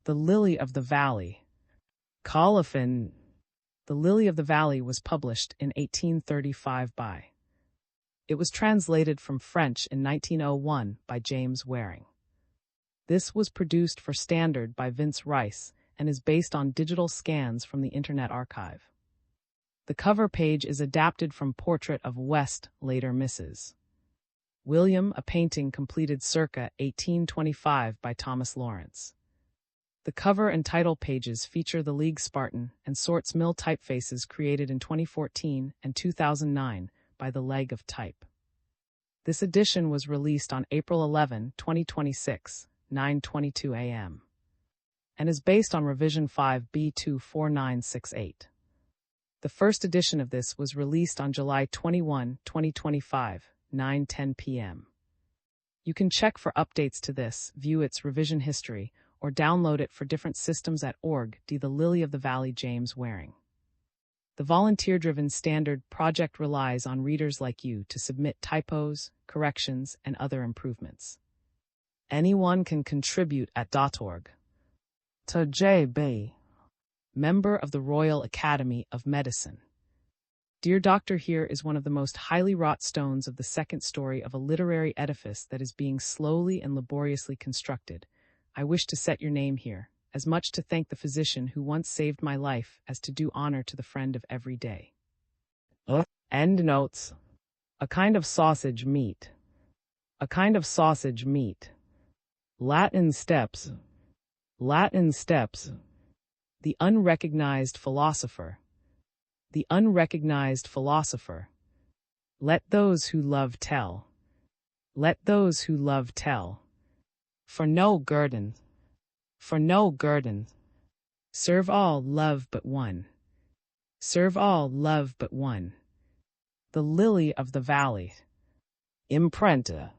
The Lily of the Valley. Colophon. The Lily of the Valley was published in 1835 by. It was translated from French in 1901 by James Waring. This was produced for Standard by Vince Rice and is based on digital scans from the Internet Archive. The cover page is adapted from Portrait of West, later Mrs. William, a painting completed circa 1825 by Thomas Lawrence. The cover and title pages feature the League Spartan and Sorts Mill typefaces created in 2014 and 2009 by the Leg of Type. This edition was released on April 11, 2026, 9:22 a.m. and is based on Revision 5 B24968. The first edition of this was released on July 21, 2025, 9:10 p.m. You can check for updates to this, view its revision history, or download it for different systems at org. The Lily of the Valley, James Waring. The volunteer-driven Standard project relies on readers like you to submit typos, corrections, and other improvements. Anyone can contribute at .org. To J.B., member of the Royal Academy of Medicine. Dear Doctor, here is one of the most highly wrought stones of the second story of a literary edifice that is being slowly and laboriously constructed. I wish to set your name here, as much to thank the physician who once saved my life as to do honor to the friend of every day. End notes. A kind of sausage meat. A kind of sausage meat. Latin steps. Latin steps. The unrecognized philosopher. The unrecognized philosopher. Let those who love tell. Let those who love tell. For no guerdon. For no guerdon. Serve all love but one. Serve all love but one. The Lily of the Valley. Imprenta.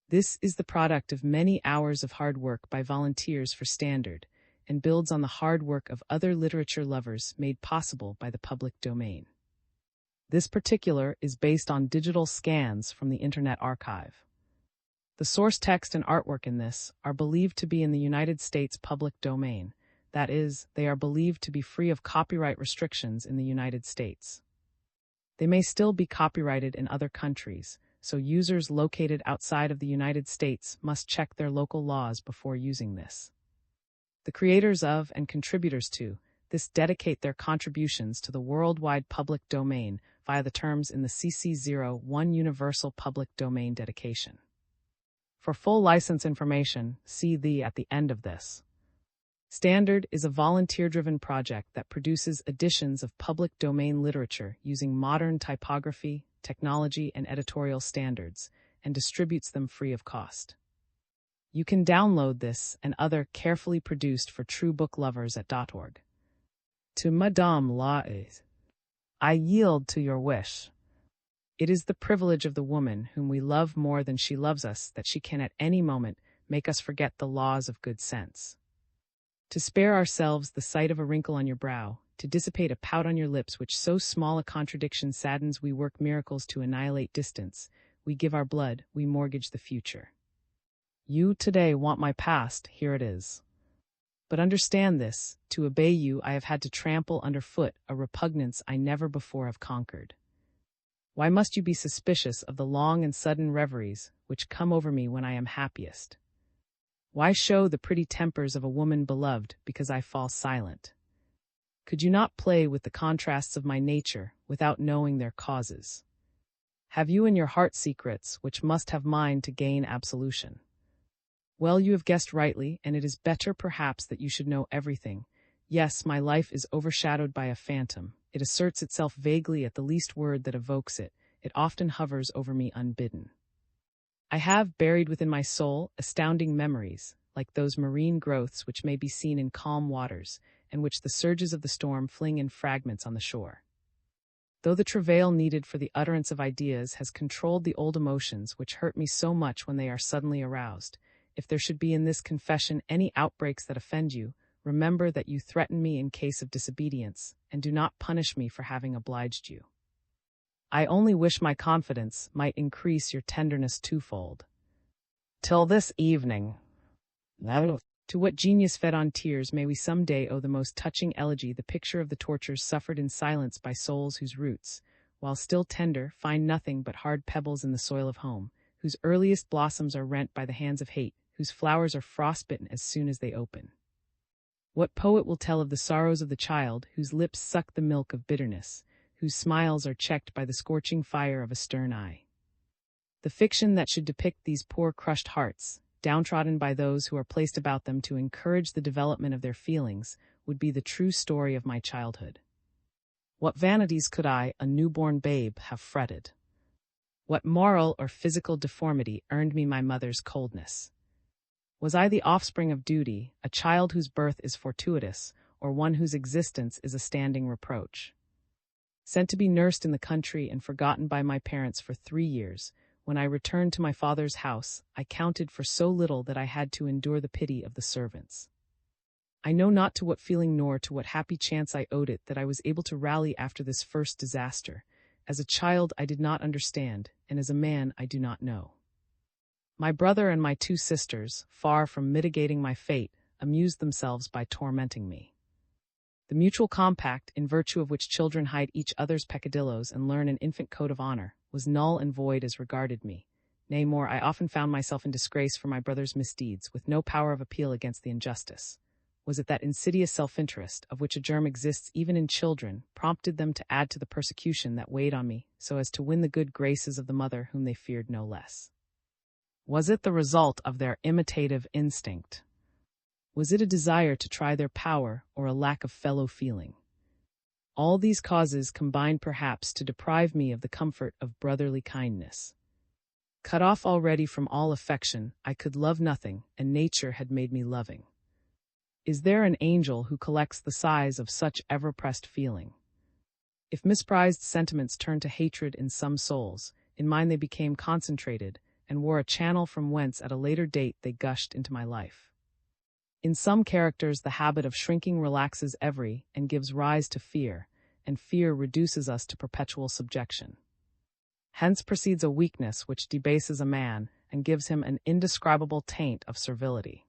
This is the product of many hours of hard work by volunteers for Standard, and builds on the hard work of other literature lovers made possible by the public domain. This particular is based on digital scans from the Internet Archive. The source text and artwork in this are believed to be in the United States public domain. That is, they are believed to be free of copyright restrictions in the United States. They may still be copyrighted in other countries, so users located outside of the United States must check their local laws before using this. The creators of and contributors to this dedicate their contributions to the worldwide public domain via the terms in the CC01 Universal Public Domain Dedication. For full license information, see the at the end of this. Standard is a volunteer-driven project that produces editions of public domain literature using modern typography, technology, and editorial standards, and distributes them free of cost. You can download this and other carefully produced for true book lovers at .org. To Madame Laes, I yield to your wish. It is the privilege of the woman whom we love more than she loves us that she can at any moment make us forget the laws of good sense. To spare ourselves the sight of a wrinkle on your brow, to dissipate a pout on your lips which so small a contradiction saddens, we work miracles to annihilate distance, we give our blood, we mortgage the future. You today want my past, here it is. But understand this, to obey you I have had to trample underfoot a repugnance I never before have conquered. Why must you be suspicious of the long and sudden reveries which come over me when I am happiest? Why show the pretty tempers of a woman beloved because I fall silent? Could you not play with the contrasts of my nature without knowing their causes? Have you in your heart secrets which must have mine to gain absolution? Well, you have guessed rightly, and it is better perhaps that you should know everything. Yes, my life is overshadowed by a phantom. It asserts itself vaguely at the least word that evokes it. It often hovers over me unbidden. I have buried within my soul astounding memories, like those marine growths which may be seen in calm waters, and which the surges of the storm fling in fragments on the shore. Though the travail needed for the utterance of ideas has controlled the old emotions which hurt me so much when they are suddenly aroused, if there should be in this confession any outbreaks that offend you, remember that you threaten me in case of disobedience, and do not punish me for having obliged you. I only wish my confidence might increase your tenderness twofold. Till this evening. To what genius fed on tears may we some day owe the most touching elegy, the picture of the tortures suffered in silence by souls whose roots, while still tender, find nothing but hard pebbles in the soil of home, whose earliest blossoms are rent by the hands of hate, whose flowers are frostbitten as soon as they open. What poet will tell of the sorrows of the child whose lips suck the milk of bitterness, whose smiles are checked by the scorching fire of a stern eye? The fiction that should depict these poor crushed hearts, downtrodden by those who are placed about them to encourage the development of their feelings, would be the true story of my childhood. What vanities could I, a newborn babe, have fretted? What moral or physical deformity earned me my mother's coldness? Was I the offspring of duty, a child whose birth is fortuitous, or one whose existence is a standing reproach? Sent to be nursed in the country and forgotten by my parents for 3 years, when I returned to my father's house, I counted for so little that I had to endure the pity of the servants. I know not to what feeling nor to what happy chance I owed it that I was able to rally after this first disaster. As a child I did not understand, and as a man I do not know. My brother and my 2 sisters, far from mitigating my fate, amused themselves by tormenting me. The mutual compact, in virtue of which children hide each other's peccadillos and learn an infant code of honor, was null and void as regarded me. Nay, more, I often found myself in disgrace for my brother's misdeeds, with no power of appeal against the injustice. Was it that insidious self-interest, of which a germ exists even in children, prompted them to add to the persecution that weighed on me, so as to win the good graces of the mother whom they feared no less? Was it the result of their imitative instinct? Was it a desire to try their power, or a lack of fellow feeling? All these causes combined perhaps to deprive me of the comfort of brotherly kindness. Cut off already from all affection, I could love nothing, and nature had made me loving. Is there an angel who collects the sighs of such ever-pressed feeling? If misprized sentiments turned to hatred in some souls, in mine they became concentrated, and wore a channel from whence at a later date they gushed into my life. In some characters the habit of shrinking relaxes every, and gives rise to fear, and fear reduces us to perpetual subjection. Hence proceeds a weakness which debases a man, and gives him an indescribable taint of servility.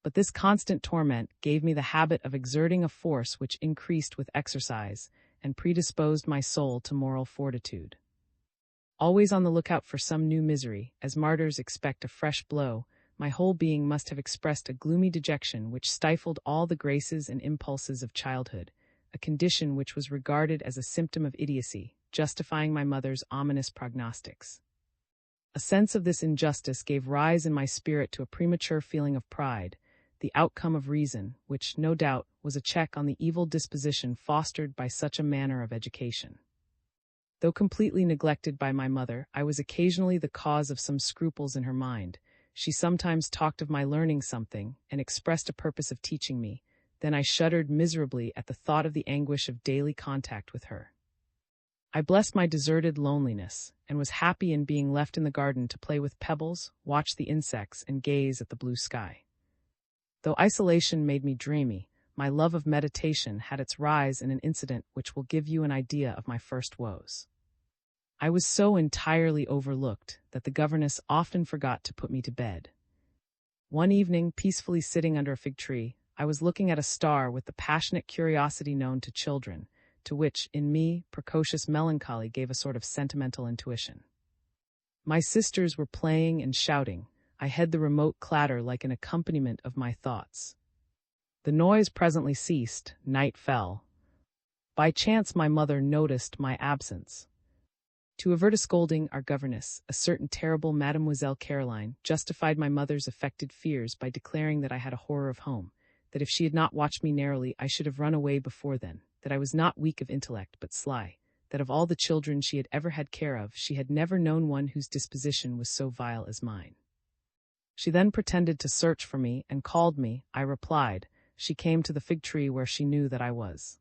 But this constant torment gave me the habit of exerting a force which increased with exercise, and predisposed my soul to moral fortitude. Always on the lookout for some new misery, as martyrs expect a fresh blow, my whole being must have expressed a gloomy dejection which stifled all the graces and impulses of childhood, a condition which was regarded as a symptom of idiocy, justifying my mother's ominous prognostics. A sense of this injustice gave rise in my spirit to a premature feeling of pride, the outcome of reason, which, no doubt, was a check on the evil disposition fostered by such a manner of education. Though completely neglected by my mother, I was occasionally the cause of some scruples in her mind. She sometimes talked of my learning something, and expressed a purpose of teaching me. Then I shuddered miserably at the thought of the anguish of daily contact with her. I blessed my deserted loneliness, and was happy in being left in the garden to play with pebbles, watch the insects, and gaze at the blue sky. Though isolation made me dreamy, my love of meditation had its rise in an incident which will give you an idea of my first woes. I was so entirely overlooked that the governess often forgot to put me to bed. One evening, peacefully sitting under a fig tree, I was looking at a star with the passionate curiosity known to children, to which, in me, precocious melancholy gave a sort of sentimental intuition. My sisters were playing and shouting. I heard the remote clatter like an accompaniment of my thoughts. The noise presently ceased, night fell. By chance my mother noticed my absence. To avert a scolding, our governess, a certain terrible Mademoiselle Caroline, justified my mother's affected fears by declaring that I had a horror of home, that if she had not watched me narrowly I should have run away before then, that I was not weak of intellect but sly, that of all the children she had ever had care of she had never known one whose disposition was so vile as mine. She then pretended to search for me and called me. I replied. She came to the fig tree where she knew that I was.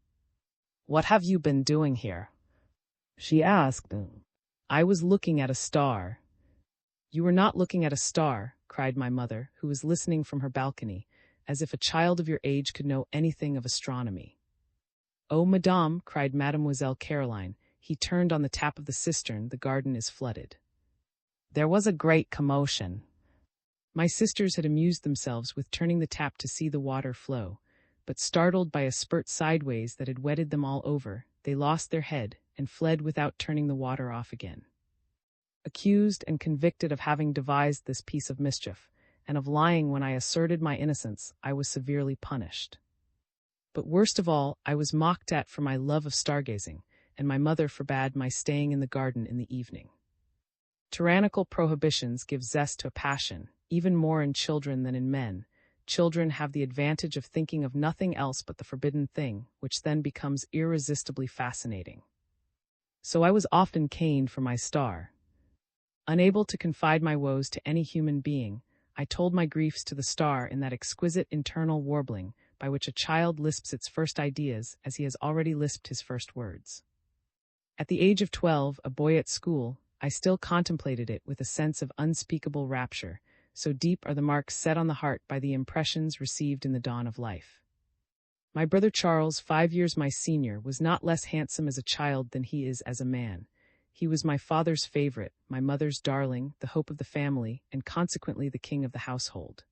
"What have you been doing here?" she asked. "I was looking at a star." "You were not looking at a star," cried my mother, who was listening from her balcony, as if a child of your age could know anything of astronomy. "Oh, madame," cried Mademoiselle Caroline, "he turned on the tap of the cistern, the garden is flooded." There was a great commotion. My sisters had amused themselves with turning the tap to see the water flow, but startled by a spurt sideways that had wetted them all over, they lost their head and fled without turning the water off again. Accused and convicted of having devised this piece of mischief, and of lying when I asserted my innocence, I was severely punished. But worst of all, I was mocked at for my love of stargazing, and my mother forbade my staying in the garden in the evening. Tyrannical prohibitions give zest to a passion, even more in children than in men. Children have the advantage of thinking of nothing else but the forbidden thing, which then becomes irresistibly fascinating. So I was often caned for my star. Unable to confide my woes to any human being, I told my griefs to the star in that exquisite internal warbling by which a child lisps its first ideas as he has already lisped his first words. At the age of 12, a boy at school, I still contemplated it with a sense of unspeakable rapture, so deep are the marks set on the heart by the impressions received in the dawn of life. My brother Charles, 5 years my senior, was not less handsome as a child than he is as a man. He was my father's favorite, my mother's darling, the hope of the family, and consequently the king of the household.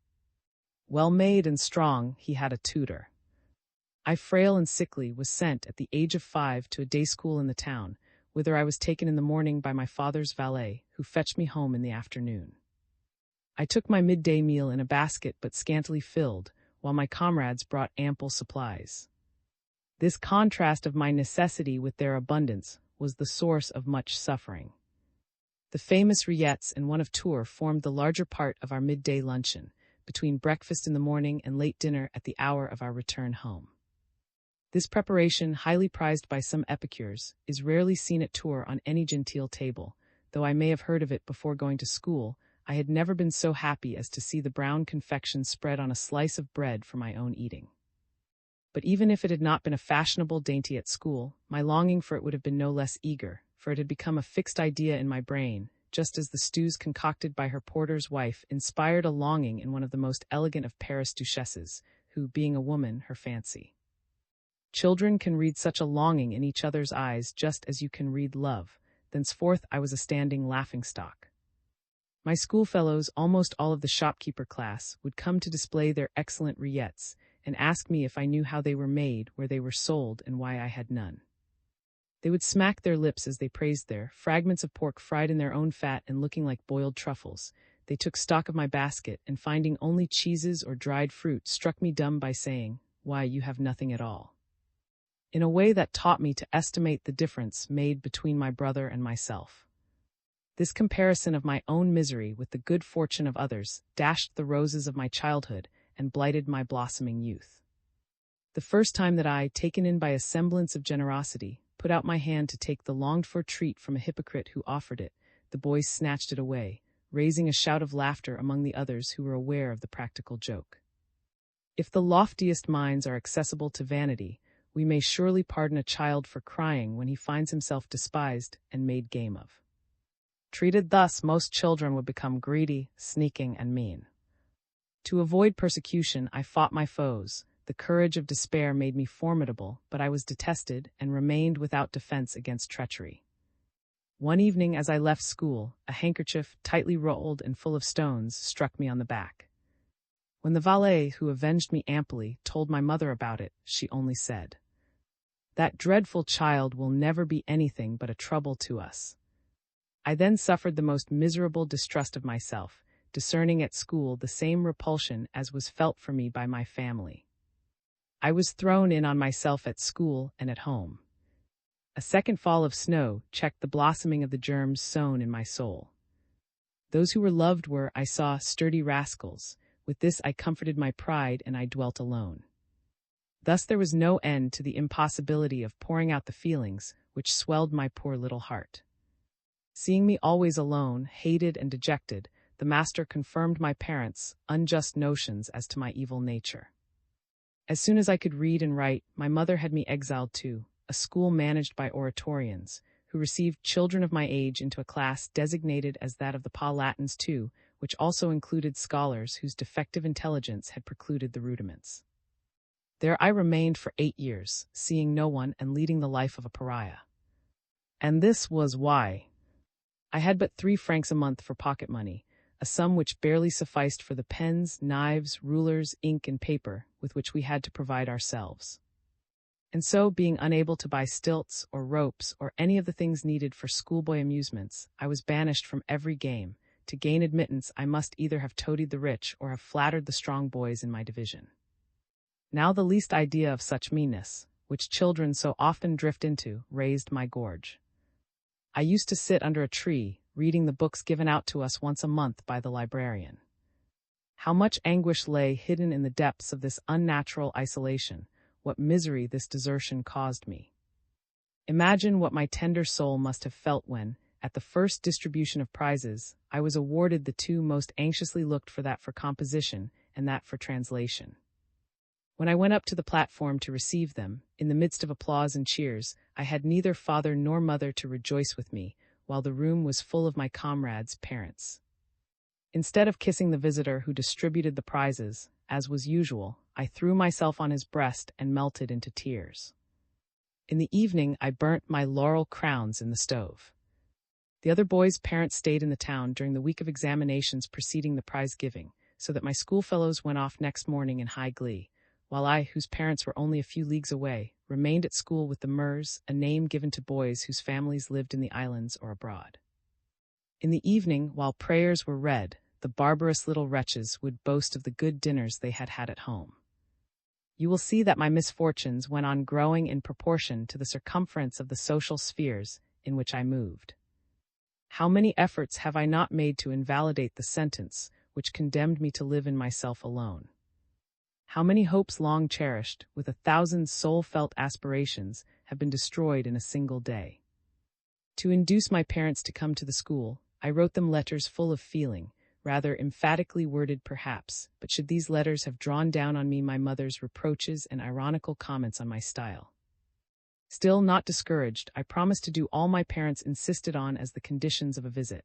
Well made and strong, he had a tutor. I, frail and sickly, was sent at the age of 5 to a day school in the town, whither I was taken in the morning by my father's valet, who fetched me home in the afternoon. I took my midday meal in a basket but scantily filled, while my comrades brought ample supplies. This contrast of my necessity with their abundance was the source of much suffering. The famous rillettes and one of Tours formed the larger part of our midday luncheon, between breakfast in the morning and late dinner at the hour of our return home. This preparation, highly prized by some epicures, is rarely seen at Tours on any genteel table. Though I may have heard of it before going to school, I had never been so happy as to see the brown confection spread on a slice of bread for my own eating. But even if it had not been a fashionable dainty at school, my longing for it would have been no less eager, for it had become a fixed idea in my brain, just as the stews concocted by her porter's wife inspired a longing in one of the most elegant of Paris duchesses, who, being a woman, her fancy. Children can read such a longing in each other's eyes just as you can read love. Thenceforth I was a standing laughing-stock. My schoolfellows, almost all of the shopkeeper class, would come to display their excellent rillettes, and ask me if I knew how they were made, where they were sold, and why I had none. They would smack their lips as they praised their fragments of pork fried in their own fat and looking like boiled truffles. They took stock of my basket, and finding only cheeses or dried fruit, struck me dumb by saying, "Why, you have nothing at all," in a way that taught me to estimate the difference made between my brother and myself. This comparison of my own misery with the good fortune of others dashed the roses of my childhood and blighted my blossoming youth. The first time that I, taken in by a semblance of generosity, put out my hand to take the longed-for treat from a hypocrite who offered it, the boys snatched it away, raising a shout of laughter among the others who were aware of the practical joke. If the loftiest minds are accessible to vanity, we may surely pardon a child for crying when he finds himself despised and made game of. Treated thus, most children would become greedy, sneaking, and mean. To avoid persecution, I fought my foes. The courage of despair made me formidable, but I was detested and remained without defense against treachery. One evening as I left school, a handkerchief, tightly rolled and full of stones, struck me on the back. When the valet, who avenged me amply, told my mother about it, she only said, "That dreadful child will never be anything but a trouble to us." I then suffered the most miserable distrust of myself, discerning at school the same repulsion as was felt for me by my family. I was thrown in on myself at school and at home. A second fall of snow checked the blossoming of the germs sown in my soul. Those who were loved were, I saw, sturdy rascals. With this I comforted my pride, and I dwelt alone. Thus there was no end to the impossibility of pouring out the feelings which swelled my poor little heart. Seeing me always alone, hated and dejected, the master confirmed my parents' unjust notions as to my evil nature. As soon as I could read and write, my mother had me exiled to a school managed by Oratorians, who received children of my age into a class designated as that of the Palatins too, which also included scholars whose defective intelligence had precluded the rudiments. There I remained for 8 years, seeing no one and leading the life of a pariah. And this was why. I had but 3 francs a month for pocket money, a sum which barely sufficed for the pens, knives, rulers, ink, and paper with which we had to provide ourselves. And so, being unable to buy stilts or ropes or any of the things needed for schoolboy amusements, I was banished from every game. To gain admittance, I must either have toadied the rich or have flattered the strong boys in my division. Now the least idea of such meanness, which children so often drift into, raised my gorge. I used to sit under a tree, reading the books given out to us once a month by the librarian. How much anguish lay hidden in the depths of this unnatural isolation, what misery this desertion caused me. Imagine what my tender soul must have felt when, at the first distribution of prizes, I was awarded the two most anxiously looked for, that for composition and that for translation. When I went up to the platform to receive them, in the midst of applause and cheers, I had neither father nor mother to rejoice with me, while the room was full of my comrades' parents. Instead of kissing the visitor who distributed the prizes, as was usual, I threw myself on his breast and melted into tears. In the evening, I burnt my laurel crowns in the stove. The other boys' parents stayed in the town during the week of examinations preceding the prize-giving, so that my schoolfellows went off next morning in high glee, while I, whose parents were only a few leagues away, remained at school with the Murs, a name given to boys whose families lived in the islands or abroad. In the evening, while prayers were read, the barbarous little wretches would boast of the good dinners they had had at home. You will see that my misfortunes went on growing in proportion to the circumference of the social spheres in which I moved. How many efforts have I not made to invalidate the sentence which condemned me to live in myself alone? How many hopes long cherished, with 1,000 soul-felt aspirations, have been destroyed in a single day? To induce my parents to come to the school, I wrote them letters full of feeling, rather emphatically worded perhaps, but should these letters have drawn down on me my mother's reproaches and ironical comments on my style? Still not discouraged, I promised to do all my parents insisted on as the conditions of a visit.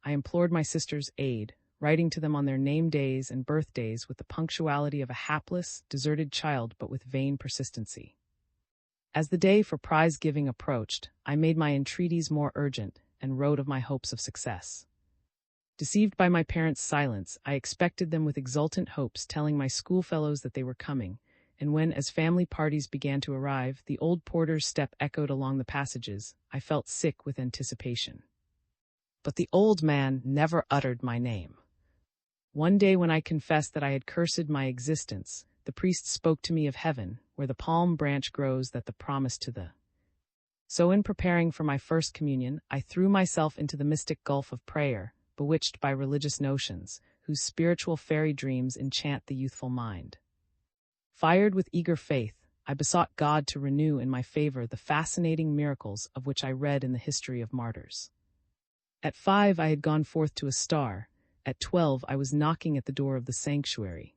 I implored my sisters' aid, writing to them on their name days and birthdays with the punctuality of a hapless, deserted child, but with vain persistency. As the day for prize-giving approached, I made my entreaties more urgent and wrote of my hopes of success. Deceived by my parents' silence, I expected them with exultant hopes, telling my schoolfellows that they were coming, and when, as family parties began to arrive, the old porter's step echoed along the passages, I felt sick with anticipation. But the old man never uttered my name. One day when I confessed that I had cursed my existence, the priest spoke to me of heaven, where the palm branch grows that the promise to the. So in preparing for my first communion, I threw myself into the mystic gulf of prayer, bewitched by religious notions, whose spiritual fairy dreams enchant the youthful mind. Fired with eager faith, I besought God to renew in my favor the fascinating miracles of which I read in the history of martyrs. At 5 I had gone forth to a star. At 12 I was knocking at the door of the sanctuary.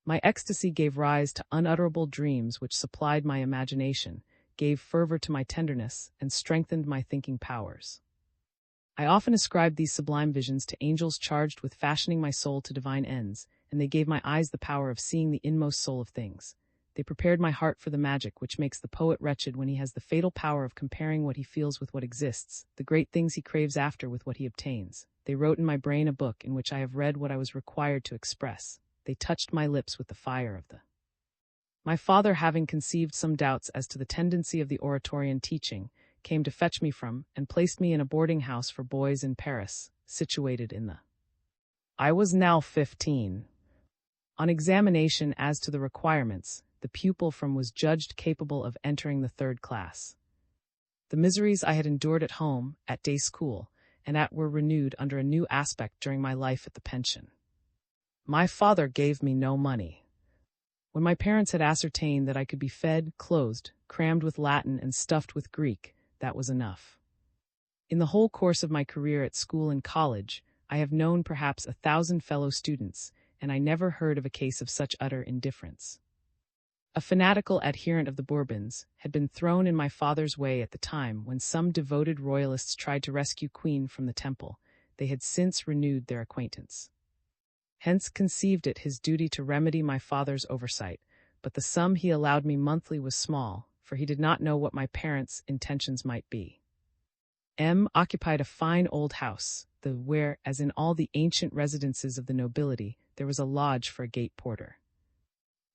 My ecstasy gave rise to unutterable dreams which supplied my imagination, gave fervor to my tenderness, and strengthened my thinking powers. I often ascribed these sublime visions to angels charged with fashioning my soul to divine ends, and they gave my eyes the power of seeing the inmost soul of things. They prepared my heart for the magic which makes the poet wretched when he has the fatal power of comparing what he feels with what exists, the great things he craves after with what he obtains. They wrote in my brain a book in which I have read what I was required to express. They touched my lips with the fire of the. My father, having conceived some doubts as to the tendency of the Oratorian teaching, came to fetch me from, and placed me in a boarding house for boys in Paris, situated in the. I was now 15. On examination as to the requirements, the pupil from was judged capable of entering the 3rd class. The miseries I had endured at home, at day school, and at were renewed under a new aspect during my life at the pension. My father gave me no money. When my parents had ascertained that I could be fed, clothed, crammed with Latin, and stuffed with Greek, that was enough. In the whole course of my career at school and college, I have known perhaps 1,000 fellow students, and I never heard of a case of such utter indifference. A fanatical adherent of the Bourbons had been thrown in my father's way at the time when some devoted royalists tried to rescue Queen from the Temple. They had since renewed their acquaintance. Hence conceived it his duty to remedy my father's oversight, but the sum he allowed me monthly was small, for he did not know what my parents' intentions might be. M occupied a fine old house, the where, as in all the ancient residences of the nobility, there was a lodge for a gate porter.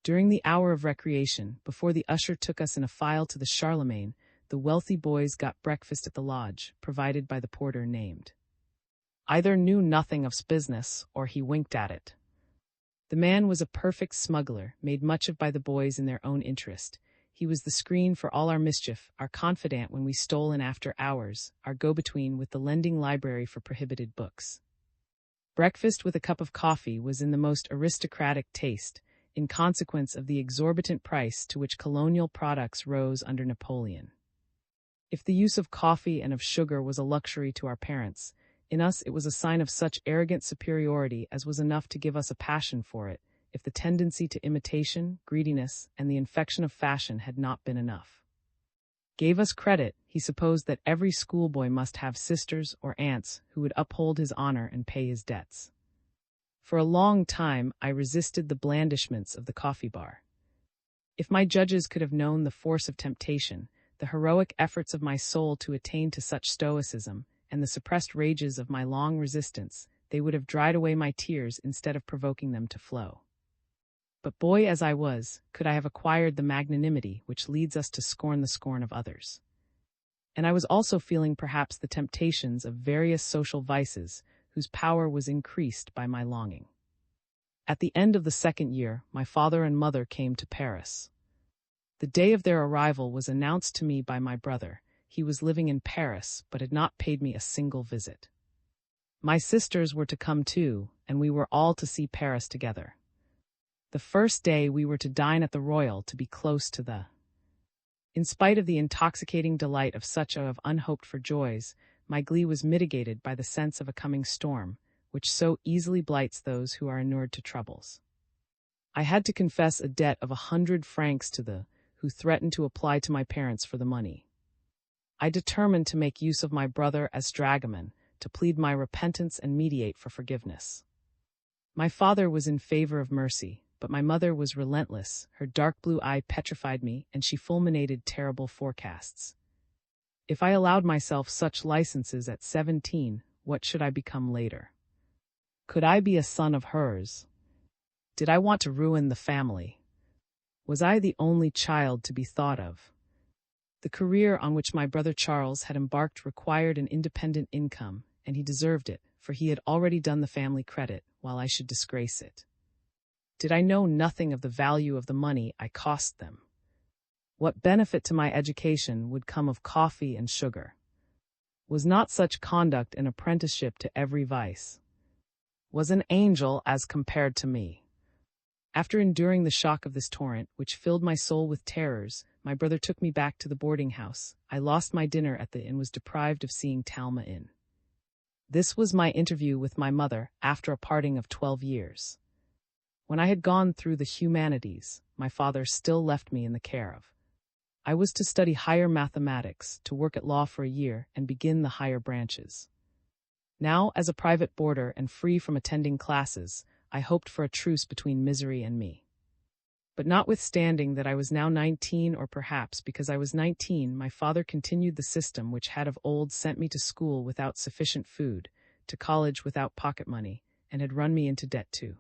During the hour of recreation, before the usher took us in a file to the Charlemagne, the wealthy boys got breakfast at the lodge, provided by the porter named. Either knew nothing of business, or he winked at it. The man was a perfect smuggler, made much of by the boys in their own interest. He was the screen for all our mischief, our confidant when we stole in after hours, our go-between with the lending library for prohibited books. Breakfast with a cup of coffee was in the most aristocratic taste, in consequence of the exorbitant price to which colonial products rose under Napoleon. If the use of coffee and of sugar was a luxury to our parents, in us it was a sign of such arrogant superiority as was enough to give us a passion for it, if the tendency to imitation, greediness, and the infection of fashion had not been enough. Gave us credit, he supposed that every schoolboy must have sisters or aunts who would uphold his honor and pay his debts. For a long time I resisted the blandishments of the coffee bar. If my judges could have known the force of temptation, the heroic efforts of my soul to attain to such stoicism, and the suppressed rages of my long resistance, they would have dried away my tears instead of provoking them to flow. But boy as I was, could I have acquired the magnanimity which leads us to scorn the scorn of others. And I was also feeling perhaps the temptations of various social vices, whose power was increased by my longing. At the end of the second year, my father and mother came to Paris. The day of their arrival was announced to me by my brother. He was living in Paris, but had not paid me a single visit. My sisters were to come too, and we were all to see Paris together. The first day we were to dine at the Royal to be close to the. In spite of the intoxicating delight of such of unhoped-for joys, my glee was mitigated by the sense of a coming storm, which so easily blights those who are inured to troubles. I had to confess a debt of 100 francs to the, who threatened to apply to my parents for the money. I determined to make use of my brother as dragoman, to plead my repentance and mediate for forgiveness. My father was in favor of mercy, but my mother was relentless. Her dark blue eye petrified me, and she fulminated terrible forecasts. If I allowed myself such licenses at 17, what should I become later? Could I be a son of hers? Did I want to ruin the family? Was I the only child to be thought of? The career on which my brother Charles had embarked required an independent income, and he deserved it, for he had already done the family credit, while I should disgrace it. Did I know nothing of the value of the money I cost them? What benefit to my education would come of coffee and sugar? Was not such conduct an apprenticeship to every vice? Was an angel as compared to me? After enduring the shock of this torrent, which filled my soul with terrors, my brother took me back to the boarding house. I lost my dinner at the inn and was deprived of seeing Talma Inn. This was my interview with my mother after a parting of 12 years. When I had gone through the humanities, my father still left me in the care of. I was to study higher mathematics, to work at law for a year, and begin the higher branches. Now, as a private boarder and free from attending classes, I hoped for a truce between misery and me. But notwithstanding that I was now 19, or perhaps because I was 19, my father continued the system which had of old sent me to school without sufficient food, to college without pocket money, and had run me into debt too.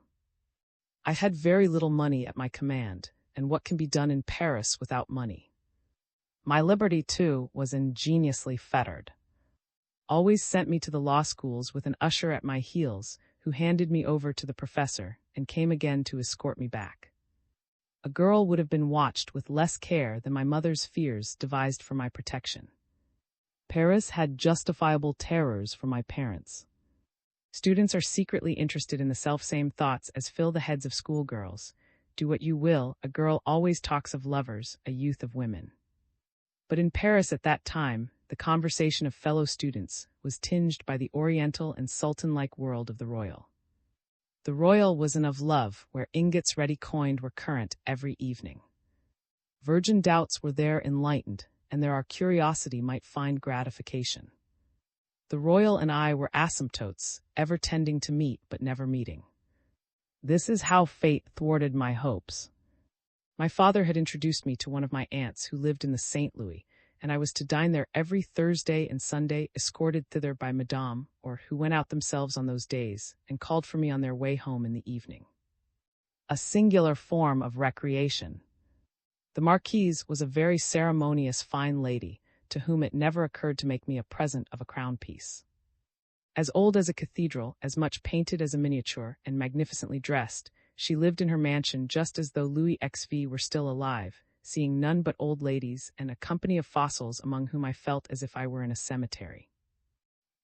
I had very little money at my command, and what can be done in Paris without money? My liberty, too, was ingeniously fettered. Always sent me to the law schools with an usher at my heels, who handed me over to the professor, and came again to escort me back. A girl would have been watched with less care than my mother's fears devised for my protection. Paris had justifiable terrors for my parents. Students are secretly interested in the self-same thoughts as fill the heads of schoolgirls. Do what you will, a girl always talks of lovers, a youth of women. But in Paris at that time, the conversation of fellow students was tinged by the oriental and sultan-like world of the Royal. The Royal was an of love, where ingots ready coined were current every evening. Virgin doubts were there enlightened, and there our curiosity might find gratification. The Royal and I were asymptotes, ever tending to meet but never meeting. This is how fate thwarted my hopes. My father had introduced me to one of my aunts who lived in the St. Louis, and I was to dine there every Thursday and Sunday, escorted thither by Madame, or who went out themselves on those days, and called for me on their way home in the evening. A singular form of recreation. The Marquise was a very ceremonious fine lady, to whom it never occurred to make me a present of a crown piece. As old as a cathedral, as much painted as a miniature, and magnificently dressed, she lived in her mansion just as though Louis XV were still alive, seeing none but old ladies and a company of fossils among whom I felt as if I were in a cemetery.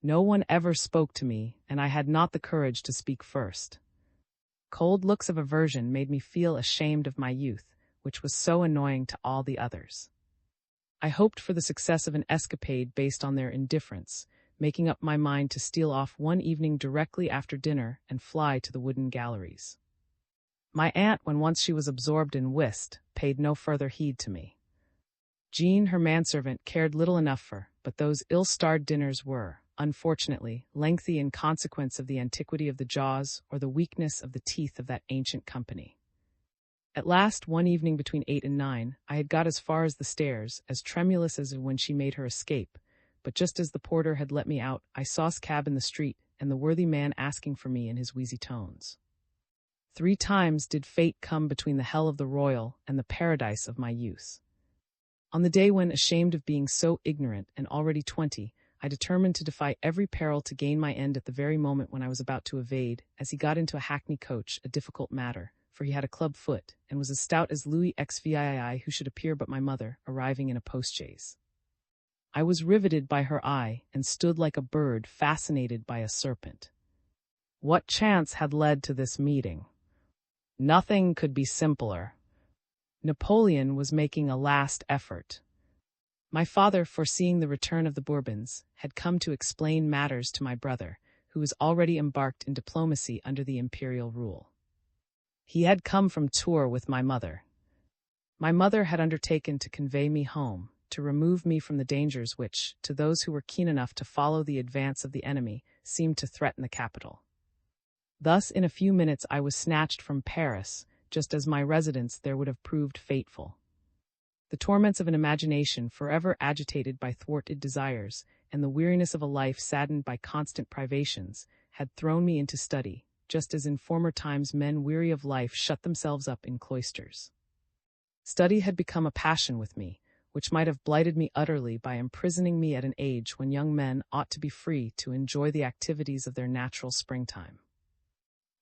No one ever spoke to me, and I had not the courage to speak first. Cold looks of aversion made me feel ashamed of my youth, which was so annoying to all the others. I hoped for the success of an escapade based on their indifference, making up my mind to steal off one evening directly after dinner and fly to the wooden galleries. My aunt, when once she was absorbed in whist, paid no further heed to me. Jean, her manservant, cared little enough for, but those ill-starred dinners were, unfortunately, lengthy in consequence of the antiquity of the jaws or the weakness of the teeth of that ancient company. At last, one evening between 8 and 9, I had got as far as the stairs, as tremulous as when she made her escape, but just as the porter had let me out, I saw his cab in the street, and the worthy man asking for me in his wheezy tones. 3 times did fate come between the hell of the royal and the paradise of my youth. On the day when, ashamed of being so ignorant and already 20, I determined to defy every peril to gain my end at the very moment when I was about to evade, as he got into a hackney coach, a difficult matter, for he had a club foot, and was as stout as Louis XVII, who should appear but my mother, arriving in a post-chaise. I was riveted by her eye, and stood like a bird fascinated by a serpent. What chance had led to this meeting? Nothing could be simpler. Napoleon was making a last effort. My father, foreseeing the return of the Bourbons, had come to explain matters to my brother, who was already embarked in diplomacy under the imperial rule. He had come from Tours with my mother. My mother had undertaken to convey me home, to remove me from the dangers which, to those who were keen enough to follow the advance of the enemy, seemed to threaten the capital. Thus, in a few minutes I was snatched from Paris, just as my residence there would have proved fateful. The torments of an imagination forever agitated by thwarted desires, and the weariness of a life saddened by constant privations, had thrown me into study, just as in former times men weary of life shut themselves up in cloisters. Study had become a passion with me, which might have blighted me utterly by imprisoning me at an age when young men ought to be free to enjoy the activities of their natural springtime.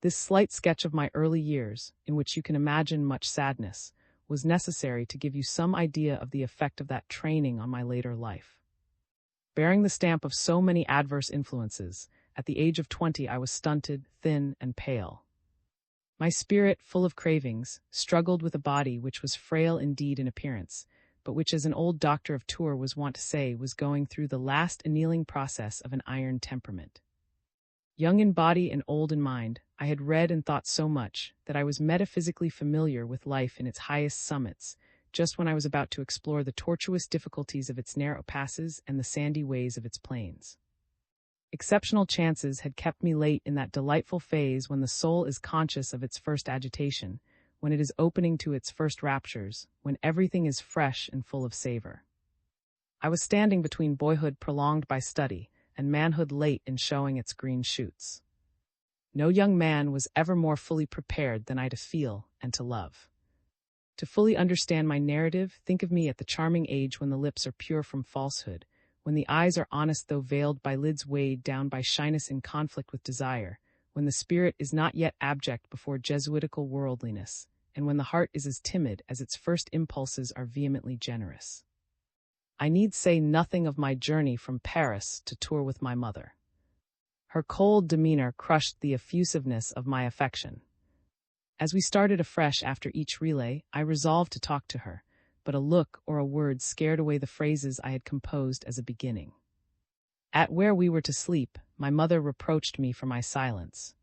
This slight sketch of my early years, in which you can imagine much sadness, was necessary to give you some idea of the effect of that training on my later life. Bearing the stamp of so many adverse influences, at the age of 20 I was stunted, thin, and pale. My spirit, full of cravings, struggled with a body which was frail indeed in appearance, but which, as an old doctor of Tours was wont to say, was going through the last annealing process of an iron temperament. Young in body and old in mind, I had read and thought so much that I was metaphysically familiar with life in its highest summits, just when I was about to explore the tortuous difficulties of its narrow passes and the sandy ways of its plains. Exceptional chances had kept me late in that delightful phase when the soul is conscious of its first agitation, when it is opening to its first raptures, when everything is fresh and full of savor. I was standing between boyhood prolonged by study and manhood late in showing its green shoots. No young man was ever more fully prepared than I to feel and to love. To fully understand my narrative, think of me at the charming age when the lips are pure from falsehood, when the eyes are honest though veiled by lids weighed down by shyness in conflict with desire, when the spirit is not yet abject before Jesuitical worldliness, and when the heart is as timid as its first impulses are vehemently generous. I need say nothing of my journey from Paris to Tours with my mother. Her cold demeanor crushed the effusiveness of my affection. As we started afresh after each relay, I resolved to talk to her, but a look or a word scared away the phrases I had composed as a beginning. At where we were to sleep, my mother reproached me for my silence.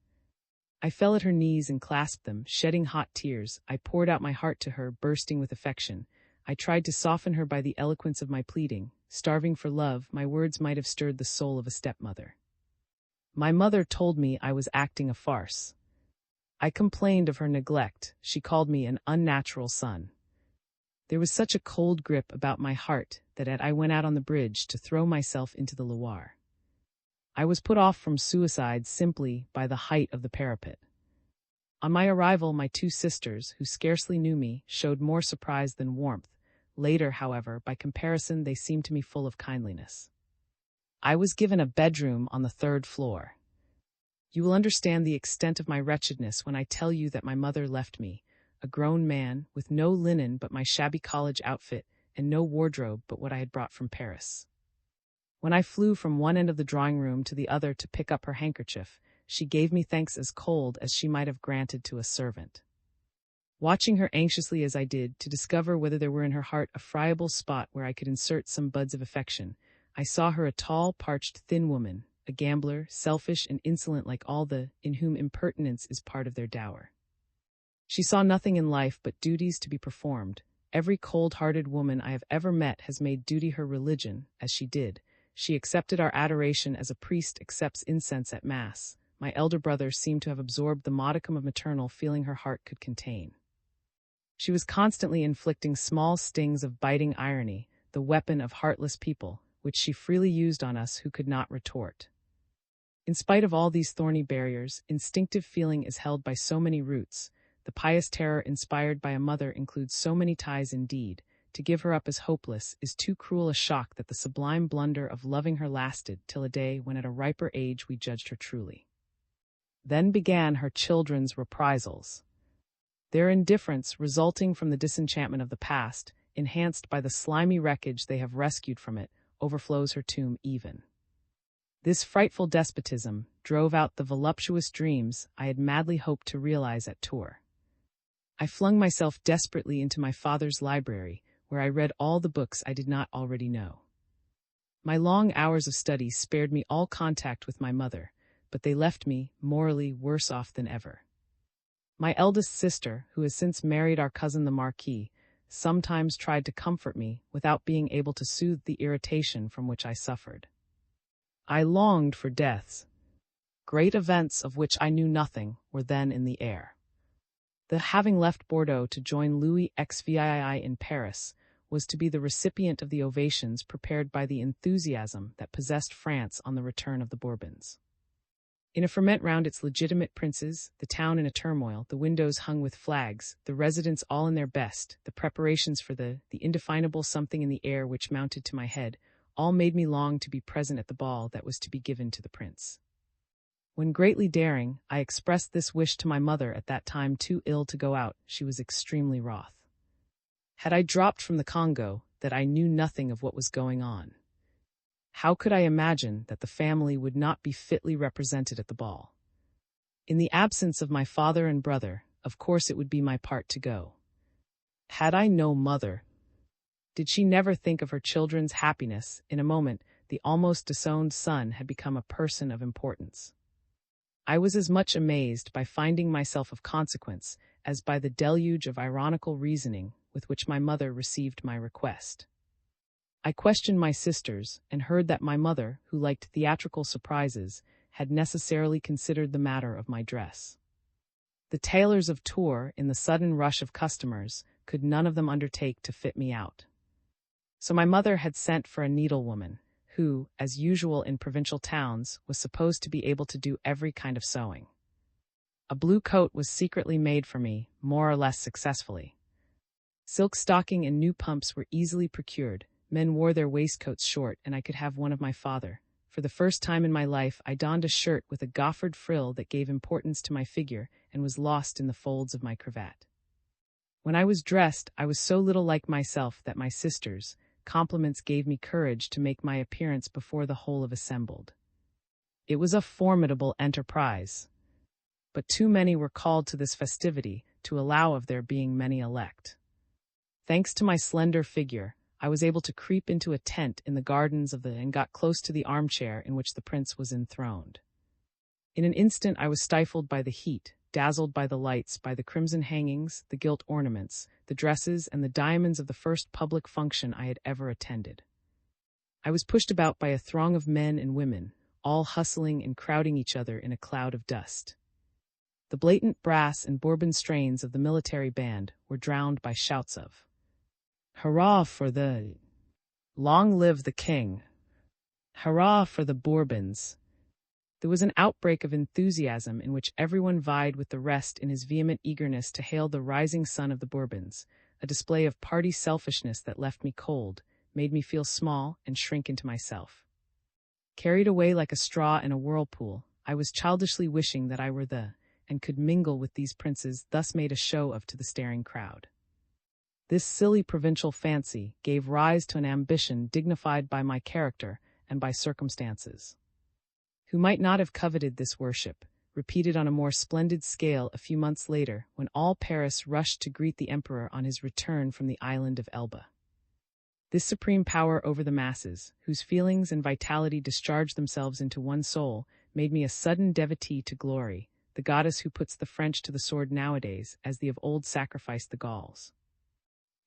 I fell at her knees and clasped them, shedding hot tears. I poured out my heart to her, bursting with affection. I tried to soften her by the eloquence of my pleading. Starving for love, my words might have stirred the soul of a stepmother. My mother told me I was acting a farce. I complained of her neglect. She called me an unnatural son. There was such a cold grip about my heart that I went out on the bridge to throw myself into the Loire. I was put off from suicide simply by the height of the parapet. On my arrival, my two sisters, who scarcely knew me, showed more surprise than warmth. Later, however, by comparison, they seemed to me full of kindliness. I was given a bedroom on the 3rd floor. You will understand the extent of my wretchedness when I tell you that my mother left me, a grown man, with no linen but my shabby college outfit and no wardrobe but what I had brought from Paris. When I flew from one end of the drawing room to the other to pick up her handkerchief, she gave me thanks as cold as she might have granted to a servant. Watching her anxiously as I did, to discover whether there were in her heart a friable spot where I could insert some buds of affection, I saw her a tall, parched, thin woman, a gambler, selfish and insolent like all the in whom impertinence is part of their dower. She saw nothing in life but duties to be performed. Every cold-hearted woman I have ever met has made duty her religion, as she did. She accepted our adoration as a priest accepts incense at Mass. My elder brother seemed to have absorbed the modicum of maternal feeling her heart could contain. She was constantly inflicting small stings of biting irony, the weapon of heartless people, which she freely used on us who could not retort. In spite of all these thorny barriers, instinctive feeling is held by so many roots. The pious terror inspired by a mother includes so many ties indeed. To give her up as hopeless is too cruel a shock that the sublime blunder of loving her lasted till a day when at a riper age we judged her truly. Then began her children's reprisals. Their indifference, resulting from the disenchantment of the past, enhanced by the slimy wreckage they have rescued from it, overflows her tomb even. This frightful despotism drove out the voluptuous dreams I had madly hoped to realize at Tours. I flung myself desperately into my father's library, where I read all the books I did not already know. My long hours of study spared me all contact with my mother, but they left me, morally, worse off than ever. My eldest sister, who has since married our cousin the Marquis, sometimes tried to comfort me without being able to soothe the irritation from which I suffered. I longed for deaths. Great events of which I knew nothing were then in the air. The having left Bordeaux to join Louis XVI in Paris was to be the recipient of the ovations prepared by the enthusiasm that possessed France on the return of the Bourbons. In a ferment round its legitimate princes, the town in a turmoil, the windows hung with flags, the residents all in their best, the preparations for the indefinable something in the air which mounted to my head, all made me long to be present at the ball that was to be given to the prince. When greatly daring, I expressed this wish to my mother at that time too ill to go out, she was extremely wroth. Had I dropped from the Congo, that I knew nothing of what was going on. How could I imagine that the family would not be fitly represented at the ball? In the absence of my father and brother, of course it would be my part to go. Had I no mother? Did she never think of her children's happiness? In a moment, the almost disowned son had become a person of importance. I was as much amazed by finding myself of consequence as by the deluge of ironical reasoning with which my mother received my request. I questioned my sisters and heard that my mother, who liked theatrical surprises, had necessarily considered the matter of my dress. The tailors of Tours, in the sudden rush of customers, could none of them undertake to fit me out. So my mother had sent for a needlewoman, who, as usual in provincial towns, was supposed to be able to do every kind of sewing. A blue coat was secretly made for me, more or less successfully. Silk stocking and new pumps were easily procured. Men wore their waistcoats short, and I could have one of my father. For the first time in my life, I donned a shirt with a goffered frill that gave importance to my figure and was lost in the folds of my cravat. When I was dressed, I was so little like myself that my sisters' compliments gave me courage to make my appearance before the whole of assembled. It was a formidable enterprise, but too many were called to this festivity to allow of there being many elect. Thanks to my slender figure, I was able to creep into a tent in the gardens and got close to the armchair in which the prince was enthroned. In an instant I was stifled by the heat, dazzled by the lights, by the crimson hangings, the gilt ornaments, the dresses, and the diamonds of the first public function I had ever attended. I was pushed about by a throng of men and women, all hustling and crowding each other in a cloud of dust. The blatant brass and Bourbon strains of the military band were drowned by shouts of Hurrah for the... Long live the king! Hurrah for the Bourbons! There was an outbreak of enthusiasm in which everyone vied with the rest in his vehement eagerness to hail the rising son of the Bourbons, a display of party selfishness that left me cold, made me feel small, and shrink into myself. Carried away like a straw in a whirlpool, I was childishly wishing that I were and could mingle with these princes thus made a show of to the staring crowd. This silly provincial fancy gave rise to an ambition dignified by my character and by circumstances. Who might not have coveted this worship, repeated on a more splendid scale a few months later when all Paris rushed to greet the emperor on his return from the island of Elba. This supreme power over the masses, whose feelings and vitality discharged themselves into one soul, made me a sudden devotee to glory, the goddess who puts the French to the sword nowadays, as the of old sacrificed the Gauls.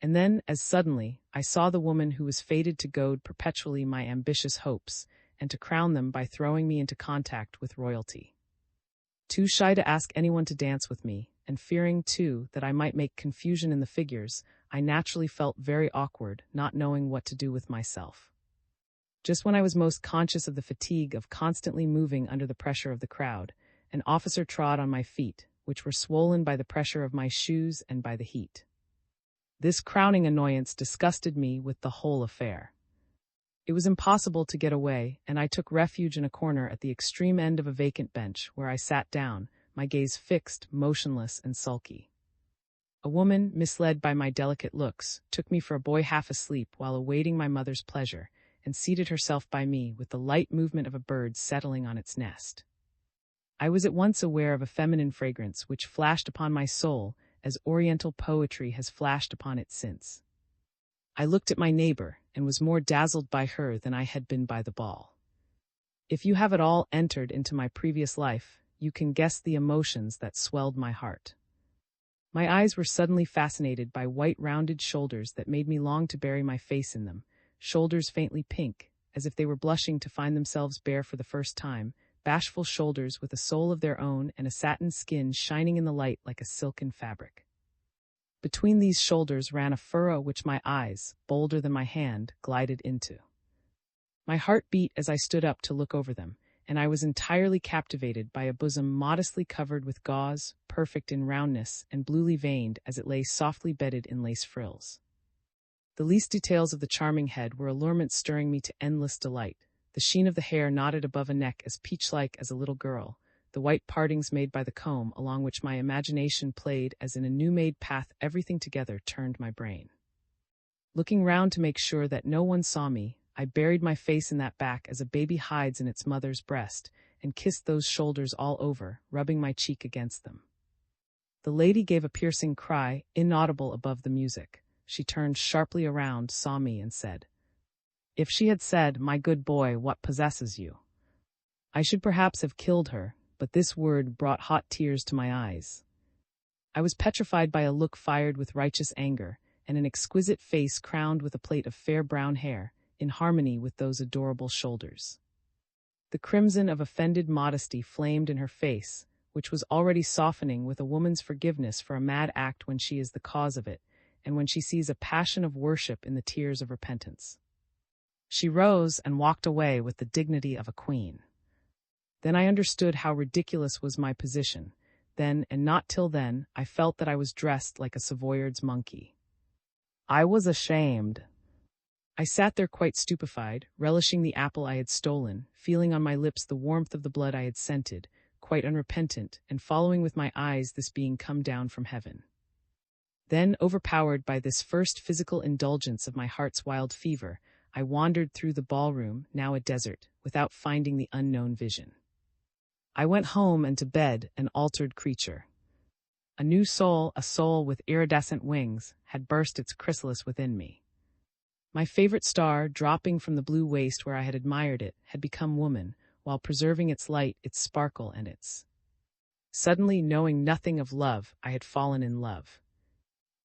And then, as suddenly, I saw the woman who was fated to goad perpetually my ambitious hopes, and to crown them by throwing me into contact with royalty. Too shy to ask anyone to dance with me, and fearing, too, that I might make confusion in the figures, I naturally felt very awkward, not knowing what to do with myself. Just when I was most conscious of the fatigue of constantly moving under the pressure of the crowd, an officer trod on my feet, which were swollen by the pressure of my shoes and by the heat. This crowning annoyance disgusted me with the whole affair. It was impossible to get away, and I took refuge in a corner at the extreme end of a vacant bench, where I sat down, my gaze fixed, motionless, and sulky. A woman, misled by my delicate looks, took me for a boy half asleep while awaiting my mother's pleasure, and seated herself by me with the light movement of a bird settling on its nest. I was at once aware of a feminine fragrance which flashed upon my soul, as Oriental poetry has flashed upon it since. I looked at my neighbor, and was more dazzled by her than I had been by the ball. If you have at all entered into my previous life, you can guess the emotions that swelled my heart. My eyes were suddenly fascinated by white rounded shoulders that made me long to bury my face in them, shoulders faintly pink, as if they were blushing to find themselves bare for the first time, bashful shoulders with a soul of their own and a satin skin shining in the light like a silken fabric. Between these shoulders ran a furrow which my eyes, bolder than my hand, glided into. My heart beat as I stood up to look over them, and I was entirely captivated by a bosom modestly covered with gauze, perfect in roundness and bluely veined as it lay softly bedded in lace frills. The least details of the charming head were allurements stirring me to endless delight, the sheen of the hair knotted above a neck as peach-like as a little girl, the white partings made by the comb along which my imagination played as in a new-made path, everything together turned my brain. Looking round to make sure that no one saw me, I buried my face in that back as a baby hides in its mother's breast, and kissed those shoulders all over, rubbing my cheek against them. The lady gave a piercing cry, inaudible above the music. She turned sharply around, saw me, and said, "If she had said, 'My good boy, what possesses you?' I should perhaps have killed her, but this word brought hot tears to my eyes. I was petrified by a look fired with righteous anger, and an exquisite face crowned with a plait of fair brown hair, in harmony with those adorable shoulders. The crimson of offended modesty flamed in her face, which was already softening with a woman's forgiveness for a mad act when she is the cause of it, and when she sees a passion of worship in the tears of repentance. She rose and walked away with the dignity of a queen. Then I understood how ridiculous was my position. Then, and not till then, I felt that I was dressed like a Savoyard's monkey. I was ashamed. I sat there quite stupefied, relishing the apple I had stolen, feeling on my lips the warmth of the blood I had scented, quite unrepentant, and following with my eyes this being come down from heaven. Then, overpowered by this first physical indulgence of my heart's wild fever, I wandered through the ballroom, now a desert, without finding the unknown vision. I went home and to bed, an altered creature. A new soul, a soul with iridescent wings, had burst its chrysalis within me. My favorite star, dropping from the blue waste where I had admired it, had become woman, while preserving its light, its sparkle, and its... Suddenly, knowing nothing of love, I had fallen in love.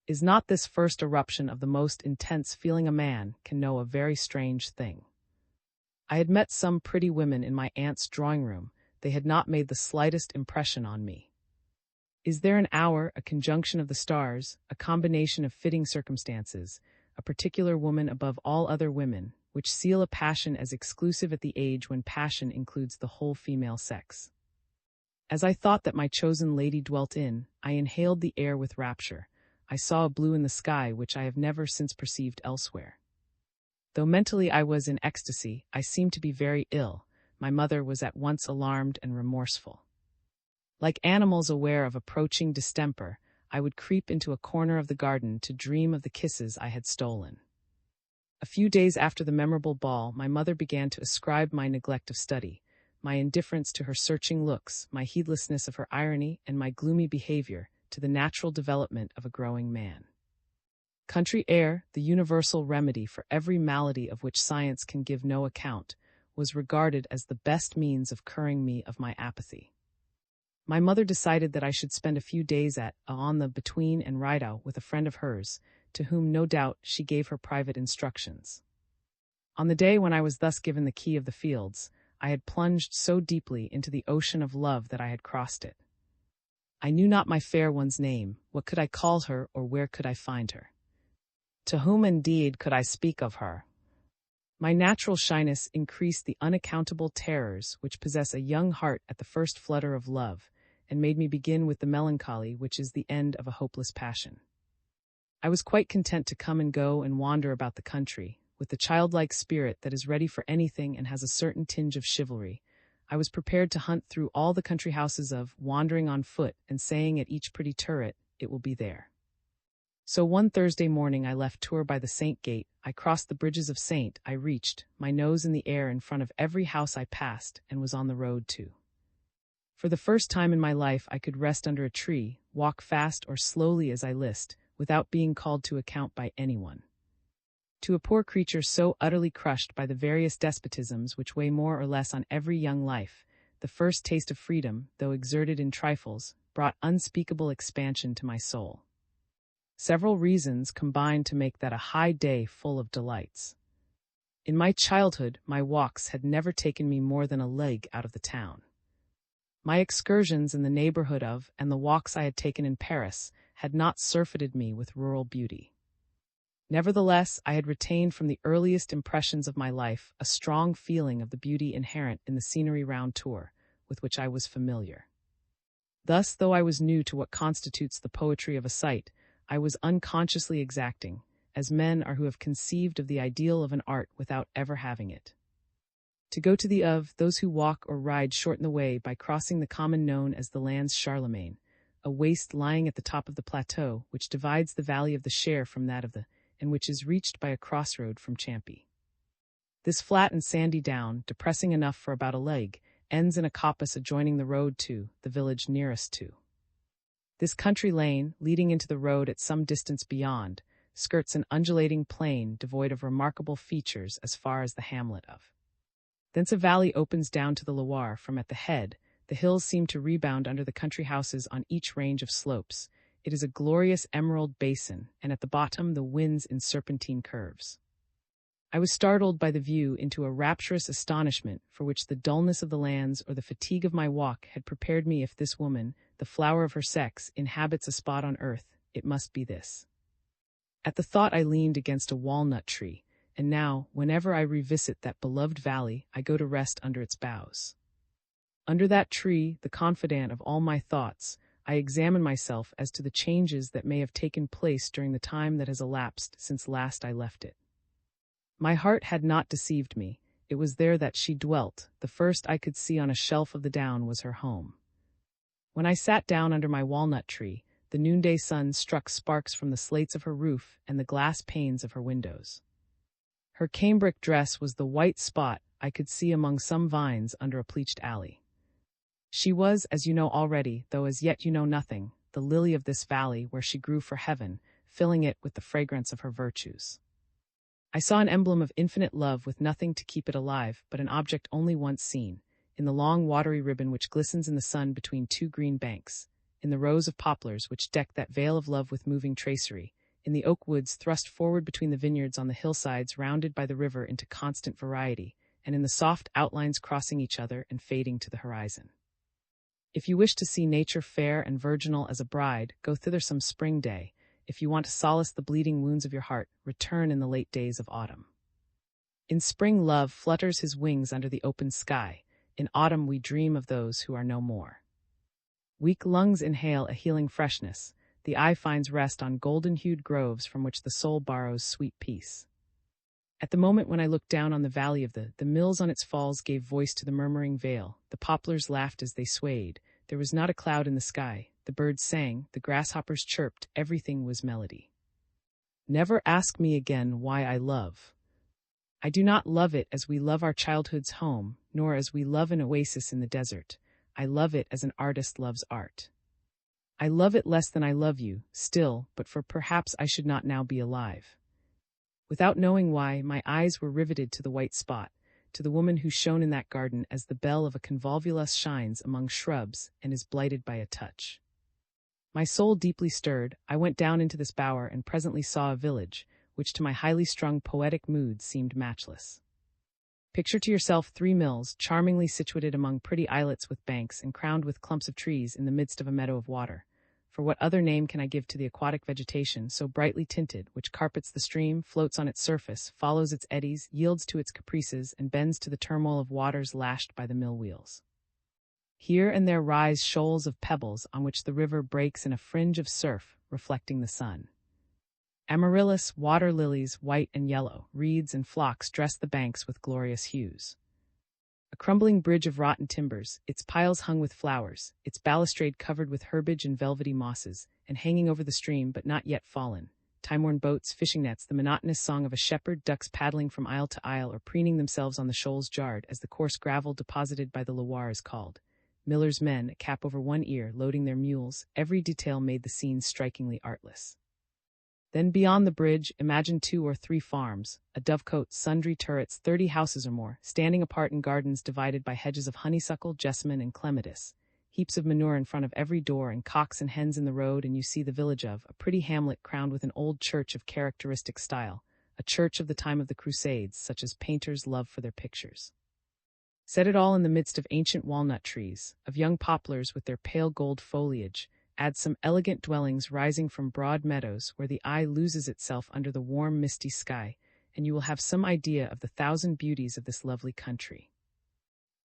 Is not this first eruption of the most intense feeling a man can know a very strange thing? I had met some pretty women in my aunt's drawing-room. They had not made the slightest impression on me. Is there an hour, a conjunction of the stars, a combination of fitting circumstances, a a particular woman above all other women, which seal a passion as exclusive at the age when passion includes the whole female sex. As I thought that my chosen lady dwelt in, I inhaled the air with rapture. I saw a blue in the sky which I have never since perceived elsewhere. Though mentally I was in ecstasy, I seemed to be very ill. My mother was at once alarmed and remorseful. Like animals aware of approaching distemper, I would creep into a corner of the garden to dream of the kisses I had stolen. A few days after the memorable ball, my mother began to ascribe my neglect of study, my indifference to her searching looks, my heedlessness of her irony, and my gloomy behavior to the natural development of a growing man. Country air, the universal remedy for every malady of which science can give no account, was regarded as the best means of curing me of my apathy. My mother decided that I should spend a few days on the Between and Rideau with a friend of hers, to whom no doubt she gave her private instructions. On the day when I was thus given the key of the fields, I had plunged so deeply into the ocean of love that I had crossed it. I knew not my fair one's name. What could I call her, or where could I find her? To whom indeed could I speak of her? My natural shyness increased the unaccountable terrors which possess a young heart at the first flutter of love, and made me begin with the melancholy which is the end of a hopeless passion. I was quite content to come and go and wander about the country, with the childlike spirit that is ready for anything and has a certain tinge of chivalry. I was prepared to hunt through all the country houses of wandering on foot and saying at each pretty turret, "It will be there." So one Thursday morning I left Tours by the Saint Gate. I crossed the bridges of Saint. I reached, my nose in the air in front of every house I passed, and was on the road too. For the first time in my life I could rest under a tree, walk fast or slowly as I list, without being called to account by anyone. To a poor creature so utterly crushed by the various despotisms which weigh more or less on every young life, the first taste of freedom, though exerted in trifles, brought unspeakable expansion to my soul. Several reasons combined to make that a high day full of delights. In my childhood, my walks had never taken me more than a leg out of the town. My excursions in the neighborhood of, and the walks I had taken in Paris, had not surfeited me with rural beauty. Nevertheless, I had retained from the earliest impressions of my life a strong feeling of the beauty inherent in the scenery round Tours, with which I was familiar. Thus, though I was new to what constitutes the poetry of a sight, I was unconsciously exacting, as men are who have conceived of the ideal of an art without ever having it. To go to the of, those who walk or ride shorten the way by crossing the common known as the Lands Charlemagne, a waste lying at the top of the plateau which divides the valley of the Cher from that of the, and which is reached by a crossroad from Champy. This flat and sandy down, depressing enough for about a leg, ends in a coppice adjoining the road to the village nearest to. This country lane, leading into the road at some distance beyond, skirts an undulating plain devoid of remarkable features as far as the hamlet of. Thence a valley opens down to the Loire. From at the head, the hills seem to rebound under the country houses on each range of slopes. It is a glorious emerald basin, and at the bottom the winds in serpentine curves. I was startled by the view into a rapturous astonishment for which the dullness of the lands or the fatigue of my walk had prepared me. If this woman, the flower of her sex, inhabits a spot on earth, it must be this. At the thought I leaned against a walnut tree, and now, whenever I revisit that beloved valley, I go to rest under its boughs. Under that tree, the confidant of all my thoughts, I examine myself as to the changes that may have taken place during the time that has elapsed since last I left it. My heart had not deceived me. It was there that she dwelt. The first I could see on a shelf of the down was her home. When I sat down under my walnut tree, the noonday sun struck sparks from the slates of her roof and the glass panes of her windows. Her cambric dress was the white spot I could see among some vines under a pleached alley. She was, as you know already, though as yet you know nothing, the lily of this valley where she grew for heaven, filling it with the fragrance of her virtues. I saw an emblem of infinite love with nothing to keep it alive but an object only once seen, in the long watery ribbon which glistens in the sun between two green banks, in the rows of poplars which deck that veil of love with moving tracery, in the oak woods thrust forward between the vineyards on the hillsides rounded by the river into constant variety, and in the soft outlines crossing each other and fading to the horizon. If you wish to see nature fair and virginal as a bride, go thither some spring day. if you want to solace the bleeding wounds of your heart, return in the late days of autumn. In spring love flutters his wings under the open sky. In autumn we dream of those who are no more. Weak lungs inhale a healing freshness. The eye finds rest on golden-hued groves from which the soul borrows sweet peace. At the moment when I looked down on the valley of the mills on its falls gave voice to the murmuring vale. The poplars laughed as they swayed. There was not a cloud in the sky. The birds sang, the grasshoppers chirped, everything was melody. Never ask me again why I love. I do not love it as we love our childhood's home, nor as we love an oasis in the desert. I love it as an artist loves art. I love it less than I love you, still, but for perhaps I should not now be alive. Without knowing why, my eyes were riveted to the white spot, to the woman who shone in that garden as the bell of a convolvulus shines among shrubs and is blighted by a touch. My soul deeply stirred, I went down into this bower and presently saw a village, which to my highly strung poetic mood seemed matchless. Picture to yourself 3 mills, charmingly situated among pretty islets with banks and crowned with clumps of trees in the midst of a meadow of water. For what other name can I give to the aquatic vegetation, so brightly tinted, which carpets the stream, floats on its surface, follows its eddies, yields to its caprices, and bends to the turmoil of waters lashed by the mill wheels? Here and there rise shoals of pebbles on which the river breaks in a fringe of surf, reflecting the sun. Amaryllis, water lilies, white and yellow, reeds and phlox dress the banks with glorious hues. A crumbling bridge of rotten timbers, its piles hung with flowers, its balustrade covered with herbage and velvety mosses, and hanging over the stream but not yet fallen. Time-worn boats, fishing nets, the monotonous song of a shepherd, ducks paddling from isle to isle or preening themselves on the shoals jarred as the coarse gravel deposited by the Loire is called. Miller's men, a cap over one ear, loading their mules, every detail made the scene strikingly artless. Then beyond the bridge, imagine 2 or 3 farms, a dovecote, sundry turrets, 30 houses or more, standing apart in gardens divided by hedges of honeysuckle, jessamine, and clematis, heaps of manure in front of every door and cocks and hens in the road, and you see the village of, a pretty hamlet crowned with an old church of characteristic style, a church of the time of the Crusades, such as painters love for their pictures. Set it all in the midst of ancient walnut trees, of young poplars with their pale gold foliage, add some elegant dwellings rising from broad meadows where the eye loses itself under the warm, misty sky, and you will have some idea of the 1,000 beauties of this lovely country.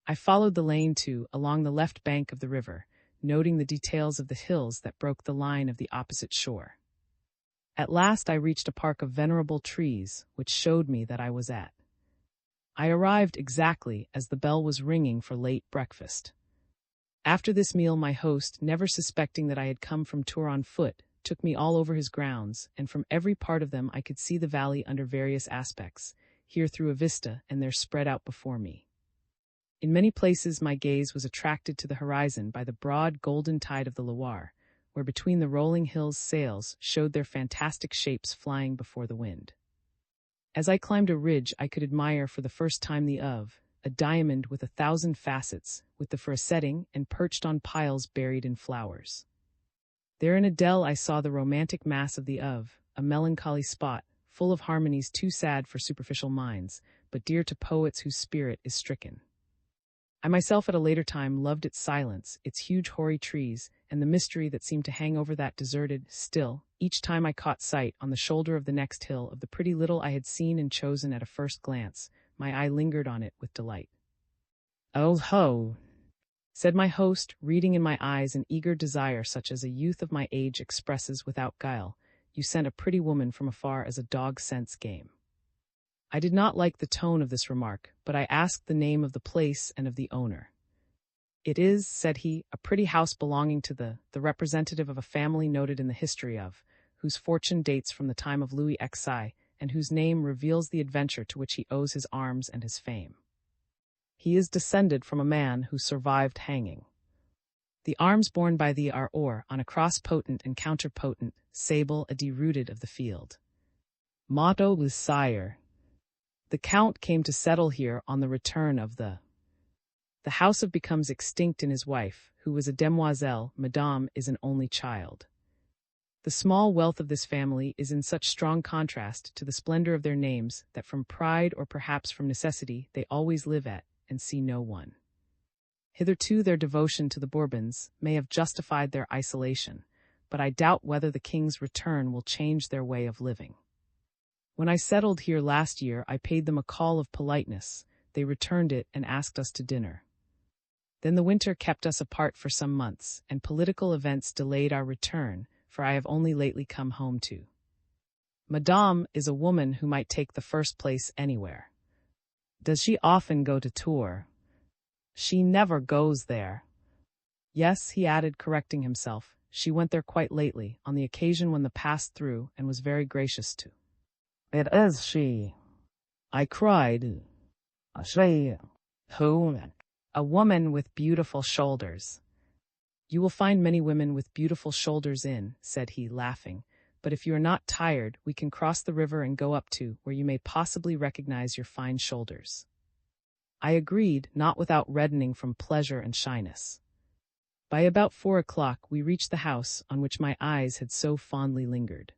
I followed the lane, too, along the left bank of the river, noting the details of the hills that broke the line of the opposite shore. At last I reached a park of venerable trees, which showed me that I was at. I arrived exactly as the bell was ringing for late breakfast. After this meal my host, never suspecting that I had come from Tours on foot, took me all over his grounds, and from every part of them I could see the valley under various aspects, here through a vista and there spread out before me. In many places my gaze was attracted to the horizon by the broad golden tide of the Loire, where between the rolling hills sails showed their fantastic shapes flying before the wind. As I climbed a ridge I could admire for the first time the Of, a diamond with 1,000 facets, with the for a setting, and perched on piles buried in flowers. There in a dell I saw the romantic mass of the Of, a melancholy spot, full of harmonies too sad for superficial minds, but dear to poets whose spirit is stricken. I myself at a later time loved its silence, its huge hoary trees, and the mystery that seemed to hang over that deserted, still, each time I caught sight, on the shoulder of the next hill, of the pretty little I had seen and chosen at a first glance, my eye lingered on it with delight. "Oh ho," said my host, reading in my eyes an eager desire such as a youth of my age expresses without guile. "You scent a pretty woman from afar as a dog scents game." I did not like the tone of this remark, but I asked the name of the place and of the owner. "It is," said he, "a pretty house belonging to the representative of a family noted in the history of, whose fortune dates from the time of Louis XI, and whose name reveals the adventure to which he owes his arms and his fame. He is descended from a man who survived hanging. The arms borne by thee are or, on a cross potent and counterpotent, sable, a derooted of the field. Motto is sire. The Count came to settle here on the return of the house of becomes extinct in his wife, who was a demoiselle, Madame is an only child. The small wealth of this family is in such strong contrast to the splendor of their names that from pride or perhaps from necessity they always live at and see no one. Hitherto their devotion to the Bourbons may have justified their isolation, but I doubt whether the king's return will change their way of living. When I settled here last year, I paid them a call of politeness. They returned it and asked us to dinner. Then the winter kept us apart for some months, and political events delayed our return, for I have only lately come home to. Madame is a woman who might take the first place anywhere. Does she often go to Tours? She never goes there. Yes, he added, correcting himself, she went there quite lately, on the occasion when the passed through, and was very gracious to. It is she. I cried. She. Who? A woman with beautiful shoulders. You will find many women with beautiful shoulders in, said he, laughing, but if you are not tired, we can cross the river and go up to where you may possibly recognize your fine shoulders. I agreed, not without reddening from pleasure and shyness. By about 4 o'clock we reached the house on which my eyes had so fondly lingered.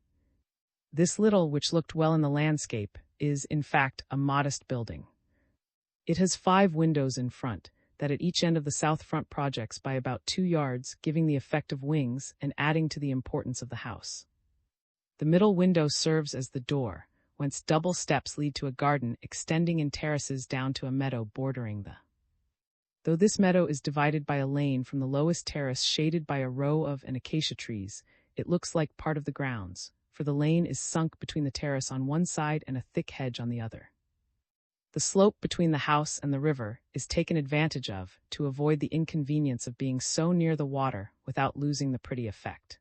This little, which looked well in the landscape, is, in fact, a modest building. It has 5 windows in front, that at each end of the south front projects by about 2 yards, giving the effect of wings and adding to the importance of the house. The middle window serves as the door, whence double steps lead to a garden extending in terraces down to a meadow bordering the. Though this meadow is divided by a lane from the lowest terrace shaded by a row of an acacia trees, it looks like part of the grounds, for the lane is sunk between the terrace on one side and a thick hedge on the other. The slope between the house and the river is taken advantage of to avoid the inconvenience of being so near the water without losing the pretty effect.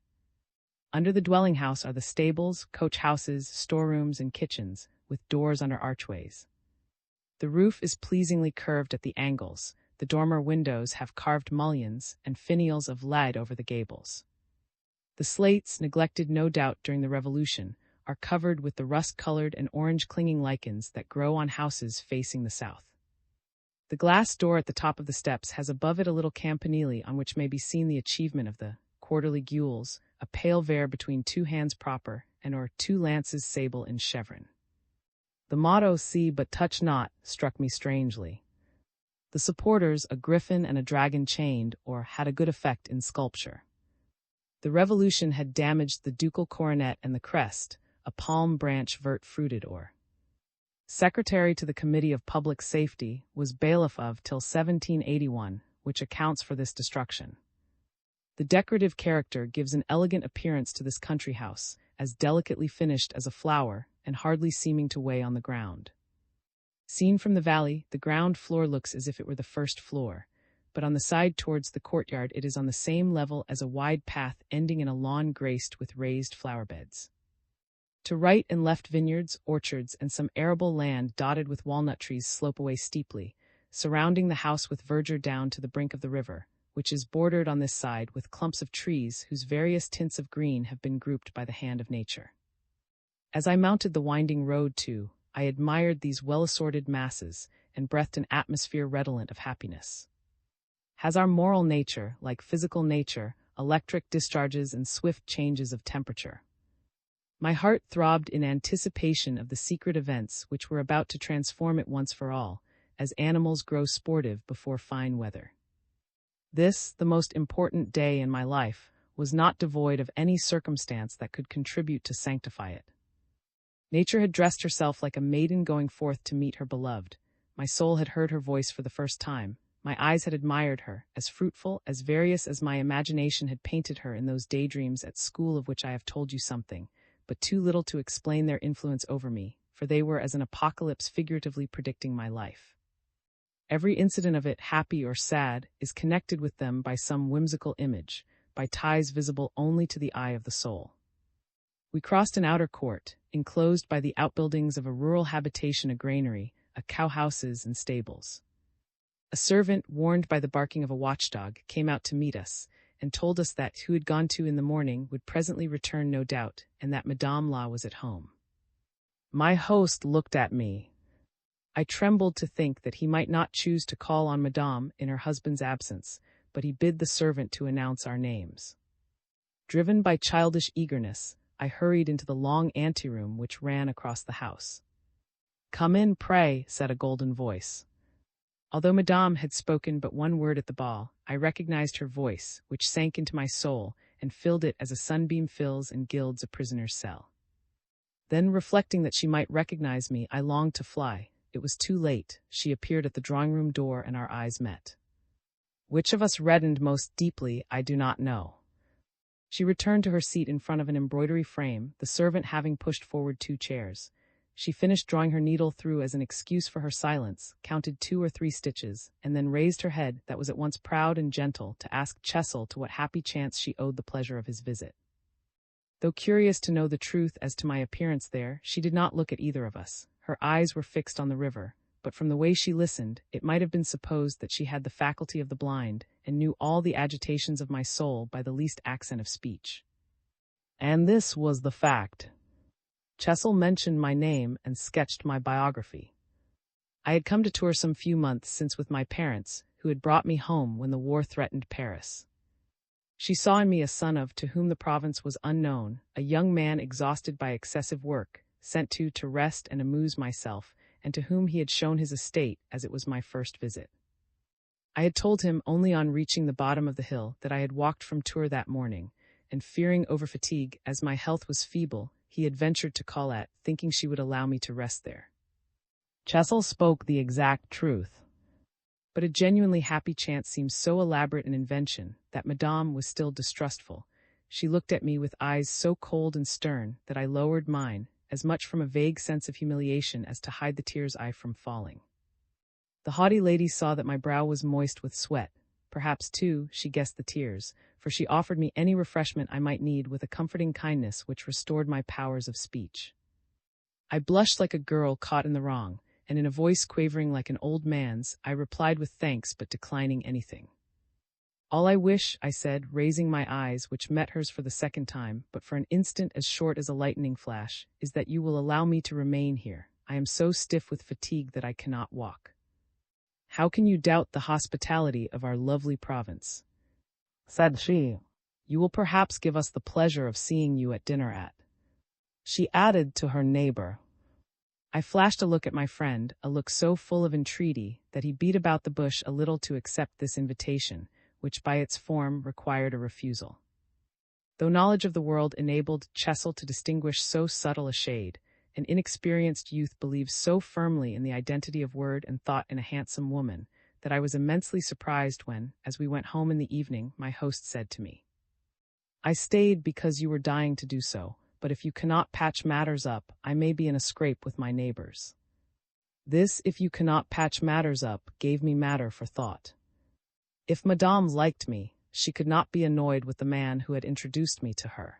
Under the dwelling house are the stables, coach houses, storerooms, and kitchens, with doors under archways. The roof is pleasingly curved at the angles. The dormer windows have carved mullions and finials of lead over the gables. The slates, neglected no doubt during the Revolution, are covered with the rust-colored and orange-clinging lichens that grow on houses facing the south. The glass door at the top of the steps has above it a little campanile on which may be seen the achievement of the quarterly gules, a pale veer between 2 hands proper, and or 2 lances sable in chevron. The motto, "See but touch not," struck me strangely. The supporters, a griffin and a dragon chained, or had a good effect in sculpture. The Revolution had damaged the ducal coronet and the crest, a palm branch vert fruited or. Secretary to the Committee of Public Safety, was bailiff of till 1781, which accounts for this destruction. The decorative character gives an elegant appearance to this country house, as delicately finished as a flower, and hardly seeming to weigh on the ground. Seen from the valley, the ground floor looks as if it were the first floor, but on the side towards the courtyard it is on the same level as a wide path ending in a lawn graced with raised flower beds. To right and left vineyards, orchards, and some arable land dotted with walnut trees slope away steeply, surrounding the house with verdure down to the brink of the river, which is bordered on this side with clumps of trees whose various tints of green have been grouped by the hand of nature. As I mounted the winding road too, I admired these well-assorted masses, and breathed an atmosphere redolent of happiness. Has our moral nature, like physical nature, electric discharges and swift changes of temperature? My heart throbbed in anticipation of the secret events which were about to transform it once for all, as animals grow sportive before fine weather. This, the most important day in my life, was not devoid of any circumstance that could contribute to sanctify it. Nature had dressed herself like a maiden going forth to meet her beloved. My soul had heard her voice for the first time. My eyes had admired her, as fruitful, as various as my imagination had painted her in those daydreams at school of which I have told you something, but too little to explain their influence over me, for they were as an apocalypse figuratively predicting my life. Every incident of it, happy or sad, is connected with them by some whimsical image, by ties visible only to the eye of the soul. We crossed an outer court, enclosed by the outbuildings of a rural habitation, a granary, a cowhouses and stables. A servant, warned by the barking of a watchdog, came out to meet us, and told us that who had gone to in the morning would presently return no doubt, and that Madame La was at home. My host looked at me. I trembled to think that he might not choose to call on Madame in her husband's absence, but he bid the servant to announce our names. Driven by childish eagerness, I hurried into the long anteroom which ran across the house. "Come in, pray," said a golden voice. Although Madame had spoken but one word at the ball, I recognized her voice, which sank into my soul, and filled it as a sunbeam fills and gilds a prisoner's cell. Then, reflecting that she might recognize me, I longed to fly. It was too late. She appeared at the drawing-room door and our eyes met. Which of us reddened most deeply, I do not know. She returned to her seat in front of an embroidery frame, the servant having pushed forward 2 chairs. She finished drawing her needle through as an excuse for her silence, counted 2 or 3 stitches, and then raised her head, that was at once proud and gentle, to ask Cecil to what happy chance she owed the pleasure of his visit. Though curious to know the truth as to my appearance there, she did not look at either of us. Her eyes were fixed on the river, but from the way she listened, it might have been supposed that she had the faculty of the blind, and knew all the agitations of my soul by the least accent of speech. And this was the fact. Cecil mentioned my name and sketched my biography. I had come to tour some few months since with my parents, who had brought me home when the war threatened Paris. She saw in me a son of to whom the province was unknown, a young man exhausted by excessive work, sent to rest and amuse myself, and to whom he had shown his estate as it was my first visit. I had told him only on reaching the bottom of the hill that I had walked from Tours that morning, and fearing over fatigue as my health was feeble, he had ventured to call at, thinking she would allow me to rest there. Cecil spoke the exact truth. But a genuinely happy chance seemed so elaborate an invention that Madame was still distrustful. She looked at me with eyes so cold and stern that I lowered mine, as much from a vague sense of humiliation as to hide the tears I from falling. The haughty lady saw that my brow was moist with sweat. Perhaps, too, she guessed the tears, for she offered me any refreshment I might need with a comforting kindness which restored my powers of speech. I blushed like a girl caught in the wrong, and in a voice quavering like an old man's, I replied with thanks but declining anything. All I wish, I said, raising my eyes, which met hers for the second time, but for an instant as short as a lightning flash, is that you will allow me to remain here. I am so stiff with fatigue that I cannot walk. How can you doubt the hospitality of our lovely province? Said she. You will perhaps give us the pleasure of seeing you at dinner at. She added to her neighbor. I flashed a look at my friend, a look so full of entreaty that he beat about the bush a little to accept this invitation, which by its form required a refusal. Though knowledge of the world enabled Cecil to distinguish so subtle a shade, an inexperienced youth believes so firmly in the identity of word and thought in a handsome woman, that I was immensely surprised when, as we went home in the evening, my host said to me, I stayed because you were dying to do so, but if you cannot patch matters up, I may be in a scrape with my neighbors. This, if you cannot patch matters up, gave me matter for thought. If Madame liked me, she could not be annoyed with the man who had introduced me to her.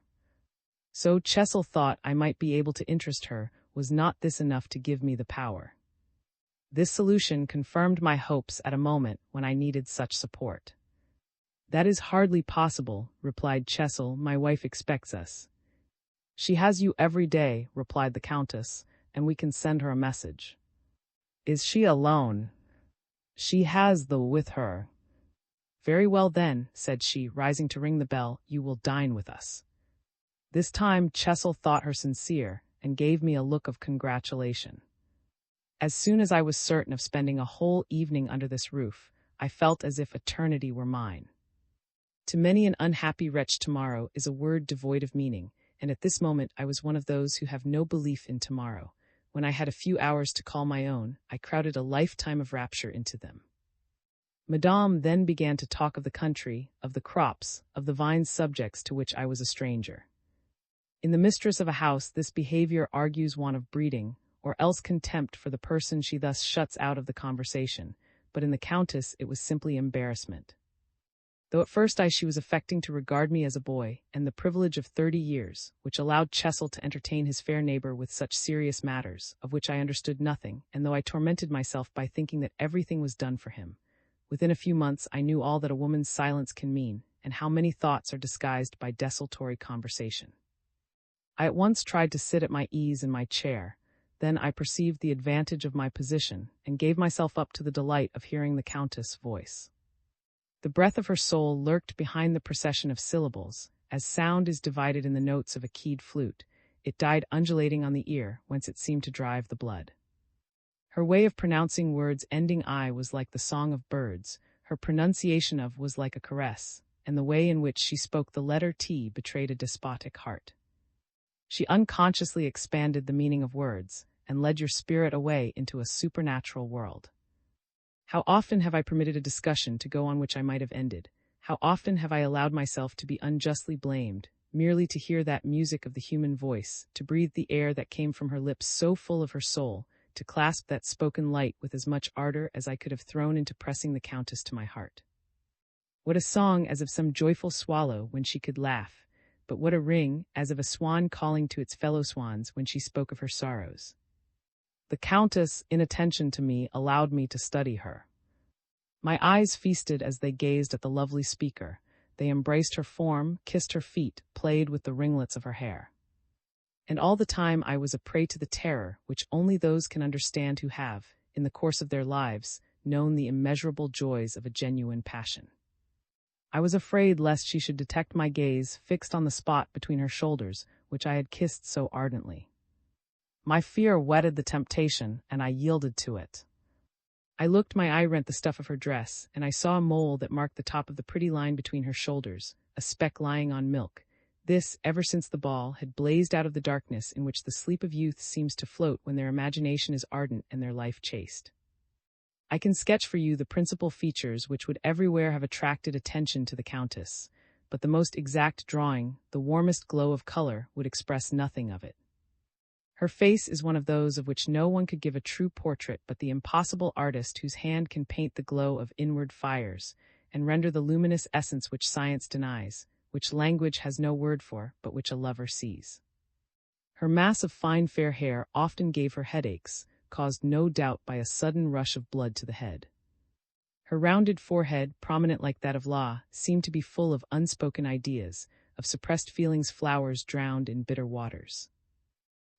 So Cecil thought I might be able to interest her. Was not this enough to give me the power? This solution confirmed my hopes at a moment when I needed such support. That is hardly possible, replied Cecil. My wife expects us. She has you every day, replied the Countess, and we can send her a message. Is she alone? She has the with her. Very well then, said she, rising to ring the bell, you will dine with us. This time Cecil thought her sincere, and gave me a look of congratulation. As soon as I was certain of spending a whole evening under this roof, I felt as if eternity were mine. To many an unhappy wretch tomorrow is a word devoid of meaning, and at this moment I was one of those who have no belief in tomorrow. When I had a few hours to call my own, I crowded a lifetime of rapture into them. Madame then began to talk of the country, of the crops, of the vines, subjects to which I was a stranger. In the mistress of a house this behavior argues want of breeding, or else contempt for the person she thus shuts out of the conversation, but in the Countess it was simply embarrassment. Though at first she was affecting to regard me as a boy, and the privilege of 30 years, which allowed Cecil to entertain his fair neighbor with such serious matters, of which I understood nothing, and though I tormented myself by thinking that everything was done for him, within a few months I knew all that a woman's silence can mean, and how many thoughts are disguised by desultory conversation. I at once tried to sit at my ease in my chair. Then I perceived the advantage of my position, and gave myself up to the delight of hearing the Countess' voice. The breath of her soul lurked behind the procession of syllables. As sound is divided in the notes of a keyed flute, it died undulating on the ear, whence it seemed to drive the blood. Her way of pronouncing words ending I was like the song of birds, her pronunciation of was like a caress, and the way in which she spoke the letter T betrayed a despotic heart. She unconsciously expanded the meaning of words and led your spirit away into a supernatural world. How often have I permitted a discussion to go on which I might have ended? How often have I allowed myself to be unjustly blamed, merely to hear that music of the human voice, to breathe the air that came from her lips so full of her soul, to clasp that spoken light with as much ardor as I could have thrown into pressing the Countess to my heart. What a song, as of some joyful swallow when she could laugh, but what a ring, as of a swan calling to its fellow swans when she spoke of her sorrows. The Countess, in attention to me, allowed me to study her. My eyes feasted as they gazed at the lovely speaker. They embraced her form, kissed her feet, played with the ringlets of her hair. And all the time I was a prey to the terror which only those can understand who have, in the course of their lives, known the immeasurable joys of a genuine passion. I was afraid lest she should detect my gaze fixed on the spot between her shoulders, which I had kissed so ardently. My fear whetted the temptation, and I yielded to it. I looked, my eye rent the stuff of her dress, and I saw a mole that marked the top of the pretty line between her shoulders, a speck lying on milk. This, ever since the ball, had blazed out of the darkness in which the sleep of youth seems to float when their imagination is ardent and their life chaste. I can sketch for you the principal features which would everywhere have attracted attention to the Countess, but the most exact drawing, the warmest glow of color, would express nothing of it. Her face is one of those of which no one could give a true portrait but the impossible artist whose hand can paint the glow of inward fires, and render the luminous essence which science denies, which language has no word for, but which a lover sees. Her mass of fine fair hair often gave her headaches, caused no doubt by a sudden rush of blood to the head. Her rounded forehead, prominent like that of Law, seemed to be full of unspoken ideas, of suppressed feelings, flowers drowned in bitter waters.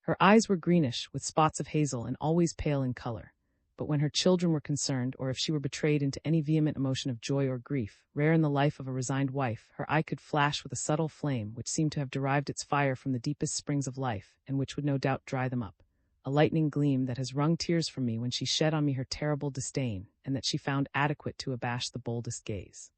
Her eyes were greenish, with spots of hazel, and always pale in color. But when her children were concerned, or if she were betrayed into any vehement emotion of joy or grief, rare in the life of a resigned wife, her eye could flash with a subtle flame which seemed to have derived its fire from the deepest springs of life, and which would no doubt dry them up. A lightning gleam that has wrung tears from me when she shed on me her terrible disdain, and that she found adequate to abash the boldest gaze.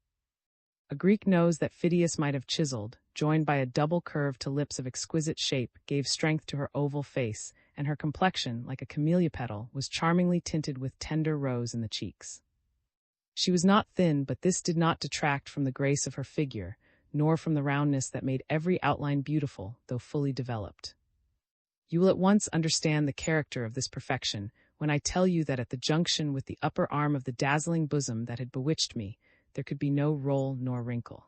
A Greek nose that Phidias might have chiseled, joined by a double curve to lips of exquisite shape, gave strength to her oval face, and her complexion, like a camellia petal, was charmingly tinted with tender rose in the cheeks. She was not thin, but this did not detract from the grace of her figure, nor from the roundness that made every outline beautiful, though fully developed. You will at once understand the character of this perfection when I tell you that at the junction with the upper arm of the dazzling bosom that had bewitched me, there could be no roll nor wrinkle.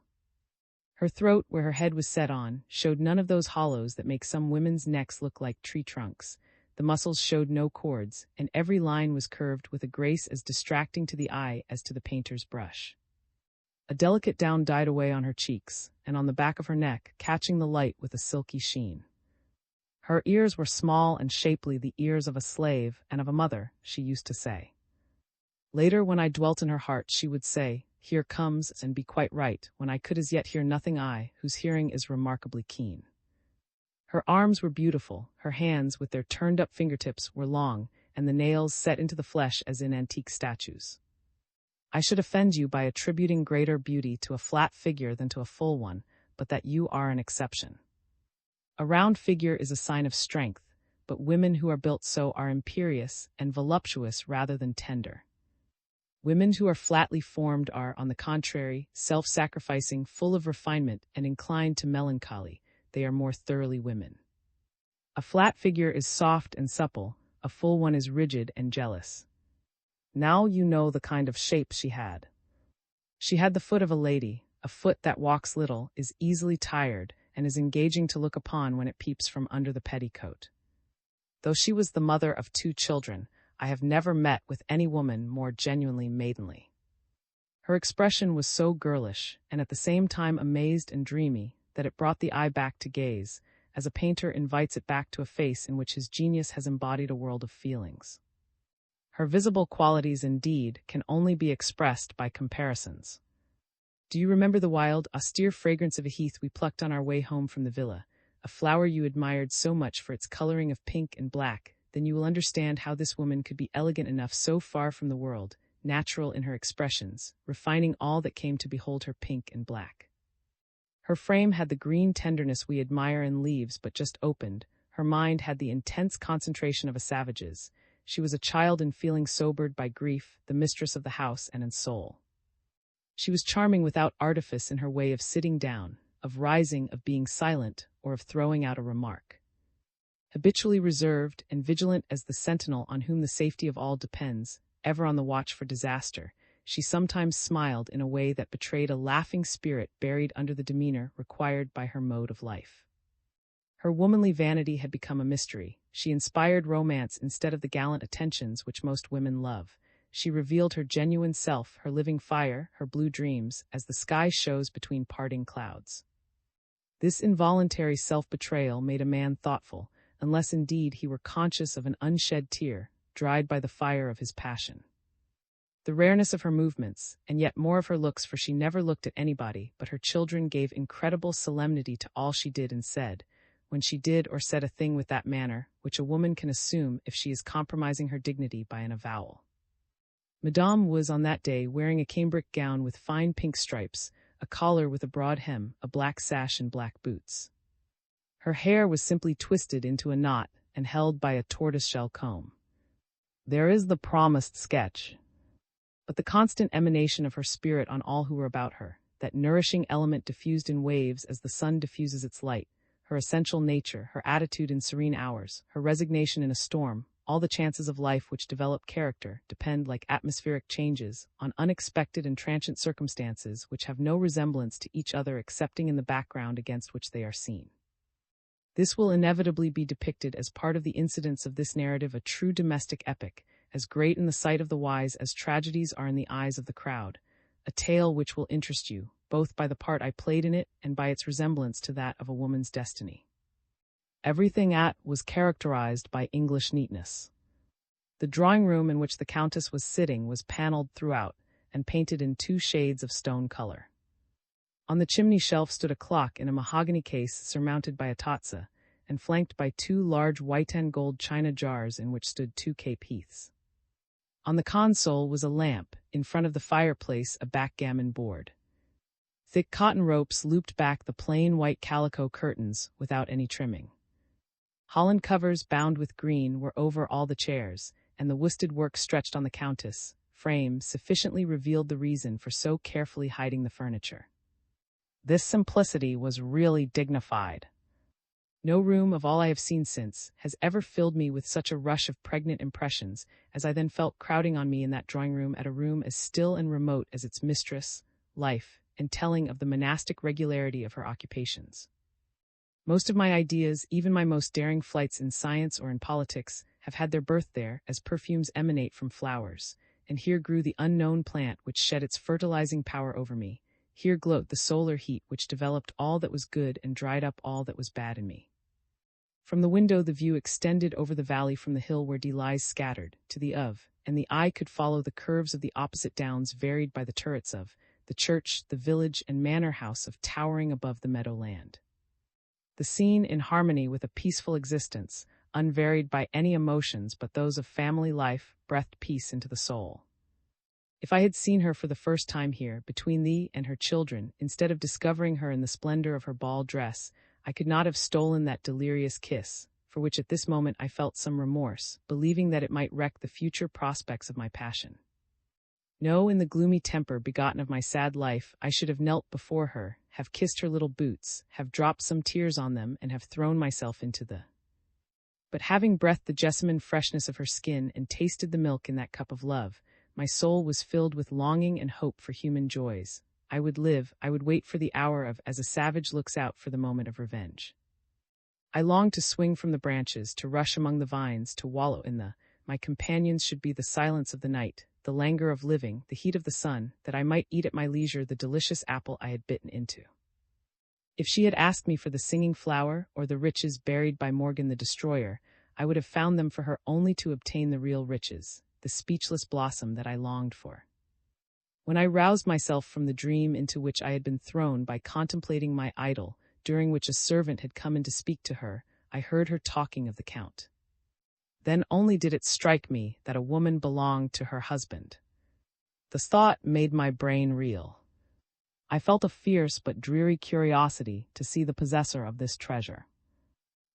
Her throat, where her head was set on, showed none of those hollows that make some women's necks look like tree trunks. The muscles showed no cords, and every line was curved with a grace as distracting to the eye as to the painter's brush. A delicate down died away on her cheeks, and on the back of her neck, catching the light with a silky sheen. Her ears were small and shapely, the ears of a slave and of a mother, she used to say. Later, when I dwelt in her heart, she would say, "Here comes," and be quite right, when I could as yet hear nothing, I, whose hearing is remarkably keen. Her arms were beautiful, her hands, with their turned-up fingertips, were long, and the nails set into the flesh as in antique statues. I should offend you by attributing greater beauty to a flat figure than to a full one, but that you are an exception. A round figure is a sign of strength, but women who are built so are imperious and voluptuous rather than tender. Women who are flatly formed are, on the contrary, self-sacrificing, full of refinement, and inclined to melancholy. They are more thoroughly women. A flat figure is soft and supple, a full one is rigid and jealous. Now you know the kind of shape she had. She had the foot of a lady, a foot that walks little, is easily tired, and is engaging to look upon when it peeps from under the petticoat. Though she was the mother of 2 children, I have never met with any woman more genuinely maidenly. Her expression was so girlish, and at the same time amazed and dreamy, that it brought the eye back to gaze, as a painter invites it back to a face in which his genius has embodied a world of feelings. Her visible qualities, indeed, can only be expressed by comparisons. Do you remember the wild, austere fragrance of a heath we plucked on our way home from the villa, a flower you admired so much for its coloring of pink and black? Then you will understand how this woman could be elegant enough so far from the world, natural in her expressions, refining all that came to behold her pink and black. Her frame had the green tenderness we admire in leaves but just opened. Her mind had the intense concentration of a savage's. She was a child in feeling sobered by grief, the mistress of the house and in soul. She was charming without artifice in her way of sitting down, of rising, of being silent, or of throwing out a remark. Habitually reserved and vigilant as the sentinel on whom the safety of all depends, ever on the watch for disaster, she sometimes smiled in a way that betrayed a laughing spirit buried under the demeanor required by her mode of life. Her womanly vanity had become a mystery. She inspired romance instead of the gallant attentions which most women love. She revealed her genuine self, her living fire, her blue dreams, as the sky shows between parting clouds. This involuntary self-betrayal made a man thoughtful, unless indeed he were conscious of an unshed tear, dried by the fire of his passion. The rareness of her movements, and yet more of her looks, for she never looked at anybody but her children, gave incredible solemnity to all she did and said, when she did or said a thing with that manner which a woman can assume if she is compromising her dignity by an avowal. Madame was on that day wearing a cambric gown with fine pink stripes, a collar with a broad hem, a black sash and black boots. Her hair was simply twisted into a knot and held by a tortoiseshell comb. There is the promised sketch, but the constant emanation of her spirit on all who were about her, that nourishing element diffused in waves as the sun diffuses its light, her essential nature, her attitude in serene hours, her resignation in a storm, all the chances of life which develop character depend, like atmospheric changes, on unexpected and transient circumstances which have no resemblance to each other excepting in the background against which they are seen. This will inevitably be depicted as part of the incidents of this narrative, a true domestic epic, as great in the sight of the wise as tragedies are in the eyes of the crowd, a tale which will interest you, both by the part I played in it and by its resemblance to that of a woman's destiny. Everything was characterized by English neatness. The drawing-room in which the Countess was sitting was paneled throughout and painted in 2 shades of stone color. On the chimney shelf stood a clock in a mahogany case surmounted by a tazza, and flanked by 2 large white and gold china jars in which stood 2 Cape Heaths. On the console was a lamp, in front of the fireplace a backgammon board. Thick cotton ropes looped back the plain white calico curtains without any trimming. Holland covers bound with green were over all the chairs, and the worsted work stretched on the Countess' frame sufficiently revealed the reason for so carefully hiding the furniture. This simplicity was really dignified. No room of all I have seen since has ever filled me with such a rush of pregnant impressions as I then felt crowding on me in that drawing-room, at a room as still and remote as its mistress, life, and telling of the monastic regularity of her occupations. Most of my ideas, even my most daring flights in science or in politics, have had their birth there, as perfumes emanate from flowers, and here grew the unknown plant which shed its fertilizing power over me. Here glowed the solar heat which developed all that was good and dried up all that was bad in me. From the window the view extended over the valley from the hill where Dee lies scattered, to the of, and the eye could follow the curves of the opposite downs varied by the turrets of, the church, the village and manor house of towering above the meadowland. The scene in harmony with a peaceful existence, unvaried by any emotions but those of family life, breathed peace into the soul. If I had seen her for the first time here, between thee and her children, instead of discovering her in the splendor of her ball dress, I could not have stolen that delirious kiss, for which at this moment I felt some remorse, believing that it might wreck the future prospects of my passion. No, in the gloomy temper begotten of my sad life, I should have knelt before her, have kissed her little boots, have dropped some tears on them, and have thrown myself into the... But having breathed the jessamine freshness of her skin and tasted the milk in that cup of love, my soul was filled with longing and hope for human joys. I would live, I would wait for the hour of, as a savage looks out for the moment of revenge. I longed to swing from the branches, to rush among the vines, to wallow in the... My companions should be the silence of the night, the languor of living, the heat of the sun, that I might eat at my leisure the delicious apple I had bitten into. If she had asked me for the singing flower or the riches buried by Morgan the Destroyer, I would have found them for her only to obtain the real riches, the speechless blossom that I longed for. When I roused myself from the dream into which I had been thrown by contemplating my idol, during which a servant had come in to speak to her, I heard her talking of the Count. Then only did it strike me that a woman belonged to her husband. The thought made my brain reel. I felt a fierce but dreary curiosity to see the possessor of this treasure.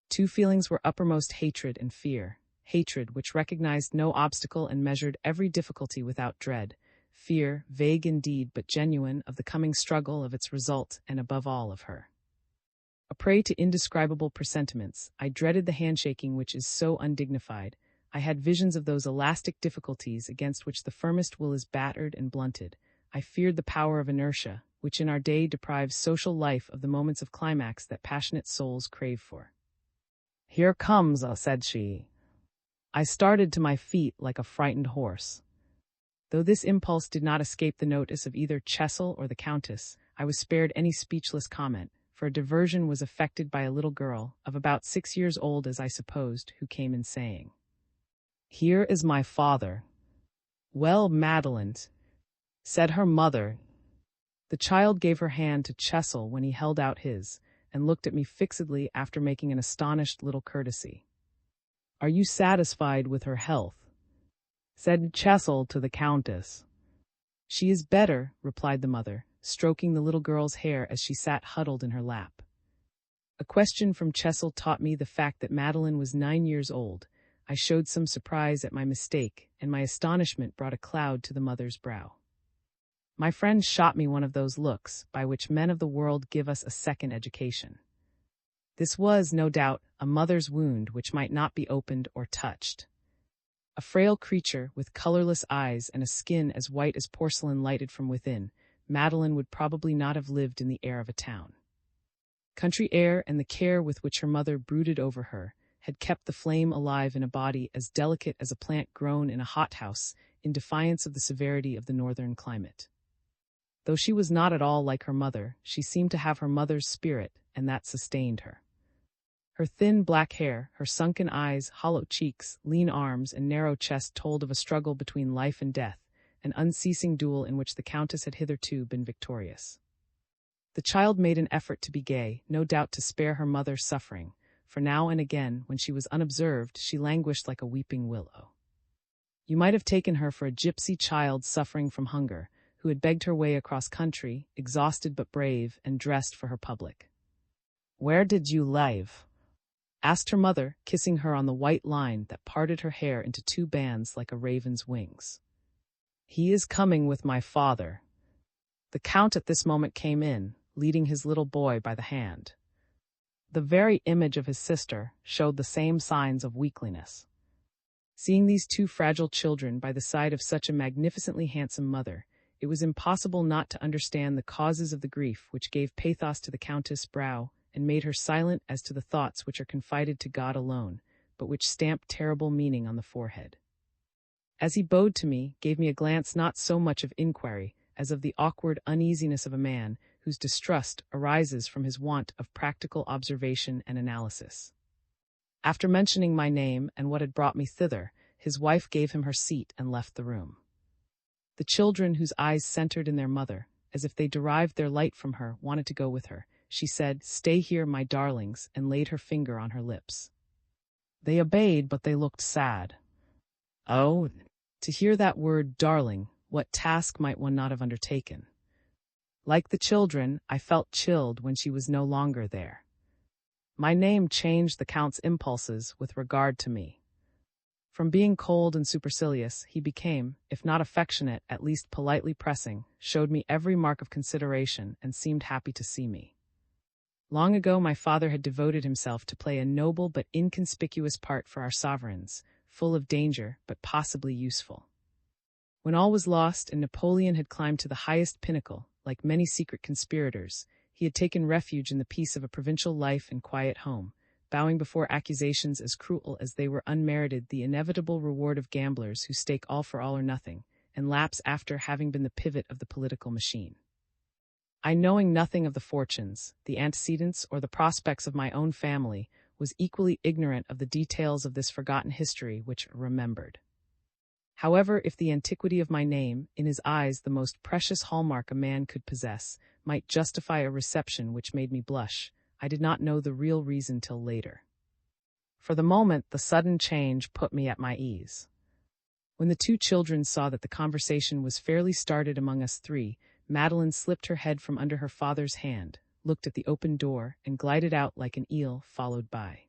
Two feelings were uppermost: hatred and fear. Hatred, which recognized no obstacle and measured every difficulty without dread. Fear, vague indeed but genuine, of the coming struggle, of its result, and above all of her. A prey to indescribable presentiments, I dreaded the handshaking which is so undignified. I had visions of those elastic difficulties against which the firmest will is battered and blunted. I feared the power of inertia, which in our day deprives social life of the moments of climax that passionate souls crave for. "Here comes," said she. I started to my feet like a frightened horse. Though this impulse did not escape the notice of either Cecil or the Countess, I was spared any speechless comment, for a diversion was effected by a little girl, of about 6 years old as I supposed, who came in saying, "Here is my father." "Well, Madeline," said her mother. The child gave her hand to Cecil when he held out his, and looked at me fixedly after making an astonished little courtesy. "Are you satisfied with her health?" said Cecil to the Countess. "She is better," replied the mother, stroking the little girl's hair as she sat huddled in her lap. A question from Cecil taught me the fact that Madeline was 9 years old. I showed some surprise at my mistake, and my astonishment brought a cloud to the mother's brow. My friend shot me one of those looks by which men of the world give us a second education. This was, no doubt, a mother's wound which might not be opened or touched. A frail creature with colorless eyes and a skin as white as porcelain lighted from within, Madeline would probably not have lived in the air of a town. Country air and the care with which her mother brooded over her had kept the flame alive in a body as delicate as a plant grown in a hothouse, in defiance of the severity of the northern climate. Though she was not at all like her mother, she seemed to have her mother's spirit, and that sustained her. Her thin black hair, her sunken eyes, hollow cheeks, lean arms, and narrow chest told of a struggle between life and death, an unceasing duel in which the Countess had hitherto been victorious. The child made an effort to be gay, no doubt to spare her mother suffering, for now and again, when she was unobserved, she languished like a weeping willow. You might have taken her for a gypsy child suffering from hunger, who had begged her way across country, exhausted but brave, and dressed for her public. "Where did you live?" asked her mother, kissing her on the white line that parted her hair into 2 bands like a raven's wings. "He is coming with my father." The Count at this moment came in, leading his little boy by the hand. The very image of his sister showed the same signs of weakliness. Seeing these 2 fragile children by the side of such a magnificently handsome mother, it was impossible not to understand the causes of the grief which gave pathos to the Countess' brow and made her silent as to the thoughts which are confided to God alone, but which stamp terrible meaning on the forehead. As he bowed to me, gave me a glance not so much of inquiry as of the awkward uneasiness of a man whose distrust arises from his want of practical observation and analysis. After mentioning my name and what had brought me thither, his wife gave him her seat and left the room. The children, whose eyes centered in their mother, as if they derived their light from her, wanted to go with her. She said, "Stay here, my darlings," and laid her finger on her lips. They obeyed, but they looked sad. Oh, to hear that word, darling, what task might one not have undertaken? Like the children, I felt chilled when she was no longer there. My name changed the Count's impulses with regard to me. From being cold and supercilious, he became, if not affectionate, at least politely pressing, showed me every mark of consideration, and seemed happy to see me. Long ago my father had devoted himself to play a noble but inconspicuous part for our sovereigns, full of danger but possibly useful. When all was lost and Napoleon had climbed to the highest pinnacle, like many secret conspirators, he had taken refuge in the peace of a provincial life and quiet home, bowing before accusations as cruel as they were unmerited, the inevitable reward of gamblers who stake all for all or nothing, and lapse after having been the pivot of the political machine. I, knowing nothing of the fortunes, the antecedents, or the prospects of my own family, was equally ignorant of the details of this forgotten history which remembered. However, if the antiquity of my name, in his eyes the most precious hallmark a man could possess, might justify a reception which made me blush, I did not know the real reason till later. For the moment, the sudden change put me at my ease. When the 2 children saw that the conversation was fairly started among us 3, Madeline slipped her head from under her father's hand, looked at the open door, and glided out like an eel followed by.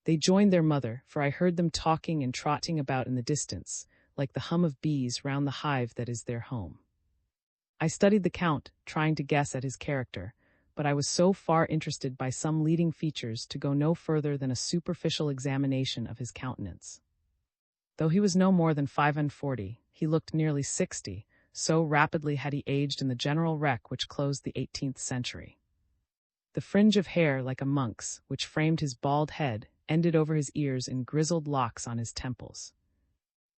They joined their mother, for I heard them talking and trotting about in the distance, like the hum of bees round the hive that is their home. I studied the Count, trying to guess at his character, but I was so far interested by some leading features to go no further than a superficial examination of his countenance. Though he was no more than 45, he looked nearly 60, so rapidly had he aged in the general wreck which closed the 18th century. The fringe of hair, like a monk's, which framed his bald head, ended over his ears in grizzled locks on his temples.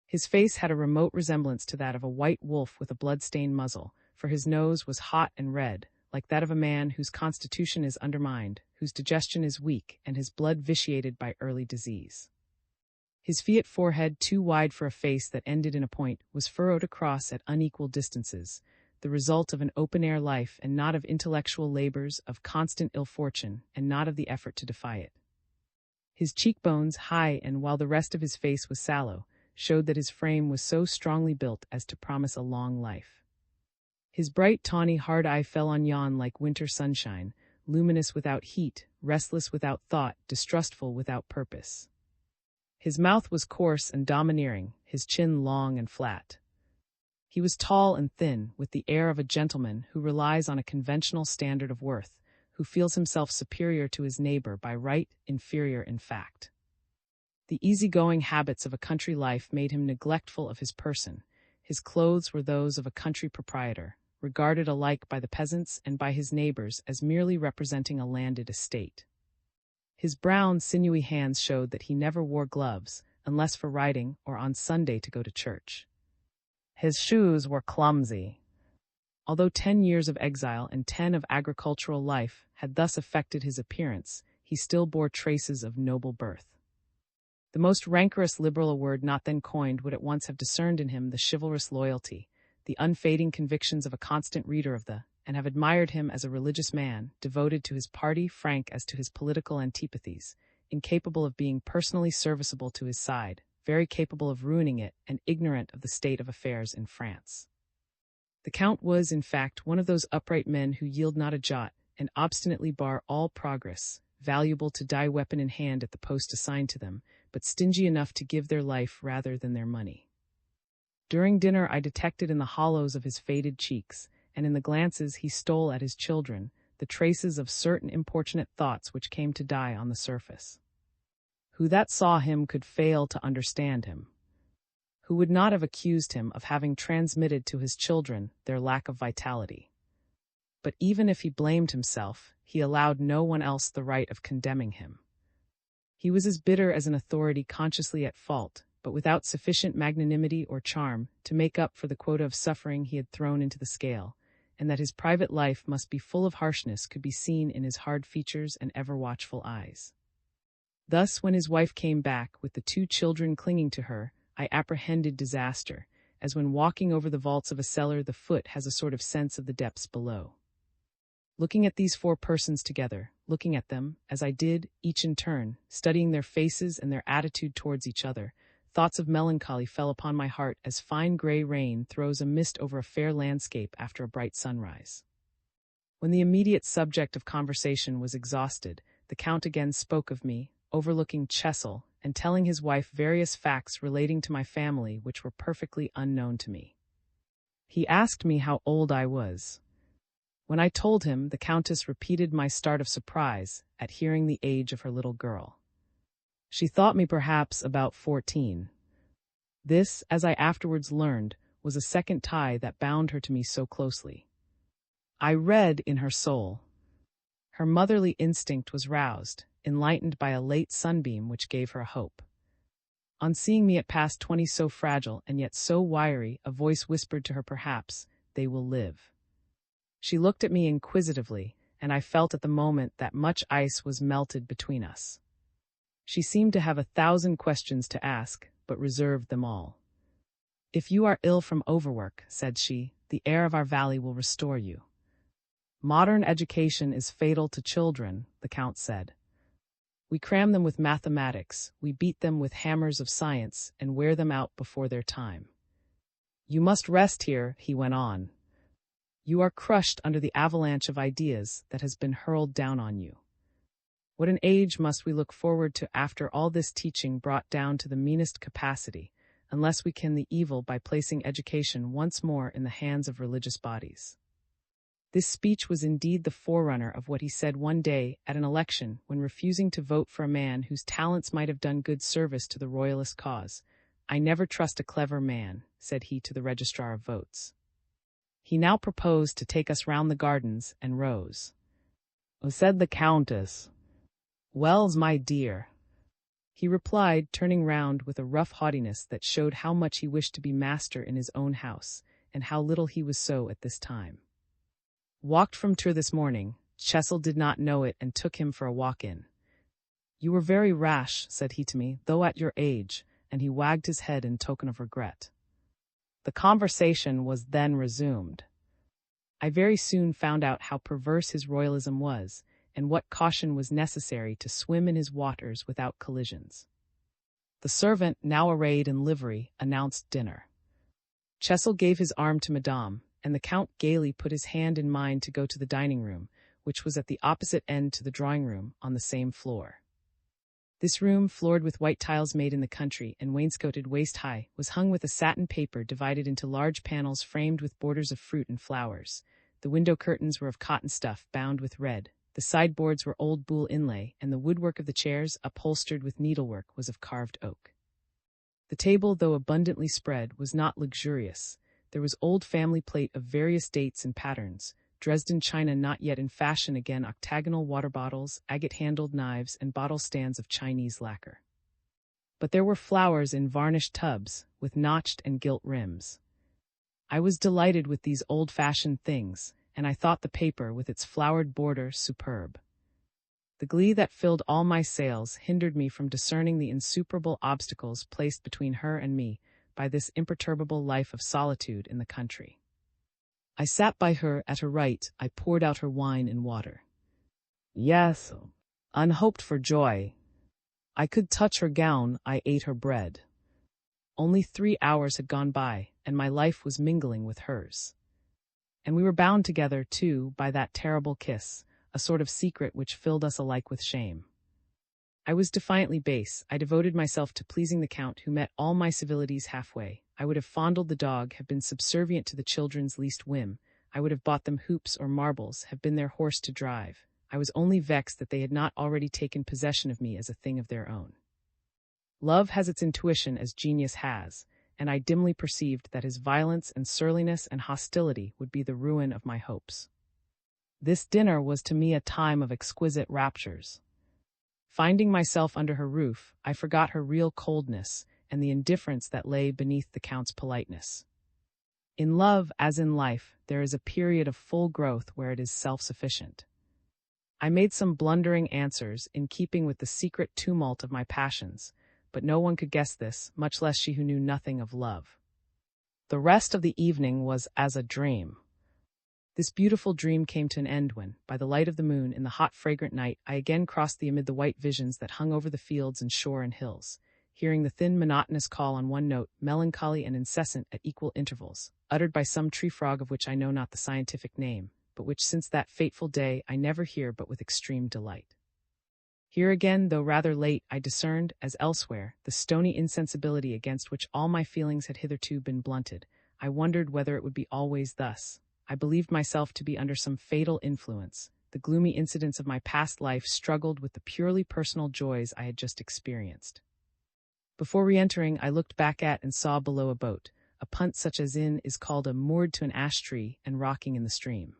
His face had a remote resemblance to that of a white wolf with a blood-stained muzzle, for his nose was hot and red, like that of a man whose constitution is undermined, whose digestion is weak, and his blood vitiated by early disease. His fiat forehead, too wide for a face that ended in a point, was furrowed across at unequal distances, the result of an open-air life and not of intellectual labors, of constant ill fortune, and not of the effort to defy it. His cheekbones, high and while the rest of his face was sallow, showed that his frame was so strongly built as to promise a long life. His bright, tawny, hard eye fell on Jan like winter sunshine, luminous without heat, restless without thought, distrustful without purpose. His mouth was coarse and domineering, his chin long and flat. He was tall and thin, with the air of a gentleman who relies on a conventional standard of worth, who feels himself superior to his neighbor by right, inferior in fact. The easygoing habits of a country life made him neglectful of his person. His clothes were those of a country proprietor, regarded alike by the peasants and by his neighbors as merely representing a landed estate. His brown, sinewy hands showed that he never wore gloves, unless for riding or on Sunday to go to church. His shoes were clumsy. Although 10 years of exile and 10 of agricultural life had thus affected his appearance, he still bore traces of noble birth. The most rancorous liberal a word not then coined would at once have discerned in him the chivalrous loyalty, the unfading convictions of a constant reader of and have admired him as a religious man, devoted to his party, frank as to his political antipathies, incapable of being personally serviceable to his side, very capable of ruining it, and ignorant of the state of affairs in France. The Count was, in fact, one of those upright men who yield not a jot, and obstinately bar all progress, valuable to die weapon in hand at the post assigned to them, but stingy enough to give their life rather than their money. During dinner I detected in the hollows of his faded cheeks, and in the glances he stole at his children, the traces of certain importunate thoughts which came to die on the surface. Who that saw him could fail to understand him? Who would not have accused him of having transmitted to his children their lack of vitality? But even if he blamed himself, he allowed no one else the right of condemning him. He was as bitter as an authority consciously at fault, but without sufficient magnanimity or charm to make up for the quota of suffering he had thrown into the scale, and that his private life must be full of harshness could be seen in his hard features and ever-watchful eyes. Thus, when his wife came back, with the 2 children clinging to her, I apprehended disaster, as when walking over the vaults of a cellar the foot has a sort of sense of the depths below. Looking at these 4 persons together, looking at them, as I did, each in turn, studying their faces and their attitude towards each other, thoughts of melancholy fell upon my heart as fine gray rain throws a mist over a fair landscape after a bright sunrise. When the immediate subject of conversation was exhausted, the Count again spoke of me, overlooking Chesil, and telling his wife various facts relating to my family which were perfectly unknown to me. He asked me how old I was. When I told him, the Countess repeated my start of surprise at hearing the age of her little girl. She thought me perhaps about 14. This, as I afterwards learned, was a second tie that bound her to me so closely. I read in her soul. Her motherly instinct was roused, enlightened by a late sunbeam which gave her hope. On seeing me at past 20 so fragile and yet so wiry, a voice whispered to her, perhaps, they will live. She looked at me inquisitively, and I felt at the moment that much ice was melted between us. She seemed to have 1,000 questions to ask, but reserved them all. If you are ill from overwork, said she, the air of our valley will restore you. Modern education is fatal to children, the Count said. We cram them with mathematics, we beat them with hammers of science, and wear them out before their time. You must rest here, he went on. You are crushed under the avalanche of ideas that has been hurled down on you. What an age must we look forward to after all this teaching brought down to the meanest capacity, unless we kin the evil by placing education once more in the hands of religious bodies. This speech was indeed the forerunner of what he said one day at an election when refusing to vote for a man whose talents might have done good service to the royalist cause. "I never trust a clever man," said he to the registrar of votes. He now proposed to take us round the gardens, and rose. "Oh," said the Countess. "Wells, my dear," he replied, turning round with a rough haughtiness that showed how much he wished to be master in his own house, and how little he was so at this time. "Walked from Tours this morning." Cecil did not know it and took him for a walk in. "You were very rash," said he to me, "though at your age," and he wagged his head in token of regret. The conversation was then resumed. I very soon found out how perverse his royalism was, and what caution was necessary to swim in his waters without collisions. The servant, now arrayed in livery, announced dinner. Cecil gave his arm to Madame, and the Count gaily put his hand in mine to go to the dining-room, which was at the opposite end to the drawing-room, on the same floor. This room, floored with white tiles made in the country and wainscoted waist-high, was hung with a satin paper divided into large panels framed with borders of fruit and flowers. The window curtains were of cotton stuff bound with red. The sideboards were old buhl inlay, and the woodwork of the chairs, upholstered with needlework, was of carved oak. The table, though abundantly spread, was not luxurious. There was old family plate of various dates and patterns, Dresden china not yet in fashion again, octagonal water bottles, agate-handled knives, and bottle stands of Chinese lacquer. But there were flowers in varnished tubs, with notched and gilt rims. I was delighted with these old-fashioned things, and I thought the paper, with its flowered border, superb. The glee that filled all my sails hindered me from discerning the insuperable obstacles placed between her and me by this imperturbable life of solitude in the country. I sat by her at her right, I poured out her wine and water. Yes, unhoped for joy. I could touch her gown, I ate her bread. Only 3 hours had gone by, and my life was mingling with hers. And we were bound together, too, by that terrible kiss, a sort of secret which filled us alike with shame. I was defiantly base. I devoted myself to pleasing the Count, who met all my civilities halfway. I would have fondled the dog, have been subservient to the children's least whim. I would have bought them hoops or marbles, have been their horse to drive. I was only vexed that they had not already taken possession of me as a thing of their own. Love has its intuition as genius has, and I dimly perceived that his violence and surliness and hostility would be the ruin of my hopes. This dinner was to me a time of exquisite raptures. Finding myself under her roof, I forgot her real coldness and the indifference that lay beneath the Count's politeness. In love, as in life, there is a period of full growth where it is self-sufficient. I made some blundering answers in keeping with the secret tumult of my passions, but no one could guess this, much less she who knew nothing of love. The rest of the evening was as a dream. This beautiful dream came to an end when, by the light of the moon in the hot fragrant night, I again crossed thee amid the white visions that hung over the fields and shore and hills, hearing the thin monotonous call on one note, melancholy and incessant at equal intervals, uttered by some tree frog of which I know not the scientific name, but which since that fateful day I never hear but with extreme delight. Here again, though rather late, I discerned, as elsewhere, the stony insensibility against which all my feelings had hitherto been blunted. I wondered whether it would be always thus. I believed myself to be under some fatal influence. The gloomy incidents of my past life struggled with the purely personal joys I had just experienced. Before re-entering, I looked back at and saw below a boat, a punt such as is called a moored to an ash tree and rocking in the stream.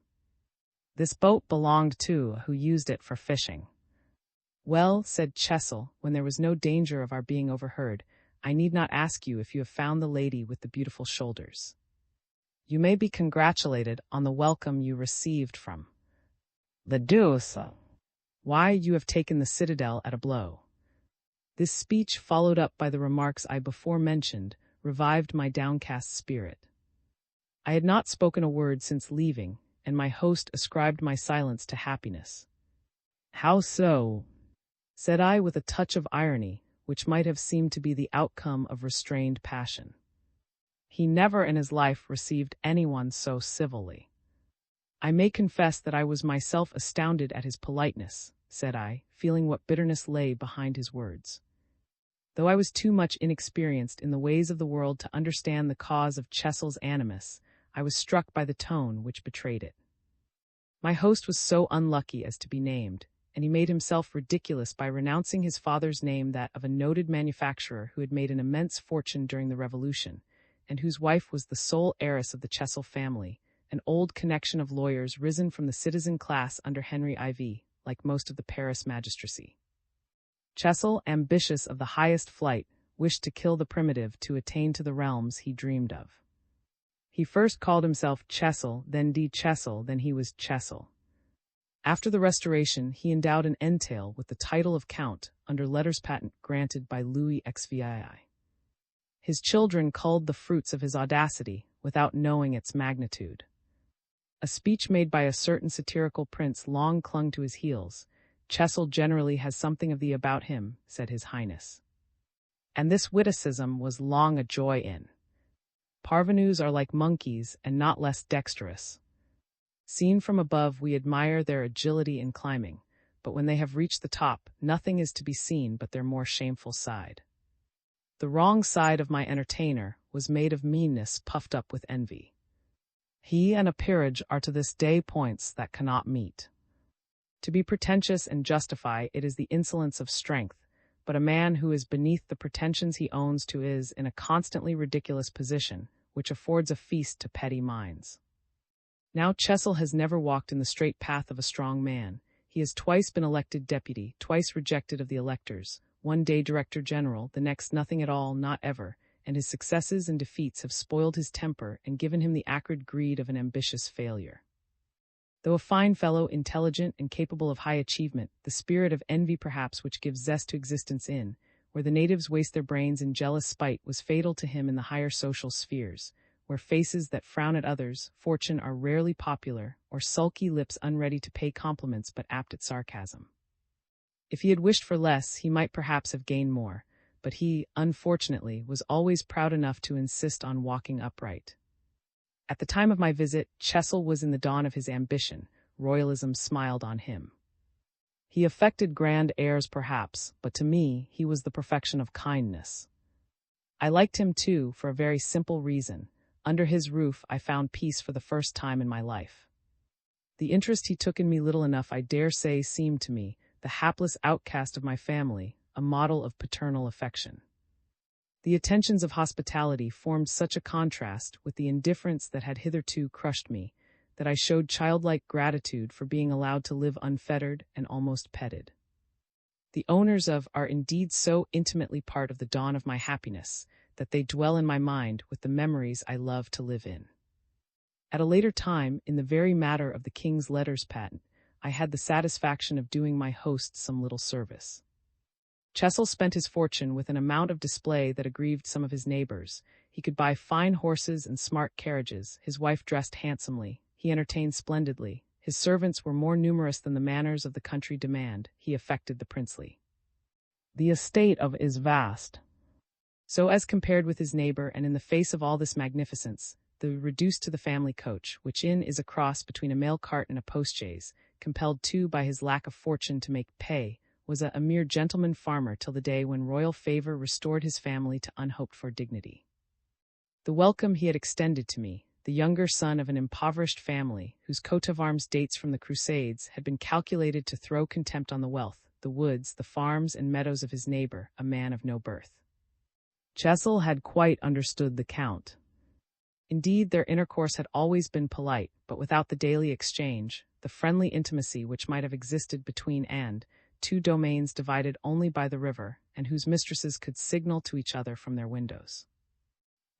This boat belonged to who used it for fishing. Well, said Cecil, when there was no danger of our being overheard, I need not ask you if you have found the lady with the beautiful shoulders. You may be congratulated on the welcome you received from the deuce. Why, you have taken the citadel at a blow. This speech, followed up by the remarks I before mentioned, revived my downcast spirit. I had not spoken a word since leaving, and my host ascribed my silence to happiness. How so? Said I with a touch of irony, which might have seemed to be the outcome of restrained passion. He never in his life received anyone so civilly. I may confess that I was myself astounded at his politeness, said I, feeling what bitterness lay behind his words. Though I was too much inexperienced in the ways of the world to understand the cause of Chesil's animus, I was struck by the tone which betrayed it. My host was so unlucky as to be named, and he made himself ridiculous by renouncing his father's name, that of a noted manufacturer who had made an immense fortune during the Revolution, and whose wife was the sole heiress of the Chesil family, an old connection of lawyers risen from the citizen class under Henry IV, like most of the Paris magistracy. Chesil, ambitious of the highest flight, wished to kill the primitive to attain to the realms he dreamed of. He first called himself Chesil, then de Chesil, then he was Chesil. After the Restoration, he endowed an entail with the title of Count, under letters patent granted by Louis XVI. His children culled the fruits of his audacity, without knowing its magnitude. A speech made by a certain satirical prince long clung to his heels. Chesil generally has something of the about him, said his Highness. And this witticism was long a joy in. Parvenus are like monkeys, and not less dexterous. Seen from above, we admire their agility in climbing, but when they have reached the top, nothing is to be seen but their more shameful side. The wrong side of my entertainer was made of meanness puffed up with envy. He and a peerage are to this day points that cannot meet. To be pretentious and justify it is the insolence of strength, but a man who is beneath the pretensions he owns to is in a constantly ridiculous position, which affords a feast to petty minds. Now Chesil has never walked in the straight path of a strong man. He has twice been elected deputy, twice rejected of the electors, one day director general, the next nothing at all, not ever, and his successes and defeats have spoiled his temper and given him the acrid greed of an ambitious failure. Though a fine fellow, intelligent and capable of high achievement, the spirit of envy perhaps which gives zest to existence where the natives waste their brains in jealous spite was fatal to him in the higher social spheres, where faces that frown at others, fortune are rarely popular, or sulky lips unready to pay compliments but apt at sarcasm. If he had wished for less, he might perhaps have gained more, but he, unfortunately, was always proud enough to insist on walking upright. At the time of my visit, Chesil was in the dawn of his ambition. Royalism smiled on him. He affected grand airs perhaps, but to me he was the perfection of kindness. I liked him too, for a very simple reason. Under his roof I found peace for the first time in my life. The interest he took in me, little enough I dare say, seemed to me, the hapless outcast of my family, a model of paternal affection. The attentions of hospitality formed such a contrast with the indifference that had hitherto crushed me, that I showed childlike gratitude for being allowed to live unfettered and almost petted. The owners of are indeed so intimately part of the dawn of my happiness, that they dwell in my mind with the memories I love to live in. At a later time, in the very matter of the king's letters patent, I had the satisfaction of doing my host some little service. Chesil spent his fortune with an amount of display that aggrieved some of his neighbors. He could buy fine horses and smart carriages, his wife dressed handsomely, he entertained splendidly, his servants were more numerous than the manners of the country demand, he affected the princely. The estate of is vast. So as compared with his neighbor, and in the face of all this magnificence, the reduced to the family coach, which is a cross between a mail cart and a postchaise, compelled too by his lack of fortune to make pay, was a mere gentleman farmer till the day when royal favor restored his family to unhoped-for dignity. The welcome he had extended to me, the younger son of an impoverished family, whose coat of arms dates from the Crusades, had been calculated to throw contempt on the wealth, the woods, the farms and meadows of his neighbor, a man of no birth. Chesil had quite understood the Count. Indeed, their intercourse had always been polite, but without the daily exchange, the friendly intimacy which might have existed between two domains divided only by the river, and whose mistresses could signal to each other from their windows.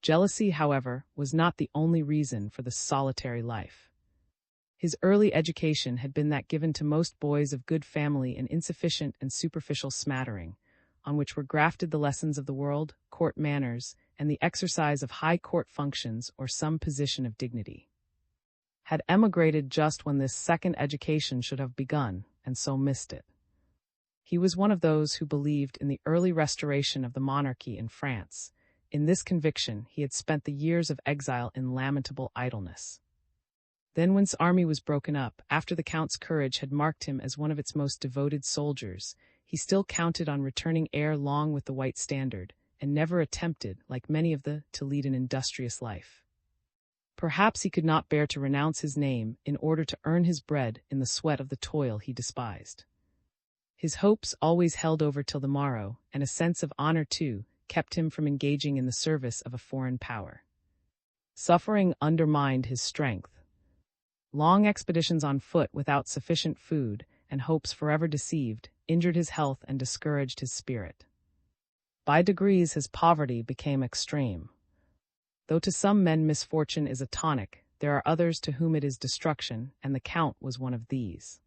Jealousy, however, was not the only reason for the solitary life. His early education had been that given to most boys of good family, an insufficient and superficial smattering, on which were grafted the lessons of the world, court manners, and the exercise of high court functions or some position of dignity. Had emigrated just when this second education should have begun, and so missed it. He was one of those who believed in the early restoration of the monarchy in France. In this conviction, he had spent the years of exile in lamentable idleness. Then when his army was broken up, after the Count's courage had marked him as one of its most devoted soldiers, he still counted on returning ere long with the white standard, and never attempted, like many of the, to lead an industrious life. Perhaps he could not bear to renounce his name in order to earn his bread in the sweat of the toil he despised. His hopes always held over till the morrow, and a sense of honor, too, kept him from engaging in the service of a foreign power. Suffering undermined his strength. Long expeditions on foot without sufficient food, and hopes forever deceived, injured his health and discouraged his spirit. By degrees his poverty became extreme. Though to some men misfortune is a tonic, there are others to whom it is destruction, and the Count was one of these.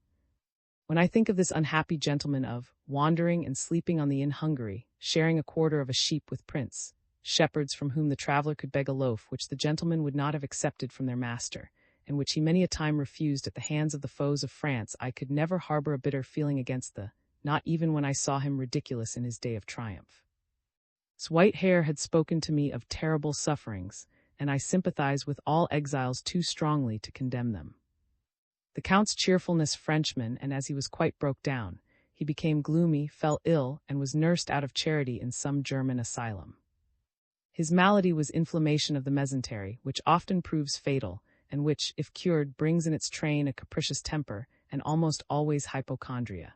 When I think of this unhappy gentleman of, wandering and sleeping on the inn Hungary, sharing a quarter of a sheep with prince, shepherds from whom the traveller could beg a loaf which the gentleman would not have accepted from their master, and which he many a time refused at the hands of the foes of France, I could never harbor a bitter feeling against not even when I saw him ridiculous in his day of triumph. His white hair had spoken to me of terrible sufferings, and I sympathized with all exiles too strongly to condemn them. The Count's cheerfulness Frenchman, and as he was quite broke down, he became gloomy, fell ill, and was nursed out of charity in some German asylum. His malady was inflammation of the mesentery, which often proves fatal, and which, if cured, brings in its train a capricious temper, and almost always hypochondria.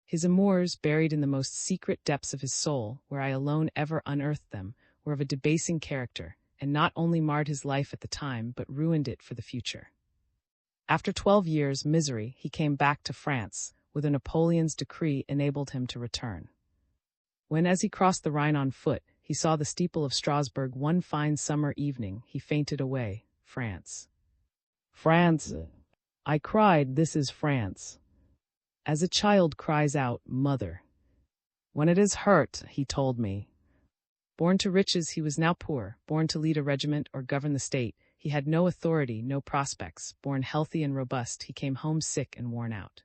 His amours, buried in the most secret depths of his soul, where I alone ever unearthed them, were of a debasing character, and not only marred his life at the time, but ruined it for the future. After 12 years' misery, he came back to France, whither Napoleon's decree enabled him to return. When, as he crossed the Rhine on foot, he saw the steeple of Strasbourg one fine summer evening, he fainted away. France. France! I cried, this is France. As a child cries out, mother. When it is hurt, he told me. Born to riches, he was now poor. Born to lead a regiment or govern the state, he had no authority, no prospects. Born healthy and robust, he came home sick and worn out.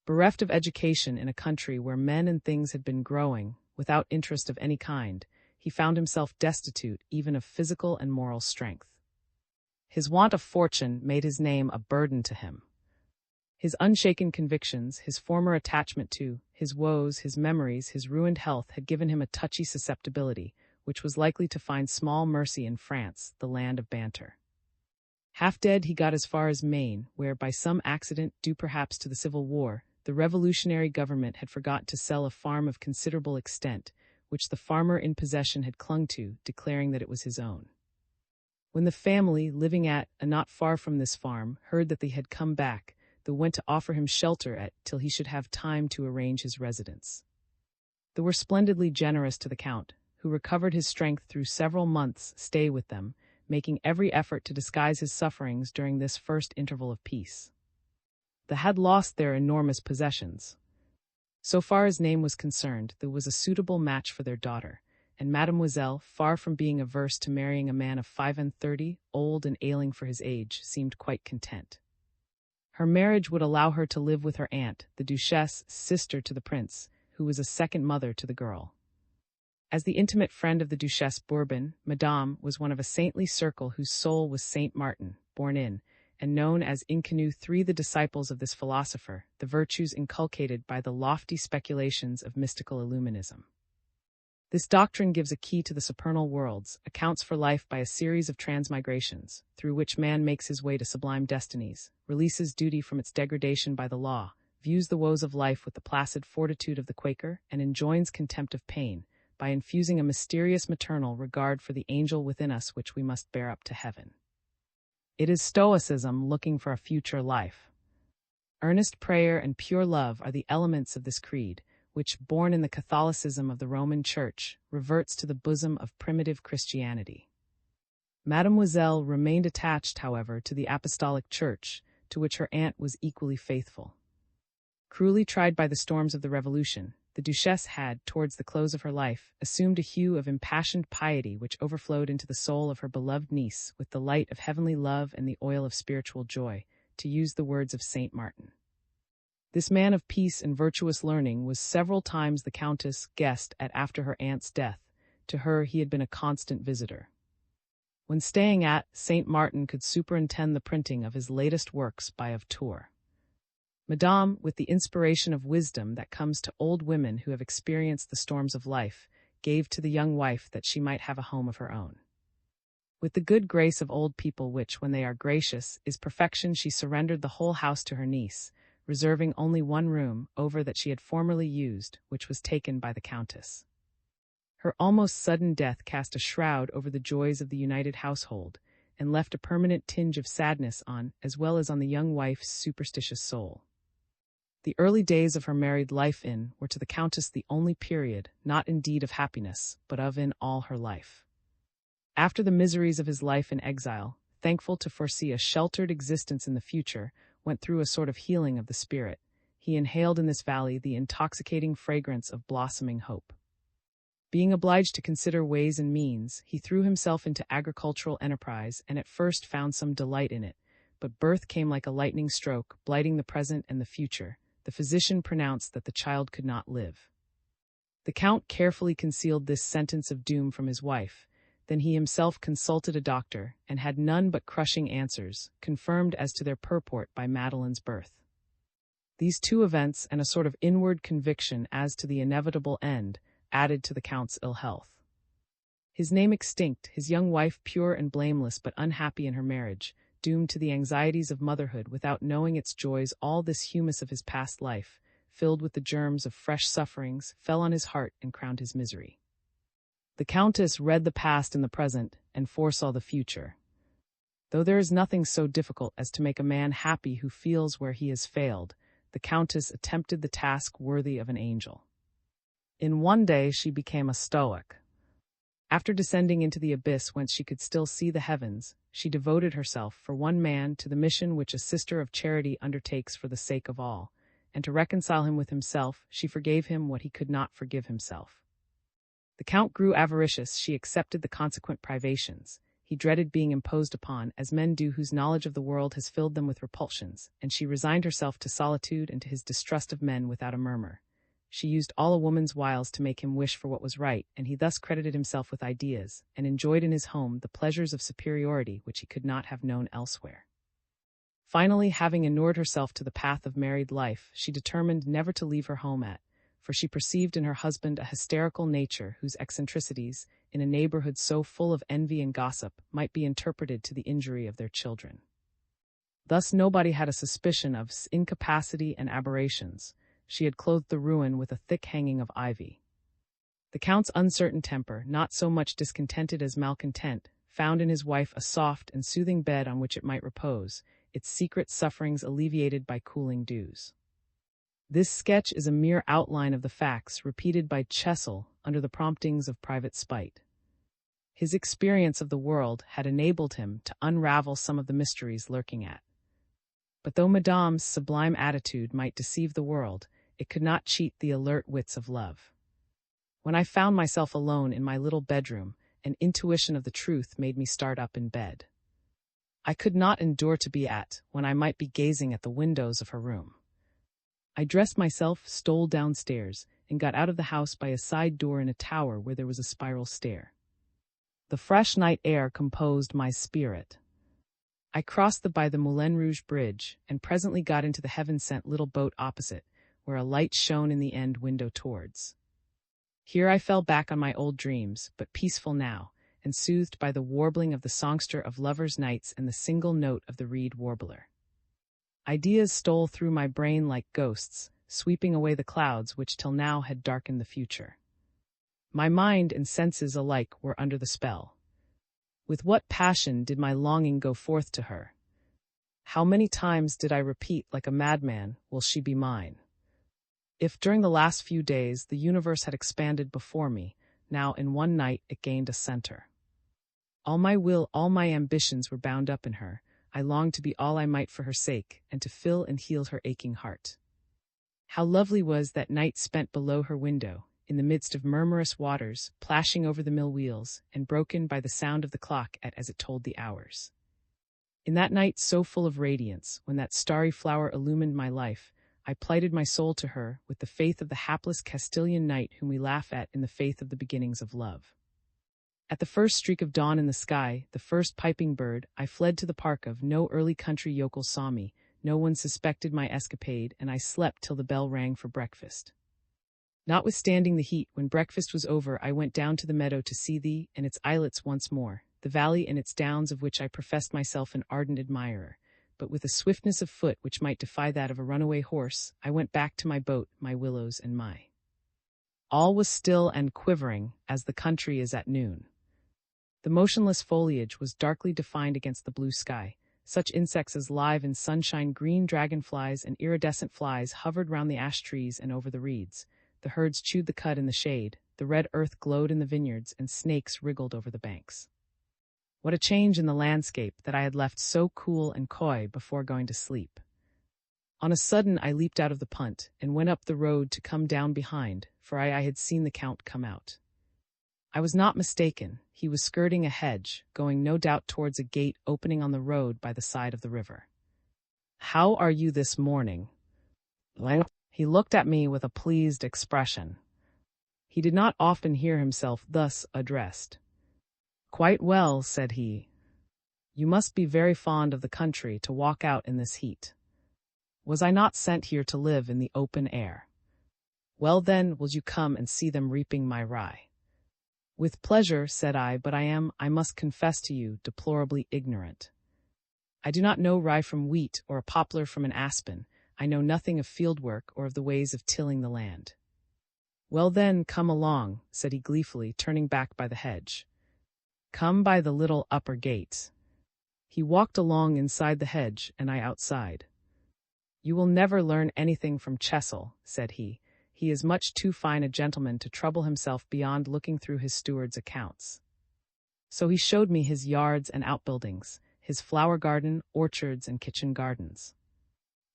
Bereft of education in a country where men and things had been growing, without interest of any kind, he found himself destitute even of physical and moral strength. His want of fortune made his name a burden to him. His unshaken convictions, his former attachment to, his woes, his memories, his ruined health had given him a touchy susceptibility, which was likely to find small mercy in France, the land of banter. Half dead, he got as far as Maine, where, by some accident due perhaps to the Civil War, the revolutionary government had forgotten to sell a farm of considerable extent, which the farmer in possession had clung to, declaring that it was his own. When the family, living at, and not far from this farm, heard that they had come back, they went to offer him shelter till he should have time to arrange his residence. They were splendidly generous to the Count, who recovered his strength through several months' stay with them, making every effort to disguise his sufferings during this first interval of peace. They had lost their enormous possessions. So far as name was concerned, there was a suitable match for their daughter, and Mademoiselle, far from being averse to marrying a man of 35, old and ailing for his age, seemed quite content. Her marriage would allow her to live with her aunt, the Duchesse, sister to the prince, who was a second mother to the girl. As the intimate friend of the Duchesse Bourbon, Madame was one of a saintly circle whose soul was Saint Martin, born in, and known as Inconu three the disciples of this philosopher, the virtues inculcated by the lofty speculations of mystical Illuminism. This doctrine gives a key to the supernal worlds, accounts for life by a series of transmigrations, through which man makes his way to sublime destinies, releases duty from its degradation by the law, views the woes of life with the placid fortitude of the Quaker, and enjoins contempt of pain, by infusing a mysterious maternal regard for the angel within us which we must bear up to heaven. It is Stoicism looking for a future life. Earnest prayer and pure love are the elements of this creed, which, born in the Catholicism of the Roman Church, reverts to the bosom of primitive Christianity. Mademoiselle remained attached, however, to the Apostolic Church, to which her aunt was equally faithful. Cruelly tried by the storms of the Revolution, the Duchesse had, towards the close of her life, assumed a hue of impassioned piety which overflowed into the soul of her beloved niece with the light of heavenly love and the oil of spiritual joy, to use the words of Saint Martin. This man of peace and virtuous learning was several times the Countess' guest after her aunt's death. To her he had been a constant visitor. When staying at St. Martin could superintend the printing of his latest works by of Tours. Madame, with the inspiration of wisdom that comes to old women who have experienced the storms of life, gave to the young wife that she might have a home of her own. With the good grace of old people which, when they are gracious, is perfection, she surrendered the whole house to her niece, reserving only one room over that she had formerly used, which was taken by the Countess. Her almost sudden death cast a shroud over the joys of the united household, and left a permanent tinge of sadness on, as well as on the young wife's superstitious soul. The early days of her married life were to the Countess the only period, not indeed of happiness, but of in all her life. After the miseries of his life in exile, thankful to foresee a sheltered existence in the future, went through a sort of healing of the spirit. He inhaled in this valley the intoxicating fragrance of blossoming hope. Being obliged to consider ways and means, he threw himself into agricultural enterprise and at first found some delight in it, but birth came like a lightning stroke, blighting the present and the future. The physician pronounced that the child could not live. The Count carefully concealed this sentence of doom from his wife. Then he himself consulted a doctor, and had none but crushing answers, confirmed as to their purport by Madeleine's birth. These two events, and a sort of inward conviction as to the inevitable end, added to the Count's ill health. His name extinct, his young wife pure and blameless but unhappy in her marriage, doomed to the anxieties of motherhood without knowing its joys, all this humus of his past life, filled with the germs of fresh sufferings, fell on his heart and crowned his misery. The Countess read the past in the present, and foresaw the future. Though there is nothing so difficult as to make a man happy who feels where he has failed, the Countess attempted the task worthy of an angel. In one day she became a Stoic. After descending into the abyss whence she could still see the heavens, she devoted herself, for one man, to the mission which a sister of charity undertakes for the sake of all, and to reconcile him with himself, she forgave him what he could not forgive himself. The Count grew avaricious, she accepted the consequent privations. He dreaded being imposed upon, as men do whose knowledge of the world has filled them with repulsions, and she resigned herself to solitude and to his distrust of men without a murmur. She used all a woman's wiles to make him wish for what was right, and he thus credited himself with ideas, and enjoyed in his home the pleasures of superiority which he could not have known elsewhere. Finally, having inured herself to the path of married life, she determined never to leave her home for she perceived in her husband a hysterical nature whose eccentricities, in a neighborhood so full of envy and gossip, might be interpreted to the injury of their children. Thus nobody had a suspicion of incapacity and aberrations. She had clothed the ruin with a thick hanging of ivy. The Count's uncertain temper, not so much discontented as malcontent, found in his wife a soft and soothing bed on which it might repose, its secret sufferings alleviated by cooling dews. This sketch is a mere outline of the facts repeated by Chesil under the promptings of private spite. His experience of the world had enabled him to unravel some of the mysteries lurking at. But though Madame's sublime attitude might deceive the world, it could not cheat the alert wits of love. When I found myself alone in my little bedroom, an intuition of the truth made me start up in bed. I could not endure to be when I might be gazing at the windows of her room. I dressed myself, stole downstairs, and got out of the house by a side door in a tower where there was a spiral stair. The fresh night air composed my spirit. I crossed by the Moulin Rouge bridge, and presently got into the heaven-sent little boat opposite, where a light shone in the end window towards. Here I fell back on my old dreams, but peaceful now, and soothed by the warbling of the songster of lovers' nights and the single note of the reed warbler. Ideas stole through my brain like ghosts, sweeping away the clouds which till now had darkened the future. My mind and senses alike were under the spell. With what passion did my longing go forth to her! How many times did I repeat like a madman, "Will she be mine?" If during the last few days the universe had expanded before me, now in one night it gained a center. All my will, all my ambitions were bound up in her. I longed to be all I might for her sake, and to fill and heal her aching heart. How lovely was that night spent below her window, in the midst of murmurous waters, plashing over the mill wheels, and broken by the sound of the clock as it told the hours. In that night so full of radiance, when that starry flower illumined my life, I plighted my soul to her with the faith of the hapless Castilian knight whom we laugh at in the faith of the beginnings of love. At the first streak of dawn in the sky, the first piping bird, I fled to the park of. No early country yokel saw me, no one suspected my escapade, and I slept till the bell rang for breakfast. Notwithstanding the heat, when breakfast was over, I went down to the meadow to see thee and its islets once more, the valley and its downs of which I professed myself an ardent admirer. But with a swiftness of foot which might defy that of a runaway horse, I went back to my boat, my willows, and my. All was still and quivering, as the country is at noon. The motionless foliage was darkly defined against the blue sky. Such insects as live in sunshine, green dragonflies and iridescent flies hovered round the ash trees and over the reeds. The herds chewed the cud in the shade, the red earth glowed in the vineyards, and snakes wriggled over the banks. What a change in the landscape that I had left so cool and coy before going to sleep. On a sudden I leaped out of the punt, and went up the road to come down behind, for I had seen the Count come out. I was not mistaken, he was skirting a hedge, going no doubt towards a gate opening on the road by the side of the river. "How are you this morning?" He looked at me with a pleased expression. He did not often hear himself thus addressed. "Quite well," said he. "You must be very fond of the country to walk out in this heat. Was I not sent here to live in the open air? Well then, will you come and see them reaping my rye?" "With pleasure," said I, "but I must confess to you, deplorably ignorant. I do not know rye from wheat or a poplar from an aspen. I know nothing of field work or of the ways of tilling the land." "Well then, come along," said he gleefully, turning back by the hedge. "Come by the little upper gate." He walked along inside the hedge, and I outside. "You will never learn anything from Chessel," said he. "He is much too fine a gentleman to trouble himself beyond looking through his steward's accounts." So he showed me his yards and outbuildings, his flower garden, orchards, and kitchen gardens.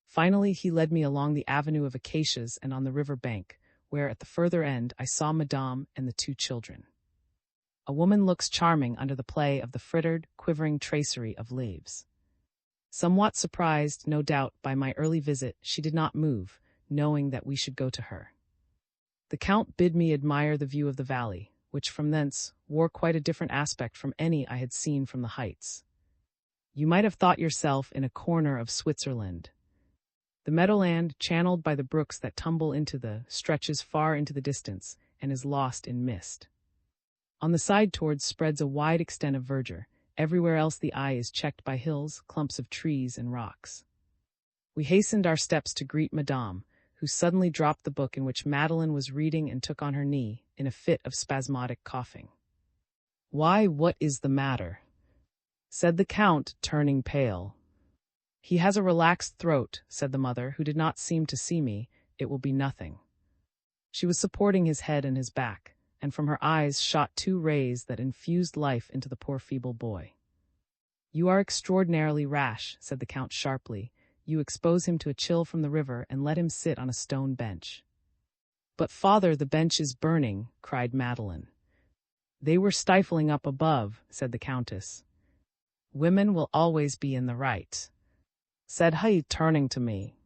Finally, he led me along the avenue of acacias and on the river bank, where at the further end I saw Madame and the two children. A woman looks charming under the play of the frittered, quivering tracery of leaves. Somewhat surprised, no doubt, by my early visit, she did not move, knowing that we should go to her. The Count bid me admire the view of the valley, which from thence wore quite a different aspect from any I had seen from the heights. You might have thought yourself in a corner of Switzerland. The meadowland, channeled by the brooks that tumble into stretches far into the distance, and is lost in mist. On the side towards spreads a wide extent of verdure. Everywhere else the eye is checked by hills, clumps of trees, and rocks. We hastened our steps to greet Madame, who suddenly dropped the book in which Madeline was reading and took on her knee, in a fit of spasmodic coughing. "Why, what is the matter?" said the Count, turning pale. "He has a relaxed throat," said the mother, who did not seem to see me. "It will be nothing." She was supporting his head and his back, and from her eyes shot two rays that infused life into the poor feeble boy. "You are extraordinarily rash," said the Count sharply. "You expose him to a chill from the river and let him sit on a stone bench." "But father, the bench is burning," cried Madeline. "They were stifling up above," said the Countess. "Women will always be in the right," said he, turning to me.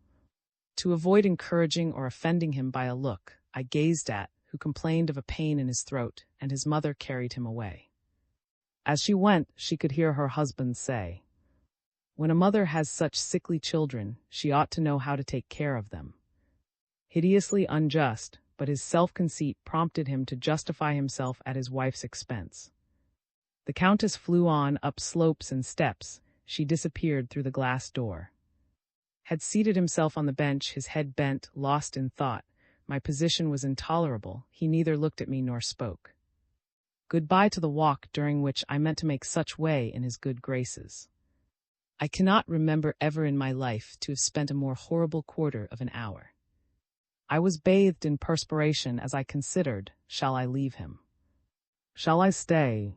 To avoid encouraging or offending him by a look I gazed at, who complained of a pain in his throat, and his mother carried him away. As she went, she could hear her husband say, "When a mother has such sickly children, she ought to know how to take care of them." Hideously unjust, but his self-conceit prompted him to justify himself at his wife's expense. The Countess flew on up slopes and steps. She disappeared through the glass door. Had seated himself on the bench, his head bent, lost in thought. My position was intolerable. He neither looked at me nor spoke. Goodbye to the walk during which I meant to make such way in his good graces. I cannot remember ever in my life to have spent a more horrible quarter of an hour. I was bathed in perspiration as I considered, shall I leave him? Shall I stay?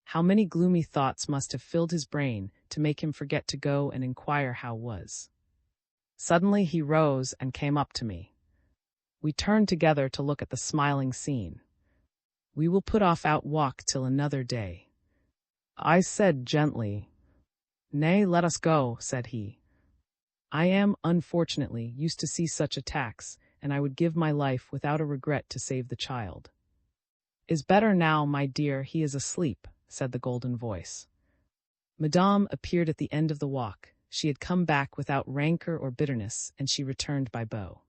How many gloomy thoughts must have filled his brain to make him forget to go and inquire how was. Suddenly he rose and came up to me. We turned together to look at the smiling scene. "We will put off our walk till another day," I said gently. "Nay, let us go," said he. "I am, unfortunately, used to see such attacks, and I would give my life without a regret to save the child." "Is better now, my dear, he is asleep," said the golden voice. Madame appeared at the end of the walk. She had come back without rancor or bitterness, and she returned by bow.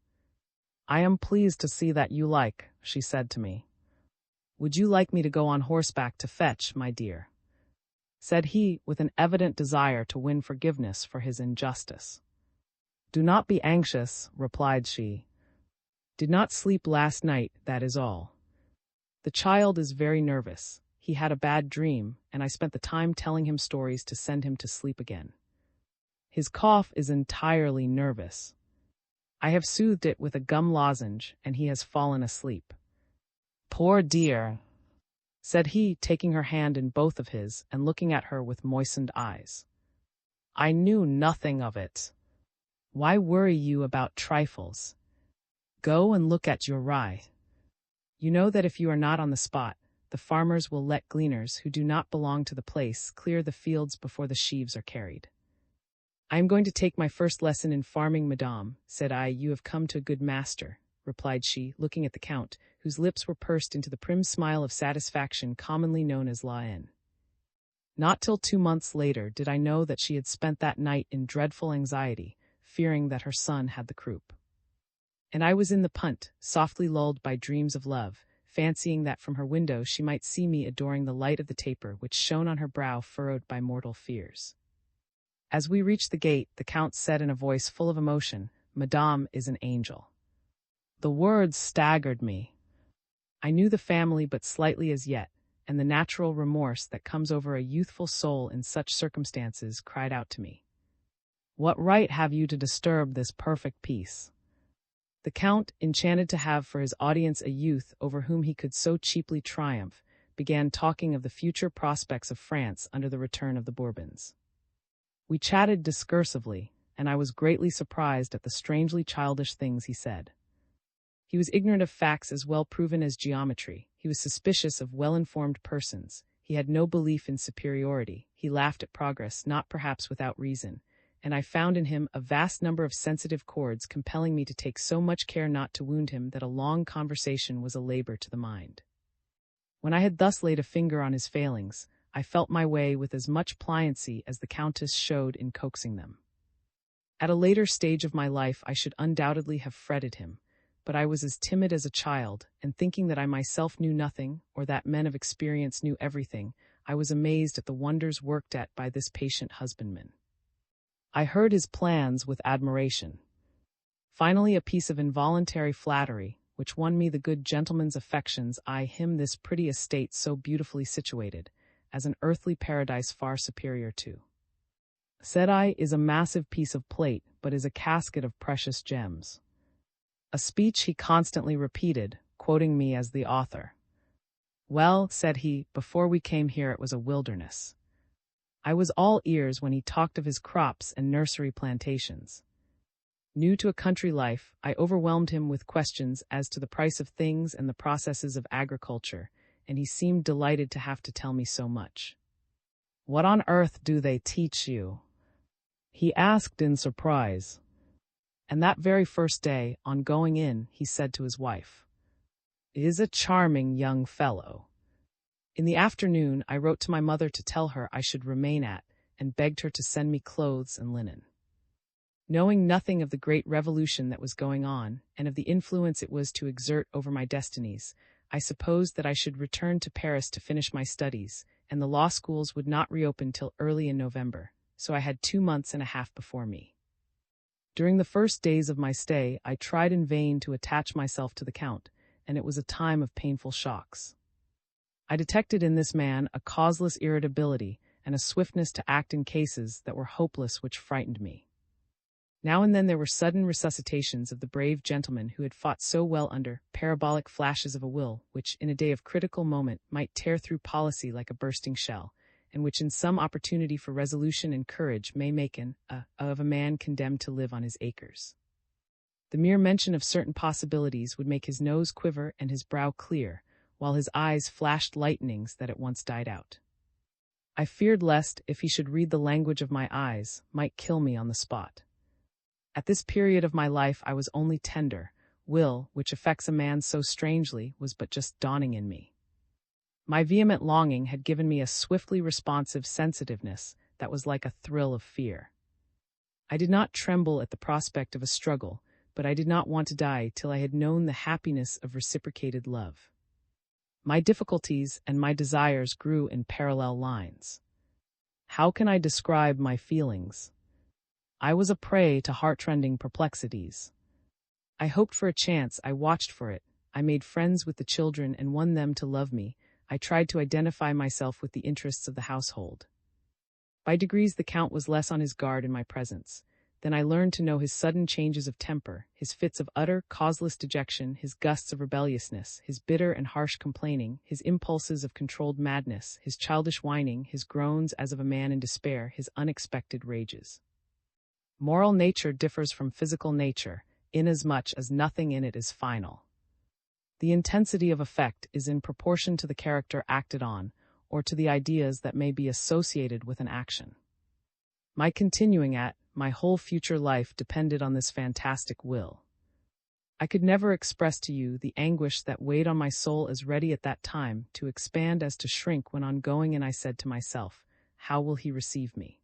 "I am pleased to see that you like," she said to me. "Would you like me to go on horseback to fetch, my dear?" said he, with an evident desire to win forgiveness for his injustice. "Do not be anxious," replied she. "Did not sleep last night, that is all. The child is very nervous. He had a bad dream, and I spent the time telling him stories to send him to sleep again. His cough is entirely nervous. I have soothed it with a gum lozenge, and he has fallen asleep." "Poor dear," said he, taking her hand in both of his and looking at her with moistened eyes. "I knew nothing of it. Why worry you about trifles? Go and look at your rye. You know that if you are not on the spot, the farmers will let gleaners who do not belong to the place clear the fields before the sheaves are carried." "I am going to take my first lesson in farming, madame," said I. "You have come to a good master," replied she, looking at the Count, whose lips were pursed into the prim smile of satisfaction commonly known as la haine. Not till 2 months later did I know that she had spent that night in dreadful anxiety, fearing that her son had the croup. And I was in the punt, softly lulled by dreams of love, fancying that from her window she might see me adoring the light of the taper which shone on her brow furrowed by mortal fears. As we reached the gate, the Count said in a voice full of emotion, "Madame is an angel." The words staggered me. I knew the family but slightly as yet, and the natural remorse that comes over a youthful soul in such circumstances cried out to me. "What right have you to disturb this perfect peace?" The Count, enchanted to have for his audience a youth over whom he could so cheaply triumph, began talking of the future prospects of France under the return of the Bourbons. We chatted discursively, and I was greatly surprised at the strangely childish things he said. He was ignorant of facts as well proven as geometry. He was suspicious of well-informed persons. He had no belief in superiority. He laughed at progress, not perhaps without reason, and I found in him a vast number of sensitive chords compelling me to take so much care not to wound him that a long conversation was a labor to the mind. When I had thus laid a finger on his failings, I felt my way with as much pliancy as the Countess showed in coaxing them. At a later stage of my life I should undoubtedly have fretted him, but I was as timid as a child, and thinking that I myself knew nothing, or that men of experience knew everything, I was amazed at the wonders worked at by this patient husbandman. I heard his plans with admiration. Finally, a piece of involuntary flattery, which won me the good gentleman's affections, I him this pretty estate so beautifully situated, as an earthly paradise far superior to, said I, is a massive piece of plate, but is a casket of precious gems. A speech he constantly repeated, quoting me as the author. Well, said he, before we came here it was a wilderness. I was all ears when he talked of his crops and nursery plantations. New to a country life, I overwhelmed him with questions as to the price of things and the processes of agriculture, and he seemed delighted to have to tell me so much. What on earth do they teach you? He asked in surprise. And that very first day, on going in, he said to his wife, "Is a charming young fellow." In the afternoon, I wrote to my mother to tell her I should remain at, and begged her to send me clothes and linen. Knowing nothing of the great revolution that was going on, and of the influence it was to exert over my destinies, I supposed that I should return to Paris to finish my studies, and the law schools would not reopen till early in November, so I had 2 months and a half before me. During the first days of my stay, I tried in vain to attach myself to the Count, and it was a time of painful shocks. I detected in this man a causeless irritability and a swiftness to act in cases that were hopeless which frightened me. Now and then there were sudden resuscitations of the brave gentleman who had fought so well under parabolic flashes of a will which, in a day of critical moment, might tear through policy like a bursting shell, and which in some opportunity for resolution and courage may make of a man condemned to live on his acres. The mere mention of certain possibilities would make his nose quiver and his brow clear, while his eyes flashed lightnings that at once died out. I feared lest, if he should read the language of my eyes, might kill me on the spot. At this period of my life I was only tender. Will, which affects a man so strangely, was but just dawning in me. My vehement longing had given me a swiftly responsive sensitiveness that was like a thrill of fear. I did not tremble at the prospect of a struggle, but I did not want to die till I had known the happiness of reciprocated love. My difficulties and my desires grew in parallel lines. How can I describe my feelings? I was a prey to heart-rending perplexities. I hoped for a chance, I watched for it, I made friends with the children and won them to love me, I tried to identify myself with the interests of the household. By degrees the Count was less on his guard in my presence. Then I learned to know his sudden changes of temper, his fits of utter, causeless dejection, his gusts of rebelliousness, his bitter and harsh complaining, his impulses of controlled madness, his childish whining, his groans as of a man in despair, his unexpected rages. Moral nature differs from physical nature, inasmuch as nothing in it is final. The intensity of effect is in proportion to the character acted on, or to the ideas that may be associated with an action. My continuing at my whole future life depended on this fantastic will. I could never express to you the anguish that weighed on my soul as ready at that time to expand as to shrink when on going in I said to myself, how will he receive me?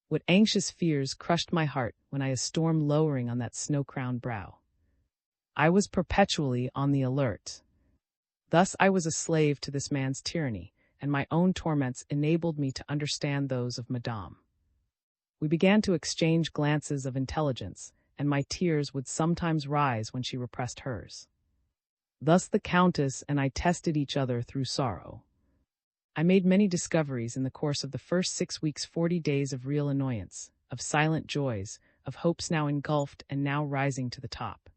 What anxious fears crushed my heart when I a storm lowering on that snow-crowned brow. I was perpetually on the alert. Thus I was a slave to this man's tyranny, and my own torments enabled me to understand those of Madame. We began to exchange glances of intelligence, and my tears would sometimes rise when she repressed hers. Thus the Countess and I tested each other through sorrow. I made many discoveries in the course of the first 6 weeks, 40 days of real annoyance, of silent joys, of hopes now engulfed and now rising to the top.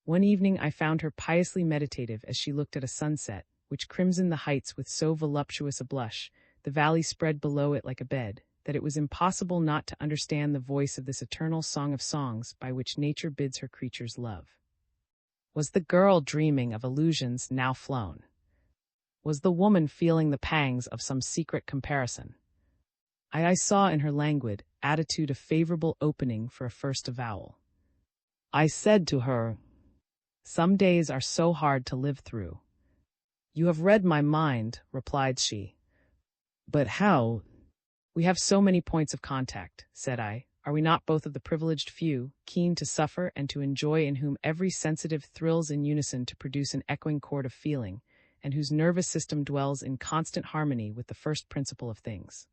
One evening I found her piously meditative as she looked at a sunset, which crimsoned the heights with so voluptuous a blush, the valley spread below it like a bed, that it was impossible not to understand the voice of this eternal song of songs by which nature bids her creatures love. Was the girl dreaming of illusions now flown? Was the woman feeling the pangs of some secret comparison? I saw in her languid attitude a favorable opening for a first avowal. I said to her, "Some days are so hard to live through." "You have read my mind," replied she. "But how?" "We have so many points of contact," said I. "Are we not both of the privileged few, keen to suffer and to enjoy, in whom every sensitive thrills in unison to produce an echoing chord of feeling, and whose nervous system dwells in constant harmony with the first principle of things?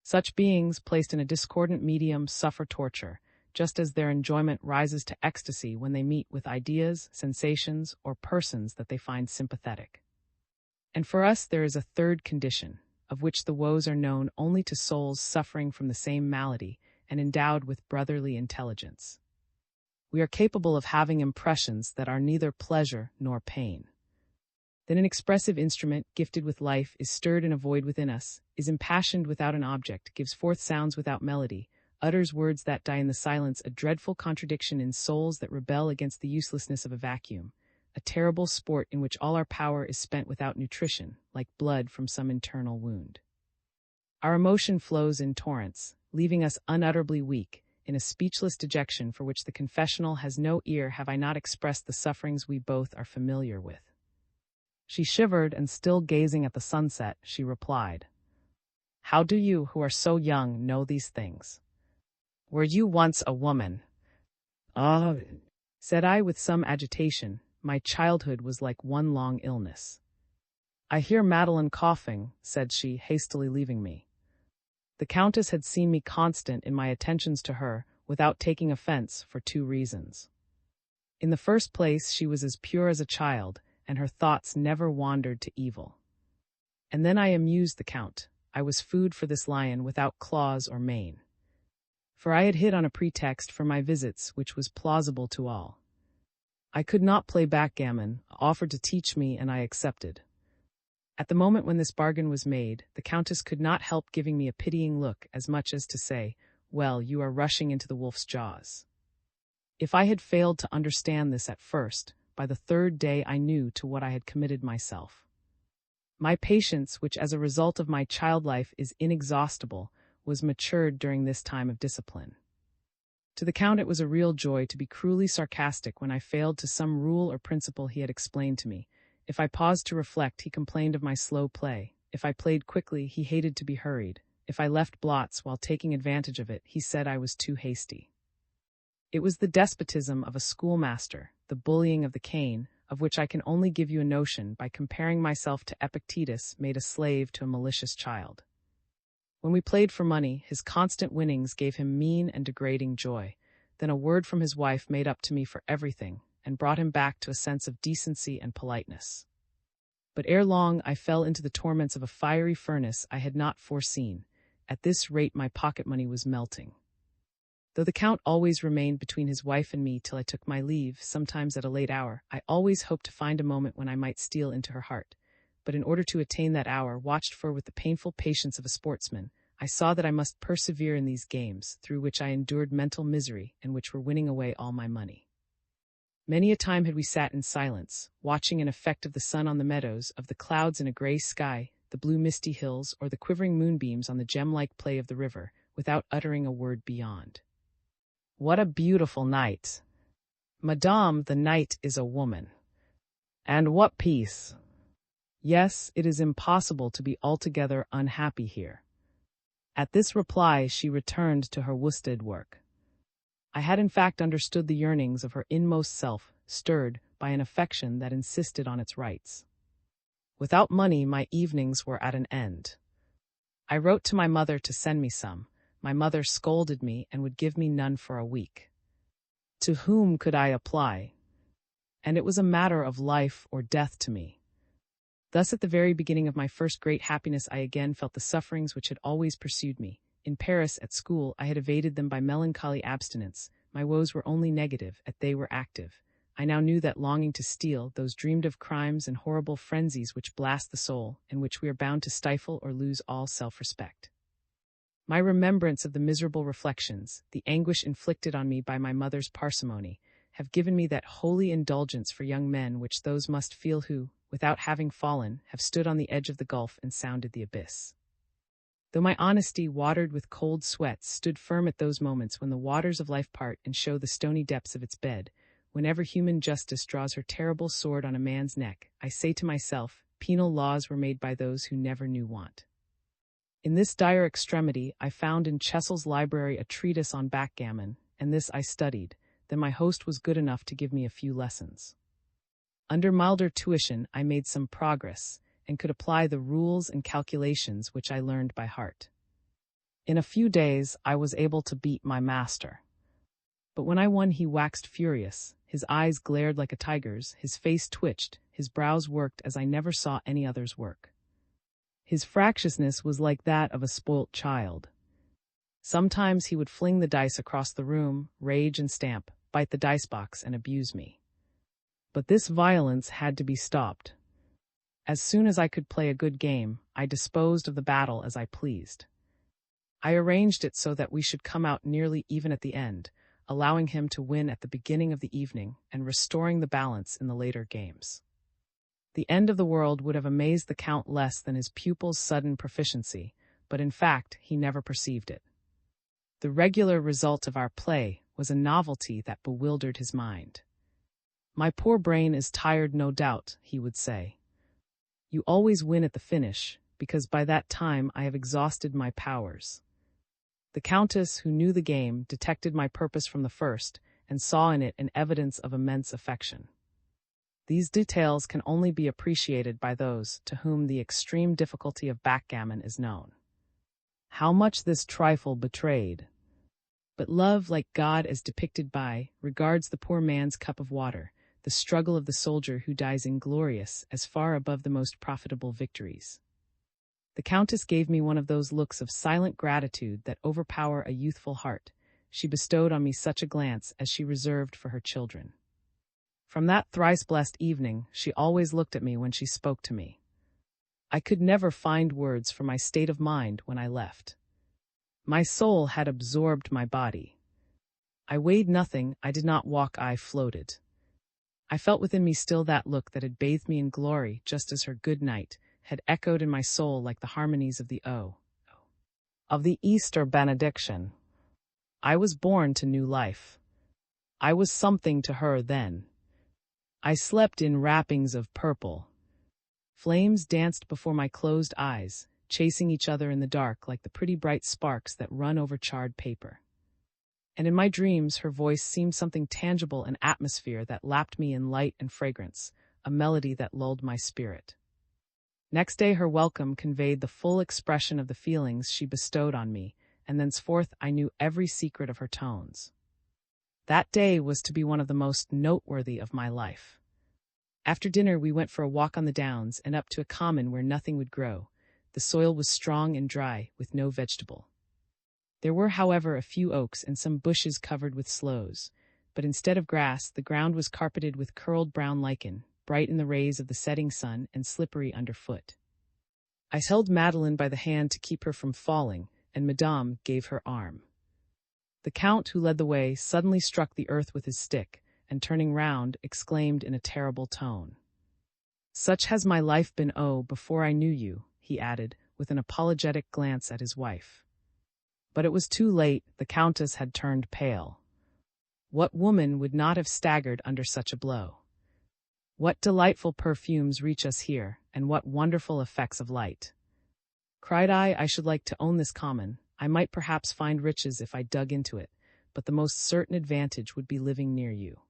Such beings, placed in a discordant medium, suffer torture, just as their enjoyment rises to ecstasy when they meet with ideas, sensations, or persons that they find sympathetic. And for us there is a third condition, of which the woes are known only to souls suffering from the same malady and endowed with brotherly intelligence. We are capable of having impressions that are neither pleasure nor pain. Then an expressive instrument, gifted with life, is stirred in a void within us, is impassioned without an object, gives forth sounds without melody, utters words that die in the silence, a dreadful contradiction in souls that rebel against the uselessness of a vacuum, a terrible sport in which all our power is spent without nutrition, like blood from some internal wound. Our emotion flows in torrents, leaving us unutterably weak, in a speechless dejection for which the confessional has no ear. Have I not expressed the sufferings we both are familiar with? She shivered, and still gazing at the sunset, she replied, "How do you, who are so young, know these things? Were you once a woman?" "Ah," said I with some agitation, "my childhood was like one long illness." "I hear Madeline coughing," said she, hastily leaving me. The Countess had seen me constant in my attentions to her, without taking offense, for 2 reasons. In the first place, she was as pure as a child, and her thoughts never wandered to evil. And then I amused the Count. I was food for this lion without claws or mane. For I had hit on a pretext for my visits which was plausible to all. I could not play backgammon, offered to teach me, and I accepted. At the moment when this bargain was made, the Countess could not help giving me a pitying look, as much as to say, "Well, you are rushing into the wolf's jaws." If I had failed to understand this at first, by the 3rd day I knew to what I had committed myself. My patience, which as a result of my child life is inexhaustible, was matured during this time of discipline. To the Count it was a real joy to be cruelly sarcastic when I failed to some rule or principle he had explained to me, If I paused to reflect, he complained of my slow play. If I played quickly, he hated to be hurried. If I left blots while taking advantage of it, he said I was too hasty. It was the despotism of a schoolmaster, the bullying of the cane, of which I can only give you a notion by comparing myself to Epictetus, made a slave to a malicious child. When we played for money, his constant winnings gave him mean and degrading joy. Then a word from his wife made up to me for everything, and brought him back to a sense of decency and politeness. But ere long I fell into the torments of a fiery furnace I had not foreseen. At this rate my pocket money was melting. Though the Count always remained between his wife and me till I took my leave, sometimes at a late hour, I always hoped to find a moment when I might steal into her heart. But in order to attain that hour, watched for with the painful patience of a sportsman, I saw that I must persevere in these games, through which I endured mental misery and which were winning away all my money. Many a time had we sat in silence, watching an effect of the sun on the meadows, of the clouds in a grey sky, the blue misty hills, or the quivering moonbeams on the gem-like play of the river, without uttering a word beyond. What a beautiful night! Madame, the night is a woman. And what peace! Yes, it is impossible to be altogether unhappy here. At this reply she returned to her worsted work. I had in fact understood the yearnings of her inmost self, stirred by an affection that insisted on its rights. Without money my evenings were at an end. I wrote to my mother to send me some. My mother scolded me and would give me none for a week. To whom could I apply? And it was a matter of life or death to me. Thus at the very beginning of my first great happiness I again felt the sufferings which had always pursued me. In Paris, at school, I had evaded them by melancholy abstinence. My woes were only negative, and they were active. I now knew that longing to steal, those dreamed of crimes and horrible frenzies which blast the soul, and which we are bound to stifle or lose all self-respect. My remembrance of the miserable reflections, the anguish inflicted on me by my mother's parsimony, have given me that holy indulgence for young men which those must feel who, without having fallen, have stood on the edge of the gulf and sounded the abyss. Though my honesty, watered with cold sweats, stood firm at those moments when the waters of life part and show the stony depths of its bed, whenever human justice draws her terrible sword on a man's neck, I say to myself, penal laws were made by those who never knew want. In this dire extremity, I found in Chesil's library a treatise on backgammon, and this I studied. Then my host was good enough to give me a few lessons. Under milder tuition, I made some progress, and could apply the rules and calculations which I learned by heart. In a few days, I was able to beat my master. But when I won, he waxed furious. His eyes glared like a tiger's, his face twitched, his brows worked as I never saw any other's work. His fractiousness was like that of a spoilt child. Sometimes he would fling the dice across the room, rage and stamp, bite the dice box, and abuse me. But this violence had to be stopped. As soon as I could play a good game, I disposed of the battle as I pleased. I arranged it so that we should come out nearly even at the end, allowing him to win at the beginning of the evening and restoring the balance in the later games. The end of the world would have amazed the Count less than his pupil's sudden proficiency, but in fact he never perceived it. The regular result of our play was a novelty that bewildered his mind. "My poor brain is tired, no doubt," he would say. "You always win at the finish, because by that time I have exhausted my powers." The Countess, who knew the game, detected my purpose from the first, and saw in it an evidence of immense affection. These details can only be appreciated by those to whom the extreme difficulty of backgammon is known. How much this trifle betrayed! But love, like God as depicted by, regards the poor man's cup of water, the struggle of the soldier who dies inglorious, as far above the most profitable victories. The Countess gave me one of those looks of silent gratitude that overpower a youthful heart. She bestowed on me such a glance as she reserved for her children. From that thrice-blessed evening, she always looked at me when she spoke to me. I could never find words for my state of mind when I left. My soul had absorbed my body. I weighed nothing, I did not walk, I floated. I felt within me still that look that had bathed me in glory, just as her good night had echoed in my soul like the harmonies of the of the Easter benediction. I was born to new life. I was something to her then. I slept in wrappings of purple. Flames danced before my closed eyes, chasing each other in the dark like the pretty bright sparks that run over charred paper. And in my dreams, her voice seemed something tangible, an atmosphere that lapped me in light and fragrance, a melody that lulled my spirit. Next day, her welcome conveyed the full expression of the feelings she bestowed on me, and thenceforth I knew every secret of her tones. That day was to be one of the most noteworthy of my life. After dinner, we went for a walk on the downs and up to a common where nothing would grow. The soil was strong and dry, with no vegetable. There were, however, a few oaks and some bushes covered with sloes, but instead of grass, the ground was carpeted with curled brown lichen, bright in the rays of the setting sun and slippery underfoot. I held Madeleine by the hand to keep her from falling, and Madame gave her arm. The Count, who led the way, suddenly struck the earth with his stick, and turning round, exclaimed in a terrible tone. "Such has my life been, before I knew you," he added, with an apologetic glance at his wife. But it was too late. The Countess had turned pale. What woman would not have staggered under such a blow? "What delightful perfumes reach us here, and what wonderful effects of light!" Cried I should like to own this common. I might perhaps find riches if I dug into it, but the most certain advantage would be living near you.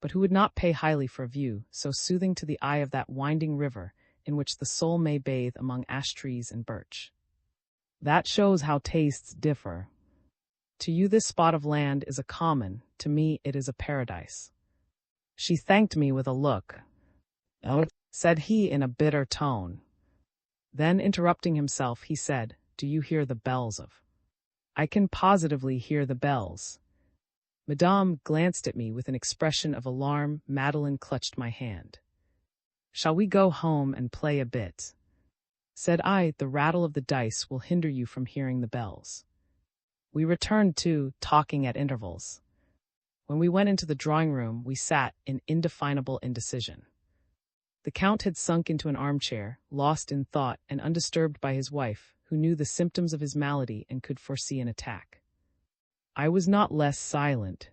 But who would not pay highly for a view so soothing to the eye of that winding river, in which the soul may bathe among ash trees and birch? That shows how tastes differ. To you this spot of land is a common, to me it is a paradise. She thanked me with a look. "Oh," said he in a bitter tone. Then, interrupting himself, he said, "Do you hear the bells of—" "I can positively hear the bells." Madame glanced at me with an expression of alarm. Madeleine clutched my hand. "Shall we go home and play a bit?" Said I, "The rattle of the dice will hinder you from hearing the bells." We returned to talking at intervals. When we went into the drawing-room, we sat in indefinable indecision. The Count had sunk into an armchair, lost in thought and undisturbed by his wife, who knew the symptoms of his malady and could foresee an attack. I was not less silent.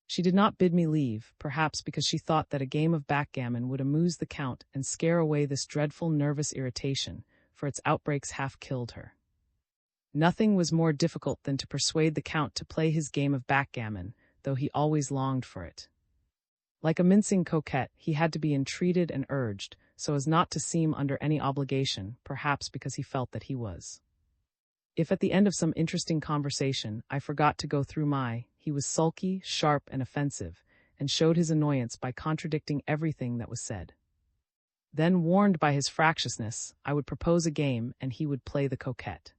She did not bid me leave, perhaps because she thought that a game of backgammon would amuse the Count and scare away this dreadful nervous irritation, for its outbreaks half killed her. Nothing was more difficult than to persuade the Count to play his game of backgammon, though he always longed for it. Like a mincing coquette, he had to be entreated and urged, so as not to seem under any obligation, perhaps because he felt that he was. If at the end of some interesting conversation I forgot to go through he was sulky, sharp, and offensive, and showed his annoyance by contradicting everything that was said. Then, warned by his fractiousness, I would propose a game, and he would play the coquette.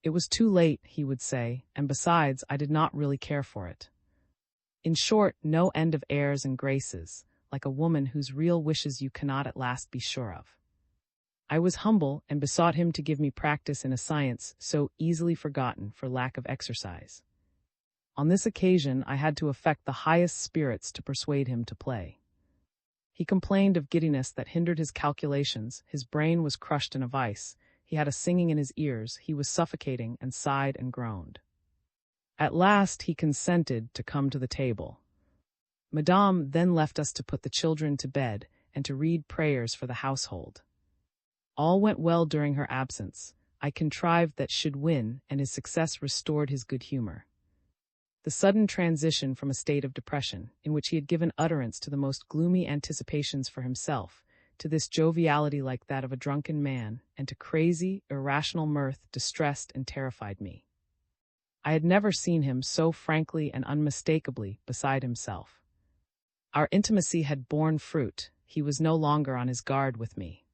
It was too late, he would say, and besides, I did not really care for it. In short, no end of airs and graces, like a woman whose real wishes you cannot at last be sure of. I was humble and besought him to give me practice in a science so easily forgotten for lack of exercise. On this occasion, I had to affect the highest spirits to persuade him to play. He complained of giddiness that hindered his calculations, his brain was crushed in a vice, he had a singing in his ears, he was suffocating, and sighed and groaned. At last he consented to come to the table. Madame then left us to put the children to bed and to read prayers for the household. All went well during her absence. I contrived that should win, and his success restored his good humor. The sudden transition from a state of depression, in which he had given utterance to the most gloomy anticipations for himself, to this joviality like that of a drunken man, and to crazy, irrational mirth, distressed and terrified me. I had never seen him so frankly and unmistakably beside himself. Our intimacy had borne fruit. He was no longer on his guard with me.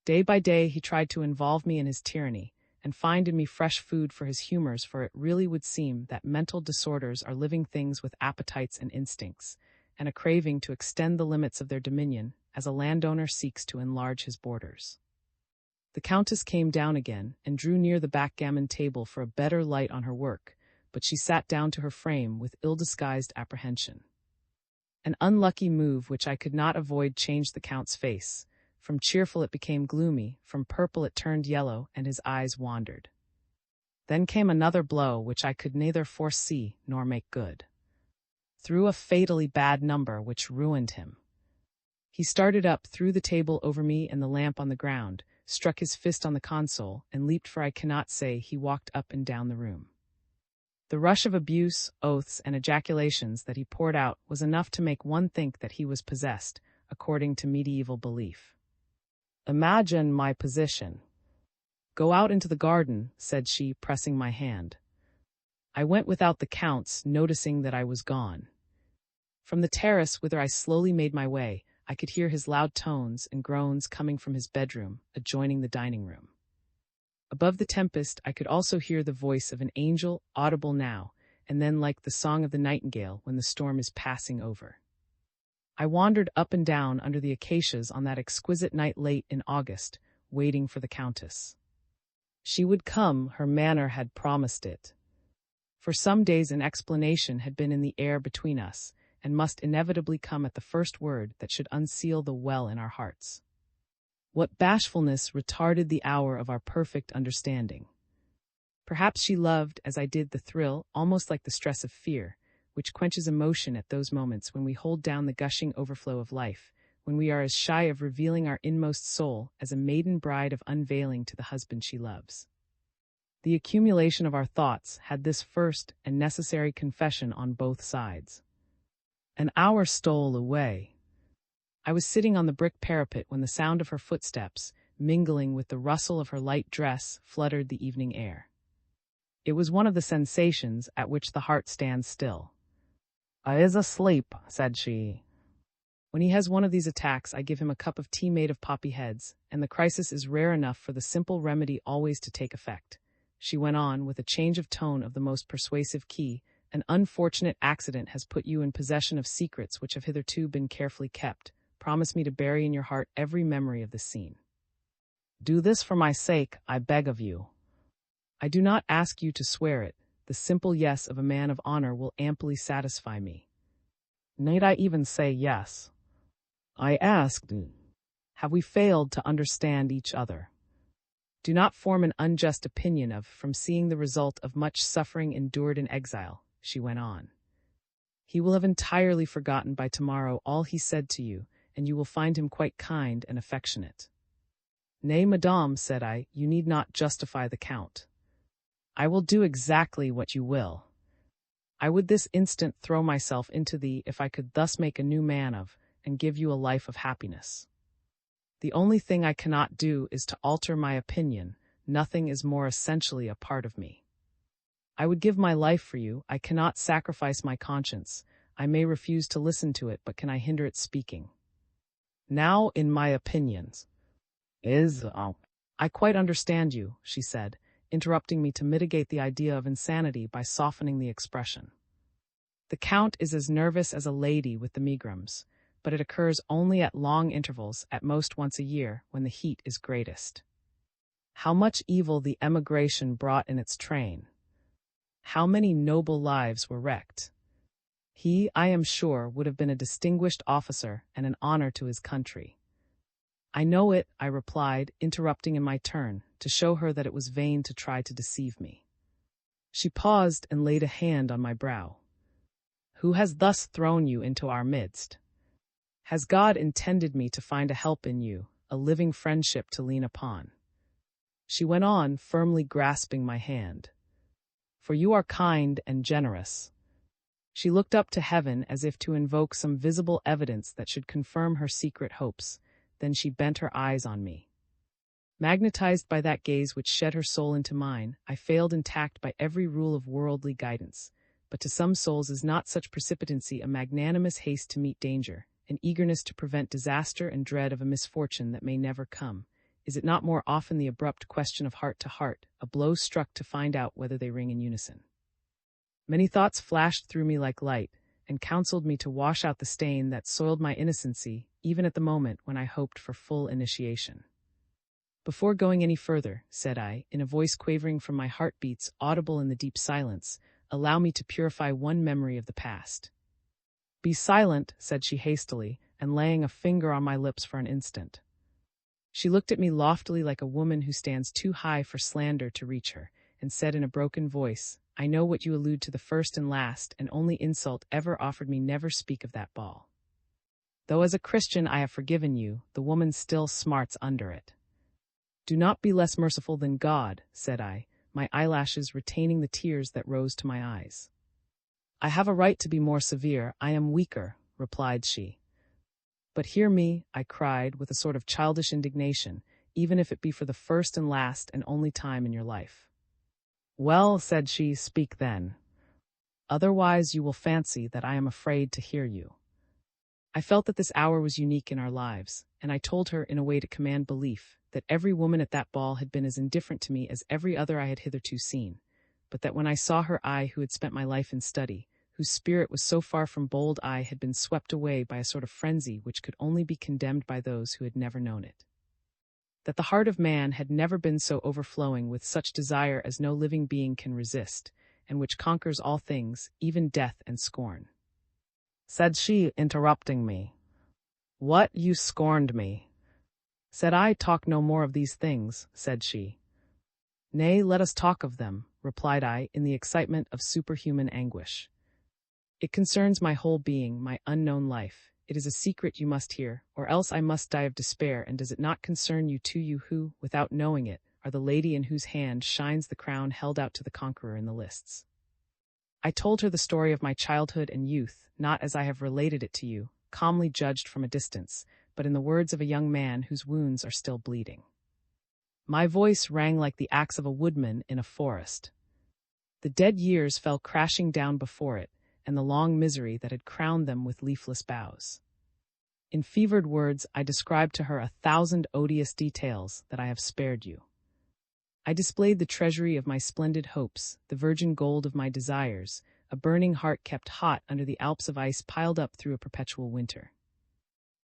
Day by day he tried to involve me in his tyranny, and find in me fresh food for his humors, for it really would seem that mental disorders are living things with appetites and instincts, and a craving to extend the limits of their dominion, as a landowner seeks to enlarge his borders. The Countess came down again, and drew near the backgammon table for a better light on her work, but she sat down to her frame with ill-disguised apprehension. An unlucky move which I could not avoid changed the Count's face. From cheerful it became gloomy, from purple it turned yellow, and his eyes wandered. Then came another blow which I could neither foresee nor make good. Threw a fatally bad number which ruined him. He started up, threw the table over me and the lamp on the ground, struck his fist on the console, and leaped, for I cannot say he walked up and down the room. The rush of abuse, oaths, and ejaculations that he poured out was enough to make one think that he was possessed, according to medieval belief. Imagine my position. "Go out into the garden," said she, pressing my hand. I went without the Count's, noticing that I was gone. From the terrace whither I slowly made my way, I could hear his loud tones and groans coming from his bedroom, adjoining the dining room. Above the tempest, I could also hear the voice of an angel, audible now, and then like the song of the nightingale when the storm is passing over. I wandered up and down under the acacias on that exquisite night late in August, waiting for the Countess. She would come, her manner had promised it. For some days an explanation had been in the air between us, and must inevitably come at the first word that should unseal the well in our hearts. What bashfulness retarded the hour of our perfect understanding? Perhaps she loved, as I did, the thrill, almost like the stress of fear, which quenches emotion at those moments when we hold down the gushing overflow of life, when we are as shy of revealing our inmost soul as a maiden bride of unveiling to the husband she loves. The accumulation of our thoughts had this first and necessary confession on both sides. An hour stole away. I was sitting on the brick parapet when the sound of her footsteps, mingling with the rustle of her light dress, fluttered the evening air. It was one of the sensations at which the heart stands still. "I is asleep," said she. When he has one of these attacks, I give him a cup of tea made of poppy heads, and the crisis is rare enough for the simple remedy always to take effect. She went on, with a change of tone of the most persuasive key. "An unfortunate accident has put you in possession of secrets which have hitherto been carefully kept. Promise me to bury in your heart every memory of the scene. Do this for my sake, I beg of you. I do not ask you to swear it. The simple yes of a man of honor will amply satisfy me. Need I even say yes? I asked, have we failed to understand each other? Do not form an unjust opinion of, from seeing the result of much suffering endured in exile," she went on. "He will have entirely forgotten by tomorrow all he said to you, and you will find him quite kind and affectionate." "Nay, madame," said I, "you need not justify the Count. I will do exactly what you will. I would this instant throw myself into thee if I could thus make a new man of, and give you a life of happiness. The only thing I cannot do is to alter my opinion. Nothing is more essentially a part of me. I would give my life for you. I cannot sacrifice my conscience. I may refuse to listen to it, but can I hinder it speaking? Now, in my opinions, I quite understand you," she said, interrupting me to mitigate the idea of insanity by softening the expression. "The Count is as nervous as a lady with the megrims, but it occurs only at long intervals, at most once a year, when the heat is greatest. How much evil the emigration brought in its train! How many noble lives were wrecked! He, I am sure, would have been a distinguished officer and an honor to his country." "I know it," I replied, interrupting in my turn, to show her that it was vain to try to deceive me. She paused and laid a hand on my brow. "Who has thus thrown you into our midst? Has God intended me to find a help in you, a living friendship to lean upon?" She went on, firmly grasping my hand. "For you are kind and generous." She looked up to heaven as if to invoke some visible evidence that should confirm her secret hopes. Then she bent her eyes on me. Magnetized by that gaze which shed her soul into mine, I failed intact by every rule of worldly guidance. But to some souls is not such precipitancy a magnanimous haste to meet danger, an eagerness to prevent disaster and dread of a misfortune that may never come? Is it not more often the abrupt question of heart to heart, a blow struck to find out whether they ring in unison? Many thoughts flashed through me like light, and counseled me to wash out the stain that soiled my innocency, even at the moment when I hoped for full initiation. "Before going any further," said I, in a voice quavering from my heartbeats, audible in the deep silence, "allow me to purify one memory of the past." "Be silent," said she hastily, and laying a finger on my lips for an instant. She looked at me loftily like a woman who stands too high for slander to reach her, and said in a broken voice, "I know what you allude to, the first and last and only insult ever offered me. Never speak of that ball." Though as a Christian I have forgiven you, the woman still smarts under it. Do not be less merciful than God, said I, my eyelashes retaining the tears that rose to my eyes. I have a right to be more severe, I am weaker, replied she. But hear me, I cried with a sort of childish indignation, even if it be for the first and last and only time in your life. Well, said she, speak then. Otherwise you will fancy that I am afraid to hear you. I felt that this hour was unique in our lives, and I told her in a way to command belief that every woman at that ball had been as indifferent to me as every other I had hitherto seen, but that when I saw her, I, who had spent my life in study, whose spirit was so far from bold, I had been swept away by a sort of frenzy which could only be condemned by those who had never known it. That the heart of man had never been so overflowing with such desire as no living being can resist, and which conquers all things, even death and scorn. Said she, interrupting me. What, you scorned me? Said I, talk no more of these things, said she. Nay, let us talk of them, replied I, in the excitement of superhuman anguish. It concerns my whole being, my unknown life. It is a secret you must hear, or else I must die of despair, and does it not concern you too, you who, without knowing it, are the lady in whose hand shines the crown held out to the conqueror in the lists? I told her the story of my childhood and youth, not as I have related it to you, calmly judged from a distance, but in the words of a young man whose wounds are still bleeding. My voice rang like the axe of a woodman in a forest. The dead years fell crashing down before it, and the long misery that had crowned them with leafless boughs. In fevered words I described to her 1,000 odious details that I have spared you. I displayed the treasury of my splendid hopes, the virgin gold of my desires, a burning heart kept hot under the Alps of ice piled up through a perpetual winter.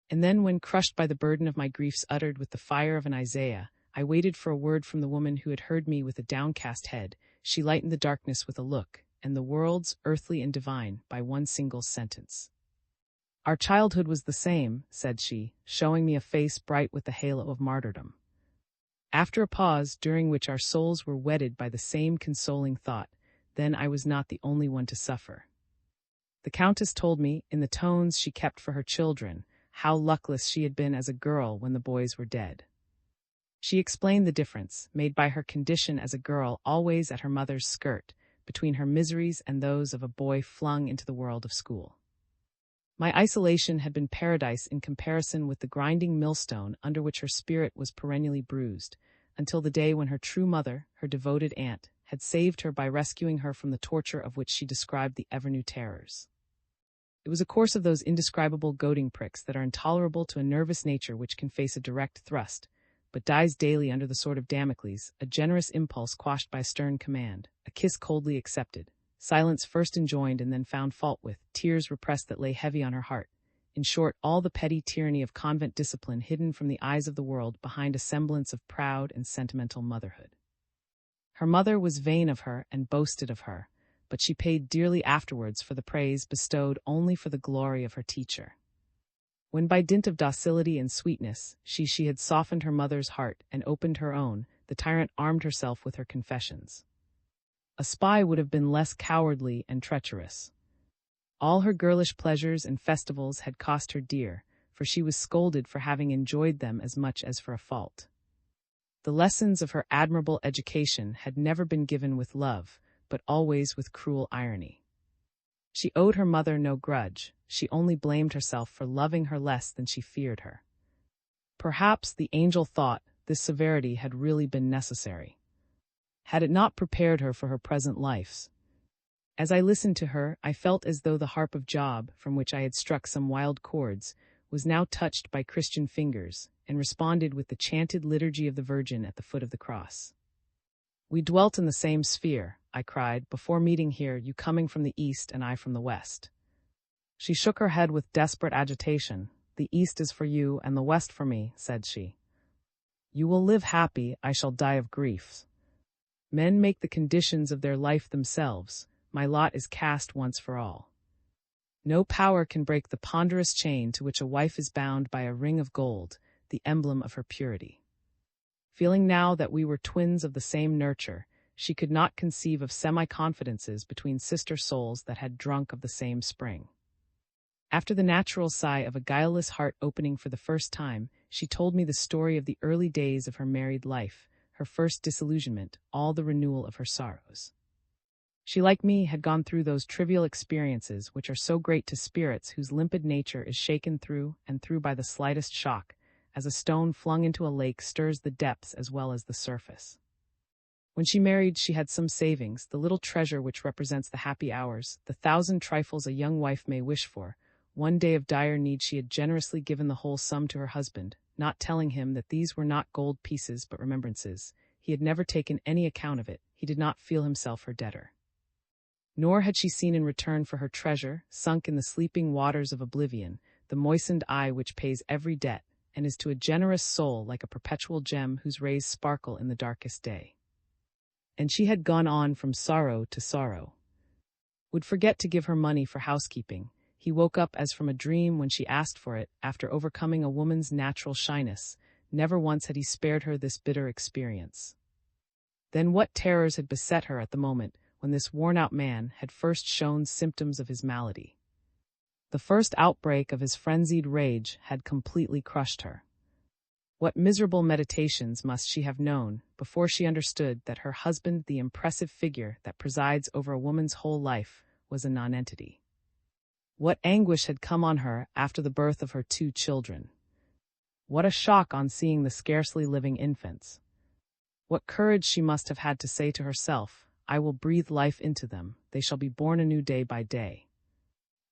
And then, when crushed by the burden of my griefs uttered with the fire of an Isaiah, I waited for a word from the woman who had heard me with a downcast head. She lightened the darkness with a look, and the worlds, earthly and divine, by one single sentence. Our childhood was the same, said she, showing me a face bright with the halo of martyrdom. After a pause, during which our souls were wedded by the same consoling thought, then I was not the only one to suffer. The Countess told me, in the tones she kept for her children, how luckless she had been as a girl when the boys were dead. She explained the difference, made by her condition as a girl always at her mother's skirt, between her miseries and those of a boy flung into the world of school. My isolation had been paradise in comparison with the grinding millstone under which her spirit was perennially bruised, until the day when her true mother, her devoted aunt, had saved her by rescuing her from the torture of which she described the ever-new terrors. It was a course of those indescribable goading pricks that are intolerable to a nervous nature which can face a direct thrust, but dies daily under the sword of Damocles, a generous impulse quashed by a stern command, a kiss coldly accepted, silence first enjoined and then found fault with, tears repressed that lay heavy on her heart. In short, all the petty tyranny of convent discipline hidden from the eyes of the world behind a semblance of proud and sentimental motherhood. Her mother was vain of her and boasted of her, but she paid dearly afterwards for the praise bestowed only for the glory of her teacher. When by dint of docility and sweetness she had softened her mother's heart and opened her own, the tyrant armed herself with her confessions. A spy would have been less cowardly and treacherous. All her girlish pleasures and festivals had cost her dear, for she was scolded for having enjoyed them as much as for a fault. The lessons of her admirable education had never been given with love, but always with cruel irony. She owed her mother no grudge, she only blamed herself for loving her less than she feared her. Perhaps, the angel thought, this severity had really been necessary. Had it not prepared her for her present lives? As I listened to her, I felt as though the harp of Job, from which I had struck some wild chords, was now touched by Christian fingers, and responded with the chanted liturgy of the Virgin at the foot of the cross. We dwelt in the same sphere, I cried, before meeting here, you coming from the east and I from the west. She shook her head with desperate agitation. The east is for you and the west for me, said she. You will live happy, I shall die of grief. Men make the conditions of their life themselves. My lot is cast once for all. No power can break the ponderous chain to which a wife is bound by a ring of gold, the emblem of her purity. Feeling now that we were twins of the same nurture, she could not conceive of semi-confidences between sister souls that had drunk of the same spring. After the natural sigh of a guileless heart opening for the first time, she told me the story of the early days of her married life, her first disillusionment, all the renewal of her sorrows. She, like me, had gone through those trivial experiences which are so great to spirits whose limpid nature is shaken through and through by the slightest shock, as a stone flung into a lake stirs the depths as well as the surface. When she married, she had some savings, the little treasure which represents the happy hours, the thousand trifles a young wife may wish for. One day of dire need she had generously given the whole sum to her husband, not telling him that these were not gold pieces but remembrances. He had never taken any account of it. He did not feel himself her debtor. Nor had she seen in return for her treasure, sunk in the sleeping waters of oblivion, the moistened eye which pays every debt, and is to a generous soul like a perpetual gem whose rays sparkle in the darkest day. And she had gone on from sorrow to sorrow. Would forget to give her money for housekeeping. He woke up as from a dream when she asked for it, after overcoming a woman's natural shyness. Never once had he spared her this bitter experience. Then what terrors had beset her at the moment when this worn-out man had first shown symptoms of his malady. The first outbreak of his frenzied rage had completely crushed her. What miserable meditations must she have known before she understood that her husband, the impressive figure that presides over a woman's whole life, was a nonentity. What anguish had come on her after the birth of her 2 children. What a shock on seeing the scarcely living infants. What courage she must have had to say to herself, "I will breathe life into them, they shall be born anew day by day."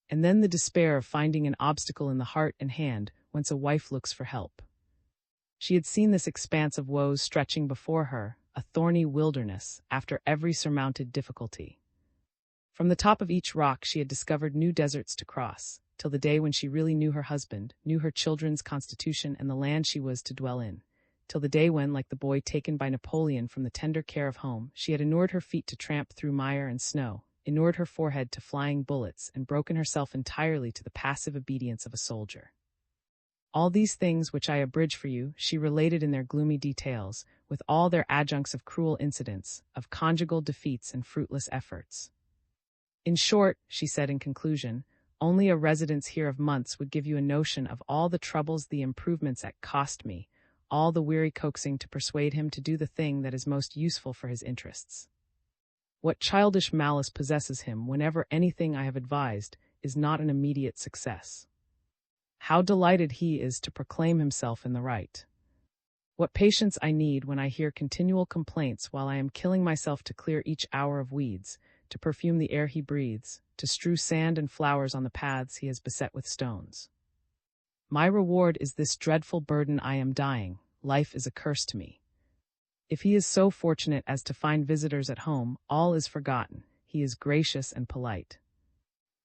And then the despair of finding an obstacle in the heart and hand whence a wife looks for help. She had seen this expanse of woes stretching before her, a thorny wilderness, after every surmounted difficulty. From the top of each rock she had discovered new deserts to cross, till the day when she really knew her husband, knew her children's constitution and the land she was to dwell in. Till the day when, like the boy taken by Napoleon from the tender care of home, she had inured her feet to tramp through mire and snow, inured her forehead to flying bullets, and broken herself entirely to the passive obedience of a soldier. All these things which I abridge for you, she related in their gloomy details, with all their adjuncts of cruel incidents, of conjugal defeats and fruitless efforts. In short, she said in conclusion, only a residence here of months would give you a notion of all the troubles the improvements at cost me, all the weary coaxing to persuade him to do the thing that is most useful for his interests. What childish malice possesses him whenever anything I have advised is not an immediate success. How delighted he is to proclaim himself in the right. What patience I need when I hear continual complaints while I am killing myself to clear each hour of weeds, to perfume the air he breathes, to strew sand and flowers on the paths he has beset with stones. My reward is this dreadful burden. I am dying. Life is a curse to me. If he is so fortunate as to find visitors at home, all is forgotten. He is gracious and polite.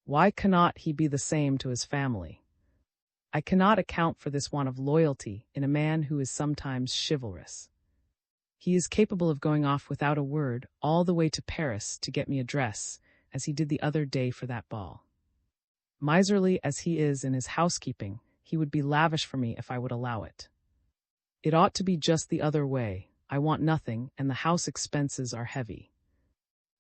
Why cannot he be the same to his family? I cannot account for this want of loyalty in a man who is sometimes chivalrous. He is capable of going off without a word all the way to Paris to get me a dress, as he did the other day for that ball. Miserly as he is in his housekeeping, he would be lavish for me if I would allow it. It ought to be just the other way. I want nothing, and the house expenses are heavy.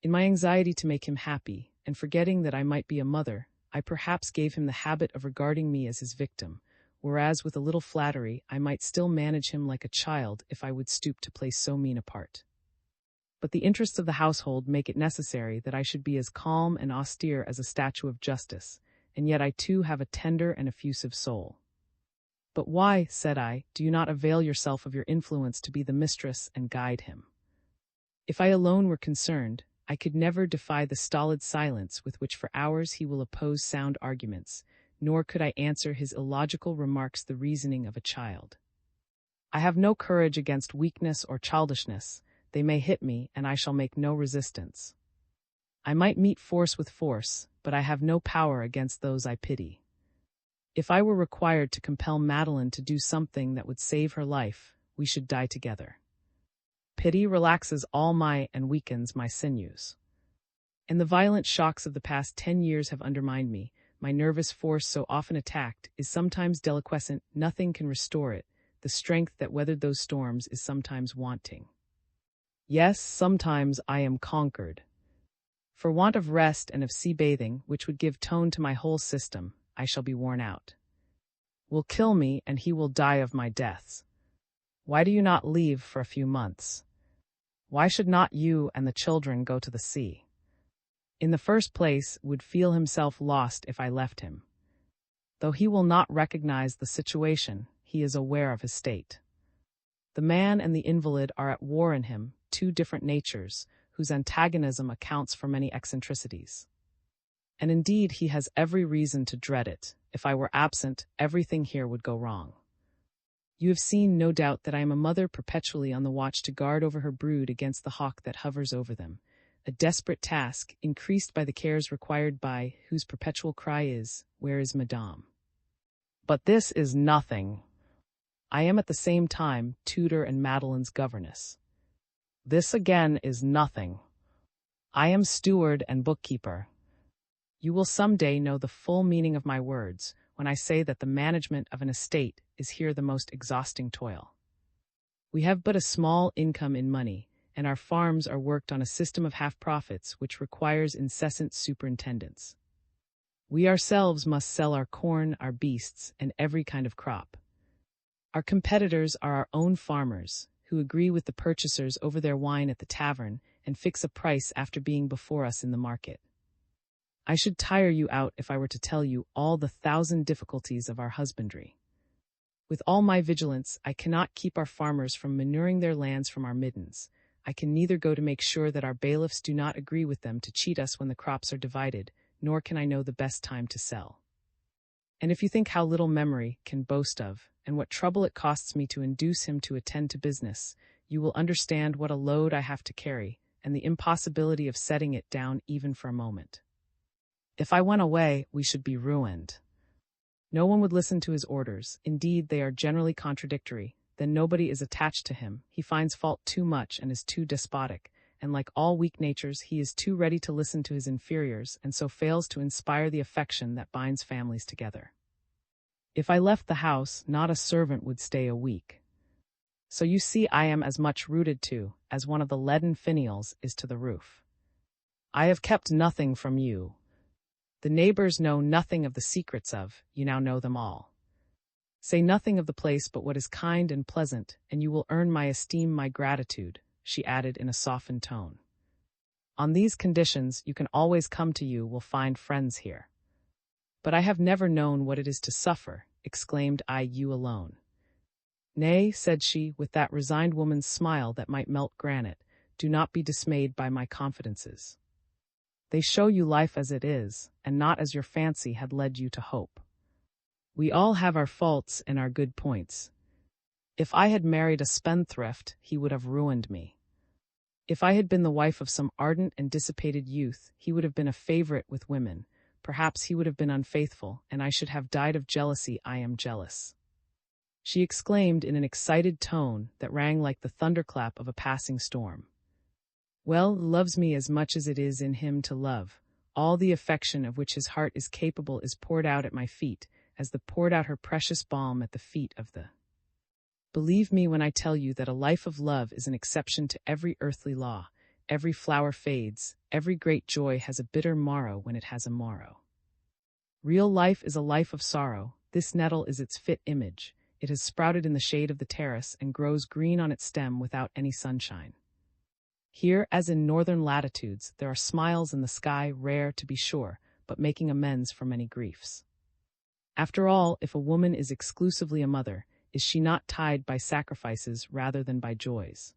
In my anxiety to make him happy, and forgetting that I might be a mother, I perhaps gave him the habit of regarding me as his victim, whereas with a little flattery I might still manage him like a child if I would stoop to play so mean a part. But the interests of the household make it necessary that I should be as calm and austere as a statue of justice, and yet I too have a tender and effusive soul. But why, said I, do you not avail yourself of your influence to be the mistress and guide him? If I alone were concerned, I could never defy the stolid silence with which for hours he will oppose sound arguments, nor could I answer his illogical remarks the reasoning of a child. I have no courage against weakness or childishness. They may hit me, and I shall make no resistance. I might meet force with force, but I have no power against those I pity. If I were required to compel Madeline to do something that would save her life, we should die together. Pity relaxes all my and weakens my sinews. And the violent shocks of the past 10 years have undermined me. My nervous force, so often attacked, is sometimes deliquescent. Nothing can restore it. The strength that weathered those storms is sometimes wanting. Yes, sometimes I am conquered. For want of rest and of sea bathing, which would give tone to my whole system, I shall be worn out. Will kill me, and he will die of my deaths. Why do you not leave for a few months? Why should not you and the children go to the sea? In the first place, would feel himself lost if I left him. Though he will not recognize the situation, he is aware of his state. The man and the invalid are at war in him, two different natures, whose antagonism accounts for many eccentricities. And indeed he has every reason to dread it. If I were absent, everything here would go wrong. You have seen, no doubt, that I am a mother perpetually on the watch to guard over her brood against the hawk that hovers over them, a desperate task, increased by the cares required by whose perpetual cry is, "Where is Madame?" But this is nothing. I am at the same time tutor and Madeline's governess. This again is nothing. I am steward and bookkeeper. You will some day know the full meaning of my words when I say that the management of an estate is here the most exhausting toil. We have but a small income in money, and our farms are worked on a system of half-profits which requires incessant superintendence. We ourselves must sell our corn, our beasts, and every kind of crop. Our competitors are our own farmers, who agree with the purchasers over their wine at the tavern and fix a price after being before us in the market. I should tire you out if I were to tell you all the 1,000 difficulties of our husbandry. With all my vigilance, I cannot keep our farmers from manuring their lands from our middens. I can neither go to make sure that our bailiffs do not agree with them to cheat us when the crops are divided, nor can I know the best time to sell. And if you think how little memory can boast of, and what trouble it costs me to induce him to attend to business, you will understand what a load I have to carry, and the impossibility of setting it down even for a moment. If I went away, we should be ruined. No one would listen to his orders. Indeed, they are generally contradictory. Then nobody is attached to him. He finds fault too much and is too despotic, and like all weak natures, he is too ready to listen to his inferiors, and so fails to inspire the affection that binds families together. If I left the house, not a servant would stay a week. So you see, I am as much rooted to, as one of the leaden finials is to the roof. I have kept nothing from you. The neighbors know nothing of the secrets of, you now know them all. Say nothing of the place but what is kind and pleasant, and you will earn my esteem, my gratitude, she added in a softened tone. On these conditions, you can always come to you will find friends here. But I have never known what it is to suffer, exclaimed I, you alone. Nay, said she, with that resigned woman's smile that might melt granite, do not be dismayed by my confidences. They show you life as it is, and not as your fancy had led you to hope. We all have our faults and our good points. If I had married a spendthrift, he would have ruined me. If I had been the wife of some ardent and dissipated youth, he would have been a favorite with women. Perhaps he would have been unfaithful, and I should have died of jealousy. I am jealous. She exclaimed in an excited tone that rang like the thunderclap of a passing storm. Well, loves me as much as it is in him to love. All the affection of which his heart is capable is poured out at my feet, as the poured out her precious balm at the feet of the. Believe me when I tell you that a life of love is an exception to every earthly law. Every flower fades, every great joy has a bitter morrow when it has a morrow. Real life is a life of sorrow. This nettle is its fit image. It has sprouted in the shade of the terrace and grows green on its stem without any sunshine. Here, as in northern latitudes, there are smiles in the sky, rare to be sure, but making amends for many griefs. After all, if a woman is exclusively a mother, is she not tied by sacrifices rather than by joys?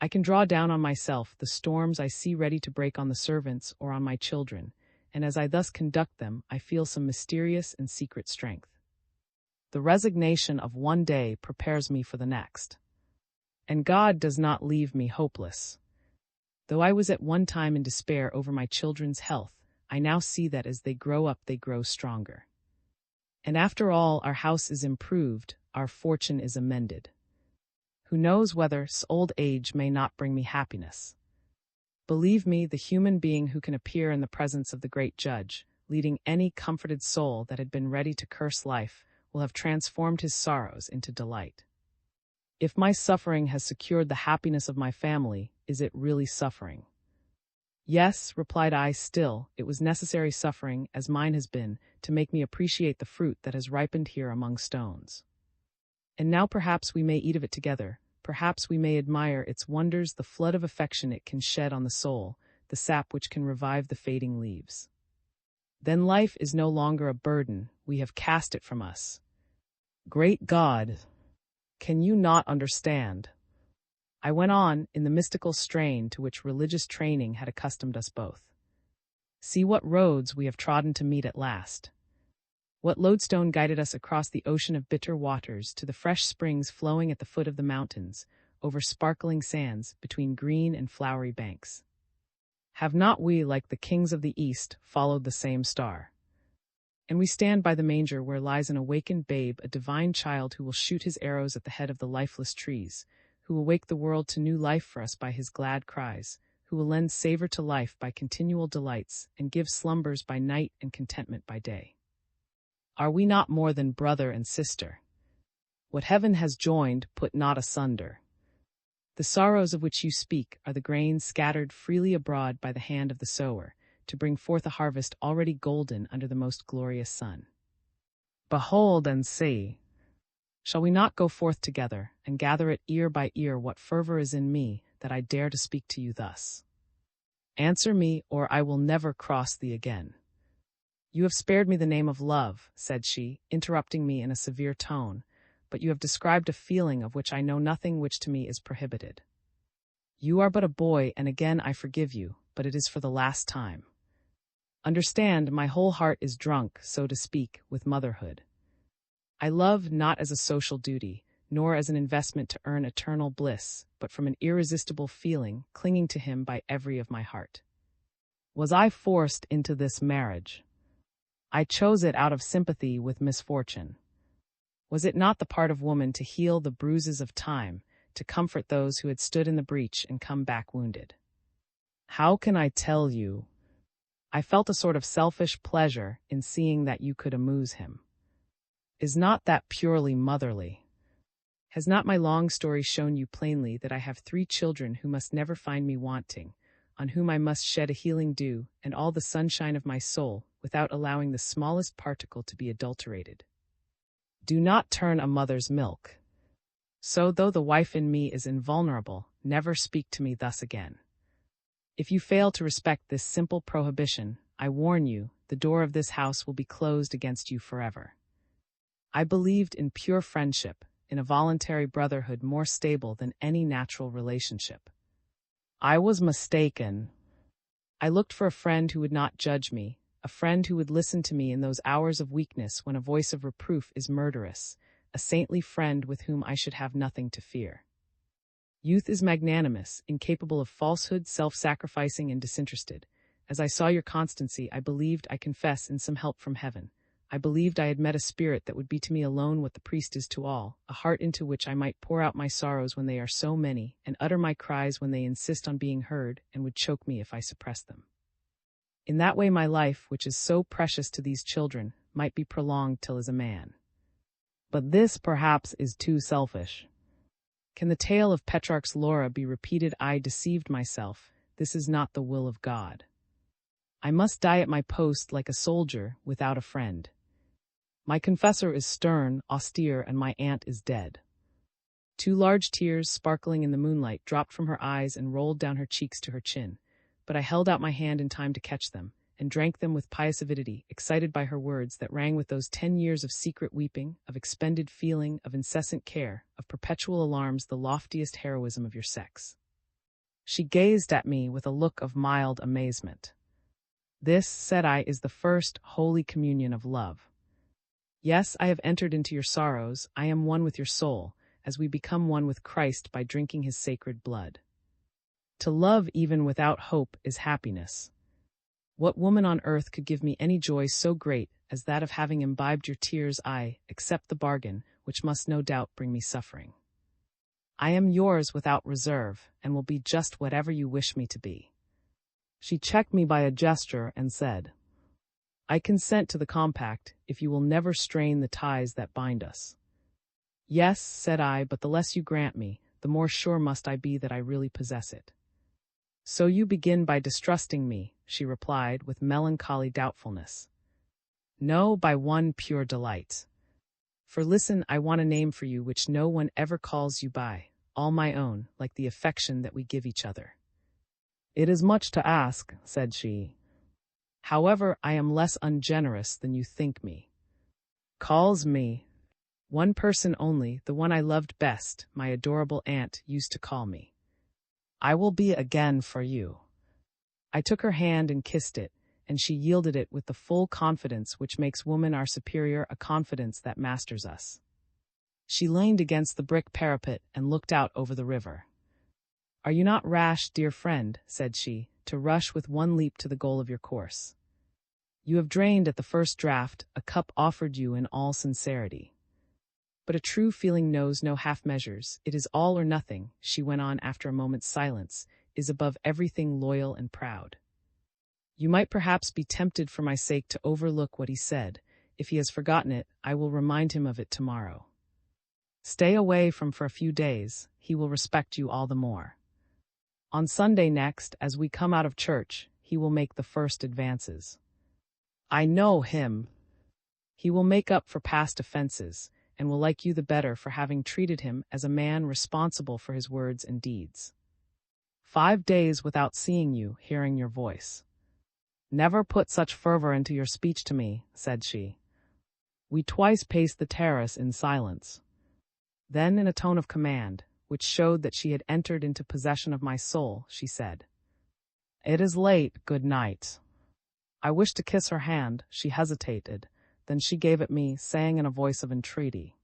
I can draw down on myself the storms I see ready to break on the servants or on my children, and as I thus conduct them, I feel some mysterious and secret strength. The resignation of one day prepares me for the next. And God does not leave me hopeless. Though I was at one time in despair over my children's health, I now see that as they grow up they grow stronger. And after all, our house is improved, our fortune is amended. Who knows whether old age may not bring me happiness? Believe me, the human being who can appear in the presence of the great judge, leading any comforted soul that had been ready to curse life, will have transformed his sorrows into delight. If my suffering has secured the happiness of my family, is it really suffering? Yes, replied I, still, it was necessary suffering, as mine has been, to make me appreciate the fruit that has ripened here among stones. And now perhaps we may eat of it together, perhaps we may admire its wonders, the flood of affection it can shed on the soul, the sap which can revive the fading leaves. Then life is no longer a burden, we have cast it from us. Great God! Can you not understand? I went on, in the mystical strain to which religious training had accustomed us both. See what roads we have trodden to meet at last. What lodestone guided us across the ocean of bitter waters to the fresh springs flowing at the foot of the mountains, over sparkling sands, between green and flowery banks. Have not we, like the kings of the East, followed the same star? And we stand by the manger where lies an awakened babe, a divine child who will shoot his arrows at the head of the lifeless trees, who will wake the world to new life for us by his glad cries, who will lend savor to life by continual delights, and give slumbers by night and contentment by day. Are we not more than brother and sister? What heaven has joined, put not asunder. The sorrows of which you speak are the grains scattered freely abroad by the hand of the sower, to bring forth a harvest already golden under the most glorious sun. Behold and see. Shall we not go forth together, and gather it ear by ear what fervor is in me, that I dare to speak to you thus? Answer me, or I will never cross thee again. You have spared me the name of love, said she, interrupting me in a severe tone, but you have described a feeling of which I know nothing, which to me is prohibited. You are but a boy, and again I forgive you, but it is for the last time. Understand, my whole heart is drunk, so to speak, with motherhood. I love not as a social duty, nor as an investment to earn eternal bliss, but from an irresistible feeling, clinging to him by every of my heart. Was I forced into this marriage? I chose it out of sympathy with misfortune. Was it not the part of woman to heal the bruises of time, to comfort those who had stood in the breach and come back wounded? How can I tell you? I felt a sort of selfish pleasure in seeing that you could amuse him. Is not that purely motherly? Has not my long story shown you plainly that I have 3 children who must never find me wanting, on whom I must shed a healing dew, and all the sunshine of my soul, without allowing the smallest particle to be adulterated? Do not turn a mother's milk. So though the wife in me is invulnerable, never speak to me thus again. If you fail to respect this simple prohibition, I warn you, the door of this house will be closed against you forever. I believed in pure friendship, in a voluntary brotherhood more stable than any natural relationship. I was mistaken. I looked for a friend who would not judge me, a friend who would listen to me in those hours of weakness when a voice of reproof is murderous, a saintly friend with whom I should have nothing to fear. Youth is magnanimous, incapable of falsehood, self-sacrificing, and disinterested. As I saw your constancy, I believed, I confess, in some help from heaven. I believed I had met a spirit that would be to me alone what the priest is to all, a heart into which I might pour out my sorrows when they are so many, and utter my cries when they insist on being heard, and would choke me if I suppressed them. In that way my life, which is so precious to these children, might be prolonged till as a man. But this, perhaps, is too selfish. Can the tale of Petrarch's Laura be repeated? I deceived myself. This is not the will of God. I must die at my post like a soldier, without a friend. My confessor is stern, austere, and my aunt is dead. 2 large tears, sparkling in the moonlight, dropped from her eyes and rolled down her cheeks to her chin, but I held out my hand in time to catch them, and drank them with pious avidity, excited by her words that rang with those 10 years of secret weeping, of expended feeling, of incessant care, of perpetual alarms, the loftiest heroism of your sex. She gazed at me with a look of mild amazement. This, said I, is the first holy communion of love. Yes, I have entered into your sorrows, I am one with your soul, as we become one with Christ by drinking his sacred blood. To love even without hope is happiness. What woman on earth could give me any joy so great as that of having imbibed your tears? I accept the bargain, which must no doubt bring me suffering. I am yours without reserve, and will be just whatever you wish me to be. She checked me by a gesture and said, I consent to the compact, if you will never strain the ties that bind us. Yes, said I, but the less you grant me, the more sure must I be that I really possess it. So you begin by distrusting me, she replied with melancholy doubtfulness. No, by one pure delight. For listen, I want a name for you which no one ever calls you by, all my own, like the affection that we give each other. It is much to ask, said she. However, I am less ungenerous than you think me. Calls me. One person only, the one I loved best, my adorable aunt, used to call me. I will be again for you. I took her hand and kissed it, and she yielded it with the full confidence which makes woman our superior, a confidence that masters us. She leaned against the brick parapet and looked out over the river. Are you not rash, dear friend, said she, to rush with one leap to the goal of your course? You have drained at the first draught a cup offered you in all sincerity. But a true feeling knows no half measures. It is all or nothing, she went on after a moment's silence, is above everything loyal and proud. You might perhaps be tempted for my sake to overlook what he said. If he has forgotten it, I will remind him of it tomorrow. Stay away from for a few days, he will respect you all the more. On Sunday next, as we come out of church, he will make the first advances. I know him. He will make up for past offenses, and will like you the better for having treated him as a man responsible for his words and deeds. 5 days without seeing you, hearing your voice. Never put such fervor into your speech to me, said she. We twice paced the terrace in silence. Then, in a tone of command, which showed that she had entered into possession of my soul, she said, It is late, good night. I wished to kiss her hand. She hesitated. Then she gave it me, saying in a voice of entreaty,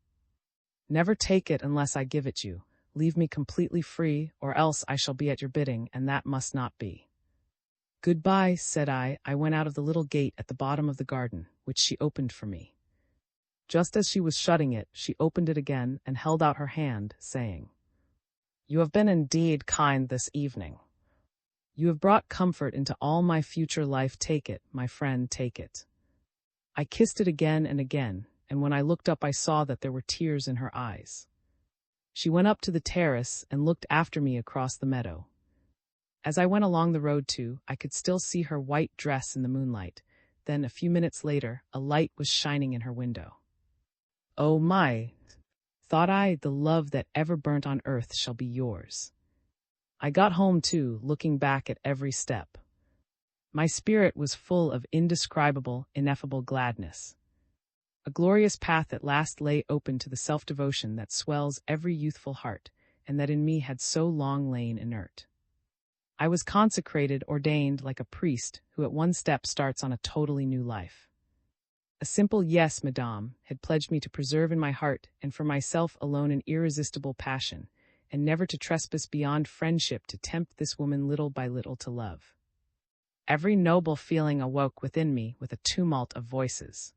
Never take it unless I give it you. Leave me completely free, or else I shall be at your bidding, and that must not be. Goodbye, said I. I went out of the little gate at the bottom of the garden, which she opened for me. Just as she was shutting it, she opened it again and held out her hand, saying, You have been indeed kind this evening. You have brought comfort into all my future life. Take it, my friend, take it. I kissed it again and again, and when I looked up I saw that there were tears in her eyes. She went up to the terrace and looked after me across the meadow. As I went along the road too, I could still see her white dress in the moonlight. Then, a few minutes later, a light was shining in her window. Oh my, thought I, the love that ever burnt on earth shall be yours. I got home too, looking back at every step. My spirit was full of indescribable, ineffable gladness. A glorious path at last lay open to the self-devotion that swells every youthful heart, and that in me had so long lain inert. I was consecrated, ordained like a priest who at one step starts on a totally new life. A simple yes, madame, had pledged me to preserve in my heart and for myself alone an irresistible passion, and never to trespass beyond friendship to tempt this woman little by little to love. Every noble feeling awoke within me with a tumult of voices.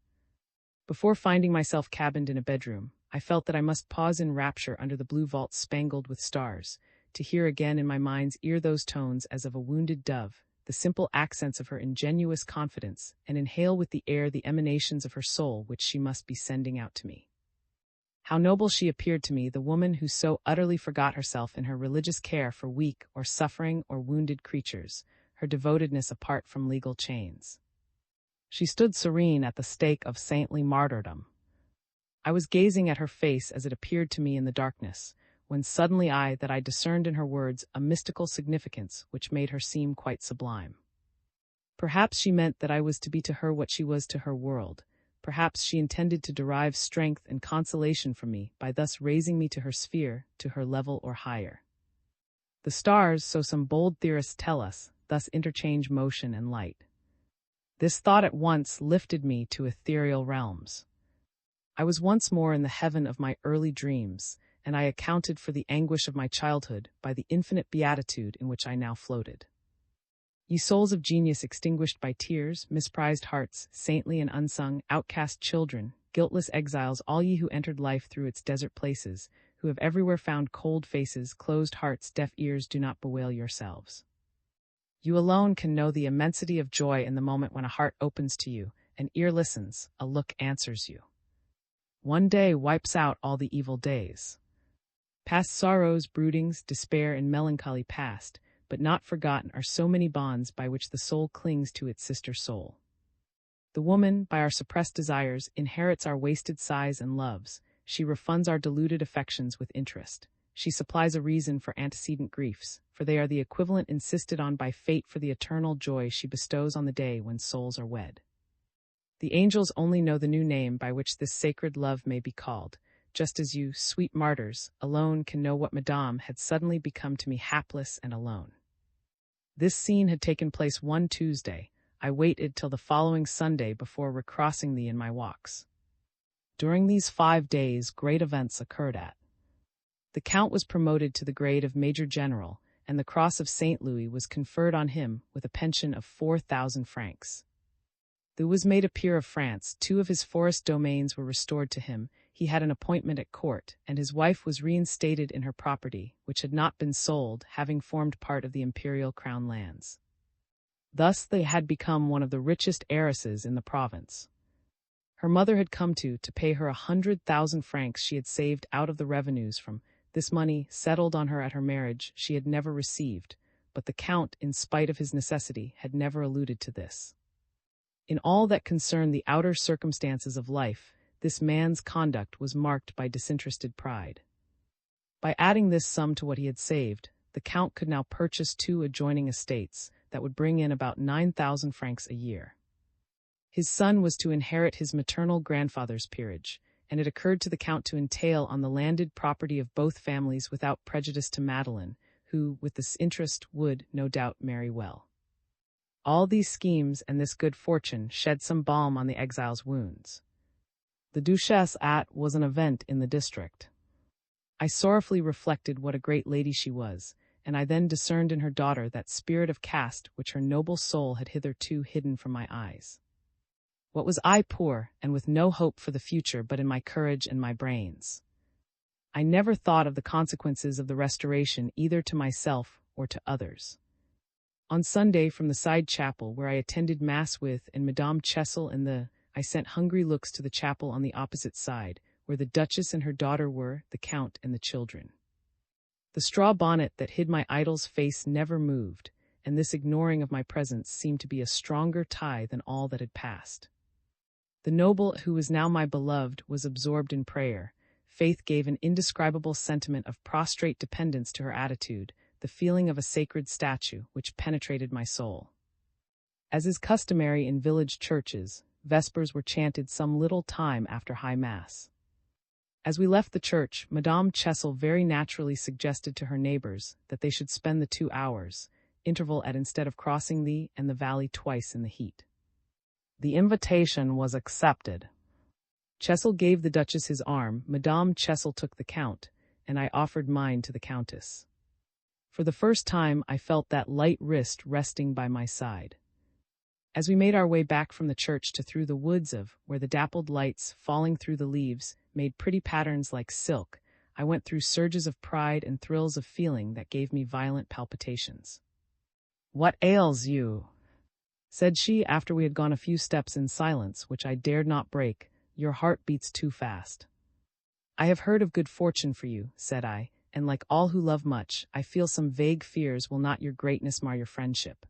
Before finding myself cabined in a bedroom, I felt that I must pause in rapture under the blue vault spangled with stars, to hear again in my mind's ear those tones as of a wounded dove, the simple accents of her ingenuous confidence, and inhale with the air the emanations of her soul which she must be sending out to me. How noble she appeared to me, the woman who so utterly forgot herself in her religious care for weak or suffering or wounded creatures, her devotedness apart from legal chains. She stood serene at the stake of saintly martyrdom. I was gazing at her face as it appeared to me in the darkness, when suddenly I discerned in her words a mystical significance which made her seem quite sublime. Perhaps she meant that I was to be to her what she was to her world. Perhaps she intended to derive strength and consolation from me by thus raising me to her sphere, to her level or higher. The stars, so some bold theorists tell us, thus interchange motion and light. This thought at once lifted me to ethereal realms. I was once more in the heaven of my early dreams, and I accounted for the anguish of my childhood by the infinite beatitude in which I now floated. Ye souls of genius extinguished by tears, misprized hearts, saintly and unsung, outcast children, guiltless exiles, all ye who entered life through its desert places, who have everywhere found cold faces, closed hearts, deaf ears, do not bewail yourselves. You alone can know the immensity of joy in the moment when a heart opens to you, an ear listens, a look answers you. One day wipes out all the evil days. Past sorrows, broodings, despair, and melancholy past, but not forgotten are so many bonds by which the soul clings to its sister soul. The woman, by our suppressed desires, inherits our wasted sighs and loves. She refunds our deluded affections with interest. She supplies a reason for antecedent griefs, for they are the equivalent insisted on by fate for the eternal joy she bestows on the day when souls are wed. The angels only know the new name by which this sacred love may be called, just as you, sweet martyrs, alone can know what Madame had suddenly become to me, hapless and alone. This scene had taken place one Tuesday. I waited till the following Sunday before recrossing thee in my walks. During these 5 days great events occurred at. The Count was promoted to the grade of Major General, and the Cross of St. Louis was conferred on him with a pension of 4,000 francs. He was made a peer of France, 2 of his forest domains were restored to him, he had an appointment at court, and his wife was reinstated in her property, which had not been sold, having formed part of the imperial crown lands. Thus they had become one of the richest heiresses in the province. Her mother had come to pay her 100,000 francs she had saved out of the revenues from this money settled on her at her marriage she had never received, but the Count, in spite of his necessity, had never alluded to this. In all that concerned the outer circumstances of life, this man's conduct was marked by disinterested pride. By adding this sum to what he had saved, the Count could now purchase 2 adjoining estates that would bring in about 9,000 francs a year. His son was to inherit his maternal grandfather's peerage, and it occurred to the Count to entail on the landed property of both families without prejudice to Madeleine, who, with this interest, would, no doubt, marry well. All these schemes and this good fortune shed some balm on the exile's wounds. The Duchesse was an event in the district. I sorrowfully reflected what a great lady she was, and I then discerned in her daughter that spirit of caste which her noble soul had hitherto hidden from my eyes. What was I, poor, and with no hope for the future but in my courage and my brains? I never thought of the consequences of the restoration either to myself or to others. On Sunday, from the side chapel where I attended Mass with and Madame Chessel I sent hungry looks to the chapel on the opposite side, where the Duchess and her daughter were, the Count and the children. The straw bonnet that hid my idol's face never moved, and this ignoring of my presence seemed to be a stronger tie than all that had passed. The noble, who was now my beloved, was absorbed in prayer. Faith gave an indescribable sentiment of prostrate dependence to her attitude, the feeling of a sacred statue, which penetrated my soul. As is customary in village churches, vespers were chanted some little time after high mass. As we left the church, Madame Chessel very naturally suggested to her neighbors that they should spend the 2 hours, interval at instead of crossing thee and the valley twice in the heat. The invitation was accepted. Chessel gave the Duchess his arm, Madame Chessel took the Count, and I offered mine to the Countess. For the first time I felt that light wrist resting by my side. As we made our way back from the church to through the woods where the dappled lights, falling through the leaves, made pretty patterns like silk, I went through surges of pride and thrills of feeling that gave me violent palpitations. "What ails you?" said she after we had gone a few steps in silence, which I dared not break. "Your heart beats too fast." "I have heard of good fortune for you," said I, "and like all who love much, I feel some vague fears will not your greatness mar your friendship."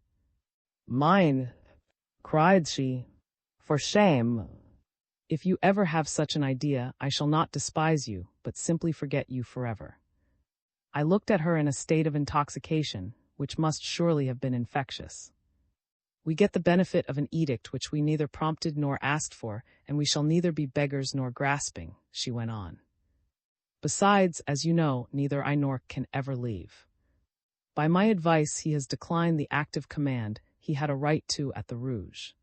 "Mine," cried she, "for shame. If you ever have such an idea, I shall not despise you, but simply forget you forever." I looked at her in a state of intoxication, which must surely have been infectious. "We get the benefit of an edict which we neither prompted nor asked for, and we shall neither be beggars nor grasping," she went on. "Besides, as you know, neither I nor can ever leave. By my advice he has declined the active command he had a right to at the Rouge.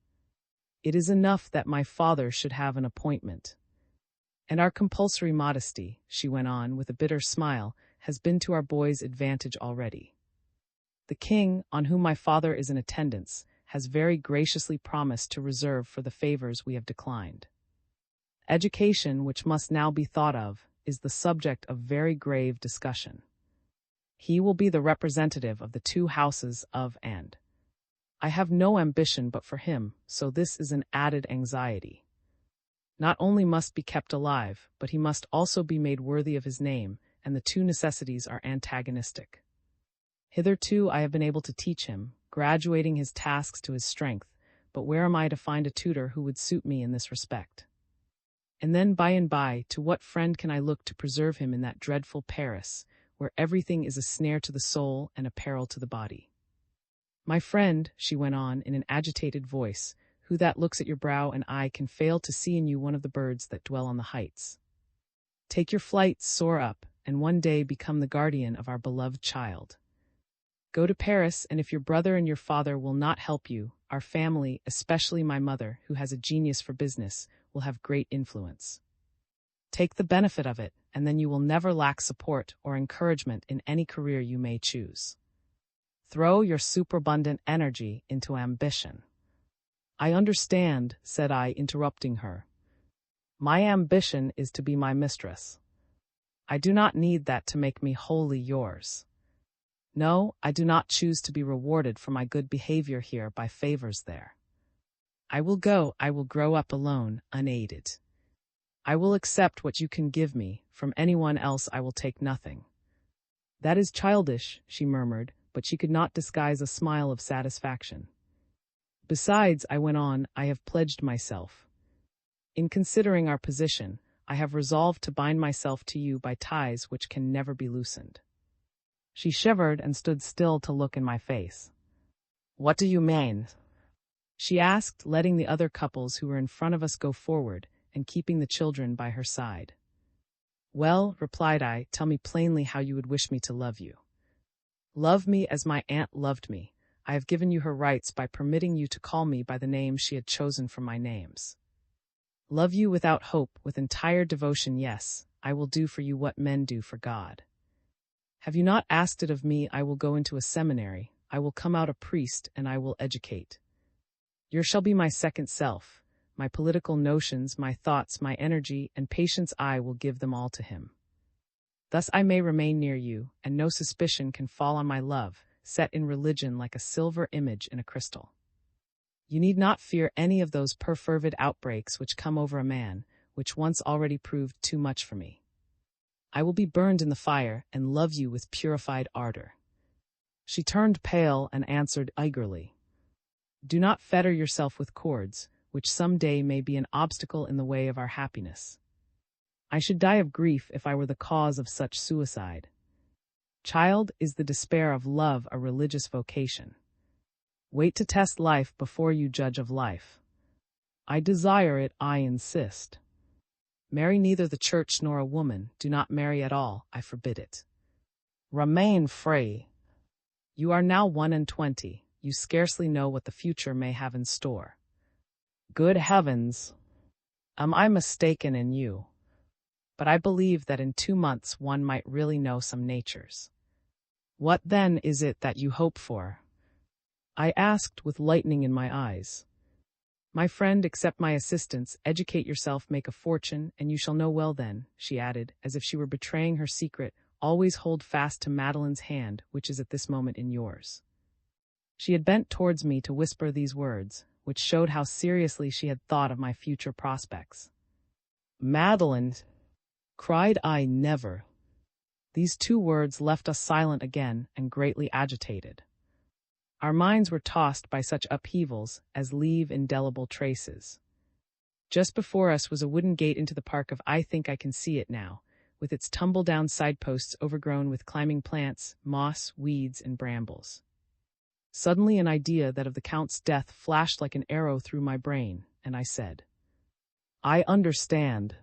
It is enough that my father should have an appointment. And our compulsory modesty," she went on with a bitter smile, "has been to our boy's advantage already. The king, on whom my father is in attendance, has very graciously promised to reserve for the favors we have declined. Education, which must now be thought of, is the subject of very grave discussion. He will be the representative of the 2 houses of and. I have no ambition but for him, so this is an added anxiety. Not only must be kept alive, but he must also be made worthy of his name, and the 2 necessities are antagonistic. Hitherto I have been able to teach him, graduating his tasks to his strength, but where am I to find a tutor who would suit me in this respect? And then by and by, to what friend can I look to preserve him in that dreadful Paris, where everything is a snare to the soul and a peril to the body? My friend, she went on in an agitated voice, who that looks at your brow and eye can fail to see in you one of the birds that dwell on the heights? Take your flight, soar up, and one day become the guardian of our beloved child. Go to Paris, and if your brother and your father will not help you, our family, especially my mother, who has a genius for business, will have great influence. Take the benefit of it, and then you will never lack support or encouragement in any career you may choose. Throw your superabundant energy into ambition. I understand, said I, interrupting her. My ambition is to be my mistress. I do not need that to make me wholly yours. No, I do not choose to be rewarded for my good behavior here by favors there. I will grow up alone, unaided. I will accept what you can give me, from anyone else I will take nothing. That is childish, she murmured, but she could not disguise a smile of satisfaction. Besides, I went on, I have pledged myself. In considering our position, I have resolved to bind myself to you by ties which can never be loosened. She shivered and stood still to look in my face. What do you mean? She asked, letting the other couples who were in front of us go forward and keeping the children by her side. Well, replied I, tell me plainly how you would wish me to love you. Love me as my aunt loved me. I have given you her rights by permitting you to call me by the names she had chosen from my names. Love you without hope, with entire devotion, yes, I will do for you what men do for God. Have you not asked it of me? I will go into a seminary, I will come out a priest, and I will educate. Yours shall be my second self, my political notions, my thoughts, my energy, and patience. I will give them all to him. Thus I may remain near you, and no suspicion can fall on my love, set in religion like a silver image in a crystal. You need not fear any of those perfervid outbreaks which come over a man, which once already proved too much for me. I will be burned in the fire, and love you with purified ardor. She turned pale and answered eagerly. Do not fetter yourself with cords, which some day may be an obstacle in the way of our happiness. I should die of grief if I were the cause of such suicide. Child, is the despair of love a religious vocation? Wait to test life before you judge of life. I desire it, I insist. Marry neither the church nor a woman, do not marry at all, I forbid it. Remain free. You are now 21, you scarcely know what the future may have in store. Good heavens! Am I mistaken in you? But I believe that in 2 months one might really know some natures. What then is it that you hope for? I asked with lightning in my eyes. My friend, accept my assistance, educate yourself, make a fortune, and you shall know well then, she added, as if she were betraying her secret, always hold fast to Madeline's hand, which is at this moment in yours. She had bent towards me to whisper these words, which showed how seriously she had thought of my future prospects. Madeline, cried I, never. These 2 words left us silent again and greatly agitated. Our minds were tossed by such upheavals as leave indelible traces. Just before us was a wooden gate into the park of I think I can see it now, with its tumble-down sideposts overgrown with climbing plants, moss, weeds, and brambles. Suddenly an idea that of the Count's death flashed like an arrow through my brain, and I said, I understand.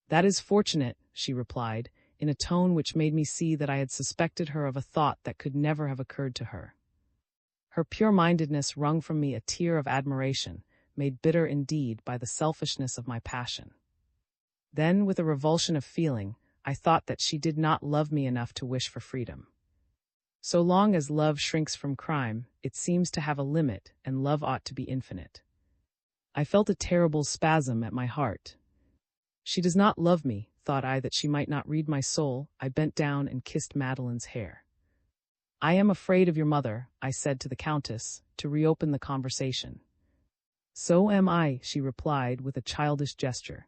That is fortunate, she replied, in a tone which made me see that I had suspected her of a thought that could never have occurred to her. Her pure-mindedness wrung from me a tear of admiration, made bitter indeed by the selfishness of my passion. Then, with a revulsion of feeling, I thought that she did not love me enough to wish for freedom. So long as love shrinks from crime, it seems to have a limit, and love ought to be infinite. I felt a terrible spasm at my heart. She does not love me, thought I, that she might not read my soul. I bent down and kissed Madeline's hair. I am afraid of your mother, I said to the Countess, to reopen the conversation. So am I, she replied with a childish gesture.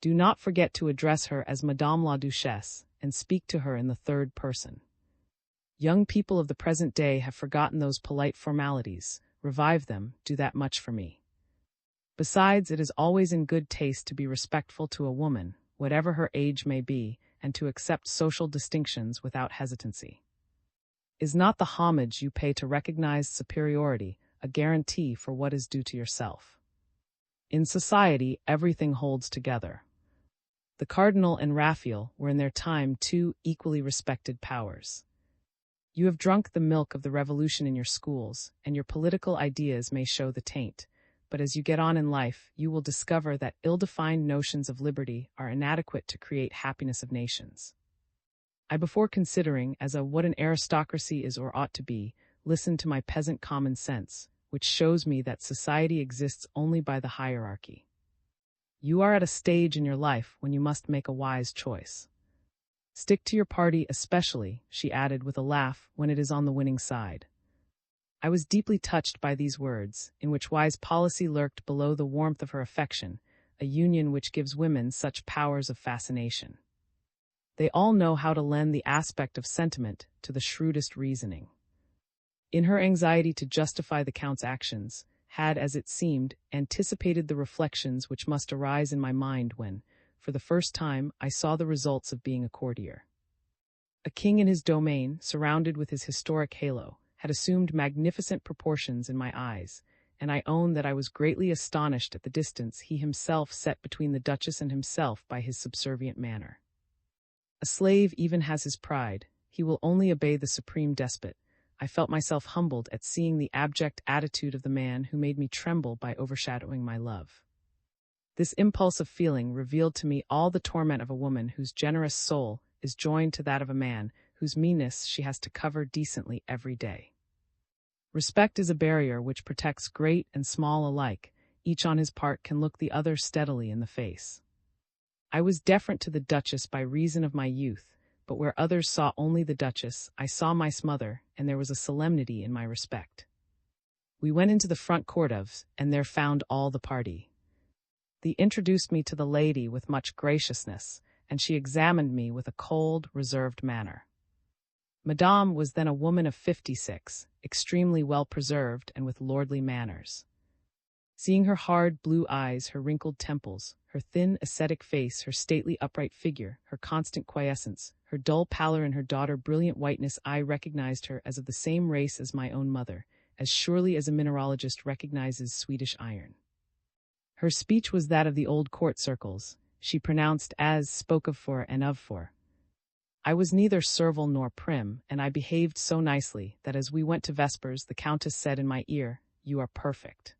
Do not forget to address her as Madame la Duchesse, and speak to her in the third person. Young people of the present day have forgotten those polite formalities. Revive them, do that much for me. Besides, it is always in good taste to be respectful to a woman, whatever her age may be, and to accept social distinctions without hesitancy. Is not the homage you pay to recognized superiority a guarantee for what is due to yourself? In society, everything holds together. The Cardinal and Raphael were in their time two equally respected powers. You have drunk the milk of the revolution in your schools, and your political ideas may show the taint, but as you get on in life, you will discover that ill-defined notions of liberty are inadequate to create happiness of nations. Before considering what an aristocracy is or ought to be, listen to my peasant common sense, which shows me that society exists only by the hierarchy. You are at a stage in your life when you must make a wise choice. Stick to your party especially, she added with a laugh, when it is on the winning side. I was deeply touched by these words, in which wise policy lurked below the warmth of her affection, a union which gives women such powers of fascination. They all know how to lend the aspect of sentiment to the shrewdest reasoning. In her anxiety to justify the Count's actions, had, as it seemed, anticipated the reflections which must arise in my mind when, for the first time, I saw the results of being a courtier. A king in his domain, surrounded with his historic halo, had assumed magnificent proportions in my eyes, and I own that I was greatly astonished at the distance he himself set between the Duchess and himself by his subservient manner. A slave even has his pride, he will only obey the supreme despot. I felt myself humbled at seeing the abject attitude of the man who made me tremble by overshadowing my love. This impulse of feeling revealed to me all the torment of a woman whose generous soul is joined to that of a man whose meanness she has to cover decently every day. Respect is a barrier which protects great and small alike. Each on his part can look the other steadily in the face. I was deferent to the Duchess by reason of my youth, but where others saw only the Duchess, I saw my mother, and there was a solemnity in my respect. We went into the front court and there found all the party. They introduced me to the lady with much graciousness, and she examined me with a cold, reserved manner. Madame was then a woman of 56, extremely well preserved and with lordly manners. Seeing her hard blue eyes, her wrinkled temples, her thin ascetic face, her stately upright figure, her constant quiescence, her dull pallor and her daughter brilliant whiteness, I recognized her as of the same race as my own mother, as surely as a mineralogist recognizes Swedish iron. Her speech was that of the old court circles. She pronounced as, spoke of for, and of for. I was neither servile nor prim, and I behaved so nicely that as we went to vespers the Countess said in my ear, "You are perfect."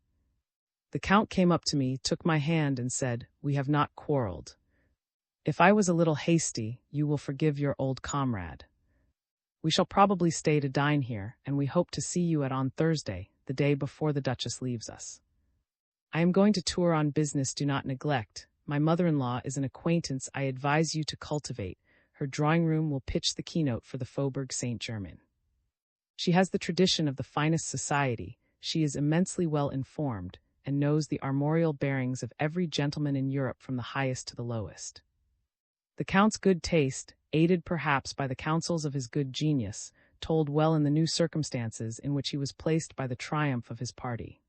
The Count came up to me, took my hand, and said, "We have not quarreled. If I was a little hasty, you will forgive your old comrade. We shall probably stay to dine here, and we hope to see you on Thursday, the day before the Duchess leaves us. I am going to tour on business, do not neglect. My mother-in-law is an acquaintance I advise you to cultivate. Her drawing-room will pitch the keynote for the Faubourg Saint-Germain. She has the tradition of the finest society, she is immensely well informed, and knows the armorial bearings of every gentleman in Europe from the highest to the lowest." The Count's good taste, aided perhaps by the counsels of his good genius, told well in the new circumstances in which he was placed by the triumph of his party.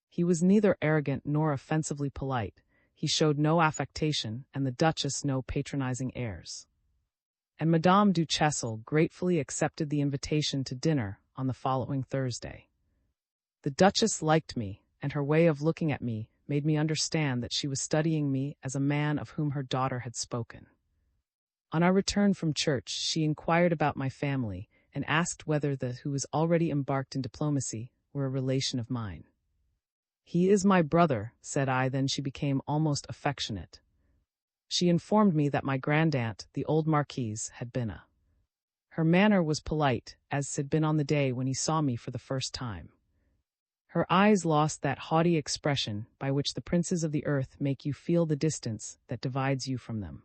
He was neither arrogant nor offensively polite, he showed no affectation, and the Duchess no patronizing airs. And Madame du Chessel gratefully accepted the invitation to dinner on the following Thursday. The Duchess liked me, and her way of looking at me made me understand that she was studying me as a man of whom her daughter had spoken. On our return from church, she inquired about my family, and asked whether who was already embarked in diplomacy were a relation of mine. "He is my brother," said I, then she became almost affectionate. She informed me that my grandaunt, the old Marquise, had been a. Her manner was polite, as had been on the day when he saw me for the first time. Her eyes lost that haughty expression by which the princes of the earth make you feel the distance that divides you from them.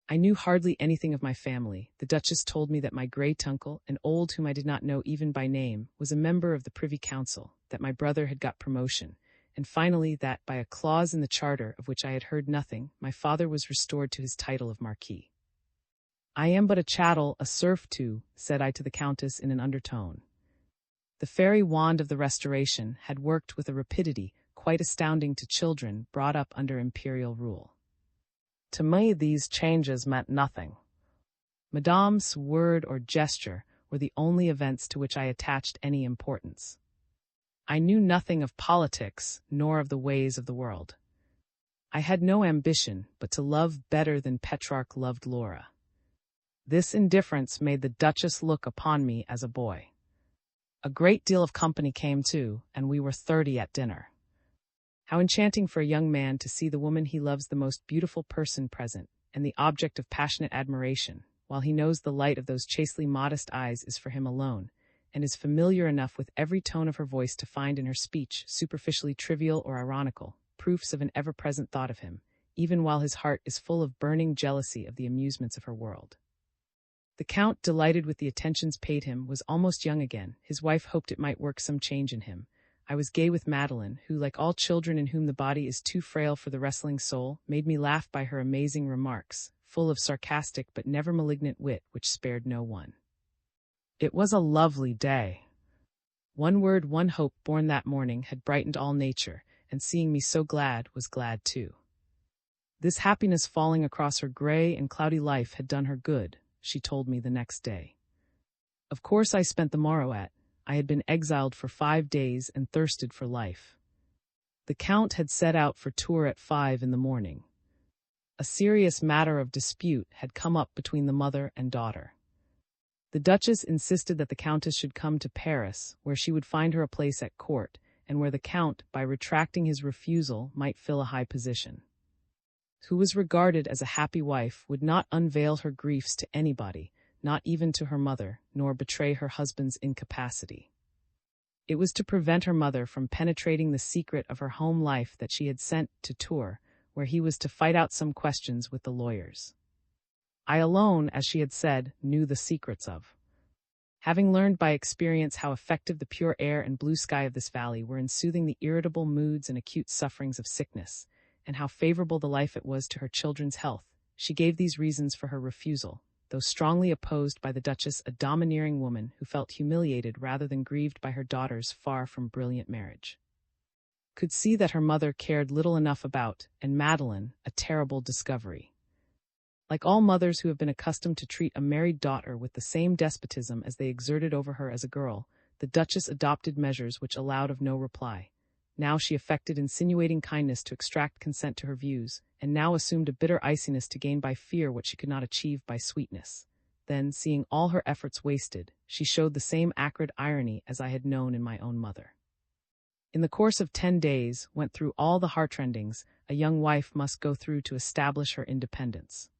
I knew hardly anything of my family. The Duchess told me that my great-uncle, an old whom I did not know even by name, was a member of the Privy Council, that my brother had got promotion, and finally that, by a clause in the charter of which I had heard nothing, my father was restored to his title of Marquis. I am but a chattel, a serf too, said I to the Countess in an undertone. The fairy wand of the Restoration had worked with a rapidity quite astounding to children brought up under imperial rule. To me these changes meant nothing. Madame's word or gesture were the only events to which I attached any importance. I knew nothing of politics, nor of the ways of the world. I had no ambition but to love better than Petrarch loved Laura. This indifference made the Duchess look upon me as a boy. A great deal of company came too, and we were 30 at dinner. How enchanting for a young man to see the woman he loves the most beautiful person present, and the object of passionate admiration, while he knows the light of those chastely modest eyes is for him alone, and is familiar enough with every tone of her voice to find in her speech, superficially trivial or ironical, proofs of an ever-present thought of him, even while his heart is full of burning jealousy of the amusements of her world. The Count, delighted with the attentions paid him, was almost young again. His wife hoped it might work some change in him. I was gay with Madeline, who, like all children in whom the body is too frail for the wrestling soul, made me laugh by her amazing remarks, full of sarcastic but never malignant wit which spared no one. It was a lovely day. One word, one hope born that morning had brightened all nature, and seeing me so glad was glad too. This happiness falling across her gray and cloudy life had done her good, she told me the next day. Of course I spent the morrow at. I had been exiled for 5 days and thirsted for life. The Count had set out for Tours at 5 in the morning. A serious matter of dispute had come up between the mother and daughter. The Duchess insisted that the Countess should come to Paris, where she would find her a place at court, and where the Count, by retracting his refusal, might fill a high position. Who was regarded as a happy wife would not unveil her griefs to anybody, not even to her mother, nor betray her husband's incapacity. It was to prevent her mother from penetrating the secret of her home life that she had sent to Tours, where he was to fight out some questions with the lawyers. I alone, as she had said, knew the secrets of. Having learned by experience how effective the pure air and blue sky of this valley were in soothing the irritable moods and acute sufferings of sickness, and how favorable the life it was to her children's health, she gave these reasons for her refusal, though strongly opposed by the Duchess, a domineering woman who felt humiliated rather than grieved by her daughter's far from brilliant marriage. Could see that her mother cared little enough about, and Madeline, a terrible discovery. Like all mothers who have been accustomed to treat a married daughter with the same despotism as they exerted over her as a girl, the Duchess adopted measures which allowed of no reply. Now she affected insinuating kindness to extract consent to her views, and now assumed a bitter iciness to gain by fear what she could not achieve by sweetness. Then, seeing all her efforts wasted, she showed the same acrid irony as I had known in my own mother. In the course of 10 days, went through all the heartrendings a young wife must go through to establish her independence.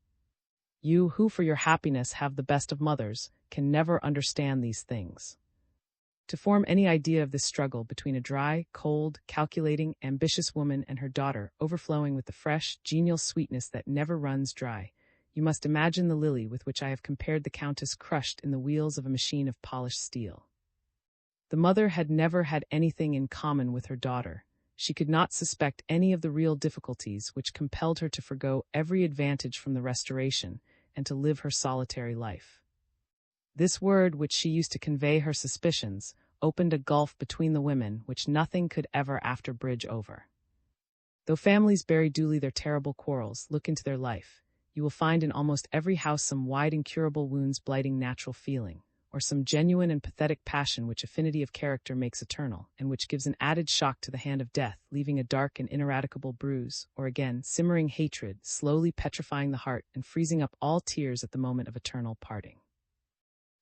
You, who for your happiness have the best of mothers, can never understand these things. To form any idea of this struggle between a dry, cold, calculating, ambitious woman and her daughter overflowing with the fresh, genial sweetness that never runs dry, you must imagine the lily with which I have compared the Countess crushed in the wheels of a machine of polished steel. The mother had never had anything in common with her daughter. She could not suspect any of the real difficulties which compelled her to forgo every advantage from the Restoration and to live her solitary life. This word, which she used to convey her suspicions, opened a gulf between the women which nothing could ever after bridge over. Though families bury duly their terrible quarrels, look into their life, you will find in almost every house some wide incurable wounds blighting natural feeling, or some genuine and pathetic passion which affinity of character makes eternal, and which gives an added shock to the hand of death, leaving a dark and ineradicable bruise, or again, simmering hatred, slowly petrifying the heart and freezing up all tears at the moment of eternal parting.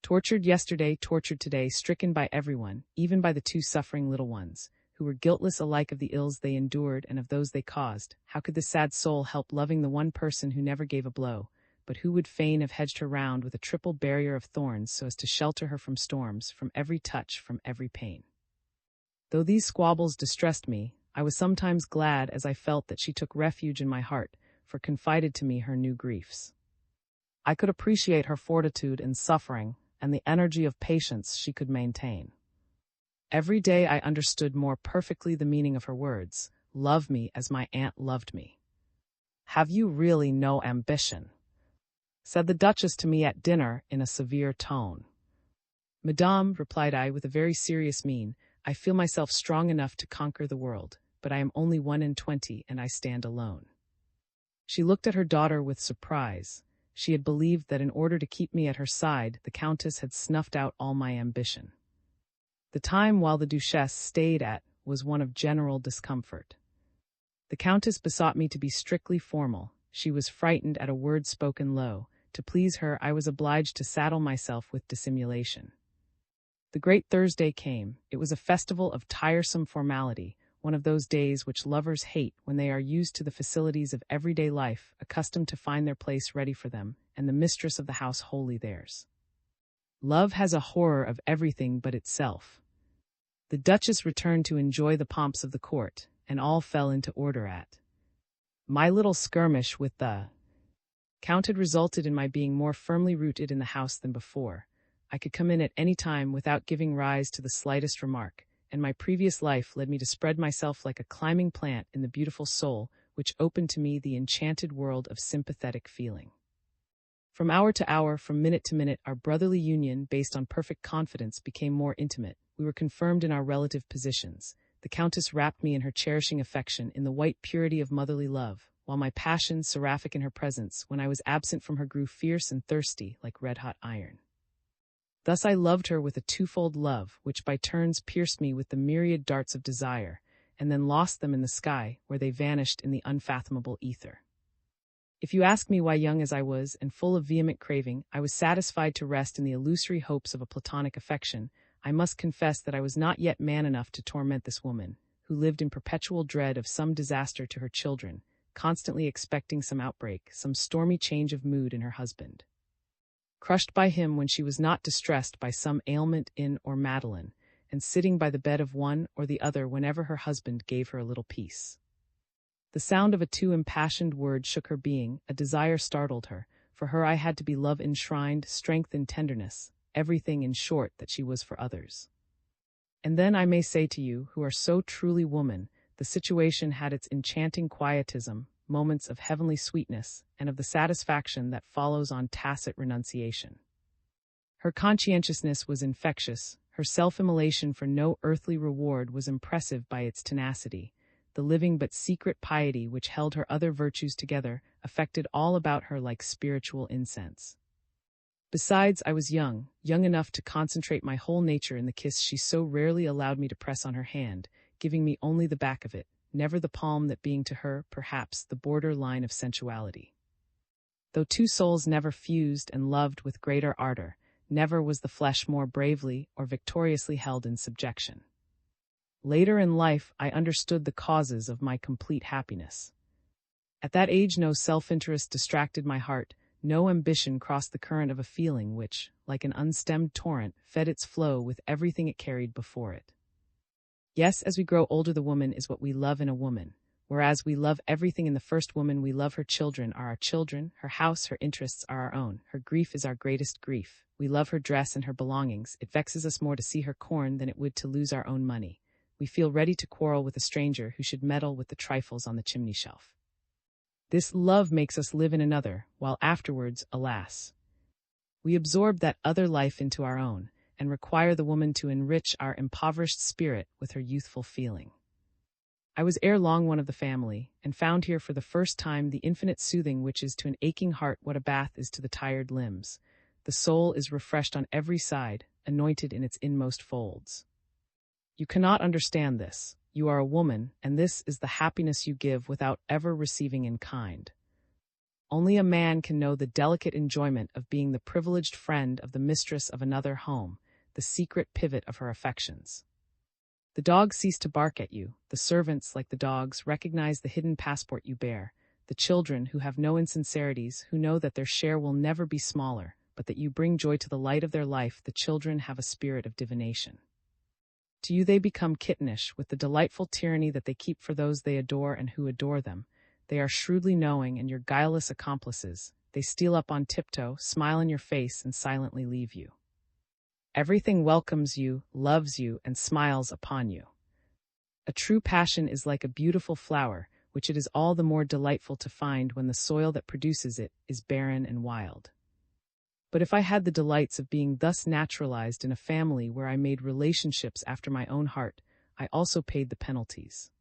Tortured yesterday, tortured today, stricken by everyone, even by the 2 suffering little ones, who were guiltless alike of the ills they endured and of those they caused, how could this sad soul help loving the one person who never gave a blow, but who would fain have hedged her round with a triple barrier of thorns so as to shelter her from storms, from every touch, from every pain? Though these squabbles distressed me, I was sometimes glad as I felt that she took refuge in my heart, for confided to me her new griefs. I could appreciate her fortitude in suffering, and the energy of patience she could maintain. Every day I understood more perfectly the meaning of her words, "Love me as my aunt loved me." Have you really no ambition? said the Duchess to me at dinner in a severe tone. Madame, replied I with a very serious mien, I feel myself strong enough to conquer the world, but I am only 1 in 20 and I stand alone. She looked at her daughter with surprise. She had believed that in order to keep me at her side, the Countess had snuffed out all my ambition. The time while the Duchess stayed at was one of general discomfort. The Countess besought me to be strictly formal. She was frightened at a word spoken low. To please her, I was obliged to saddle myself with dissimulation. The great Thursday came. It was a festival of tiresome formality, one of those days which lovers hate when they are used to the facilities of everyday life, accustomed to find their place ready for them, and the mistress of the house wholly theirs. Love has a horror of everything but itself. The Duchess returned to enjoy the pomps of the court, and all fell into order at. My little skirmish with the Count had resulted in my being more firmly rooted in the house than before. I could come in at any time without giving rise to the slightest remark, and my previous life led me to spread myself like a climbing plant in the beautiful soul, which opened to me the enchanted world of sympathetic feeling. From hour to hour, from minute to minute, our brotherly union, based on perfect confidence, became more intimate. We were confirmed in our relative positions. The Countess wrapped me in her cherishing affection, in the white purity of motherly love, while my passion, seraphic in her presence, when I was absent from her, grew fierce and thirsty like red-hot iron. Thus I loved her with a twofold love, which by turns pierced me with the myriad darts of desire, and then lost them in the sky, where they vanished in the unfathomable ether. If you ask me why, young as I was, and full of vehement craving, I was satisfied to rest in the illusory hopes of a platonic affection, I must confess that I was not yet man enough to torment this woman, who lived in perpetual dread of some disaster to her children, constantly expecting some outbreak, some stormy change of mood in her husband. Crushed by him when she was not distressed by some ailment in or Madeline, and sitting by the bed of one or the other whenever her husband gave her a little peace. The sound of a too impassioned word shook her being, a desire startled her. For her I had to be love enshrined, strength and tenderness, everything in short that she was for others. And then I may say to you, who are so truly woman, the situation had its enchanting quietism, moments of heavenly sweetness, and of the satisfaction that follows on tacit renunciation. Her conscientiousness was infectious, her self-immolation for no earthly reward was impressive by its tenacity. The living but secret piety which held her other virtues together affected all about her like spiritual incense. Besides, I was young enough to concentrate my whole nature in the kiss she so rarely allowed me to press on her hand, giving me only the back of it, never the palm, that being to her, perhaps, the border line of sensuality. Though two souls never fused and loved with greater ardor, never was the flesh more bravely or victoriously held in subjection. Later in life, I understood the causes of my complete happiness. At that age, no self-interest distracted my heart, no ambition crossed the current of a feeling which, like an unstemmed torrent, fed its flow with everything it carried before it. Yes, as we grow older, the woman is what we love in a woman. Whereas we love everything in the first woman, we love her children are our children, her house, her interests are our own, her grief is our greatest grief. We love her dress and her belongings. It vexes us more to see her corn than it would to lose our own money. We feel ready to quarrel with a stranger who should meddle with the trifles on the chimney shelf. This love makes us live in another, while afterwards, alas, we absorb that other life into our own, and require the woman to enrich our impoverished spirit with her youthful feeling. I was ere long one of the family, and found here for the first time the infinite soothing which is to an aching heart what a bath is to the tired limbs. The soul is refreshed on every side, anointed in its inmost folds. You cannot understand this. You are a woman, and this is the happiness you give without ever receiving in kind. Only a man can know the delicate enjoyment of being the privileged friend of the mistress of another home, the secret pivot of her affections. The dogs cease to bark at you, the servants, like the dogs, recognize the hidden passport you bear, the children, who have no insincerities, who know that their share will never be smaller, but that you bring joy to the light of their life, the children have a spirit of divination. To you they become kittenish, with the delightful tyranny that they keep for those they adore and who adore them. They are shrewdly knowing and your guileless accomplices. They steal up on tiptoe, smile in your face, and silently leave you. Everything welcomes you, loves you, and smiles upon you. A true passion is like a beautiful flower, which it is all the more delightful to find when the soil that produces it is barren and wild. But if I had the delights of being thus naturalized in a family where I made relationships after my own heart, I also paid the penalties.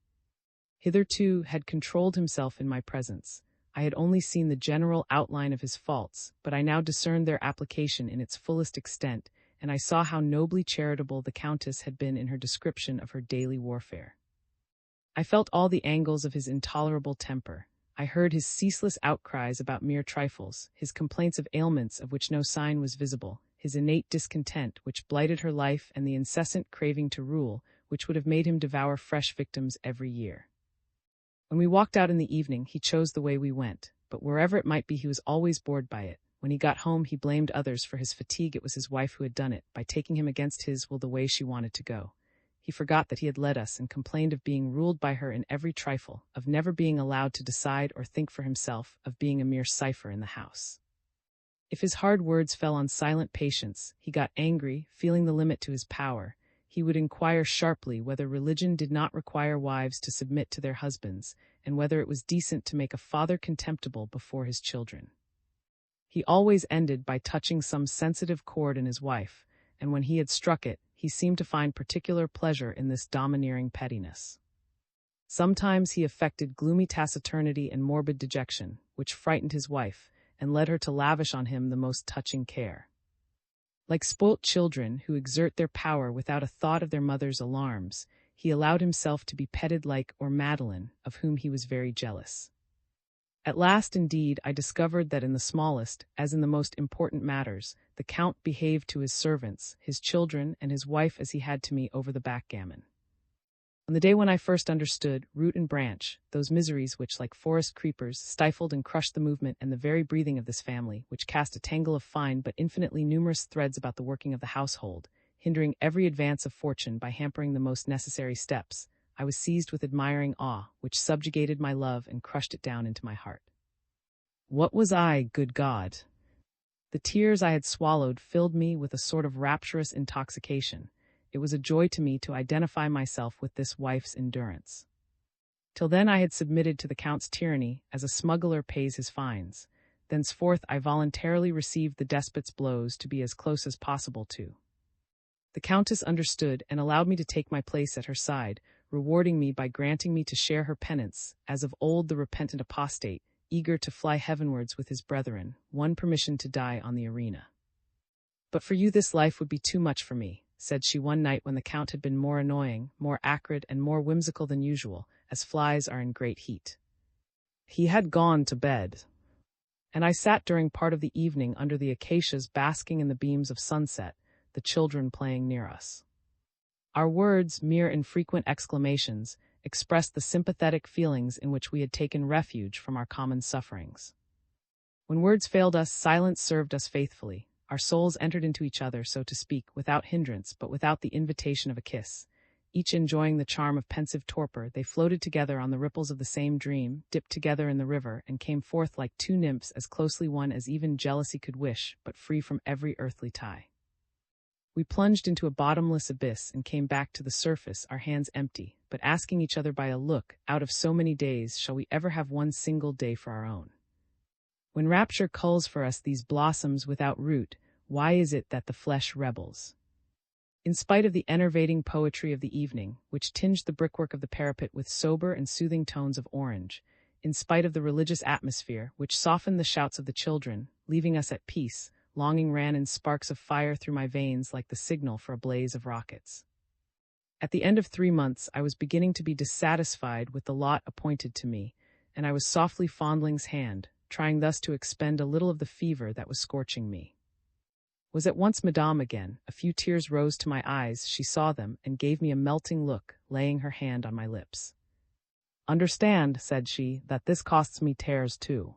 Hitherto had controlled himself in my presence. I had only seen the general outline of his faults, but I now discerned their application in its fullest extent, and I saw how nobly charitable the Countess had been in her description of her daily warfare. I felt all the angles of his intolerable temper. I heard his ceaseless outcries about mere trifles, his complaints of ailments of which no sign was visible, his innate discontent which blighted her life, and the incessant craving to rule, which would have made him devour fresh victims every year. When we walked out in the evening, he chose the way we went, but wherever it might be he was always bored by it. When he got home, he blamed others for his fatigue. It was his wife who had done it, by taking him against his will the way she wanted to go. He forgot that he had led us, and complained of being ruled by her in every trifle, of never being allowed to decide or think for himself, of being a mere cipher in the house. If his hard words fell on silent patience, he got angry, feeling the limit to his power. He would inquire sharply whether religion did not require wives to submit to their husbands, and whether it was decent to make a father contemptible before his children. He always ended by touching some sensitive chord in his wife, and when he had struck it, he seemed to find particular pleasure in this domineering pettiness. Sometimes he affected gloomy taciturnity and morbid dejection, which frightened his wife, and led her to lavish on him the most touching care. Like spoilt children who exert their power without a thought of their mother's alarms, he allowed himself to be petted like Madeline, of whom he was very jealous. At last, indeed, I discovered that in the smallest, as in the most important matters, the Count behaved to his servants, his children, and his wife as he had to me over the backgammon. On the day when I first understood, root and branch, those miseries which, like forest creepers, stifled and crushed the movement and the very breathing of this family, which cast a tangle of fine but infinitely numerous threads about the working of the household, hindering every advance of fortune by hampering the most necessary steps, I was seized with admiring awe, which subjugated my love and crushed it down into my heart. What was I, good God? The tears I had swallowed filled me with a sort of rapturous intoxication. It was a joy to me to identify myself with this wife's endurance. Till then I had submitted to the Count's tyranny, as a smuggler pays his fines. Thenceforth I voluntarily received the despot's blows to be as close as possible to. The Countess understood and allowed me to take my place at her side, rewarding me by granting me to share her penance, as of old the repentant apostate, eager to fly heavenwards with his brethren, won permission to die on the arena. But for you this life would be too much for me, said she one night when the Count had been more annoying, more acrid, and more whimsical than usual, as flies are in great heat. He had gone to bed, and I sat during part of the evening under the acacias basking in the beams of sunset, the children playing near us. Our words, mere infrequent exclamations, expressed the sympathetic feelings in which we had taken refuge from our common sufferings. When words failed us, silence served us faithfully. Our souls entered into each other, so to speak, without hindrance, but without the invitation of a kiss. Each enjoying the charm of pensive torpor, they floated together on the ripples of the same dream, dipped together in the river, and came forth like two nymphs as closely one as even jealousy could wish, but free from every earthly tie. We plunged into a bottomless abyss and came back to the surface, our hands empty, but asking each other by a look, out of so many days shall we ever have one single day for our own? When rapture culls for us these blossoms without root, why is it that the flesh rebels? In spite of the enervating poetry of the evening, which tinged the brickwork of the parapet with sober and soothing tones of orange, in spite of the religious atmosphere, which softened the shouts of the children, leaving us at peace, longing ran in sparks of fire through my veins like the signal for a blaze of rockets. At the end of 3 months, I was beginning to be dissatisfied with the lot appointed to me, and I was softly fondling's hand, trying thus to expend a little of the fever that was scorching me. Was at once Madame again. A few tears rose to my eyes, she saw them, and gave me a melting look, laying her hand on my lips. Understand, said she, that this costs me tears too.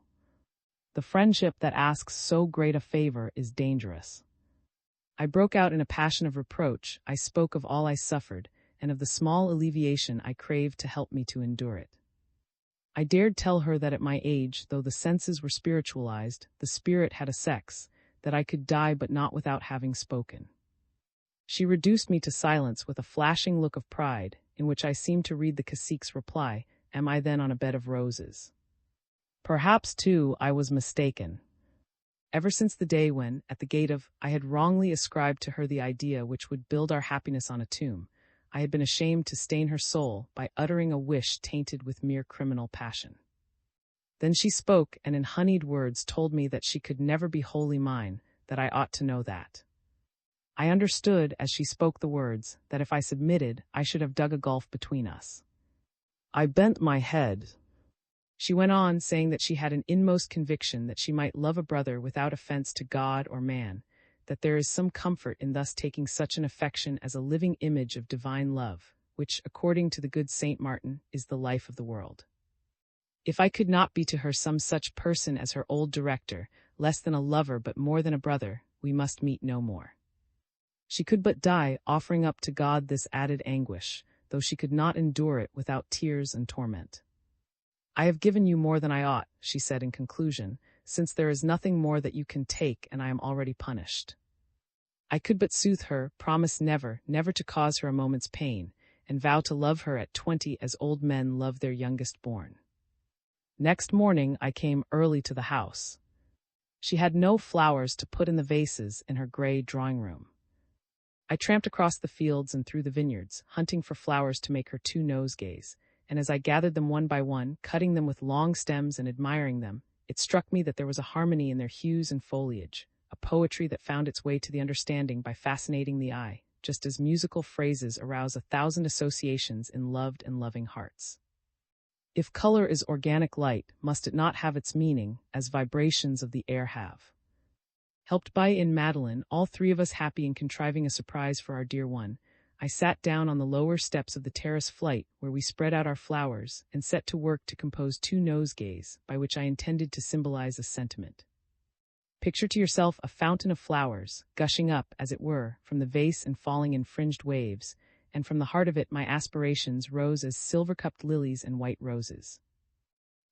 The friendship that asks so great a favor is dangerous. I broke out in a passion of reproach. I spoke of all I suffered, and of the small alleviation I craved to help me to endure it. I dared tell her that at my age, though the senses were spiritualized, the spirit had a sex, that I could die but not without having spoken. She reduced me to silence with a flashing look of pride, in which I seemed to read the cacique's reply, "Am I then on a bed of roses?" Perhaps, too, I was mistaken. Ever since the day when, at the gate of, I had wrongly ascribed to her the idea which would build our happiness on a tomb, I had been ashamed to stain her soul by uttering a wish tainted with mere criminal passion. Then she spoke, and in honeyed words told me that she could never be wholly mine, that I ought to know that. I understood, as she spoke the words, that if I submitted, I should have dug a gulf between us. I bent my head. She went on, saying that she had an inmost conviction that she might love a brother without offense to God or man, that there is some comfort in thus taking such an affection as a living image of divine love, which, according to the good Saint Martin, is the life of the world. If I could not be to her some such person as her old director, less than a lover but more than a brother, we must meet no more. She could but die, offering up to God this added anguish, though she could not endure it without tears and torment. I have given you more than I ought, she said in conclusion, since there is nothing more that you can take and I am already punished. I could but soothe her, promise never, never to cause her a moment's pain, and vow to love her at 20 as old men love their youngest born. Next morning I came early to the house. She had no flowers to put in the vases in her grey drawing-room. I tramped across the fields and through the vineyards, hunting for flowers to make her 2 nosegays, and as I gathered them one by one, cutting them with long stems and admiring them, it struck me that there was a harmony in their hues and foliage, a poetry that found its way to the understanding by fascinating the eye, just as musical phrases arouse 1,000 associations in loved and loving hearts. If color is organic light, must it not have its meaning, as vibrations of the air have? Helped by Madeline, all 3 of us happy in contriving a surprise for our dear one, I sat down on the lower steps of the terrace flight where we spread out our flowers and set to work to compose 2 nosegays, by which I intended to symbolize a sentiment. Picture to yourself a fountain of flowers, gushing up, as it were, from the vase and falling in fringed waves, and from the heart of it my aspirations rose as silver-cupped lilies and white roses.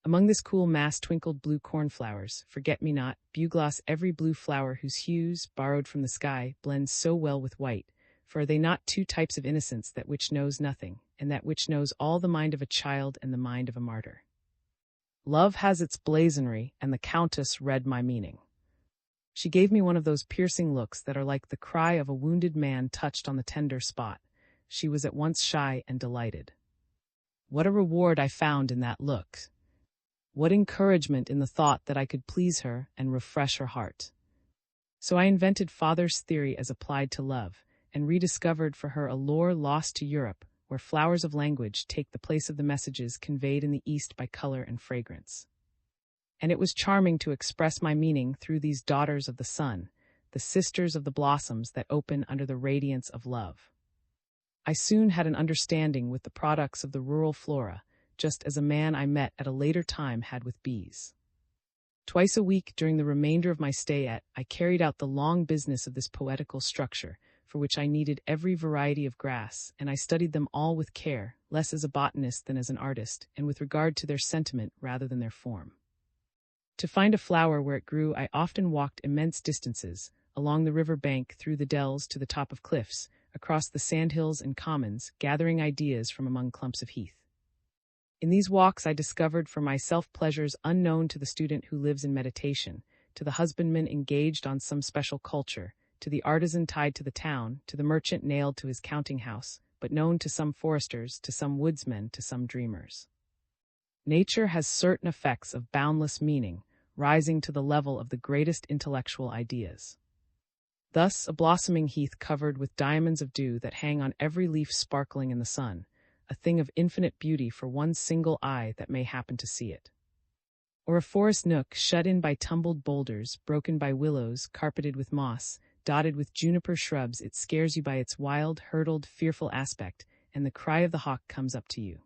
Among this cool mass twinkled blue cornflowers, forget-me-not, bugloss, every blue flower whose hues, borrowed from the sky, blend so well with white, for are they not 2 types of innocence, that which knows nothing, and that which knows all, the mind of a child and the mind of a martyr? Love has its blazonry, and the Countess read my meaning. She gave me one of those piercing looks that are like the cry of a wounded man touched on the tender spot. She was at once shy and delighted. What a reward I found in that look! What encouragement in the thought that I could please her and refresh her heart! So I invented father's theory as applied to love, and rediscovered for her a lore lost to Europe, where flowers of language take the place of the messages conveyed in the East by color and fragrance. And it was charming to express my meaning through these daughters of the sun, the sisters of the blossoms that open under the radiance of love. I soon had an understanding with the products of the rural flora, just as a man I met at a later time had with bees. Twice a week during the remainder of my stay I carried out the long business of this poetical structure, for which I needed every variety of grass, and I studied them all with care, less as a botanist than as an artist, and with regard to their sentiment rather than their form. To find a flower where it grew, I often walked immense distances, along the river bank, through the dells to the top of cliffs, across the sandhills and commons, gathering ideas from among clumps of heath. In these walks I discovered for myself pleasures unknown to the student who lives in meditation, to the husbandman engaged on some special culture, to the artisan tied to the town, to the merchant nailed to his counting-house, but known to some foresters, to some woodsmen, to some dreamers. Nature has certain effects of boundless meaning, rising to the level of the greatest intellectual ideas. Thus, a blossoming heath covered with diamonds of dew that hang on every leaf sparkling in the sun, a thing of infinite beauty for one single eye that may happen to see it. Or a forest nook shut in by tumbled boulders, broken by willows, carpeted with moss, dotted with juniper shrubs, it scares you by its wild, hurtled, fearful aspect, and the cry of the hawk comes up to you.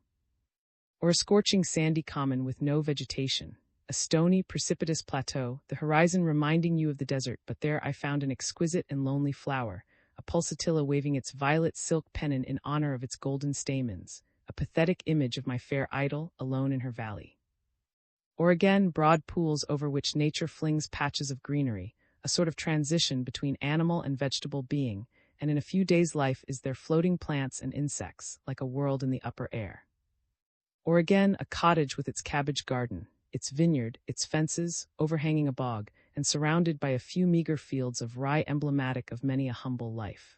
Or a scorching sandy common with no vegetation, a stony, precipitous plateau, the horizon reminding you of the desert, but there I found an exquisite and lonely flower, a pulsatilla waving its violet silk pennon in honor of its golden stamens, a pathetic image of my fair idol, alone in her valley. Or again, broad pools over which nature flings patches of greenery, a sort of transition between animal and vegetable being, and in a few days' life is there floating plants and insects, like a world in the upper air. Or again, a cottage with its cabbage garden, its vineyard, its fences, overhanging a bog, and surrounded by a few meager fields of rye emblematic of many a humble life.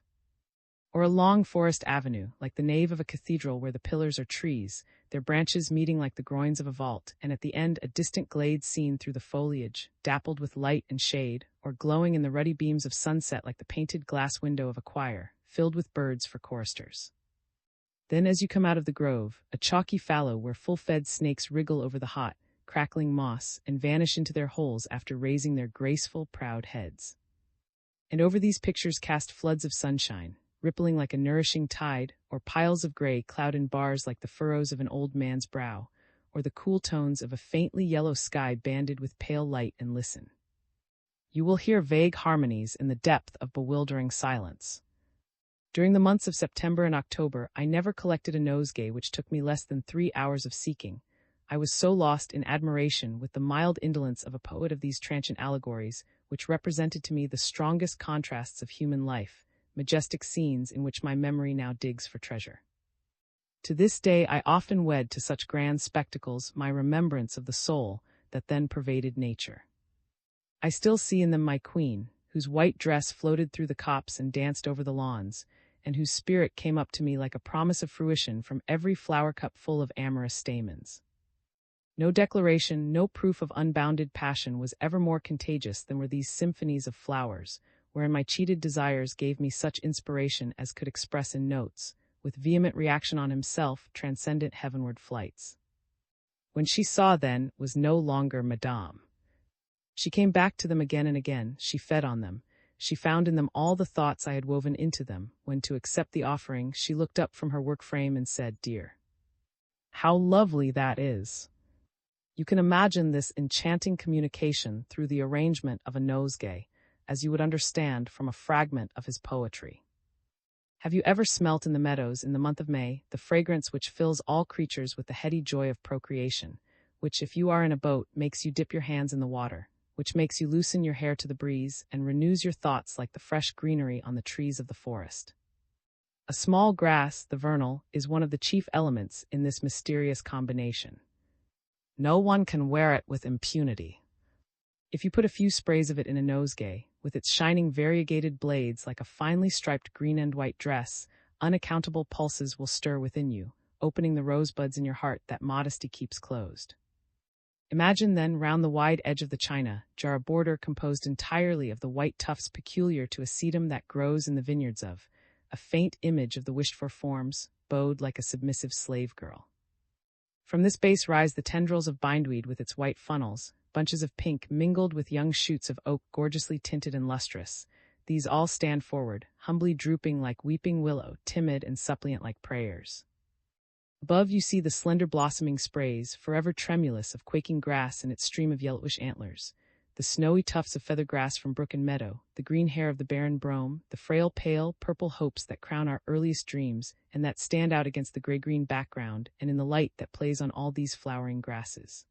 Or a long forest avenue, like the nave of a cathedral where the pillars are trees, their branches meeting like the groins of a vault, and at the end a distant glade seen through the foliage, dappled with light and shade, or glowing in the ruddy beams of sunset like the painted glass window of a choir, filled with birds for choristers. Then as you come out of the grove, a chalky fallow where full-fed snakes wriggle over the hot, crackling moss and vanish into their holes after raising their graceful, proud heads. And over these pictures cast floods of sunshine, rippling like a nourishing tide, or piles of gray cloud in bars like the furrows of an old man's brow, or the cool tones of a faintly yellow sky banded with pale light, and listen. You will hear vague harmonies in the depth of bewildering silence. During the months of September and October, I never collected a nosegay which took me less than 3 hours of seeking. I was so lost in admiration with the mild indolence of a poet of these transient allegories, which represented to me the strongest contrasts of human life, majestic scenes in which my memory now digs for treasure. To this day I often wed to such grand spectacles my remembrance of the soul that then pervaded nature. I still see in them my queen, whose white dress floated through the copse and danced over the lawns, and whose spirit came up to me like a promise of fruition from every flower cup full of amorous stamens. No declaration, no proof of unbounded passion was ever more contagious than were these symphonies of flowers, wherein my cheated desires gave me such inspiration as could express in notes, with vehement reaction on himself, transcendent heavenward flights. When she saw then was no longer Madame. She came back to them again and again, she fed on them, she found in them all the thoughts I had woven into them. When to accept the offering, she looked up from her work frame and said, "Dear, how lovely that is." You can imagine this enchanting communication through the arrangement of a nosegay, as you would understand from a fragment of his poetry. Have you ever smelt in the meadows in the month of May the fragrance which fills all creatures with the heady joy of procreation, which, if you are in a boat, makes you dip your hands in the water, which makes you loosen your hair to the breeze and renews your thoughts like the fresh greenery on the trees of the forest? A small grass, the vernal, is one of the chief elements in this mysterious combination. No one can wear it with impunity. If you put a few sprays of it in a nosegay, with its shining variegated blades like a finely striped green and white dress, unaccountable pulses will stir within you, opening the rosebuds in your heart that modesty keeps closed. Imagine then round the wide edge of the china jar a border composed entirely of the white tufts peculiar to a sedum that grows in the vineyards of, a faint image of the wished-for forms, bowed like a submissive slave girl. From this base rise the tendrils of bindweed with its white funnels, bunches of pink mingled with young shoots of oak gorgeously tinted and lustrous. These all stand forward, humbly drooping like weeping willow, timid and suppliant like prayers. Above you see the slender blossoming sprays, forever tremulous, of quaking grass in its stream of yellowish antlers, the snowy tufts of feather grass from brook and meadow, the green hair of the barren brome, the frail pale purple hopes that crown our earliest dreams and that stand out against the gray-green background and in the light that plays on all these flowering grasses.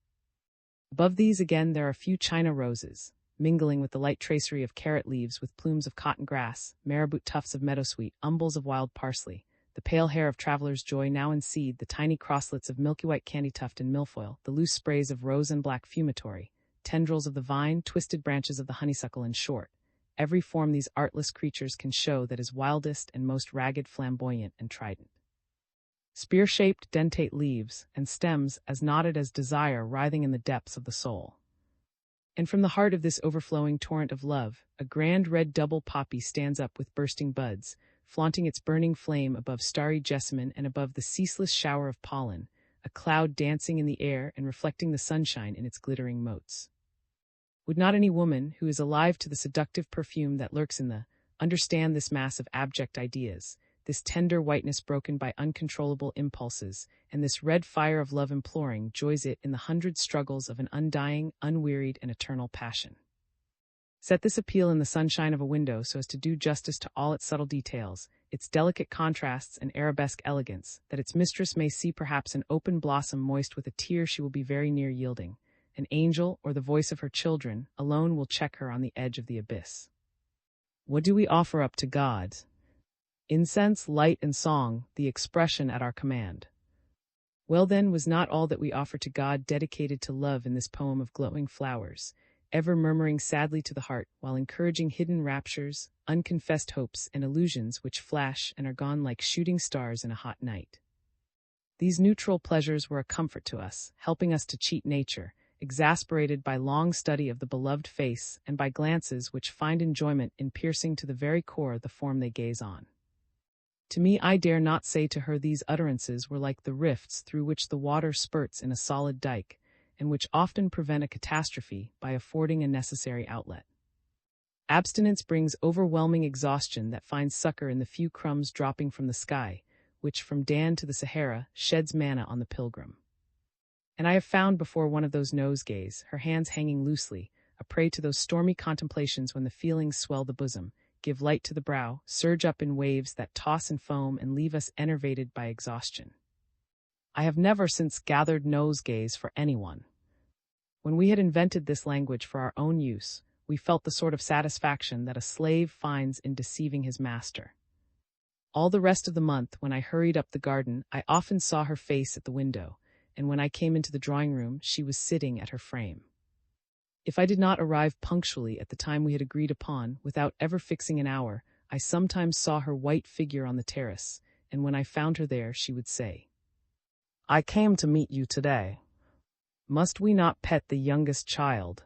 Above these again there are a few china roses, mingling with the light tracery of carrot leaves with plumes of cotton grass, marabou tufts of meadowsweet, umbels of wild parsley, the pale hair of traveler's joy now in seed, the tiny crosslets of milky white candy tuft and milfoil, the loose sprays of rose and black fumitory, tendrils of the vine, twisted branches of the honeysuckle, in short, every form these artless creatures can show that is wildest and most ragged, flamboyant, and trident. Spear-shaped dentate leaves, and stems as knotted as desire writhing in the depths of the soul. And from the heart of this overflowing torrent of love, a grand red double poppy stands up with bursting buds, flaunting its burning flame above starry jessamine and above the ceaseless shower of pollen, a cloud dancing in the air and reflecting the sunshine in its glittering motes. Would not any woman, who is alive to the seductive perfume that lurks in the, understand this mass of abject ideas, this tender whiteness broken by uncontrollable impulses, and this red fire of love imploring joys it in the 100 struggles of an undying, unwearied, and eternal passion? Set this appeal in the sunshine of a window so as to do justice to all its subtle details, its delicate contrasts and arabesque elegance, that its mistress may see perhaps an open blossom moist with a tear she will be very near yielding. An angel, or the voice of her children, alone will check her on the edge of the abyss. What do we offer up to God? Incense, light, and song, the expression at our command. Well then, was not all that we offer to God dedicated to love in this poem of glowing flowers? ever murmuring sadly to the heart while encouraging hidden raptures, unconfessed hopes, and illusions which flash and are gone like shooting stars in a hot night. These neutral pleasures were a comfort to us, helping us to cheat nature, exasperated by long study of the beloved face and by glances which find enjoyment in piercing to the very core the form they gaze on. To me, I dare not say to her these utterances were like the rifts through which the water spurts in a solid dike, and which often prevent a catastrophe by affording a necessary outlet. Abstinence brings overwhelming exhaustion that finds succor in the few crumbs dropping from the sky, which from Dan to the Sahara sheds manna on the pilgrim. And I have found before one of those nosegays, her hands hanging loosely, a prey to those stormy contemplations when the feelings swell the bosom, give light to the brow, surge up in waves that toss and foam and leave us enervated by exhaustion. I have never since gathered nosegays for anyone. When we had invented this language for our own use, we felt the sort of satisfaction that a slave finds in deceiving his master. All the rest of the month, when I hurried up the garden, I often saw her face at the window, and when I came into the drawing room, she was sitting at her frame. If I did not arrive punctually at the time we had agreed upon, without ever fixing an hour, I sometimes saw her white figure on the terrace, and when I found her there, she would say, "I came to meet you today. Must we not pet the youngest child?"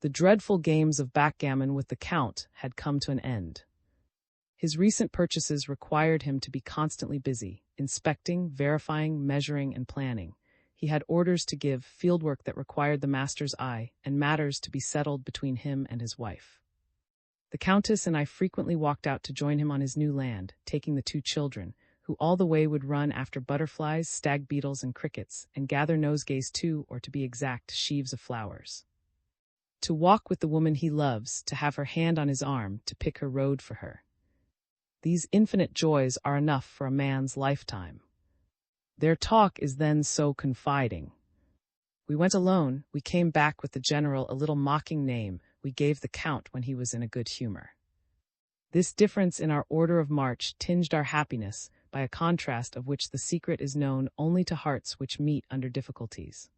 The dreadful games of backgammon with the Count had come to an end. His recent purchases required him to be constantly busy, inspecting, verifying, measuring, and planning. He had orders to give, fieldwork that required the master's eye, and matters to be settled between him and his wife. The Countess and I frequently walked out to join him on his new land, taking the two children, who all the way would run after butterflies, stag beetles, and crickets, and gather nosegays too, or to be exact, sheaves of flowers. To walk with the woman he loves, to have her hand on his arm, to pick her road for her. These infinite joys are enough for a man's lifetime. Their talk is then so confiding. We went alone, we came back with the general a little mocking name we gave the Count when he was in a good humor. This difference in our order of march tinged our happiness by a contrast of which the secret is known only to hearts which meet under difficulties.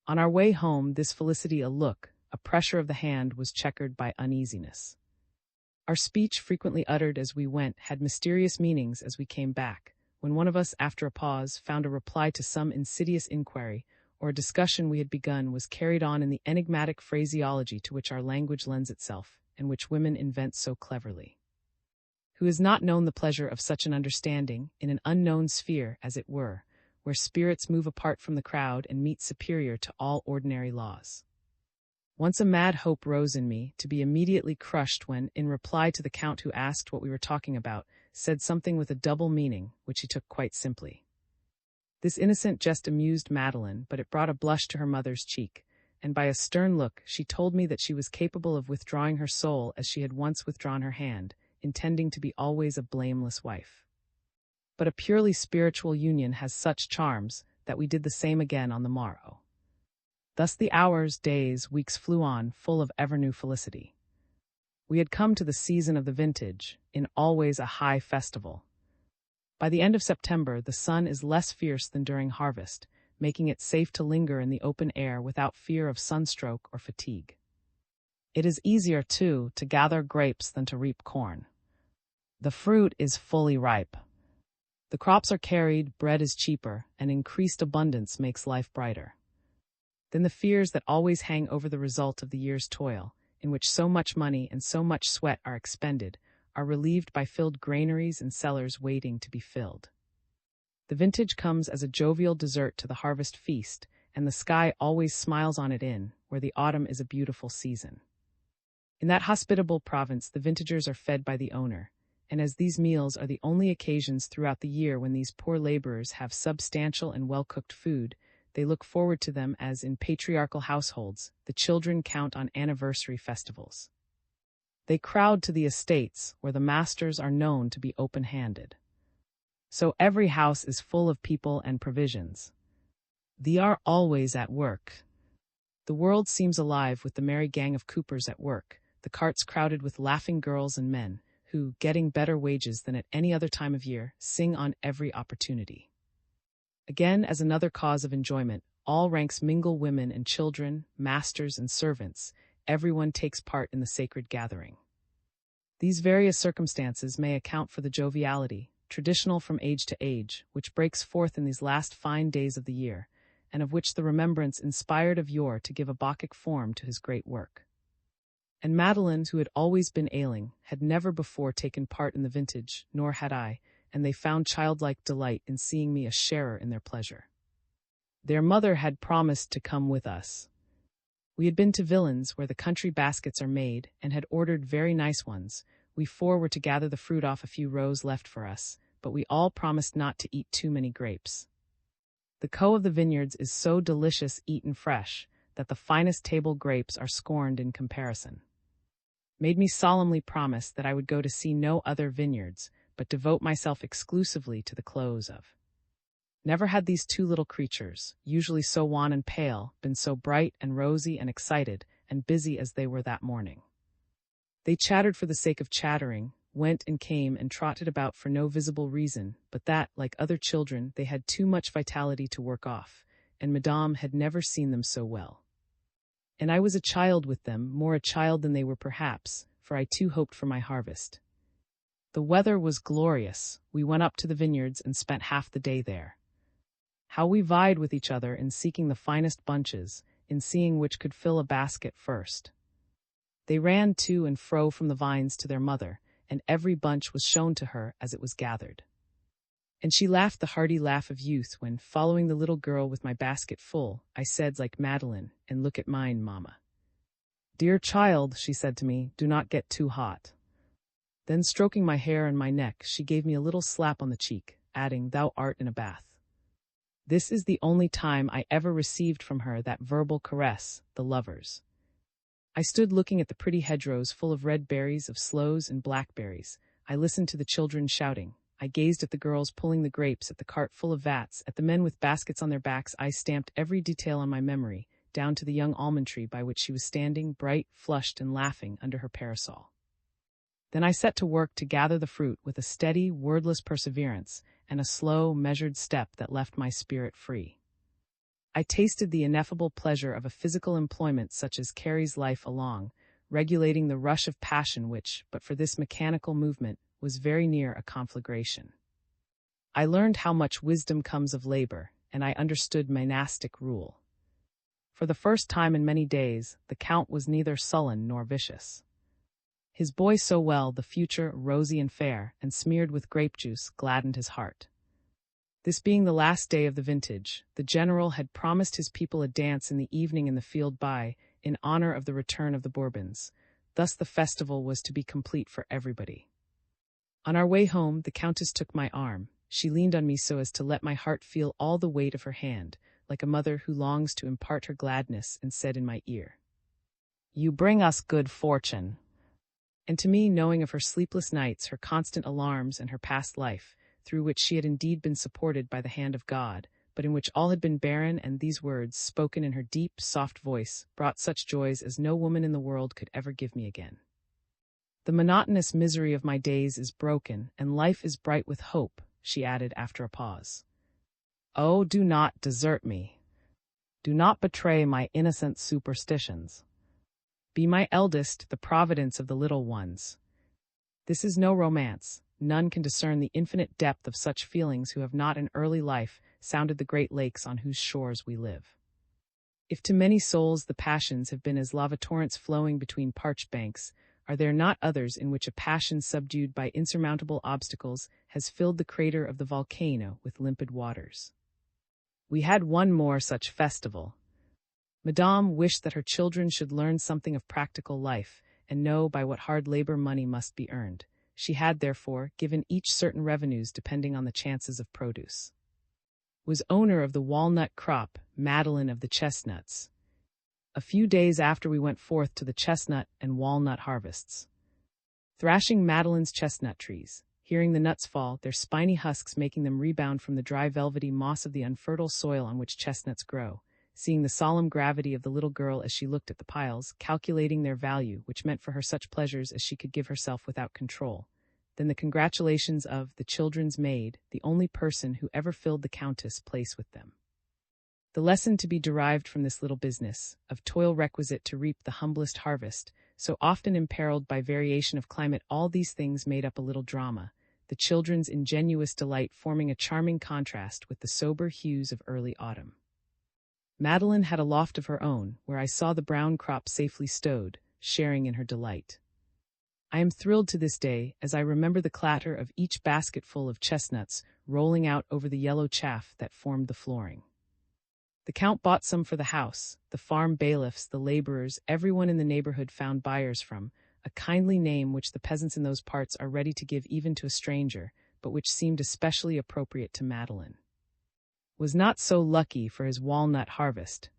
On our way home, this felicity a look, a pressure of the hand was checkered by uneasiness. Our speech, frequently uttered as we went, had mysterious meanings as we came back, when one of us, after a pause, found a reply to some insidious inquiry, or a discussion we had begun was carried on in the enigmatic phraseology to which our language lends itself, and which women invent so cleverly. Who has not known the pleasure of such an understanding, in an unknown sphere, as it were, where spirits move apart from the crowd and meet superior to all ordinary laws? Once a mad hope rose in me, to be immediately crushed when, in reply to the Count who asked what we were talking about, said something with a double meaning, which he took quite simply. This innocent jest amused Madeline, but it brought a blush to her mother's cheek, and by a stern look she told me that she was capable of withdrawing her soul as she had once withdrawn her hand, intending to be always a blameless wife. But a purely spiritual union has such charms that we did the same again on the morrow. Thus the hours, days, weeks flew on, full of ever-new felicity. We had come to the season of the vintage, in always a high festival. By the end of September, the sun is less fierce than during harvest, making it safe to linger in the open air without fear of sunstroke or fatigue. It is easier, too, to gather grapes than to reap corn. The fruit is fully ripe. The crops are carried, bread is cheaper, and increased abundance makes life brighter. Then the fears that always hang over the result of the year's toil, in which so much money and so much sweat are expended, are relieved by filled granaries and cellars waiting to be filled. The vintage comes as a jovial dessert to the harvest feast, and the sky always smiles on it where the autumn is a beautiful season. In that hospitable province the vintagers are fed by the owner, and as these meals are the only occasions throughout the year when these poor laborers have substantial and well-cooked food, they look forward to them as, in patriarchal households, the children count on anniversary festivals. They crowd to the estates, where the masters are known to be open-handed. So every house is full of people and provisions. They are always at work. The world seems alive with the merry gang of coopers at work, the carts crowded with laughing girls and men, who, getting better wages than at any other time of year, sing on every opportunity. Again, as another cause of enjoyment, All ranks mingle, women and children, masters and servants. Everyone takes part in the sacred gathering. These various circumstances may account for the joviality, traditional from age to age, which breaks forth in these last fine days of the year, and of which the remembrance inspired of yore to give a Bacchic form to his great work. And Madeline, who had always been ailing, had never before taken part in the vintage, nor had I, and they found childlike delight in seeing me a sharer in their pleasure. Their mother had promised to come with us. We had been to Villains, where the country baskets are made, and had ordered very nice ones. We four were to gather the fruit off a few rows left for us, but we all promised not to eat too many grapes. The co of the vineyards is so delicious eaten fresh, that the finest table grapes are scorned in comparison. Made me solemnly promise that I would go to see no other vineyards, but devote myself exclusively to the close of. Never had these two little creatures, usually so wan and pale, been so bright and rosy and excited and busy as they were that morning. They chattered for the sake of chattering, went and came and trotted about for no visible reason, but that, like other children, they had too much vitality to work off, and Madame had never seen them so well. And I was a child with them, more a child than they were perhaps, for I too hoped for my harvest. The weather was glorious. We went up to the vineyards and spent half the day there. How we vied with each other in seeking the finest bunches, in seeing which could fill a basket first. They ran to and fro from the vines to their mother, and every bunch was shown to her as it was gathered. And she laughed the hearty laugh of youth when, following the little girl with my basket full, I said like Madeline, "And look at mine, mamma." "Dear child," she said to me, "do not get too hot." Then stroking my hair and my neck, she gave me a little slap on the cheek, adding, "Thou art in a bath." This is the only time I ever received from her that verbal caress, the lovers. I stood looking at the pretty hedgerows full of red berries, of sloes and blackberries. I listened to the children shouting. I gazed at the girls pulling the grapes, at the cart full of vats, at the men with baskets on their backs. I stamped every detail on my memory, down to the young almond tree by which she was standing, bright, flushed, and laughing under her parasol. Then I set to work to gather the fruit with a steady, wordless perseverance, and a slow, measured step that left my spirit free. I tasted the ineffable pleasure of a physical employment such as carries life along, regulating the rush of passion which, but for this mechanical movement, was very near a conflagration. I learned how much wisdom comes of labor, and I understood monastic rule. For the first time in many days, the Count was neither sullen nor vicious. His boy so well, the future, rosy and fair, and smeared with grape juice, gladdened his heart. This being the last day of the vintage, the general had promised his people a dance in the evening in the field in honor of the return of the Bourbons. Thus the festival was to be complete for everybody. On our way home, the Countess took my arm. She leaned on me so as to let my heart feel all the weight of her hand, like a mother who longs to impart her gladness, and said in my ear, "You bring us good fortune." And to me, knowing of her sleepless nights, her constant alarms, and her past life, through which she had indeed been supported by the hand of God, but in which all had been barren, and these words, spoken in her deep, soft voice, brought such joys as no woman in the world could ever give me again. "The monotonous misery of my days is broken, and life is bright with hope," she added after a pause. "Oh, do not desert me. Do not betray my innocent superstitions. Be my eldest, the providence of the little ones. This is no romance. None can discern the infinite depth of such feelings who have not in early life sounded the great lakes on whose shores we live. If to many souls the passions have been as lava torrents flowing between parched banks, are there not others in which a passion subdued by insurmountable obstacles has filled the crater of the volcano with limpid waters? We had one more such festival. Madame wished that her children should learn something of practical life, and know by what hard labor money must be earned. She had, therefore, given each certain revenues depending on the chances of produce. Was owner of the walnut crop, Madeline of the chestnuts. A few days after we went forth to the chestnut and walnut harvests. Thrashing Madeline's chestnut trees, hearing the nuts fall, their spiny husks making them rebound from the dry velvety moss of the unfertile soil on which chestnuts grow, seeing the solemn gravity of the little girl as she looked at the piles, calculating their value, which meant for her such pleasures as she could give herself without control. Then the congratulations of the children's maid, the only person who ever filled the Countess' place with them. The lesson to be derived from this little business, of toil requisite to reap the humblest harvest, so often imperiled by variation of climate, all these things made up a little drama, the children's ingenuous delight forming a charming contrast with the sober hues of early autumn. Madeline had a loft of her own, where I saw the brown crop safely stowed, sharing in her delight. I am thrilled to this day as I remember the clatter of each basketful of chestnuts rolling out over the yellow chaff that formed the flooring. The Count bought some for the house, the farm bailiffs, the laborers, everyone in the neighborhood found buyers from, a kindly name which the peasants in those parts are ready to give even to a stranger, but which seemed especially appropriate to Madeline. Was not so lucky for his walnut harvest.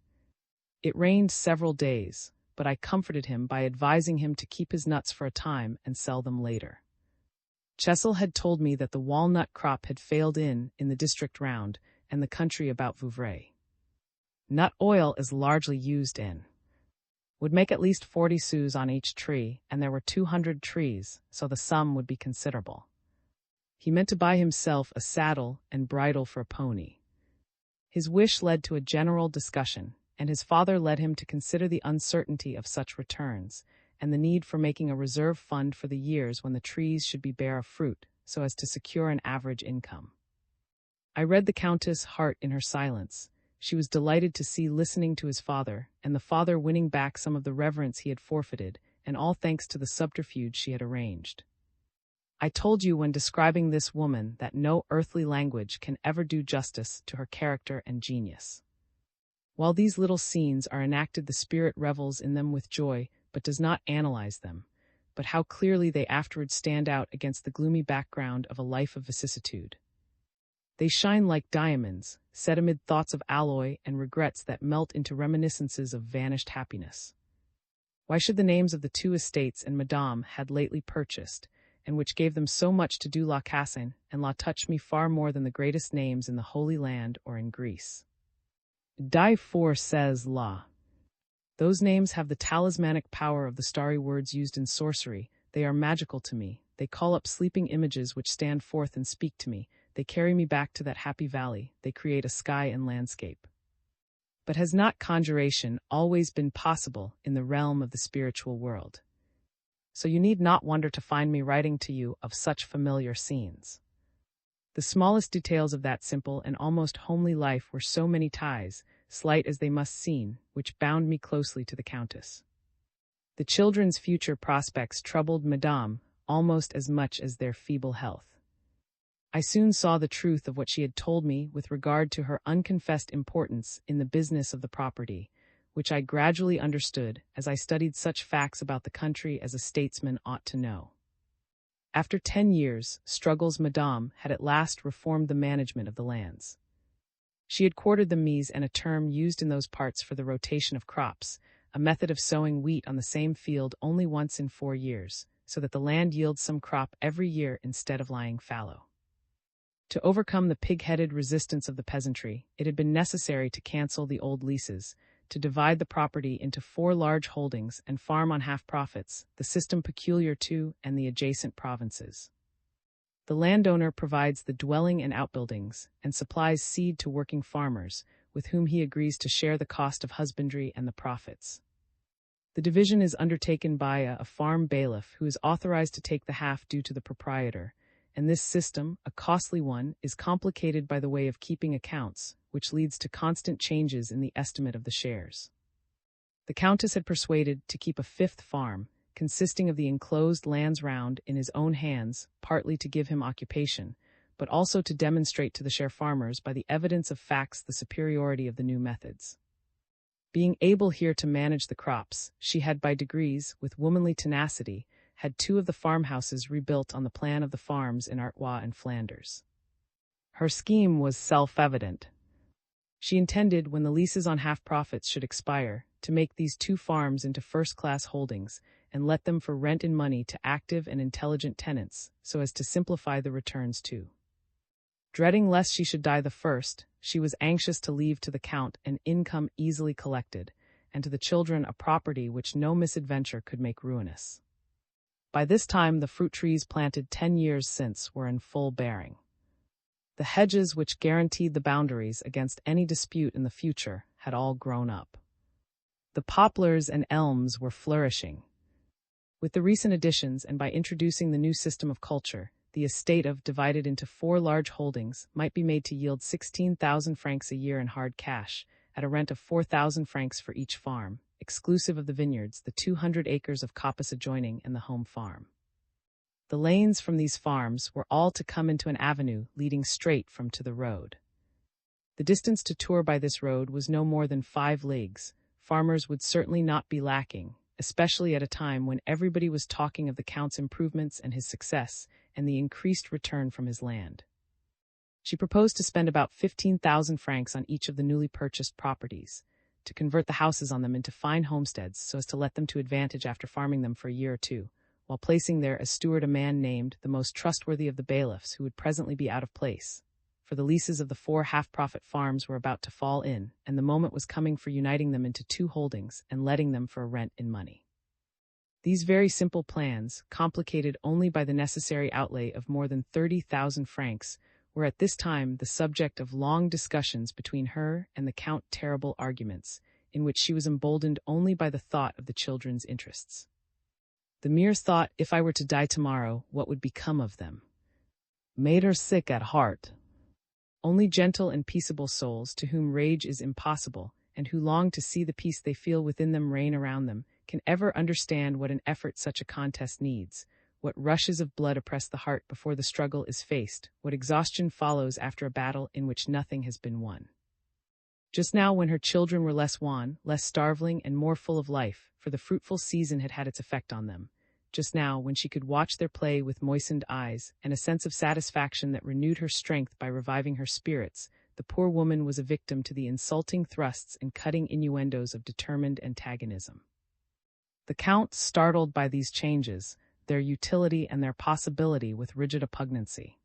It rained several days, but I comforted him by advising him to keep his nuts for a time and sell them later. Chessel had told me that the walnut crop had failed in the district round, and the country about Vouvray. Nut oil is largely used in. Would make at least 40 sous on each tree, and there were 200 trees, so the sum would be considerable. He meant to buy himself a saddle and bridle for a pony. His wish led to a general discussion, and his father led him to consider the uncertainty of such returns, and the need for making a reserve fund for the years when the trees should be bare of fruit, so as to secure an average income. I read the Countess' heart in her silence. She was delighted to see listening to his father, and the father winning back some of the reverence he had forfeited, and all thanks to the subterfuge she had arranged. I told you when describing this woman that no earthly language can ever do justice to her character and genius. While these little scenes are enacted, the spirit revels in them with joy, but does not analyze them. But how clearly they afterwards stand out against the gloomy background of a life of vicissitude. They shine like diamonds, set amid thoughts of alloy and regrets that melt into reminiscences of vanished happiness. Why should the names of the 2 estates and Madame had lately purchased, and which gave them so much to do La Cassin and La touch me far more than the greatest names in the Holy Land or in Greece? Die for says La. Those names have the talismanic power of the starry words used in sorcery. They are magical to me. They call up sleeping images which stand forth and speak to me. They carry me back to that happy valley. They create a sky and landscape. But has not conjuration always been possible in the realm of the spiritual world? So you need not wonder to find me writing to you of such familiar scenes. The smallest details of that simple and almost homely life were so many ties, slight as they must seem, which bound me closely to the Countess. The children's future prospects troubled Madame almost as much as their feeble health. I soon saw the truth of what she had told me with regard to her unconfessed importance in the business of the property, which I gradually understood as I studied such facts about the country as a statesman ought to know. After 10 years' struggles, Madame had at last reformed the management of the lands. She had quartered the mise and a term used in those parts for the rotation of crops, a method of sowing wheat on the same field only once in 4 years, so that the land yields some crop every year instead of lying fallow. To overcome the pig-headed resistance of the peasantry, it had been necessary to cancel the old leases, to divide the property into 4 large holdings and farm on half-profits, the system peculiar to and the adjacent provinces. The landowner provides the dwelling and outbuildings, and supplies seed to working farmers, with whom he agrees to share the cost of husbandry and the profits. The division is undertaken by a farm bailiff who is authorized to take the half due to the proprietor, and this system, a costly one, is complicated by the way of keeping accounts, which leads to constant changes in the estimate of the shares. The Countess had persuaded to keep a 5th farm, consisting of the enclosed lands round, in his own hands, partly to give him occupation, but also to demonstrate to the share farmers by the evidence of facts the superiority of the new methods. Being able here to manage the crops, she had by degrees, with womanly tenacity, had 2 of the farmhouses rebuilt on the plan of the farms in Artois and Flanders. Her scheme was self-evident. She intended, when the leases on half-profits should expire, to make these 2 farms into first-class holdings, and let them for rent in money to active and intelligent tenants, so as to simplify the returns too. Dreading lest she should die the first, she was anxious to leave to the Count an income easily collected, and to the children a property which no misadventure could make ruinous. By this time the fruit trees planted 10 years since were in full bearing. The hedges which guaranteed the boundaries against any dispute in the future had all grown up. The poplars and elms were flourishing. With the recent additions and by introducing the new system of culture, the estate of, divided into 4 large holdings, might be made to yield 16,000 francs a year in hard cash, at a rent of 4,000 francs for each farm, exclusive of the vineyards, the 200 acres of coppice adjoining, and the home farm. The lanes from these farms were all to come into an avenue leading straight from to the road. The distance to Tours by this road was no more than 5 leagues. Farmers would certainly not be lacking, especially at a time when everybody was talking of the Count's improvements and his success, and the increased return from his land. She proposed to spend about 15,000 francs on each of the newly purchased properties, to convert the houses on them into fine homesteads so as to let them to advantage after farming them for a year or two, while placing there as steward a man named the most trustworthy of the bailiffs, who would presently be out of place. For the leases of the 4 half-profit farms were about to fall in, and the moment was coming for uniting them into 2 holdings and letting them for a rent in money. These very simple plans, complicated only by the necessary outlay of more than 30,000 francs, were at this time the subject of long discussions between her and the Count, terrible arguments, in which she was emboldened only by the thought of the children's interests. The mere thought, if I were to die tomorrow, what would become of them, made her sick at heart. Only gentle and peaceable souls, to whom rage is impossible, and who long to see the peace they feel within them reign around them, can ever understand what an effort such a contest needs, what rushes of blood oppress the heart before the struggle is faced, what exhaustion follows after a battle in which nothing has been won. Just now, when her children were less wan, less starveling, and more full of life, for the fruitful season had had its effect on them, just now, when she could watch their play with moistened eyes, and a sense of satisfaction that renewed her strength by reviving her spirits, the poor woman was a victim to the insulting thrusts and cutting innuendos of determined antagonism. The Count, startled by these changes, their utility and their possibility, with rigid oppugnancy.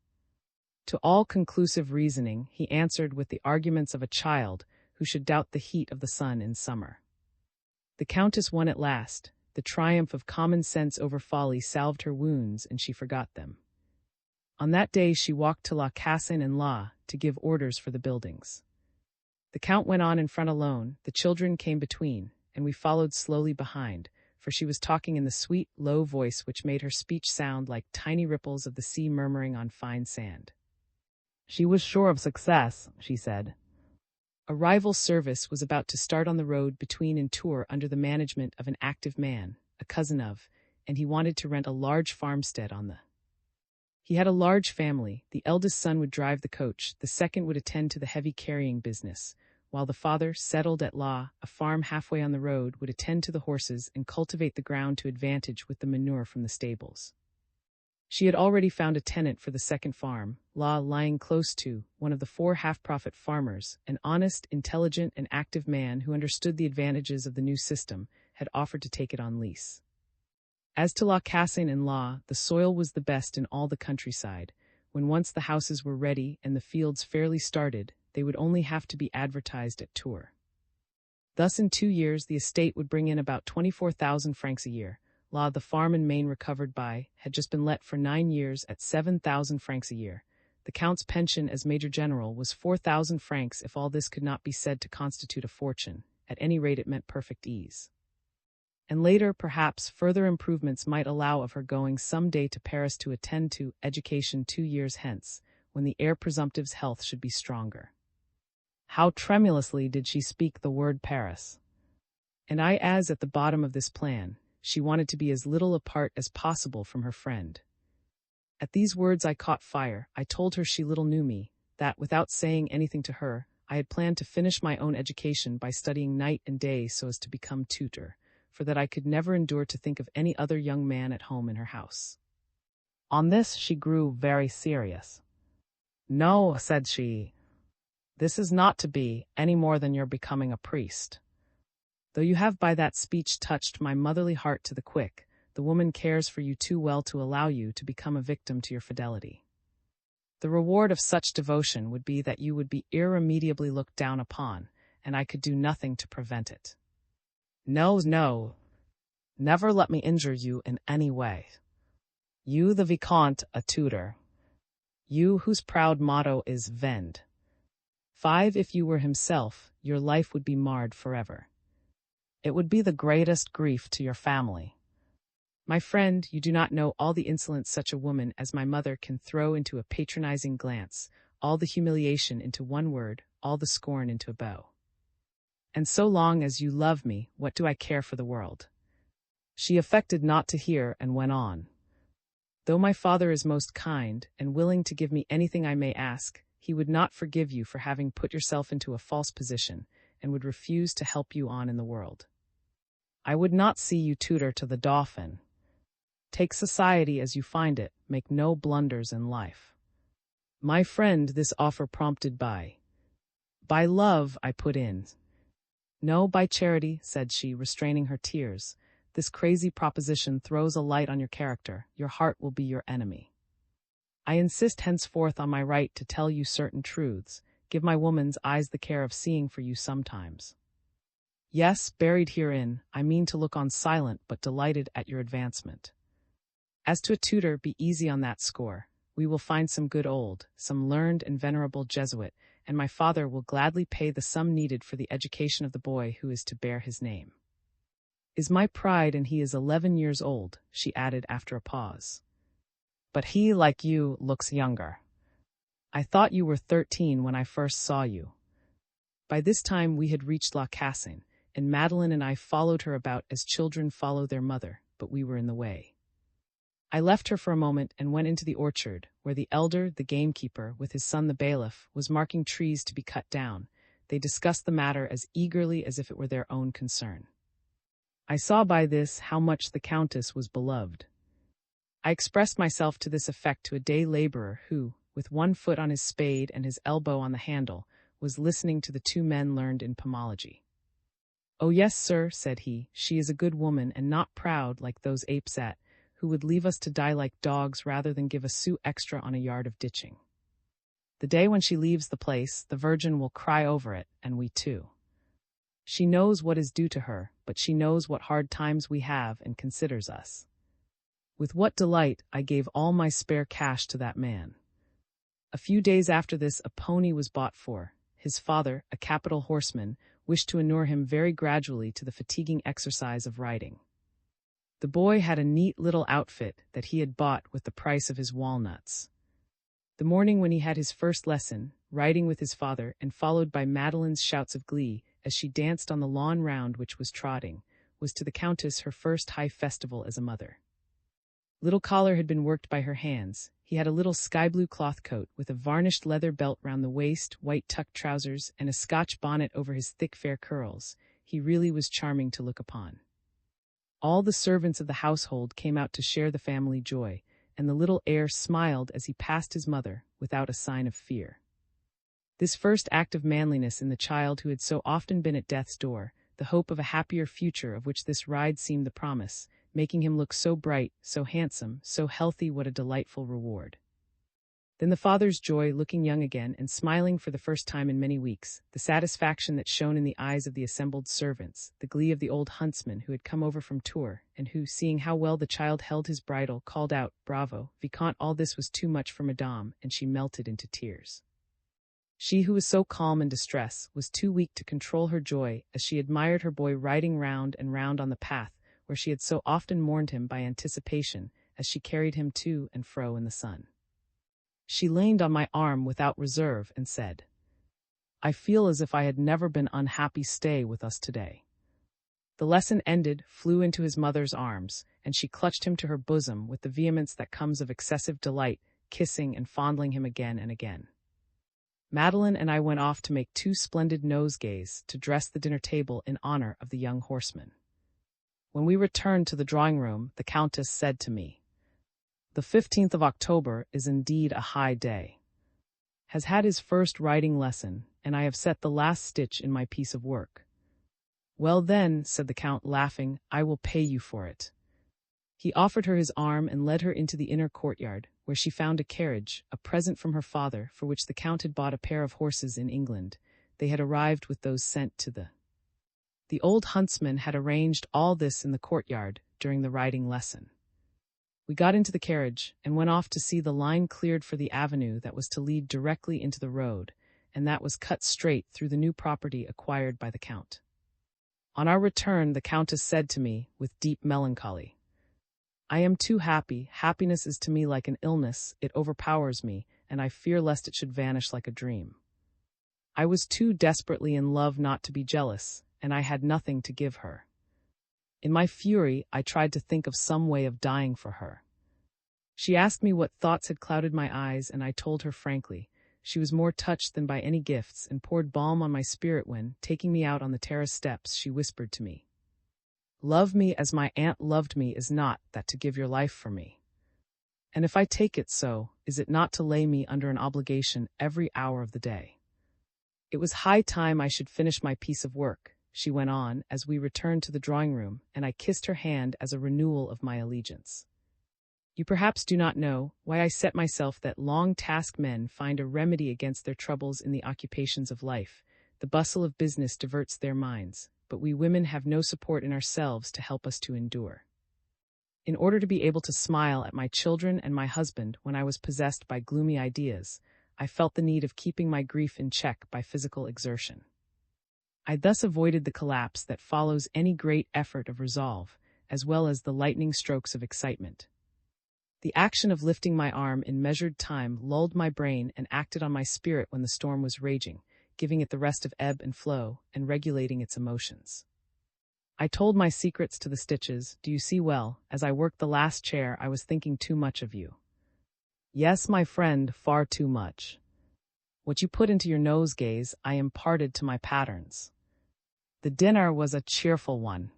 To all conclusive reasoning, he answered with the arguments of a child who should doubt the heat of the sun in summer. The Countess won at last. The triumph of common sense over folly salved her wounds, and she forgot them. On that day she walked to La Cassagne-en-Laye to give orders for the buildings. The Count went on in front alone, the children came between, and we followed slowly behind, for she was talking in the sweet, low voice which made her speech sound like tiny ripples of the sea murmuring on fine sand. She was sure of success, she said. A rival service was about to start on the road between and Tours under the management of an active man, a cousin of, and he wanted to rent a large farmstead on the. He had a large family. The eldest son would drive the coach, the second would attend to the heavy carrying business, while the father, settled at Law, a farm halfway on the road, would attend to the horses and cultivate the ground to advantage with the manure from the stables. She had already found a tenant for the second farm, Law lying close to, one of the 4 half-profit farmers, an honest, intelligent, and active man who understood the advantages of the new system, had offered to take it on lease. As to La Cassagne-en-Laye, the soil was the best in all the countryside. When once the houses were ready and the fields fairly started, they would only have to be advertised at Tours. Thus in 2 years the estate would bring in about 24,000 francs a year. Law, the farm in Maine recovered by, had just been let for 9 years at 7,000 francs a year. The Count's pension as Major General was 4,000 francs. If all this could not be said to constitute a fortune, at any rate it meant perfect ease. And later, perhaps, further improvements might allow of her going some day to Paris to attend to education 2 years hence, when the heir presumptive's health should be stronger. How tremulously did she speak the word Paris! And as at the bottom of this plan, she wanted to be as little apart as possible from her friend. At these words I caught fire. I told her she little knew me, that, without saying anything to her, I had planned to finish my own education by studying night and day so as to become tutor, for that I could never endure to think of any other young man at home in her house. On this she grew very serious. No, said she, this is not to be, any more than your becoming a priest. Though you have by that speech touched my motherly heart to the quick, the woman cares for you too well to allow you to become a victim to your fidelity. The reward of such devotion would be that you would be irremediably looked down upon, and I could do nothing to prevent it. No, no. Never let me injure you in any way. You, the Vicomte, a tutor. You whose proud motto is Vend. 5. If you were himself, your life would be marred forever. It would be the greatest grief to your family. My friend, you do not know all the insolence such a woman as my mother can throw into a patronizing glance, all the humiliation into one word, all the scorn into a bow. And so long as you love me, what do I care for the world? She affected not to hear and went on. Though my father is most kind and willing to give me anything I may ask, he would not forgive you for having put yourself into a false position, and would refuse to help you on in the world. I would not see you tutor to the Dauphin. Take society as you find it, make no blunders in life. My friend, this offer prompted by love, I put in. No, by charity, said she, restraining her tears. This crazy proposition throws a light on your character. Your heart will be your enemy. I insist henceforth on my right to tell you certain truths, give my woman's eyes the care of seeing for you sometimes. Yes, buried herein, I mean to look on silent but delighted at your advancement. As to a tutor, be easy on that score. We will find some some learned and venerable Jesuit, and my father will gladly pay the sum needed for the education of the boy who is to bear his name. Is my pride, and he is 11 years old, she added after a pause. But he, like you, looks younger. I thought you were 13 when I first saw you. By this time we had reached La Cassin, and Madeline and I followed her about as children follow their mother, but we were in the way. I left her for a moment and went into the orchard, where the elder, the gamekeeper, with his son the bailiff, was marking trees to be cut down. They discussed the matter as eagerly as if it were their own concern. I saw by this how much the Countess was beloved. I expressed myself to this effect to a day laborer who, with one foot on his spade and his elbow on the handle, was listening to the two men learned in pomology. Oh yes, sir, said he, she is a good woman and not proud like those apes who would leave us to die like dogs rather than give a sou extra on a yard of ditching. The day when she leaves the place, the Virgin will cry over it, and we too. She knows what is due to her, but she knows what hard times we have and considers us. With what delight I gave all my spare cash to that man. A few days after this a pony was bought for. His father, a capital horseman, wished to inure him very gradually to the fatiguing exercise of riding. The boy had a neat little outfit that he had bought with the price of his walnuts. The morning when he had his first lesson, riding with his father and followed by Madeline's shouts of glee as she danced on the lawn round which was trotting, was to the Countess her first high festival as a mother. Little collar had been worked by her hands. He had a little sky-blue cloth coat with a varnished leather belt round the waist, white tucked trousers, and a Scotch bonnet over his thick fair curls. He really was charming to look upon. All the servants of the household came out to share the family joy, and the little heir smiled as he passed his mother, without a sign of fear. This first act of manliness in the child who had so often been at death's door, the hope of a happier future of which this ride seemed the promise, making him look so bright, so handsome, so healthy, what a delightful reward. Then the father's joy, looking young again and smiling for the first time in many weeks, the satisfaction that shone in the eyes of the assembled servants, the glee of the old huntsman who had come over from Tours, and who, seeing how well the child held his bridle, called out, "Bravo, Vicomte!" All this was too much for Madame, and she melted into tears. She who was so calm in distress was too weak to control her joy as she admired her boy riding round and round on the path where she had so often mourned him by anticipation as she carried him to and fro in the sun. She leaned on my arm without reserve and said, "I feel as if I had never been unhappy. Stay with us today." The lesson ended, flew into his mother's arms, and she clutched him to her bosom with the vehemence that comes of excessive delight, kissing and fondling him again and again. Madeline and I went off to make 2 splendid nosegays to dress the dinner table in honor of the young horseman. When we returned to the drawing-room, the Countess said to me, "The 15th of October is indeed a high day. Has had his first riding lesson, and I have set the last stitch in my piece of work." "Well then," said the Count, laughing, "I will pay you for it." He offered her his arm and led her into the inner courtyard, where she found a carriage, a present from her father, for which the Count had bought a pair of horses in England. They had arrived with those sent to the old huntsman had arranged all this in the courtyard during the riding lesson. We got into the carriage and went off to see the line cleared for the avenue that was to lead directly into the road, and that was cut straight through the new property acquired by the Count. On our return, the Countess said to me, with deep melancholy, "I am too happy. Happiness is to me like an illness. It overpowers me, and I fear lest it should vanish like a dream. I was too desperately in love not to be jealous, and I had nothing to give her. In my fury, I tried to think of some way of dying for her. She asked me what thoughts had clouded my eyes, and I told her frankly. She was more touched than by any gifts, and poured balm on my spirit when, taking me out on the terrace steps, she whispered to me, 'Love me as my aunt loved me is not that to give your life for me. And if I take it so, is it not to lay me under an obligation every hour of the day?' It was high time I should finish my piece of work," she went on as we returned to the drawing-room, and I kissed her hand as a renewal of my allegiance. "You perhaps do not know why I set myself that long-tasked men find a remedy against their troubles in the occupations of life. The bustle of business diverts their minds, but we women have no support in ourselves to help us to endure. In order to be able to smile at my children and my husband when I was possessed by gloomy ideas, I felt the need of keeping my grief in check by physical exertion. I thus avoided the collapse that follows any great effort of resolve, as well as the lightning strokes of excitement. The action of lifting my arm in measured time lulled my brain and acted on my spirit when the storm was raging, giving it the rest of ebb and flow, and regulating its emotions. I told my secrets to the stitches. Do you see well, as I worked the last chair, I was thinking too much of you. Yes, my friend, far too much. What you put into your nosegays, I imparted to my patterns. The dinner was a cheerful one.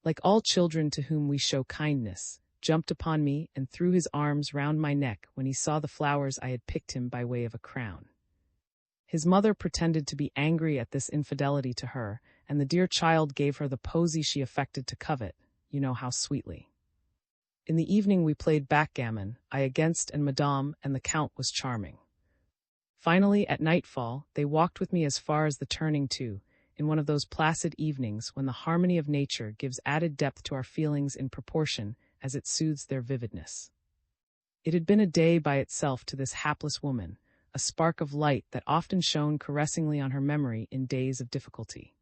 Like all children to whom we show kindness, jumped upon me and threw his arms round my neck when he saw the flowers I had picked him by way of a crown. His mother pretended to be angry at this infidelity to her, and the dear child gave her the posy she affected to covet, you know how sweetly. In the evening we played backgammon, I against and Madame, and the Count was charming. Finally, at nightfall, they walked with me as far as the turning to, in one of those placid evenings when the harmony of nature gives added depth to our feelings in proportion as it soothes their vividness. It had been a day by itself to this hapless woman, a spark of light that often shone caressingly on her memory in days of difficulty.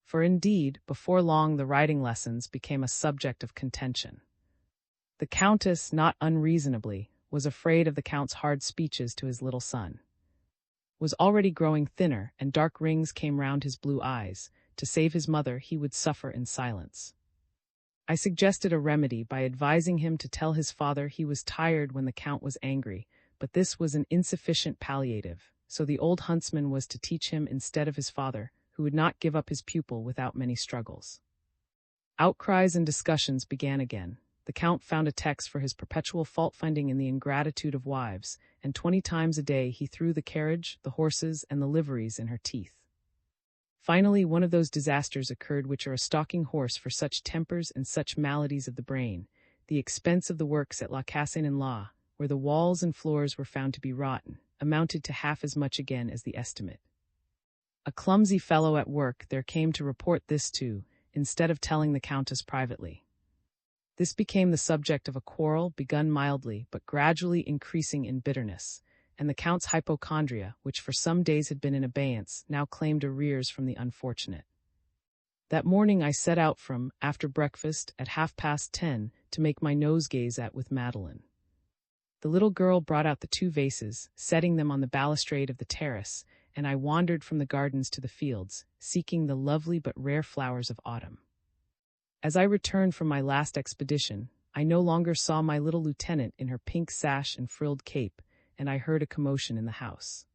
For indeed, before long the riding lessons became a subject of contention. The Countess, not unreasonably, was afraid of the Count's hard speeches to his little son. Was already growing thinner, and dark rings came round his blue eyes. To save his mother, he would suffer in silence. I suggested a remedy by advising him to tell his father he was tired when the Count was angry, but this was an insufficient palliative, so the old huntsman was to teach him instead of his father, who would not give up his pupil without many struggles. Outcries and discussions began again. The Count found a text for his perpetual fault-finding in the ingratitude of wives, and 20 times a day he threw the carriage, the horses, and the liveries in her teeth. Finally, one of those disasters occurred which are a stalking horse for such tempers and such maladies of the brain, the expense of the works at La Cassagne-en-Laye, where the walls and floors were found to be rotten, amounted to half as much again as the estimate. A clumsy fellow at work there came to report this too, instead of telling the Countess privately. This became the subject of a quarrel begun mildly but gradually increasing in bitterness, and the Count's hypochondria, which for some days had been in abeyance, now claimed arrears from the unfortunate. That morning I set out from, after breakfast, at 10:30, to make my nosegays at with Madeline. The little girl brought out the 2 vases, setting them on the balustrade of the terrace, and I wandered from the gardens to the fields, seeking the lovely but rare flowers of autumn. As I returned from my last expedition, I no longer saw my little lieutenant in her pink sash and frilled cape, and I heard a commotion in the house.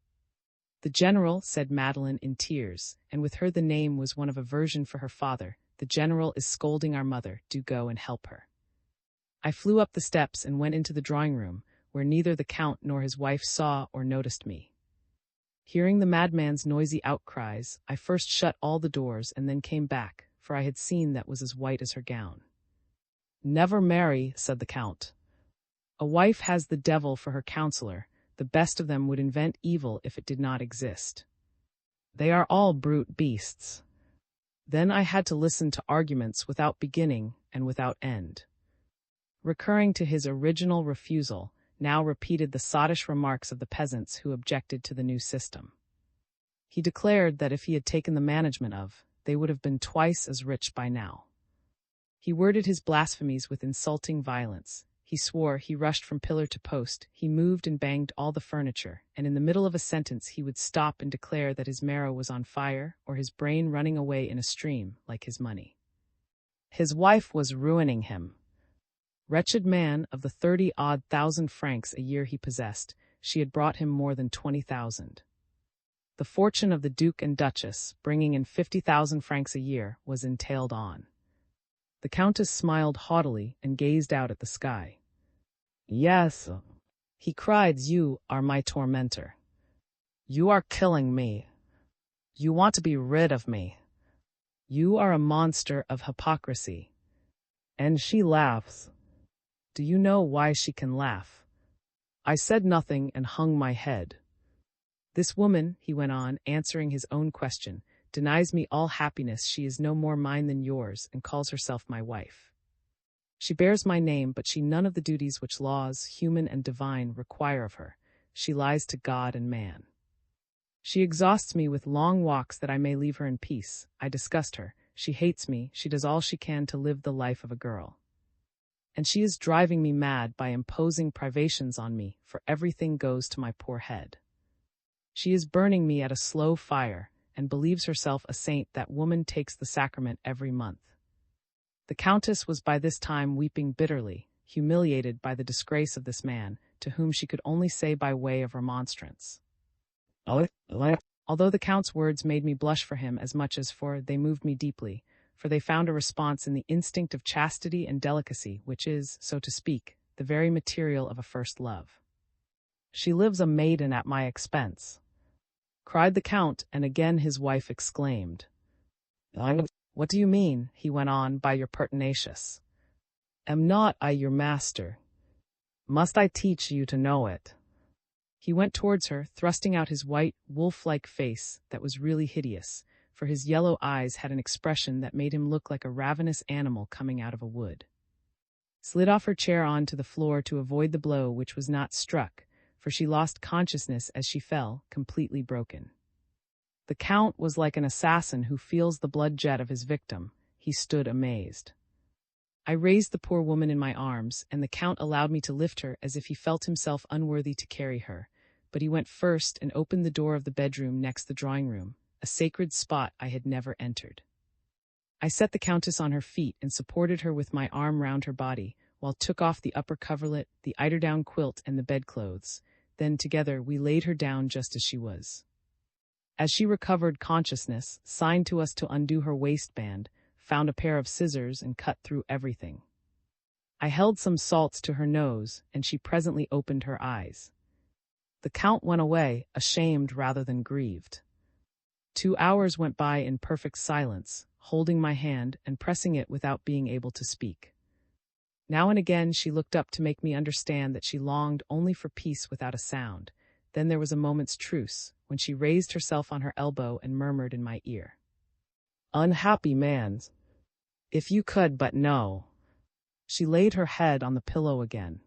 "The General," said Madeline in tears, and with her the name was one of aversion for her father. "The General is scolding our mother. Do go and help her." I flew up the steps and went into the drawing-room, where neither the Count nor his wife saw or noticed me. Hearing the madman's noisy outcries, I first shut all the doors and then came back, for I had seen that was as white as her gown. "Never marry," said the Count. "A wife has the devil for her counselor. The best of them would invent evil if it did not exist. They are all brute beasts." Then I had to listen to arguments without beginning and without end. recurring to his original refusal, now repeated the sottish remarks of the peasants who objected to the new system. He declared that if he had taken the management of, they would have been twice as rich by now. He worded his blasphemies with insulting violence. He swore, he rushed from pillar to post, he moved and banged all the furniture, and in the middle of a sentence he would stop and declare that his marrow was on fire, or his brain running away in a stream, like his money. His wife was ruining him. Wretched man, of the 30-odd thousand francs a year he possessed, she had brought him more than 20,000. The fortune of the Duke and Duchess, bringing in 50,000 francs a year, was entailed on. The Countess smiled haughtily and gazed out at the sky. "Yes," he cried, "you are my tormentor. You are killing me. You want to be rid of me. You are a monster of hypocrisy." And she laughs. Do you know why she can laugh? I said nothing and hung my head. This woman, he went on, answering his own question, denies me all happiness. She is no more mine than yours, and calls herself my wife. She bears my name, but she none of the duties which laws, human and divine, require of her. She lies to God and man. She exhausts me with long walks that I may leave her in peace. I disgust her. She hates me. She does all she can to live the life of a girl. And she is driving me mad by imposing privations on me, for everything goes to my poor head. She is burning me at a slow fire, and believes herself a saint. That woman takes the sacrament every month. The Countess was by this time weeping bitterly, humiliated by the disgrace of this man, to whom she could only say by way of remonstrance. Although the Count's words made me blush for him as much as for they moved me deeply, for they found a response in the instinct of chastity and delicacy, which is, so to speak, the very material of a first love. She lives a maiden at my expense, cried the Count, and again his wife exclaimed. What do you mean, he went on, by your pertinacious? Am not I your master? Must I teach you to know it? He went towards her, thrusting out his white, wolf-like face that was really hideous, for his yellow eyes had an expression that made him look like a ravenous animal coming out of a wood. Slid off her chair on to the floor to avoid the blow, which was not struck, for she lost consciousness as she fell, completely broken. The Count was like an assassin who feels the blood jet of his victim. He stood amazed. I raised the poor woman in my arms, and the Count allowed me to lift her as if he felt himself unworthy to carry her, but he went first and opened the door of the bedroom next the drawing-room, a sacred spot I had never entered. I set the Countess on her feet and supported her with my arm round her body, while took off the upper coverlet, the eiderdown quilt, and the bedclothes. Then together we laid her down just as she was. As she recovered consciousness, signed to us to undo her waistband, found a pair of scissors, and cut through everything. I held some salts to her nose, and she presently opened her eyes. The Count went away, ashamed rather than grieved. 2 hours went by in perfect silence, holding my hand and pressing it without being able to speak. Now and again she looked up to make me understand that she longed only for peace without a sound. Then there was a moment's truce, when she raised herself on her elbow and murmured in my ear, "Unhappy man, if you could but know." She laid her head on the pillow again.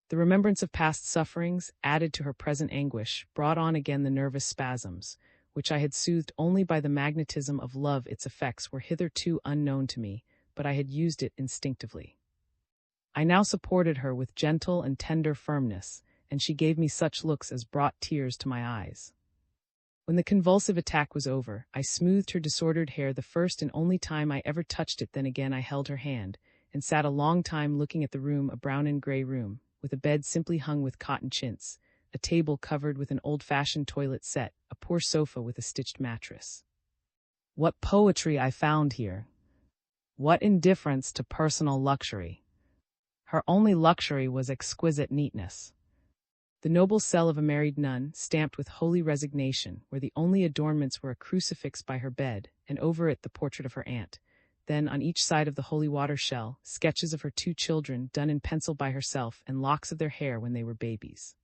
The remembrance of past sufferings, added to her present anguish, brought on again the nervous spasms, which I had soothed only by the magnetism of love. Its effects were hitherto unknown to me, but I had used it instinctively. I now supported her with gentle and tender firmness, and she gave me such looks as brought tears to my eyes. When the convulsive attack was over, I smoothed her disordered hair, the first and only time I ever touched it. Then again I held her hand, and sat a long time looking at the room, a brown and grey room, with a bed simply hung with cotton chintz, a table covered with an old-fashioned toilet set, a poor sofa with a stitched mattress. What poetry I found here! What indifference to personal luxury! Her only luxury was exquisite neatness. The noble cell of a married nun, stamped with holy resignation, where the only adornments were a crucifix by her bed, and over it the portrait of her aunt. Then, on each side of the holy water shell, sketches of her 2 children, done in pencil by herself, and locks of their hair when they were babies.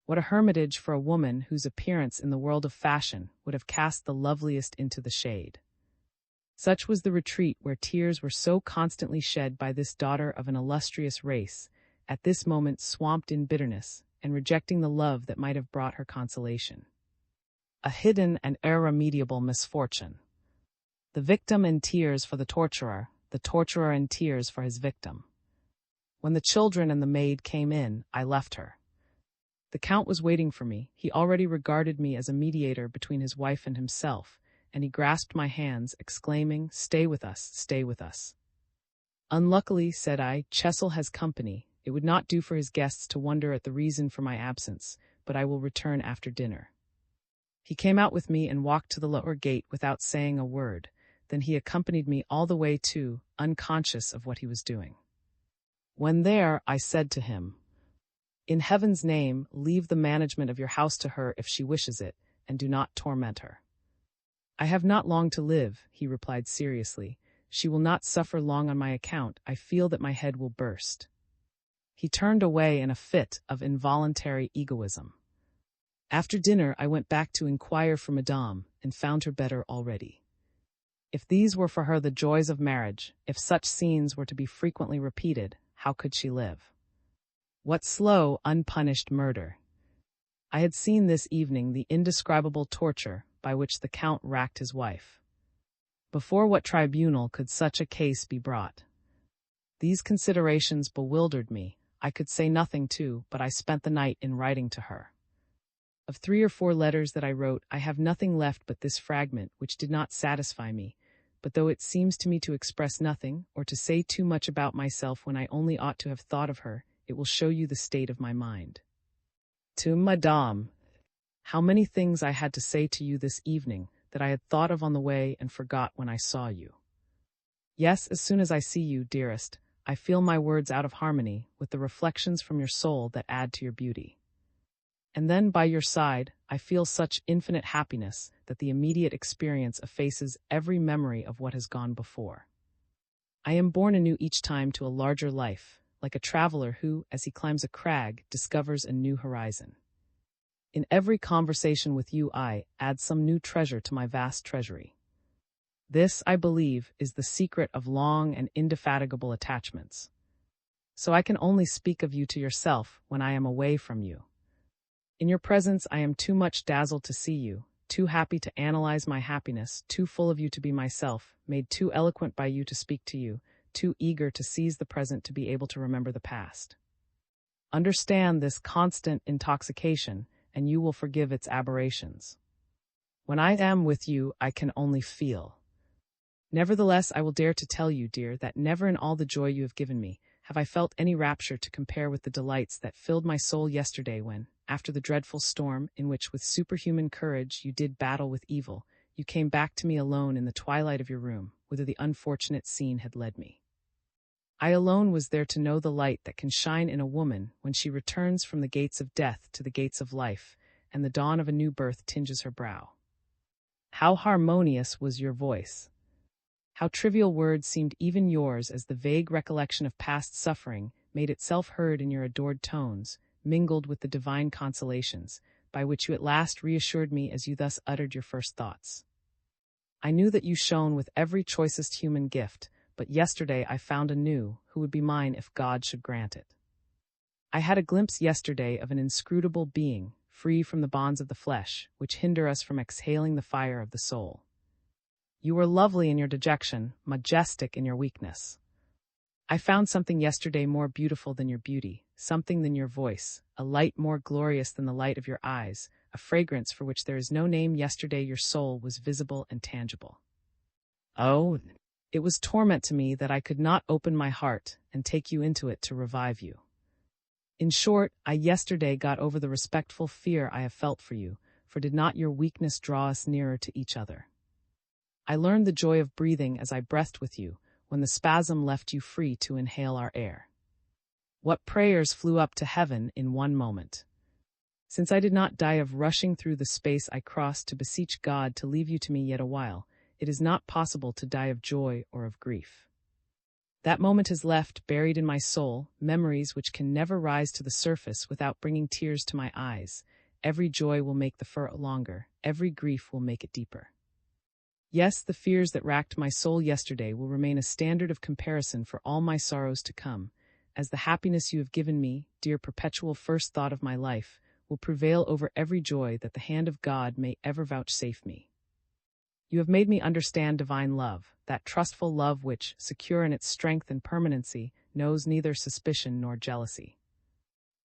What a hermitage for a woman whose appearance in the world of fashion would have cast the loveliest into the shade. Such was the retreat where tears were so constantly shed by this daughter of an illustrious race, at this moment swamped in bitterness, and rejecting the love that might have brought her consolation. A hidden and irremediable misfortune. The victim in tears for the torturer in tears for his victim. When the children and the maid came in, I left her. The Count was waiting for me. He already regarded me as a mediator between his wife and himself, and he grasped my hands, exclaiming, "Stay with us, stay with us." "Unluckily," said I, "Chessel has company. It would not do for his guests to wonder at the reason for my absence, but I will return after dinner." He came out with me and walked to the lower gate without saying a word. Then he accompanied me all the way too, unconscious of what he was doing. When there, I said to him, "In heaven's name, leave the management of your house to her if she wishes it, and do not torment her." "I have not long to live," he replied seriously. "She will not suffer long on my account. I feel that my head will burst." He turned away in a fit of involuntary egoism. After dinner, I went back to inquire for Madame, and found her better already. If these were for her the joys of marriage, if such scenes were to be frequently repeated, how could she live? What slow, unpunished murder! I had seen this evening the indescribable torture by which the Count racked his wife. Before what tribunal could such a case be brought? These considerations bewildered me. I could say nothing too, but I spent the night in writing to her. Of 3 or 4 letters that I wrote, I have nothing left but this fragment, which did not satisfy me, but though it seems to me to express nothing, or to say too much about myself when I only ought to have thought of her, it will show you the state of my mind. To Madame, how many things I had to say to you this evening that I had thought of on the way and forgot when I saw you. Yes, as soon as I see you, dearest, I feel my words out of harmony with the reflections from your soul that add to your beauty. And then, by your side, I feel such infinite happiness that the immediate experience effaces every memory of what has gone before. I am born anew each time to a larger life, like a traveler who, as he climbs a crag, discovers a new horizon. In every conversation with you, I add some new treasure to my vast treasury. This, I believe, is the secret of long and indefatigable attachments. So I can only speak of you to yourself when I am away from you. In your presence I am too much dazzled to see you, too happy to analyze my happiness, too full of you to be myself, made too eloquent by you to speak to you, too eager to seize the present to be able to remember the past. Understand this constant intoxication, and you will forgive its aberrations. When I am with you, I can only feel. Nevertheless, I will dare to tell you, dear, that never in all the joy you have given me have I felt any rapture to compare with the delights that filled my soul yesterday when, after the dreadful storm in which with superhuman courage you did battle with evil, you came back to me alone in the twilight of your room, whither the unfortunate scene had led me. I alone was there to know the light that can shine in a woman when she returns from the gates of death to the gates of life, and the dawn of a new birth tinges her brow. How harmonious was your voice! How trivial words seemed even yours as the vague recollection of past suffering made itself heard in your adored tones, mingled with the divine consolations, by which you at last reassured me as you thus uttered your first thoughts. I knew that you shone with every choicest human gift, but yesterday I found a new, who would be mine if God should grant it. I had a glimpse yesterday of an inscrutable being, free from the bonds of the flesh, which hinder us from exhaling the fire of the soul. You were lovely in your dejection, majestic in your weakness. I found something yesterday more beautiful than your beauty, something than your voice, a light more glorious than the light of your eyes, a fragrance for which there is no name. Yesterday your soul was visible and tangible. Oh, it was torment to me that I could not open my heart and take you into it to revive you. In short, I yesterday got over the respectful fear I have felt for you, for did not your weakness draw us nearer to each other? I learned the joy of breathing as I breathed with you, when the spasm left you free to inhale our air. What prayers flew up to heaven in one moment! Since I did not die of rushing through the space I crossed to beseech God to leave you to me yet a while, it is not possible to die of joy or of grief. That moment has left, buried in my soul, memories which can never rise to the surface without bringing tears to my eyes. Every joy will make the furrow longer, every grief will make it deeper. Yes, the fears that racked my soul yesterday will remain a standard of comparison for all my sorrows to come, as the happiness you have given me, dear perpetual first thought of my life, will prevail over every joy that the hand of God may ever vouchsafe me. You have made me understand divine love, that trustful love which, secure in its strength and permanency, knows neither suspicion nor jealousy.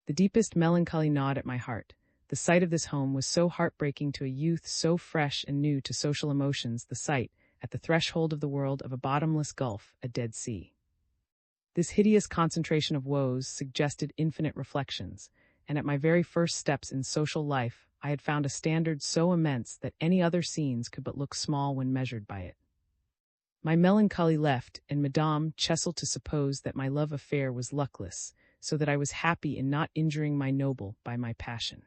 The deepest melancholy gnawed at my heart. The sight of this home was so heartbreaking to a youth so fresh and new to social emotions, the sight, at the threshold of the world, of a bottomless gulf, a dead sea. This hideous concentration of woes suggested infinite reflections, and at my very first steps in social life, I had found a standard so immense that any other scenes could but look small when measured by it. My melancholy left, and Madame Chesil to suppose that my love affair was luckless, so that I was happy in not injuring my noble by my passion.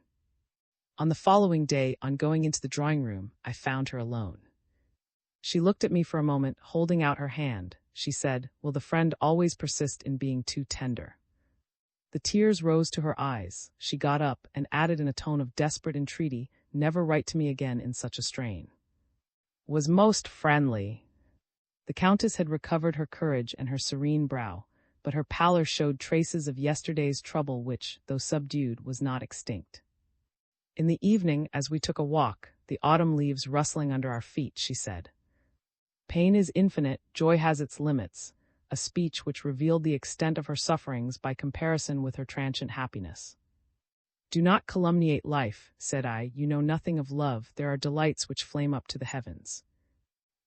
On the following day, on going into the drawing-room, I found her alone. She looked at me for a moment, holding out her hand. She said, "Will the friend always persist in being too tender?" The tears rose to her eyes. She got up and added in a tone of desperate entreaty, "Never write to me again in such a strain." Was most friendly. The Countess had recovered her courage and her serene brow, but her pallor showed traces of yesterday's trouble which, though subdued, was not extinct. In the evening, as we took a walk, the autumn leaves rustling under our feet, she said, "Pain is infinite, joy has its limits," a speech which revealed the extent of her sufferings by comparison with her transient happiness. "Do not calumniate life," said I, "you know nothing of love, there are delights which flame up to the heavens."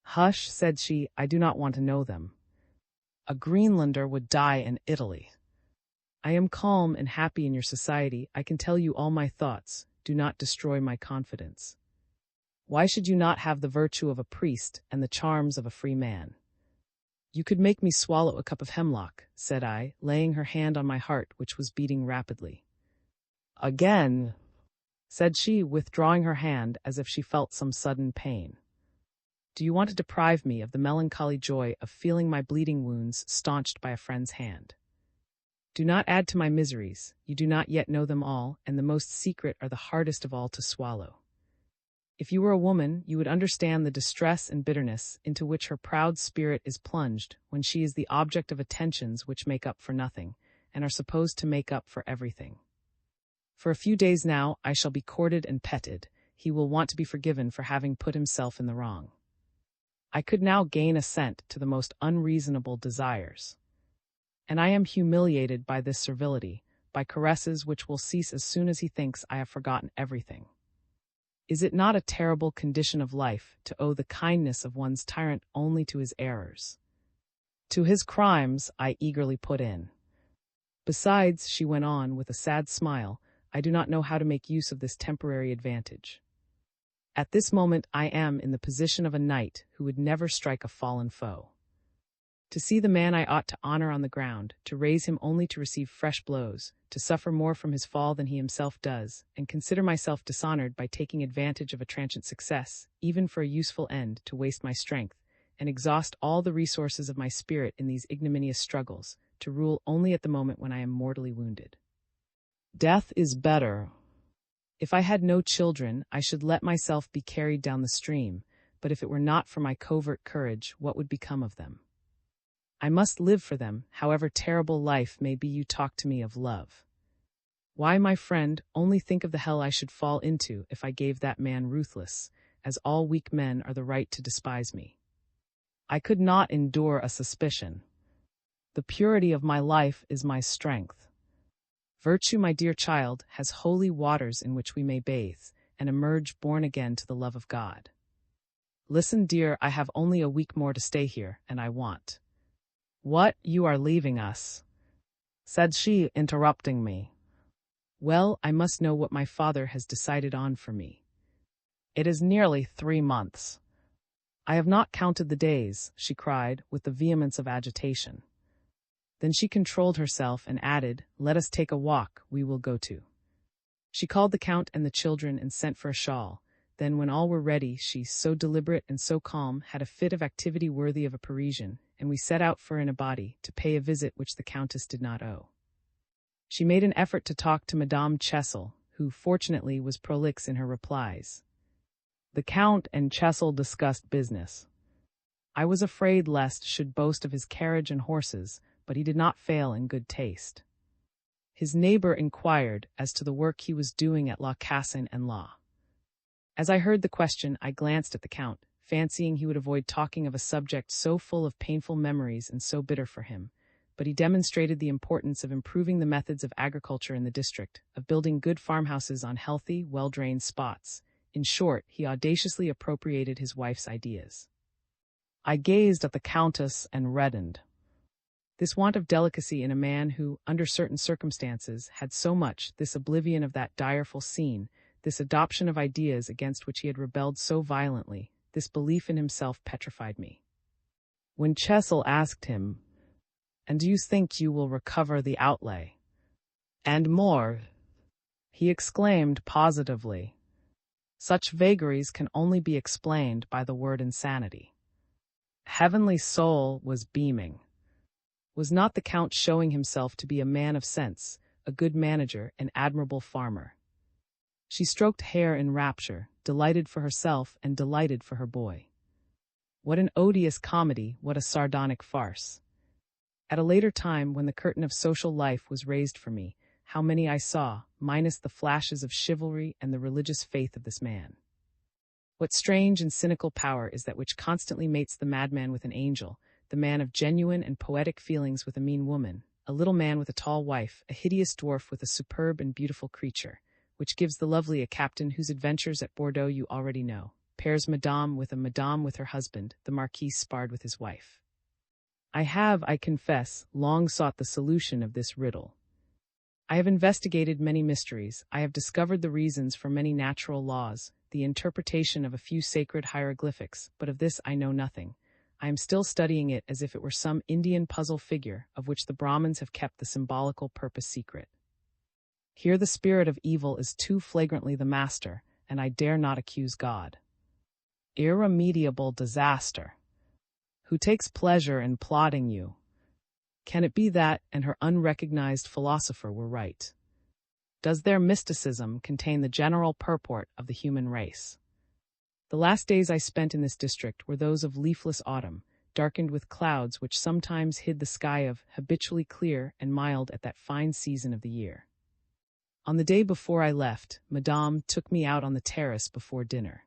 "Hush," said she, "I do not want to know them. A Greenlander would die in Italy. I am calm and happy in your society, I can tell you all my thoughts. Do not destroy my confidence. Why should you not have the virtue of a priest and the charms of a free man?" "You could make me swallow a cup of hemlock," said I, laying her hand on my heart, which was beating rapidly. "Again," said she, withdrawing her hand as if she felt some sudden pain. "Do you want to deprive me of the melancholy joy of feeling my bleeding wounds staunched by a friend's hand? Do not add to my miseries, you do not yet know them all, and the most secret are the hardest of all to swallow. If you were a woman, you would understand the distress and bitterness into which her proud spirit is plunged when she is the object of attentions which make up for nothing, and are supposed to make up for everything. For a few days now I shall be courted and petted. He will want to be forgiven for having put himself in the wrong. I could now gain assent to the most unreasonable desires. And I am humiliated by this servility, by caresses which will cease as soon as he thinks I have forgotten everything. Is it not a terrible condition of life to owe the kindness of one's tyrant only to his errors? To his crimes, I eagerly put in. Besides, she went on with a sad smile, I do not know how to make use of this temporary advantage. At this moment I am in the position of a knight who would never strike a fallen foe. To see the man I ought to honor on the ground, to raise him only to receive fresh blows, to suffer more from his fall than he himself does, and consider myself dishonored by taking advantage of a transient success, even for a useful end, to waste my strength, and exhaust all the resources of my spirit in these ignominious struggles, to rule only at the moment when I am mortally wounded. Death is better. If I had no children, I should let myself be carried down the stream, but if it were not for my covert courage, what would become of them? I must live for them, however terrible life may be. You talk to me of love. Why, my friend, only think of the hell I should fall into if I gave that man ruthless, as all weak men are the right to despise me. I could not endure a suspicion. The purity of my life is my strength. Virtue, my dear child, has holy waters in which we may bathe, and emerge born again to the love of God. Listen, dear, I have only a week more to stay here, and I want— What, you are leaving us? Said she, interrupting me. Well, I must know what my father has decided on for me. It is nearly 3 months. I have not counted the days, she cried, with the vehemence of agitation. Then she controlled herself and added, Let us take a walk, we will go too. She called the Count and the children and sent for a shawl. Then, when all were ready, she, so deliberate and so calm, had a fit of activity worthy of a Parisian, and we set out in a body, to pay a visit which the Countess did not owe. She made an effort to talk to Madame Chesil, who, fortunately, was prolix in her replies. The Count and Cecil discussed business. I was afraid lest should boast of his carriage and horses, but he did not fail in good taste. His neighbor inquired as to the work he was doing at La Cassin and La. As I heard the question, I glanced at the Count, fancying he would avoid talking of a subject so full of painful memories and so bitter for him, but he demonstrated the importance of improving the methods of agriculture in the district, of building good farmhouses on healthy, well-drained spots. In short, he audaciously appropriated his wife's ideas. I gazed at the Countess and reddened. This want of delicacy in a man who, under certain circumstances, had so much, this oblivion of that direful scene, this adoption of ideas against which he had rebelled so violently, this belief in himself petrified me. When Cecil asked him, "And do you think you will recover the outlay?" "And more," he exclaimed positively. Such vagaries can only be explained by the word insanity. Heavenly Soul was beaming. Was not the Count showing himself to be a man of sense, a good manager, an admirable farmer? She stroked hair in rapture, delighted for herself and delighted for her boy. What an odious comedy, what a sardonic farce. At a later time, when the curtain of social life was raised for me, how many I saw, minus the flashes of chivalry and the religious faith of this man. What strange and cynical power is that which constantly mates the madman with an angel, the man of genuine and poetic feelings with a mean woman, a little man with a tall wife, a hideous dwarf with a superb and beautiful creature, which gives the lovely a captain whose adventures at Bordeaux you already know, pairs madame with her husband, the Marquis sparred with his wife. I have, I confess, long sought the solution of this riddle. I have investigated many mysteries, I have discovered the reasons for many natural laws, the interpretation of a few sacred hieroglyphics, but of this I know nothing. I am still studying it as if it were some Indian puzzle figure of which the Brahmins have kept the symbolical purpose secret. Here the spirit of evil is too flagrantly the master, and I dare not accuse God. Irremediable disaster. Who takes pleasure in plotting you? Can it be that, and her unrecognized philosopher were right? Does their mysticism contain the general purport of the human race? The last days I spent in this district were those of leafless autumn, darkened with clouds which sometimes hid the sky of habitually clear and mild at that fine season of the year. On the day before I left, Madame took me out on the terrace before dinner.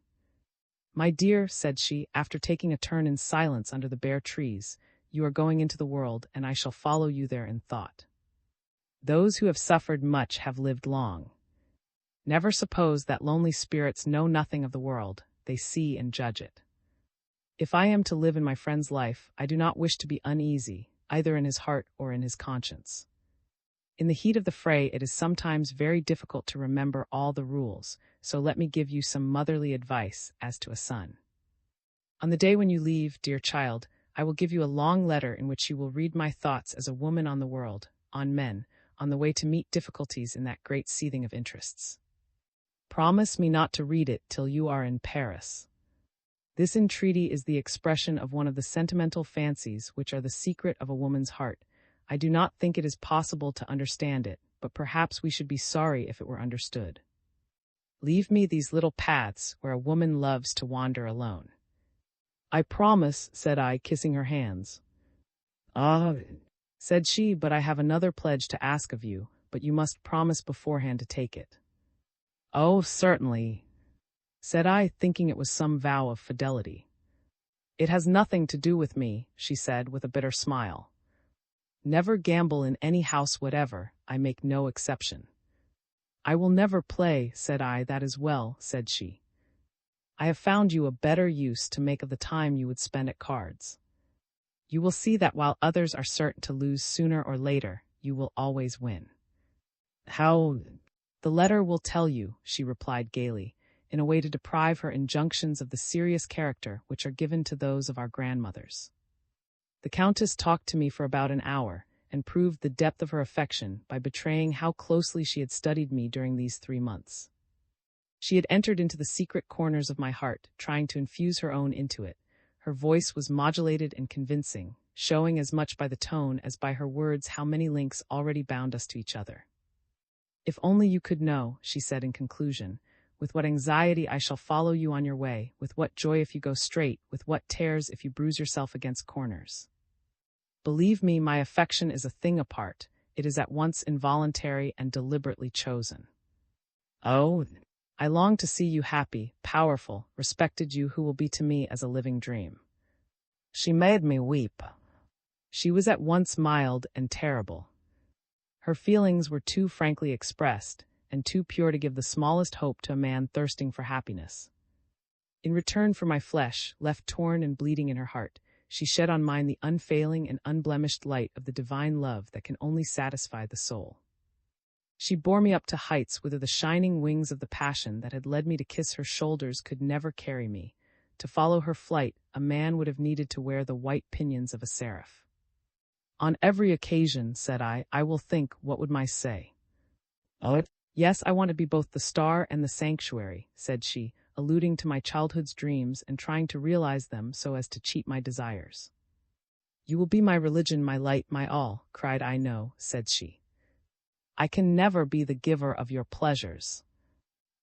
"My dear," said she, after taking a turn in silence under the bare trees, "you are going into the world, and I shall follow you there in thought. Those who have suffered much have lived long. Never suppose that lonely spirits know nothing of the world, they see and judge it. If I am to live in my friend's life, I do not wish to be uneasy, either in his heart or in his conscience. In the heat of the fray it is sometimes very difficult to remember all the rules, so let me give you some motherly advice as to a son. On the day when you leave, dear child, I will give you a long letter in which you will read my thoughts as a woman on the world, on men, on the way to meet difficulties in that great seething of interests. Promise me not to read it till you are in Paris. This entreaty is the expression of one of the sentimental fancies which are the secret of a woman's heart. I do not think it is possible to understand it, but perhaps we should be sorry if it were understood. Leave me these little paths where a woman loves to wander alone." "I promise," said I, kissing her hands. "Ah," said she, "but I have another pledge to ask of you, but you must promise beforehand to take it." "Oh, certainly," said I, thinking it was some vow of fidelity. "It has nothing to do with me," she said, with a bitter smile. "Never gamble in any house whatever, I make no exception." "I will never play," said I. "That is well," said she. "I have found you a better use to make of the time you would spend at cards. You will see that while others are certain to lose sooner or later, you will always win." "How?" "The letter will tell you," she replied gaily, in a way to deprive her injunctions of the serious character which are given to those of our grandmothers. The Countess talked to me for about an hour, and proved the depth of her affection by betraying how closely she had studied me during these 3 months. She had entered into the secret corners of my heart, trying to infuse her own into it. Her voice was modulated and convincing, showing as much by the tone as by her words how many links already bound us to each other. "If only you could know," she said in conclusion, with what anxiety I shall follow you on your way, with what joy if you go straight, with what tears if you bruise yourself against corners. Believe me, my affection is a thing apart. It is at once involuntary and deliberately chosen. Oh, I long to see you happy, powerful, respected, you who will be to me as a living dream. She made me weep. She was at once mild and terrible. Her feelings were too frankly expressed, and too pure to give the smallest hope to a man thirsting for happiness. In return for my flesh, left torn and bleeding in her heart, she shed on mine the unfailing and unblemished light of the divine love that can only satisfy the soul. She bore me up to heights whither the shining wings of the passion that had led me to kiss her shoulders could never carry me. To follow her flight, a man would have needed to wear the white pinions of a seraph. On every occasion, said I will think, what would my say? Oh, yes, I want to be both the star and the sanctuary, said she, alluding to my childhood's dreams and trying to realize them so as to cheat my desires. You will be my religion, my light, my all, cried I. No, said she. I can never be the giver of your pleasures.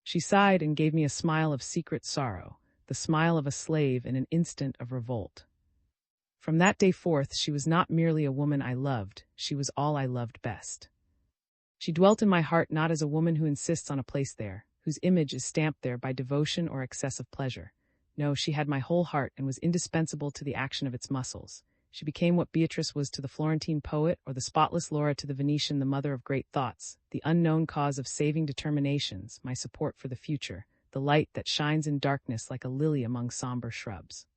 She sighed and gave me a smile of secret sorrow, the smile of a slave in an instant of revolt. From that day forth, she was not merely a woman I loved, she was all I loved best. She dwelt in my heart not as a woman who insists on a place there, whose image is stamped there by devotion or excessive pleasure. No, she had my whole heart and was indispensable to the action of its muscles. She became what Beatrice was to the Florentine poet, or the spotless Laura to the Venetian, the mother of great thoughts, the unknown cause of saving determinations, my support for the future, the light that shines in darkness like a lily among somber shrubs.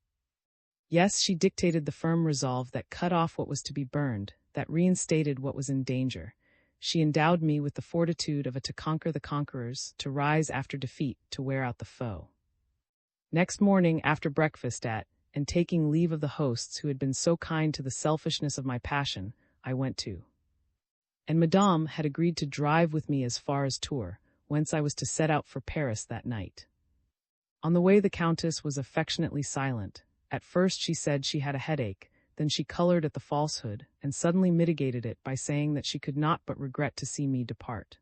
Yes, she dictated the firm resolve that cut off what was to be burned, that reinstated what was in danger. She endowed me with the fortitude of a to conquer the conquerors, to rise after defeat, to wear out the foe. Next morning, after breakfast and taking leave of the hosts who had been so kind to the selfishness of my passion, I went to. And Madame had agreed to drive with me as far as Tours, whence I was to set out for Paris that night. On the way the Countess was affectionately silent. At first she said she had a headache, then she colored at the falsehood, and suddenly mitigated it by saying that she could not but regret to see me depart.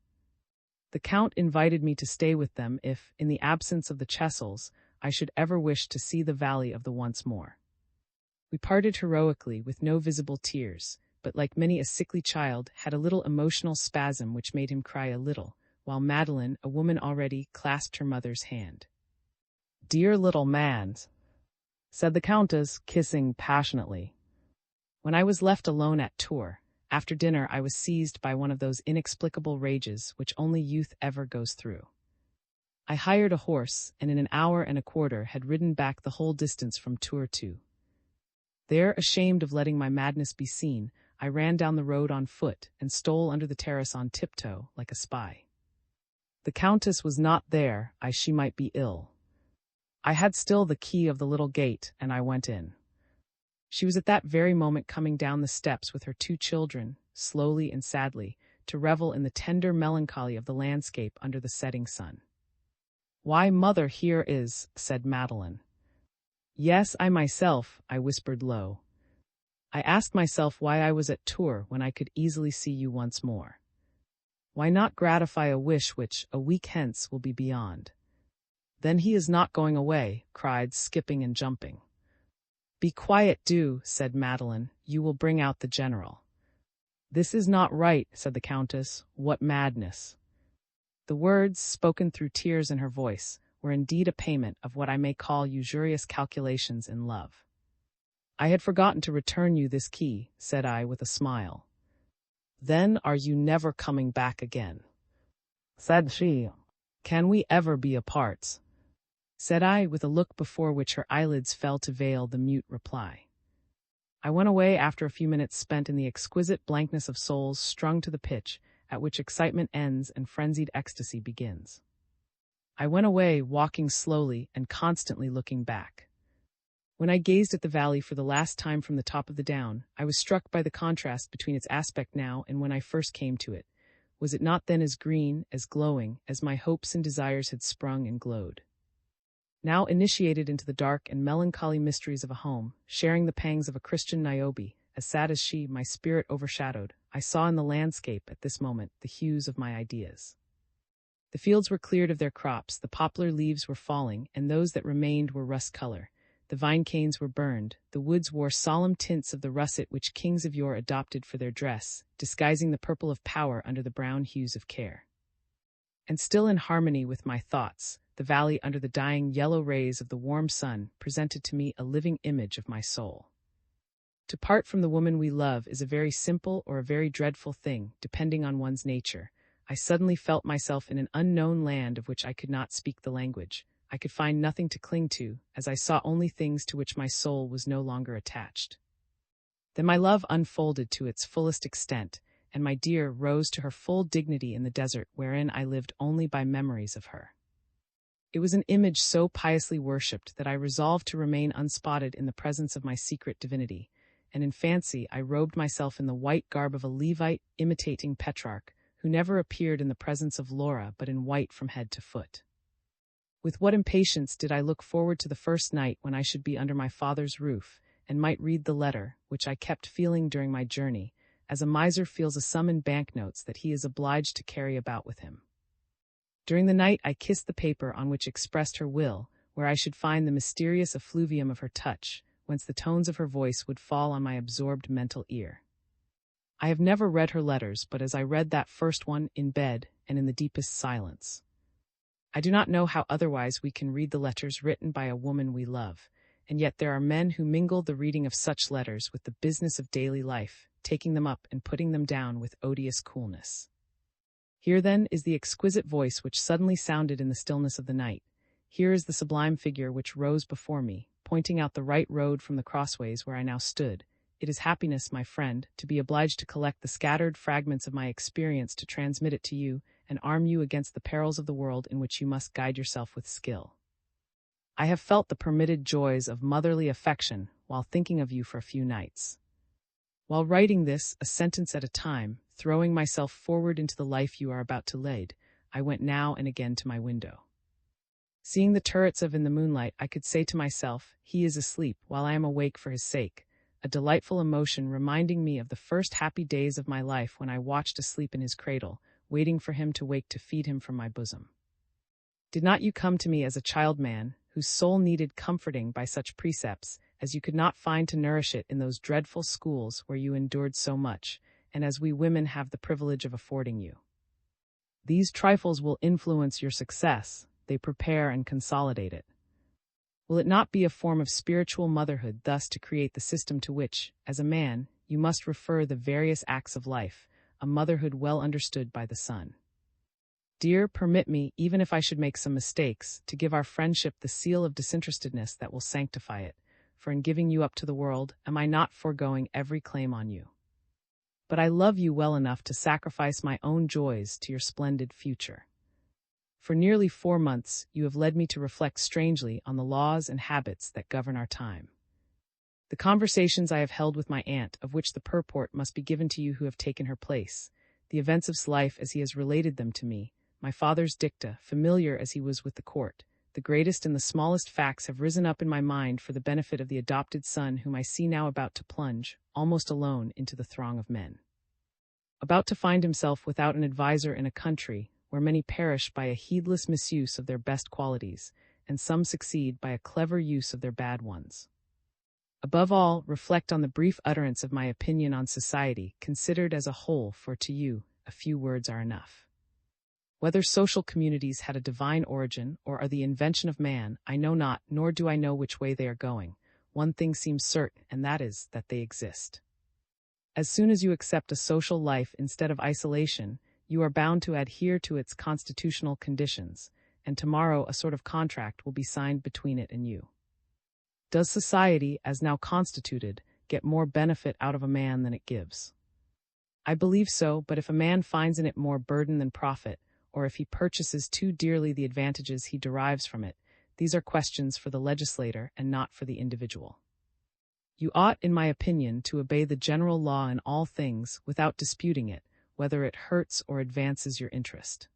The Count invited me to stay with them if, in the absence of the Chessels, I should ever wish to see the valley of the once more. We parted heroically, with no visible tears, but like many a sickly child, had a little emotional spasm which made him cry a little, while Madeleine, a woman already, clasped her mother's hand. "Dear little man," said the Countess, kissing passionately. When I was left alone at Tours, after dinner I was seized by one of those inexplicable rages which only youth ever goes through. I hired a horse, and in an hour and a quarter had ridden back the whole distance from Tours to. There, ashamed of letting my madness be seen, I ran down the road on foot and stole under the terrace on tiptoe, like a spy. The Countess was not there, she might be ill. I had still the key of the little gate, and I went in. She was at that very moment coming down the steps with her 2 children, slowly and sadly, to revel in the tender melancholy of the landscape under the setting sun. "Why, mother, here is," said Madeleine. "Yes, I myself," I whispered low. "I asked myself why I was at Tours when I could easily see you once more. Why not gratify a wish which, a week hence, will be beyond?" "Then he is not going away," cried, skipping and jumping. "Be quiet, do," said Madeleine. "You will bring out the general." "This is not right," said the Countess. "What madness!" The words, spoken through tears in her voice, were indeed a payment of what I may call usurious calculations in love. "I had forgotten to return you this key," said I with a smile. "Then are you never coming back again?" said she. "Can we ever be apart?" said I, with a look before which her eyelids fell to veil the mute reply. I went away after a few minutes spent in the exquisite blankness of souls strung to the pitch at which excitement ends and frenzied ecstasy begins. I went away, walking slowly and constantly looking back. When I gazed at the valley for the last time from the top of the down, I was struck by the contrast between its aspect now and when I first came to it. Was it not then as green, as glowing, as my hopes and desires had sprung and glowed? Now initiated into the dark and melancholy mysteries of a home, sharing the pangs of a Christian Niobe, as sad as she, my spirit overshadowed, I saw in the landscape at this moment the hues of my ideas. The The fields were cleared of their crops, the poplar leaves were falling, and those that remained were rust color. The vine canes were burned, the woods wore solemn tints of the russet which kings of yore adopted for their dress, disguising the purple of power under the brown hues of care. And still in harmony with my thoughts, the valley under the dying yellow rays of the warm sun presented to me a living image of my soul. To part from the woman we love is a very simple or a very dreadful thing, depending on one's nature. I suddenly felt myself in an unknown land of which I could not speak the language. I could find nothing to cling to, as I saw only things to which my soul was no longer attached. Then my love unfolded to its fullest extent, and my dear rose to her full dignity in the desert wherein I lived only by memories of her. It was an image so piously worshipped that I resolved to remain unspotted in the presence of my secret divinity, and in fancy I robed myself in the white garb of a Levite imitating Petrarch, who never appeared in the presence of Laura but in white from head to foot. With what impatience did I look forward to the first night when I should be under my father's roof, and might read the letter, which I kept feeling during my journey, as a miser feels a sum in banknotes that he is obliged to carry about with him. During the night I kissed the paper on which expressed her will, where I should find the mysterious effluvium of her touch, whence the tones of her voice would fall on my absorbed mental ear. I have never read her letters, but as I read that first one, in bed, and in the deepest silence. I do not know how otherwise we can read the letters written by a woman we love, and yet there are men who mingle the reading of such letters with the business of daily life, taking them up and putting them down with odious coolness. Here, then, is the exquisite voice which suddenly sounded in the stillness of the night. Here is the sublime figure which rose before me, pointing out the right road from the crossways where I now stood. It is happiness, my friend, to be obliged to collect the scattered fragments of my experience to transmit it to you, and arm you against the perils of the world in which you must guide yourself with skill. I have felt the permitted joys of motherly affection while thinking of you for a few nights. While writing this, a sentence at a time, throwing myself forward into the life you are about to lead, I went now and again to my window. Seeing the turrets of in the moonlight, I could say to myself, he is asleep while I am awake for his sake, a delightful emotion reminding me of the first happy days of my life when I watched asleep in his cradle, waiting for him to wake to feed him from my bosom. Did not you come to me as a child man, whose soul needed comforting by such precepts as you could not find to nourish it in those dreadful schools where you endured so much, and as we women have the privilege of affording you? These trifles will influence your success, they prepare and consolidate it. Will it not be a form of spiritual motherhood thus to create the system to which, as a man, you must refer the various acts of life, a motherhood well understood by the son? Dear, permit me, even if I should make some mistakes, to give our friendship the seal of disinterestedness that will sanctify it, for in giving you up to the world, am I not foregoing every claim on you? But I love you well enough to sacrifice my own joys to your splendid future. For nearly 4 months, you have led me to reflect strangely on the laws and habits that govern our time. The conversations I have held with my aunt, of which the purport must be given to you who have taken her place, the events of his life as he has related them to me, my father's dicta, familiar as he was with the court, the greatest and the smallest facts have risen up in my mind for the benefit of the adopted son whom I see now about to plunge, almost alone, into the throng of men. About to find himself without an adviser in a country where many perish by a heedless misuse of their best qualities, and some succeed by a clever use of their bad ones. Above all, reflect on the brief utterance of my opinion on society, considered as a whole, for to you, a few words are enough. Whether social communities had a divine origin, or are the invention of man, I know not, nor do I know which way they are going. One thing seems certain, and that is, that they exist. As soon as you accept a social life instead of isolation, you are bound to adhere to its constitutional conditions, and tomorrow a sort of contract will be signed between it and you. Does society, as now constituted, get more benefit out of a man than it gives? I believe so, but if a man finds in it more burden than profit, or if he purchases too dearly the advantages he derives from it, these are questions for the legislator and not for the individual. You ought, in my opinion, to obey the general law in all things without disputing it, whether it hurts or advances your interest.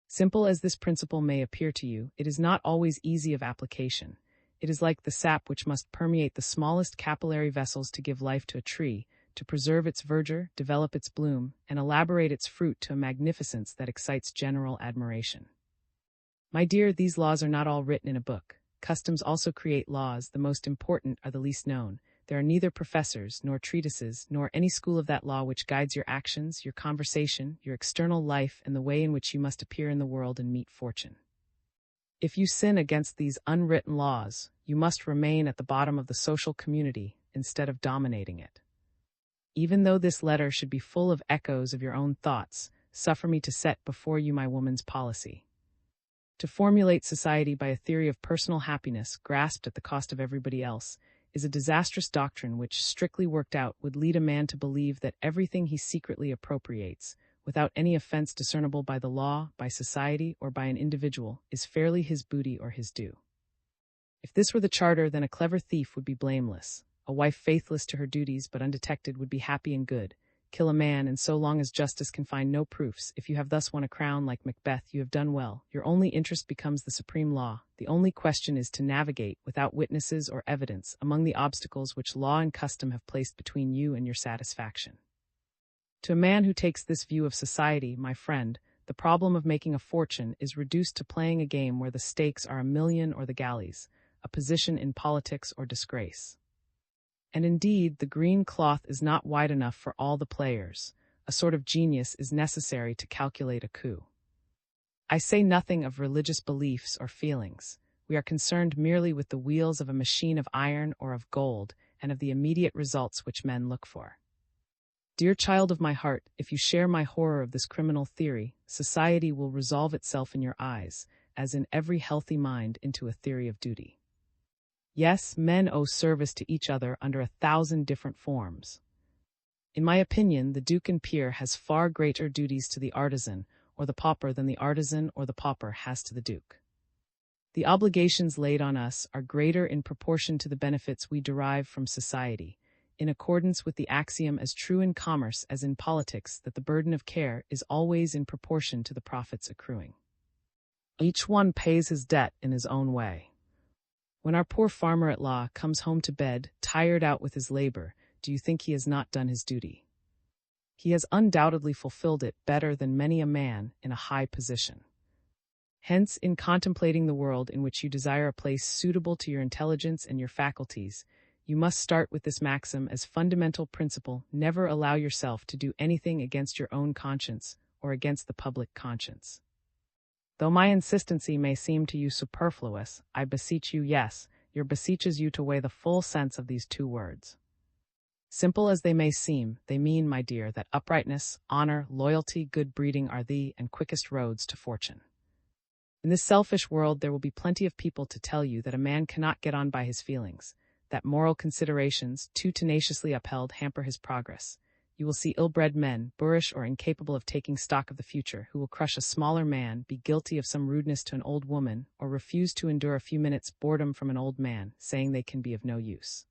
Simple as this principle may appear to you, it is not always easy of application. It is like the sap which must permeate the smallest capillary vessels to give life to a tree, to preserve its verdure, develop its bloom, and elaborate its fruit to a magnificence that excites general admiration. My dear, these laws are not all written in a book. Customs also create laws. The most important are the least known. There are neither professors, nor treatises, nor any school of that law which guides your actions, your conversation, your external life, and the way in which you must appear in the world and meet fortune. If you sin against these unwritten laws, you must remain at the bottom of the social community instead of dominating it. Even though this letter should be full of echoes of your own thoughts, suffer me to set before you my woman's policy. To formulate society by a theory of personal happiness grasped at the cost of everybody else is a disastrous doctrine which, strictly worked out, would lead a man to believe that everything he secretly appropriates, without any offense discernible by the law, by society, or by an individual, is fairly his booty or his due. If this were the charter, then a clever thief would be blameless. A wife faithless to her duties but undetected would be happy and good. Kill a man, and so long as justice can find no proofs, if you have thus won a crown like Macbeth, you have done well. Your only interest becomes the supreme law. The only question is to navigate, without witnesses or evidence, among the obstacles which law and custom have placed between you and your satisfaction. To a man who takes this view of society, my friend, the problem of making a fortune is reduced to playing a game where the stakes are 1,000,000 or the galleys, a position in politics or disgrace. And indeed, the green cloth is not wide enough for all the players. A sort of genius is necessary to calculate a coup. I say nothing of religious beliefs or feelings. We are concerned merely with the wheels of a machine of iron or of gold, and of the immediate results which men look for. Dear child of my heart, if you share my horror of this criminal theory, society will resolve itself in your eyes, as in every healthy mind, into a theory of duty. Yes, men owe service to each other under 1,000 different forms. In my opinion, the duke and peer has far greater duties to the artisan or the pauper than the artisan or the pauper has to the duke. The obligations laid on us are greater in proportion to the benefits we derive from society, in accordance with the axiom as true in commerce as in politics that the burden of care is always in proportion to the profits accruing. Each one pays his debt in his own way. When our poor farmer-at-law comes home to bed, tired out with his labor, do you think he has not done his duty? He has undoubtedly fulfilled it better than many a man in a high position. Hence, in contemplating the world in which you desire a place suitable to your intelligence and your faculties, you must start with this maxim as fundamental principle: never allow yourself to do anything against your own conscience or against the public conscience. Though my insistency may seem to you superfluous, I beseech you, yes, your beseeches you to weigh the full sense of these two words. Simple as they may seem, they mean, my dear, that uprightness, honor, loyalty, good breeding are the and quickest roads to fortune. In this selfish world there will be plenty of people to tell you that a man cannot get on by his feelings, that moral considerations, too tenaciously upheld, hamper his progress. You will see ill-bred men, boorish or incapable of taking stock of the future, who will crush a smaller man, be guilty of some rudeness to an old woman, or refuse to endure a few minutes' boredom from an old man, saying they can be of no use.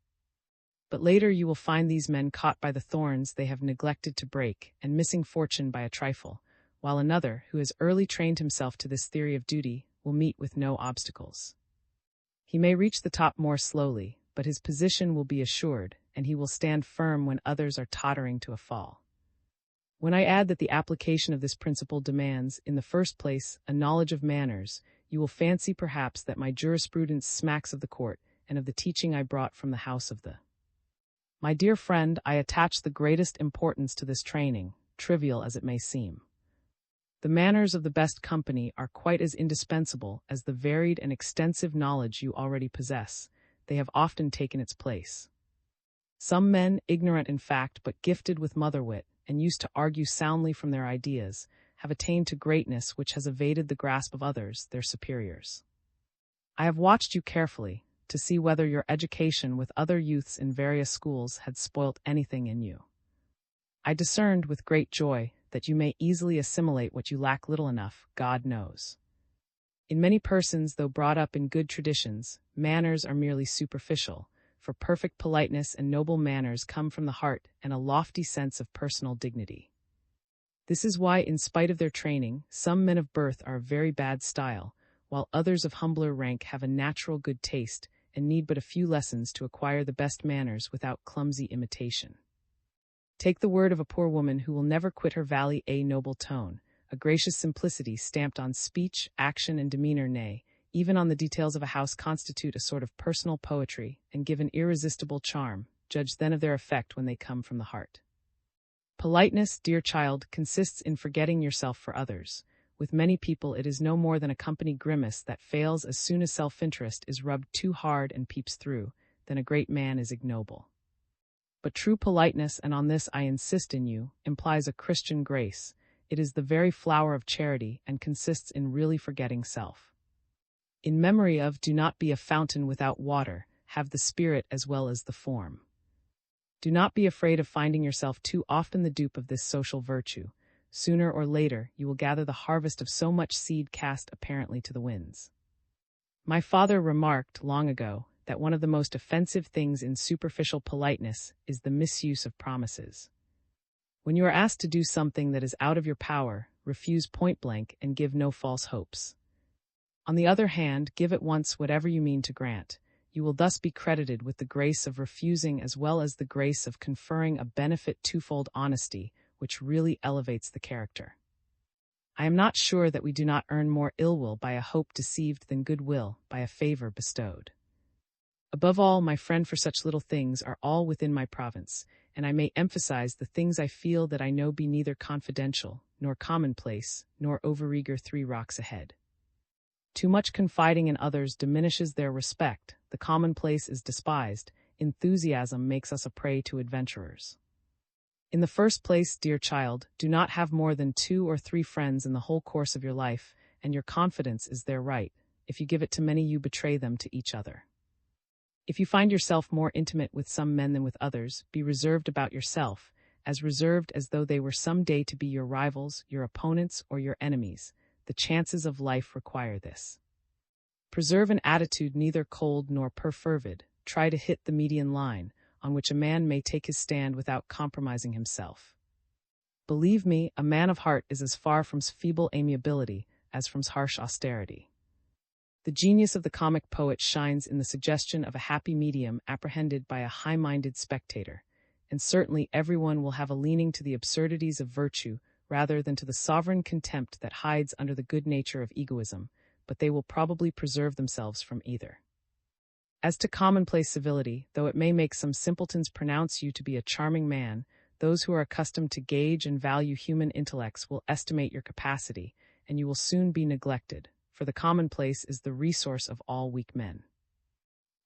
But later you will find these men caught by the thorns they have neglected to break, and missing fortune by a trifle, while another, who has early trained himself to this theory of duty, will meet with no obstacles. He may reach the top more slowly, but his position will be assured, and he will stand firm when others are tottering to a fall. When I add that the application of this principle demands, in the first place, a knowledge of manners, you will fancy perhaps that my jurisprudence smacks of the court, and of the teaching I brought from the house of the. My dear friend, I attach the greatest importance to this training, trivial as it may seem. The manners of the best company are quite as indispensable as the varied and extensive knowledge you already possess. They have often taken its place. Some men, ignorant in fact, but gifted with mother-wit, and used to argue soundly from their ideas, have attained to greatness which has evaded the grasp of others, their superiors. I have watched you carefully, to see whether your education with other youths in various schools had spoilt anything in you. I discerned with great joy that you may easily assimilate what you lack little enough, God knows. In many persons, though brought up in good traditions, manners are merely superficial, for perfect politeness and noble manners come from the heart and a lofty sense of personal dignity. This is why, in spite of their training, some men of birth are of very bad style, while others of humbler rank have a natural good taste and need but a few lessons to acquire the best manners without clumsy imitation. Take the word of a poor woman who will never quit her valley, a noble tone, a gracious simplicity stamped on speech, action, and demeanor, nay, even on the details of a house constitute a sort of personal poetry and give an irresistible charm. Judge then of their effect when they come from the heart. Politeness, dear child, consists in forgetting yourself for others. With many people it is no more than a company grimace that fails as soon as self-interest is rubbed too hard and peeps through, then a great man is ignoble. But true politeness, and on this I insist in you, implies a Christian grace. It is the very flower of charity and consists in really forgetting self. In memory of, do not be a fountain without water, have the spirit as well as the form. Do not be afraid of finding yourself too often the dupe of this social virtue. Sooner or later, you will gather the harvest of so much seed cast apparently to the winds. My father remarked long ago that one of the most offensive things in superficial politeness is the misuse of promises. When you are asked to do something that is out of your power, refuse point blank and give no false hopes. On the other hand, give at once whatever you mean to grant. You will thus be credited with the grace of refusing as well as the grace of conferring a benefit twofold honesty, which really elevates the character. I am not sure that we do not earn more ill will by a hope deceived than good will by a favor bestowed. Above all, my friend, for such little things are all within my province, and I may emphasize the things I feel that I know be neither confidential, nor commonplace, nor overeager 3 rocks ahead. Too much confiding in others diminishes their respect, the commonplace is despised, enthusiasm makes us a prey to adventurers. In the first place, dear child, do not have more than 2 or 3 friends in the whole course of your life, and your confidence is their right. If you give it to many, you betray them to each other. If you find yourself more intimate with some men than with others, be reserved about yourself, as reserved as though they were some day to be your rivals, your opponents, or your enemies. The chances of life require this. Preserve an attitude neither cold nor perfervid. Try to hit the median line, on which a man may take his stand without compromising himself. Believe me, a man of heart is as far from feeble amiability as from harsh austerity. The genius of the comic poet shines in the suggestion of a happy medium apprehended by a high-minded spectator, and certainly everyone will have a leaning to the absurdities of virtue rather than to the sovereign contempt that hides under the good nature of egoism, but they will probably preserve themselves from either. As to commonplace civility, though it may make some simpletons pronounce you to be a charming man, those who are accustomed to gauge and value human intellects will estimate your capacity, and you will soon be neglected, for the commonplace is the resource of all weak men.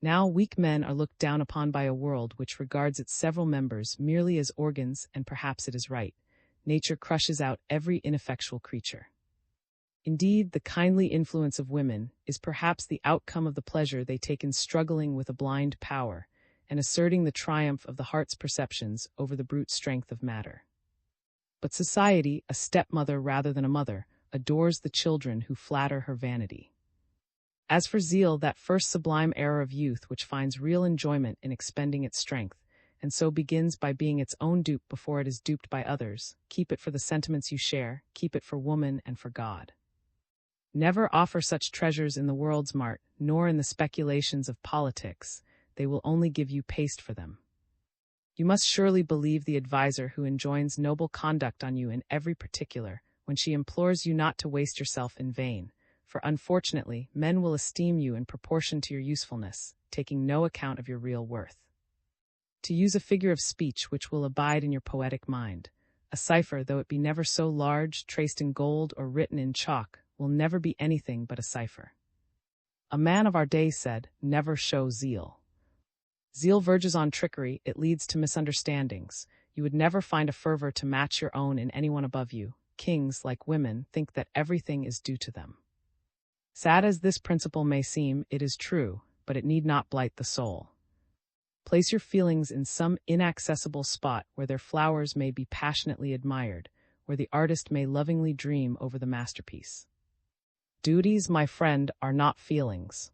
Now weak men are looked down upon by a world which regards its several members merely as organs, and perhaps it is right. Nature crushes out every ineffectual creature. Indeed, the kindly influence of women is perhaps the outcome of the pleasure they take in struggling with a blind power, and asserting the triumph of the heart's perceptions over the brute strength of matter. But society, a stepmother rather than a mother, adores the children who flatter her vanity. As for zeal, that first sublime error of youth which finds real enjoyment in expending its strength, and so begins by being its own dupe before it is duped by others, keep it for the sentiments you share, keep it for woman and for God. Never offer such treasures in the world's mart, nor in the speculations of politics. They will only give you paste for them. You must surely believe the adviser who enjoins noble conduct on you in every particular, when she implores you not to waste yourself in vain, for unfortunately, men will esteem you in proportion to your usefulness, taking no account of your real worth. To use a figure of speech which will abide in your poetic mind, a cipher, though it be never so large, traced in gold or written in chalk, will never be anything but a cipher. A man of our day said, "Never show zeal. Zeal verges on trickery, it leads to misunderstandings. You would never find a fervor to match your own in anyone above you. Kings, like women, think that everything is due to them." Sad as this principle may seem, it is true, but it need not blight the soul. Place your feelings in some inaccessible spot where their flowers may be passionately admired, where the artist may lovingly dream over the masterpiece. Duties, my friend, are not feelings.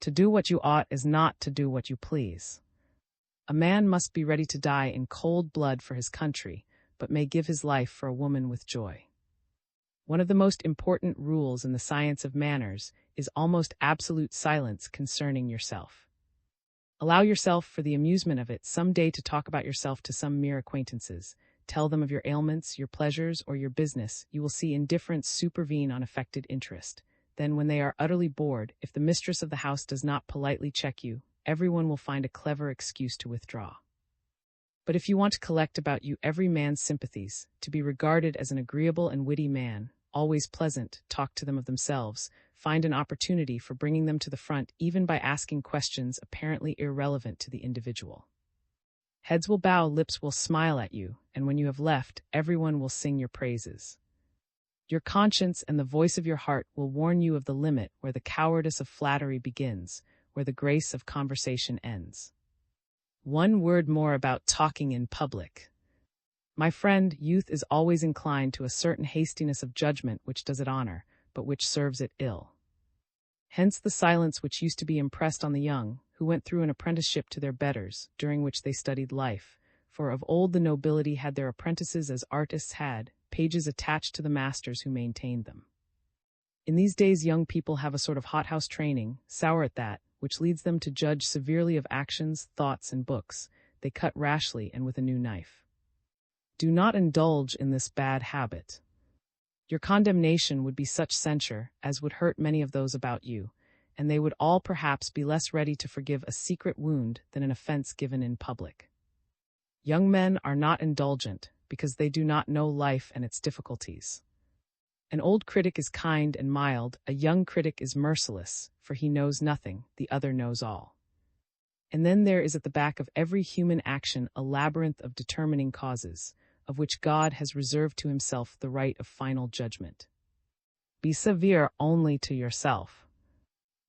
To do what you ought is not to do what you please. A man must be ready to die in cold blood for his country, but may give his life for a woman with joy. One of the most important rules in the science of manners is almost absolute silence concerning yourself. Allow yourself, for the amusement of it, some day to talk about yourself to some mere acquaintances. Tell them of your ailments, your pleasures, or your business. You will see indifference supervene on affected interest. Then, when they are utterly bored, if the mistress of the house does not politely check you, everyone will find a clever excuse to withdraw. But if you want to collect about you every man's sympathies, to be regarded as an agreeable and witty man, always pleasant, talk to them of themselves, find an opportunity for bringing them to the front even by asking questions apparently irrelevant to the individual. Heads will bow, lips will smile at you, and when you have left, everyone will sing your praises. Your conscience and the voice of your heart will warn you of the limit where the cowardice of flattery begins, where the grace of conversation ends. One word more about talking in public. My friend, youth is always inclined to a certain hastiness of judgment which does it honor, but which serves it ill. Hence the silence which used to be impressed on the young, who went through an apprenticeship to their betters, during which they studied life, for of old the nobility had their apprentices as artists had, pages attached to the masters who maintained them. In these days young people have a sort of hothouse training, sour at that, which leads them to judge severely of actions, thoughts, and books. They cut rashly and with a new knife. Do not indulge in this bad habit. Your condemnation would be such censure as would hurt many of those about you, and they would all perhaps be less ready to forgive a secret wound than an offense given in public. Young men are not indulgent because they do not know life and its difficulties. An old critic is kind and mild, a young critic is merciless, for he knows nothing, the other knows all. And then there is at the back of every human action a labyrinth of determining causes, of which God has reserved to himself the right of final judgment. Be severe only to yourself.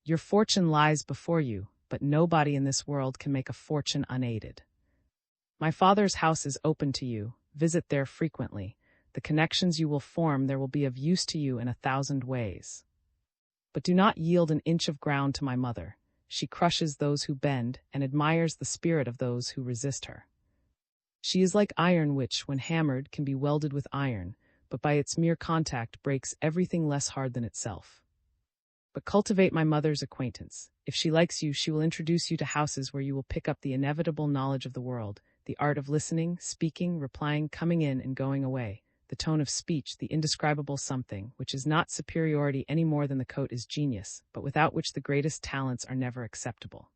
Your fortune lies before you, but nobody in this world can make a fortune unaided. My Father's house is open to you, visit there frequently. The connections you will form there will be of use to you in 1,000 ways. But do not yield an inch of ground to my mother. She crushes those who bend, and admires the spirit of those who resist her. She is like iron which, when hammered, can be welded with iron, but by its mere contact breaks everything less hard than itself. But cultivate my mother's acquaintance. If she likes you, she will introduce you to houses where you will pick up the inevitable knowledge of the world, the art of listening, speaking, replying, coming in and going away, the tone of speech, the indescribable something, which is not superiority any more than the coat is genius, but without which the greatest talents are never acceptable.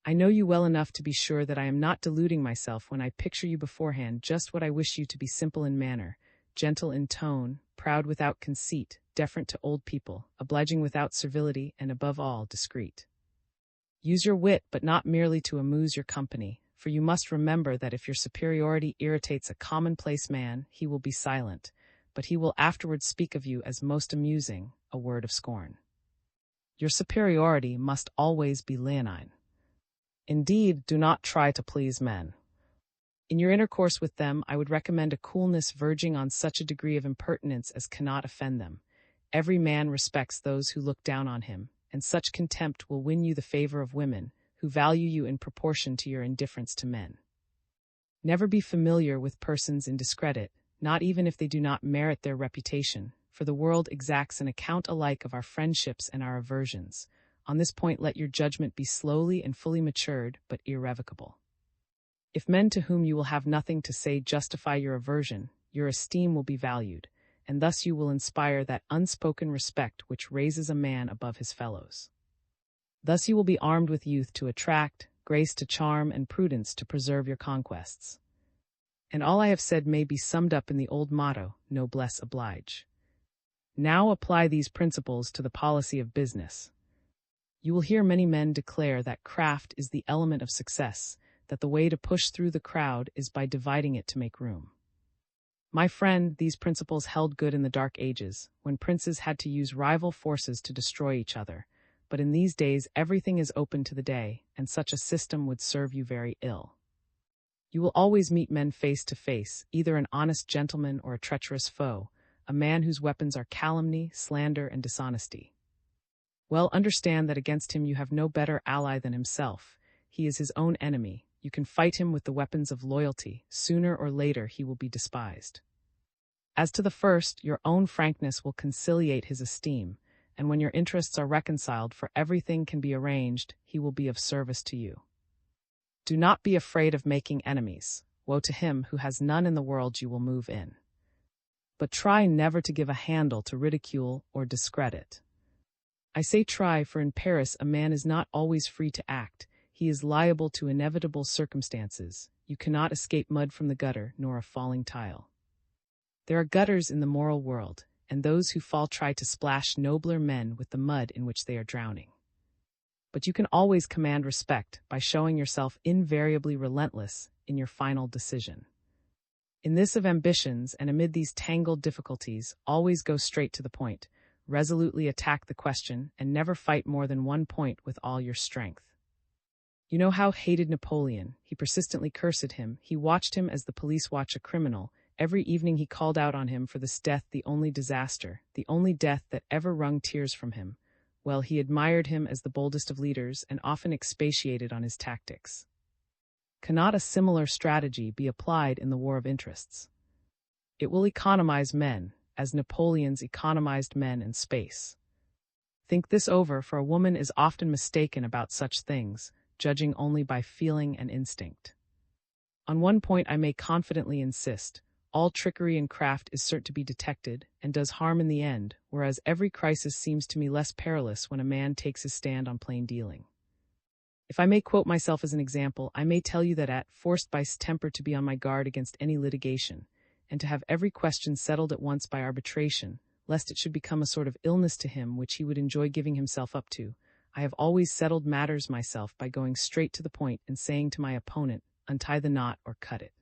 I know you well enough to be sure that I am not deluding myself when I picture you beforehand just what I wish you to be: simple in manner, gentle in tone, proud without conceit, deferent to old people, obliging without servility, and above all, discreet. Use your wit, but not merely to amuse your company, for you must remember that if your superiority irritates a commonplace man, he will be silent, but he will afterwards speak of you as most amusing, a word of scorn. Your superiority must always be leonine. Indeed, do not try to please men. In your intercourse with them, I would recommend a coolness verging on such a degree of impertinence as cannot offend them. Every man respects those who look down on him, and such contempt will win you the favor of women, who value you in proportion to your indifference to men. Never be familiar with persons in discredit, not even if they do not merit their reputation, for the world exacts an account alike of our friendships and our aversions. On this point let your judgment be slowly and fully matured, but irrevocable. If men to whom you will have nothing to say justify your aversion, your esteem will be valued, and thus you will inspire that unspoken respect which raises a man above his fellows. Thus you will be armed with youth to attract, grace to charm, and prudence to preserve your conquests. And all I have said may be summed up in the old motto, noblesse oblige. Now apply these principles to the policy of business. You will hear many men declare that craft is the element of success, that the way to push through the crowd is by dividing it to make room. My friend, these principles held good in the Dark Ages, when princes had to use rival forces to destroy each other, but in these days everything is open to the day, and such a system would serve you very ill. You will always meet men face to face, either an honest gentleman or a treacherous foe, a man whose weapons are calumny, slander, and dishonesty. Well, understand that against him you have no better ally than himself. He is his own enemy. You can fight him with the weapons of loyalty. Sooner or later he will be despised. As to the first, your own frankness will conciliate his esteem, and when your interests are reconciled, for everything can be arranged, he will be of service to you. Do not be afraid of making enemies. Woe to him who has none in the world you will move in. But try never to give a handle to ridicule or discredit. I say try, for in Paris a man is not always free to act. He is liable to inevitable circumstances. You cannot escape mud from the gutter, nor a falling tile. There are gutters in the moral world, and those who fall try to splash nobler men with the mud in which they are drowning. But you can always command respect by showing yourself invariably relentless in your final decision. In this of ambitions and amid these tangled difficulties, always go straight to the point, resolutely attack the question, and never fight more than one point with all your strength. You know how hated Napoleon. He persistently cursed him. He watched him as the police watch a criminal. Every evening he called out on him for this death, the only disaster, the only death that ever wrung tears from him. Well, he admired him as the boldest of leaders and often expatiated on his tactics. Cannot a similar strategy be applied in the war of interests? It will economize men, as Napoleon's economized men and space. Think this over, for a woman is often mistaken about such things, judging only by feeling and instinct. On one point I may confidently insist: all trickery and craft is certain to be detected, and does harm in the end, whereas every crisis seems to me less perilous when a man takes his stand on plain dealing. If I may quote myself as an example, I may tell you that forced by temper to be on my guard against any litigation, and to have every question settled at once by arbitration, lest it should become a sort of illness to him which he would enjoy giving himself up to, I have always settled matters myself by going straight to the point and saying to my opponent, untie the knot or cut it.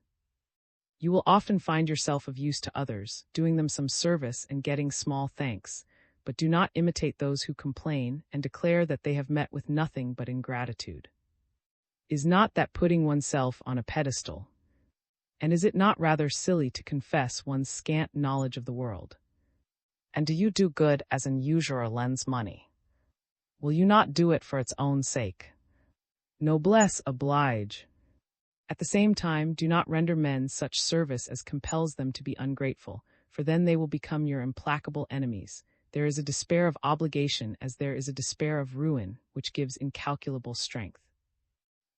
You will often find yourself of use to others, doing them some service and getting small thanks, but do not imitate those who complain and declare that they have met with nothing but ingratitude. Is not that putting oneself on a pedestal? And is it not rather silly to confess one's scant knowledge of the world? And do you do good as an usurer lends money? Will you not do it for its own sake? Noblesse oblige. At the same time, do not render men such service as compels them to be ungrateful, for then they will become your implacable enemies. There is a despair of obligation as there is a despair of ruin, which gives incalculable strength.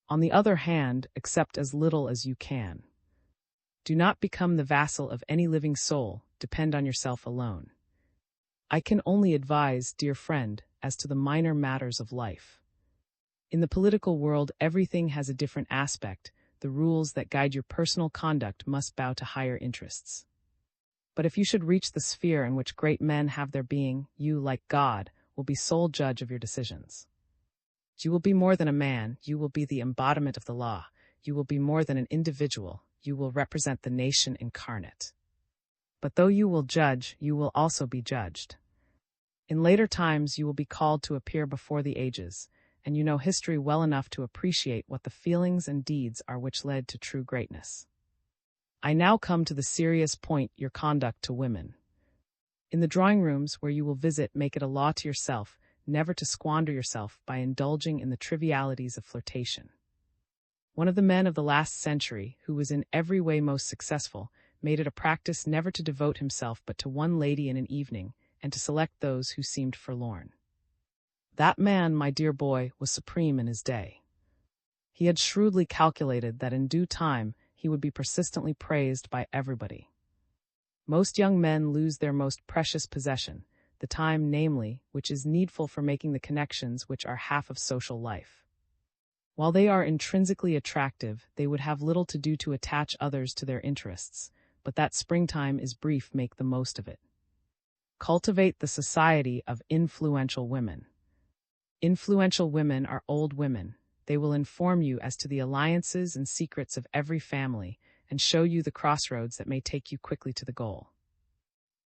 On the other hand, accept as little as you can. Do not become the vassal of any living soul, depend on yourself alone. I can only advise, dear friend, as to the minor matters of life. In the political world, everything has a different aspect. The rules that guide your personal conduct must bow to higher interests. But if you should reach the sphere in which great men have their being, you, like God, will be sole judge of your decisions. You will be more than a man, you will be the embodiment of the law. You will be more than an individual, you will represent the nation incarnate. But though you will judge, you will also be judged. In later times you will be called to appear before the ages, and you know history well enough to appreciate what the feelings and deeds are which led to true greatness. I now come to the serious point: your conduct to women. In the drawing rooms where you will visit, make it a law to yourself never to squander yourself by indulging in the trivialities of flirtation. One of the men of the last century, who was in every way most successful, made it a practice never to devote himself but to one lady in an evening, and to select those who seemed forlorn. That man, my dear boy, was supreme in his day. He had shrewdly calculated that in due time he would be persistently praised by everybody. Most young men lose their most precious possession, the time, namely, which is needful for making the connections which are half of social life. While they are intrinsically attractive, they would have little to do to attach others to their interests, but that springtime is brief, make the most of it. Cultivate the society of influential women. Influential women are old women. They will inform you as to the alliances and secrets of every family, and show you the crossroads that may take you quickly to the goal.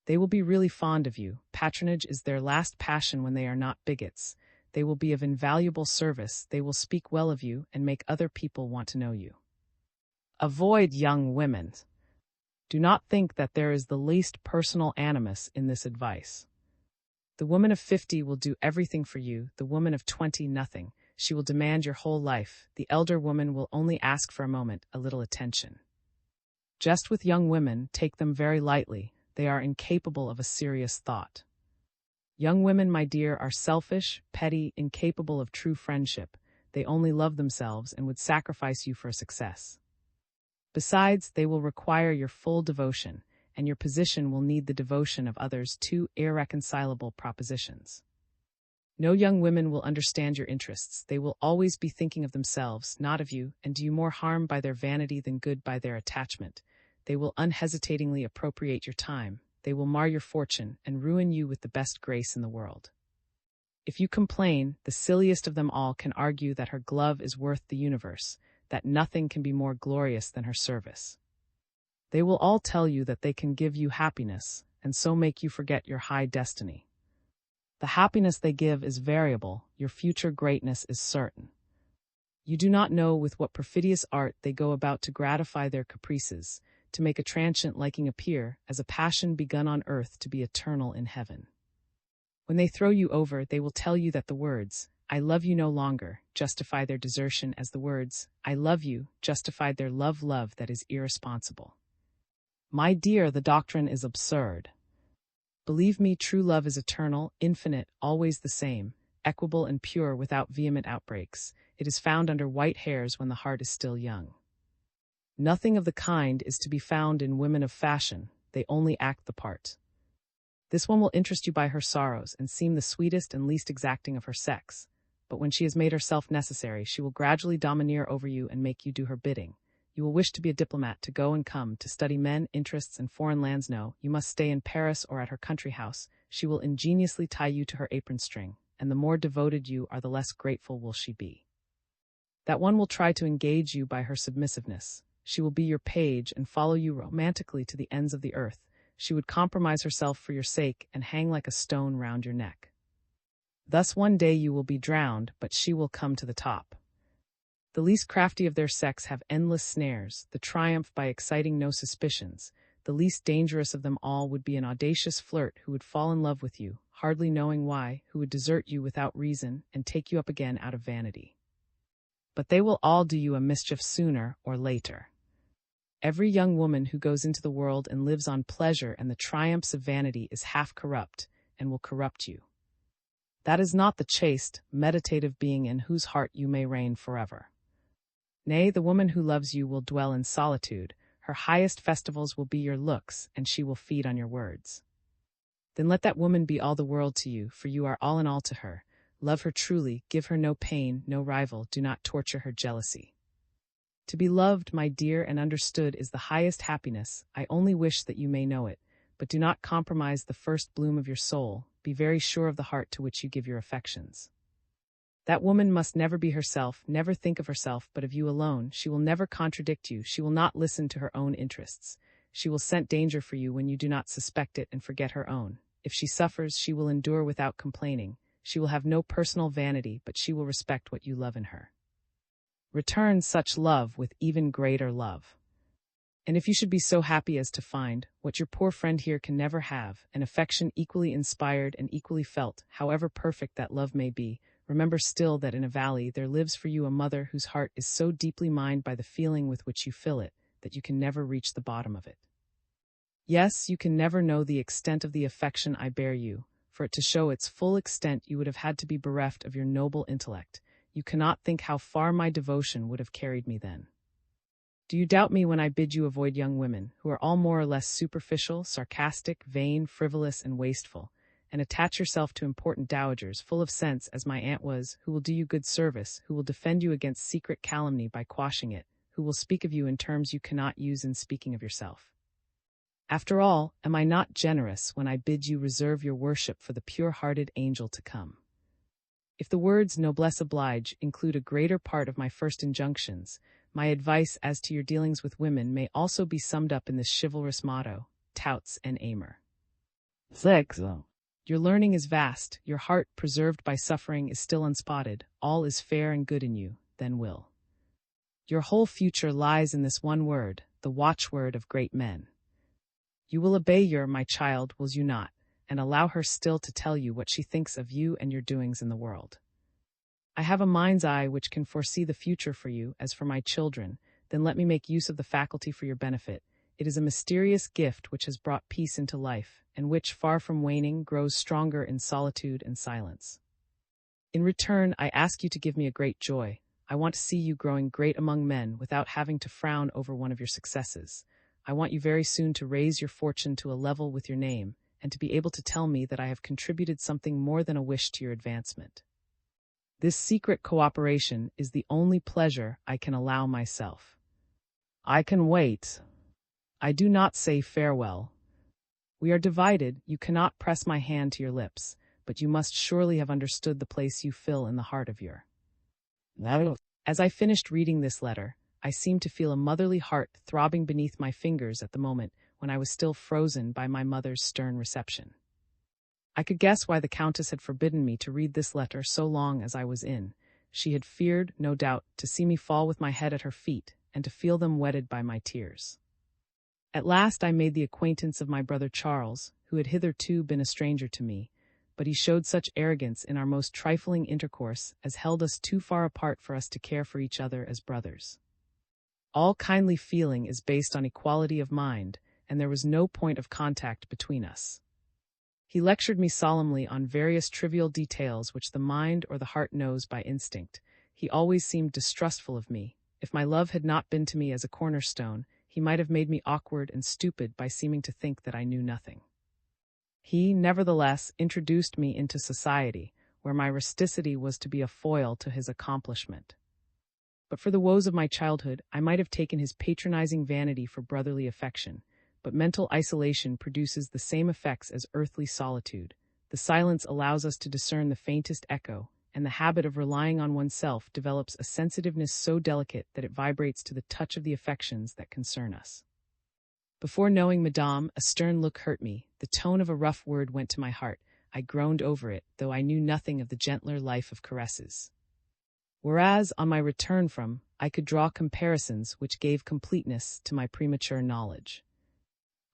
They will be really fond of you. Patronage is their last passion when they are not bigots. They will be of invaluable service. They will speak well of you and make other people want to know you. Avoid young women. Do not think that there is the least personal animus in this advice. The woman of 50 will do everything for you, the woman of 20 nothing. She will demand your whole life. The elder woman will only ask for a moment, a little attention. Just with young women, take them very lightly. They are incapable of a serious thought. Young women, my dear, are selfish, petty, incapable of true friendship. they only love themselves and would sacrifice you for success. Besides, they will require your full devotion, and your position will need the devotion of others, two irreconcilable propositions. No young women will understand your interests. They will always be thinking of themselves, not of you, and do you more harm by their vanity than good by their attachment. They will unhesitatingly appropriate your time. They will mar your fortune and ruin you with the best grace in the world. If you complain, the silliest of them all can argue that her glove is worth the universe, that nothing can be more glorious than her service. They will all tell you that they can give you happiness, and so make you forget your high destiny. The happiness they give is variable, your future greatness is certain. You do not know with what perfidious art they go about to gratify their caprices, to make a transient liking appear as a passion begun on earth to be eternal in heaven. When they throw you over, they will tell you that the words, "I love you no longer," justify their desertion as the words, "I love you," justified their love that is irresponsible. My dear, the doctrine is absurd. Believe me, true love is eternal, infinite, always the same, equable and pure without vehement outbreaks. It is found under white hairs when the heart is still young. Nothing of the kind is to be found in women of fashion, they only act the part. This one will interest you by her sorrows and seem the sweetest and least exacting of her sex, but when she has made herself necessary, she will gradually domineer over you and make you do her bidding. You will wish to be a diplomat, to go and come, to study men, interests, and foreign lands. No, you must stay in Paris or at her country house. She will ingeniously tie you to her apron string, and the more devoted you are, the less grateful will she be. That one will try to engage you by her submissiveness. She will be your page and follow you romantically to the ends of the earth. She would compromise herself for your sake and hang like a stone round your neck. Thus one day you will be drowned, but she will come to the top. The least crafty of their sex have endless snares, the triumph by exciting no suspicions. The least dangerous of them all would be an audacious flirt who would fall in love with you, hardly knowing why, who would desert you without reason and take you up again out of vanity. But they will all do you a mischief sooner or later. Every young woman who goes into the world and lives on pleasure and the triumphs of vanity is half corrupt, and will corrupt you. That is not the chaste, meditative being in whose heart you may reign forever. Nay, the woman who loves you will dwell in solitude. Her highest festivals will be your looks, and she will feed on your words. Then let that woman be all the world to you, for you are all in all to her. Love her truly, give her no pain, no rival, do not torture her jealousy. To be loved, my dear, and understood is the highest happiness. I only wish that you may know it, but do not compromise the first bloom of your soul. Be very sure of the heart to which you give your affections. That woman must never be herself, never think of herself but of you alone. She will never contradict you. She will not listen to her own interests. She will scent danger for you when you do not suspect it and forget her own. If she suffers, she will endure without complaining. She will have no personal vanity, but she will respect what you love in her. Return such love with even greater love. And if you should be so happy as to find, what your poor friend here can never have, an affection equally inspired and equally felt, however perfect that love may be, remember still that in a valley there lives for you a mother whose heart is so deeply mined by the feeling with which you fill it, that you can never reach the bottom of it. Yes, you can never know the extent of the affection I bear you. For it to show its full extent you would have had to be bereft of your noble intellect. You cannot think how far my devotion would have carried me then. Do you doubt me when I bid you avoid young women, who are all more or less superficial, sarcastic, vain, frivolous, and wasteful, and attach yourself to important dowagers, full of sense as my aunt was, who will do you good service, who will defend you against secret calumny by quashing it, who will speak of you in terms you cannot use in speaking of yourself? After all, am I not generous when I bid you reserve your worship for the pure-hearted angel to come? If the words noblesse oblige include a greater part of my first injunctions, my advice as to your dealings with women may also be summed up in this chivalrous motto, touts and aimer. 6. Your learning is vast, your heart, preserved by suffering, is still unspotted, all is fair and good in you, then will. Your whole future lies in this one word, the watchword of great men. You will obey my child, will you not, and allow her still to tell you what she thinks of you and your doings in the world. I have a mind's eye which can foresee the future for you, as for my children, then let me make use of the faculty for your benefit. It is a mysterious gift which has brought peace into life, and which, far from waning, grows stronger in solitude and silence. In return, I ask you to give me a great joy. I want to see you growing great among men without having to frown over one of your successes. I want you very soon to raise your fortune to a level with your name, and to be able to tell me that I have contributed something more than a wish to your advancement. This secret cooperation is the only pleasure I can allow myself. I can wait. I do not say farewell. We are divided, you cannot press my hand to your lips, but you must surely have understood the place you fill in the heart of your... As I finished reading this letter, I seemed to feel a motherly heart throbbing beneath my fingers at the moment when I was still frozen by my mother's stern reception. I could guess why the Countess had forbidden me to read this letter so long as I was in. She had feared, no doubt, to see me fall with my head at her feet, and to feel them wetted by my tears. At last I made the acquaintance of my brother Charles, who had hitherto been a stranger to me, but he showed such arrogance in our most trifling intercourse as held us too far apart for us to care for each other as brothers. All kindly feeling is based on equality of mind, and there was no point of contact between us. He lectured me solemnly on various trivial details which the mind or the heart knows by instinct. He always seemed distrustful of me. If my love had not been to me as a cornerstone, he might have made me awkward and stupid by seeming to think that I knew nothing. He, nevertheless, introduced me into society, where my rusticity was to be a foil to his accomplishment. But for the woes of my childhood, I might have taken his patronizing vanity for brotherly affection, but mental isolation produces the same effects as earthly solitude. The silence allows us to discern the faintest echo, and the habit of relying on oneself develops a sensitiveness so delicate that it vibrates to the touch of the affections that concern us. Before knowing Madame, a stern look hurt me. The tone of a rough word went to my heart. I groaned over it, though I knew nothing of the gentler life of caresses. Whereas, on my return from, I could draw comparisons which gave completeness to my premature knowledge.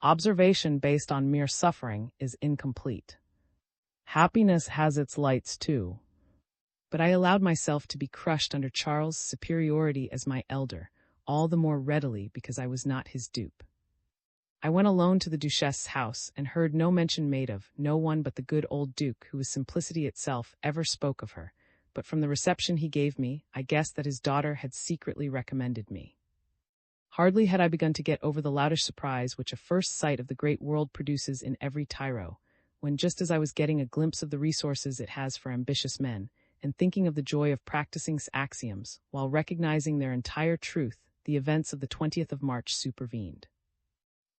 Observation based on mere suffering is incomplete. Happiness has its lights too. But I allowed myself to be crushed under Charles' superiority as my elder, all the more readily because I was not his dupe. I went alone to the Duchesse's house, and heard no mention made of, no one but the good old Duke, who was simplicity itself, ever spoke of her, but from the reception he gave me, I guessed that his daughter had secretly recommended me. Hardly had I begun to get over the loutish surprise which a first sight of the great world produces in every tyro, when just as I was getting a glimpse of the resources it has for ambitious men, and thinking of the joy of practicing axioms, while recognizing their entire truth, the events of the 20th of March supervened.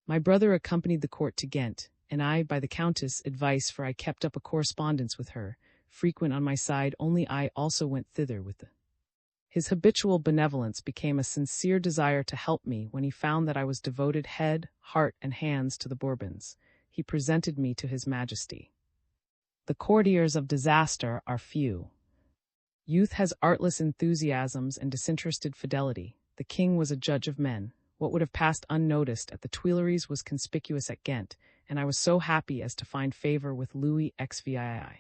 My brother accompanied the court to Ghent, and I, by the Countess' advice, for I kept up a correspondence with her, frequent on my side, only I also went thither with the... His habitual benevolence became a sincere desire to help me when he found that I was devoted head, heart, and hands to the Bourbons. He presented me to His Majesty. The courtiers of disaster are few. Youth has artless enthusiasms and disinterested fidelity. The king was a judge of men. What would have passed unnoticed at the Tuileries was conspicuous at Ghent, and I was so happy as to find favor with Louis XVI.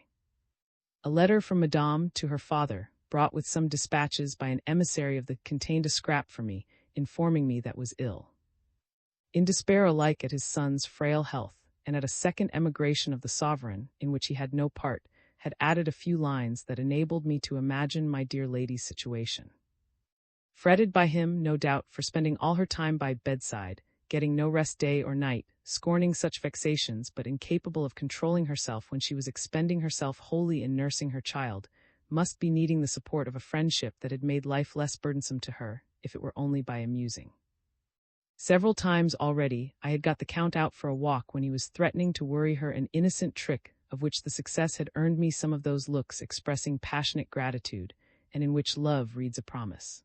A letter from Madame to her father, brought with some dispatches by an emissary of the, contained a scrap for me, informing me that was ill. In despair alike at his son's frail health, and at a second emigration of the sovereign, in which he had no part, had added a few lines that enabled me to imagine my dear lady's situation. Fretted by him, no doubt, for spending all her time by bedside, getting no rest day or night, scorning such vexations, but incapable of controlling herself when she was expending herself wholly in nursing her child, must be needing the support of a friendship that had made life less burdensome to her, if it were only by amusing. Several times already I had got the Count out for a walk when he was threatening to worry her, an innocent trick of which the success had earned me some of those looks expressing passionate gratitude, and in which love reads a promise.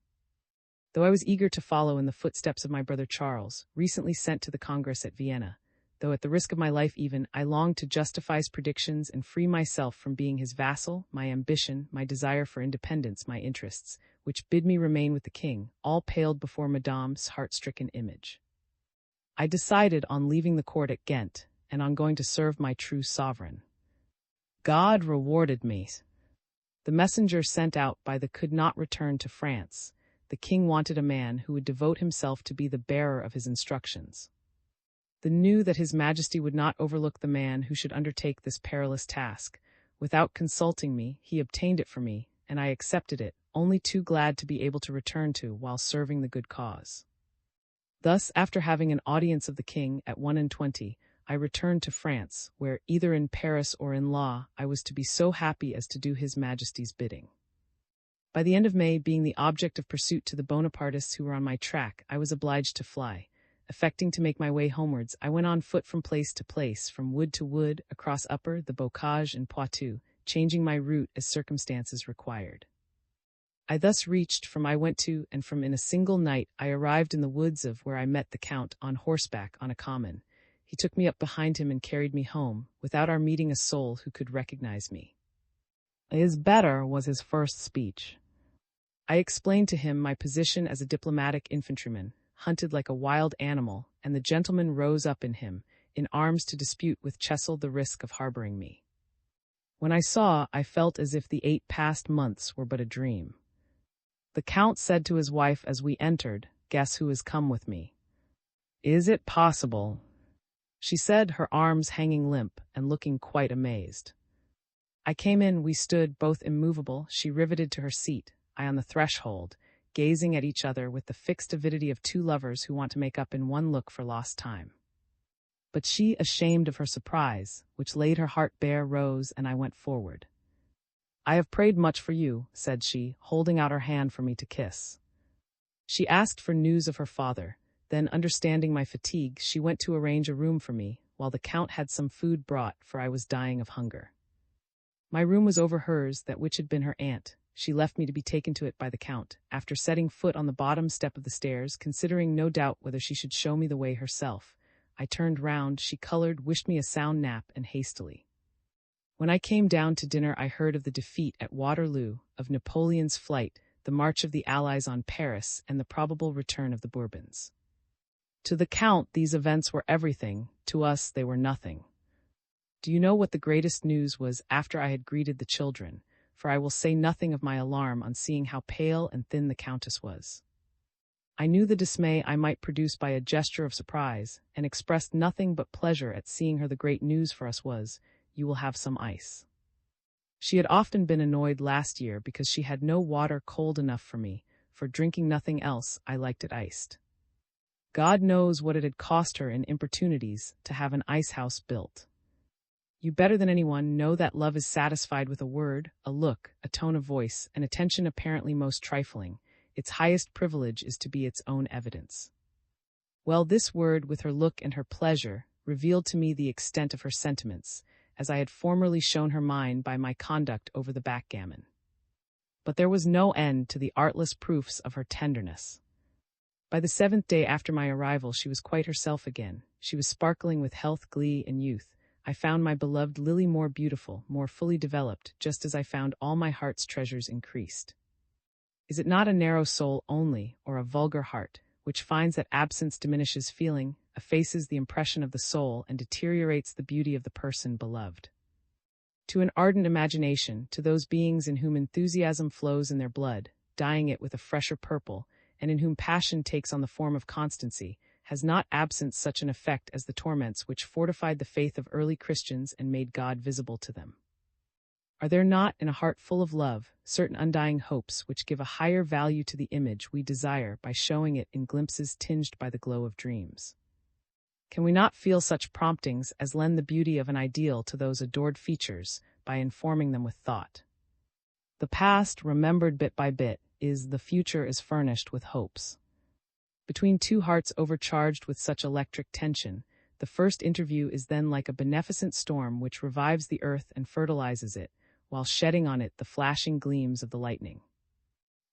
Though I was eager to follow in the footsteps of my brother Charles, recently sent to the Congress at Vienna, though at the risk of my life even, I longed to justify his predictions and free myself from being his vassal, my ambition, my desire for independence, my interests, which bid me remain with the king, all paled before Madame's heart-stricken image. I decided on leaving the court at Ghent, and on going to serve my true sovereign. God rewarded me. The messenger sent out by the could not return to France. The king wanted a man who would devote himself to be the bearer of his instructions. The knew that His Majesty would not overlook the man who should undertake this perilous task, Without consulting me, he obtained it for me, and I accepted it, only too glad to be able to return to while serving the good cause. Thus, after having an audience of the king at 21, I returned to France, where, either in Paris or in law, I was to be so happy as to do His Majesty's bidding. By the end of May, being the object of pursuit to the Bonapartists who were on my track, I was obliged to fly. Affecting to make my way homewards, I went on foot from place to place, from wood to wood, across Upper, the Bocage, and Poitou, changing my route as circumstances required. I thus reached from I went to, and from in a single night I arrived in the woods of where I met the Count on horseback on a common. He took me up behind him and carried me home, without our meeting a soul who could recognize me. "Is better," was his first speech. I explained to him my position as a diplomatic infantryman, hunted like a wild animal, and the gentleman rose up in him, in arms to dispute with Chesil the risk of harboring me. When I saw, I felt as if the 8 past months were but a dream. The Count said to his wife as we entered, "Guess who has come with me." "Is it possible?" she said, her arms hanging limp and looking quite amazed. I came in, we stood, both immovable, she riveted to her seat, I on the threshold, gazing at each other with the fixed avidity of two lovers who want to make up in one look for lost time. But she, ashamed of her surprise, which laid her heart bare, rose, and I went forward. "I have prayed much for you," said she, holding out her hand for me to kiss. She asked for news of her father, then, understanding my fatigue, she went to arrange a room for me, while the Count had some food brought, for I was dying of hunger. My room was over hers, that which had been her aunt. She left me to be taken to it by the Count, after setting foot on the bottom step of the stairs, considering no doubt whether she should show me the way herself. I turned round, she colored, wished me a sound nap, and hastily. When I came down to dinner, I heard of the defeat at Waterloo, of Napoleon's flight, the march of the Allies on Paris, and the probable return of the Bourbons. To the Count, these events were everything, to us they were nothing. Do you know what the greatest news was after I had greeted the children? For I will say nothing of my alarm on seeing how pale and thin the Countess was. I knew the dismay I might produce by a gesture of surprise, and expressed nothing but pleasure at seeing her. The great news for us was, "You will have some ice." She had often been annoyed last year because she had no water cold enough for me, for drinking nothing else, I liked it iced. God knows what it had cost her in importunities to have an ice-house built. You better than anyone know that love is satisfied with a word, a look, a tone of voice, an attention apparently most trifling. Its highest privilege is to be its own evidence. Well, this word, with her look and her pleasure, revealed to me the extent of her sentiments, as I had formerly shown her mine by my conduct over the backgammon. But there was no end to the artless proofs of her tenderness. By the 7th day after my arrival, she was quite herself again. She was sparkling with health, glee, and youth. I found my beloved Lily more beautiful, more fully developed, just as I found all my heart's treasures increased. Is it not a narrow soul only, or a vulgar heart, which finds that absence diminishes feeling, effaces the impression of the soul, and deteriorates the beauty of the person beloved? To an ardent imagination, to those beings in whom enthusiasm flows in their blood, dyeing it with a fresher purple, and in whom passion takes on the form of constancy, has not absence such an effect as the torments which fortified the faith of early Christians and made God visible to them? Are there not, in a heart full of love, certain undying hopes which give a higher value to the image we desire by showing it in glimpses tinged by the glow of dreams? Can we not feel such promptings as lend the beauty of an ideal to those adored features by informing them with thought? The past, remembered bit by bit, the future is furnished with hopes. Between two hearts overcharged with such electric tension, the first interview is then like a beneficent storm which revives the earth and fertilizes it, while shedding on it the flashing gleams of the lightning.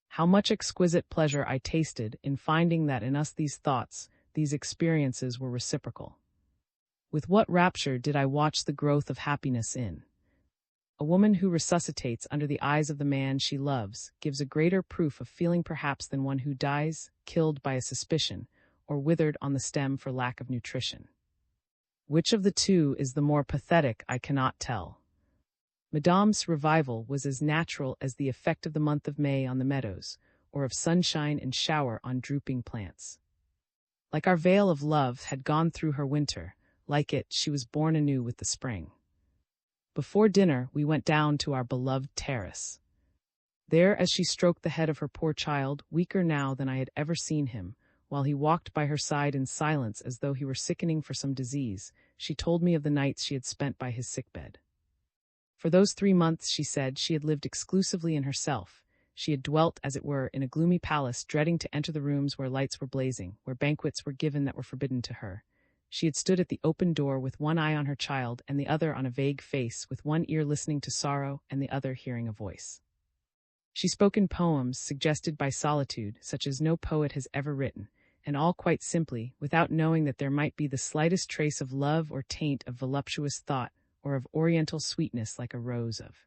How much exquisite pleasure I tasted in finding that in us these thoughts, these experiences were reciprocal. With what rapture did I watch the growth of happiness in a woman who resuscitates under the eyes of the man she loves, gives a greater proof of feeling perhaps than one who dies, killed by a suspicion, or withered on the stem for lack of nutrition. Which of the two is the more pathetic, I cannot tell. Madame's revival was as natural as the effect of the month of May on the meadows, or of sunshine and shower on drooping plants. Like our veil of love had gone through her winter, like it, she was born anew with the spring. Before dinner, we went down to our beloved terrace. There, as she stroked the head of her poor child, weaker now than I had ever seen him, while he walked by her side in silence as though he were sickening for some disease, she told me of the nights she had spent by his sickbed. For those 3 months, she said, she had lived exclusively in herself. She had dwelt, as it were, in a gloomy palace, dreading to enter the rooms where lights were blazing, where banquets were given that were forbidden to her. She had stood at the open door with one eye on her child and the other on a vague face, with one ear listening to sorrow and the other hearing a voice. She spoke in poems suggested by solitude, such as no poet has ever written, and all quite simply, without knowing that there might be the slightest trace of love or taint of voluptuous thought or of oriental sweetness like a rose of.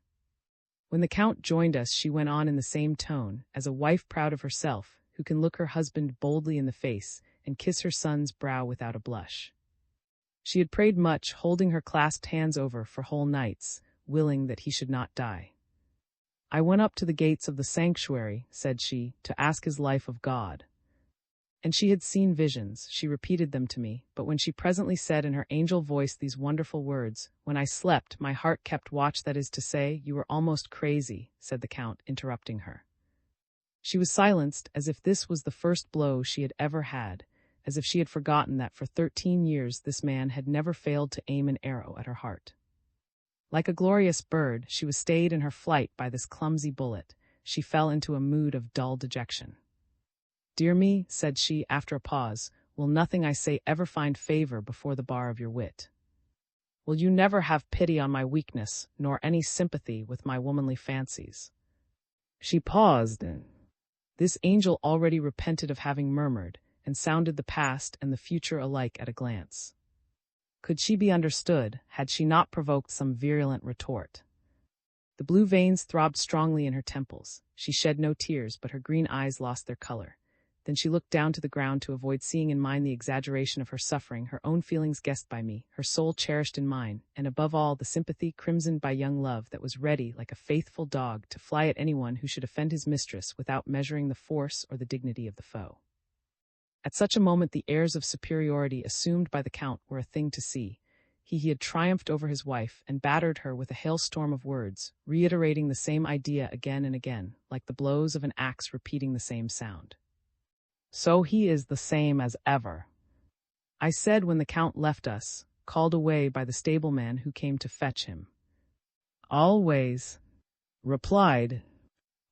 When the Count joined us, she went on in the same tone, as a wife proud of herself, who can look her husband boldly in the face and kiss her son's brow without a blush. She had prayed much, holding her clasped hands over for whole nights, willing that he should not die. I went up to the gates of the sanctuary, said she, to ask his life of God. And she had seen visions, she repeated them to me, but when she presently said in her angel voice these wonderful words, "When I slept, my heart kept watch, that is to say, you were almost crazy," said the Count, interrupting her. She was silenced, as if this was the first blow she had ever had, as if she had forgotten that for 13 years this man had never failed to aim an arrow at her heart. Like a glorious bird, she was stayed in her flight by this clumsy bullet. She fell into a mood of dull dejection. "Dear me," said she, after a pause, "will nothing I say ever find favor before the bar of your wit? Will you never have pity on my weakness, nor any sympathy with my womanly fancies?" She paused. This angel already repented of having murmured, and sounded the past and the future alike at a glance. Could she be understood, had she not provoked some virulent retort? The blue veins throbbed strongly in her temples. She shed no tears, but her green eyes lost their color. Then she looked down to the ground to avoid seeing in mine the exaggeration of her suffering, her own feelings guessed by me, her soul cherished in mine, and above all the sympathy crimsoned by young love that was ready, like a faithful dog, to fly at anyone who should offend his mistress without measuring the force or the dignity of the foe. At such a moment the airs of superiority assumed by the Count were a thing to see. He had triumphed over his wife and battered her with a hailstorm of words, reiterating the same idea again and again, like the blows of an axe repeating the same sound. "So he is the same as ever," I said when the Count left us, called away by the stableman who came to fetch him. "Always," replied.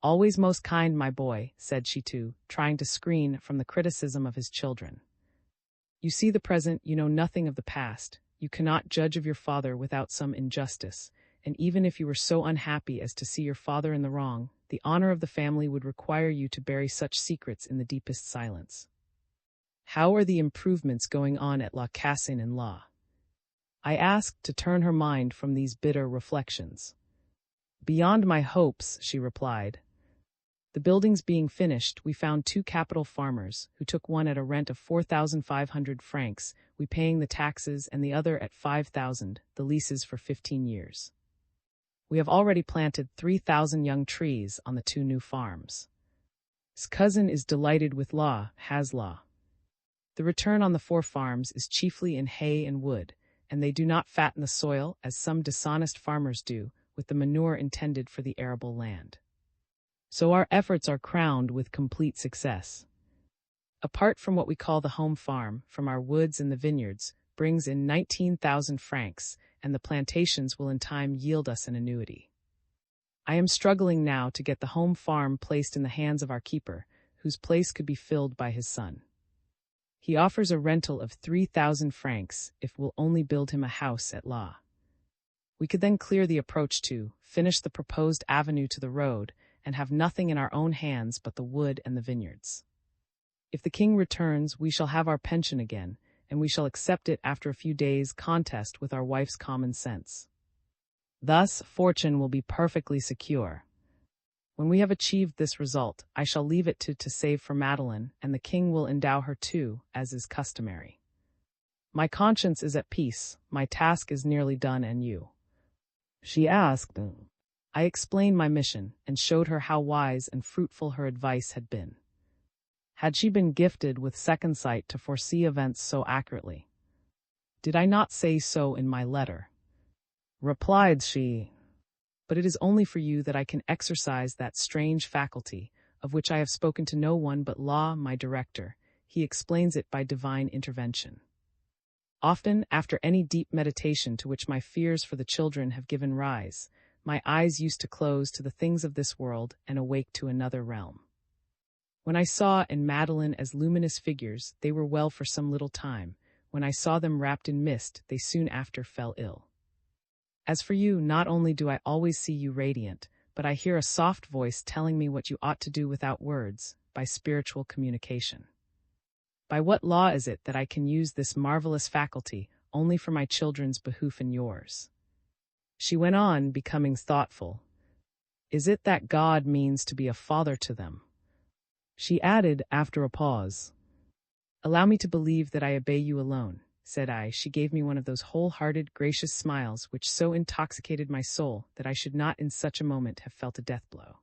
"Always most kind, my boy," said she too, trying to screen from the criticism of his children. "You see the present, you know nothing of the past. You cannot judge of your father without some injustice, and even if you were so unhappy as to see your father in the wrong, the honor of the family would require you to bury such secrets in the deepest silence. How are the improvements going on at La Cassin-in-Law?" I asked, to turn her mind from these bitter reflections. "Beyond my hopes," she replied. "The buildings being finished, we found 2 capital farmers, who took one at a rent of 4,500 francs, we paying the taxes, and the other at 5,000, the leases for 15 years. We have already planted 3,000 young trees on the 2 new farms. His cousin is delighted with has law. The return on the 4 farms is chiefly in hay and wood, and they do not fatten the soil, as some dishonest farmers do, with the manure intended for the arable land. So our efforts are crowned with complete success. Apart from what we call the home farm, from our woods and the vineyards, brings in 19,000 francs, and the plantations will in time yield us an annuity. I am struggling now to get the home farm placed in the hands of our keeper, whose place could be filled by his son. He offers a rental of 3,000 francs if we'll only build him a house at La. We could then clear the approach to, finish the proposed avenue to the road, and have nothing in our own hands but the wood and the vineyards. If the king returns, we shall have our pension again, and we shall accept it after a few days' contest with our wife's common sense. Thus, fortune will be perfectly secure. When we have achieved this result, I shall leave it to save for Madeleine, and the king will endow her too, as is customary. My conscience is at peace, my task is nearly done, and you?" she asked. I explained my mission, and showed her how wise and fruitful her advice had been. Had she been gifted with second sight to foresee events so accurately? Did I not say so in my letter? replied she. But it is only for you that I can exercise that strange faculty, of which I have spoken to no one but Law, my director. He explains it by divine intervention. Often, after any deep meditation to which my fears for the children have given rise, my eyes used to close to the things of this world and awake to another realm. When I saw in Madeline as luminous figures, they were well for some little time. When I saw them wrapped in mist, they soon after fell ill. As for you, not only do I always see you radiant, but I hear a soft voice telling me what you ought to do without words, by spiritual communication. By what law is it that I can use this marvelous faculty only for my children's behoof and yours? She went on, becoming thoughtful. Is it that God means to be a father to them? She added, after a pause, allow me to believe that I obey you alone, said I. She gave me one of those wholehearted, gracious smiles which so intoxicated my soul that I should not in such a moment have felt a death blow.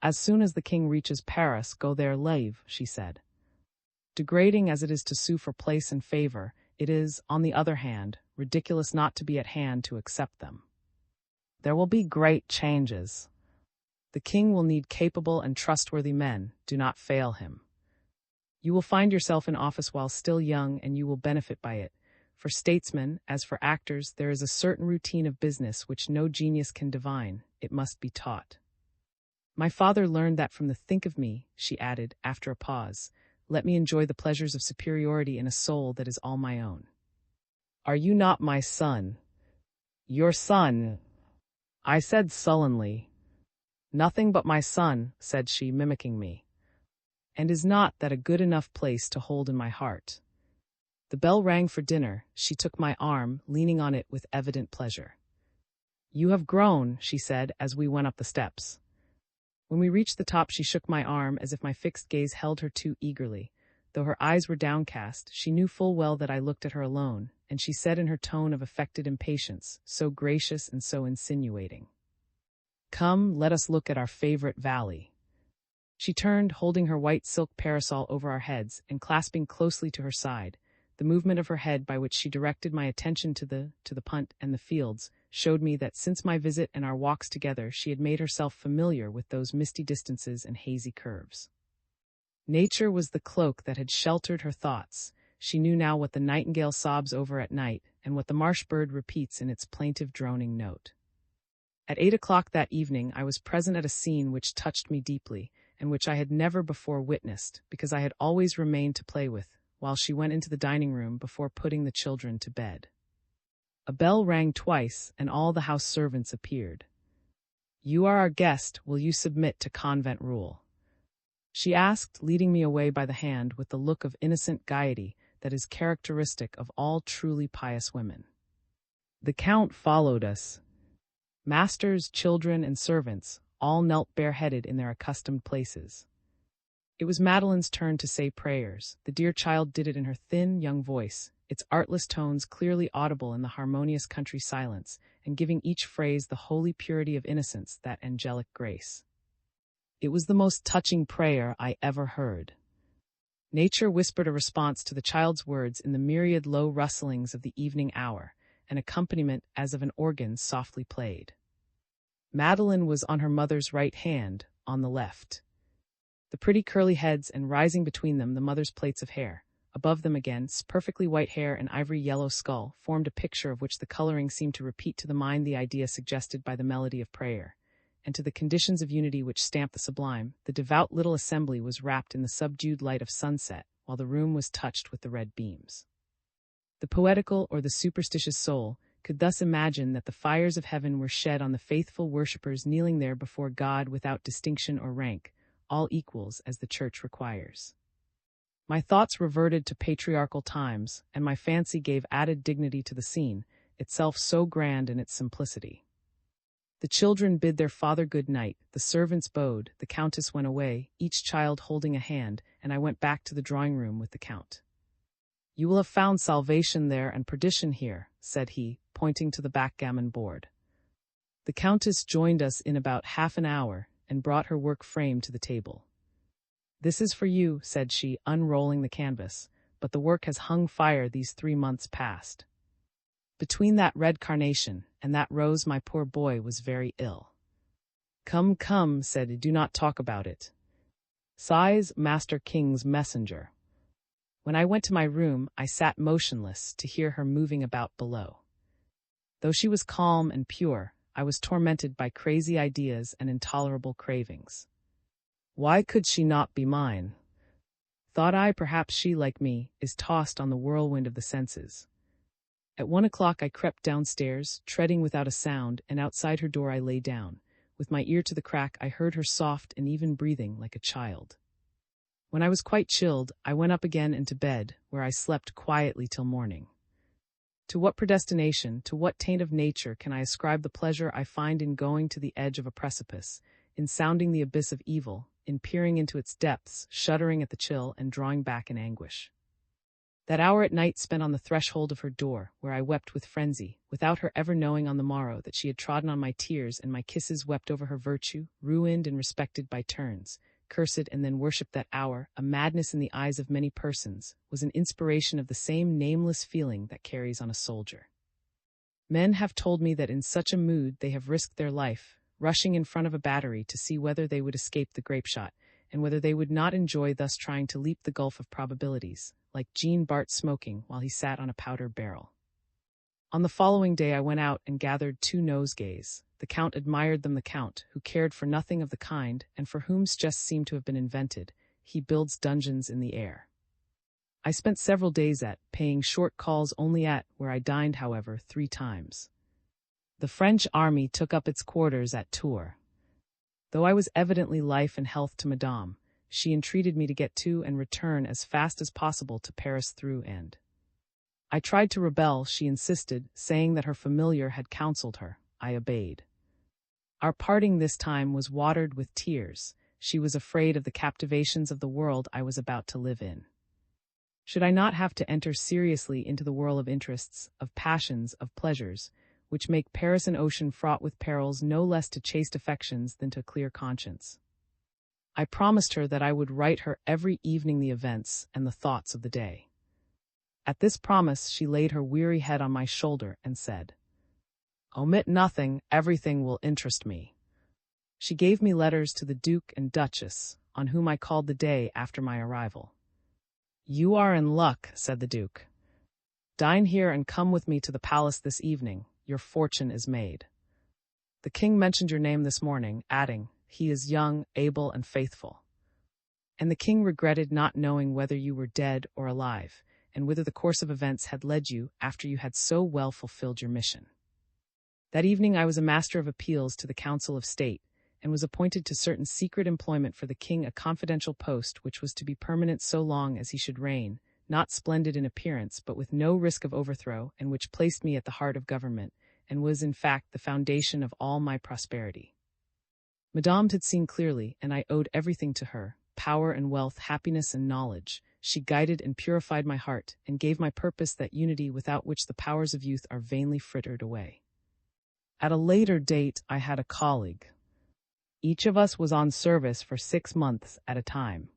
As soon as the king reaches Paris, go there live, she said. Degrading as it is to sue for place and favor, it is, on the other hand, ridiculous not to be at hand to accept them. There will be great changes. The king will need capable and trustworthy men. Do not fail him. You will find yourself in office while still young, and you will benefit by it. For statesmen, as for actors, there is a certain routine of business which no genius can divine. It must be taught. My father learned that from the think of me, she added, after a pause. Let me enjoy the pleasures of superiority in a soul that is all my own. Are you not my son? Your son, I said sullenly. Nothing but my son, said she, mimicking me. And is not that a good enough place to hold in my heart? The bell rang for dinner. She took my arm, leaning on it with evident pleasure. You have grown, she said, as we went up the steps. When we reached the top, she shook my arm as if my fixed gaze held her too eagerly. Though her eyes were downcast, she knew full well that I looked at her alone, and she said in her tone of affected impatience, so gracious and so insinuating, come, let us look at our favorite valley. She turned, holding her white silk parasol over our heads and clasping closely to her side. The movement of her head by which she directed my attention to the punt and the fields showed me that since my visit and our walks together she had made herself familiar with those misty distances and hazy curves. Nature was the cloak that had sheltered her thoughts. She knew now what the nightingale sobs over at night and what the marsh bird repeats in its plaintive droning note. At 8 o'clock that evening I was present at a scene which touched me deeply, and which I had never before witnessed, because I had always remained to play with, while she went into the dining room before putting the children to bed. A bell rang twice, and all the house servants appeared. You are our guest, will you submit to convent rule? She asked, leading me away by the hand with the look of innocent gaiety that is characteristic of all truly pious women. The Count followed us. Masters, children, and servants all knelt bareheaded in their accustomed places. It was Madeline's turn to say prayers. The dear child did it in her thin, young voice, its artless tones clearly audible in the harmonious country silence, and giving each phrase the holy purity of innocence, that angelic grace. It was the most touching prayer I ever heard. Nature whispered a response to the child's words in the myriad low rustlings of the evening hour, an accompaniment as of an organ softly played. Madeline was on her mother's right hand, on the left. The pretty curly heads, and rising between them the mother's plaits of hair, above them again, perfectly white hair and ivory yellow skull, formed a picture of which the coloring seemed to repeat to the mind the idea suggested by the melody of prayer, and to the conditions of unity which stamp the sublime. The devout little assembly was wrapped in the subdued light of sunset, while the room was touched with the red beams. The poetical or the superstitious soul could thus imagine that the fires of heaven were shed on the faithful worshippers kneeling there before God without distinction or rank, all equals as the Church requires. My thoughts reverted to patriarchal times, and my fancy gave added dignity to the scene, itself so grand in its simplicity. The children bid their father good night, the servants bowed, the Countess went away, each child holding a hand, and I went back to the drawing-room with the Count. You will have found salvation there and perdition here, said he, pointing to the backgammon board. The Countess joined us in about half an hour, and brought her work frame to the table. This is for you, said she, unrolling the canvas, but the work has hung fire these 3 months past. Between that red carnation and that rose my poor boy was very ill. Come, come, said, do not talk about it. Sighs Master King's messenger. When I went to my room, I sat motionless to hear her moving about below. Though she was calm and pure, I was tormented by crazy ideas and intolerable cravings. Why could she not be mine? Thought I, perhaps she, like me, is tossed on the whirlwind of the senses. At 1 o'clock I crept downstairs, treading without a sound, and outside her door I lay down. With my ear to the crack, I heard her soft and even breathing like a child. When I was quite chilled, I went up again and to bed, where I slept quietly till morning. To what predestination, to what taint of nature can I ascribe the pleasure I find in going to the edge of a precipice, in sounding the abyss of evil, in peering into its depths, shuddering at the chill, and drawing back in anguish? That hour at night spent on the threshold of her door, where I wept with frenzy, without her ever knowing on the morrow that she had trodden on my tears and my kisses wept over her virtue, ruined and respected by turns, cursed and then worshipped that hour, a madness in the eyes of many persons, was an inspiration of the same nameless feeling that carries on a soldier. Men have told me that in such a mood they have risked their life, rushing in front of a battery to see whether they would escape the grapeshot, and whether they would not enjoy thus trying to leap the gulf of probabilities, like Jean Bart smoking while he sat on a powder barrel. On the following day I went out and gathered 2 nosegays. The Count admired them. The Count, who cared for nothing of the kind, and for whom's just seemed to have been invented, he builds dungeons in the air. I spent several days at, paying short calls only at, where I dined, however, 3 times. The French army took up its quarters at Tours. Though I was evidently life and health to Madame, she entreated me to get to and return as fast as possible to Paris through and. I tried to rebel, she insisted, saying that her familiar had counseled her. I obeyed. Our parting this time was watered with tears. She was afraid of the captivations of the world I was about to live in. Should I not have to enter seriously into the whirl of interests, of passions, of pleasures, which make Paris an ocean fraught with perils no less to chaste affections than to clear conscience? I promised her that I would write her every evening the events and the thoughts of the day. At this promise she laid her weary head on my shoulder and said, "Omit nothing, everything will interest me." She gave me letters to the Duke and Duchess, on whom I called the day after my arrival. "You are in luck," said the Duke. "Dine here and come with me to the palace this evening. Your fortune is made. The King mentioned your name this morning, adding, 'He is young, able, and faithful.' And the King regretted not knowing whether you were dead or alive, and whither the course of events had led you after you had so well fulfilled your mission." That evening I was a Master of Appeals to the Council of State, and was appointed to certain secret employment for the King, a confidential post which was to be permanent so long as he should reign, not splendid in appearance, but with no risk of overthrow, and which placed me at the heart of government, and was in fact the foundation of all my prosperity. Madame had seen clearly, and I owed everything to her, power and wealth, happiness and knowledge. She guided and purified my heart, and gave my purpose that unity without which the powers of youth are vainly frittered away. At a later date I had a colleague. Each of us was on service for 6 months at a time.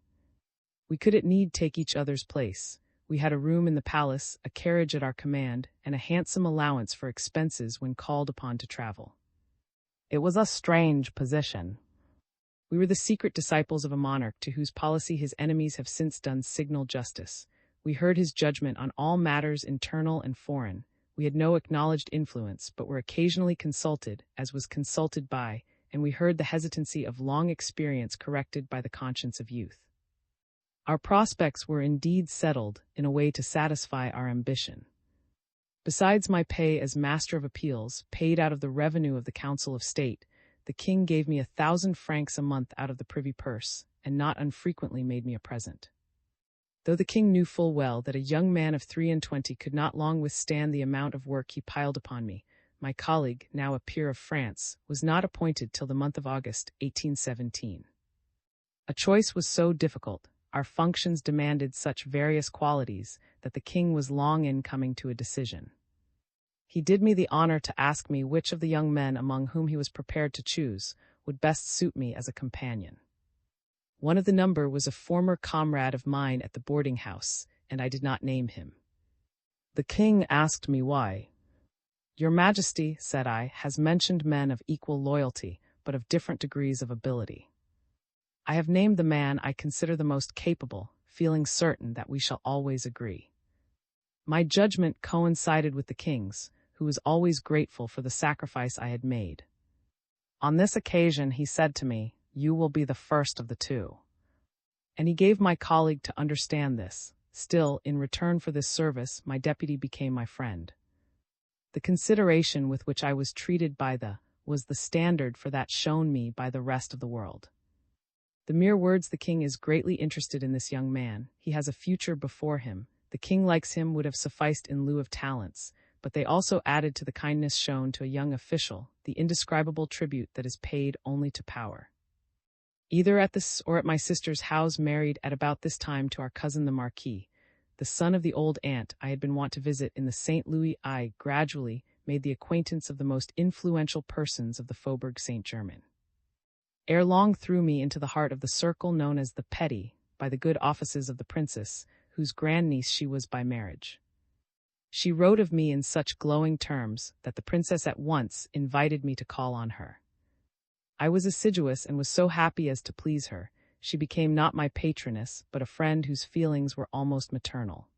We could at need take each other's place. We had a room in the palace, a carriage at our command, and a handsome allowance for expenses when called upon to travel. It was a strange position. We were the secret disciples of a monarch to whose policy his enemies have since done signal justice. We heard his judgment on all matters internal and foreign. We had no acknowledged influence, but were occasionally consulted, as was consulted by, and we heard the hesitancy of long experience corrected by the conscience of youth. Our prospects were indeed settled in a way to satisfy our ambition. Besides my pay as Master of Appeals, paid out of the revenue of the Council of State, the King gave me 1,000 francs a month out of the privy purse, and not unfrequently made me a present. Though the King knew full well that a young man of 23 could not long withstand the amount of work he piled upon me, my colleague, now a peer of France, was not appointed till the month of August, 1817. A choice was so difficult, our functions demanded such various qualities, that the King was long in coming to a decision. He did me the honor to ask me which of the young men among whom he was prepared to choose would best suit me as a companion. One of the number was a former comrade of mine at the boarding house, and I did not name him. The King asked me why. Your Majesty, said I, has mentioned men of equal loyalty, but of different degrees of ability. I have named the man I consider the most capable, feeling certain that we shall always agree. My judgment coincided with the king's, who was always grateful for the sacrifice I had made. On this occasion he said to me, "You will be the first of the two." And he gave my colleague to understand this. Still, in return for this service, my deputy became my friend. The consideration with which I was treated was the standard for that shown me by the rest of the world. The mere words "the king is greatly interested in this young man, he has a future before him, the king likes him" would have sufficed in lieu of talents, but they also added to the kindness shown to a young official, the indescribable tribute that is paid only to power. Either at this or at my sister's house, married at about this time to our cousin the Marquis, the son of the old aunt I had been wont to visit in the St. Louis, I gradually made the acquaintance of the most influential persons of the Faubourg Saint-Germain. Ere long threw me into the heart of the circle known as the Petty, by the good offices of the princess, whose grandniece she was by marriage. She wrote of me in such glowing terms that the princess at once invited me to call on her. I was assiduous and was so happy as to please her. She became not my patroness, but a friend whose feelings were almost maternal.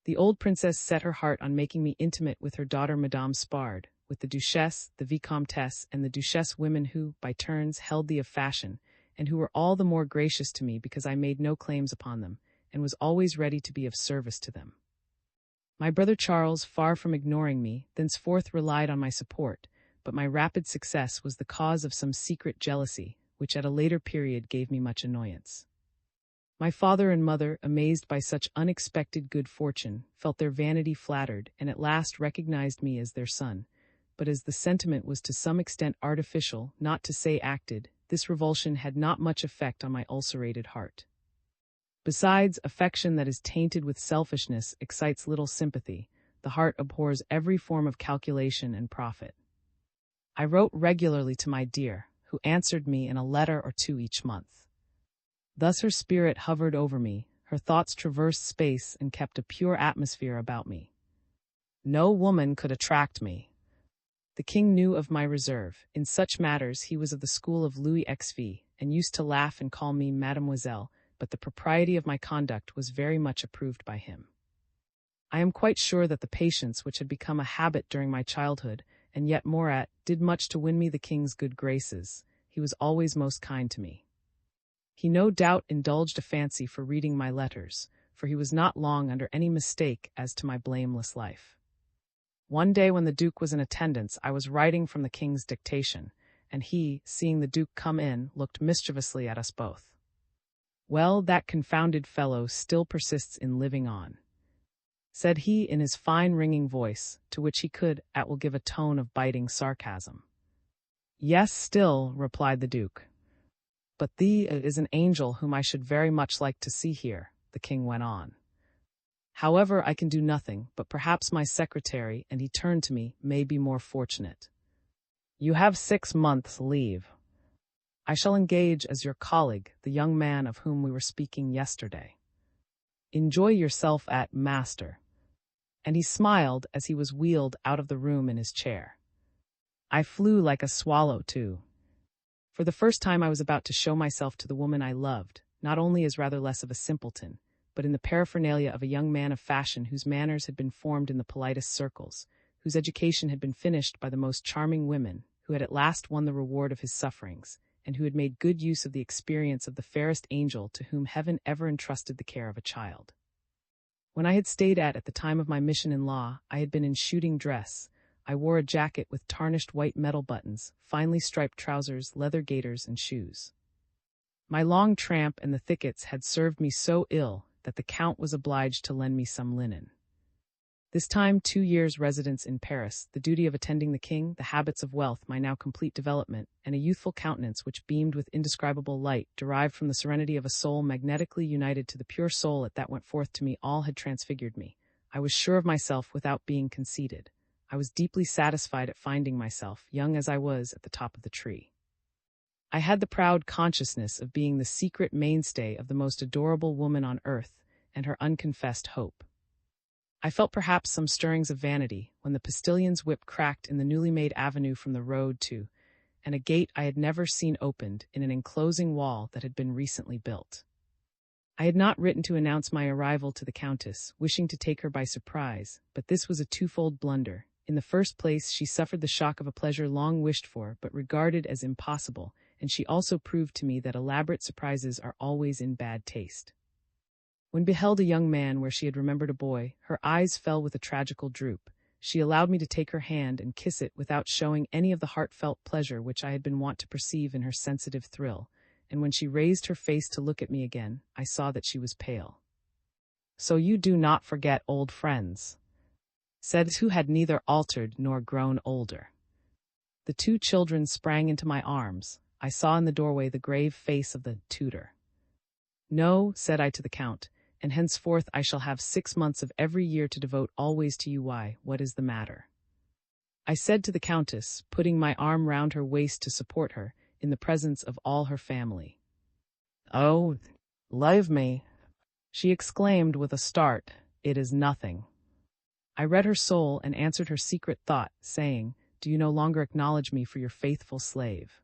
The old princess set her heart on making me intimate with her daughter Madame Spard, with the Duchesse, the Vicomtesse, and the Duchesse, women who, by turns, held the of fashion, and who were all the more gracious to me because I made no claims upon them, and was always ready to be of service to them. My brother Charles, far from ignoring me, thenceforth relied on my support, but my rapid success was the cause of some secret jealousy, which at a later period gave me much annoyance. My father and mother, amazed by such unexpected good fortune, felt their vanity flattered, and at last recognized me as their son, but as the sentiment was to some extent artificial, not to say acted, this revulsion had not much effect on my ulcerated heart. Besides, affection that is tainted with selfishness excites little sympathy. The heart abhors every form of calculation and profit. I wrote regularly to my dear, who answered me in a letter or two each month. Thus her spirit hovered over me, her thoughts traversed space and kept a pure atmosphere about me. No woman could attract me. The king knew of my reserve. In such matters he was of the school of Louis XV, and used to laugh and call me Mademoiselle, but the propriety of my conduct was very much approved by him. I am quite sure that the patience which had become a habit during my childhood, and yet more did much to win me the king's good graces. He was always most kind to me. He no doubt indulged a fancy for reading my letters, for he was not long under any mistake as to my blameless life. One day when the Duke was in attendance, I was writing from the king's dictation, and he, seeing the Duke come in, looked mischievously at us both. "Well, that confounded fellow still persists in living on," said he in his fine ringing voice, to which he could at will give a tone of biting sarcasm. "Yes, still," replied the Duke. "But thee is an angel whom I should very much like to see here," the king went on. "However, I can do nothing, but perhaps my secretary," and he turned to me, "may be more fortunate. You have 6 months' leave. I shall engage as your colleague, the young man of whom we were speaking yesterday. Enjoy yourself at master." And he smiled as he was wheeled out of the room in his chair. I flew like a swallow, too. For the first time I was about to show myself to the woman I loved, not only as rather less of a simpleton, but in the paraphernalia of a young man of fashion whose manners had been formed in the politest circles, whose education had been finished by the most charming women, who had at last won the reward of his sufferings, and who had made good use of the experience of the fairest angel to whom heaven ever entrusted the care of a child. When I had stayed at the time of my mission in law, I had been in shooting dress. I wore a jacket with tarnished white metal buttons, finely striped trousers, leather gaiters, and shoes. My long tramp in the thickets had served me so ill that the Count was obliged to lend me some linen. This time, 2 years' residence in Paris, the duty of attending the king, the habits of wealth, my now complete development, and a youthful countenance which beamed with indescribable light, derived from the serenity of a soul magnetically united to the pure soul that went forth to me, all had transfigured me. I was sure of myself without being conceited. I was deeply satisfied at finding myself, young as I was, at the top of the tree. I had the proud consciousness of being the secret mainstay of the most adorable woman on earth, and her unconfessed hope. I felt perhaps some stirrings of vanity when the postilion's whip cracked in the newly made avenue from the road to, and a gate I had never seen opened in an enclosing wall that had been recently built. I had not written to announce my arrival to the Countess, wishing to take her by surprise, but this was a twofold blunder. In the first place, she suffered the shock of a pleasure long wished for but regarded as impossible, and she also proved to me that elaborate surprises are always in bad taste. When beheld a young man where she had remembered a boy, her eyes fell with a tragical droop. She allowed me to take her hand and kiss it without showing any of the heartfelt pleasure which I had been wont to perceive in her sensitive thrill, and when she raised her face to look at me again, I saw that she was pale. "So you do not forget old friends," said who had neither altered nor grown older. The two children sprang into my arms. I saw in the doorway the grave face of the tutor. "No," said I to the Count, "and henceforth I shall have 6 months of every year to devote always to you. Why, what is the matter?" I said to the Countess, putting my arm round her waist to support her, in the presence of all her family. "Oh, leave me," she exclaimed with a start. "It is nothing." I read her soul and answered her secret thought, saying, "Do you no longer acknowledge me for your faithful slave?"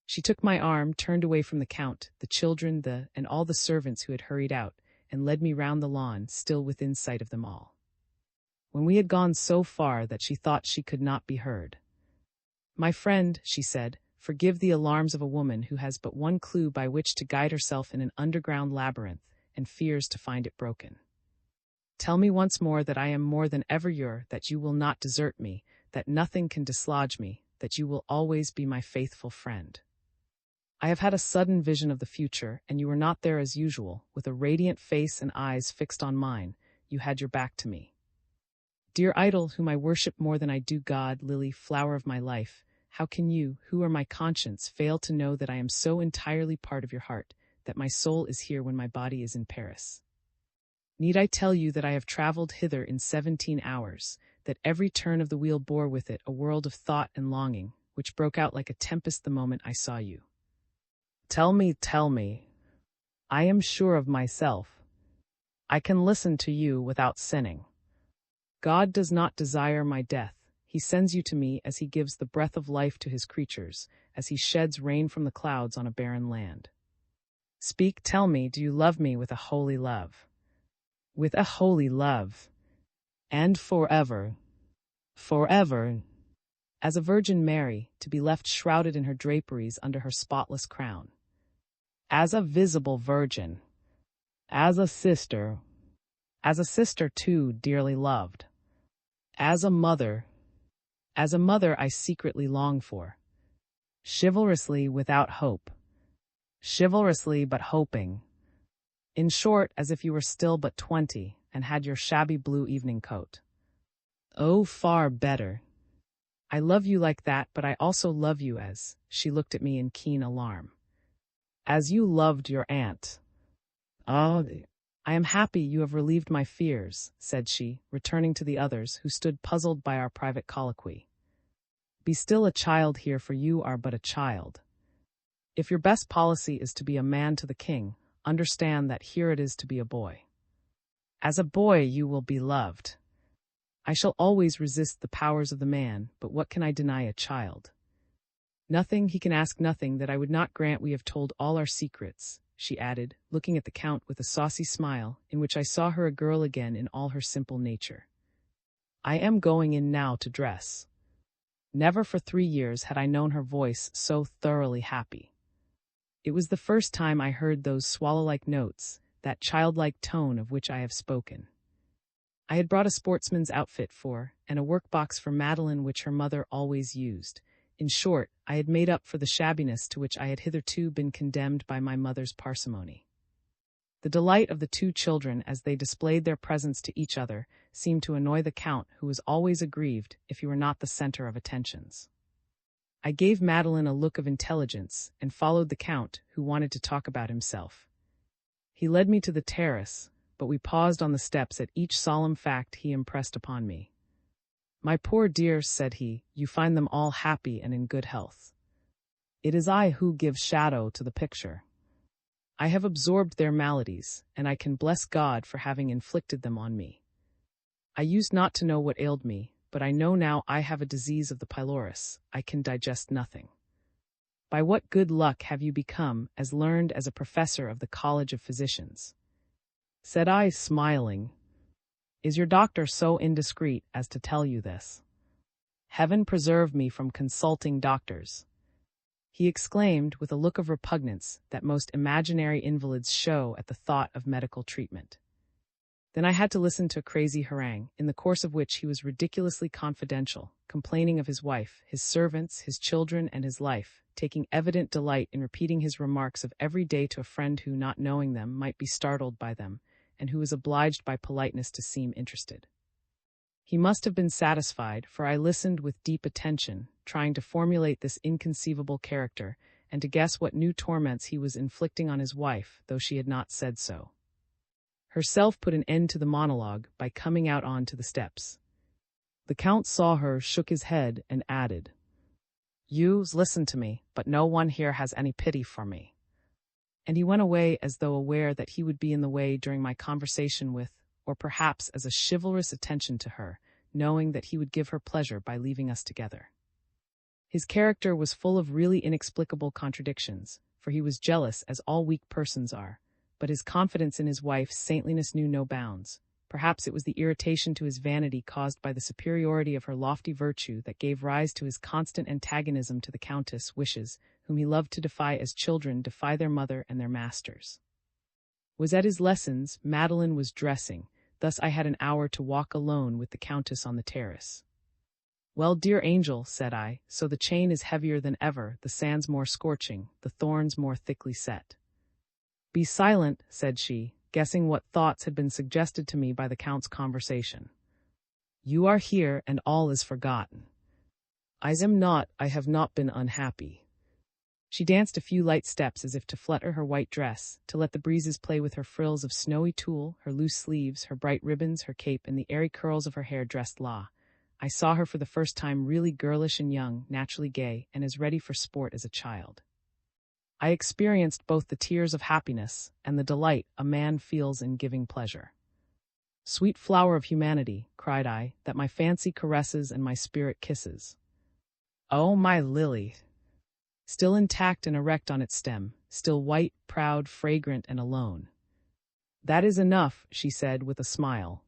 She took my arm, turned away from the Count, the children, and all the servants who had hurried out, and led me round the lawn, still within sight of them all. When we had gone so far that she thought she could not be heard, "My friend," she said, "forgive the alarms of a woman who has but one clue by which to guide herself in an underground labyrinth, and fears to find it broken. Tell me once more that I am more than ever that you will not desert me, that nothing can dislodge me, that you will always be my faithful friend." I have had a sudden vision of the future, and you were not there as usual, with a radiant face and eyes fixed on mine. You had your back to me. Dear idol, whom I worship more than I do God, lily, flower of my life, how can you, who are my conscience, fail to know that I am so entirely part of your heart, that my soul is here when my body is in Paris? Need I tell you that I have traveled hither in 17 hours, that every turn of the wheel bore with it a world of thought and longing, which broke out like a tempest the moment I saw you? Tell me. I am sure of myself. I can listen to you without sinning. God does not desire my death. He sends you to me as he gives the breath of life to his creatures, as he sheds rain from the clouds on a barren land. Speak, tell me, do you love me with a holy love? With a holy love. And forever. Forever. As a Virgin Mary, to be left shrouded in her draperies under her spotless crown. As a visible virgin. As a sister. As a sister too, dearly loved. As a mother. As a mother I secretly long for. Chivalrously without hope. Chivalrously but hoping. In short, as if you were still but 20, and had your shabby blue evening coat. Oh, far better. I love you like that, but I also love you as, she looked at me in keen alarm, as you loved your aunt. Oh, I am happy you have relieved my fears, said she, returning to the others, who stood puzzled by our private colloquy. Be still a child here, for you are but a child. If your best policy is to be a man to the king, understand that here it is to be a boy. As a boy you will be loved. I shall always resist the powers of the man, but what can I deny a child? Nothing, he can ask nothing that I would not grant. We have told all our secrets, she added, looking at the Count with a saucy smile, in which I saw her a girl again in all her simple nature. I am going in now to dress. Never for 3 years had I known her voice so thoroughly happy. It was the first time I heard those swallow-like notes, that childlike tone of which I have spoken. I had brought a sportsman's outfit and a work-box for Madeline which her mother always used. In short, I had made up for the shabbiness to which I had hitherto been condemned by my mother's parsimony. The delight of the two children as they displayed their presents to each other seemed to annoy the Count, who was always aggrieved if he were not the center of attentions. I gave Madeline a look of intelligence and followed the Count, who wanted to talk about himself. He led me to the terrace, but we paused on the steps at each solemn fact he impressed upon me. My poor dear, said he, you find them all happy and in good health. It is I who give shadow to the picture. I have absorbed their maladies, and I can bless God for having inflicted them on me. I used not to know what ailed me, but I know now I have a disease of the pylorus. I can digest nothing. By what good luck have you become as learned as a professor of the College of Physicians? Said I, smiling. Is your doctor so indiscreet as to tell you this? Heaven preserve me from consulting doctors, he exclaimed with a look of repugnance that most imaginary invalids show at the thought of medical treatment. Then I had to listen to a crazy harangue, in the course of which he was ridiculously confidential, complaining of his wife, his servants, his children, and his life, taking evident delight in repeating his remarks of every day to a friend who, not knowing them, might be startled by them, and who was obliged by politeness to seem interested. He must have been satisfied, for I listened with deep attention, trying to formulate this inconceivable character, and to guess what new torments he was inflicting on his wife, though she had not said so. Herself put an end to the monologue by coming out on to the steps. The Count saw her, shook his head, and added, "Yous listen to me, but no one here has any pity for me." And he went away as though aware that he would be in the way during my conversation with, or perhaps as a chivalrous attention to her, knowing that he would give her pleasure by leaving us together. His character was full of really inexplicable contradictions, for he was jealous as all weak persons are, but his confidence in his wife's saintliness knew no bounds. Perhaps it was the irritation to his vanity caused by the superiority of her lofty virtue that gave rise to his constant antagonism to the Countess' wishes, whom he loved to defy as children defy their mother and their masters. Was at his lessons, Madeline was dressing, thus I had an hour to walk alone with the Countess on the terrace. "Well, dear angel," said I, "so the chain is heavier than ever, the sands more scorching, the thorns more thickly set." "Be silent," said she, guessing what thoughts had been suggested to me by the Count's conversation. "You are here, and all is forgotten." "I have not been unhappy." She danced a few light steps as if to flutter her white dress, to let the breezes play with her frills of snowy tulle, her loose sleeves, her bright ribbons, her cape, and the airy curls of her hair dressed la. I saw her for the first time really girlish and young, naturally gay, and as ready for sport as a child. I experienced both the tears of happiness and the delight a man feels in giving pleasure. "Sweet flower of humanity," cried I, "that my fancy caresses and my spirit kisses. Oh, my lily! Still intact and erect on its stem, still white, proud, fragrant, and alone." "That is enough," she said with a smile.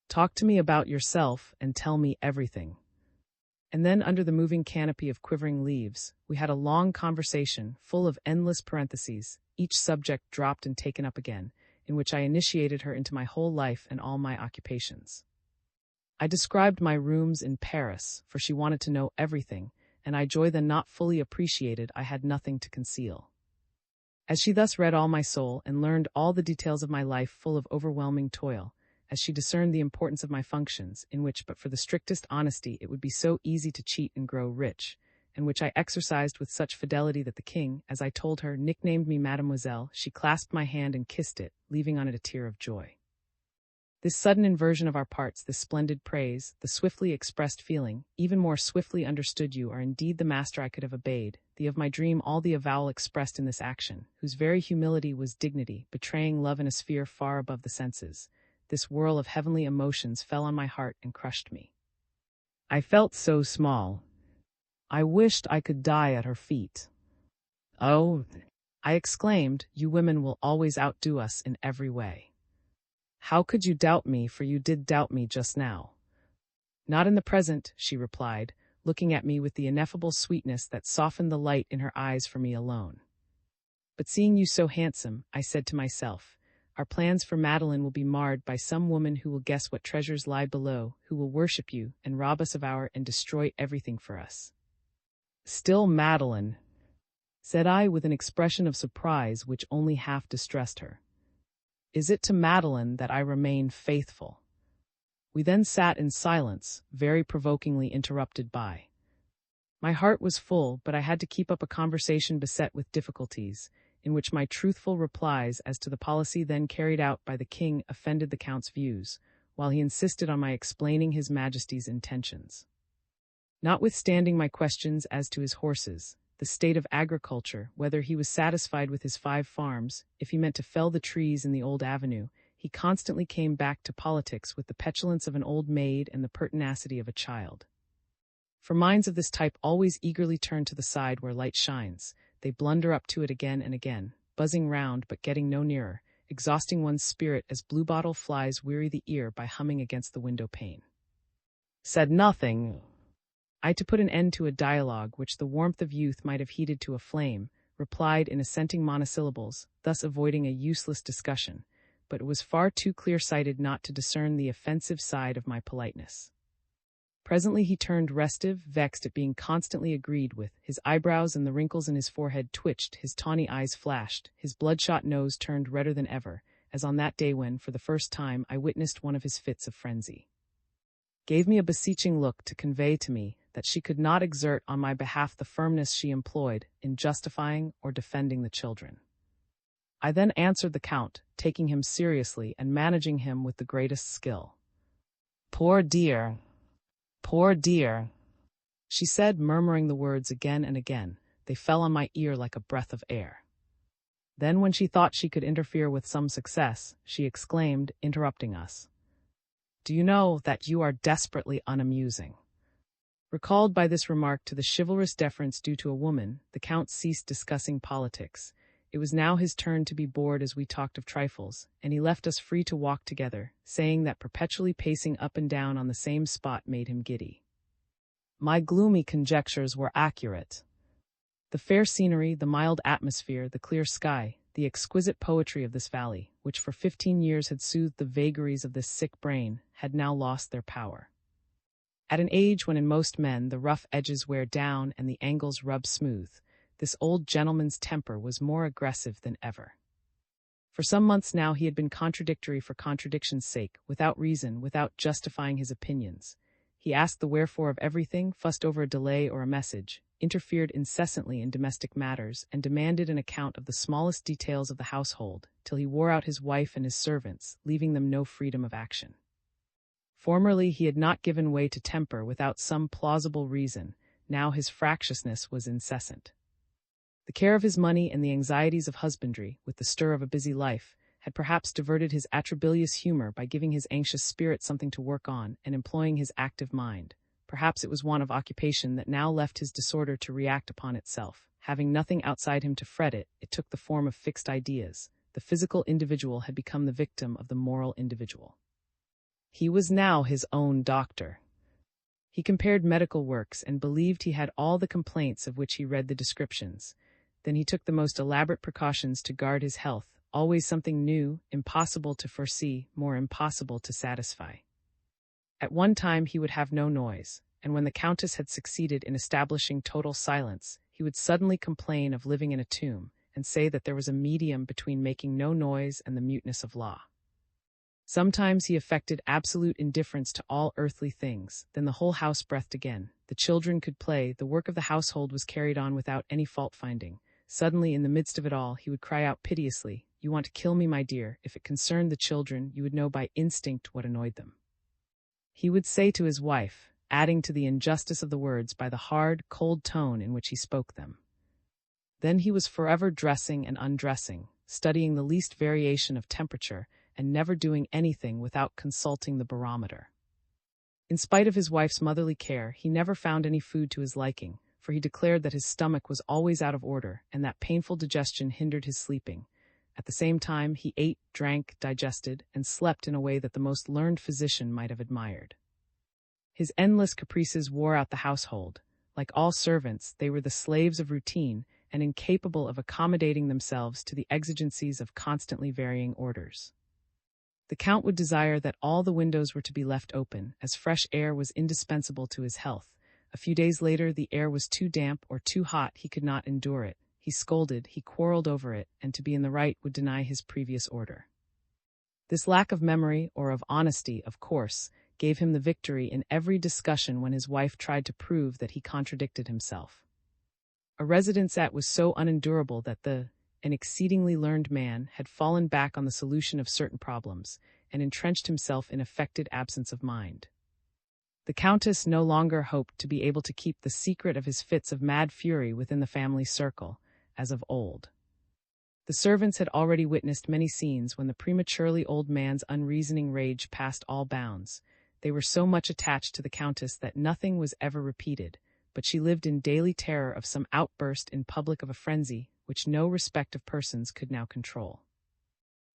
"Talk to me about yourself and tell me everything." And then, under the moving canopy of quivering leaves, we had a long conversation, full of endless parentheses, each subject dropped and taken up again, in which I initiated her into my whole life and all my occupations. I described my rooms in Paris, for she wanted to know everything, and I joy then not fully appreciated I had nothing to conceal. As she thus read all my soul and learned all the details of my life full of overwhelming toil, as she discerned the importance of my functions, in which but for the strictest honesty it would be so easy to cheat and grow rich, and which I exercised with such fidelity that the king, as I told her, nicknamed me Mademoiselle, she clasped my hand and kissed it, leaving on it a tear of joy. This sudden inversion of our parts, this splendid praise, the swiftly expressed feeling, even more swiftly understood you, are indeed the master I could have obeyed, the of my dream all the avowal expressed in this action, whose very humility was dignity, betraying love in a sphere far above the senses. This whirl of heavenly emotions fell on my heart and crushed me. I felt so small. I wished I could die at her feet. "Oh," I exclaimed, "you women will always outdo us in every way." "How could you doubt me, for you did doubt me just now." "Not in the present," she replied, looking at me with the ineffable sweetness that softened the light in her eyes for me alone. "But seeing you so handsome, I said to myself, our plans for Madeline will be marred by some woman who will guess what treasures lie below, who will worship you, and rob us of our and destroy everything for us." "Still Madeline," said I with an expression of surprise which only half distressed her. "Is it to Madeline that I remain faithful?" We then sat in silence, very provokingly interrupted by. My heart was full, but I had to keep up a conversation beset with difficulties, in which my truthful replies as to the policy then carried out by the king offended the Count's views, while he insisted on my explaining His Majesty's intentions. Notwithstanding my questions as to his horses, the state of agriculture, whether he was satisfied with his 5 farms, if he meant to fell the trees in the old avenue, he he constantly came back to politics with the petulance of an old maid and the pertinacity of a child. For minds of this type always eagerly turn to the side where light shines. They blunder up to it again and again, buzzing round but getting no nearer, exhausting one's spirit as bluebottle flies weary the ear by humming against the window pane. Said nothing. I, to put an end to a dialogue which the warmth of youth might have heated to a flame, replied in assenting monosyllables, thus avoiding a useless discussion, but was far too clear-sighted not to discern the offensive side of my politeness. Presently he turned restive, vexed at being constantly agreed with, his eyebrows and the wrinkles in his forehead twitched, his tawny eyes flashed, his bloodshot nose turned redder than ever, as on that day when, for the first time, I witnessed one of his fits of frenzy. Gave me a beseeching look to convey to me that she could not exert on my behalf the firmness she employed in justifying or defending the children. I then answered the Count, taking him seriously and managing him with the greatest skill. "Poor dear! Poor dear!" she said, murmuring the words again and again. They fell on my ear like a breath of air. Then, when she thought she could interfere with some success, she exclaimed, interrupting us, "Do you know that you are desperately unamusing?" Recalled by this remark to the chivalrous deference due to a woman, the Count ceased discussing politics. It was now his turn to be bored as we talked of trifles, and he left us free to walk together, saying that perpetually pacing up and down on the same spot made him giddy. My gloomy conjectures were accurate. The fair scenery, the mild atmosphere, the clear sky, the exquisite poetry of this valley, which for 15 years had soothed the vagaries of this sick brain, had now lost their power. At an age when in most men the rough edges wear down and the angles rub smooth, this old gentleman's temper was more aggressive than ever. For some months now he had been contradictory for contradiction's sake, without reason, without justifying his opinions. He asked the wherefore of everything, fussed over a delay or a message, interfered incessantly in domestic matters, and demanded an account of the smallest details of the household, till he wore out his wife and his servants, leaving them no freedom of action. Formerly he had not given way to temper without some plausible reason, now his fractiousness was incessant. The care of his money and the anxieties of husbandry, with the stir of a busy life, had perhaps diverted his atrabilious humor by giving his anxious spirit something to work on and employing his active mind. Perhaps it was want of occupation that now left his disorder to react upon itself. Having nothing outside him to fret it, it took the form of fixed ideas. The physical individual had become the victim of the moral individual. He was now his own doctor. He compared medical works and believed he had all the complaints of which he read the descriptions. Then he took the most elaborate precautions to guard his health, always something new, impossible to foresee, more impossible to satisfy. At one time he would have no noise, and when the Countess had succeeded in establishing total silence, he would suddenly complain of living in a tomb, and say that there was a medium between making no noise and the muteness of law. Sometimes he affected absolute indifference to all earthly things, then the whole house breathed again. The children could play, the work of the household was carried on without any fault-finding. Suddenly, in the midst of it all, he would cry out piteously, "You want to kill me, my dear. If it concerned the children, you would know by instinct what annoyed them." He would say to his wife, adding to the injustice of the words by the hard, cold tone in which he spoke them. Then he was forever dressing and undressing, studying the least variation of temperature, and never doing anything without consulting the barometer. In spite of his wife's motherly care, he never found any food to his liking, for he declared that his stomach was always out of order, and that painful digestion hindered his sleeping. At the same time, he ate, drank, digested, and slept in a way that the most learned physician might have admired. His endless caprices wore out the household. Like all servants, they were the slaves of routine, and incapable of accommodating themselves to the exigencies of constantly varying orders. The Count would desire that all the windows were to be left open, as fresh air was indispensable to his health. A few days later, the air was too damp or too hot, he could not endure it. He scolded, he quarreled over it, and to be in the right would deny his previous order. This lack of memory, or of honesty, of course, gave him the victory in every discussion when his wife tried to prove that he contradicted himself. A residence at was so unendurable that an exceedingly learned man had fallen back on the solution of certain problems, and entrenched himself in affected absence of mind. The Countess no longer hoped to be able to keep the secret of his fits of mad fury within the family circle, as of old. The servants had already witnessed many scenes when the prematurely old man's unreasoning rage passed all bounds. They were so much attached to the Countess that nothing was ever repeated, but she lived in daily terror of some outburst in public of a frenzy which no respect of persons could now control.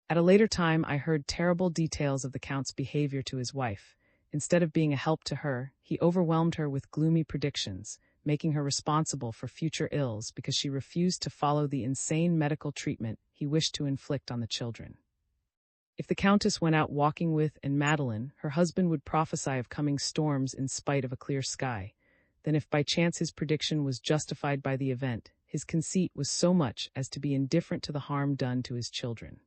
At a later time I heard terrible details of the Count's behavior to his wife. Instead of being a help to her, he overwhelmed her with gloomy predictions, making her responsible for future ills because she refused to follow the insane medical treatment he wished to inflict on the children. If the Countess went out walking with Madeline, her husband would prophesy of coming storms in spite of a clear sky. Then if by chance his prediction was justified by the event, his conceit was so much as to be indifferent to the harm done to his children.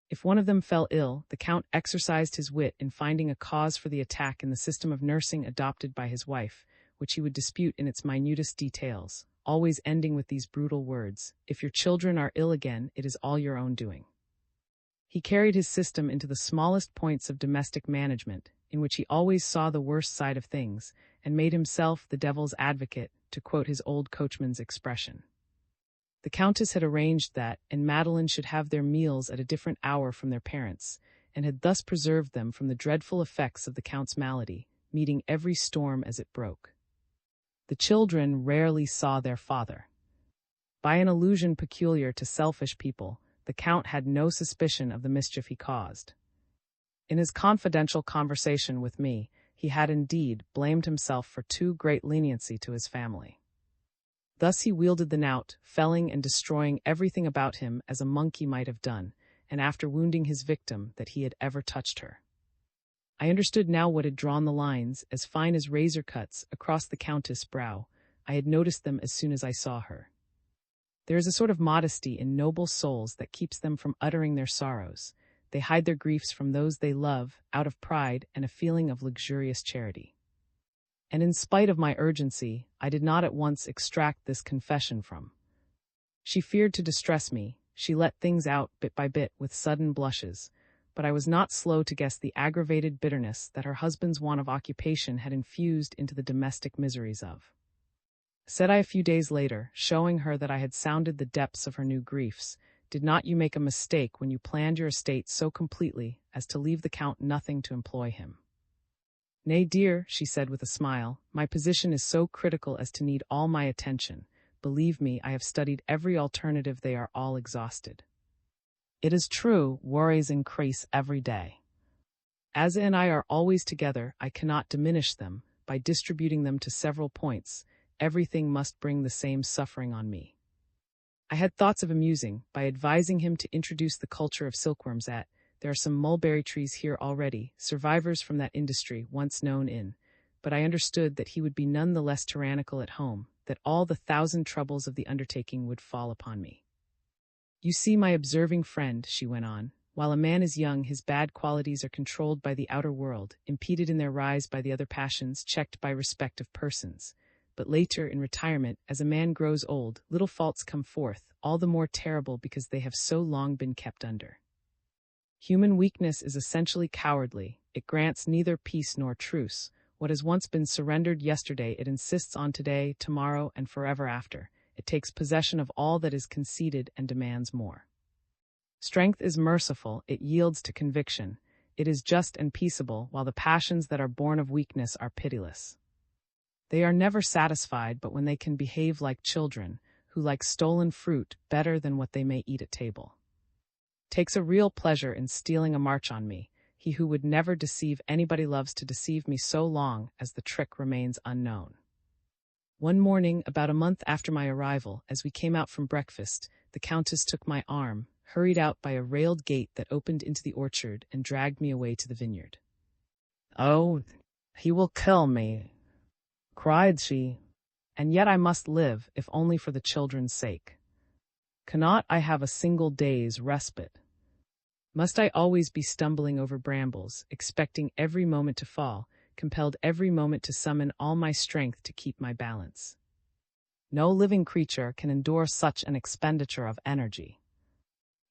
If one of them fell ill, the Count exercised his wit in finding a cause for the attack in the system of nursing adopted by his wife, which he would dispute in its minutest details, always ending with these brutal words: "If your children are ill again, it is all your own doing." He carried his system into the smallest points of domestic management, in which he always saw the worst side of things, and made himself the devil's advocate, to quote his old coachman's expression. The Countess had arranged that Madeline should have their meals at a different hour from their parents, and had thus preserved them from the dreadful effects of the Count's malady, meeting every storm as it broke. The children rarely saw their father. By an illusion peculiar to selfish people, the Count had no suspicion of the mischief he caused. In his confidential conversation with me, he had indeed blamed himself for too great leniency to his family. Thus he wielded the knout, felling and destroying everything about him as a monkey might have done, and after wounding his victim that he had ever touched her. I understood now what had drawn the lines, as fine as razor cuts, across the Countess' brow. I had noticed them as soon as I saw her. There is a sort of modesty in noble souls that keeps them from uttering their sorrows. They hide their griefs from those they love, out of pride and a feeling of luxurious charity. And in spite of my urgency, I did not at once extract this confession from. She feared to distress me. She let things out bit by bit with sudden blushes, but I was not slow to guess the aggravated bitterness that her husband's want of occupation had infused into the domestic miseries of. Said I a few days later, showing her that I had sounded the depths of her new griefs, "Did not you make a mistake when you planned your estate so completely as to leave the Count nothing to employ him?" "Nay, dear," she said with a smile, "my position is so critical as to need all my attention. Believe me, I have studied every alternative, they are all exhausted. It is true, worries increase every day. As and I are always together, I cannot diminish them. By distributing them to several points, everything must bring the same suffering on me." I had thoughts of amusing, by advising him to introduce the culture of silkworms at. There are some mulberry trees here already, survivors from that industry once known in, but I understood that he would be none the less tyrannical at home, that all the 1,000 troubles of the undertaking would fall upon me. "You see, my observing friend," she went on, "while a man is young, his bad qualities are controlled by the outer world, impeded in their rise by the other passions, checked by respect of persons. But later, in retirement, as a man grows old, little faults come forth, all the more terrible because they have so long been kept under. Human weakness is essentially cowardly. It grants neither peace nor truce. What has once been surrendered yesterday it insists on today, tomorrow, and forever after. It takes possession of all that is conceded and demands more. Strength is merciful, it yields to conviction. It is just and peaceable, while the passions that are born of weakness are pitiless. They are never satisfied but when they can behave like children, who like stolen fruit better than what they may eat at table. Takes a real pleasure in stealing a march on me. He who would never deceive anybody loves to deceive me so long as the trick remains unknown. One morning, about a month after my arrival, as we came out from breakfast, the Countess took my arm, hurried out by a railed gate that opened into the orchard, and dragged me away to the vineyard. "Oh, he will kill me," cried she, "and yet I must live, if only for the children's sake. Cannot I have a single day's respite? Must I always be stumbling over brambles, expecting every moment to fall, compelled every moment to summon all my strength to keep my balance? No living creature can endure such an expenditure of energy.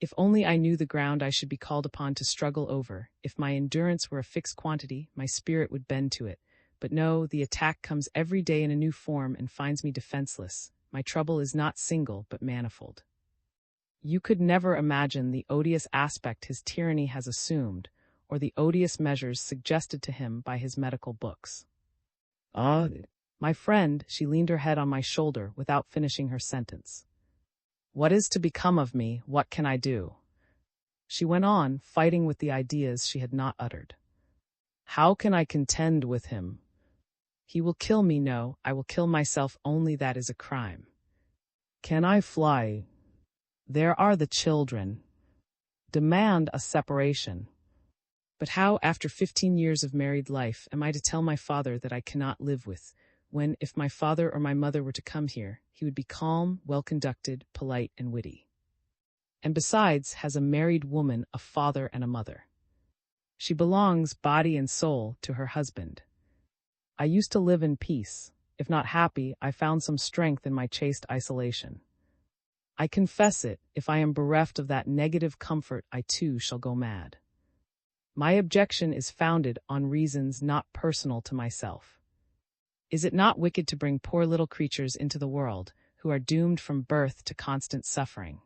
If only I knew the ground I should be called upon to struggle over, if my endurance were a fixed quantity, my spirit would bend to it. But no, the attack comes every day in a new form and finds me defenseless. My trouble is not single, but manifold. You could never imagine the odious aspect his tyranny has assumed, or the odious measures suggested to him by his medical books. My friend, she leaned her head on my shoulder without finishing her sentence. What is to become of me? What can I do? She went on, fighting with the ideas she had not uttered. How can I contend with him? He will kill me. No, I will kill myself. Only that is a crime. Can I fly? There are the children. Demand a separation. But how, after 15 years of married life, am I to tell my father that I cannot live with, when, if my father or my mother were to come here, he would be calm, well-conducted, polite, and witty. And besides, has a married woman a father and a mother. She belongs, body and soul, to her husband. I used to live in peace. If not happy, I found some strength in my chaste isolation. I confess it, if I am bereft of that negative comfort, I too shall go mad. My objection is founded on reasons not personal to myself. Is it not wicked to bring poor little creatures into the world, who are doomed from birth to constant suffering?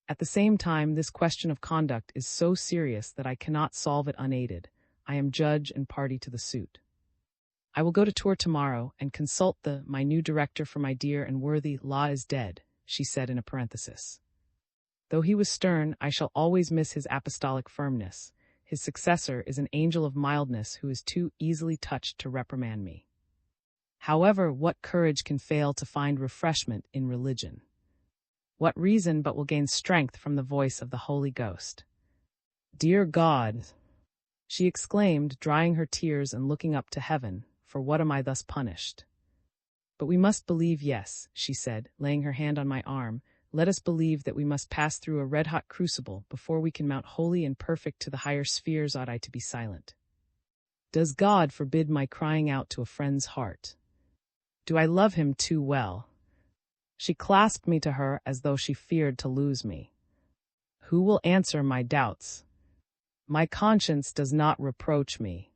At the same time, this question of conduct is so serious that I cannot solve it unaided. I am judge and party to the suit. I will go to Tours tomorrow and consult my new director, for my dear and worthy Law is dead, she said in a parenthesis. Though he was stern, I shall always miss his apostolic firmness. His successor is an angel of mildness who is too easily touched to reprimand me. However, what courage can fail to find refreshment in religion? What reason but will gain strength from the voice of the Holy Ghost? Dear God, she exclaimed, drying her tears and looking up to heaven, for what am I thus punished? But we must believe, yes, she said, laying her hand on my arm, let us believe that we must pass through a red-hot crucible before we can mount holy and perfect to the higher spheres. Ought I to be silent? Does God forbid my crying out to a friend's heart? Do I love him too well? She clasped me to her as though she feared to lose me. Who will answer my doubts? My conscience does not reproach me.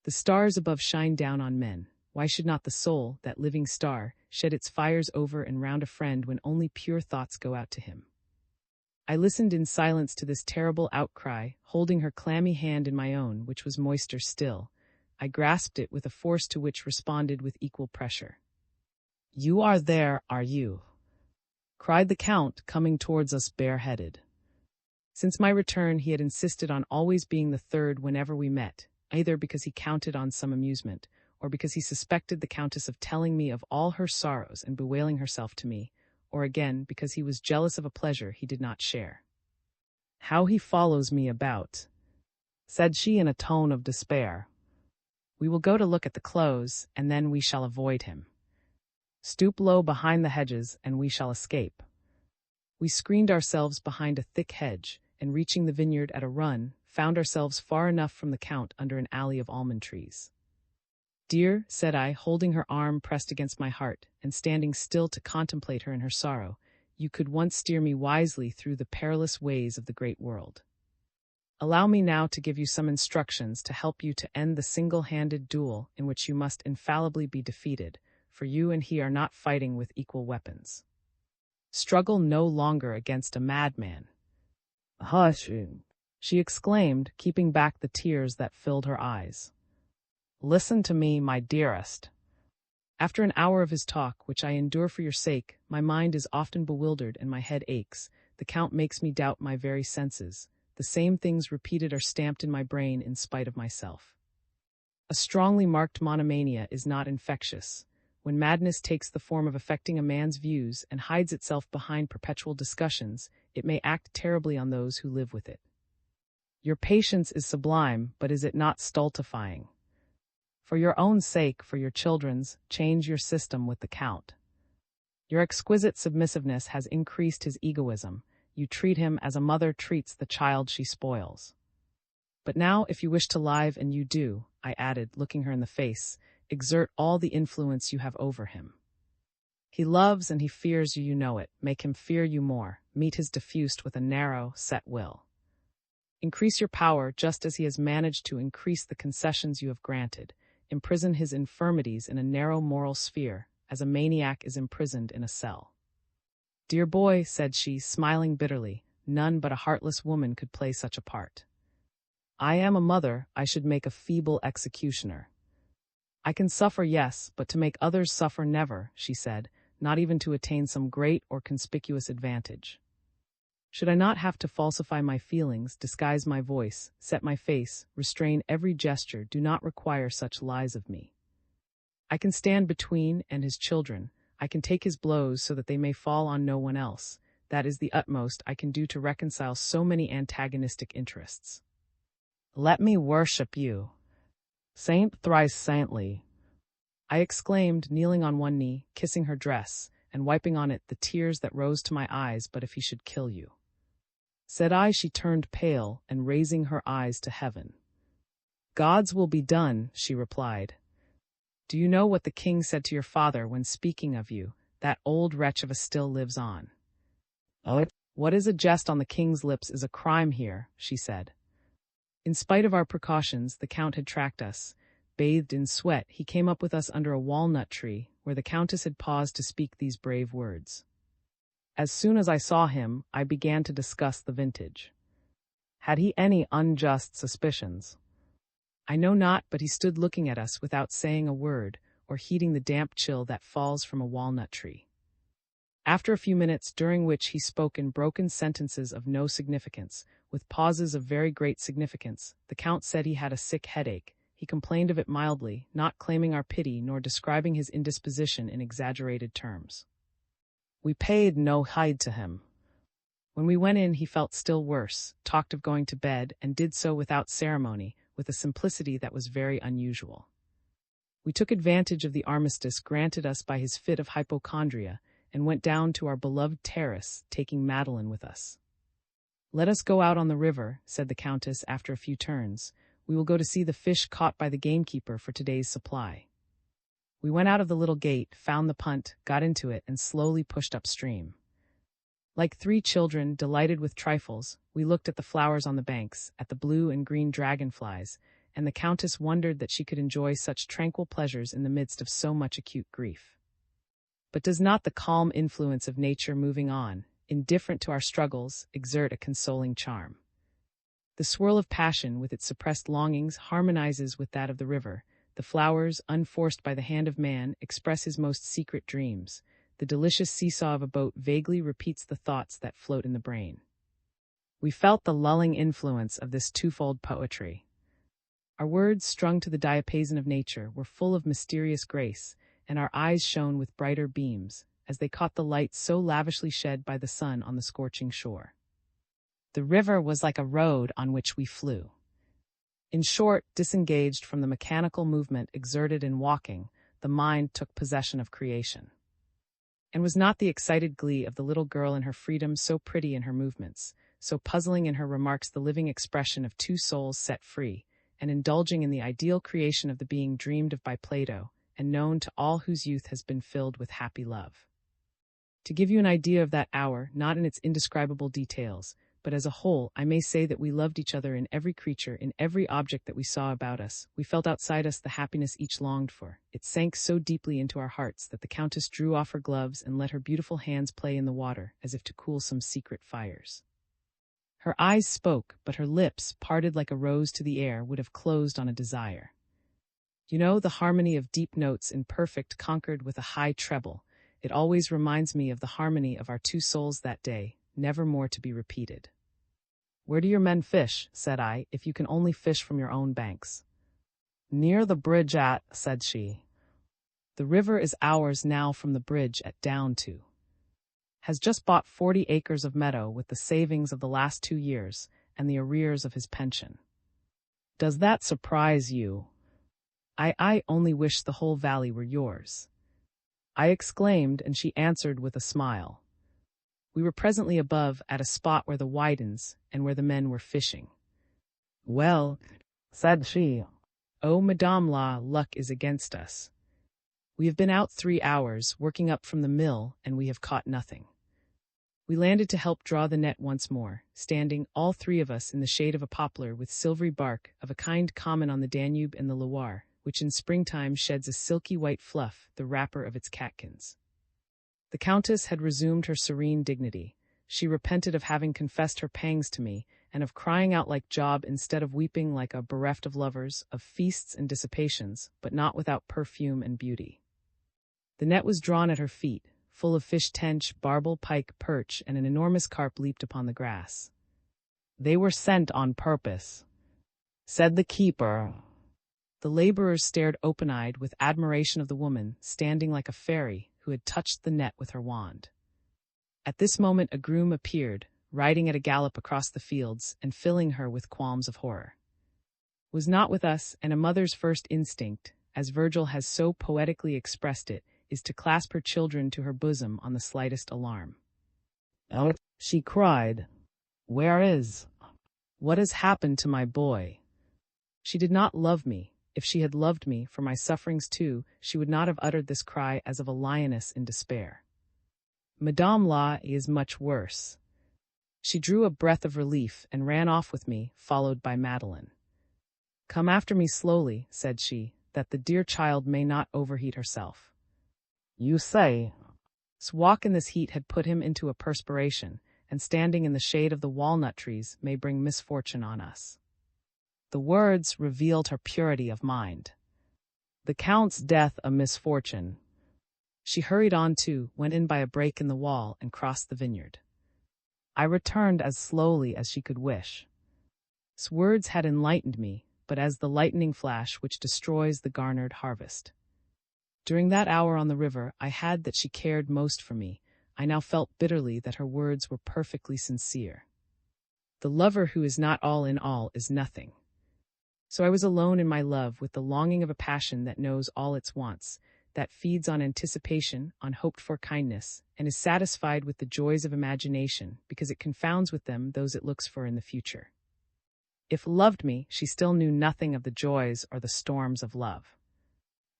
The stars above shine down on men. Why should not the soul, that living star, shed its fires over and round a friend when only pure thoughts go out to him? I listened in silence to this terrible outcry, holding her clammy hand in my own, which was moister still. I grasped it with a force to which responded with equal pressure. You are there, are you? Cried the Count, coming towards us bareheaded. Since my return he had insisted on always being the third whenever we met, either because he counted on some amusement, or because he suspected the Countess of telling me of all her sorrows and bewailing herself to me, or again because he was jealous of a pleasure he did not share. How he follows me about, said she in a tone of despair. We will go to look at the clothes, and then we shall avoid him. Stoop low behind the hedges, and we shall escape. We screened ourselves behind a thick hedge, and reaching the vineyard at a run, found ourselves far enough from the Count under an alley of almond trees. Dear, said I, holding her arm pressed against my heart, and standing still to contemplate her in her sorrow, you could once steer me wisely through the perilous ways of the great world. Allow me now to give you some instructions to help you to end the single-handed duel in which you must infallibly be defeated, for you and he are not fighting with equal weapons. Struggle no longer against a madman. Hush, she exclaimed, keeping back the tears that filled her eyes. Listen to me, my dearest. After an hour of his talk, which I endure for your sake, my mind is often bewildered and my head aches. The Count makes me doubt my very senses. The same things repeated are stamped in my brain in spite of myself. A strongly marked monomania is not infectious. When madness takes the form of affecting a man's views and hides itself behind perpetual discussions, it may act terribly on those who live with it. Your patience is sublime, but is it not stultifying? For your own sake, for your children's, change your system with the Count. Your exquisite submissiveness has increased his egoism. You treat him as a mother treats the child she spoils. But now, if you wish to live, and you do, I added, looking her in the face, exert all the influence you have over him. He loves and he fears you, you know it. Make him fear you more. Meet his diffused with a narrow, set will. Increase your power just as he has managed to increase the concessions you have granted. Imprison his infirmities in a narrow moral sphere, as a maniac is imprisoned in a cell. "Dear boy," said she, smiling bitterly, "none but a heartless woman could play such a part. I am a mother, I should make a feeble executioner. I can suffer, yes, but to make others suffer never," she said, "not even to attain some great or conspicuous advantage. Should I not have to falsify my feelings, disguise my voice, set my face, restrain every gesture, do not require such lies of me. I can stand between and his children, I can take his blows so that they may fall on no one else. That is the utmost I can do to reconcile so many antagonistic interests. Let me worship you, Saint thrice saintly," I exclaimed, kneeling on one knee, kissing her dress, and wiping on it the tears that rose to my eyes. "But if he should kill you," said I. She turned pale, and raising her eyes to heaven, "God's will be done," she replied. "Do you know what the king said to your father when speaking of you? That old wretch of a still lives on." "Oh, what is a jest on the king's lips is a crime here," she said. In spite of our precautions, the count had tracked us. Bathed in sweat, he came up with us under a walnut tree, where the countess had paused to speak these brave words. As soon as I saw him, I began to discuss the vintage. Had he any unjust suspicions? I know not, but he stood looking at us without saying a word, or heeding the damp chill that falls from a walnut tree. After a few minutes, during which he spoke in broken sentences of no significance, with pauses of very great significance, the count said he had a sick headache. He complained of it mildly, not claiming our pity nor describing his indisposition in exaggerated terms. We paid no heed to him. When we went in, he felt still worse, talked of going to bed, and did so without ceremony, with a simplicity that was very unusual. We took advantage of the armistice granted us by his fit of hypochondria, and went down to our beloved terrace, taking Madeline with us. "Let us go out on the river," said the countess after a few turns. "We will go to see the fish caught by the gamekeeper for today's supply." We went out of the little gate, found the punt, got into it, and slowly pushed upstream. Like three children, delighted with trifles, we looked at the flowers on the banks, at the blue and green dragonflies, and the countess wondered that she could enjoy such tranquil pleasures in the midst of so much acute grief. But does not the calm influence of nature moving on, indifferent to our struggles, exert a consoling charm? The swirl of passion, with its suppressed longings, harmonizes with that of the river. The flowers, unforced by the hand of man, express his most secret dreams. The delicious seesaw of a boat vaguely repeats the thoughts that float in the brain. We felt the lulling influence of this twofold poetry. Our words, strung to the diapason of nature, were full of mysterious grace, and our eyes shone with brighter beams, as they caught the light so lavishly shed by the sun on the scorching shore. The river was like a road on which we flew. In short, disengaged from the mechanical movement exerted in walking, the mind took possession of creation. And was not the excited glee of the little girl in her freedom so pretty in her movements, so puzzling in her remarks the living expression of two souls set free, and indulging in the ideal creation of the being dreamed of by Plato, and known to all whose youth has been filled with happy love? To give you an idea of that hour, not in its indescribable details, but as a whole, I may say that we loved each other in every creature, in every object that we saw about us. We felt outside us the happiness each longed for. It sank so deeply into our hearts that the countess drew off her gloves and let her beautiful hands play in the water, as if to cool some secret fires. Her eyes spoke, but her lips, parted like a rose to the air, would have closed on a desire. You know, the harmony of deep notes in perfect conquered with a high treble. It always reminds me of the harmony of our two souls that day, never more to be repeated. "Where do your men fish?" said I, "if you can only fish from your own banks?" "Near the bridge at," said she. "The river is ours now from the bridge at down to. Has just bought 40 acres of meadow with the savings of the last 2 years, and the arrears of his pension." "Does that surprise you?" I only wish the whole valley were yours," I exclaimed, and she answered with a smile. We were presently above, at a spot where the widens, and where the men were fishing. "Well," said she, "oh, Madame la, luck is against us. We have been out 3 hours, working up from the mill, and we have caught nothing." We landed to help draw the net once more, standing, all 3 of us, in the shade of a poplar with silvery bark, of a kind common on the Danube and the Loire, which in springtime sheds a silky white fluff, the wrapper of its catkins. The Countess had resumed her serene dignity. She repented of having confessed her pangs to me, and of crying out like Job instead of weeping like a bereft of lovers, of feasts and dissipations, but not without perfume and beauty. The net was drawn at her feet, full of fish, tench, barbel, pike, perch, and an enormous carp leaped upon the grass. "They were sent on purpose," said the keeper. The laborers stared open-eyed with admiration of the woman, standing like a fairy who had touched the net with her wand. At this moment a groom appeared, riding at a gallop across the fields, and filling her with qualms of horror. Was not with us, and a mother's first instinct, as Virgil has so poetically expressed it, is to clasp her children to her bosom on the slightest alarm. "Oh," she cried, "where is? What has happened to my boy?" She did not love me. If she had loved me, for my sufferings too, she would not have uttered this cry as of a lioness in despair. Madame La is much worse. She drew a breath of relief and ran off with me, followed by Madeline. "Come after me slowly," said she, "that the dear child may not overheat herself." "You say?" His walk in this heat had put him into a perspiration, and standing in the shade of the walnut trees may bring misfortune on us. The words revealed her purity of mind. "The Count's death a misfortune." She hurried on too, went in by a break in the wall, and crossed the vineyard. I returned as slowly as she could wish. His words had enlightened me, but as the lightning flash which destroys the garnered harvest. During that hour on the river, I had that she cared most for me. I now felt bitterly that her words were perfectly sincere. The lover who is not all in all is nothing. So I was alone in my love, with the longing of a passion that knows all its wants, that feeds on anticipation, on hoped-for kindness, and is satisfied with the joys of imagination, because it confounds with them those it looks for in the future. If loved me, she still knew nothing of the joys or the storms of love.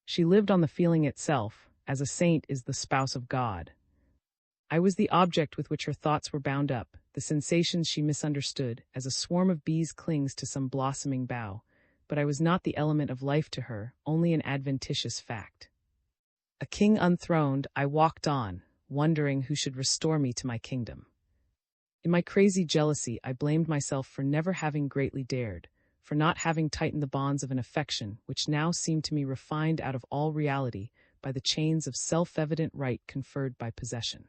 She lived on the feeling itself, as a saint is the spouse of God. I was the object with which her thoughts were bound up, the sensations she misunderstood, as a swarm of bees clings to some blossoming bough, but I was not the element of life to her, only an adventitious fact. A king unthroned, I walked on, wondering who should restore me to my kingdom. In my crazy jealousy, I blamed myself for never having greatly dared, for not having tightened the bonds of an affection which now seemed to me refined out of all reality by the chains of self-evident right conferred by possession.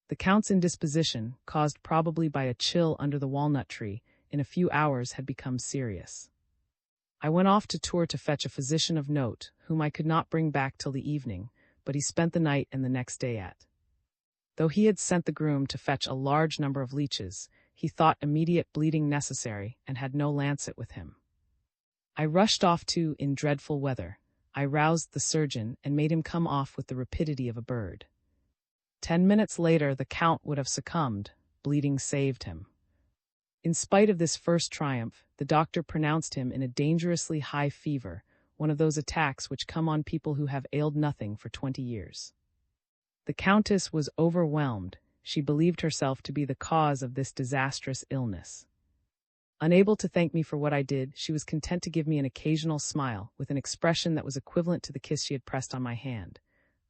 The Count's indisposition, caused probably by a chill under the walnut tree, in a few hours had become serious. I went off to Tours to fetch a physician of note, whom I could not bring back till the evening, but he spent the night and the next day at. Though he had sent the groom to fetch a large number of leeches, he thought immediate bleeding necessary, and had no lancet with him. I rushed off too in dreadful weather. I roused the surgeon, and made him come off with the rapidity of a bird. 10 minutes later the Count would have succumbed. Bleeding saved him. In spite of this first triumph, the doctor pronounced him in a dangerously high fever, one of those attacks which come on people who have ailed nothing for 20 years. The Countess was overwhelmed. She believed herself to be the cause of this disastrous illness. Unable to thank me for what I did, she was content to give me an occasional smile, with an expression that was equivalent to the kiss she had pressed on my hand.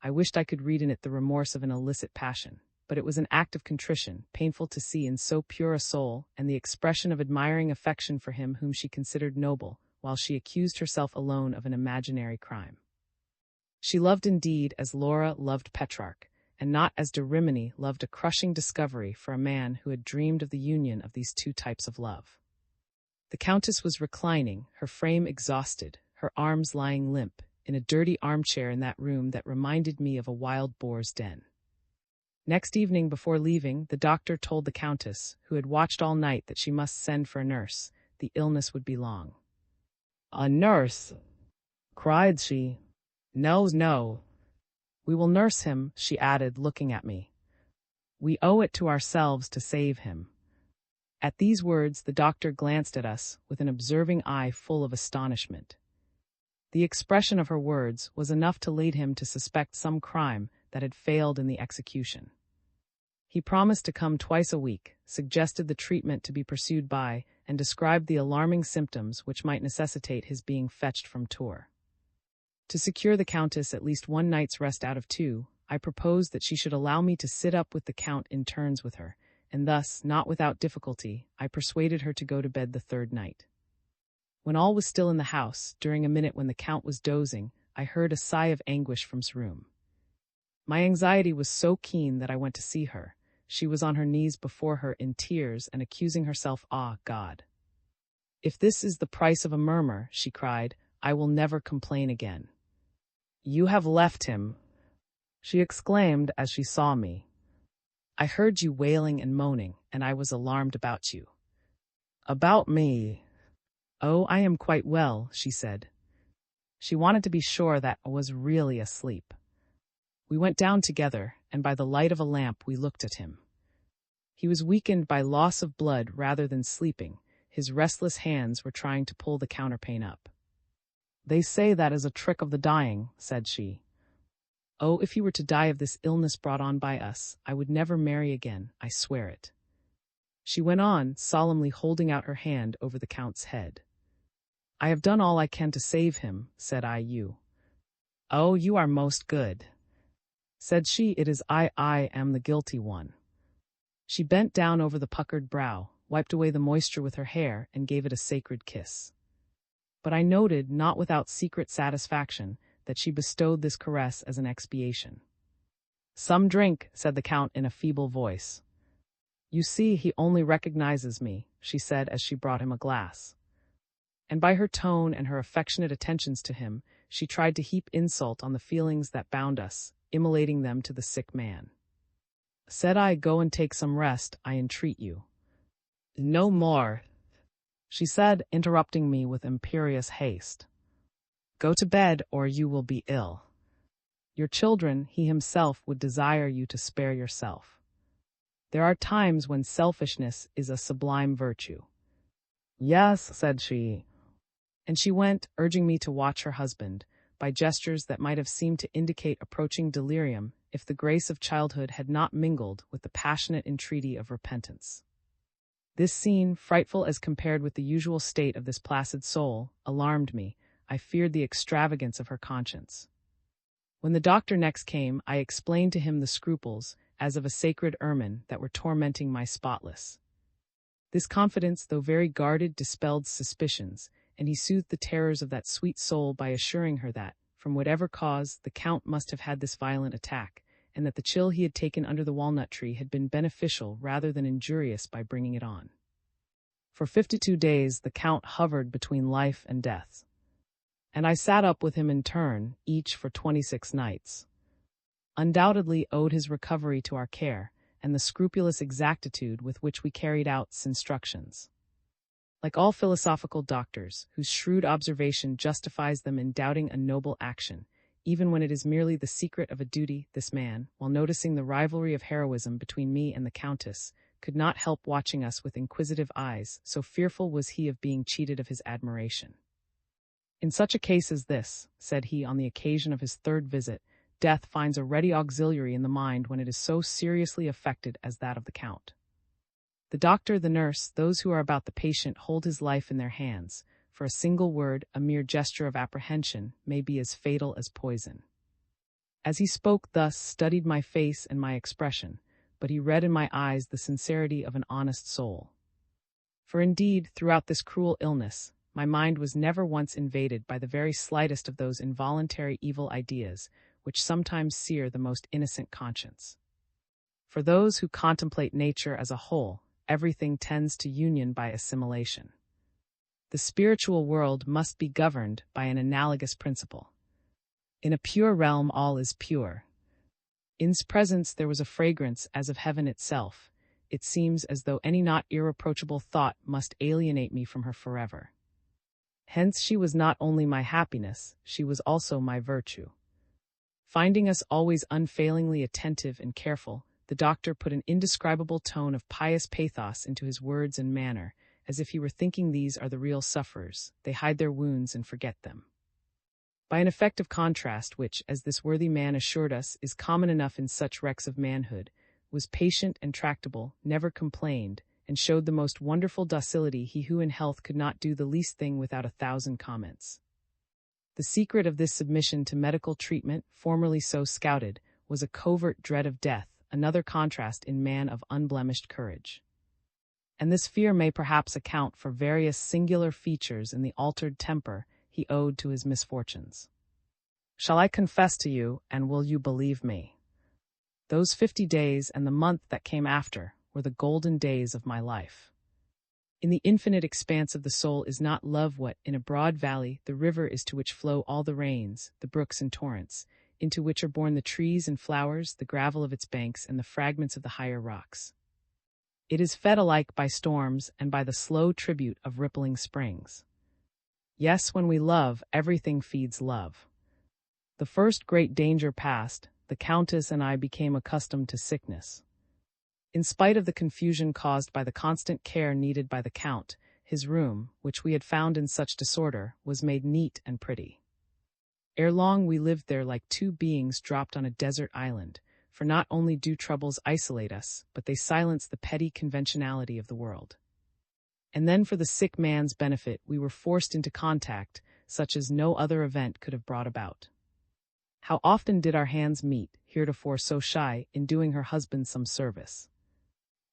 I wished I could read in it the remorse of an illicit passion, but it was an act of contrition, painful to see in so pure a soul, and the expression of admiring affection for him whom she considered noble, while she accused herself alone of an imaginary crime. She loved indeed as Laura loved Petrarch, and not as de Rimini loved a crushing discovery for a man who had dreamed of the union of these two types of love. The Countess was reclining, her frame exhausted, her arms lying limp, in a dirty armchair in that room that reminded me of a wild boar's den. Next evening before leaving, the doctor told the Countess, who had watched all night, that she must send for a nurse. The illness would be long. "A nurse?" cried she. "No, no. We will nurse him," she added, looking at me. "We owe it to ourselves to save him." At these words the doctor glanced at us with an observing eye full of astonishment. The expression of her words was enough to lead him to suspect some crime that had failed in the execution. He promised to come twice a week, suggested the treatment to be pursued by, and described the alarming symptoms which might necessitate his being fetched from Tours. To secure the Countess at least one night's rest out of 2, I proposed that she should allow me to sit up with the Count in turns with her, and thus, not without difficulty, I persuaded her to go to bed the third night. When all was still in the house, during a minute when the Count was dozing, I heard a sigh of anguish from his room. My anxiety was so keen that I went to see her. She was on her knees before her in tears and accusing herself. "Ah, God! If this is the price of a murmur," she cried, "I will never complain again." "You have left him," she exclaimed as she saw me. "I heard you wailing and moaning, and I was alarmed about you." "About me?" "Oh, I am quite well," she said. She wanted to be sure that I was really asleep. We went down together, and by the light of a lamp we looked at him. He was weakened by loss of blood rather than sleeping. His restless hands were trying to pull the counterpane up. "They say that is a trick of the dying," said she. "Oh, if he were to die of this illness brought on by us, I would never marry again, I swear it." She went on, solemnly holding out her hand over the Count's head. "I have done all I can to save him," said I. "You." "Oh, you are most good," said she. "It is I am the guilty one." She bent down over the puckered brow, wiped away the moisture with her hair, and gave it a sacred kiss. But I noted, not without secret satisfaction, that she bestowed this caress as an expiation. "Some drink," said the Count in a feeble voice. "You see, he only recognizes me," she said as she brought him a glass. And by her tone and her affectionate attentions to him, she tried to heap insult on the feelings that bound us, immolating them to the sick man. Said I, "Go and take some rest, I entreat you." "No more," she said, interrupting me with imperious haste. "Go to bed, or you will be ill. Your children, he himself, would desire you to spare yourself. There are times when selfishness is a sublime virtue." "Yes," said she. And she went, urging me to watch her husband, by gestures that might have seemed to indicate approaching delirium if the grace of childhood had not mingled with the passionate entreaty of repentance. This scene, frightful as compared with the usual state of this placid soul, alarmed me. I feared the extravagance of her conscience. When the doctor next came, I explained to him the scruples, as of a sacred ermine, that were tormenting my spotless. This confidence, though very guarded, dispelled suspicions, and he soothed the terrors of that sweet soul by assuring her that, from whatever cause, the Count must have had this violent attack, and that the chill he had taken under the walnut tree had been beneficial rather than injurious by bringing it on. For 52 days the Count hovered between life and death, and I sat up with him in turn, each for 26 nights. Undoubtedly owed his recovery to our care, and the scrupulous exactitude with which we carried out his instructions. Like all philosophical doctors, whose shrewd observation justifies them in doubting a noble action, even when it is merely the secret of a duty, this man, while noticing the rivalry of heroism between me and the Countess, could not help watching us with inquisitive eyes, so fearful was he of being cheated of his admiration. "In such a case as this," said he on the occasion of his third visit, "death finds a ready auxiliary in the mind when it is so seriously affected as that of the Count. The doctor, the nurse, those who are about the patient hold his life in their hands, for a single word, a mere gesture of apprehension, may be as fatal as poison." As he spoke thus, studied my face and my expression, but he read in my eyes the sincerity of an honest soul. For indeed, throughout this cruel illness, my mind was never once invaded by the very slightest of those involuntary evil ideas which sometimes sear the most innocent conscience. For those who contemplate nature as a whole, everything tends to union by assimilation. The spiritual world must be governed by an analogous principle. In a pure realm all is pure. In his presence there was a fragrance as of heaven itself. It seems as though any not irreproachable thought must alienate me from her forever. Hence she was not only my happiness, she was also my virtue. Finding us always unfailingly attentive and careful, the doctor put an indescribable tone of pious pathos into his words and manner, as if he were thinking these are the real sufferers, they hide their wounds and forget them. By an effect of contrast which, as this worthy man assured us, is common enough in such wrecks of manhood, was patient and tractable, never complained, and showed the most wonderful docility, he who in health could not do the least thing without 1,000 comments. The secret of this submission to medical treatment, formerly so scouted, was a covert dread of death, another contrast in man of unblemished courage. And this fear may perhaps account for various singular features in the altered temper he owed to his misfortunes. Shall I confess to you, and will you believe me? Those 50 days and the month that came after were the golden days of my life. In the infinite expanse of the soul is not love what, in a broad valley, the river is to which flow all the rains, the brooks and torrents, into which are born the trees and flowers, the gravel of its banks, and the fragments of the higher rocks. It is fed alike by storms and by the slow tribute of rippling springs. Yes, when we love, everything feeds love. The first great danger past, the Countess and I became accustomed to sickness. In spite of the confusion caused by the constant care needed by the Count, his room, which we had found in such disorder, was made neat and pretty. Ere long we lived there like two beings dropped on a desert island, for not only do troubles isolate us, but they silence the petty conventionality of the world. And then for the sick man's benefit we were forced into contact, such as no other event could have brought about. How often did our hands meet, heretofore so shy, in doing her husband some service?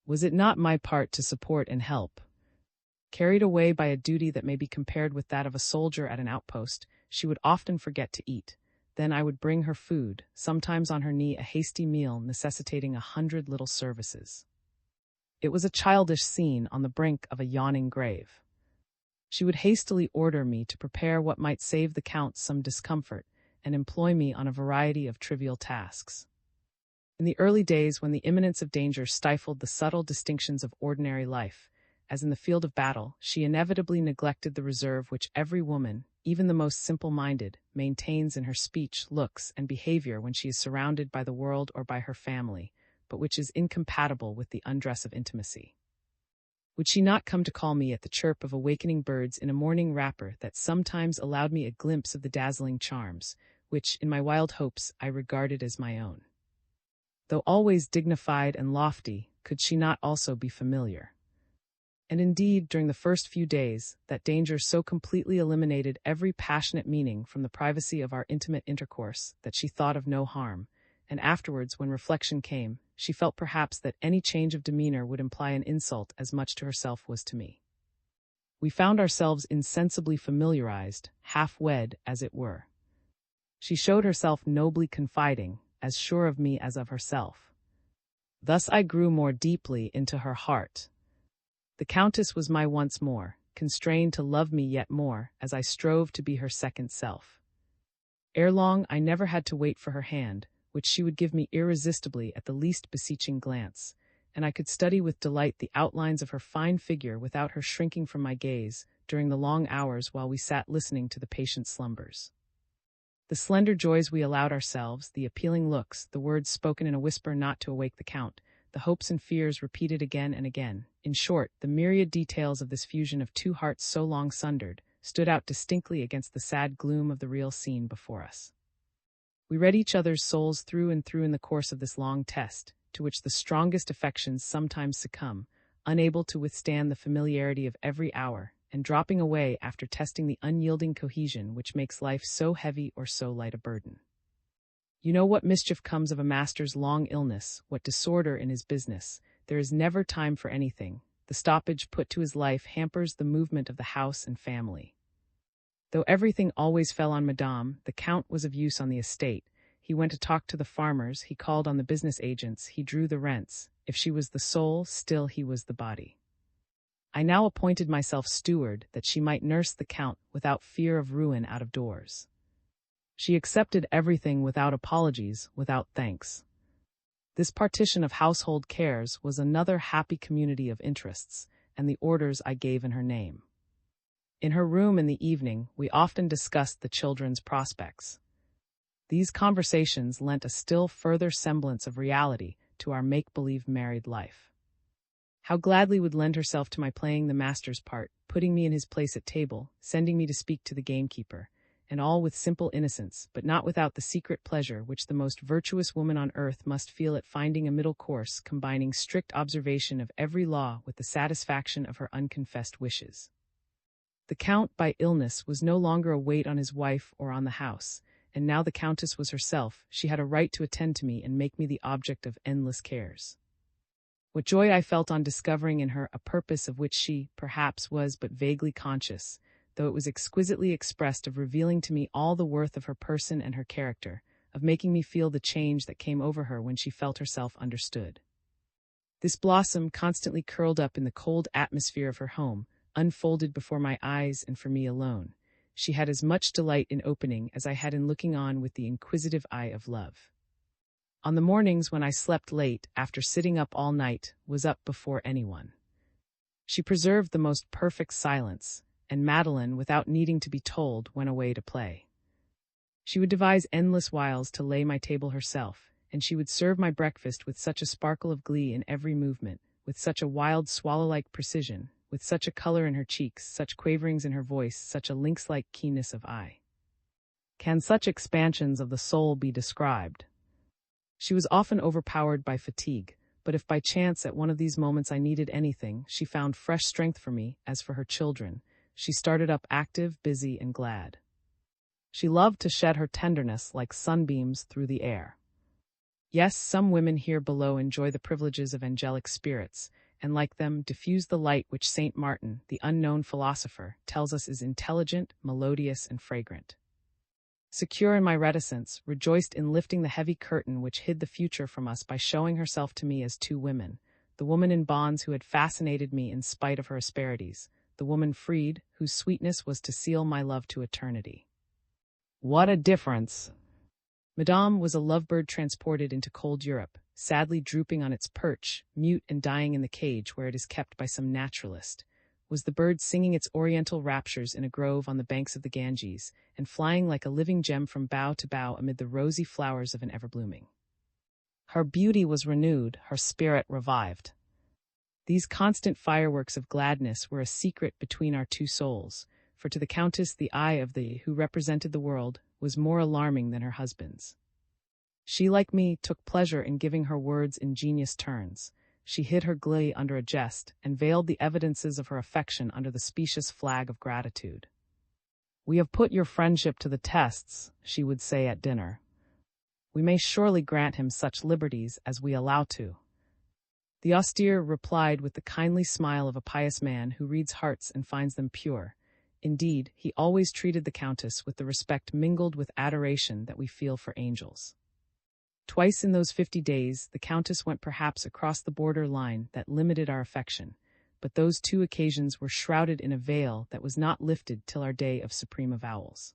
Was it not my part to support and help? Carried away by a duty that may be compared with that of a soldier at an outpost, she would often forget to eat. Then I would bring her food, sometimes on her knee a hasty meal necessitating 100 little services. It was a childish scene on the brink of a yawning grave. She would hastily order me to prepare what might save the Count some discomfort, and employ me on a variety of trivial tasks. In the early days when the imminence of danger stifled the subtle distinctions of ordinary life, as in the field of battle, she inevitably neglected the reserve which every woman, even the most simple-minded, maintains in her speech, looks, and behavior when she is surrounded by the world or by her family, but which is incompatible with the undress of intimacy. Would she not come to call me at the chirp of awakening birds in a morning wrapper that sometimes allowed me a glimpse of the dazzling charms, which, in my wild hopes, I regarded as my own? Though always dignified and lofty, could she not also be familiar? And indeed, during the first few days, that danger so completely eliminated every passionate meaning from the privacy of our intimate intercourse that she thought of no harm, and afterwards, when reflection came, she felt perhaps that any change of demeanor would imply an insult as much to herself was to me. We found ourselves insensibly familiarized, half-wed, as it were. She showed herself nobly confiding, as sure of me as of herself. Thus I grew more deeply into her heart. The Countess was my once more, constrained to love me yet more, as I strove to be her second self. Ere long I never had to wait for her hand, which she would give me irresistibly at the least beseeching glance, and I could study with delight the outlines of her fine figure without her shrinking from my gaze during the long hours while we sat listening to the patient slumbers. The slender joys we allowed ourselves, the appealing looks, the words spoken in a whisper not to awake the Count, the hopes and fears repeated again and again, in short, the myriad details of this fusion of two hearts so long sundered, stood out distinctly against the sad gloom of the real scene before us. We read each other's souls through and through in the course of this long test, to which the strongest affections sometimes succumb, unable to withstand the familiarity of every hour, and dropping away after testing the unyielding cohesion which makes life so heavy or so light a burden. You know what mischief comes of a master's long illness, what disorder in his business. There is never time for anything. The stoppage put to his life hampers the movement of the house and family. Though everything always fell on Madame, the Count was of use on the estate. He went to talk to the farmers, he called on the business agents, he drew the rents. If she was the soul, still he was the body. I now appointed myself steward, that she might nurse the Count without fear of ruin out of doors. She accepted everything without apologies, without thanks. This partition of household cares was another happy community of interests, and the orders I gave in her name. In her room in the evening, we often discussed the children's prospects. These conversations lent a still further semblance of reality to our make-believe married life. How gladly would lend herself to my playing the master's part, putting me in his place at table, sending me to speak to the gamekeeper, and all with simple innocence, but not without the secret pleasure which the most virtuous woman on earth must feel at finding a middle course combining strict observation of every law with the satisfaction of her unconfessed wishes. The Count, by illness, was no longer a weight on his wife or on the house, and now the Countess was herself. She had a right to attend to me and make me the object of endless cares. What joy I felt on discovering in her a purpose of which she, perhaps, was but vaguely conscious, though it was exquisitely expressed, of revealing to me all the worth of her person and her character, of making me feel the change that came over her when she felt herself understood. This blossom, constantly curled up in the cold atmosphere of her home, unfolded before my eyes and for me alone. She had as much delight in opening as I had in looking on with the inquisitive eye of love. On the mornings when I slept late, after sitting up all night, was up before anyone. She preserved the most perfect silence, and Madeline, without needing to be told, went away to play. She would devise endless wiles to lay my table herself, and she would serve my breakfast with such a sparkle of glee in every movement, with such a wild swallow-like precision, with such a color in her cheeks, such quaverings in her voice, such a lynx-like keenness of eye. Can such expansions of the soul be described? She was often overpowered by fatigue, but if by chance at one of these moments I needed anything, she found fresh strength for me. As for her children, she started up active, busy, and glad. She loved to shed her tenderness like sunbeams through the air. Yes, some women here below enjoy the privileges of angelic spirits, and like them diffuse the light which Saint Martin, the unknown philosopher, tells us is intelligent, melodious, and fragrant. Secure in my reticence, rejoiced in lifting the heavy curtain which hid the future from us by showing herself to me as two women, the woman in bonds who had fascinated me in spite of her asperities, the woman freed, whose sweetness was to seal my love to eternity. What a difference! Madame was a lovebird transported into cold Europe, sadly drooping on its perch, mute and dying in the cage where it is kept by some naturalist. Was the bird singing its oriental raptures in a grove on the banks of the Ganges, and flying like a living gem from bough to bough amid the rosy flowers of an ever-blooming. Her beauty was renewed, her spirit revived. These constant fireworks of gladness were a secret between our two souls, for to the Countess the eye of the who represented the world was more alarming than her husband's. She, like me, took pleasure in giving her words ingenious turns. She hid her glee under a jest, and veiled the evidences of her affection under the specious flag of gratitude. "We have put your friendship to the tests," she would say at dinner. "We may surely grant him such liberties as we allow to." The austere replied with the kindly smile of a pious man who reads hearts and finds them pure. Indeed, he always treated the Countess with the respect mingled with adoration that we feel for angels. Twice in those 50 days, the Countess went perhaps across the border line that limited our affection, but those two occasions were shrouded in a veil that was not lifted till our day of supreme avowals.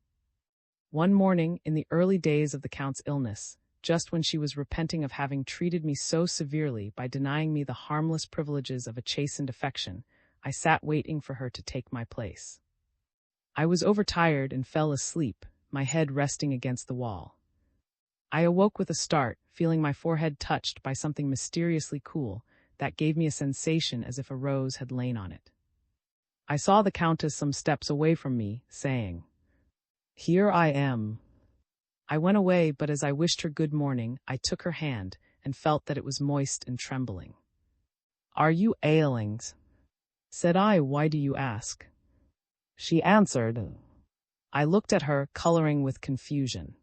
One morning, in the early days of the Count's illness, just when she was repenting of having treated me so severely by denying me the harmless privileges of a chastened affection, I sat waiting for her to take my place. I was overtired and fell asleep, my head resting against the wall. I awoke with a start, feeling my forehead touched by something mysteriously cool that gave me a sensation as if a rose had lain on it. I saw the Countess some steps away from me, saying, "Here I am." I went away, but as I wished her good morning, I took her hand and felt that it was moist and trembling. "Are you ailing?" said I. "Why do you ask?" She answered. I looked at her, coloring with confusion.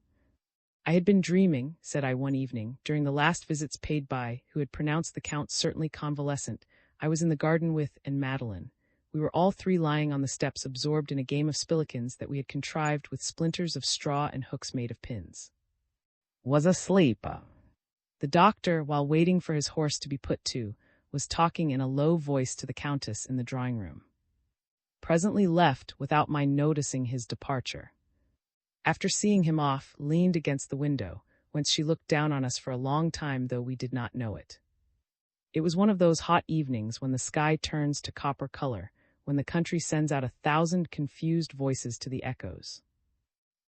"I had been dreaming," said I one evening, during the last visits paid by, who had pronounced the Count certainly convalescent. I was in the garden with, and Madeline. We were all three lying on the steps absorbed in a game of spillikins that we had contrived with splinters of straw and hooks made of pins. "Was asleep." The doctor, while waiting for his horse to be put to, was talking in a low voice to the Countess in the drawing-room. Presently left without my noticing his departure. After seeing him off, leaned against the window, whence she looked down on us for a long time, though we did not know it. It was one of those hot evenings when the sky turns to copper color, when the country sends out 1,000 confused voices to the echoes.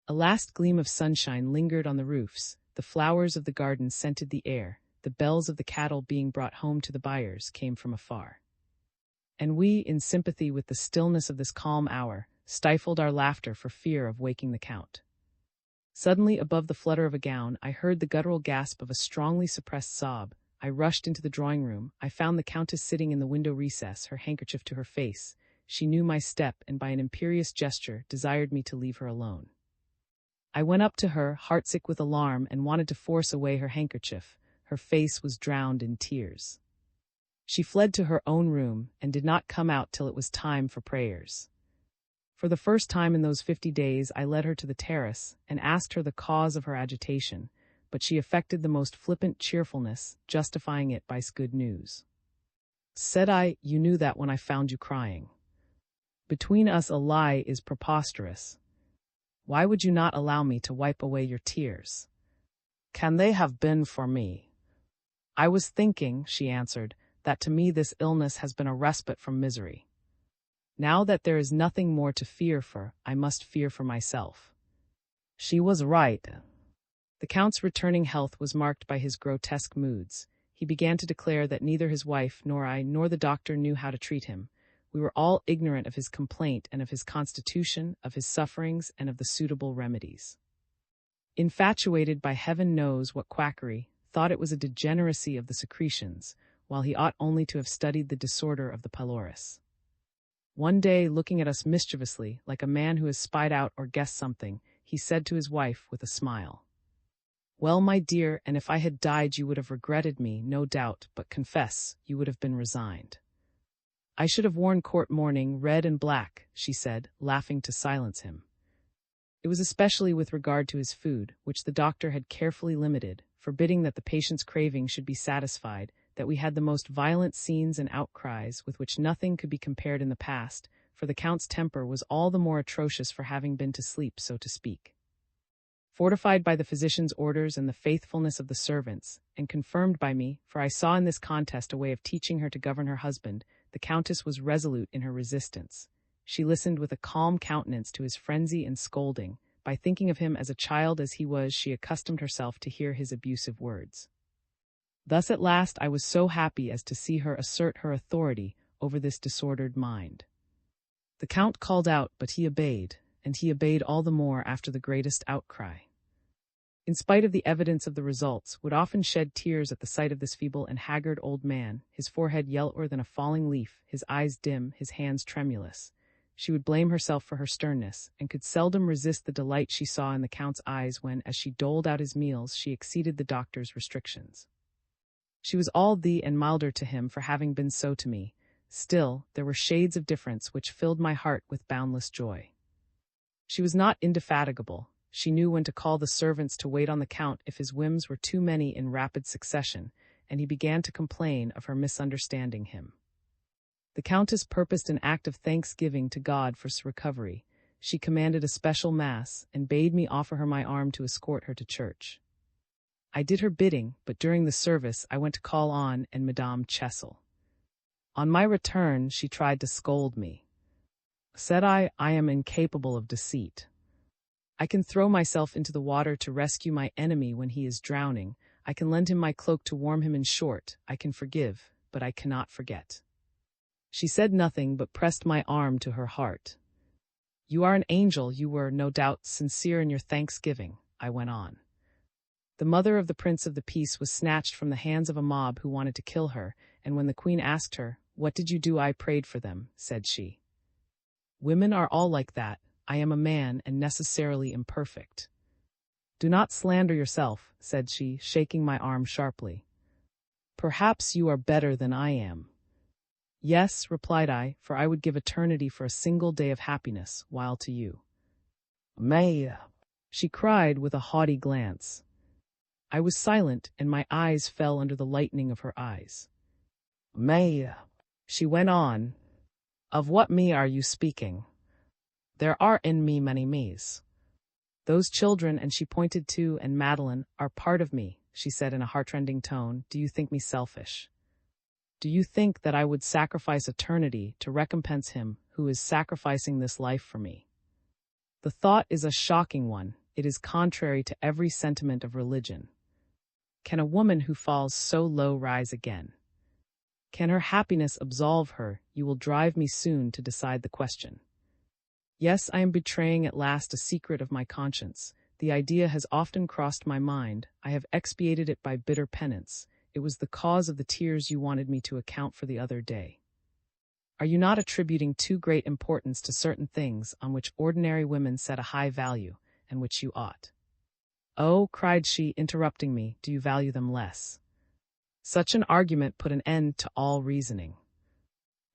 A last gleam of sunshine lingered on the roofs, the flowers of the garden scented the air, the bells of the cattle being brought home to the buyers came from afar. And we, in sympathy with the stillness of this calm hour, stifled our laughter for fear of waking the Count. Suddenly, above the flutter of a gown, I heard the guttural gasp of a strongly suppressed sob. I rushed into the drawing-room. I found the Countess sitting in the window recess, her handkerchief to her face. She knew my step, and by an imperious gesture desired me to leave her alone. I went up to her, heartsick with alarm, and wanted to force away her handkerchief. Her face was drowned in tears. She fled to her own room and did not come out till it was time for prayers. For the first time in those 50 days I led her to the terrace and asked her the cause of her agitation, but she affected the most flippant cheerfulness, justifying it by good news. Said I, "You knew that when I found you crying. Between us a lie is preposterous. Why would you not allow me to wipe away your tears? Can they have been for me?" "I was thinking," she answered, "that to me this illness has been a respite from misery. Now that there is nothing more to fear for, I must fear for myself." She was right. The Count's returning health was marked by his grotesque moods. He began to declare that neither his wife nor I nor the doctor knew how to treat him. We were all ignorant of his complaint and of his constitution, of his sufferings, and of the suitable remedies. Infatuated by heaven knows what quackery, thought it was a degeneracy of the secretions, while he ought only to have studied the disorder of the pylorus. One day, looking at us mischievously, like a man who has spied out or guessed something, he said to his wife with a smile, "Well, my dear, and if I had died you would have regretted me, no doubt, but confess, you would have been resigned." "I should have worn court mourning, red and black," she said, laughing to silence him. It was especially with regard to his food, which the doctor had carefully limited, forbidding that the patient's craving should be satisfied, that we had the most violent scenes and outcries with which nothing could be compared in the past, for the Count's temper was all the more atrocious for having been to sleep, so to speak. Fortified by the physician's orders and the faithfulness of the servants, and confirmed by me, for I saw in this contest a way of teaching her to govern her husband, the Countess was resolute in her resistance. She listened with a calm countenance to his frenzy and scolding. By thinking of him as a child as he was, she accustomed herself to hear his abusive words. Thus at last I was so happy as to see her assert her authority over this disordered mind. The Count called out, but he obeyed, and he obeyed all the more after the greatest outcry. In spite of the evidence of the results, would often shed tears at the sight of this feeble and haggard old man, his forehead yellower than a falling leaf, his eyes dim, his hands tremulous. She would blame herself for her sternness, and could seldom resist the delight she saw in the Count's eyes when, as she doled out his meals, she exceeded the doctor's restrictions. She was all the and milder to him for having been so to me. Still, there were shades of difference which filled my heart with boundless joy. She was not indefatigable. She knew when to call the servants to wait on the Count if his whims were too many in rapid succession, and he began to complain of her misunderstanding him. The Countess purposed an act of thanksgiving to God for his recovery. She commanded a special mass, and bade me offer her my arm to escort her to church. I did her bidding, but during the service I went to call on Madame Chessel. On my return she tried to scold me. Said I am incapable of deceit. I can throw myself into the water to rescue my enemy when he is drowning. I can lend him my cloak to warm him. In short, I can forgive, but I cannot forget. She said nothing, but pressed my arm to her heart. You are an angel. You were, no doubt, sincere in your thanksgiving, I went on. The mother of the Prince of the Peace was snatched from the hands of a mob who wanted to kill her, and when the Queen asked her, "What did you do?" "I prayed for them," said she. Women are all like that. I am a man and necessarily imperfect. Do not slander yourself, said she, shaking my arm sharply. Perhaps you are better than I am. Yes, replied I, for I would give eternity for a single day of happiness, while to you. May, she cried with a haughty glance. I was silent, and my eyes fell under the lightning of her eyes. May, she went on, of what me are you speaking? There are in me many me's. Those children, and she pointed to, and Madeline, are part of me, she said in a heartrending tone. Do you think me selfish? Do you think that I would sacrifice eternity to recompense him who is sacrificing this life for me? The thought is a shocking one. It is contrary to every sentiment of religion. Can a woman who falls so low rise again? Can her happiness absolve her? You will drive me soon to decide the question. Yes, I am betraying at last a secret of my conscience. The idea has often crossed my mind. I have expiated it by bitter penance. It was the cause of the tears you wanted me to account for the other day. Are you not attributing too great importance to certain things on which ordinary women set a high value, and which you ought. Oh, cried she, interrupting me, do you value them less? Such an argument put an end to all reasoning.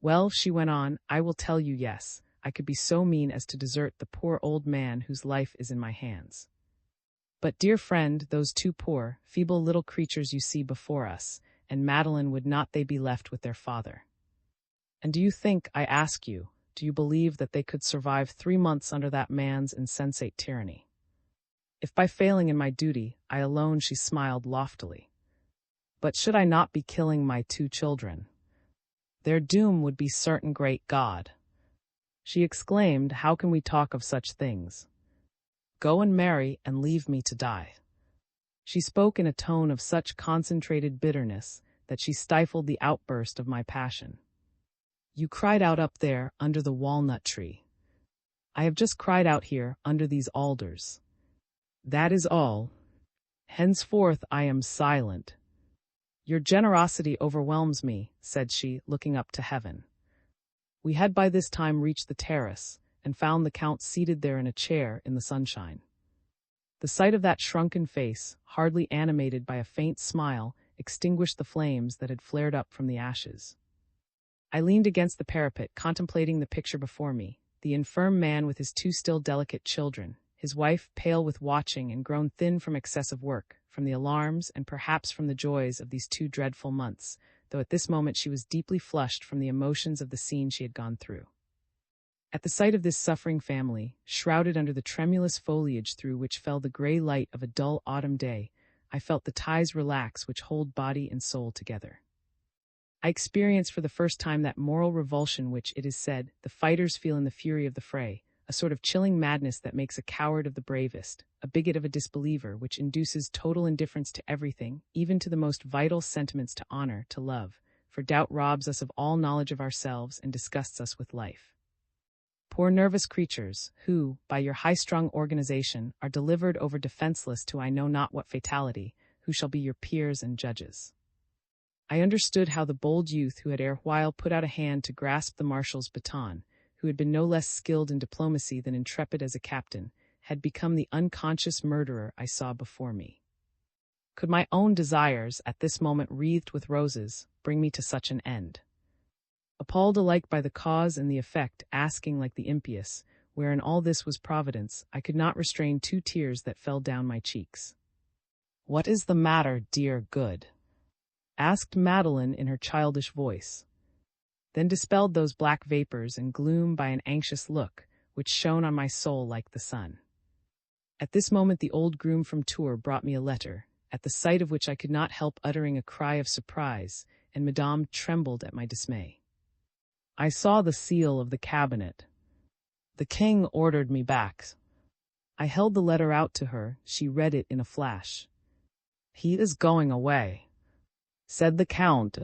Well, she went on, I will tell you yes, I could be so mean as to desert the poor old man whose life is in my hands. But, dear friend, those two poor, feeble little creatures you see before us, and Madeline, would not they be left with their father? And do you think, I ask you, do you believe that they could survive 3 months under that man's insensate tyranny? If by failing in my duty, I alone, she smiled loftily. But should I not be killing my 2 children? Their doom would be certain, great God. She exclaimed, how can we talk of such things? Go and marry, and leave me to die. She spoke in a tone of such concentrated bitterness that she stifled the outburst of my passion. You cried out up there, under the walnut tree. I have just cried out here, under these alders. That is all. Henceforth I am silent. Your generosity overwhelms me, said she, looking up to heaven. We had by this time reached the terrace, and found the Count seated there in a chair in the sunshine. The sight of that shrunken face, hardly animated by a faint smile, extinguished the flames that had flared up from the ashes. I leaned against the parapet, contemplating the picture before me, the infirm man with his 2 still delicate children, his wife pale with watching and grown thin from excessive work, from the alarms and perhaps from the joys of these 2 dreadful months, though at this moment she was deeply flushed from the emotions of the scene she had gone through. At the sight of this suffering family, shrouded under the tremulous foliage through which fell the gray light of a dull autumn day, I felt the ties relax which hold body and soul together. I experienced for the first time that moral revulsion which, it is said, the fighters feel in the fury of the fray, a sort of chilling madness that makes a coward of the bravest, a bigot of a disbeliever, which induces total indifference to everything, even to the most vital sentiments, to honor, to love, for doubt robs us of all knowledge of ourselves and disgusts us with life. Poor nervous creatures, who, by your high-strung organization, are delivered over defenseless to I know not what fatality, who shall be your peers and judges. I understood how the bold youth who had erewhile put out a hand to grasp the marshal's baton, who had been no less skilled in diplomacy than intrepid as a captain, had become the unconscious murderer I saw before me. Could my own desires, at this moment wreathed with roses, bring me to such an end? Appalled alike by the cause and the effect, asking like the impious, where in all this was providence, I could not restrain 2 tears that fell down my cheeks. What is the matter, dear good? Asked Madeline in her childish voice, then dispelled those black vapors and gloom by an anxious look, which shone on my soul like the sun. At this moment the old groom from Tours brought me a letter, at the sight of which I could not help uttering a cry of surprise, and Madame trembled at my dismay. I saw the seal of the cabinet. The king ordered me back. I held the letter out to her. She read it in a flash. He is going away, said the Count.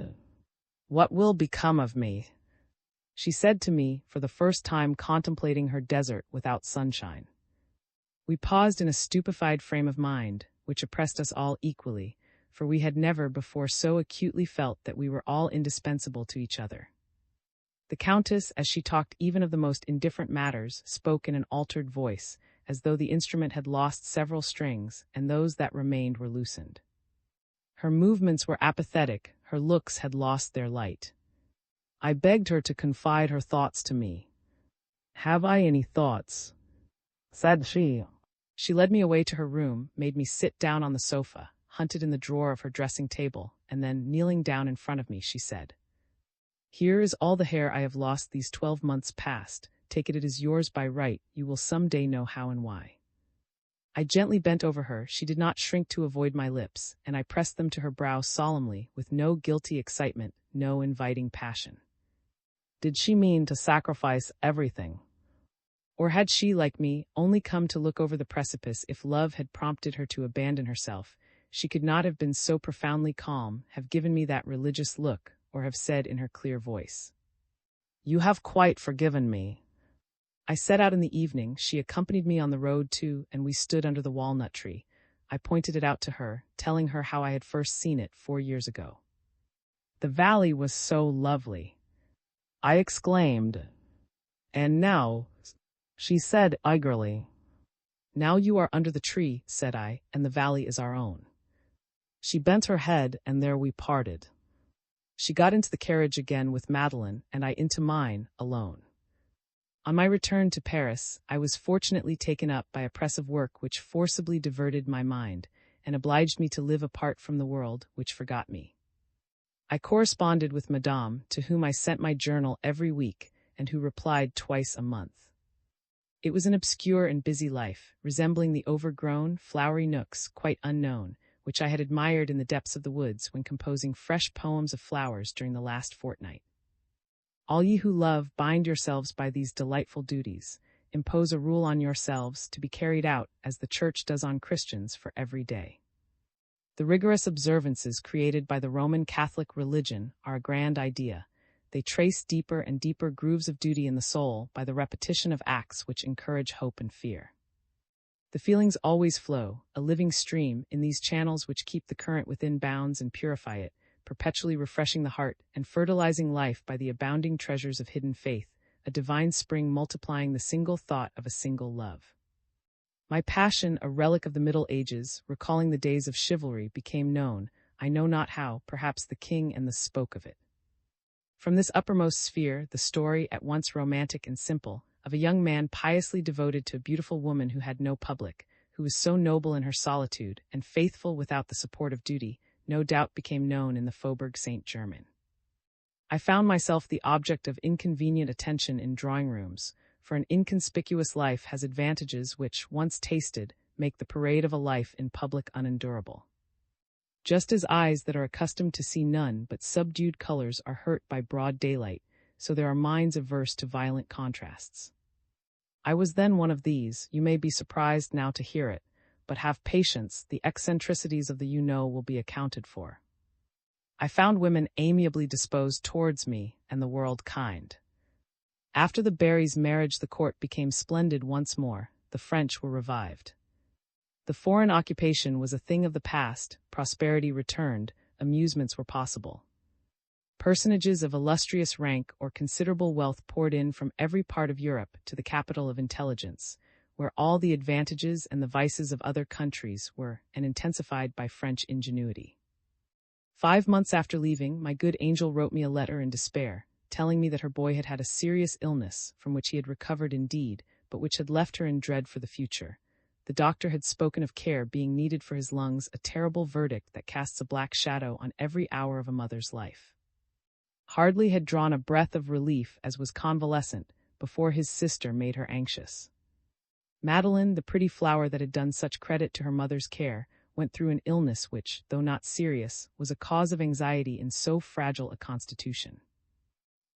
What will become of me? She said to me, for the first time contemplating her desert without sunshine. We paused in a stupefied frame of mind, which oppressed us all equally, for we had never before so acutely felt that we were all indispensable to each other. The Countess, as she talked even of the most indifferent matters, spoke in an altered voice, as though the instrument had lost several strings, and those that remained were loosened. Her movements were apathetic, her looks had lost their light. I begged her to confide her thoughts to me. Have I any thoughts? Said she. She led me away to her room, made me sit down on the sofa, hunted in the drawer of her dressing table, and then, kneeling down in front of me, she said, Here is all the hair I have lost these 12 months past. Take it, it is yours by right. You will some day know how and why. I gently bent over her. She did not shrink to avoid my lips, and I pressed them to her brow solemnly, with no guilty excitement, no inviting passion. Did she mean to sacrifice everything? Or had she, like me, only come to look over the precipice? If love had prompted her to abandon herself, she could not have been so profoundly calm, have given me that religious look, or have said in her clear voice, You have quite forgiven me. I set out in the evening. She accompanied me on the road too, and we stood under the walnut tree. I pointed it out to her, telling her how I had first seen it 4 years ago. The valley was so lovely. I exclaimed. And now, she said eagerly, "Now you are under the tree," said I, "and the valley is our own." She bent her head, and there we parted. She got into the carriage again with Madeline, and I into mine, alone. On my return to Paris, I was fortunately taken up by a press of work which forcibly diverted my mind, and obliged me to live apart from the world, which forgot me. I corresponded with Madame, to whom I sent my journal every week, and who replied twice a month. It was an obscure and busy life, resembling the overgrown, flowery nooks, quite unknown, which I had admired in the depths of the woods when composing fresh poems of flowers during the last fortnight. All ye who love, bind yourselves by these delightful duties, impose a rule on yourselves to be carried out, as the Church does on Christians, for every day. The rigorous observances created by the Roman Catholic religion are a grand idea. They trace deeper and deeper grooves of duty in the soul by the repetition of acts which encourage hope and fear. The feelings always flow, a living stream, in these channels which keep the current within bounds and purify it, perpetually refreshing the heart and fertilizing life by the abounding treasures of hidden faith, a divine spring multiplying the single thought of a single love. My passion, a relic of the Middle Ages, recalling the days of chivalry, became known, I know not how, perhaps the king and the spoke of it. From this uppermost sphere, the story, at once romantic and simple, of a young man piously devoted to a beautiful woman who had no public, who was so noble in her solitude and faithful without the support of duty, no doubt became known in the Faubourg Saint-Germain. I found myself the object of inconvenient attention in drawing-rooms, for an inconspicuous life has advantages which, once tasted, make the parade of a life in public unendurable. Just as eyes that are accustomed to see none but subdued colors are hurt by broad daylight, so there are minds averse to violent contrasts. I was then one of these. You may be surprised now to hear it, but have patience, the eccentricities of the will be accounted for. I found women amiably disposed towards me, and the world kind. After the Barrys' marriage the court became splendid once more, the French were revived. The foreign occupation was a thing of the past, prosperity returned, amusements were possible. Personages of illustrious rank or considerable wealth poured in from every part of Europe to the capital of intelligence, where all the advantages and the vices of other countries were, and intensified by French ingenuity. 5 months after leaving, my good angel wrote me a letter in despair, telling me that her boy had had a serious illness, from which he had recovered indeed, but which had left her in dread for the future. The doctor had spoken of care being needed for his lungs, a terrible verdict that casts a black shadow on every hour of a mother's life. Hardly had drawn a breath of relief as was convalescent, before his sister made her anxious. Madeline, the pretty flower that had done such credit to her mother's care, went through an illness which, though not serious, was a cause of anxiety in so fragile a constitution.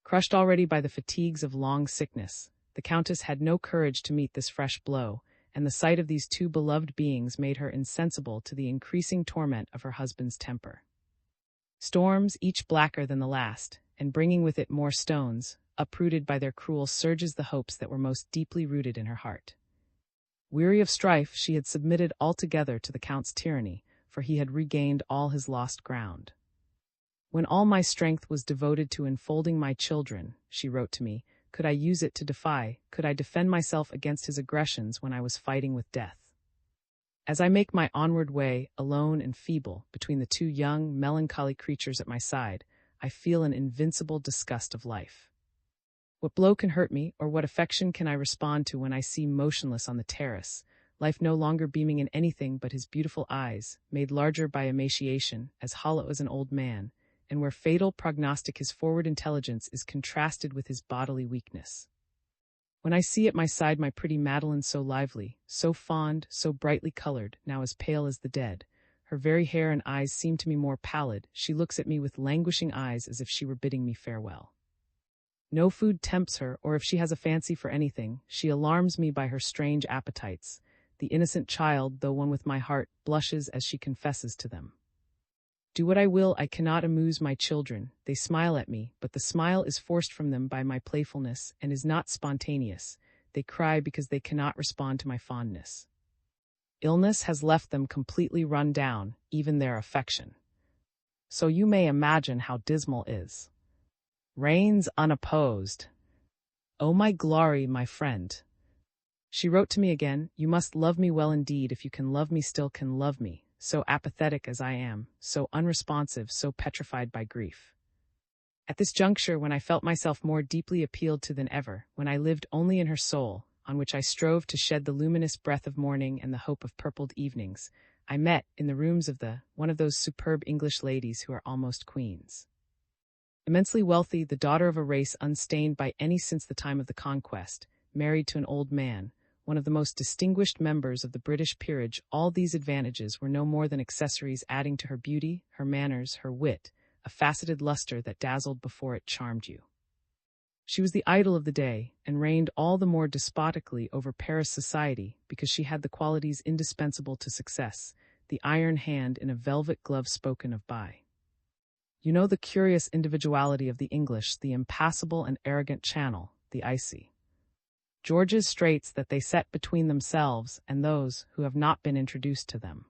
Crushed already by the fatigues of long sickness, the Countess had no courage to meet this fresh blow, and the sight of these two beloved beings made her insensible to the increasing torment of her husband's temper. Storms, each blacker than the last, and bringing with it more stones, uprooted by their cruel surges the hopes that were most deeply rooted in her heart. Weary of strife, she had submitted altogether to the Count's tyranny, for he had regained all his lost ground. When all my strength was devoted to enfolding my children, she wrote to me, could I use it to could I defend myself against his aggressions when I was fighting with death? As I make my onward way, alone and feeble, between the two young, melancholy creatures at my side, I feel an invincible disgust of life. What blow can hurt me, or what affection can I respond to when I see motionless on the terrace, life no longer beaming in anything but his beautiful eyes, made larger by emaciation, as hollow as an old man, and where fatal prognostic his forward intelligence is contrasted with his bodily weakness. When I see at my side my pretty Madeline so lively, so fond, so brightly colored, now as pale as the dead, her very hair and eyes seem to me more pallid, she looks at me with languishing eyes as if she were bidding me farewell. No food tempts her, or if she has a fancy for anything, she alarms me by her strange appetites. The innocent child, though one with my heart, blushes as she confesses to them. Do what I will, I cannot amuse my children. They smile at me, but the smile is forced from them by my playfulness and is not spontaneous. They cry because they cannot respond to my fondness. Illness has left them completely run down, even their affection. So you may imagine how dismal is. Reigns unopposed. Oh my glory, my friend! She wrote to me again, "You must love me well indeed if you can love me still can love me, so apathetic as I am, so unresponsive, so petrified by grief." At this juncture, when I felt myself more deeply appealed to than ever, when I lived only in her soul, on which I strove to shed the luminous breath of morning and the hope of purpled evenings, I met, in the rooms of one of those superb English ladies who are almost queens. Immensely wealthy, the daughter of a race unstained by any since the time of the Conquest, married to an old man, one of the most distinguished members of the British peerage, all these advantages were no more than accessories adding to her beauty, her manners, her wit, a faceted luster that dazzled before it charmed you. She was the idol of the day, and reigned all the more despotically over Paris society because she had the qualities indispensable to success, the iron hand in a velvet glove spoken of by. You know the curious individuality of the English, the impassable and arrogant Channel, the icy George's Straits that they set between themselves and those who have not been introduced to them.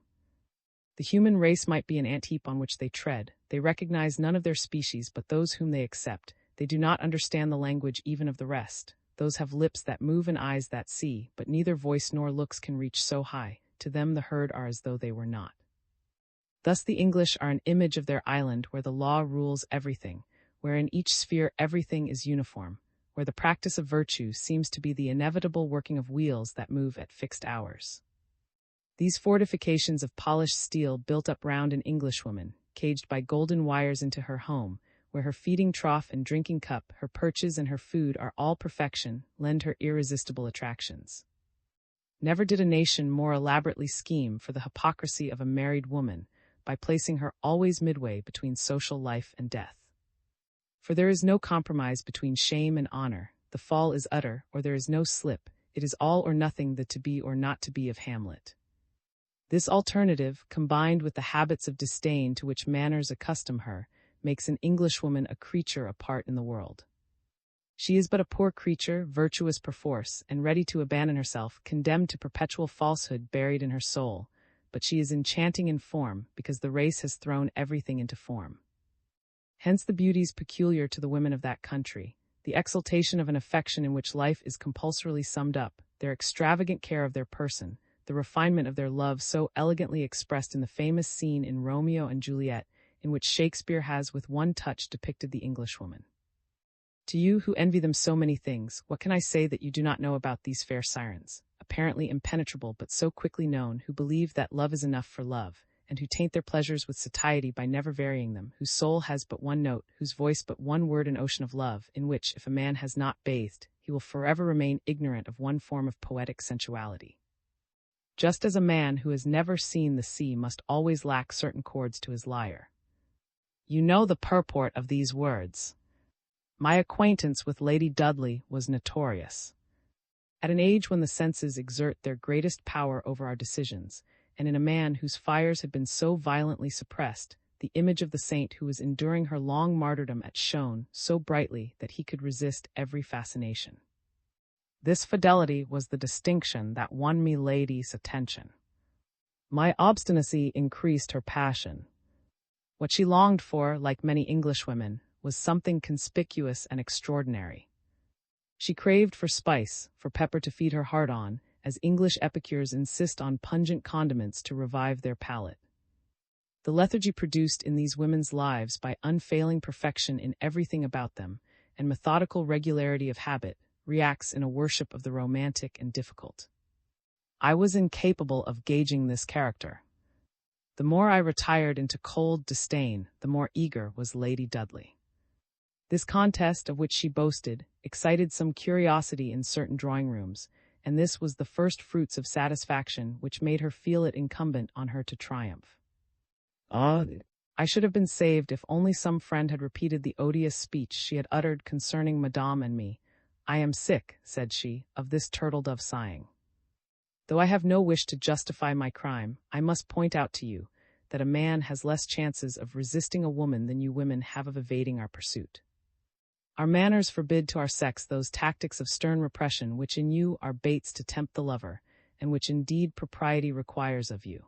The human race might be an ant-heap on which they tread. They recognize none of their species but those whom they accept. They do not understand the language even of the rest. Those have lips that move and eyes that see, but neither voice nor looks can reach so high. To them the herd are as though they were not. Thus the English are an image of their island where the law rules everything, where in each sphere everything is uniform, where the practice of virtue seems to be the inevitable working of wheels that move at fixed hours. These fortifications of polished steel built up round an Englishwoman, caged by golden wires into her home, where her feeding trough and drinking cup, her perches and her food are all perfection, lend her irresistible attractions. Never did a nation more elaborately scheme for the hypocrisy of a married woman, by placing her always midway between social life and death. For there is no compromise between shame and honor, the fall is utter, or there is no slip, it is all or nothing, the to be or not to be of Hamlet. This alternative, combined with the habits of disdain to which manners accustom her, makes an Englishwoman a creature apart in the world. She is but a poor creature, virtuous perforce, and ready to abandon herself, condemned to perpetual falsehood buried in her soul, but she is enchanting in form, because the race has thrown everything into form. Hence the beauties peculiar to the women of that country, the exaltation of an affection in which life is compulsorily summed up, their extravagant care of their person, the refinement of their love so elegantly expressed in the famous scene in Romeo and Juliet, in which Shakespeare has with one touch depicted the Englishwoman. To you who envy them so many things, what can I say that you do not know about these fair sirens, apparently impenetrable but so quickly known, who believe that love is enough for love, and who taint their pleasures with satiety by never varying them, whose soul has but one note, whose voice but one word, an ocean of love, in which, if a man has not bathed, he will forever remain ignorant of one form of poetic sensuality. Just as a man who has never seen the sea must always lack certain chords to his lyre. You know the purport of these words. My acquaintance with Lady Dudley was notorious. At an age when the senses exert their greatest power over our decisions, and in a man whose fires had been so violently suppressed, the image of the saint who was enduring her long martyrdom shone so brightly that he could resist every fascination. This fidelity was the distinction that won me lady's attention. My obstinacy increased her passion. What she longed for, like many Englishwomen, was something conspicuous and extraordinary. She craved for spice, for pepper to feed her heart on, as English epicures insist on pungent condiments to revive their palate. The lethargy produced in these women's lives by unfailing perfection in everything about them, and methodical regularity of habit, reacts in a worship of the romantic and difficult. I was incapable of gauging this character. The more I retired into cold disdain, the more eager was Lady Dudley. This contest, of which she boasted, excited some curiosity in certain drawing-rooms, and this was the first fruits of satisfaction which made her feel it incumbent on her to triumph. I should have been saved if only some friend had repeated the odious speech she had uttered concerning Madame and me. I am sick, said she, of this turtle-dove sighing. Though I have no wish to justify my crime, I must point out to you that a man has less chances of resisting a woman than you women have of evading our pursuit. Our manners forbid to our sex those tactics of stern repression which in you are baits to tempt the lover, and which indeed propriety requires of you.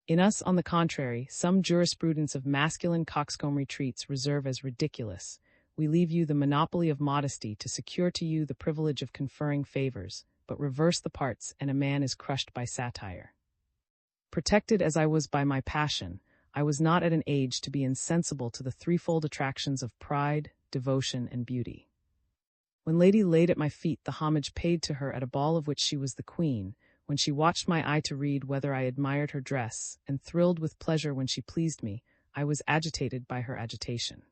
In us, on the contrary, some jurisprudence of masculine coxcomb retreats reserve as ridiculous. We leave you the monopoly of modesty to secure to you the privilege of conferring favors, but reverse the parts and a man is crushed by satire. Protected as I was by my passion, I was not at an age to be insensible to the threefold attractions of pride, devotion, and beauty. When Lady laid at my feet the homage paid to her at a ball of which she was the queen, when she watched my eye to read whether I admired her dress, and thrilled with pleasure when she pleased me, I was agitated by her agitation.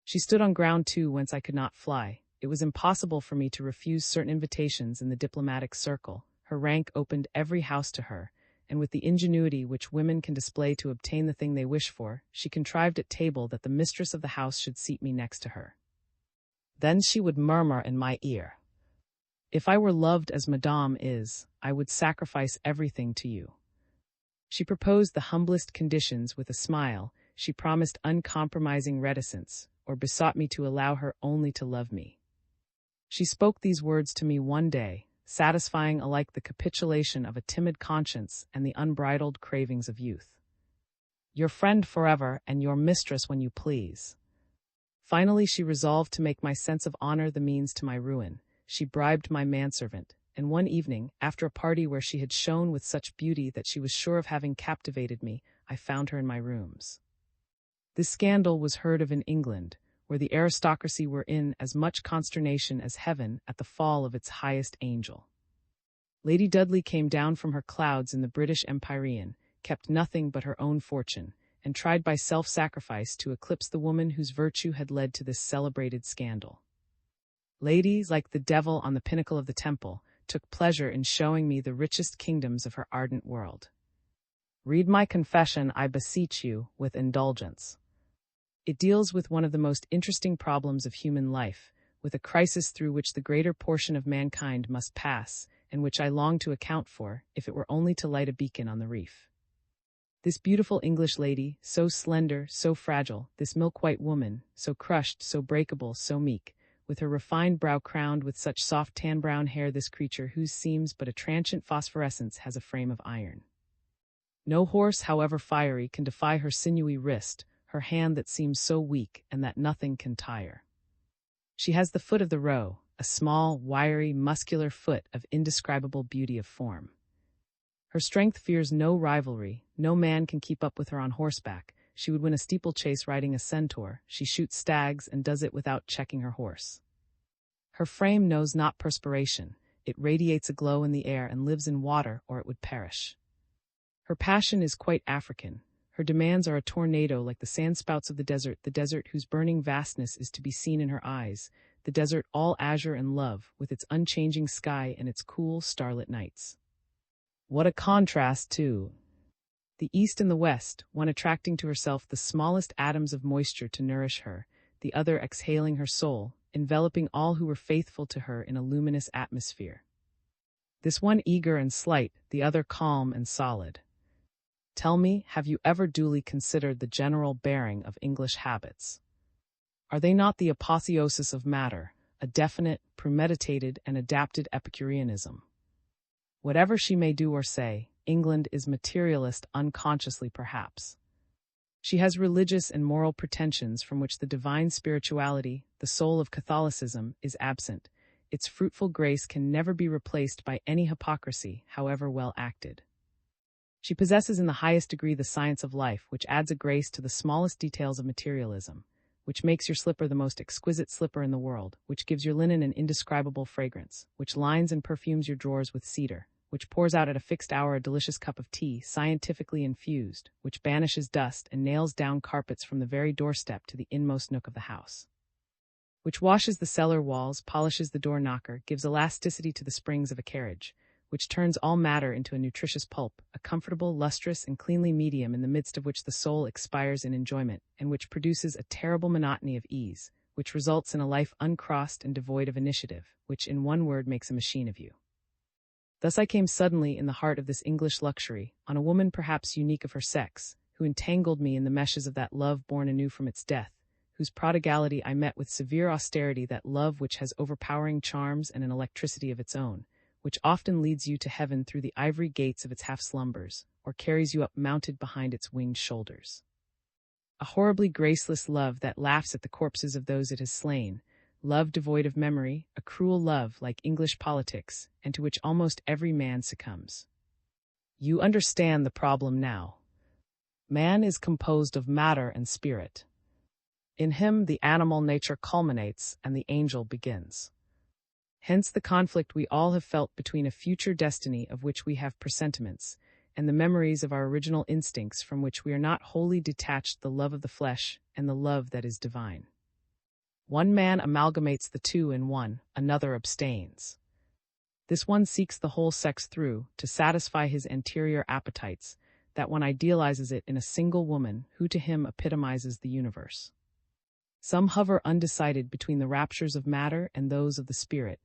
She stood on ground too whence I could not fly. It was impossible for me to refuse certain invitations in the diplomatic circle. Her rank opened every house to her, and with the ingenuity which women can display to obtain the thing they wish for, she contrived at table that the mistress of the house should seat me next to her. Then she would murmur in my ear, "If I were loved as Madame is, I would sacrifice everything to you." She proposed the humblest conditions with a smile. She promised uncompromising reticence, or besought me to allow her only to love me. She spoke these words to me one day, satisfying alike the capitulation of a timid conscience and the unbridled cravings of youth. "Your friend forever, and your mistress when you please." Finally, she resolved to make my sense of honor the means to my ruin. She bribed my manservant, and one evening, after a party where she had shone with such beauty that she was sure of having captivated me, I found her in my rooms. This scandal was heard of in England, where the aristocracy were in as much consternation as heaven at the fall of its highest angel. Lady Dudley came down from her clouds in the British Empyrean, kept nothing but her own fortune, and tried by self-sacrifice to eclipse the woman whose virtue had led to this celebrated scandal. Ladies, like the devil on the pinnacle of the temple, took pleasure in showing me the richest kingdoms of her ardent world. Read my confession, I beseech you, with indulgence. It deals with one of the most interesting problems of human life, with a crisis through which the greater portion of mankind must pass, and which I long to account for, if it were only to light a beacon on the reef. This beautiful English lady, so slender, so fragile, this milk-white woman, so crushed, so breakable, so meek, with her refined brow crowned with such soft tan-brown hair, this creature whose seems but a transient phosphorescence has a frame of iron. No horse, however fiery, can defy her sinewy wrist, her hand that seems so weak and that nothing can tire. She has the foot of the roe, a small, wiry, muscular foot of indescribable beauty of form. Her strength fears no rivalry, no man can keep up with her on horseback. She would win a steeplechase riding a centaur. She shoots stags and does it without checking her horse. Her frame knows not perspiration. It radiates a glow in the air and lives in water, or it would perish. Her passion is quite African. Her demands are a tornado like the sandspouts of the desert whose burning vastness is to be seen in her eyes, the desert all azure and love, with its unchanging sky and its cool, starlit nights. What a contrast, too! The east and the west, one attracting to herself the smallest atoms of moisture to nourish her, the other exhaling her soul, enveloping all who were faithful to her in a luminous atmosphere. This one eager and slight, the other calm and solid. Tell me, have you ever duly considered the general bearing of English habits? Are they not the apotheosis of matter, a definite, premeditated, and adapted Epicureanism? Whatever she may do or say, England is materialist unconsciously perhaps. She has religious and moral pretensions from which the divine spirituality, the soul of Catholicism, is absent. Its fruitful grace can never be replaced by any hypocrisy, however well acted. She possesses in the highest degree the science of life, which adds a grace to the smallest details of materialism, which makes your slipper the most exquisite slipper in the world, which gives your linen an indescribable fragrance, which lines and perfumes your drawers with cedar, which pours out at a fixed hour a delicious cup of tea, scientifically infused, which banishes dust and nails down carpets from the very doorstep to the inmost nook of the house, which washes the cellar walls, polishes the door knocker, gives elasticity to the springs of a carriage, which turns all matter into a nutritious pulp, a comfortable, lustrous, and cleanly medium in the midst of which the soul expires in enjoyment, and which produces a terrible monotony of ease, which results in a life uncrossed and devoid of initiative, which in one word makes a machine of you. Thus I came suddenly in the heart of this English luxury, on a woman perhaps unique of her sex, who entangled me in the meshes of that love born anew from its death, whose prodigality I met with severe austerity, that love which has overpowering charms and an electricity of its own, which often leads you to heaven through the ivory gates of its half-slumbers, or carries you up mounted behind its winged shoulders. A horribly graceless love that laughs at the corpses of those it has slain, love devoid of memory, a cruel love like English politics, and to which almost every man succumbs. You understand the problem now. Man is composed of matter and spirit. In him the animal nature culminates and the angel begins. Hence the conflict we all have felt between a future destiny of which we have presentiments, and the memories of our original instincts from which we are not wholly detached, the love of the flesh and the love that is divine. One man amalgamates the two in one, another abstains. This one seeks the whole sex through, to satisfy his anterior appetites, that one idealizes it in a single woman who to him epitomizes the universe. Some hover undecided between the raptures of matter and those of the spirit,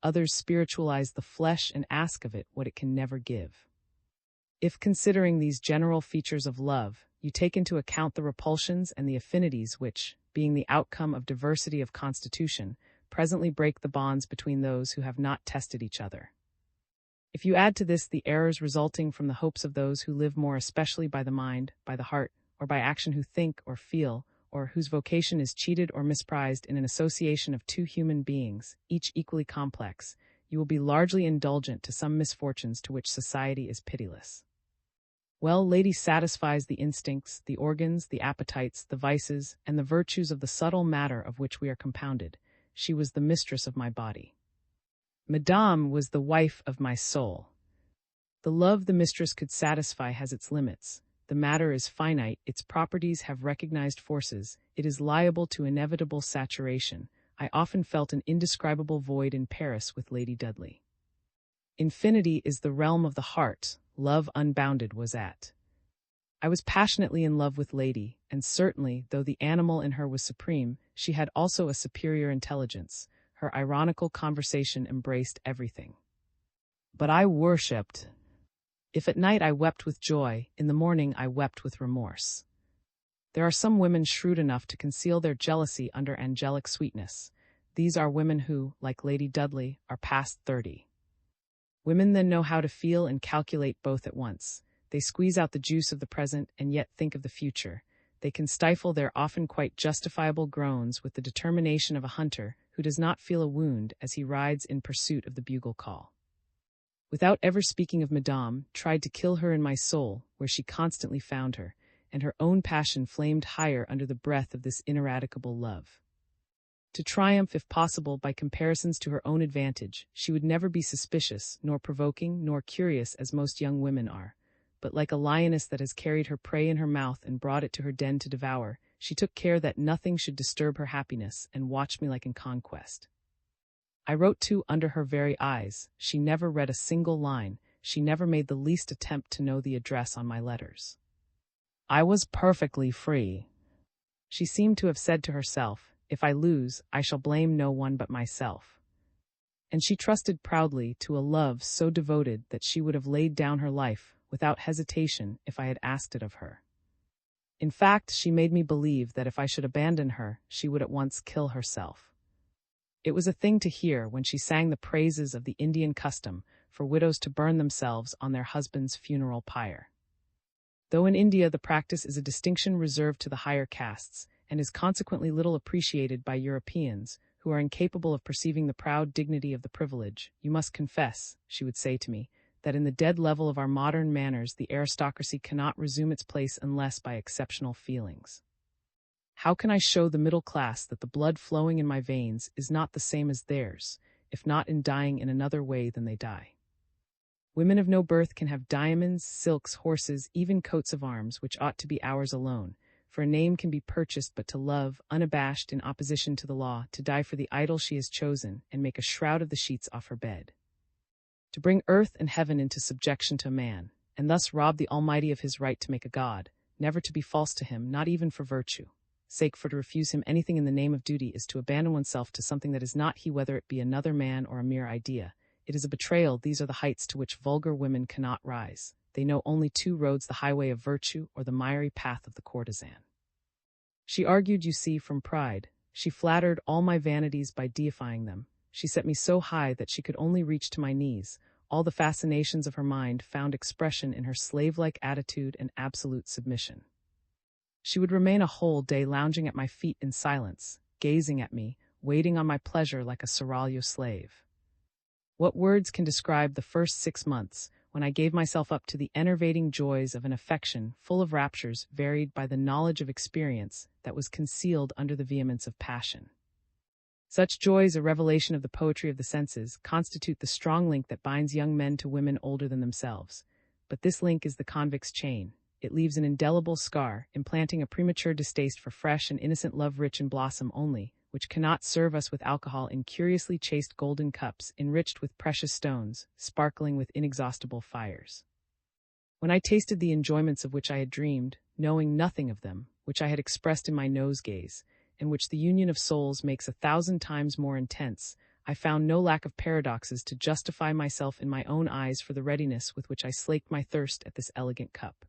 others spiritualize the flesh and ask of it what it can never give. If considering these general features of love, you take into account the repulsions and the affinities which, being the outcome of diversity of constitution, presently break the bonds between those who have not tested each other. If you add to this the errors resulting from the hopes of those who live more especially by the mind, by the heart, or by action, who think or feel, or whose vocation is cheated or misprized in an association of two human beings, each equally complex, you will be largely indulgent to some misfortunes to which society is pitiless. Well, lady satisfies the instincts, the organs, the appetites, the vices, and the virtues of the subtle matter of which we are compounded. She was the mistress of my body. Madame was the wife of my soul. The love the mistress could satisfy has its limits. The matter is finite, its properties have recognized forces, it is liable to inevitable saturation. I often felt an indescribable void in Paris with Lady Dudley. Infinity is the realm of the heart, love unbounded was at. I was passionately in love with Lady, and certainly, though the animal in her was supreme, she had also a superior intelligence. Her ironical conversation embraced everything. But I worshipped. If at night I wept with joy, in the morning I wept with remorse. There are some women shrewd enough to conceal their jealousy under angelic sweetness. These are women who, like Lady Dudley, are past 30. Women then know how to feel and calculate both at once. They squeeze out the juice of the present and yet think of the future. They can stifle their often quite justifiable groans with the determination of a hunter who does not feel a wound as he rides in pursuit of the bugle call. Without ever speaking of Madame, tried to kill her in my soul, where she constantly found her, and her own passion flamed higher under the breath of this ineradicable love. To triumph, if possible, by comparisons to her own advantage, she would never be suspicious, nor provoking, nor curious as most young women are, but like a lioness that has carried her prey in her mouth and brought it to her den to devour, she took care that nothing should disturb her happiness and watched me like in conquest. I wrote too under her very eyes. She never read a single line. She never made the least attempt to know the address on my letters. I was perfectly free. She seemed to have said to herself, if I lose, I shall blame no one but myself. And she trusted proudly to a love so devoted that she would have laid down her life, without hesitation, if I had asked it of her. In fact, she made me believe that if I should abandon her, she would at once kill herself. It was a thing to hear when she sang the praises of the Indian custom for widows to burn themselves on their husband's funeral pyre. Though in India the practice is a distinction reserved to the higher castes, and is consequently little appreciated by Europeans, who are incapable of perceiving the proud dignity of the privilege, you must confess, she would say to me, that in the dead level of our modern manners the aristocracy cannot resume its place unless by exceptional feelings. How can I show the middle class that the blood flowing in my veins is not the same as theirs, if not in dying in another way than they die? Women of no birth can have diamonds, silks, horses, even coats of arms, which ought to be ours alone, for a name can be purchased but to love, unabashed in opposition to the law, to die for the idol she has chosen, and make a shroud of the sheets off her bed. To bring earth and heaven into subjection to man, and thus rob the Almighty of his right to make a God, never to be false to him, not even for virtue. Sake, for to refuse him anything in the name of duty is to abandon oneself to something that is not he, whether it be another man or a mere idea. It is a betrayal. These are the heights to which vulgar women cannot rise. They know only two roads, the highway of virtue or the miry path of the courtesan. She argued, you see, from pride. She flattered all my vanities by deifying them. She set me so high that she could only reach to my knees. All the fascinations of her mind found expression in her slave-like attitude and absolute submission. She would remain a whole day lounging at my feet in silence, gazing at me, waiting on my pleasure like a seraglio slave. What words can describe the first 6 months, when I gave myself up to the enervating joys of an affection full of raptures varied by the knowledge of experience that was concealed under the vehemence of passion? Such joys, a revelation of the poetry of the senses, constitute the strong link that binds young men to women older than themselves. But this link is the convict's chain. It leaves an indelible scar, implanting a premature distaste for fresh and innocent love rich in blossom only, which cannot serve us with alcohol in curiously chased golden cups, enriched with precious stones, sparkling with inexhaustible fires. When I tasted the enjoyments of which I had dreamed, knowing nothing of them, which I had expressed in my nosegays, in which the union of souls makes 1,000 times more intense, I found no lack of paradoxes to justify myself in my own eyes for the readiness with which I slaked my thirst at this elegant cup.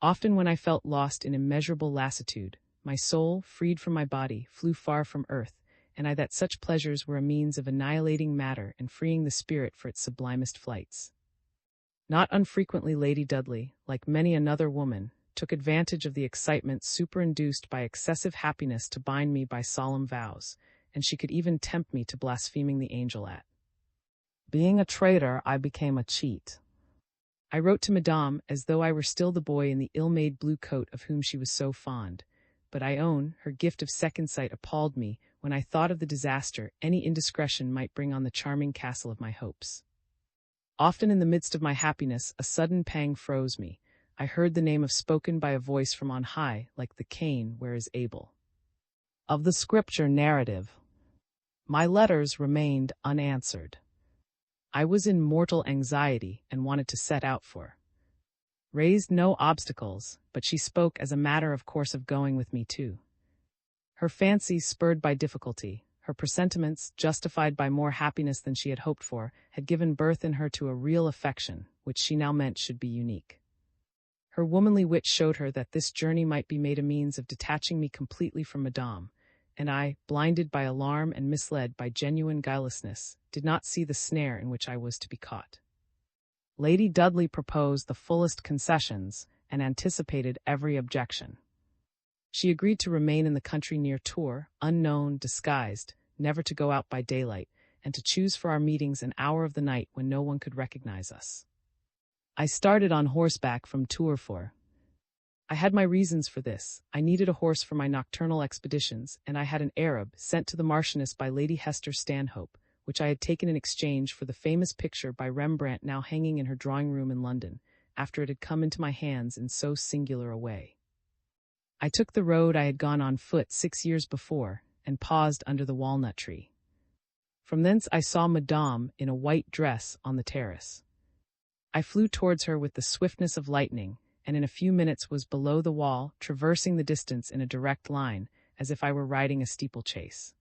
Often when I felt lost in immeasurable lassitude, my soul, freed from my body, flew far from earth, and I that such pleasures were a means of annihilating matter and freeing the spirit for its sublimest flights. Not unfrequently Lady Dudley, like many another woman, took advantage of the excitement superinduced by excessive happiness to bind me by solemn vows, and she could even tempt me to blaspheming the angel at. Being a traitor, I became a cheat. I wrote to Madame as though I were still the boy in the ill-made blue coat of whom she was so fond, but I own her gift of second sight appalled me when I thought of the disaster any indiscretion might bring on the charming castle of my hopes. Often in the midst of my happiness a sudden pang froze me. I heard the name of spoken by a voice from on high, like the Cain where is Abel. Of the scripture narrative. My letters remained unanswered. I was in mortal anxiety and wanted to set out for. Raised no obstacles, but she spoke as a matter of course of going with me too. Her fancies spurred by difficulty, her presentiments, justified by more happiness than she had hoped for, had given birth in her to a real affection, which she now meant should be unique. Her womanly wit showed her that this journey might be made a means of detaching me completely from Madame, and I, blinded by alarm and misled by genuine guilelessness, did not see the snare in which I was to be caught. Lady Dudley proposed the fullest concessions and anticipated every objection. She agreed to remain in the country near Tours, unknown, disguised, never to go out by daylight, and to choose for our meetings an hour of the night when no one could recognize us. I started on horseback from Tours. I had my reasons for this. I needed a horse for my nocturnal expeditions, and I had an Arab sent to the Marchioness by Lady Hester Stanhope, which I had taken in exchange for the famous picture by Rembrandt now hanging in her drawing-room in London, after it had come into my hands in so singular a way. I took the road I had gone on foot 6 years before, and paused under the walnut tree. From thence I saw Madame in a white dress on the terrace. I flew towards her with the swiftness of lightning, and in a few minutes was below the wall, traversing the distance in a direct line, as if I were riding a steeplechase.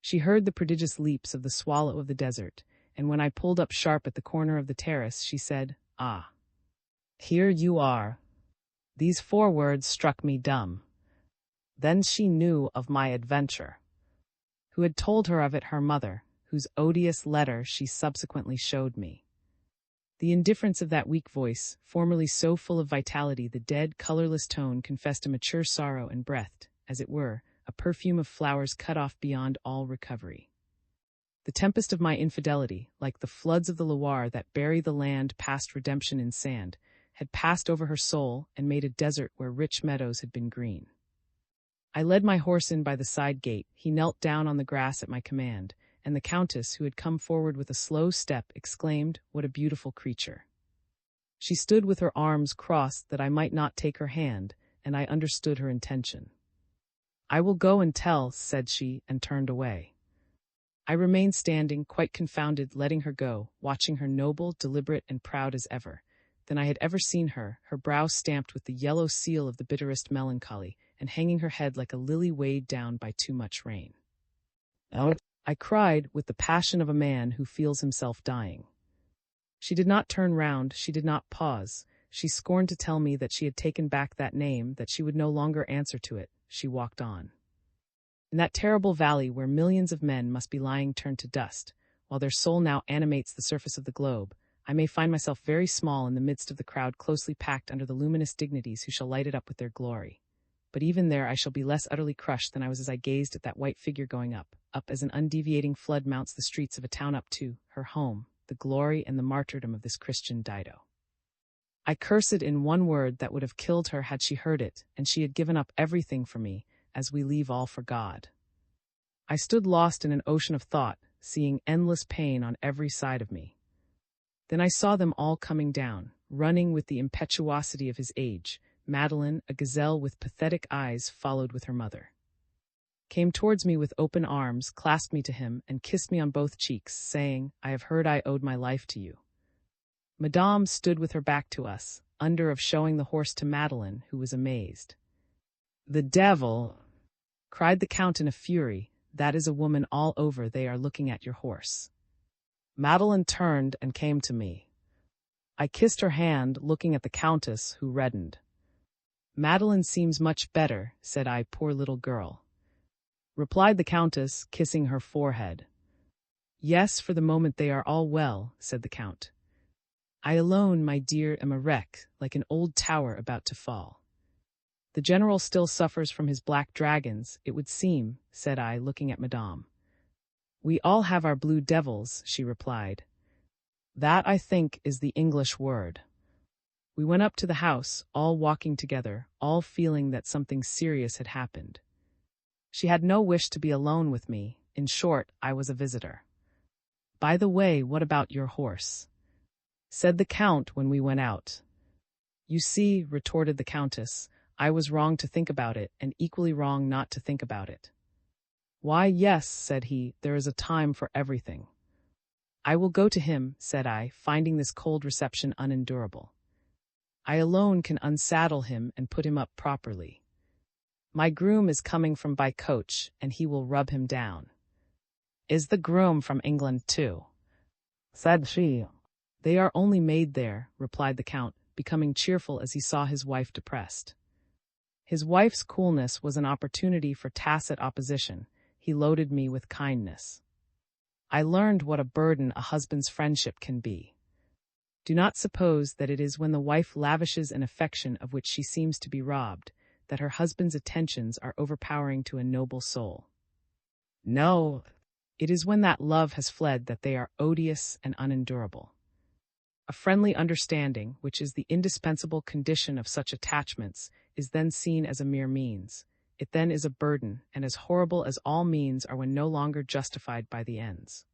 She heard the prodigious leaps of the swallow of the desert, and when I pulled up sharp at the corner of the terrace, she said, "Ah, here you are." These 4 words struck me dumb. Then she knew of my adventure. Who had told her of it her mother, whose odious letter she subsequently showed me. The indifference of that weak voice, formerly so full of vitality, the dead, colorless tone confessed a mature sorrow and breathed, as it were, a perfume of flowers cut off beyond all recovery. The tempest of my infidelity, like the floods of the Loire that bury the land past redemption in sand, had passed over her soul and made a desert where rich meadows had been green. I led my horse in by the side gate, he knelt down on the grass at my command, and the Countess, who had come forward with a slow step, exclaimed, "What a beautiful creature!" She stood with her arms crossed that I might not take her hand, and I understood her intention. "I will go and tell," said she, and turned away. I remained standing, quite confounded, letting her go, watching her noble, deliberate, and proud as ever, than I had ever seen her, her brow stamped with the yellow seal of the bitterest melancholy, and hanging her head like a lily weighed down by too much rain. I cried with the passion of a man who feels himself dying. She did not turn round, she did not pause. She scorned to tell me that she had taken back that name, that she would no longer answer to it. She walked on. In that terrible valley where millions of men must be lying turned to dust, while their soul now animates the surface of the globe, I may find myself very small in the midst of the crowd closely packed under the luminous dignities who shall light it up with their glory. but even there I shall be less utterly crushed than I was as I gazed at that white figure going up as an undeviating flood mounts the streets of a town up to her home, the glory and the martyrdom of this Christian Dido. I cursed in one word that would have killed her had she heard it, and she had given up everything for me, as we leave all for God. I stood lost in an ocean of thought, seeing endless pain on every side of me. Then I saw them all coming down, running with the impetuosity of his age. Madeline, a gazelle with pathetic eyes, followed with her mother. Came towards me with open arms, clasped me to him, and kissed me on both cheeks, saying, "I have heard I owed my life to you." Madame stood with her back to us, under of showing the horse to Madeline, who was amazed. "The devil!" cried the Count in a fury. "That is a woman all over. They are looking at your horse." Madeline turned and came to me. I kissed her hand, looking at the Countess, who reddened. "Madeline seems much better," said I. "Poor little girl," replied the Countess, kissing her forehead. "Yes, for the moment they are all well," said the Count. "I alone, my dear, am a wreck, like an old tower about to fall." "The General still suffers from his black dragons, it would seem," said I, looking at Madame. "We all have our blue devils," she replied. "That, I think, is the English word." We went up to the house, all walking together, all feeling that something serious had happened. She had no wish to be alone with me. In short, I was a visitor. "By the way, what about your horse?" said the Count when we went out. "You see," retorted the Countess, "I was wrong to think about it, and equally wrong not to think about it." "Why, yes," said he, "there is a time for everything." "I will go to him," said I, finding this cold reception unendurable. "I alone can unsaddle him and put him up properly. My groom is coming from by coach, and he will rub him down." "Is the groom from England too?" said she. "They are only made there," replied the Count, becoming cheerful as he saw his wife depressed. His wife's coolness was an opportunity for tacit opposition. He loaded me with kindness. I learned what a burden a husband's friendship can be. Do not suppose that it is when the wife lavishes an affection of which she seems to be robbed, that her husband's attentions are overpowering to a noble soul. No, it is when that love has fled that they are odious and unendurable. A friendly understanding, which is the indispensable condition of such attachments, is then seen as a mere means. It then is a burden, and as horrible as all means are when no longer justified by the ends.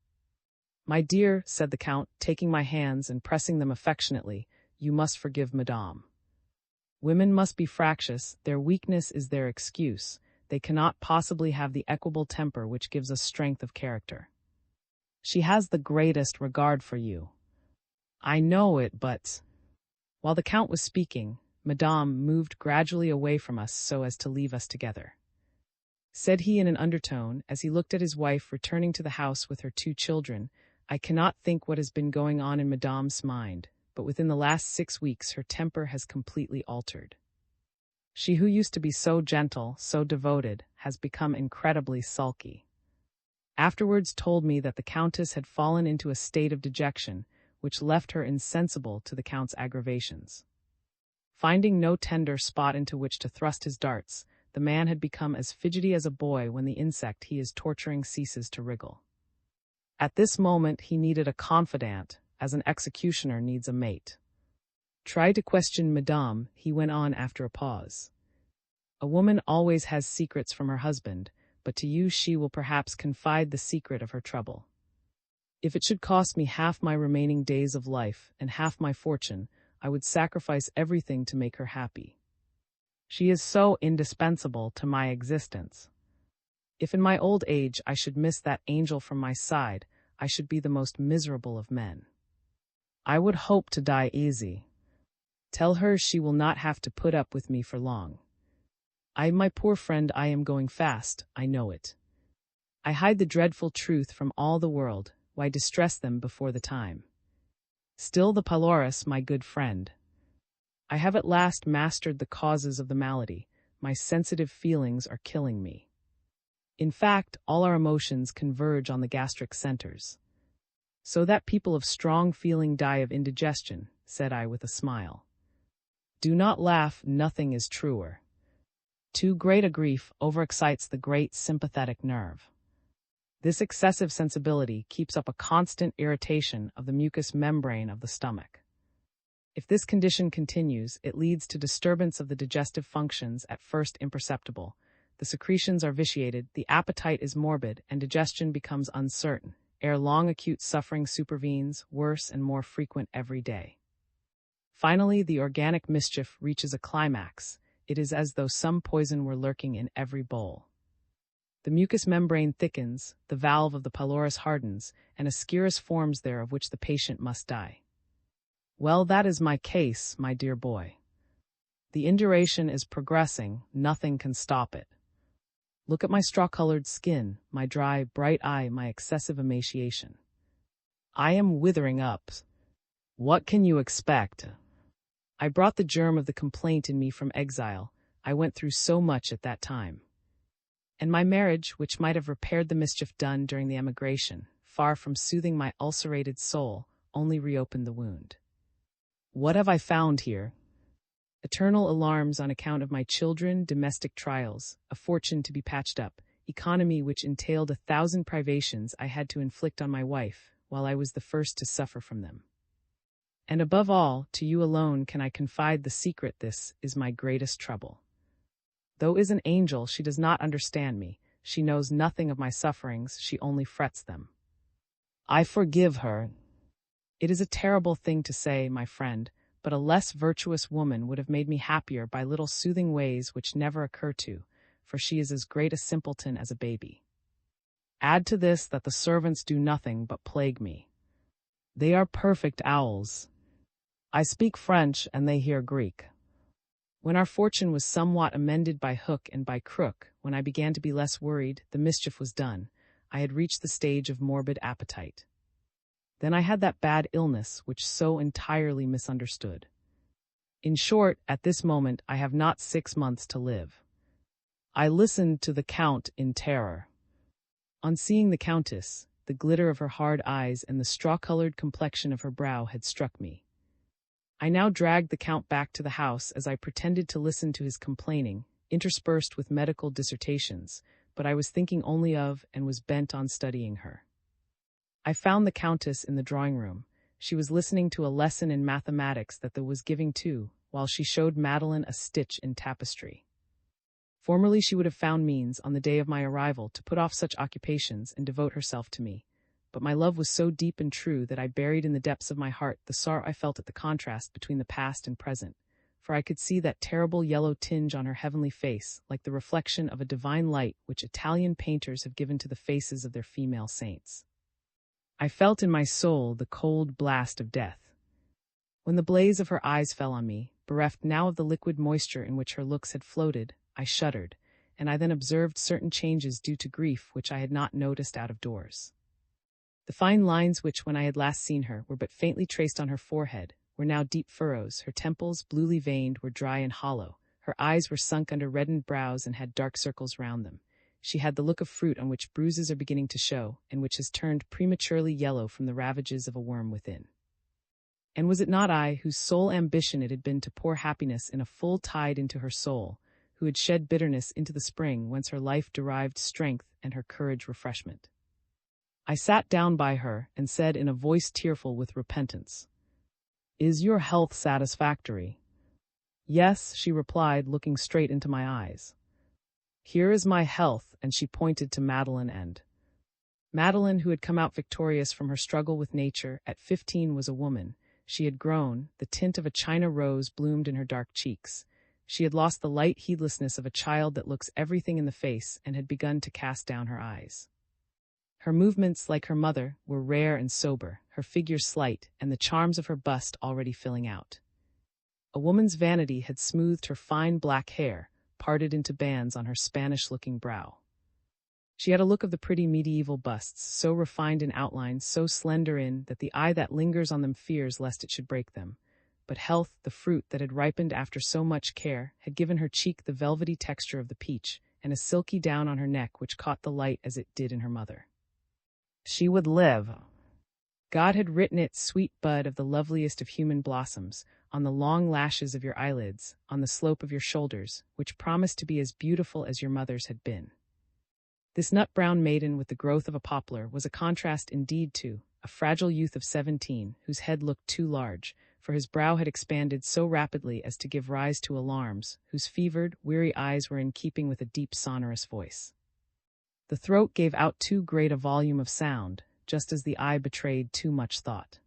"My dear," said the Count, taking my hands and pressing them affectionately, "you must forgive Madame. Women must be fractious, their weakness is their excuse, they cannot possibly have the equable temper which gives us strength of character. She has the greatest regard for you." "I know it, but—" While the Count was speaking, Madame moved gradually away from us so as to leave us together. Said he in an undertone, as he looked at his wife returning to the house with her 2 children, "I cannot think what has been going on in Madame's mind, but within the last 6 weeks her temper has completely altered. She who used to be so gentle, so devoted, has become incredibly sulky." Afterwards told me that the Countess had fallen into a state of dejection, which left her insensible to the Count's aggravations. Finding no tender spot into which to thrust his darts, the man had become as fidgety as a boy when the insect he is torturing ceases to wriggle. At this moment he needed a confidant, as an executioner needs a mate. "Try to question Madame," he went on after a pause. "A woman always has secrets from her husband, but to you she will perhaps confide the secret of her trouble. If it should cost me half my remaining days of life and half my fortune, I would sacrifice everything to make her happy. She is so indispensable to my existence. If in my old age I should miss that angel from my side, I should be the most miserable of men. I would hope to die easy. Tell her she will not have to put up with me for long. My poor friend, I am going fast, I know it. I hide the dreadful truth from all the world, why distress them before the time? Still the pylorus, my good friend. I have at last mastered the causes of the malady, my sensitive feelings are killing me. In fact, all our emotions converge on the gastric centers. So that people of strong feeling die of indigestion, said I with a smile. Do not laugh, nothing is truer. Too great a grief overexcites the great sympathetic nerve. This excessive sensibility keeps up a constant irritation of the mucous membrane of the stomach. If this condition continues, it leads to disturbance of the digestive functions at first imperceptible. The secretions are vitiated, the appetite is morbid, and digestion becomes uncertain. Ere long, acute suffering supervenes, worse and more frequent every day. Finally, the organic mischief reaches a climax. It is as though some poison were lurking in every bowl. The mucous membrane thickens, the valve of the pylorus hardens, and a scirrhus forms there of which the patient must die. Well, that is my case, my dear boy. The induration is progressing, nothing can stop it. Look at my straw-colored skin, my dry, bright eye, my excessive emaciation. I am withering up. What can you expect? I brought the germ of the complaint in me from exile. I went through so much at that time. And my marriage, which might have repaired the mischief done during the emigration, far from soothing my ulcerated soul, only reopened the wound. What have I found here? Eternal alarms on account of my children, domestic trials, a fortune to be patched up, economy which entailed 1,000 privations I had to inflict on my wife, while I was the first to suffer from them. And above all, to you alone can I confide the secret. This is my greatest trouble. Though is an angel, she does not understand me. She knows nothing of my sufferings, she only frets them. I forgive her. It is a terrible thing to say, my friend, but a less virtuous woman would have made me happier by little soothing ways which never occur to, for she is as great a simpleton as a baby. Add to this that the servants do nothing but plague me. They are perfect owls. I speak French and they hear Greek. When our fortune was somewhat amended by hook and by crook, when I began to be less worried, the mischief was done. I had reached the stage of morbid appetite. Then I had that bad illness which so entirely misunderstood. In short, at this moment I have not 6 months to live. I listened to the Count in terror. On seeing the Countess, the glitter of her hard eyes and the straw-colored complexion of her brow had struck me. I now dragged the Count back to the house as I pretended to listen to his complaining, interspersed with medical dissertations, but I was thinking only of and was bent on studying her. I found the Countess in the drawing-room. She was listening to a lesson in mathematics that was giving too, while she showed Madeline a stitch in tapestry. Formerly she would have found means, on the day of my arrival, to put off such occupations and devote herself to me. But my love was so deep and true that I buried in the depths of my heart the sorrow I felt at the contrast between the past and present, for I could see that terrible yellow tinge on her heavenly face, like the reflection of a divine light which Italian painters have given to the faces of their female saints. I felt in my soul the cold blast of death. When the blaze of her eyes fell on me, bereft now of the liquid moisture in which her looks had floated, I shuddered, and I then observed certain changes due to grief which I had not noticed out of doors. The fine lines which, when I had last seen her, were but faintly traced on her forehead, were now deep furrows. Her temples, bluely veined, were dry and hollow. Her eyes were sunk under reddened brows and had dark circles round them. She had the look of fruit on which bruises are beginning to show, and which has turned prematurely yellow from the ravages of a worm within. And was it not I, whose sole ambition it had been to pour happiness in a full tide into her soul, who had shed bitterness into the spring whence her life derived strength and her courage refreshment? I sat down by her and said in a voice tearful with repentance, "Is your health satisfactory?" "Yes," she replied, looking straight into my eyes. "Here is my health," and she pointed to Madeline. Madeline, who had come out victorious from her struggle with nature, at 15 was a woman. She had grown, the tint of a China rose bloomed in her dark cheeks. She had lost the light heedlessness of a child that looks everything in the face and had begun to cast down her eyes. Her movements, like her mother, were rare and sober, her figure slight, and the charms of her bust already filling out. A woman's vanity had smoothed her fine black hair, parted into bands on her Spanish-looking brow. She had a look of the pretty medieval busts, so refined in outline, so slender in, that the eye that lingers on them fears lest it should break them. But health, the fruit that had ripened after so much care, had given her cheek the velvety texture of the peach, and a silky down on her neck which caught the light as it did in her mother. She would live. God had written it, sweet bud of the loveliest of human blossoms, on the long lashes of your eyelids, on the slope of your shoulders, which promised to be as beautiful as your mother's had been. This nut-brown maiden with the growth of a poplar was a contrast indeed to a fragile youth of 17, whose head looked too large, for his brow had expanded so rapidly as to give rise to alarms, whose fevered, weary eyes were in keeping with a deep sonorous voice. The throat gave out too great a volume of sound, just as the eye betrayed too much thought.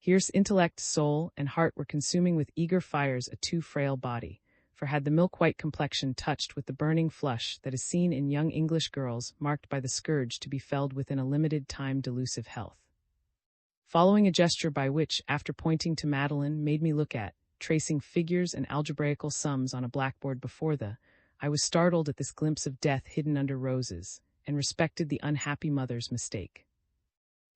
Here's intellect, soul, and heart were consuming with eager fires a too frail body, for had the milk-white complexion touched with the burning flush that is seen in young English girls marked by the scourge to be felled within a limited time delusive health. Following a gesture by which, after pointing to Madeline, made me look at, tracing figures and algebraical sums on a blackboard before I was startled at this glimpse of death hidden under roses, and respected the unhappy mother's mistake.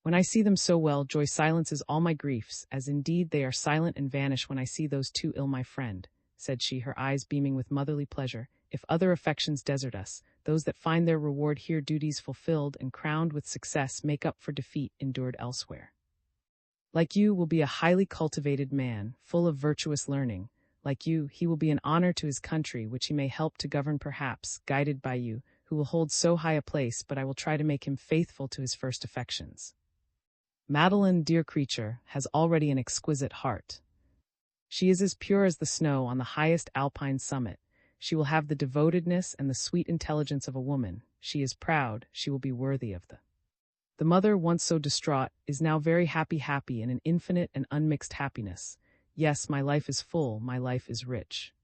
When I see them so well, joy silences all my griefs, as indeed they are silent and vanish when I see those too ill, my friend, said she, her eyes beaming with motherly pleasure. If other affections desert us, those that find their reward here, duties fulfilled and crowned with success, make up for defeat endured elsewhere. Like you will be a highly cultivated man, full of virtuous learning. Like you, he will be an honor to his country, which he may help to govern, perhaps, guided by you, who will hold so high a place, but I will try to make him faithful to his first affections. Madeline, dear creature, has already an exquisite heart. She is as pure as the snow on the highest alpine summit. She will have the devotedness and the sweet intelligence of a woman. She is proud, she will be worthy of the mother once so distraught is now very happy in an infinite and unmixed happiness. Yes, my life is full, my life is rich.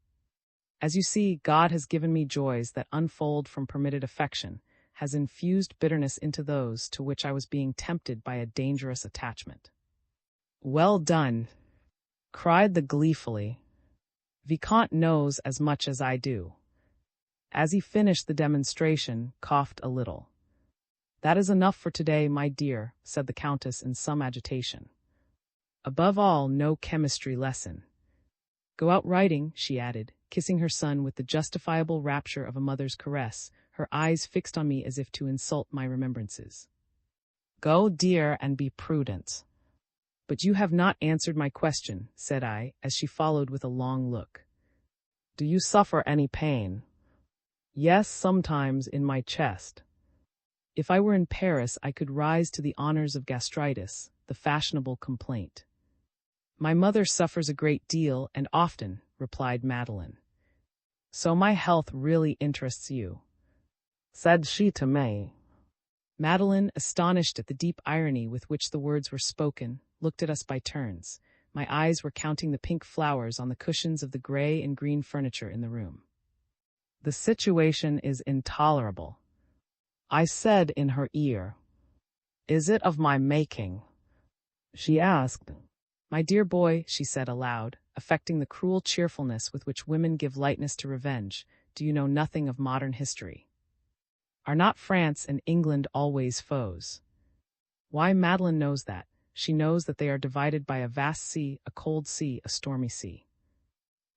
As you see, God has given me joys that unfold from permitted affection, has infused bitterness into those to which I was being tempted by a dangerous attachment. Well done, cried the gleefully. Vicomte knows as much as I do. As he finished the demonstration, coughed a little. That is enough for today, my dear, said the Countess in some agitation. Above all, no chemistry lesson. Go out riding, she added, kissing her son with the justifiable rapture of a mother's caress, her eyes fixed on me as if to insult my remembrances. Go, dear, and be prudent. But you have not answered my question, said I, as she followed with a long look. Do you suffer any pain? Yes, sometimes in my chest. If I were in Paris, I could rise to the honors of gastritis, the fashionable complaint. My mother suffers a great deal and often, replied Madeline. So my health really interests you, said she to me. Madeline, astonished at the deep irony with which the words were spoken, looked at us by turns. My eyes were counting the pink flowers on the cushions of the gray and green furniture in the room. The situation is intolerable, I said in her ear. Is it of my making? She asked. My dear boy, she said aloud, affecting the cruel cheerfulness with which women give lightness to revenge, do you know nothing of modern history? Are not France and England always foes? Why, Madeline knows that. She knows that they are divided by a vast sea, a cold sea, a stormy sea.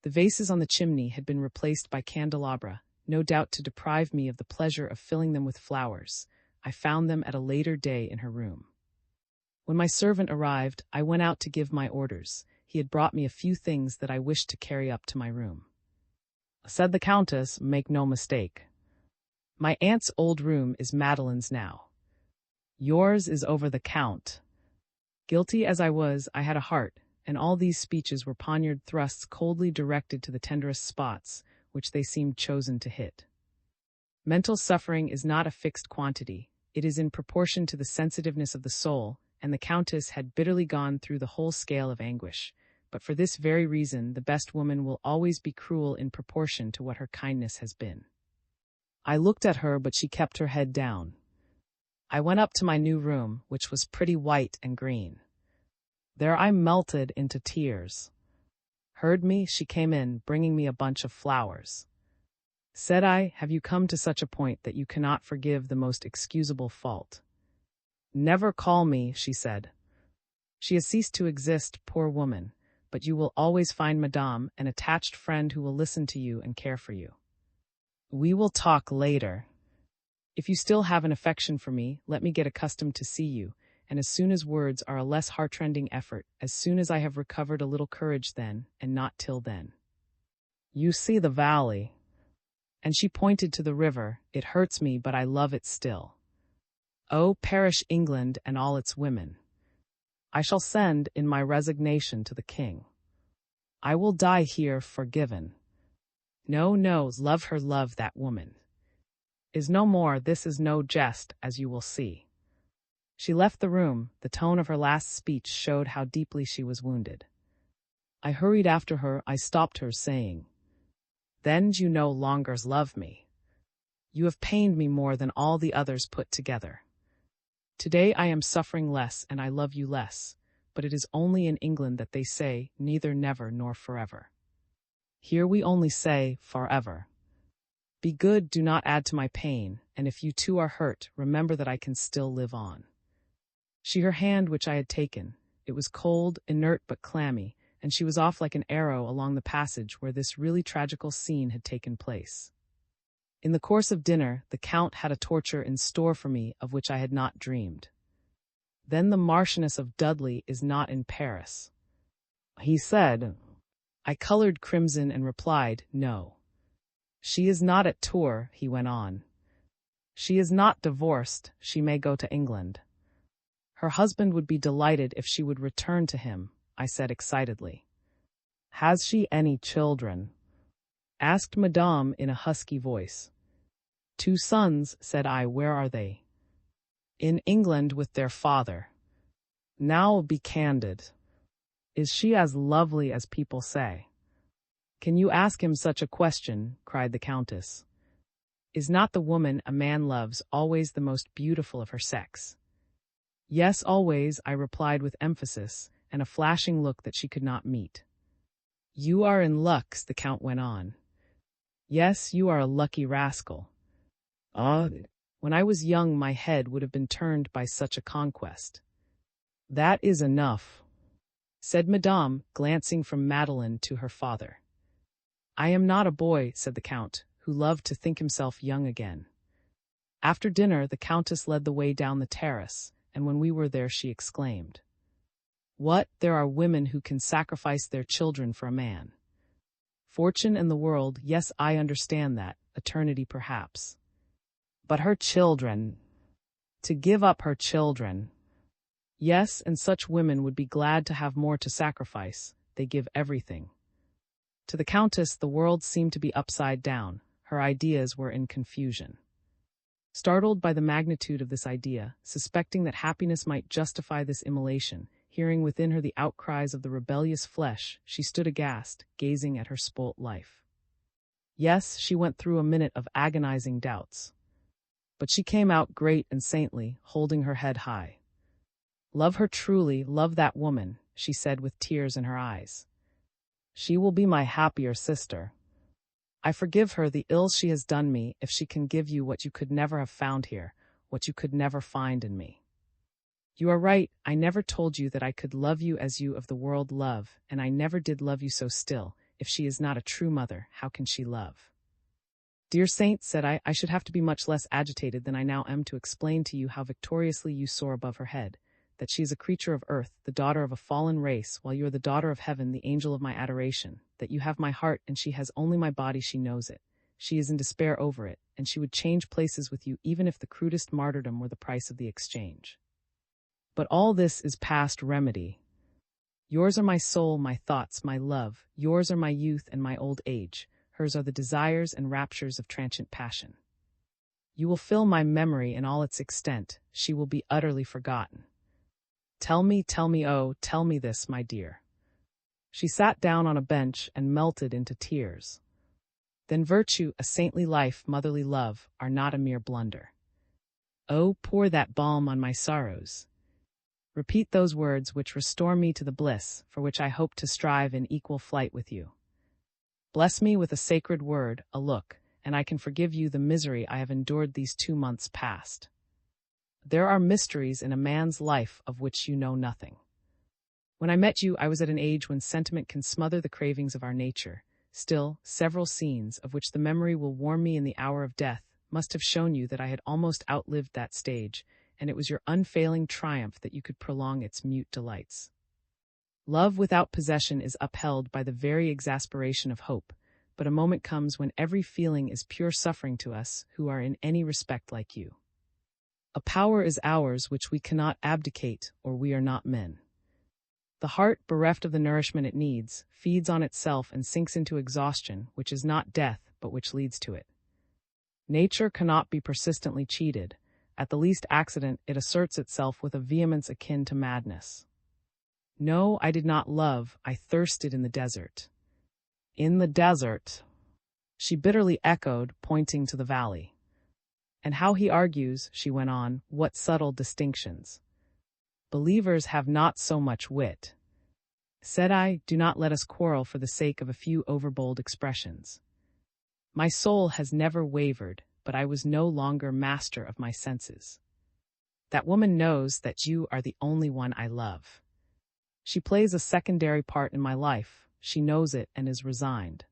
The vases on the chimney had been replaced by candelabra, no doubt to deprive me of the pleasure of filling them with flowers. I found them at a later day in her room. When my servant arrived, I went out to give my orders. He had brought me a few things that I wished to carry up to my room. Said the Countess, make no mistake. My aunt's old room is Madeline's now. Yours is over the Count. Guilty as I was, I had a heart, and all these speeches were poniard thrusts coldly directed to the tenderest spots, which they seemed chosen to hit. Mental suffering is not a fixed quantity. It is in proportion to the sensitiveness of the soul, and the Countess had bitterly gone through the whole scale of anguish. But for this very reason, the best woman will always be cruel in proportion to what her kindness has been. I looked at her, but she kept her head down. I went up to my new room, which was pretty white and green. There I melted into tears. Heard me, she came in, bringing me a bunch of flowers. Said I, have you come to such a point that you cannot forgive the most excusable fault? Never call me, she said. She has ceased to exist, poor woman, but you will always find Madame, an attached friend who will listen to you and care for you. We will talk later. If you still have an affection for me, let me get accustomed to see you, and as soon as words are a less heartrending effort, as soon as I have recovered a little courage then, and not till then. You see the valley. And she pointed to the river. It hurts me, but I love it still. Oh, perish England and all its women. I shall send in my resignation to the king. I will die here forgiven. No, no, love her, love that woman. Is no more, this is no jest, as you will see. She left the room. The tone of her last speech showed how deeply she was wounded. I hurried after her. I stopped her, saying, "Then you no longer love me. You have pained me more than all the others put together. Today I am suffering less and I love you less, but it is only in England that they say neither never nor forever. Here we only say forever. Be good, do not add to my pain, and if you too are hurt, remember that I can still live on." She her hand which I had taken. It was cold, inert but clammy, and she was off like an arrow along the passage where this really tragical scene had taken place. In the course of dinner, the Count had a torture in store for me of which I had not dreamed. "Then the Marchioness of Dudley is not in Paris?" he said. I colored crimson and replied, "No." "She is not at Tours," he went on. "She is not divorced, she may go to England. Her husband would be delighted if she would return to him," I said excitedly. "Has she any children?" asked Madame in a husky voice. "2 sons," said I. "Where are they?" "In England with their father." "Now be candid. Is she as lovely as people say?" "Can you ask him such a question?" cried the Countess. "Is not the woman a man loves always the most beautiful of her sex?" "Yes, always," I replied with emphasis, and a flashing look that she could not meet. "You are in luck," the Count went on. "Yes, you are a lucky rascal. When I was young my head would have been turned by such a conquest." "That is enough," said Madame, glancing from Madeleine to her father. "I am not a boy," said the Count, who loved to think himself young again. After dinner the Countess led the way down the terrace, and when we were there she exclaimed, "What, there are women who can sacrifice their children for a man. Fortune and the world, yes, I understand that, eternity perhaps. But her children, to give up her children." "Yes, and such women would be glad to have more to sacrifice. They give everything." To the Countess the world seemed to be upside down. Her ideas were in confusion. Startled by the magnitude of this idea, suspecting that happiness might justify this immolation, hearing within her the outcries of the rebellious flesh, she stood aghast, gazing at her spoilt life. Yes, she went through a minute of agonizing doubts. But she came out great and saintly, holding her head high. "Love her truly, love that woman," she said with tears in her eyes. "She will be my happier sister. I forgive her the ills she has done me if she can give you what you could never have found here, what you could never find in me. You are right, I never told you that I could love you as you of the world love, and I never did love you so still. If she is not a true mother, how can she love?" "Dear saint," said I should have to be much less agitated than I now am to explain to you how victoriously you soar above her head, that she is a creature of earth, the daughter of a fallen race, while you are the daughter of heaven, the angel of my adoration, that you have my heart and she has only my body. She knows it. She is in despair over it, and she would change places with you even if the crudest martyrdom were the price of the exchange. But all this is past remedy. Yours are my soul, my thoughts, my love. Yours are my youth and my old age. Hers are the desires and raptures of transient passion. You will fill my memory in all its extent. She will be utterly forgotten. Tell me, oh, tell me this, my dear." She sat down on a bench and melted into tears. "Then virtue, a saintly life, motherly love, are not a mere blunder. Oh, pour that balm on my sorrows. Repeat those words which restore me to the bliss for which I hope to strive in equal flight with you. Bless me with a sacred word, a look, and I can forgive you the misery I have endured these 2 months past. There are mysteries in a man's life of which you know nothing. When I met you, I was at an age when sentiment can smother the cravings of our nature. Still, several scenes, of which the memory will warm me in the hour of death, must have shown you that I had almost outlived that stage, and it was your unfailing triumph that you could prolong its mute delights. Love without possession is upheld by the very exasperation of hope, but a moment comes when every feeling is pure suffering to us who are in any respect like you. A power is ours which we cannot abdicate, or we are not men. The heart, bereft of the nourishment it needs, feeds on itself and sinks into exhaustion, which is not death, but which leads to it. Nature cannot be persistently cheated. At the least accident, it asserts itself with a vehemence akin to madness. No, I did not love, I thirsted in the desert. In the desert, she bitterly echoed, pointing to the valley. And how he argues, she went on, what subtle distinctions. Believers have not so much wit. Said I, do not let us quarrel for the sake of a few overbold expressions. My soul has never wavered, but I was no longer master of my senses. That woman knows that you are the only one I love. She plays a secondary part in my life, she knows it and is resigned.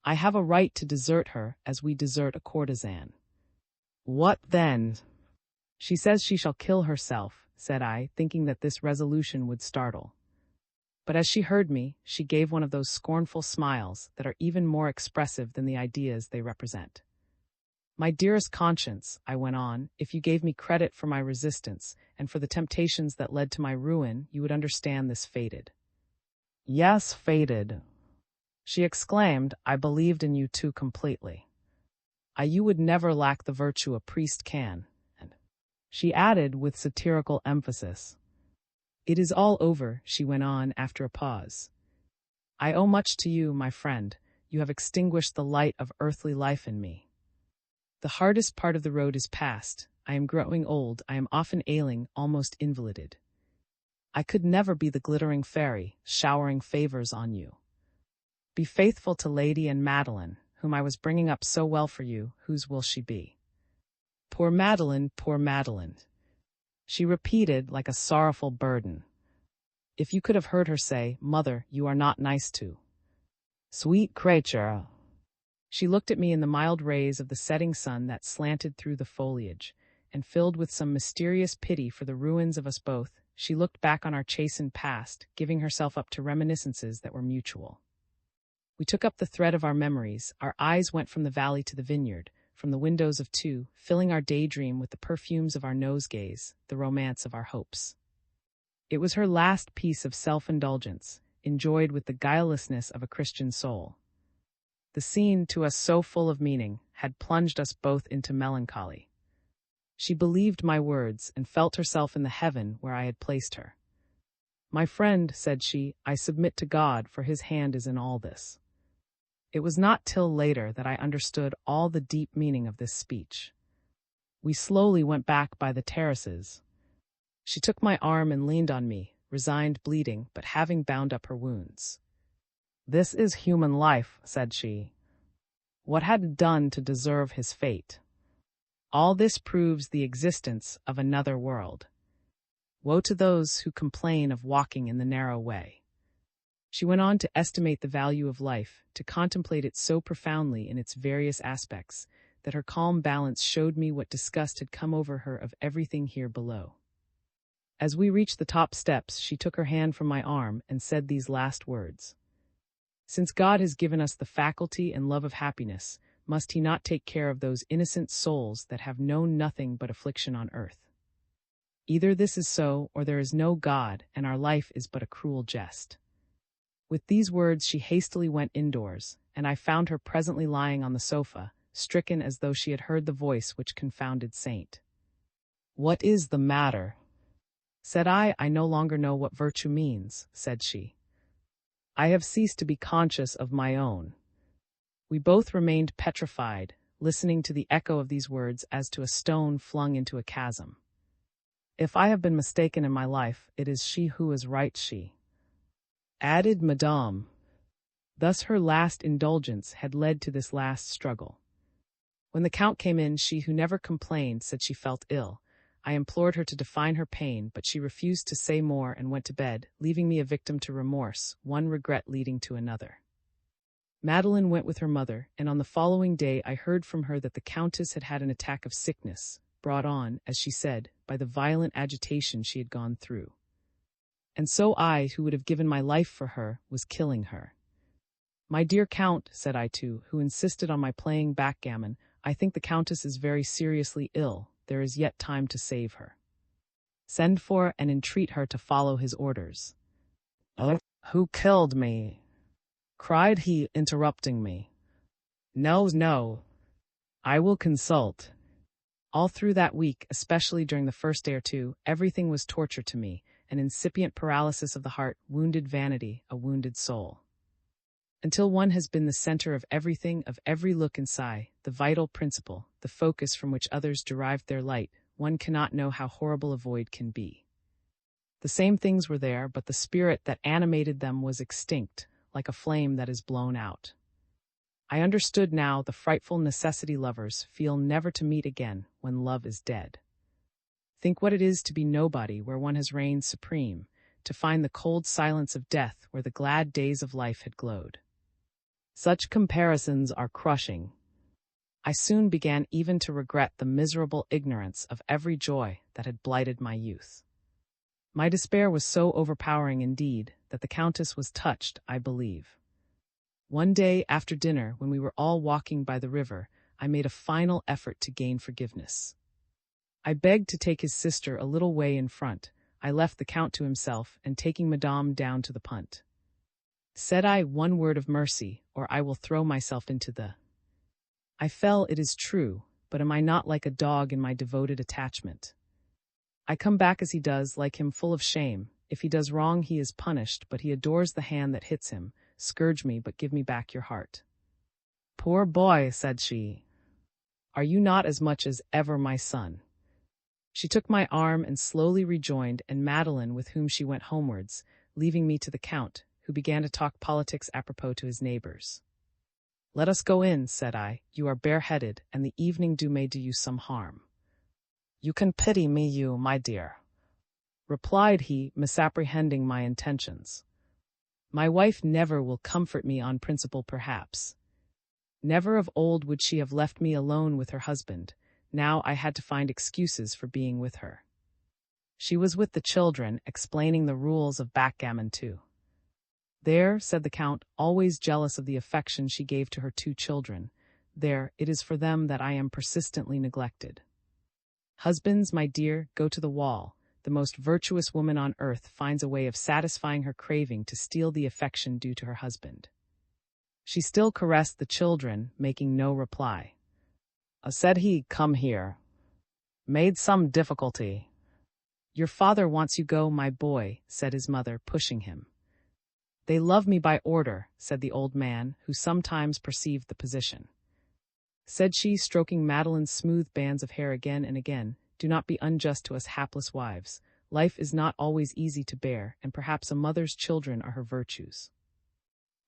I have a right to desert her as we desert a courtesan. What then? She says she shall kill herself, said I, thinking that this resolution would startle. But as she heard me, she gave one of those scornful smiles that are even more expressive than the ideas they represent. My dearest conscience, I went on, if you gave me credit for my resistance and for the temptations that led to my ruin, you would understand this fated. Yes, fated. She exclaimed, I believed in you too completely. You would never lack the virtue a priest can. And she added with satirical emphasis. It is all over, she went on after a pause. I owe much to you, my friend. You have extinguished the light of earthly life in me. The hardest part of the road is past. I am growing old, I am often ailing, almost invalided. I could never be the glittering fairy, showering favors on you. Be faithful to Lady and Madeline, whom I was bringing up so well for you, whose will she be? Poor Madeline, she repeated like a sorrowful burden. If you could have heard her say, Mother, you are not nice to. Sweet creature. She looked at me in the mild rays of the setting sun that slanted through the foliage, and filled with some mysterious pity for the ruins of us both, she looked back on our chastened past, giving herself up to reminiscences that were mutual. We took up the thread of our memories, our eyes went from the valley to the vineyard, from the windows of two, filling our daydream with the perfumes of our nosegays, the romance of our hopes. It was her last piece of self-indulgence, enjoyed with the guilelessness of a Christian soul. The scene, to us so full of meaning, had plunged us both into melancholy. She believed my words and felt herself in the heaven where I had placed her. My friend, said she, I submit to God, for his hand is in all this. It was not till later that I understood all the deep meaning of this speech. We slowly went back by the terraces. She took my arm and leaned on me, resigned, bleeding, but having bound up her wounds. This is human life, said she. What had it done to deserve his fate? All this proves the existence of another world. Woe to those who complain of walking in the narrow way. She went on to estimate the value of life, to contemplate it so profoundly in its various aspects, that her calm balance showed me what disgust had come over her of everything here below. As we reached the top steps, she took her hand from my arm and said these last words. Since God has given us the faculty and love of happiness, must he not take care of those innocent souls that have known nothing but affliction on earth? Either this is so, or there is no God, and our life is but a cruel jest. With these words she hastily went indoors, and I found her presently lying on the sofa, stricken as though she had heard the voice which confounded Saint. What is the matter? Said I no longer know what virtue means, said she. I have ceased to be conscious of my own. We both remained petrified, listening to the echo of these words as to a stone flung into a chasm. If I have been mistaken in my life, it is she who is right, she added Madame. Thus her last indulgence had led to this last struggle. When the Count came in, she who never complained said she felt ill. I implored her to define her pain, but she refused to say more and went to bed, leaving me a victim to remorse, one regret leading to another. Madeline went with her mother, and on the following day I heard from her that the Countess had had an attack of sickness, brought on, as she said, by the violent agitation she had gone through. And so I, who would have given my life for her, was killing her. "My dear Count," said I to, who insisted on my playing backgammon, "I think the Countess is very seriously ill. There is yet time to save her. Send for and entreat her to follow his orders." "Who killed me?" cried he, interrupting me. "No, no. I will consult." All through that week, especially during the first day or two, everything was torture to me, an incipient paralysis of the heart, wounded vanity, a wounded soul. Until one has been the center of everything, of every look and sigh, the vital principle, the focus from which others derived their light, one cannot know how horrible a void can be. The same things were there, but the spirit that animated them was extinct, like a flame that is blown out. I understood now the frightful necessity lovers feel never to meet again when love is dead. Think what it is to be nobody where one has reigned supreme, to find the cold silence of death where the glad days of life had glowed. Such comparisons are crushing. I soon began even to regret the miserable ignorance of every joy that had blighted my youth. My despair was so overpowering indeed that the Countess was touched, I believe. One day after dinner, when we were all walking by the river, I made a final effort to gain forgiveness. I begged to take his sister a little way in front. I left the Count to himself, and taking Madame down to the punt, said I, "One word of mercy, or I will throw myself into the—" I fell, it is true, but am I not like a dog in my devoted attachment? I come back as he does, like him, full of shame. If he does wrong, he is punished, but he adores the hand that hits him. "Scourge me, but give me back your heart." "Poor boy," said she. "Are you not as much as ever my son?" She took my arm and slowly rejoined, and Madeleine, with whom she went homewards, leaving me to the Count, who began to talk politics apropos to his neighbors. "Let us go in," said I. "You are bareheaded, and the evening dew may do you some harm." "You can pity me, you, my dear," replied he, misapprehending my intentions. "My wife never will comfort me on principle, perhaps. Never of old would she have left me alone with her husband. Now I had to find excuses for being with her. She was with the children, explaining the rules of backgammon too. There, said the Count, always jealous of the affection she gave to her two children, there, it is for them that I am persistently neglected. Husbands, my dear, go to the wall. The most virtuous woman on earth finds a way of satisfying her craving to steal the affection due to her husband." She still caressed the children, making no reply. Said he, "Come here." "Made some difficulty." "Your father wants you go, my boy," said his mother, pushing him. "They love me by order," said the old man, who sometimes perceived the position. Said she, stroking Madeleine's smooth bands of hair again and again, "Do not be unjust to us hapless wives. Life is not always easy to bear, and perhaps a mother's children are her virtues."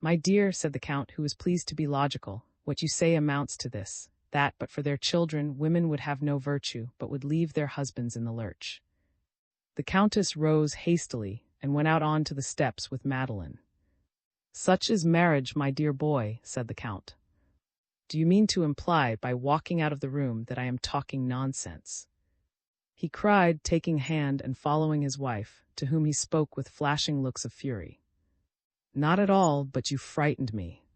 "My dear," said the Count, who was pleased to be logical, "what you say amounts to this, that, but for their children, women would have no virtue, but would leave their husbands in the lurch." The Countess rose hastily, and went out on to the steps with Madeleine. "Such is marriage, my dear boy," said the Count. "Do you mean to imply, by walking out of the room, that I am talking nonsense?" he cried, taking hand and following his wife, to whom he spoke with flashing looks of fury. "Not at all, but you frightened me.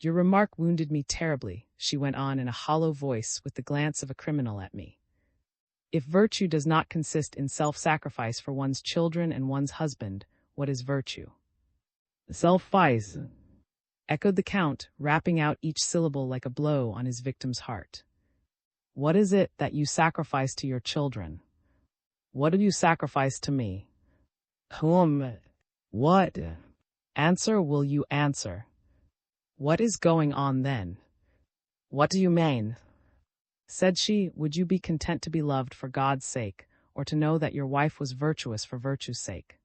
Your remark wounded me terribly," she went on in a hollow voice, with the glance of a criminal at me. "If virtue does not consist in self-sacrifice for one's children and one's husband, what is virtue?" "Self-sacrifice," echoed the Count, rapping out each syllable like a blow on his victim's heart. "What is it that you sacrifice to your children? What do you sacrifice to me?" "Whom? What? Answer, will you answer?" "What is going on then?" "What do you mean?" Said she, "Would you be content to be loved for God's sake, or to know that your wife was virtuous for virtue's sake?"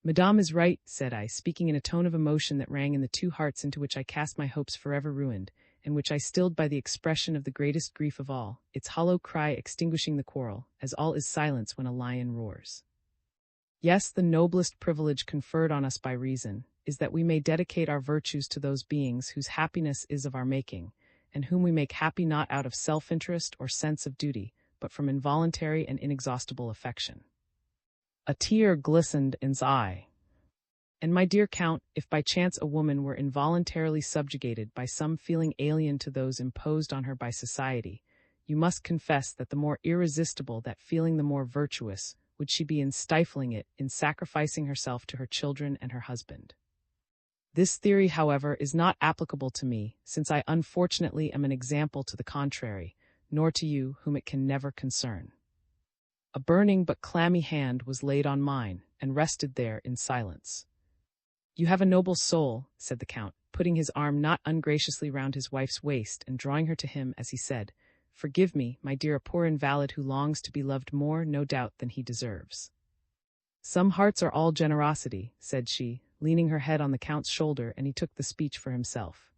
"Madame is right," said I, speaking in a tone of emotion that rang in the two hearts into which I cast my hopes forever ruined, and which I stilled by the expression of the greatest grief of all, its hollow cry extinguishing the quarrel, as all is silence when a lion roars. "Yes, the noblest privilege conferred on us by reason is that we may dedicate our virtues to those beings whose happiness is of our making, and whom we make happy not out of self-interest or sense of duty, but but from involuntary and inexhaustible affection. A tear glistened in his eye. And my dear Count, if by chance a woman were involuntarily subjugated by some feeling alien to those imposed on her by society, you must confess that the more irresistible that feeling, the more virtuous would she be in stifling it, in sacrificing herself to her children and her husband. This theory, however, is not applicable to me, since I unfortunately am an example to the contrary, nor to you, whom it can never concern. A burning but clammy hand was laid on mine, and rested there in silence. You have a noble soul, said the Count, putting his arm not ungraciously round his wife's waist and drawing her to him as he said, Forgive me, my dear, a poor invalid who longs to be loved more, no doubt, than he deserves. Some hearts are all generosity, said she, leaning her head on the Count's shoulder, and he took the speech for himself.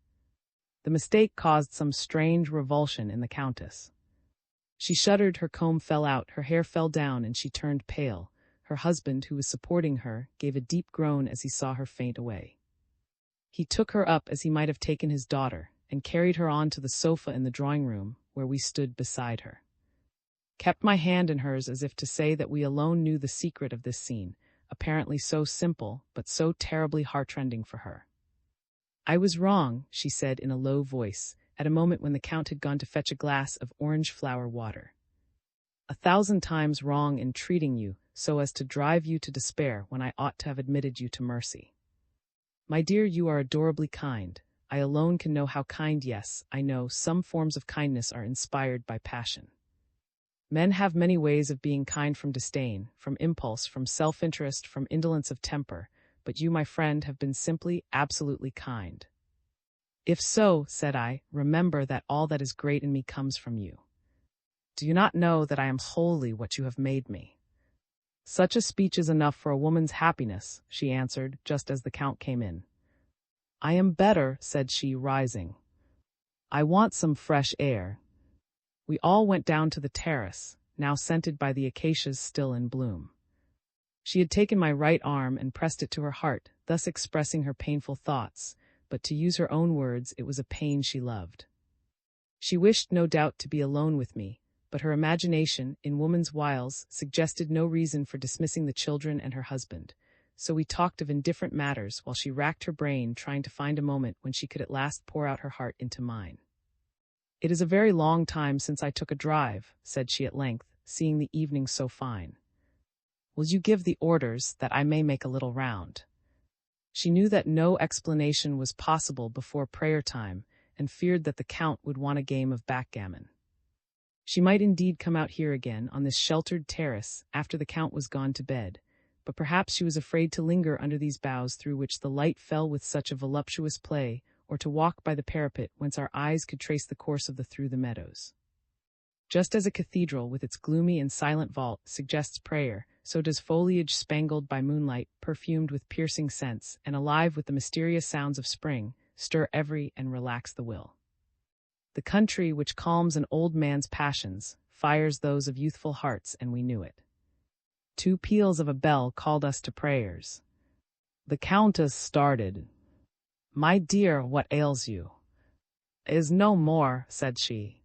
The mistake caused some strange revulsion in the Countess. She shuddered, her comb fell out, her hair fell down, and she turned pale. Her husband, who was supporting her, gave a deep groan as he saw her faint away. He took her up as he might have taken his daughter, and carried her on to the sofa in the drawing-room, where we stood beside her. Kept my hand in hers as if to say that we alone knew the secret of this scene, apparently so simple, but so terribly heartrending for her. I was wrong, she said in a low voice, at a moment when the Count had gone to fetch a glass of orange-flower water. 1,000 times wrong in treating you so as to drive you to despair when I ought to have admitted you to mercy. My dear, you are adorably kind. I alone can know how kind. Yes, I know some forms of kindness are inspired by passion. Men have many ways of being kind, from disdain, from impulse, from self-interest, from indolence of temper, but you, my friend, have been simply, absolutely kind. If so, said I, remember that all that is great in me comes from you. Do you not know that I am wholly what you have made me? Such a speech is enough for a woman's happiness, she answered, just as the Count came in. I am better, said she, rising. I want some fresh air. We all went down to the terrace, now scented by the acacias still in bloom. She had taken my right arm and pressed it to her heart, thus expressing her painful thoughts, but to use her own words, it was a pain she loved. She wished, no doubt, to be alone with me, but her imagination, in woman's wiles, suggested no reason for dismissing the children and her husband, so we talked of indifferent matters while she racked her brain trying to find a moment when she could at last pour out her heart into mine. It is a very long time since I took a drive, said she at length, seeing the evening so fine. Will you give the orders that I may make a little round? She knew that no explanation was possible before prayer time, and feared that the Count would want a game of backgammon. She might indeed come out here again, on this sheltered terrace, after the Count was gone to bed, but perhaps she was afraid to linger under these boughs through which the light fell with such a voluptuous play, or to walk by the parapet whence our eyes could trace the course of the through the meadows. Just as a cathedral with its gloomy and silent vault suggests prayer, so does foliage spangled by moonlight, perfumed with piercing scents, and alive with the mysterious sounds of spring, stir every and relax the will. The country which calms an old man's passions, fires those of youthful hearts, and we knew it. 2 peals of a bell called us to prayers. The Countess started. My dear, what ails you? Is no more, said she.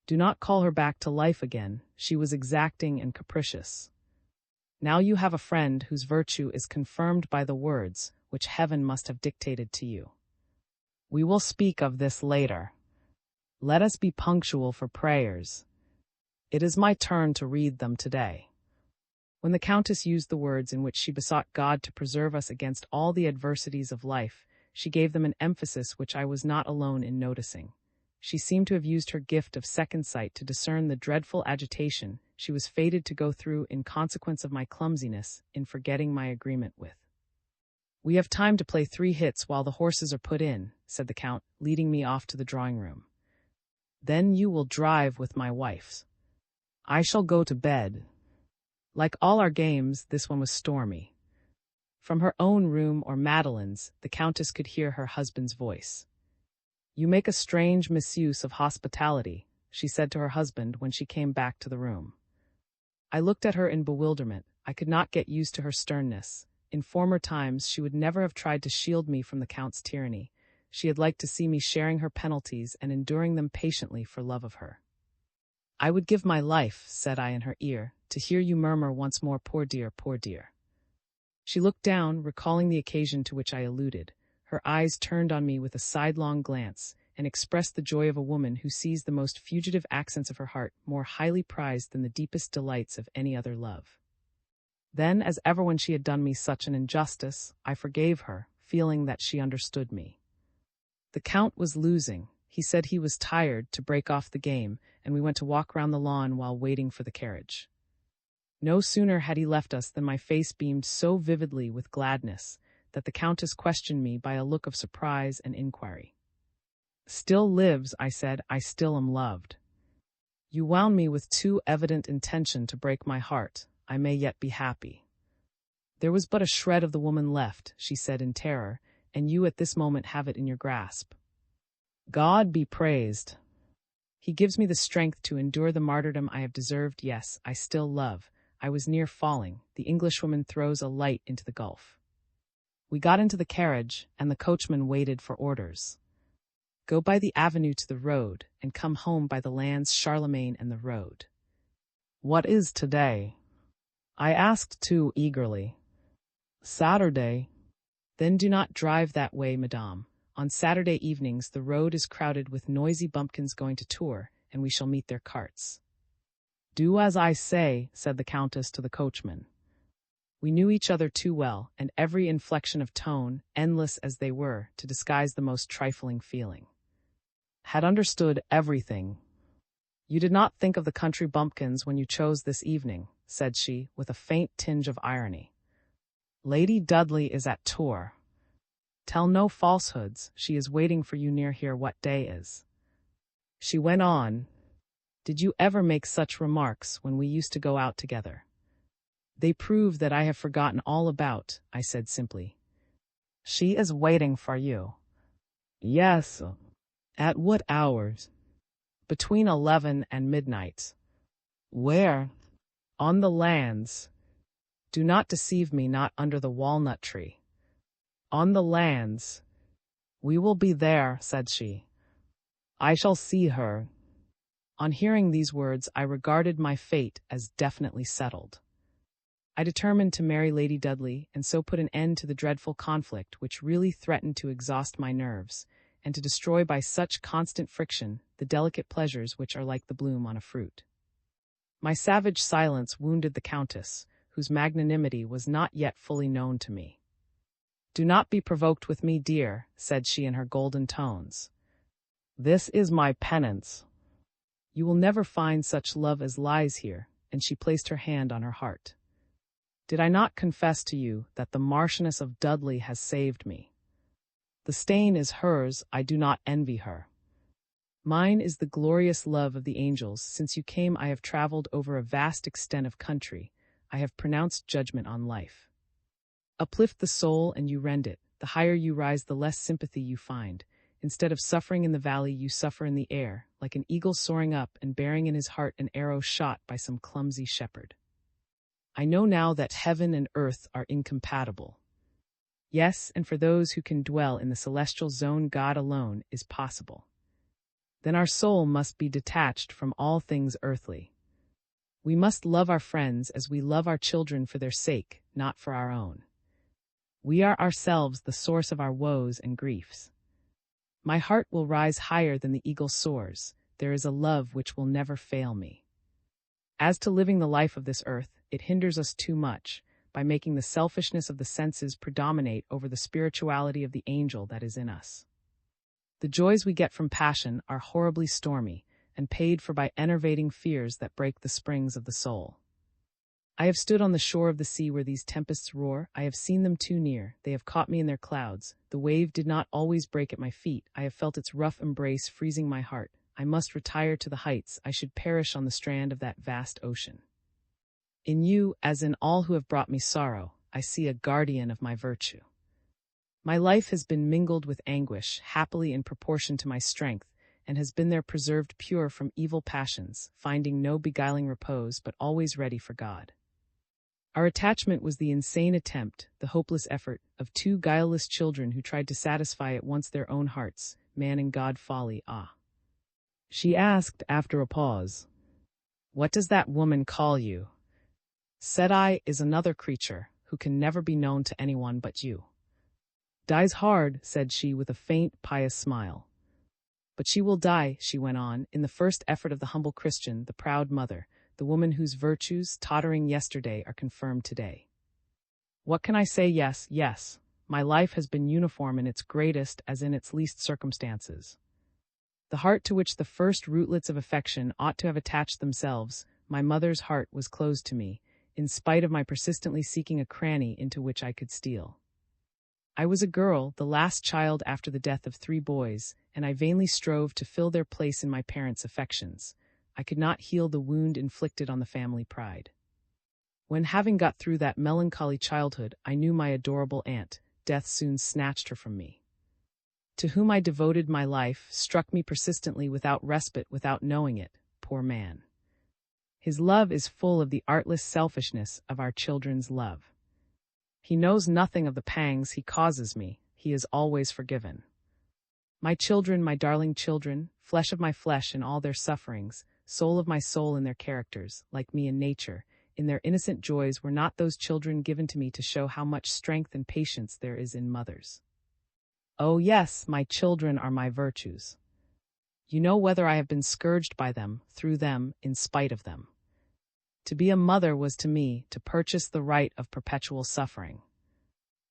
Do not call her back to life again. She was exacting and capricious. Now you have a friend whose virtue is confirmed by the words which heaven must have dictated to you. We will speak of this later. Let us be punctual for prayers. It is my turn to read them today. When the Countess used the words in which she besought God to preserve us against all the adversities of life, she gave them an emphasis which I was not alone in noticing. She seemed to have used her gift of second sight to discern the dreadful agitation she was fated to go through in consequence of my clumsiness in forgetting my agreement with. We have time to play 3 hits while the horses are put in, said the Count, leading me off to the drawing-room. Then you will drive with my wife. I shall go to bed. Like all our games, this one was stormy. From her own room or Madeline's, the Countess could hear her husband's voice. You make a strange misuse of hospitality, she said to her husband when she came back to the room. I looked at her in bewilderment. I could not get used to her sternness. In former times she would never have tried to shield me from the Count's tyranny. She had liked to see me sharing her penalties and enduring them patiently for love of her. I would give my life, said I in her ear, to hear you murmur once more, poor dear, poor dear. She looked down, recalling the occasion to which I alluded. Her eyes turned on me with a sidelong glance, and expressed the joy of a woman who sees the most fugitive accents of her heart more highly prized than the deepest delights of any other love. Then, as ever when she had done me such an injustice, I forgave her, feeling that she understood me. The Count was losing. He said he was tired to break off the game, and we went to walk round the lawn while waiting for the carriage. No sooner had he left us than my face beamed so vividly with gladness that the Countess questioned me by a look of surprise and inquiry. Still lives, I said, I still am loved. You wound me with too evident intention to break my heart. I may yet be happy. There was but a shred of the woman left, she said in terror, and you at this moment have it in your grasp. God be praised. He gives me the strength to endure the martyrdom I have deserved. Yes, I still love. I was near falling. The Englishwoman throws a light into the gulf. We got into the carriage, and the coachman waited for orders. Go by the avenue to the road, and come home by the lands Charlemagne and the road. What is today? I asked too eagerly. Saturday. Then do not drive that way, madame. On Saturday evenings the road is crowded with noisy bumpkins going to tour, and we shall meet their carts. Do as I say, said the Countess to the coachman. We knew each other too well, and every inflection of tone, endless as they were, to disguise the most trifling feeling. Had understood everything. You did not think of the country bumpkins when you chose this evening, said she, with a faint tinge of irony. Lady Dudley is at Tours. Tell no falsehoods, she is waiting for you near here. What day is? She went on. Did you ever make such remarks when we used to go out together? They prove that I have forgotten all about, I said simply. She is waiting for you. Yes. At what hours? Between 11 and midnight. Where? On the lands. Do not deceive me, not under the walnut tree. On the lands. We will be there, said she. I shall see her. On hearing these words, I regarded my fate as definitely settled. I determined to marry Lady Dudley, and so put an end to the dreadful conflict which really threatened to exhaust my nerves, and to destroy by such constant friction the delicate pleasures which are like the bloom on a fruit. My savage silence wounded the Countess, whose magnanimity was not yet fully known to me. Do not be provoked with me, dear, said she in her golden tones. This is my penance. You will never find such love as lies here, and she placed her hand on her heart. Did I not confess to you that the Marchioness of Dudley has saved me? The stain is hers, I do not envy her. Mine is the glorious love of the angels. Since you came, I have traveled over a vast extent of country. I have pronounced judgment on life. Uplift the soul and you rend it. The higher you rise, the less sympathy you find. Instead of suffering in the valley, you suffer in the air, like an eagle soaring up and bearing in his heart an arrow shot by some clumsy shepherd. I know now that heaven and earth are incompatible. Yes, and for those who can dwell in the celestial zone, God alone is possible. Then our soul must be detached from all things earthly. We must love our friends as we love our children for their sake, not for our own. We are ourselves the source of our woes and griefs. My heart will rise higher than the eagle soars. There is a love which will never fail me. As to living the life of this earth, it hinders us too much, by making the selfishness of the senses predominate over the spirituality of the angel that is in us. The joys we get from passion are horribly stormy, and paid for by enervating fears that break the springs of the soul. I have stood on the shore of the sea where these tempests roar. I have seen them too near. They have caught me in their clouds. The wave did not always break at my feet. I have felt its rough embrace freezing my heart. I must retire to the heights. I should perish on the strand of that vast ocean. In you, as in all who have brought me sorrow, I see a guardian of my virtue. My life has been mingled with anguish, happily in proportion to my strength, and has been there preserved pure from evil passions, finding no beguiling repose, but always ready for God. Our attachment was the insane attempt, the hopeless effort, of two guileless children who tried to satisfy at once their own hearts, man and God folly, ah. She asked after a pause. What does that woman call you? Said I, is another creature, who can never be known to anyone but you. Dies hard, said she with a faint, pious smile. But she will die, she went on, in the first effort of the humble Christian, the proud mother, the woman whose virtues, tottering yesterday, are confirmed today. What can I say? Yes, yes. My life has been uniform in its greatest as in its least circumstances. The heart to which the first rootlets of affection ought to have attached themselves, my mother's heart, was closed to me, in spite of my persistently seeking a cranny into which I could steal. I was a girl, the last child after the death of 3 boys, and I vainly strove to fill their place in my parents' affections. I could not heal the wound inflicted on the family pride. When, having got through that melancholy childhood, I knew my adorable aunt, death soon snatched her from me. To whom I devoted my life, struck me persistently without respite, without knowing it, poor man. His love is full of the artless selfishness of our children's love. He knows nothing of the pangs he causes me, he is always forgiven. My children, my darling children, flesh of my flesh in all their sufferings, soul of my soul in their characters, like me in nature, in their innocent joys, were not those children given to me to show how much strength and patience there is in mothers? Oh yes, my children are my virtues. You know whether I have been scourged by them, through them, in spite of them. To be a mother was to me to purchase the right of perpetual suffering.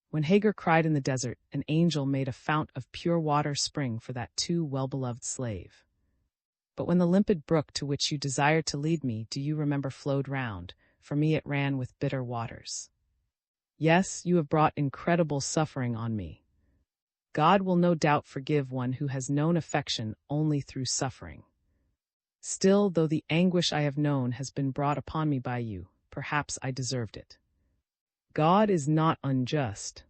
When Hagar cried in the desert, an angel made a fount of pure water spring for that too well-beloved slave. But when the limpid brook to which you desired to lead me, do you remember, flowed round, for me it ran with bitter waters. Yes, you have brought incredible suffering on me. God will no doubt forgive one who has known affection only through suffering. Still, though the anguish I have known has been brought upon me by you, perhaps I deserved it. God is not unjust.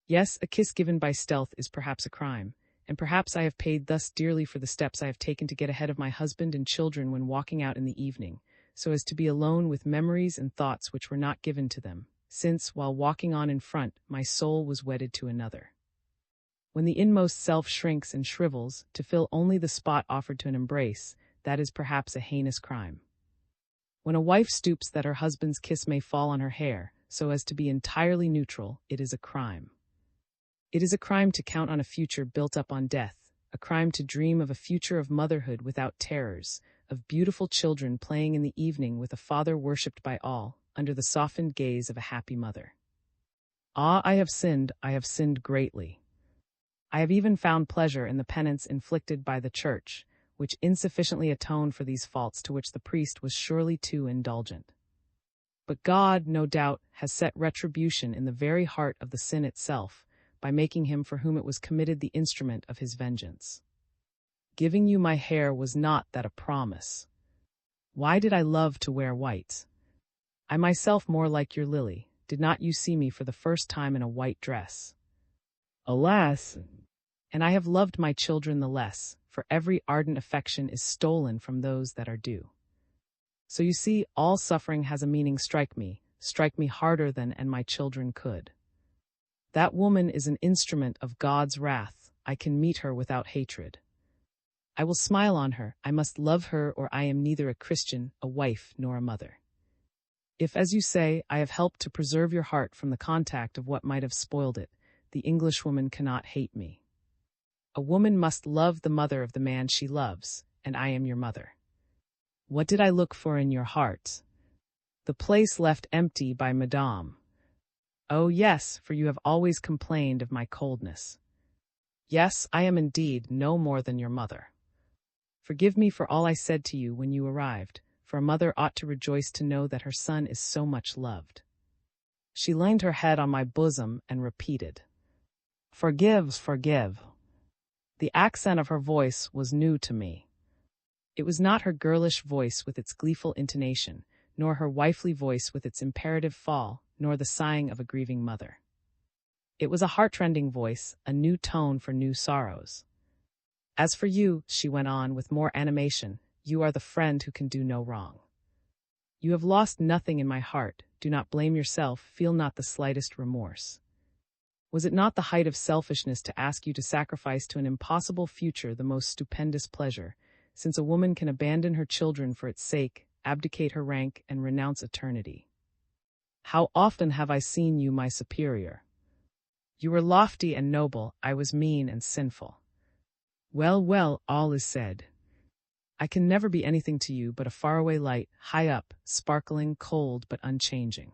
Yes, a kiss given by stealth is perhaps a crime, and perhaps I have paid thus dearly for the steps I have taken to get ahead of my husband and children when walking out in the evening, so as to be alone with memories and thoughts which were not given to them, since, while walking on in front, my soul was wedded to another. When the inmost self shrinks and shrivels, to fill only the spot offered to an embrace, that is perhaps a heinous crime. When a wife stoops that her husband's kiss may fall on her hair, so as to be entirely neutral, it is a crime. It is a crime to count on a future built up on death, a crime to dream of a future of motherhood without terrors, of beautiful children playing in the evening with a father worshipped by all, under the softened gaze of a happy mother. Ah, I have sinned greatly. I have even found pleasure in the penance inflicted by the Church, which insufficiently atoned for these faults to which the priest was surely too indulgent. But God, no doubt, has set retribution in the very heart of the sin itself, by making him for whom it was committed the instrument of his vengeance. Giving you my hair was not that a promise. Why did I love to wear white? I myself more like your lily, did not you see me for the first time in a white dress? Alas! And I have loved my children the less, for every ardent affection is stolen from those that are due. So you see, all suffering has a meaning. Strike me harder than and my children could. That woman is an instrument of God's wrath. I can meet her without hatred. I will smile on her. I must love her, or I am neither a Christian, a wife, nor a mother. If, as you say, I have helped to preserve your heart from the contact of what might have spoiled it, the Englishwoman cannot hate me. A woman must love the mother of the man she loves, and I am your mother. What did I look for in your heart? The place left empty by Madame. Oh yes, for you have always complained of my coldness. Yes, I am indeed no more than your mother. Forgive me for all I said to you when you arrived, for a mother ought to rejoice to know that her son is so much loved. She leaned her head on my bosom and repeated, "Forgive, forgive." The accent of her voice was new to me. It was not her girlish voice with its gleeful intonation, nor her wifely voice with its imperative fall, nor the sighing of a grieving mother. It was a heartrending voice, a new tone for new sorrows. As for you, she went on with more animation, you are the friend who can do no wrong. You have lost nothing in my heart, do not blame yourself, feel not the slightest remorse. Was it not the height of selfishness to ask you to sacrifice to an impossible future the most stupendous pleasure, since a woman can abandon her children for its sake, abdicate her rank, and renounce eternity. How often have I seen you my superior? You were lofty and noble, I was mean and sinful. Well, well, all is said. I can never be anything to you but a faraway light, high up, sparkling, cold, but unchanging.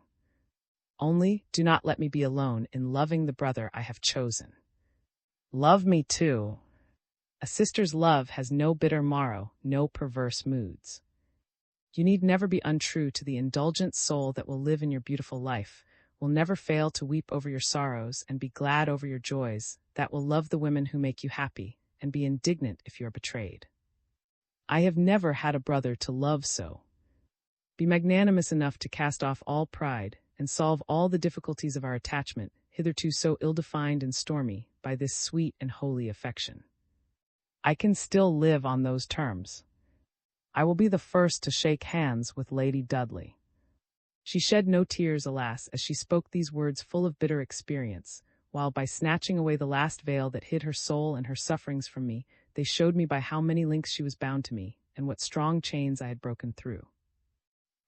Only, do not let me be alone in loving the brother I have chosen. Love me too. A sister's love has no bitter morrow, no perverse moods. You need never be untrue to the indulgent soul that will live in your beautiful life, will never fail to weep over your sorrows and be glad over your joys, that will love the women who make you happy, and be indignant if you are betrayed. I have never had a brother to love so. Be magnanimous enough to cast off all pride, and solve all the difficulties of our attachment, hitherto so ill-defined and stormy, by this sweet and holy affection. I can still live on those terms. I will be the first to shake hands with Lady Dudley. She shed no tears, alas, as she spoke these words full of bitter experience, while by snatching away the last veil that hid her soul and her sufferings from me, they showed me by how many links she was bound to me, and what strong chains I had broken through.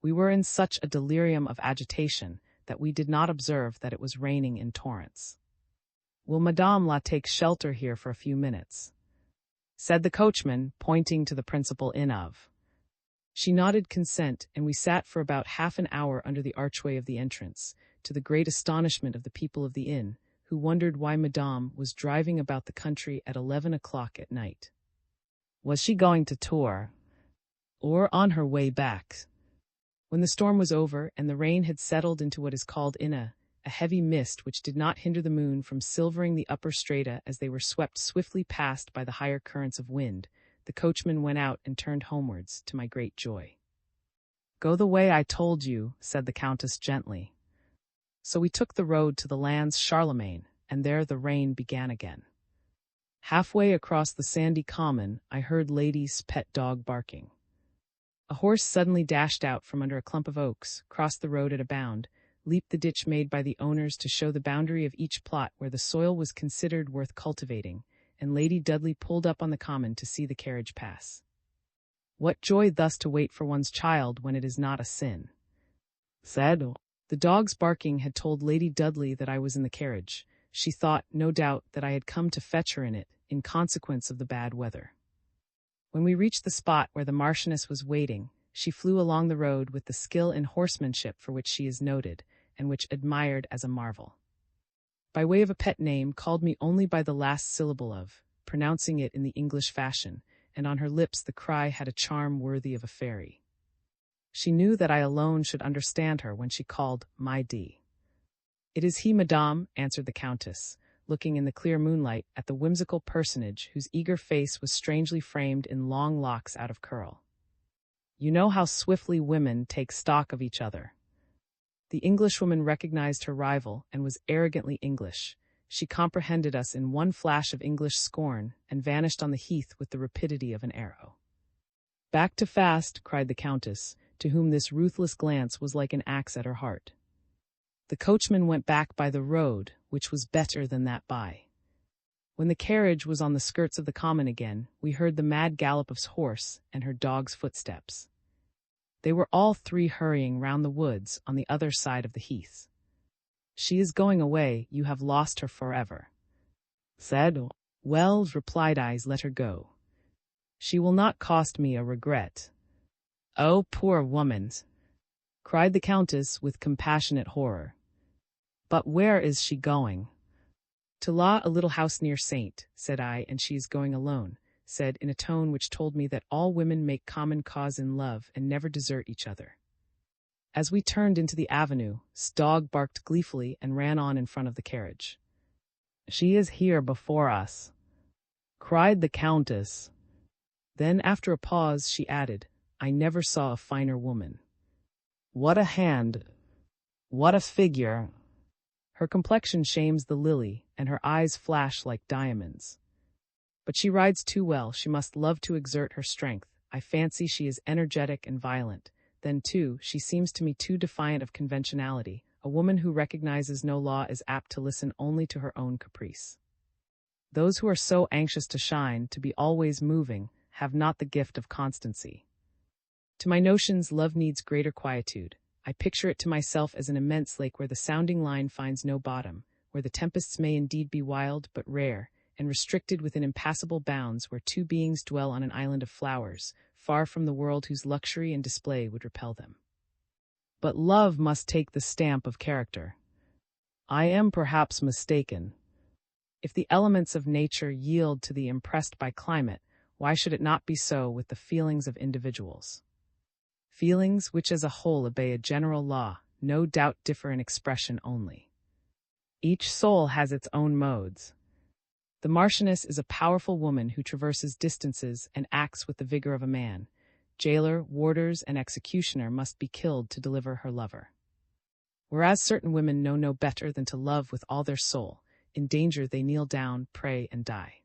We were in such a delirium of agitation that we did not observe that it was raining in torrents. "Will Madame la take shelter here for a few minutes?" said the coachman, pointing to the principal inn of. She nodded consent, and we sat for about half an hour under the archway of the entrance, to the great astonishment of the people of the inn, who wondered why Madame was driving about the country at 11 o'clock at night. Was she going to Tours, or on her way back? When the storm was over, and the rain had settled into what is called a heavy mist which did not hinder the moon from silvering the upper strata as they were swept swiftly past by the higher currents of wind, the coachman went out and turned homewards, to my great joy. "Go the way I told you," said the Countess gently. So we took the road to the lands Charlemagne, and there the rain began again. Halfway across the sandy common, I heard Lady's pet dog barking. A horse suddenly dashed out from under a clump of oaks, crossed the road at a bound, leaped the ditch made by the owners to show the boundary of each plot where the soil was considered worth cultivating, and Lady Dudley pulled up on the common to see the carriage pass. What joy thus to wait for one's child when it is not a sin! Said. The dog's barking had told Lady Dudley that I was in the carriage. She thought, no doubt, that I had come to fetch her in it, in consequence of the bad weather. When we reached the spot where the Marchioness was waiting, she flew along the road with the skill in horsemanship for which she is noted, and which admired as a marvel. By way of a pet name, called me only by the last syllable of, pronouncing it in the English fashion, and on her lips the cry had a charm worthy of a fairy. She knew that I alone should understand her when she called my D. "It is he, Madame," answered the Countess, looking in the clear moonlight at the whimsical personage whose eager face was strangely framed in long locks out of curl. You know how swiftly women take stock of each other. The Englishwoman recognized her rival and was arrogantly English. She comprehended us in one flash of English scorn and vanished on the heath with the rapidity of an arrow. "Back to fast," cried the Countess, to whom this ruthless glance was like an axe at her heart. The coachman went back by the road, which was better than that by. When the carriage was on the skirts of the common again, we heard the mad gallop of his horse and her dog's footsteps. They were all three hurrying round the woods on the other side of the heath. "She is going away, you have lost her forever." Said. "Well," replied I, "let her go. She will not cost me a regret." "Oh, poor woman!" cried the Countess with compassionate horror. "But where is she going?" "To a little house near Saint," said I, "and she is going alone," said in a tone which told me that all women make common cause in love and never desert each other. As we turned into the avenue, his dog barked gleefully and ran on in front of the carriage. "She is here before us," cried the Countess. Then, after a pause, she added, "I never saw a finer woman. What a hand! What a figure! Her complexion shames the lily, and her eyes flash like diamonds. But she rides too well, she must love to exert her strength. I fancy she is energetic and violent. Then, too, she seems to me too defiant of conventionality. A woman who recognizes no law is apt to listen only to her own caprice. Those who are so anxious to shine, to be always moving, have not the gift of constancy." To my notions, love needs greater quietude. I picture it to myself as an immense lake where the sounding line finds no bottom, where the tempests may indeed be wild but rare, and restricted within impassable bounds, where two beings dwell on an island of flowers, far from the world whose luxury and display would repel them. But love must take the stamp of character. I am perhaps mistaken. If the elements of nature yield to the impressed by climate, why should it not be so with the feelings of individuals? Feelings which as a whole obey a general law, no doubt differ in expression only. Each soul has its own modes. The Marchioness is a powerful woman who traverses distances and acts with the vigor of a man. Jailer, warders, and executioner must be killed to deliver her lover. Whereas certain women know no better than to love with all their soul, in danger they kneel down, pray, and die.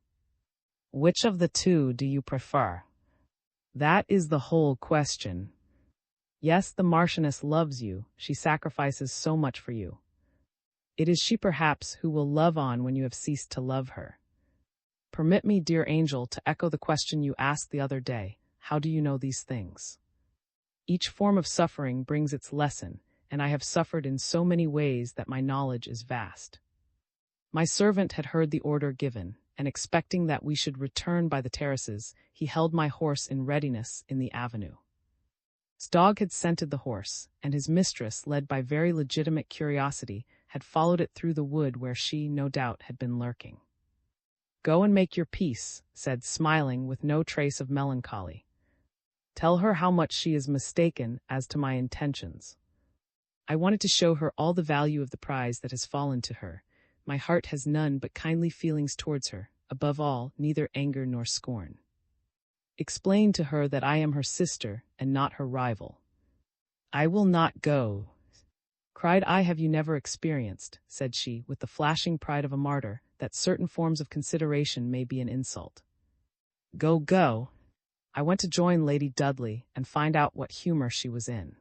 Which of the two do you prefer? That is the whole question. Yes, the Marchioness loves you, she sacrifices so much for you. It is she perhaps who will love on when you have ceased to love her. Permit me, dear angel, to echo the question you asked the other day, how do you know these things? Each form of suffering brings its lesson, and I have suffered in so many ways that my knowledge is vast. My servant had heard the order given, and expecting that we should return by the terraces, he held my horse in readiness in the avenue. His dog had scented the horse, and his mistress, led by very legitimate curiosity, had followed it through the wood where she, no doubt, had been lurking. Go and make your peace, said, smiling with no trace of melancholy. Tell her how much she is mistaken as to my intentions. I wanted to show her all the value of the prize that has fallen to her. My heart has none but kindly feelings towards her, above all, neither anger nor scorn. Explain to her that I am her sister and not her rival. I will not go, cried I. Have you never experienced, said she, with the flashing pride of a martyr, that certain forms of consideration may be an insult? Go, go. I went to join Lady Dudley and find out what humor she was in.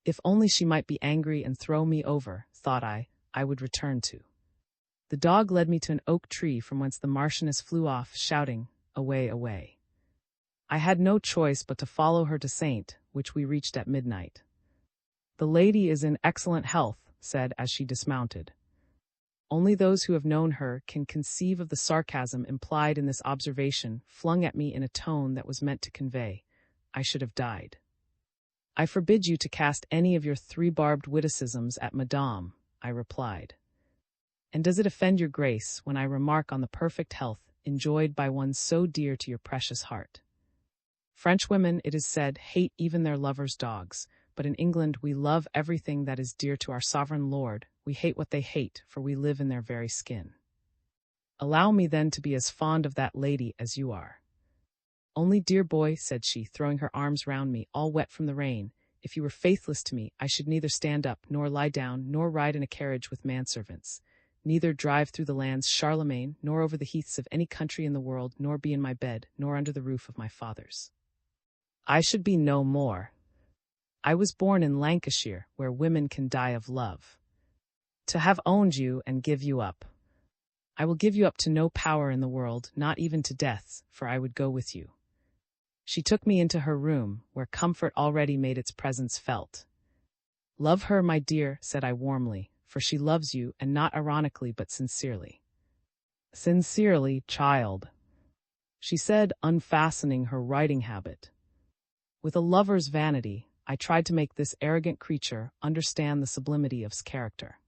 If only she might be angry and throw me over, thought I would return to. The dog led me to an oak tree from whence the Marchioness flew off, shouting, away, away. I had no choice but to follow her to Saint, which we reached at midnight. The lady is in excellent health, said as she dismounted. Only those who have known her can conceive of the sarcasm implied in this observation, flung at me in a tone that was meant to convey, I should have died. I forbid you to cast any of your three-barbed witticisms at Madame, I replied. And does it offend your grace when I remark on the perfect health enjoyed by one so dear to your precious heart? French women, it is said, hate even their lovers' dogs, but in England we love everything that is dear to our sovereign lord. We hate what they hate, for we live in their very skin. Allow me then to be as fond of that lady as you are. Only, dear boy, said she, throwing her arms round me, all wet from the rain, if you were faithless to me, I should neither stand up, nor lie down, nor ride in a carriage with manservants, neither drive through the lands Charlemagne, nor over the heaths of any country in the world, nor be in my bed, nor under the roof of my fathers. I should be no more. I was born in Lancashire, where women can die of love. To have owned you and give you up. I will give you up to no power in the world, not even to death's, for I would go with you. She took me into her room, where comfort already made its presence felt. Love her, my dear, said I warmly, for she loves you, and not ironically but sincerely. Sincerely, child, she said, unfastening her riding habit. With a lover's vanity, I tried to make this arrogant creature understand the sublimity of his character.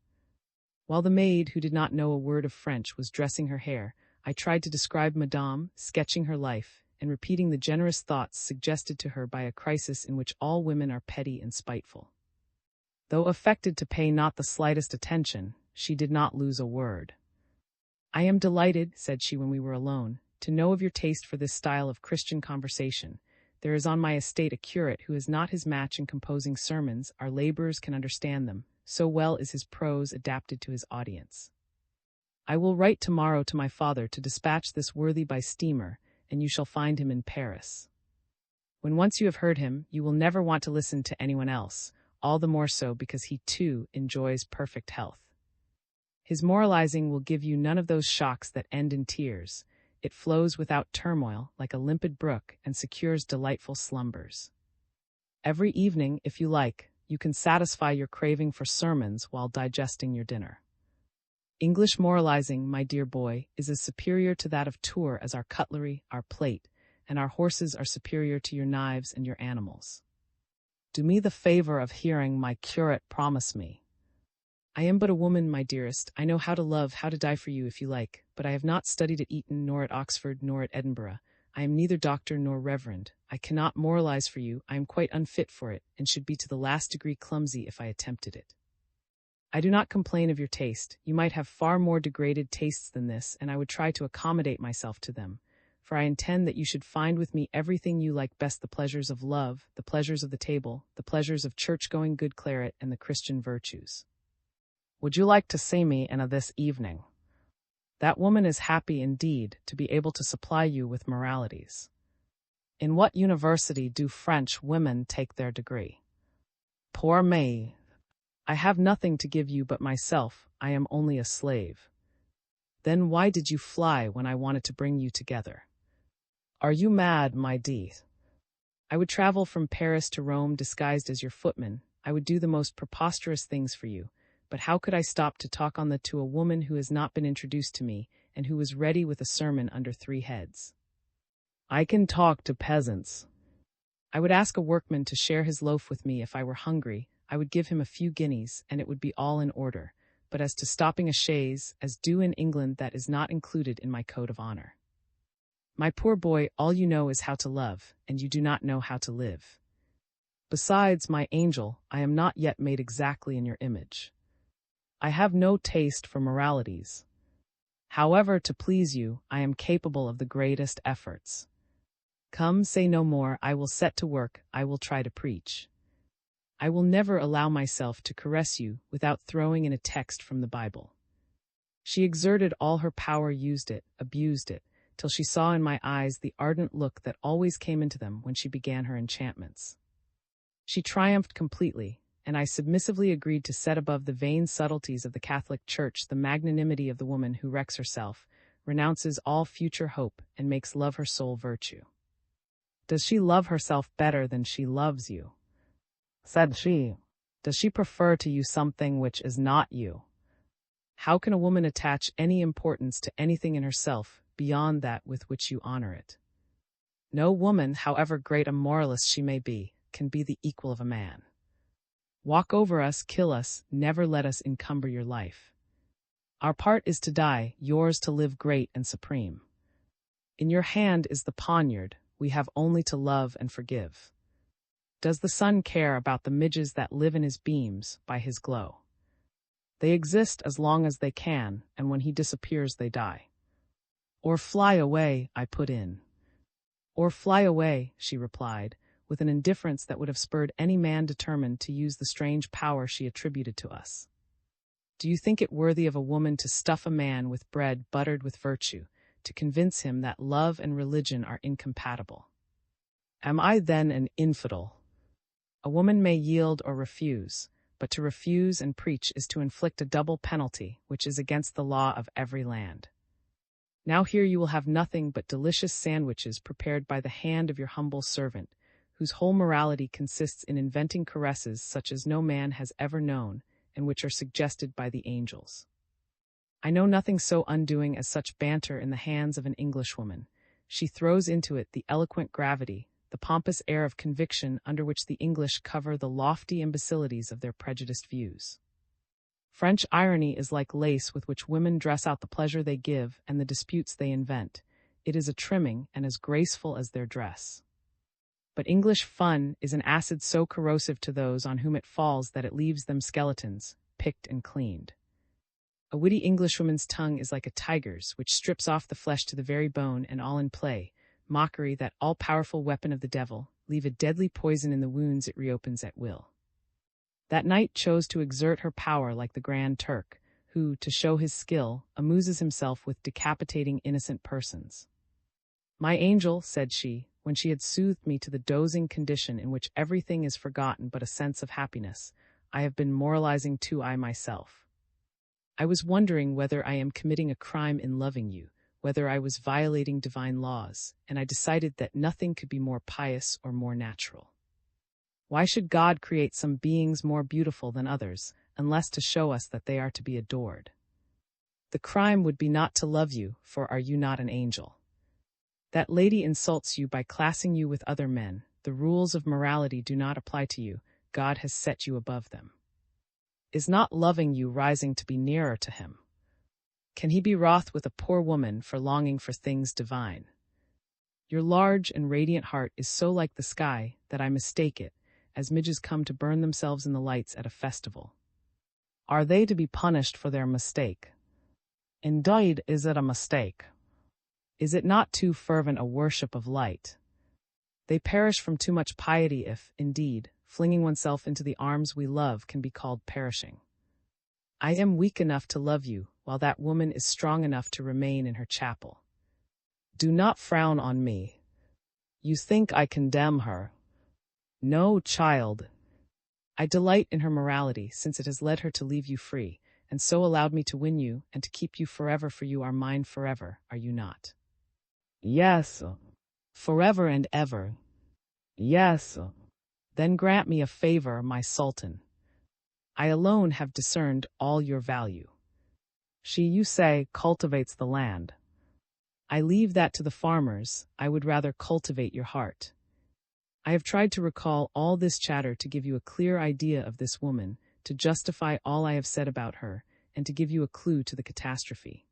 While the maid, who did not know a word of French, was dressing her hair, I tried to describe Madame, sketching her life, and repeating the generous thoughts suggested to her by a crisis in which all women are petty and spiteful. Though affected to pay not the slightest attention, she did not lose a word. I am delighted, said she when we were alone, to know of your taste for this style of Christian conversation. There is on my estate a curate who is not his match in composing sermons. Our laborers can understand them, so well is his prose adapted to his audience. I will write tomorrow to my father to dispatch this worthy by steamer, and you shall find him in Paris. When once you have heard him, you will never want to listen to anyone else, all the more so because he, too, enjoys perfect health. His moralizing will give you none of those shocks that end in tears. It flows without turmoil, like a limpid brook, and secures delightful slumbers. Every evening, if you like, you can satisfy your craving for sermons while digesting your dinner. English moralizing, my dear boy, is as superior to that of Tours as our cutlery, our plate, and our horses are superior to your knives and your animals. Do me the favor of hearing my curate promise me. I am but a woman, my dearest. I know how to love, how to die for you if you like, but I have not studied at Eton, nor at Oxford, nor at Edinburgh. I am neither doctor nor reverend. I cannot moralize for you. I am quite unfit for it, and should be to the last degree clumsy if I attempted it. I do not complain of your taste. You might have far more degraded tastes than this, and I would try to accommodate myself to them, for I intend that you should find with me everything you like best: the pleasures of love, the pleasures of the table, the pleasures of church-going, good claret, and the Christian virtues. Would you like to see me in this evening? That woman is happy indeed to be able to supply you with moralities. In what university do French women take their degree? Poor me! I have nothing to give you but myself. I am only a slave. Then why did you fly when I wanted to bring you together? Are you mad, my dear? I would travel from Paris to Rome disguised as your footman. I would do the most preposterous things for you. But how could I stop to talk to a woman who has not been introduced to me, and who was ready with a sermon under 3 heads? I can talk to peasants. I would ask a workman to share his loaf with me if I were hungry. I would give him a few guineas, and it would be all in order. But as to stopping a chaise, as due in England, that is not included in my code of honor. My poor boy, all you know is how to love, and you do not know how to live. Besides, my angel, I am not yet made exactly in your image. I have no taste for moralities. However, to please you, I am capable of the greatest efforts. Come, say no more. I will set to work. I will try to preach. I will never allow myself to caress you without throwing in a text from the Bible. She exerted all her power, used it, abused it, till she saw in my eyes the ardent look that always came into them when she began her enchantments. She triumphed completely, and I submissively agreed to set above the vain subtleties of the Catholic Church the magnanimity of the woman who wrecks herself, renounces all future hope, and makes love her sole virtue. Does she love herself better than she loves you? Said she. Does she prefer to you something which is not you? How can a woman attach any importance to anything in herself beyond that with which you honor it? No woman, however great a moralist she may be, can be the equal of a man. Walk over us, kill us, never let us encumber your life. Our part is to die, yours to live great and supreme. In your hand is the poniard, we have only to love and forgive. Does the sun care about the midges that live in his beams, by his glow? They exist as long as they can, and when he disappears they die. Or fly away, I put in. Or fly away, she replied, with an indifference that would have spurred any man determined to use the strange power she attributed to us. Do you think it worthy of a woman to stuff a man with bread buttered with virtue, to convince him that love and religion are incompatible? Am I then an infidel? A woman may yield or refuse, but to refuse and preach is to inflict a double penalty, which is against the law of every land. Now here you will have nothing but delicious sandwiches prepared by the hand of your humble servant, whose whole morality consists in inventing caresses such as no man has ever known, and which are suggested by the angels. I know nothing so undoing as such banter in the hands of an Englishwoman. She throws into it the eloquent gravity, the pompous air of conviction under which the English cover the lofty imbecilities of their prejudiced views. French irony is like lace with which women dress out the pleasure they give and the disputes they invent. It is a trimming and as graceful as their dress. But English fun is an acid so corrosive to those on whom it falls that it leaves them skeletons, picked and cleaned. A witty Englishwoman's tongue is like a tiger's, which strips off the flesh to the very bone, and all in play, mockery, that all-powerful weapon of the devil, leave a deadly poison in the wounds it reopens at will. That night chose to exert her power like the Grand Turk, who, to show his skill, amuses himself with decapitating innocent persons. My angel, said she, when she had soothed me to the dozing condition in which everything is forgotten but a sense of happiness, I have been moralizing too, I myself. I was wondering whether I am committing a crime in loving you, whether I was violating divine laws, and I decided that nothing could be more pious or more natural. Why should God create some beings more beautiful than others, unless to show us that they are to be adored? The crime would be not to love you, for are you not an angel? That lady insults you by classing you with other men. The rules of morality do not apply to you. God has set you above them. Is not loving you rising to be nearer to him? Can he be wroth with a poor woman for longing for things divine? Your large and radiant heart is so like the sky that I mistake it, as midges come to burn themselves in the lights at a festival. Are they to be punished for their mistake? Indeed, is it a mistake? Is it not too fervent a worship of light? They perish from too much piety if, indeed, flinging oneself into the arms we love can be called perishing. I am weak enough to love you, while that woman is strong enough to remain in her chapel. Do not frown on me. You think I condemn her. No, child. I delight in her morality, since it has led her to leave you free, and so allowed me to win you and to keep you forever, for you are mine forever, are you not? Yes. Forever and ever. Yes. Then grant me a favor, my sultan. I alone have discerned all your value. She, you say, cultivates the land. I leave that to the farmers. I would rather cultivate your heart. I have tried to recall all this chatter to give you a clear idea of this woman, to justify all I have said about her, and to give you a clue to the catastrophe.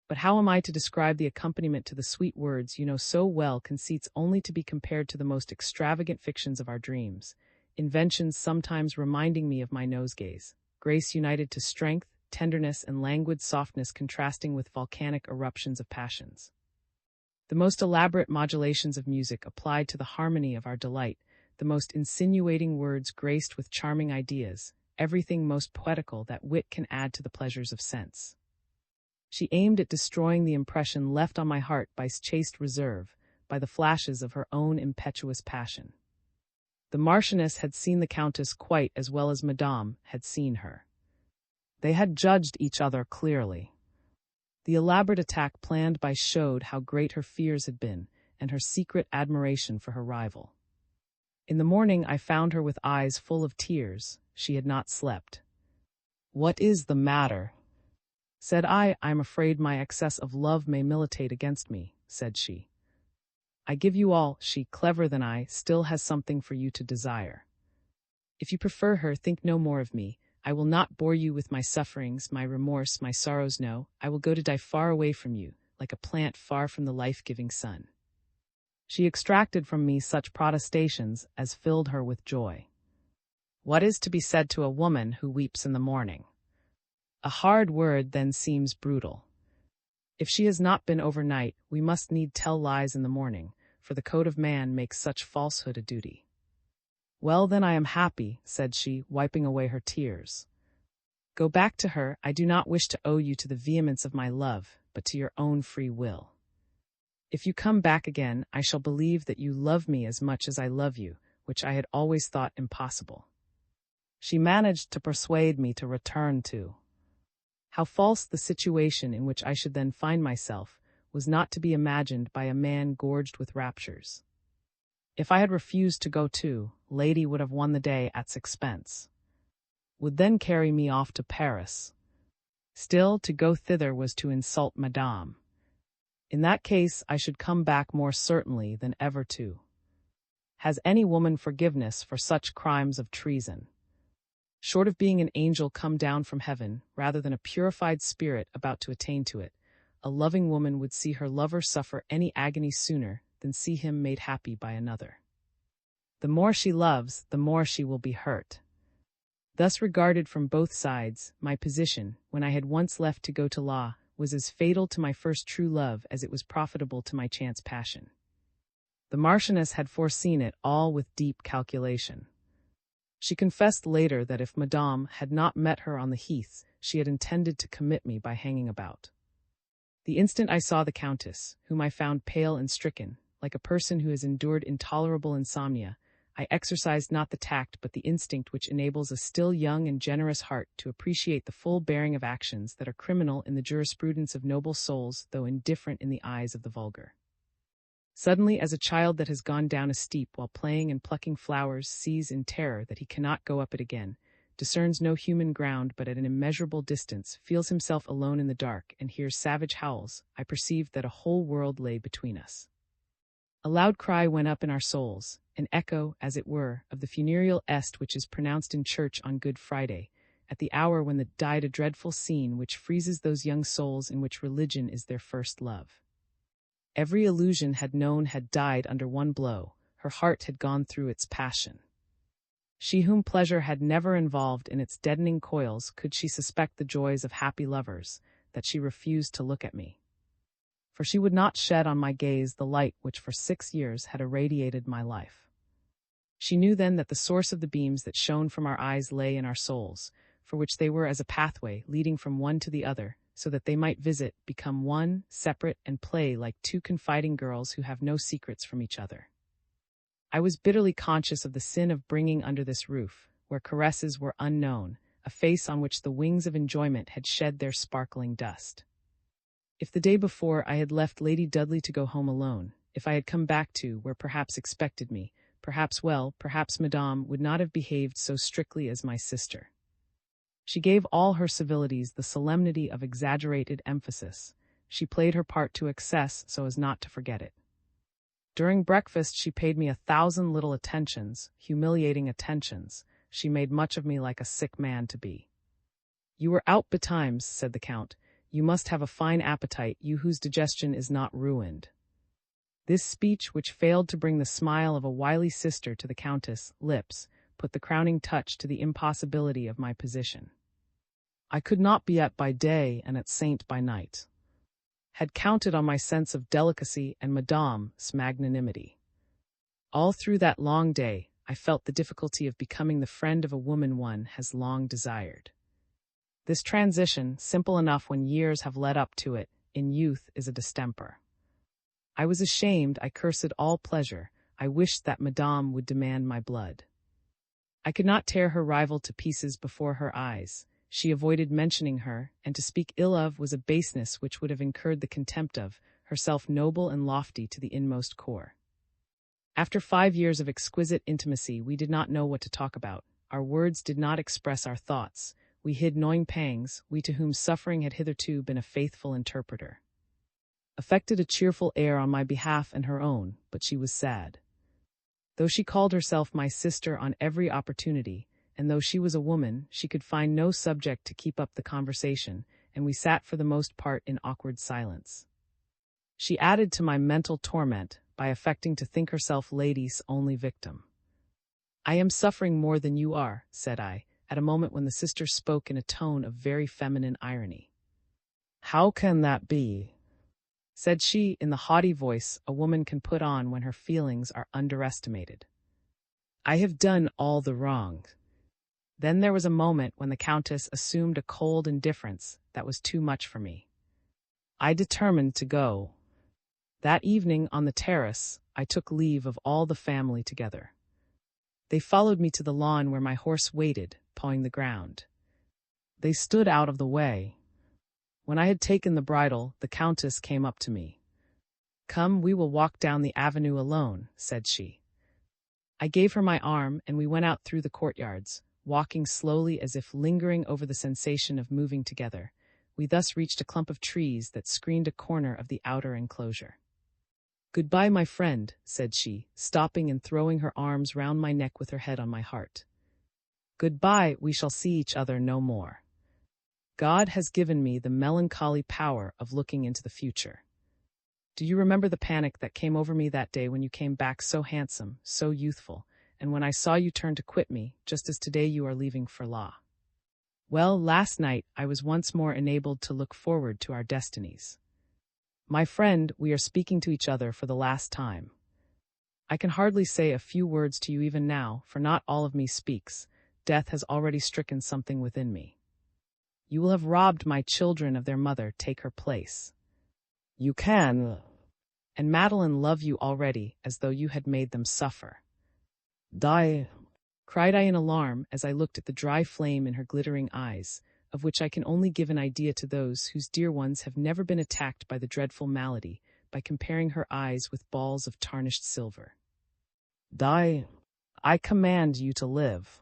But how am I to describe the accompaniment to the sweet words you know so well, conceits only to be compared to the most extravagant fictions of our dreams, inventions sometimes reminding me of my nosegays, grace united to strength, tenderness and languid softness contrasting with volcanic eruptions of passions. The most elaborate modulations of music applied to the harmony of our delight, the most insinuating words graced with charming ideas, everything most poetical that wit can add to the pleasures of sense. She aimed at destroying the impression left on my heart by chaste reserve, by the flashes of her own impetuous passion. The Marchioness had seen the Countess quite as well as Madame had seen her. They had judged each other clearly. The elaborate attack planned by showed how great her fears had been, and her secret admiration for her rival. In the morning I found her with eyes full of tears. She had not slept. "What is the matter?" said I. "I am afraid my excess of love may militate against me," said she. "I give you all, she, cleverer than I, still has something for you to desire. If you prefer her, think no more of me. I will not bore you with my sufferings, my remorse, my sorrows, no, I will go to die far away from you, like a plant far from the life-giving sun." She extracted from me such protestations as filled her with joy. What is to be said to a woman who weeps in the morning? A hard word then seems brutal. If she has not been overnight, we must need tell lies in the morning, for the code of man makes such falsehood a duty. "Well, then I am happy," said she, wiping away her tears. "Go back to her. I do not wish to owe you to the vehemence of my love, but to your own free will. If you come back again, I shall believe that you love me as much as I love you, which I had always thought impossible." She managed to persuade me to return to. How false the situation in which I should then find myself was not to be imagined by a man gorged with raptures. If I had refused to go too, Lady would have won the day at sixpence. Would then carry me off to Paris. Still, to go thither was to insult Madame. In that case, I should come back more certainly than ever too. Has any woman forgiveness for such crimes of treason? Short of being an angel come down from heaven, rather than a purified spirit about to attain to it, a loving woman would see her lover suffer any agony sooner than see him made happy by another. The more she loves, the more she will be hurt. Thus regarded from both sides, my position, when I had once left to go to law, was as fatal to my first true love as it was profitable to my chance passion. The Marchioness had foreseen it all with deep calculation. She confessed later that if Madame had not met her on the heath, she had intended to commit me by hanging about. The instant I saw the Countess, whom I found pale and stricken, like a person who has endured intolerable insomnia, I exercised not the tact but the instinct which enables a still young and generous heart to appreciate the full bearing of actions that are criminal in the jurisprudence of noble souls, though indifferent in the eyes of the vulgar. Suddenly, as a child that has gone down a steep while playing and plucking flowers sees in terror that he cannot go up it again, discerns no human ground but at an immeasurable distance, feels himself alone in the dark, and hears savage howls, I perceived that a whole world lay between us. A loud cry went up in our souls, an echo, as it were, of the funereal est which is pronounced in church on Good Friday, at the hour when died a dreadful scene which freezes those young souls in which religion is their first love. Every illusion had died under one blow, her heart had gone through its passion. She whom pleasure had never involved in its deadening coils, could she suspect the joys of happy lovers, that she refused to look at me? For she would not shed on my gaze the light which for 6 years had irradiated my life. She knew then that the source of the beams that shone from our eyes lay in our souls, for which they were as a pathway leading from one to the other, so that they might visit, become one, separate, and play like two confiding girls who have no secrets from each other. I was bitterly conscious of the sin of bringing under this roof, where caresses were unknown, a face on which the wings of enjoyment had shed their sparkling dust. If the day before I had left Lady Dudley to go home alone, if I had come back to where perhaps expected me, perhaps Madame would not have behaved so strictly as my sister. She gave all her civilities the solemnity of exaggerated emphasis. She played her part to excess so as not to forget it. During breakfast she paid me 1,000 little attentions, humiliating attentions. She made much of me like a sick man to be. "You were out betimes," said the Count. "You must have a fine appetite, you whose digestion is not ruined." This speech, which failed to bring the smile of a wily sister to the Countess' lips, put the crowning touch to the impossibility of my position. I could not be at by day and at Saint by night. Had counted on my sense of delicacy and Madame's magnanimity. All through that long day, I felt the difficulty of becoming the friend of a woman one has long desired. This transition, simple enough when years have led up to it, in youth is a distemper. I was ashamed, I cursed all pleasure, I wished that Madame would demand my blood. I could not tear her rival to pieces before her eyes. She avoided mentioning her, and to speak ill of was a baseness which would have incurred the contempt of, herself noble and lofty to the inmost core. After 5 years of exquisite intimacy, we did not know what to talk about. Our words did not express our thoughts. We hid gnawing pangs, we to whom suffering had hitherto been a faithful interpreter. Affected a cheerful air on my behalf and her own, but she was sad. Though she called herself my sister on every opportunity, and though she was a woman, she could find no subject to keep up the conversation, and we sat for the most part in awkward silence. She added to my mental torment by affecting to think herself lady's only victim. "I am suffering more than you are," said I, at a moment when the sister spoke in a tone of very feminine irony. "How can that be?" said she, in the haughty voice a woman can put on when her feelings are underestimated. "I have done all the wrong." Then there was a moment when the Countess assumed a cold indifference that was too much for me. I determined to go. That evening on the terrace, I took leave of all the family together. They followed me to the lawn where my horse waited, pawing the ground. They stood out of the way. When I had taken the bridle, the Countess came up to me. "Come, we will walk down the avenue alone," said she. I gave her my arm, and we went out through the courtyards, walking slowly as if lingering over the sensation of moving together. We thus reached a clump of trees that screened a corner of the outer enclosure. "Goodbye, my friend," said she, stopping and throwing her arms round my neck with her head on my heart. "Goodbye, we shall see each other no more. God has given me the melancholy power of looking into the future. Do you remember the panic that came over me that day when you came back so handsome, so youthful, and when I saw you turn to quit me, just as today you are leaving for law? Well, last night I was once more enabled to look forward to our destinies. My friend, we are speaking to each other for the last time. I can hardly say a few words to you even now, for not all of me speaks. Death has already stricken something within me. You will have robbed my children of their mother, take her place. You can. And Madeline love you already, as though you had made them suffer. Die, cried I in alarm as I looked at the dry flame in her glittering eyes, of which I can only give an idea to those whose dear ones have never been attacked by the dreadful malady, by comparing her eyes with balls of tarnished silver. I command you to live.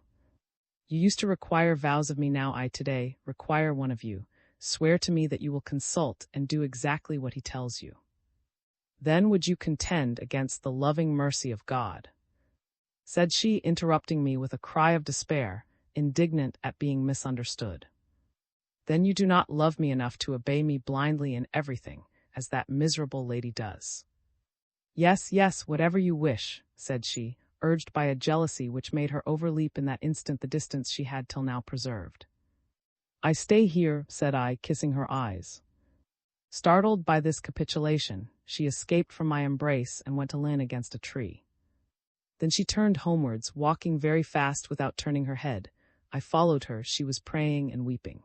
You used to require vows of me, now I today require one of you. Swear to me that you will consult and do exactly what he tells you. Then would you contend against the loving mercy of God?" said she, interrupting me with a cry of despair, indignant at being misunderstood. "Then you do not love me enough to obey me blindly in everything, as that miserable lady does." "Yes, yes, whatever you wish," said she, urged by a jealousy which made her overleap in that instant the distance she had till now preserved. "I stay here," said I, kissing her eyes. Startled by this capitulation, she escaped from my embrace and went to lean against a tree. Then she turned homewards, walking very fast without turning her head. I followed her. She was praying and weeping.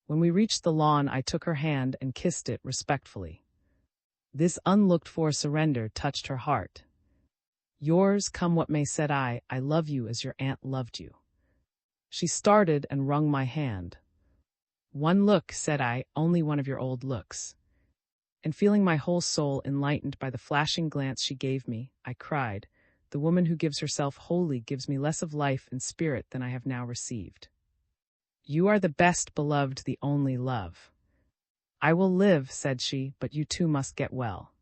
When we reached the lawn, I took her hand and kissed it respectfully. This unlooked-for surrender touched her heart. "Yours, come what may," said I love you as your aunt loved you." She started and wrung my hand. "One look," said I, "only one of your old looks." And feeling my whole soul enlightened by the flashing glance she gave me, I cried, "The woman who gives herself wholly gives me less of life and spirit than I have now received. You are the best beloved, the only love." "I will live," said she, "but you too must get well."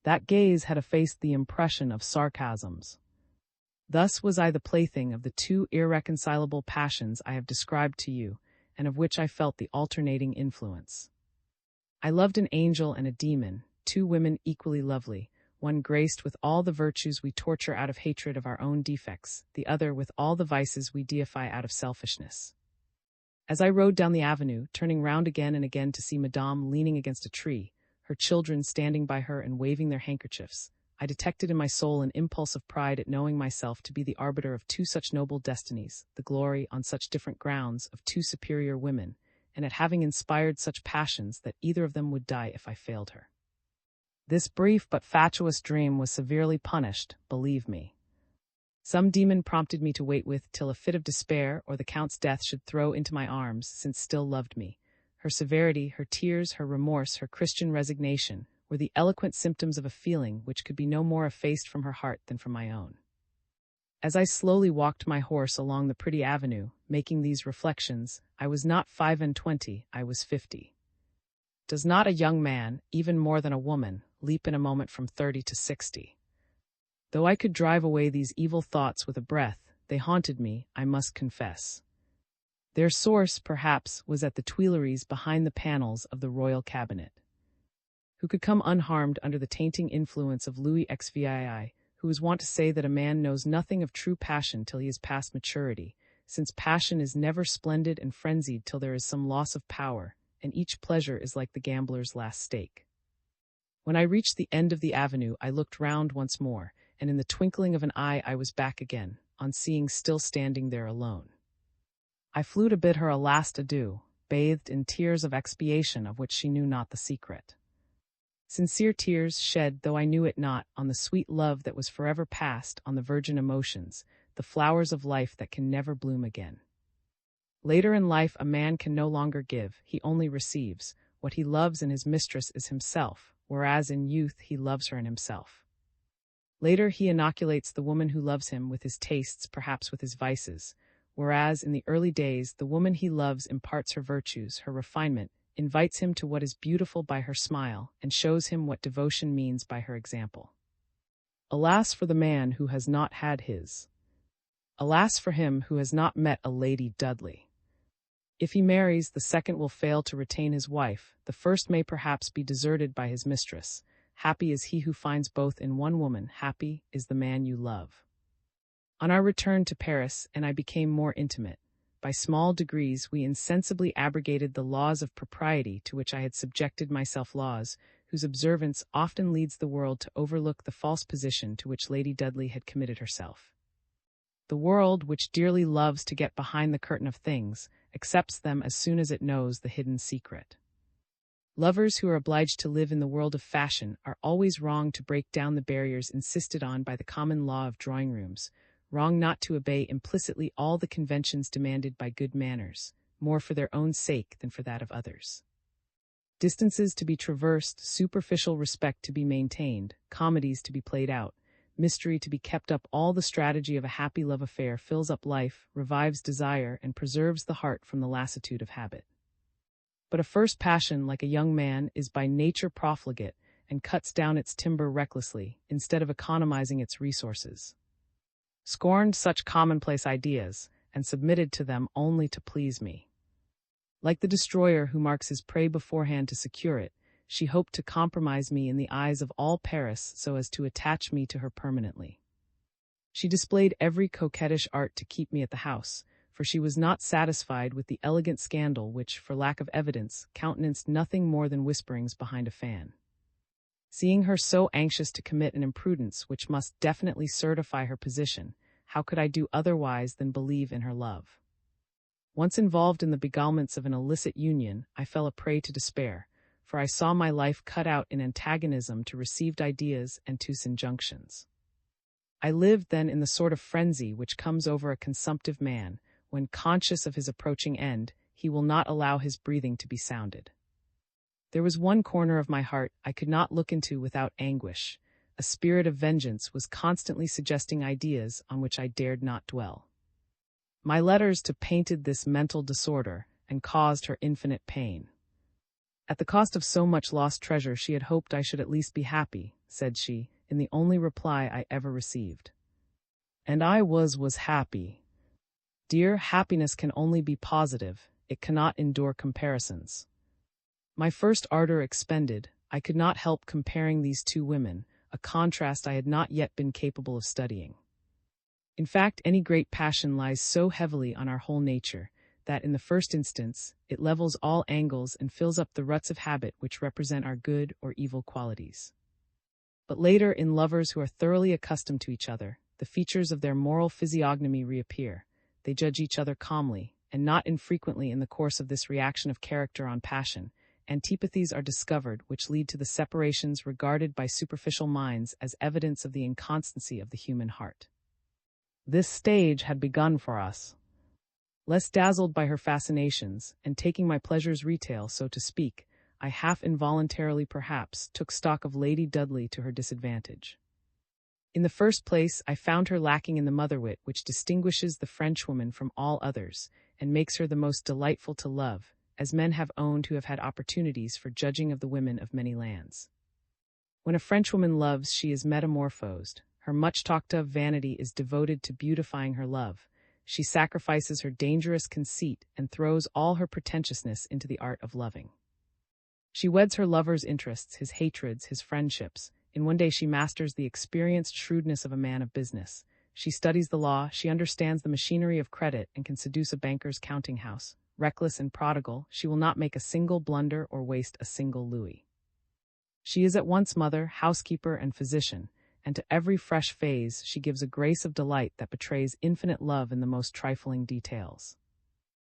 That gaze had effaced the impression of sarcasms. Thus was I the plaything of the two irreconcilable passions I have described to you, and of which I felt the alternating influence. I loved an angel and a demon, two women equally lovely, one graced with all the virtues we torture out of hatred of our own defects, the other with all the vices we deify out of selfishness. As I rode down the avenue, turning round again and again to see Madame leaning against a tree, her children standing by her and waving their handkerchiefs, I detected in my soul an impulse of pride at knowing myself to be the arbiter of two such noble destinies, the glory, on such different grounds, of two superior women, and at having inspired such passions that either of them would die if I failed her. This brief but fatuous dream was severely punished, believe me. Some demon prompted me to wait with till a fit of despair or the Count's death should throw into my arms, since still loved me. Her severity, her tears, her remorse, her Christian resignation, were the eloquent symptoms of a feeling which could be no more effaced from her heart than from my own. As I slowly walked my horse along the pretty avenue, making these reflections, I was not 25, I was 50. Does not a young man, even more than a woman, leap in a moment from 30 to 60? Though I could drive away these evil thoughts with a breath, they haunted me, I must confess. Their source, perhaps, was at the Tuileries behind the panels of the royal cabinet. Who could come unharmed under the tainting influence of Louis XVI, who was wont to say that a man knows nothing of true passion till he is past maturity, since passion is never splendid and frenzied till there is some loss of power, and each pleasure is like the gambler's last stake. When I reached the end of the avenue, I looked round once more, and in the twinkling of an eye I was back again, on seeing still standing there alone. I flew to bid her a last adieu, bathed in tears of expiation of which she knew not the secret. Sincere tears shed, though I knew it not, on the sweet love that was forever past, on the virgin emotions, the flowers of life that can never bloom again. Later in life a man can no longer give, he only receives. What he loves in his mistress is himself, whereas in youth he loves her in himself. Later he inoculates the woman who loves him with his tastes, perhaps with his vices, whereas in the early days the woman he loves imparts her virtues, her refinement, invites him to what is beautiful by her smile, and shows him what devotion means by her example. Alas for the man who has not had his. Alas for him who has not met a Lady Dudley. If he marries, the second will fail to retain his wife, the first may perhaps be deserted by his mistress. Happy is he who finds both in one woman, happy is the man you love. On our return to Paris, and I became more intimate. By small degrees we insensibly abrogated the laws of propriety to which I had subjected myself, laws whose observance often leads the world to overlook the false position to which Lady Dudley had committed herself. The world, which dearly loves to get behind the curtain of things, accepts them as soon as it knows the hidden secret. Lovers who are obliged to live in the world of fashion are always wrong to break down the barriers insisted on by the common law of drawing-rooms, wrong not to obey implicitly all the conventions demanded by good manners, more for their own sake than for that of others. Distances to be traversed, superficial respect to be maintained, comedies to be played out, mystery to be kept up. All the strategy of a happy love affair fills up life, revives desire, and preserves the heart from the lassitude of habit. But a first passion, like a young man, is by nature profligate and cuts down its timber recklessly, instead of economizing its resources. Scorned such commonplace ideas, and submitted to them only to please me. Like the destroyer who marks his prey beforehand to secure it, she hoped to compromise me in the eyes of all Paris so as to attach me to her permanently. She displayed every coquettish art to keep me at the house, for she was not satisfied with the elegant scandal which, for lack of evidence, countenanced nothing more than whisperings behind a fan. Seeing her so anxious to commit an imprudence which must definitely certify her position, how could I do otherwise than believe in her love? Once involved in the beguilements of an illicit union, I fell a prey to despair, for I saw my life cut out in antagonism to received ideas and to injunctions. I lived then in the sort of frenzy which comes over a consumptive man, when, conscious of his approaching end, he will not allow his breathing to be sounded. There was one corner of my heart I could not look into without anguish. A spirit of vengeance was constantly suggesting ideas on which I dared not dwell. My letters to painted this mental disorder, and caused her infinite pain. At the cost of so much lost treasure she had hoped I should at least be happy, said she, in the only reply I ever received. And I was happy. Dear, happiness can only be positive, it cannot endure comparisons. My first ardor expended, I could not help comparing these two women, a contrast I had not yet been capable of studying. In fact, any great passion lies so heavily on our whole nature, that in the first instance, it levels all angles and fills up the ruts of habit which represent our good or evil qualities. But later, in lovers who are thoroughly accustomed to each other, the features of their moral physiognomy reappear. They judge each other calmly, and not infrequently in the course of this reaction of character on passion, antipathies are discovered which lead to the separations regarded by superficial minds as evidence of the inconstancy of the human heart. This stage had begun for us. Less dazzled by her fascinations, and taking my pleasures retail, so to speak, I half involuntarily perhaps took stock of Lady Dudley to her disadvantage. In the first place, I found her lacking in the motherwit which distinguishes the Frenchwoman from all others, and makes her the most delightful to love, as men have owned who have had opportunities for judging of the women of many lands. When a Frenchwoman loves, she is metamorphosed. Her much-talked-of vanity is devoted to beautifying her love. She sacrifices her dangerous conceit and throws all her pretentiousness into the art of loving. She weds her lover's interests, his hatreds, his friendships. In one day she masters the experienced shrewdness of a man of business. She studies the law, she understands the machinery of credit, and can seduce a banker's counting-house. Reckless and prodigal, she will not make a single blunder or waste a single louis. She is at once mother, housekeeper, and physician, and to every fresh phase she gives a grace of delight that betrays infinite love in the most trifling details.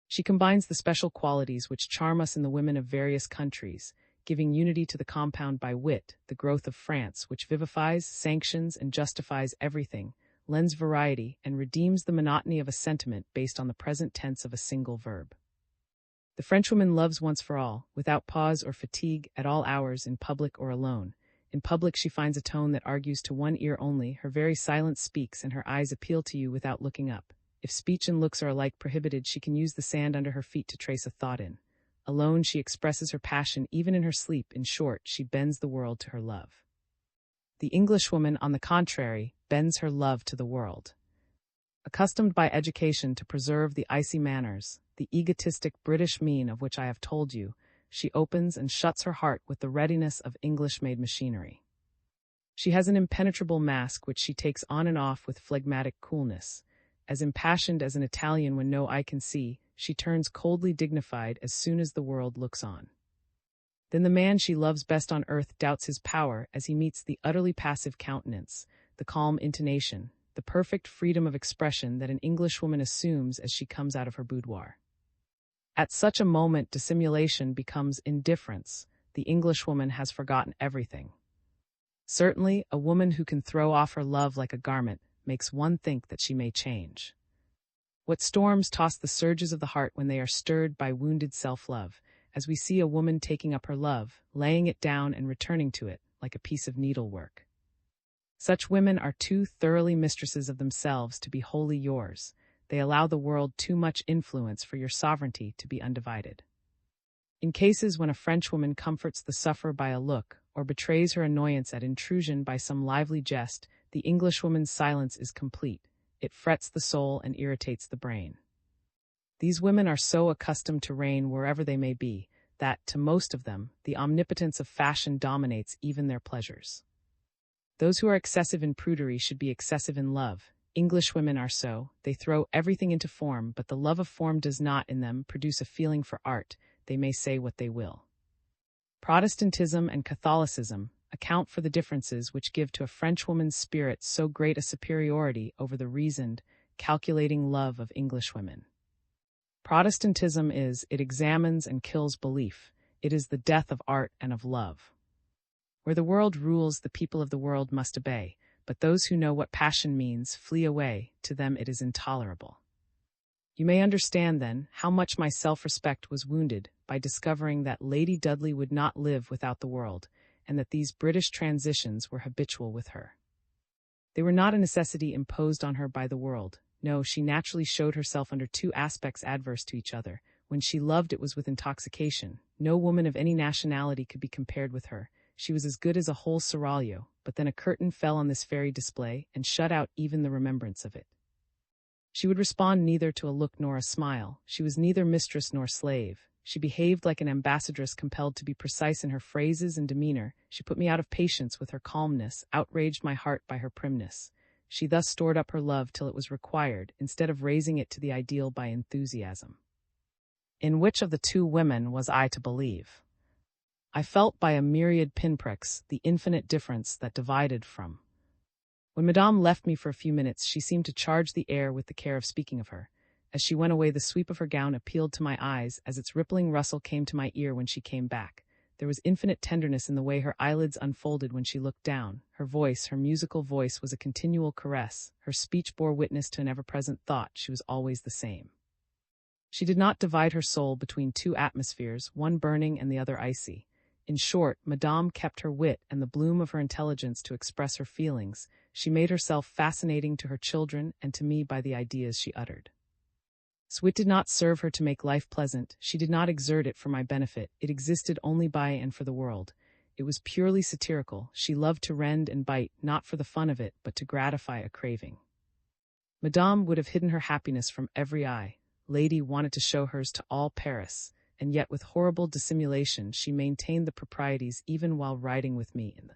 She combines the special qualities which charm us in the women of various countries, giving unity to the compound by wit, the growth of France, which vivifies, sanctions, and justifies everything, lends variety, and redeems the monotony of a sentiment based on the present tense of a single verb. The Frenchwoman loves once for all, without pause or fatigue, at all hours, in public or alone. In public she finds a tone that argues to one ear only, her very silence speaks, and her eyes appeal to you without looking up. If speech and looks are alike prohibited, she can use the sand under her feet to trace a thought in. Alone she expresses her passion even in her sleep. In short, she bends the world to her love. The Englishwoman, on the contrary, bends her love to the world. Accustomed by education to preserve the icy manners, the egotistic British mien of which I have told you, she opens and shuts her heart with the readiness of English-made machinery. She has an impenetrable mask which she takes on and off with phlegmatic coolness. As impassioned as an Italian when no eye can see, she turns coldly dignified as soon as the world looks on. Then the man she loves best on earth doubts his power as he meets the utterly passive countenance, the calm intonation, the perfect freedom of expression that an Englishwoman assumes as she comes out of her boudoir. At such a moment dissimulation becomes indifference. The Englishwoman has forgotten everything. Certainly, a woman who can throw off her love like a garment makes one think that she may change. What storms toss the surges of the heart when they are stirred by wounded self-love, as we see a woman taking up her love, laying it down and returning to it, like a piece of needlework. Such women are too thoroughly mistresses of themselves to be wholly yours. They allow the world too much influence for your sovereignty to be undivided. In cases when a Frenchwoman comforts the sufferer by a look, or betrays her annoyance at intrusion by some lively jest, the Englishwoman's silence is complete. It frets the soul and irritates the brain. These women are so accustomed to reign wherever they may be, that, to most of them, the omnipotence of fashion dominates even their pleasures. Those who are excessive in prudery should be excessive in love. Englishwomen are so. They throw everything into form, but the love of form does not, in them, produce a feeling for art. They may say what they will. Protestantism and Catholicism account for the differences which give to a Frenchwoman's spirit so great a superiority over the reasoned, calculating love of Englishwomen. Protestantism it examines and kills belief. It is the death of art and of love. Where the world rules, the people of the world must obey, but those who know what passion means flee away. To them it is intolerable. You may understand, then, how much my self-respect was wounded by discovering that Lady Dudley would not live without the world, and that these British transitions were habitual with her. They were not a necessity imposed on her by the world. No, she naturally showed herself under two aspects adverse to each other. When she loved, it was with intoxication. No woman of any nationality could be compared with her. She was as good as a whole seraglio, but then a curtain fell on this fairy display and shut out even the remembrance of it. She would respond neither to a look nor a smile. She was neither mistress nor slave. She behaved like an ambassadress compelled to be precise in her phrases and demeanor. She put me out of patience with her calmness, outraged my heart by her primness. She thus stored up her love till it was required, instead of raising it to the ideal by enthusiasm. In which of the two women was I to believe? I felt by a myriad pinpricks the infinite difference that divided from. When Madame left me for a few minutes, she seemed to charge the air with the care of speaking of her. As she went away, the sweep of her gown appealed to my eyes, as its rippling rustle came to my ear when she came back. There was infinite tenderness in the way her eyelids unfolded when she looked down. Her voice, her musical voice, was a continual caress. Her speech bore witness to an ever-present thought. She was always the same. She did not divide her soul between two atmospheres, one burning and the other icy. In short, Madame kept her wit and the bloom of her intelligence to express her feelings. She made herself fascinating to her children and to me by the ideas she uttered. So wit did not serve her to make life pleasant. She did not exert it for my benefit. It existed only by and for the world. It was purely satirical. She loved to rend and bite, not for the fun of it, but to gratify a craving. Madame would have hidden her happiness from every eye. Lady wanted to show hers to all Paris, and yet with horrible dissimulation she maintained the proprieties even while riding with me in the.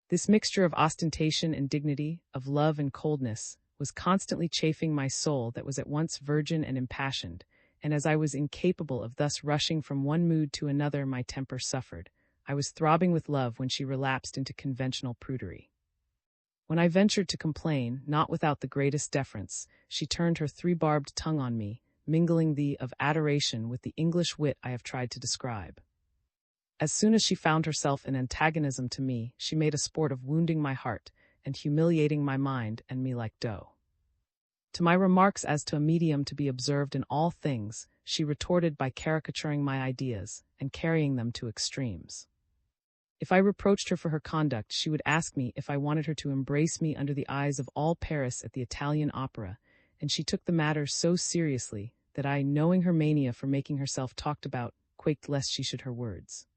This mixture of ostentation and dignity, of love and coldness, was constantly chafing my soul that was at once virgin and impassioned, and as I was incapable of thus rushing from one mood to another, my temper suffered. I was throbbing with love when she relapsed into conventional prudery. When I ventured to complain, not without the greatest deference, she turned her three-barbed tongue on me, mingling the of adoration with the English wit I have tried to describe. As soon as she found herself in antagonism to me, she made a sport of wounding my heart and humiliating my mind and me like dough. To my remarks as to a medium to be observed in all things, she retorted by caricaturing my ideas and carrying them to extremes. If I reproached her for her conduct, she would ask me if I wanted her to embrace me under the eyes of all Paris at the Italian opera, and she took the matter so seriously that I, knowing her mania for making herself talked about, quaked lest she should hear words.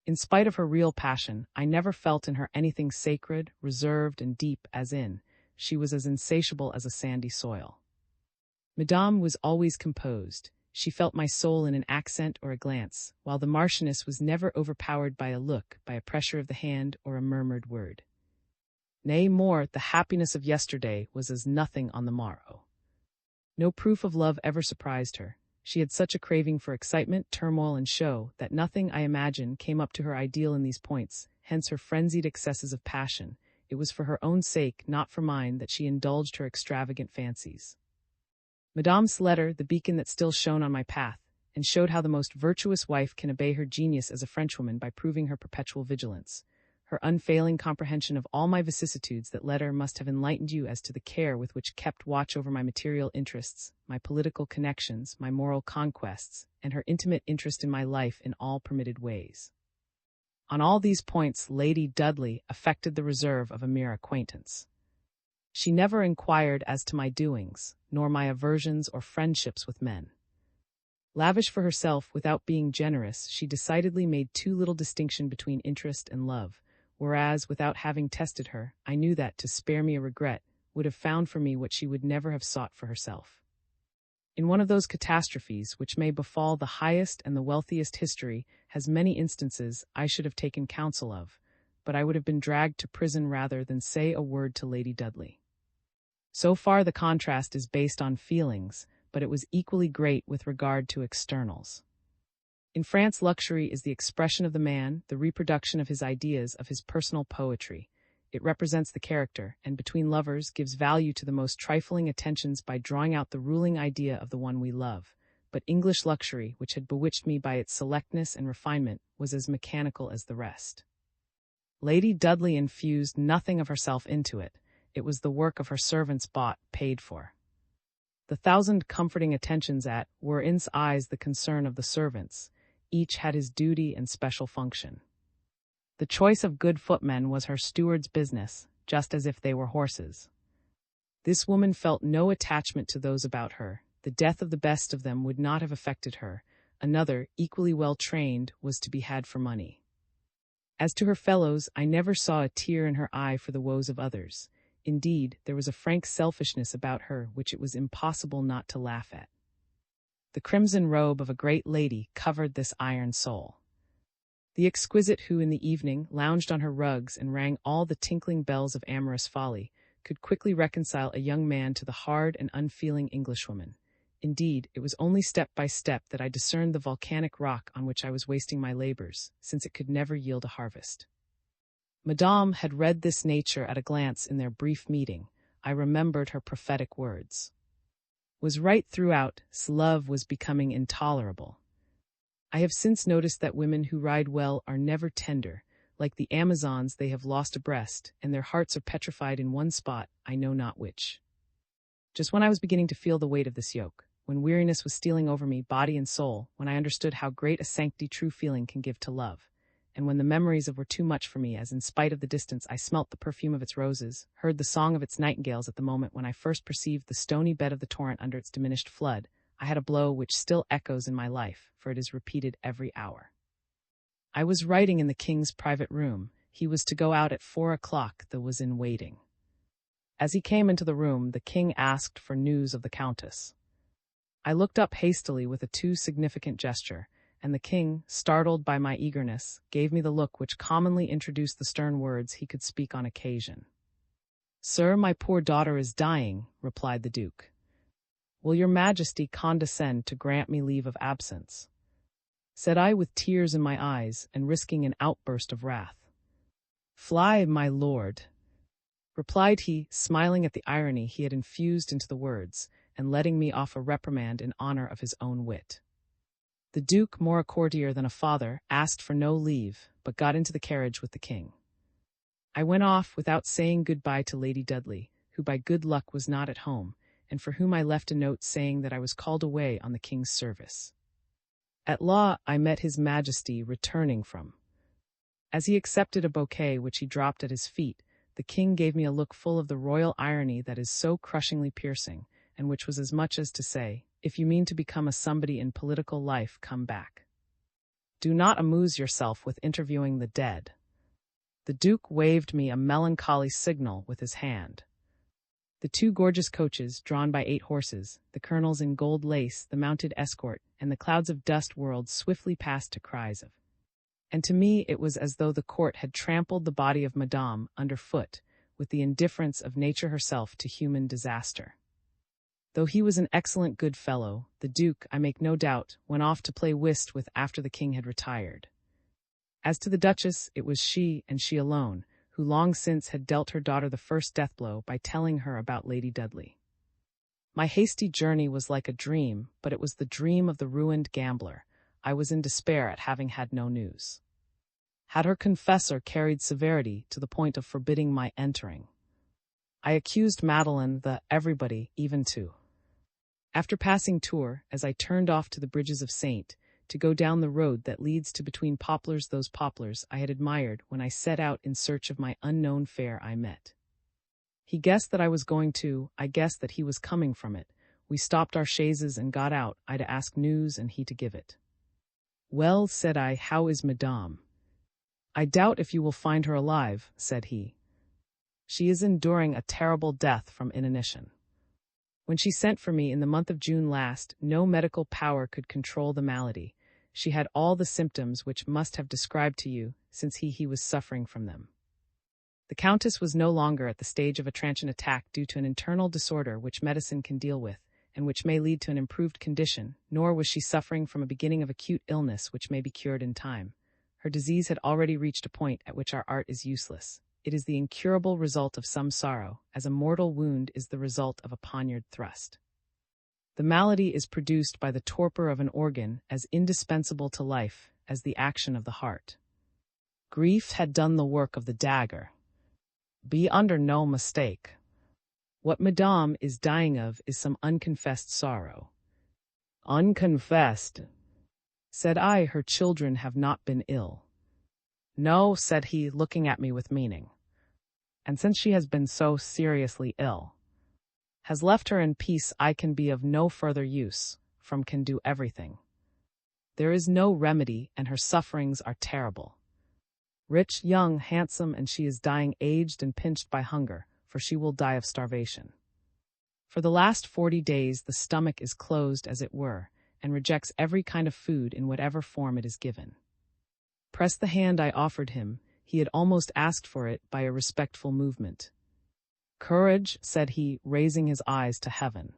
In spite of her real passion, I never felt in her anything sacred, reserved, and deep as in. She was as insatiable as a sandy soil. Madame was always composed. She felt my soul in an accent or a glance, while the Marchioness was never overpowered by a look, by a pressure of the hand, or a murmured word. Nay, more, the happiness of yesterday was as nothing on the morrow. No proof of love ever surprised her. She had such a craving for excitement, turmoil, and show, that nothing, I imagine, came up to her ideal in these points, hence her frenzied excesses of passion. It was for her own sake, not for mine, that she indulged her extravagant fancies. Madame's letter, the beacon that still shone on my path, and showed how the most virtuous wife can obey her genius as a Frenchwoman by proving her perpetual vigilance. her unfailing comprehension of all my vicissitudes. That letter must have enlightened you as to the care with which kept watch over my material interests, my political connections, my moral conquests, and her intimate interest in my life in all permitted ways. On all these points Lady Dudley affected the reserve of a mere acquaintance. She never inquired as to my doings, nor my aversions or friendships with men. Lavish for herself without being generous, she decidedly made too little distinction between interest and love, whereas, without having tested her, I knew that, to spare me a regret, would have found for me what she would never have sought for herself. In one of those catastrophes which may befall the highest and the wealthiest history has many instances, I should have taken counsel of, but I would have been dragged to prison rather than say a word to Lady Dudley. So far the contrast is based on feelings, but it was equally great with regard to externals. In France, luxury is the expression of the man, the reproduction of his ideas, of his personal poetry. It represents the character, and between lovers gives value to the most trifling attentions by drawing out the ruling idea of the one we love. But English luxury, which had bewitched me by its selectness and refinement, was as mechanical as the rest. Lady Dudley infused nothing of herself into it. It was the work of her servants, bought, paid for. The thousand comforting attentions were in eyes the concern of the servants. Each had his duty and special function. The choice of good footmen was her steward's business, just as if they were horses. This woman felt no attachment to those about her. The death of the best of them would not have affected her. Another, equally well trained, was to be had for money. As to her fellows, I never saw a tear in her eye for the woes of others. Indeed, there was a frank selfishness about her which it was impossible not to laugh at. The crimson robe of a great lady covered this iron soul. The exquisite who in the evening lounged on her rugs and rang all the tinkling bells of amorous folly could quickly reconcile a young man to the hard and unfeeling Englishwoman. Indeed, it was only step by step that I discerned the volcanic rock on which I was wasting my labors, since it could never yield a harvest. Madame had read this nature at a glance in their brief meeting. I remembered her prophetic words. Was right throughout, love was becoming intolerable. I have since noticed that women who ride well are never tender. Like the Amazons, they have lost a breast, and their hearts are petrified in one spot, I know not which. Just when I was beginning to feel the weight of this yoke, when weariness was stealing over me, body and soul, when I understood how great a sanctity true feeling can give to love, and when the memories of were too much for me, as in spite of the distance I smelt the perfume of its roses, heard the song of its nightingales at the moment when I first perceived the stony bed of the torrent under its diminished flood, I had a blow which still echoes in my life, for it is repeated every hour. I was writing in the king's private room. He was to go out at 4 o'clock, though was in waiting. As he came into the room, the king asked for news of the countess. I looked up hastily with a too significant gesture, and the king, startled by my eagerness, gave me the look which commonly introduced the stern words he could speak on occasion. "Sir, my poor daughter is dying," replied the duke. "Will your majesty condescend to grant me leave of absence?" said I with tears in my eyes and risking an outburst of wrath. "Fly, my lord," replied he, smiling at the irony he had infused into the words, and letting me off a reprimand in honor of his own wit. The duke, more a courtier than a father, asked for no leave, but got into the carriage with the king. I went off without saying good-bye to Lady Dudley, who by good luck was not at home, and for whom I left a note saying that I was called away on the king's service. At law, I met his majesty returning from. As he accepted a bouquet which he dropped at his feet, the king gave me a look full of the royal irony that is so crushingly piercing, and which was as much as to say, "If you mean to become a somebody in political life, come back. Do not amuse yourself with interviewing the dead." The duke waved me a melancholy signal with his hand. The 2 gorgeous coaches, drawn by 8 horses, the colonels in gold lace, the mounted escort, and the clouds of dust whirled swiftly past to cries of. And to me it was as though the court had trampled the body of Madame underfoot, with the indifference of nature herself to human disaster. Though he was an excellent good fellow, the duke, I make no doubt, went off to play whist with after the king had retired. As to the duchess, it was she, and she alone, who long since had dealt her daughter the first death-blow by telling her about Lady Dudley. My hasty journey was like a dream, but it was the dream of the ruined gambler. I was in despair at having had no news. Had her confessor carried severity to the point of forbidding my entering? I accused Madeline, the everybody, even too. After passing Tours, as I turned off to the bridges of Saint, to go down the road that leads to between poplars, those poplars I had admired when I set out in search of my unknown fair, I met. He guessed that I was going to, I guessed that he was coming from it. We stopped our chaises and got out, I to ask news and he to give it. Well, said I, how is Madame? I doubt if you will find her alive, said he. She is enduring a terrible death from inanition. When she sent for me in the month of June last, no medical power could control the malady. She had all the symptoms which must have described to you, since he was suffering from them. The Countess was no longer at the stage of a transient attack due to an internal disorder which medicine can deal with, and which may lead to an improved condition, nor was she suffering from a beginning of acute illness which may be cured in time. Her disease had already reached a point at which our art is useless. It is the incurable result of some sorrow, as a mortal wound is the result of a poniard thrust. The malady is produced by the torpor of an organ as indispensable to life as the action of the heart. Grief had done the work of the dagger. Be under no mistake. What Madame is dying of is some unconfessed sorrow. Unconfessed? Said I, her children have not been ill. No, said he, looking at me with meaning. And since she has been so seriously ill, has left her in peace, I can be of no further use, from can do everything. There is no remedy, and her sufferings are terrible. Rich, young, handsome, and she is dying aged and pinched by hunger, for she will die of starvation. For the last 40 days the stomach is closed as it were, and rejects every kind of food in whatever form it is given. Pressed the hand I offered him, he had almost asked for it by a respectful movement. Courage, said he, raising his eyes to heaven.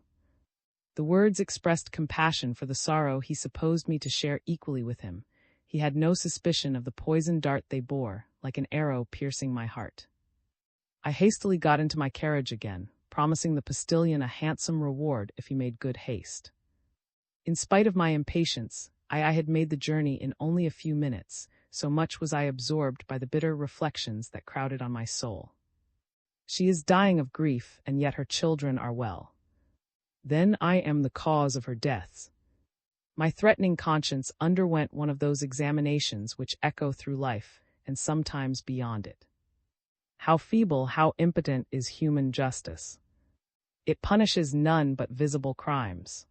The words expressed compassion for the sorrow he supposed me to share equally with him. He had no suspicion of the poisoned dart they bore, like an arrow piercing my heart. I hastily got into my carriage again, promising the postilion a handsome reward if he made good haste. In spite of my impatience, I had made the journey in only a few minutes, so much was I absorbed by the bitter reflections that crowded on my soul. She is dying of grief, and yet her children are well. Then I am the cause of her deaths. My threatening conscience underwent one of those examinations which echo through life, and sometimes beyond it. How feeble, how impotent is human justice! It punishes none but visible crimes.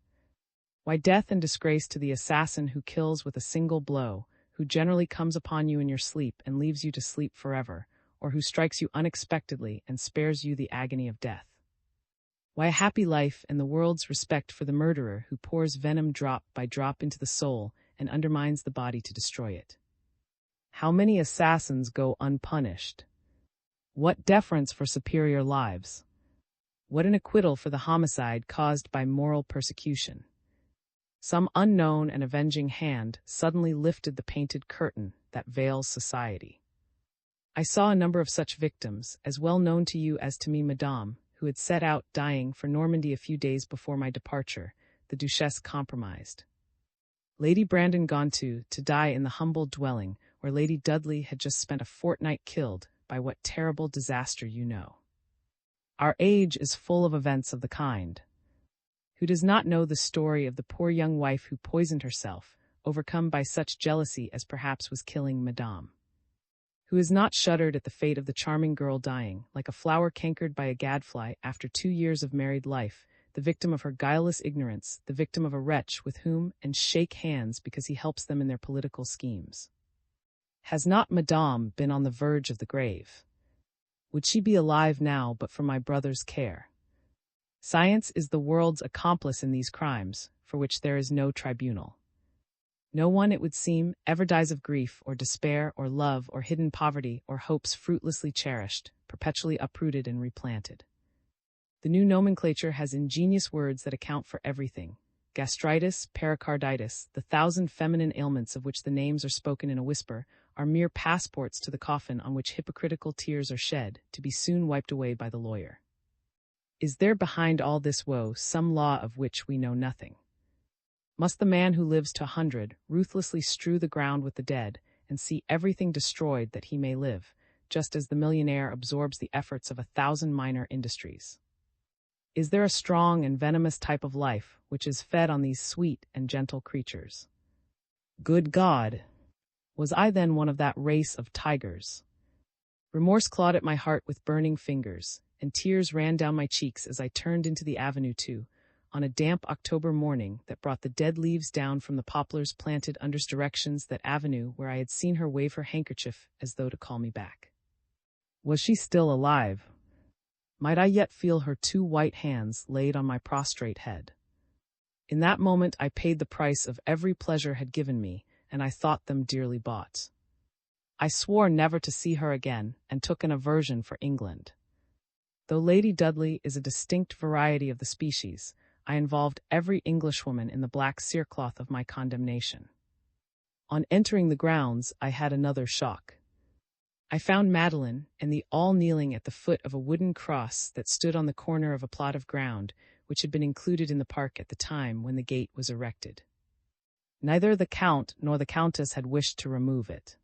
Why, death and disgrace to the assassin who kills with a single blow, who generally comes upon you in your sleep and leaves you to sleep forever, or who strikes you unexpectedly and spares you the agony of death. Why, a happy life and the world's respect for the murderer who pours venom drop by drop into the soul and undermines the body to destroy it. How many assassins go unpunished? What deference for superior lives? What an acquittal for the homicide caused by moral persecution! Some unknown and avenging hand suddenly lifted the painted curtain that veils society. I saw a number of such victims, as well known to you as to me, Madame, who had set out dying for Normandy a few days before my departure, the Duchesse compromised. Lady Brandon gone to die in the humble dwelling where Lady Dudley had just spent a fortnight killed by what terrible disaster you know. Our age is full of events of the kind. Who does not know the story of the poor young wife who poisoned herself, overcome by such jealousy as perhaps was killing Madame? Who has not shuddered at the fate of the charming girl dying, like a flower cankered by a gadfly after 2 years of married life, the victim of her guileless ignorance, the victim of a wretch with whom and shake hands because he helps them in their political schemes? Has not Madame been on the verge of the grave? Would she be alive now but for my brother's care? Science is the world's accomplice in these crimes, for which there is no tribunal. No one, it would seem, ever dies of grief or despair or love or hidden poverty or hopes fruitlessly cherished, perpetually uprooted and replanted. The new nomenclature has ingenious words that account for everything. Gastritis, pericarditis, the 1,000 feminine ailments of which the names are spoken in a whisper, are mere passports to the coffin on which hypocritical tears are shed, to be soon wiped away by the lawyer. Is there behind all this woe some law of which we know nothing? Must the man who lives to 100 ruthlessly strew the ground with the dead, and see everything destroyed that he may live, just as the millionaire absorbs the efforts of 1,000 minor industries. Is there a strong and venomous type of life which is fed on these sweet and gentle creatures? Good God! Was I then one of that race of tigers? Remorse clawed at my heart with burning fingers, and tears ran down my cheeks as I turned into the avenue on a damp October morning that brought the dead leaves down from the poplars planted under directions that avenue where I had seen her wave her handkerchief as though to call me back. Was she still alive? Might I yet feel her 2 white hands laid on my prostrate head? In that moment I paid the price of every pleasure had given me, and I thought them dearly bought. I swore never to see her again, and took an aversion for England. Though Lady Dudley is a distinct variety of the species, I involved every Englishwoman in the black cerecloth of my condemnation. On entering the grounds, I had another shock. I found Madeline and the all kneeling at the foot of a wooden cross that stood on the corner of a plot of ground which had been included in the park at the time when the gate was erected. Neither the Count nor the Countess had wished to remove it.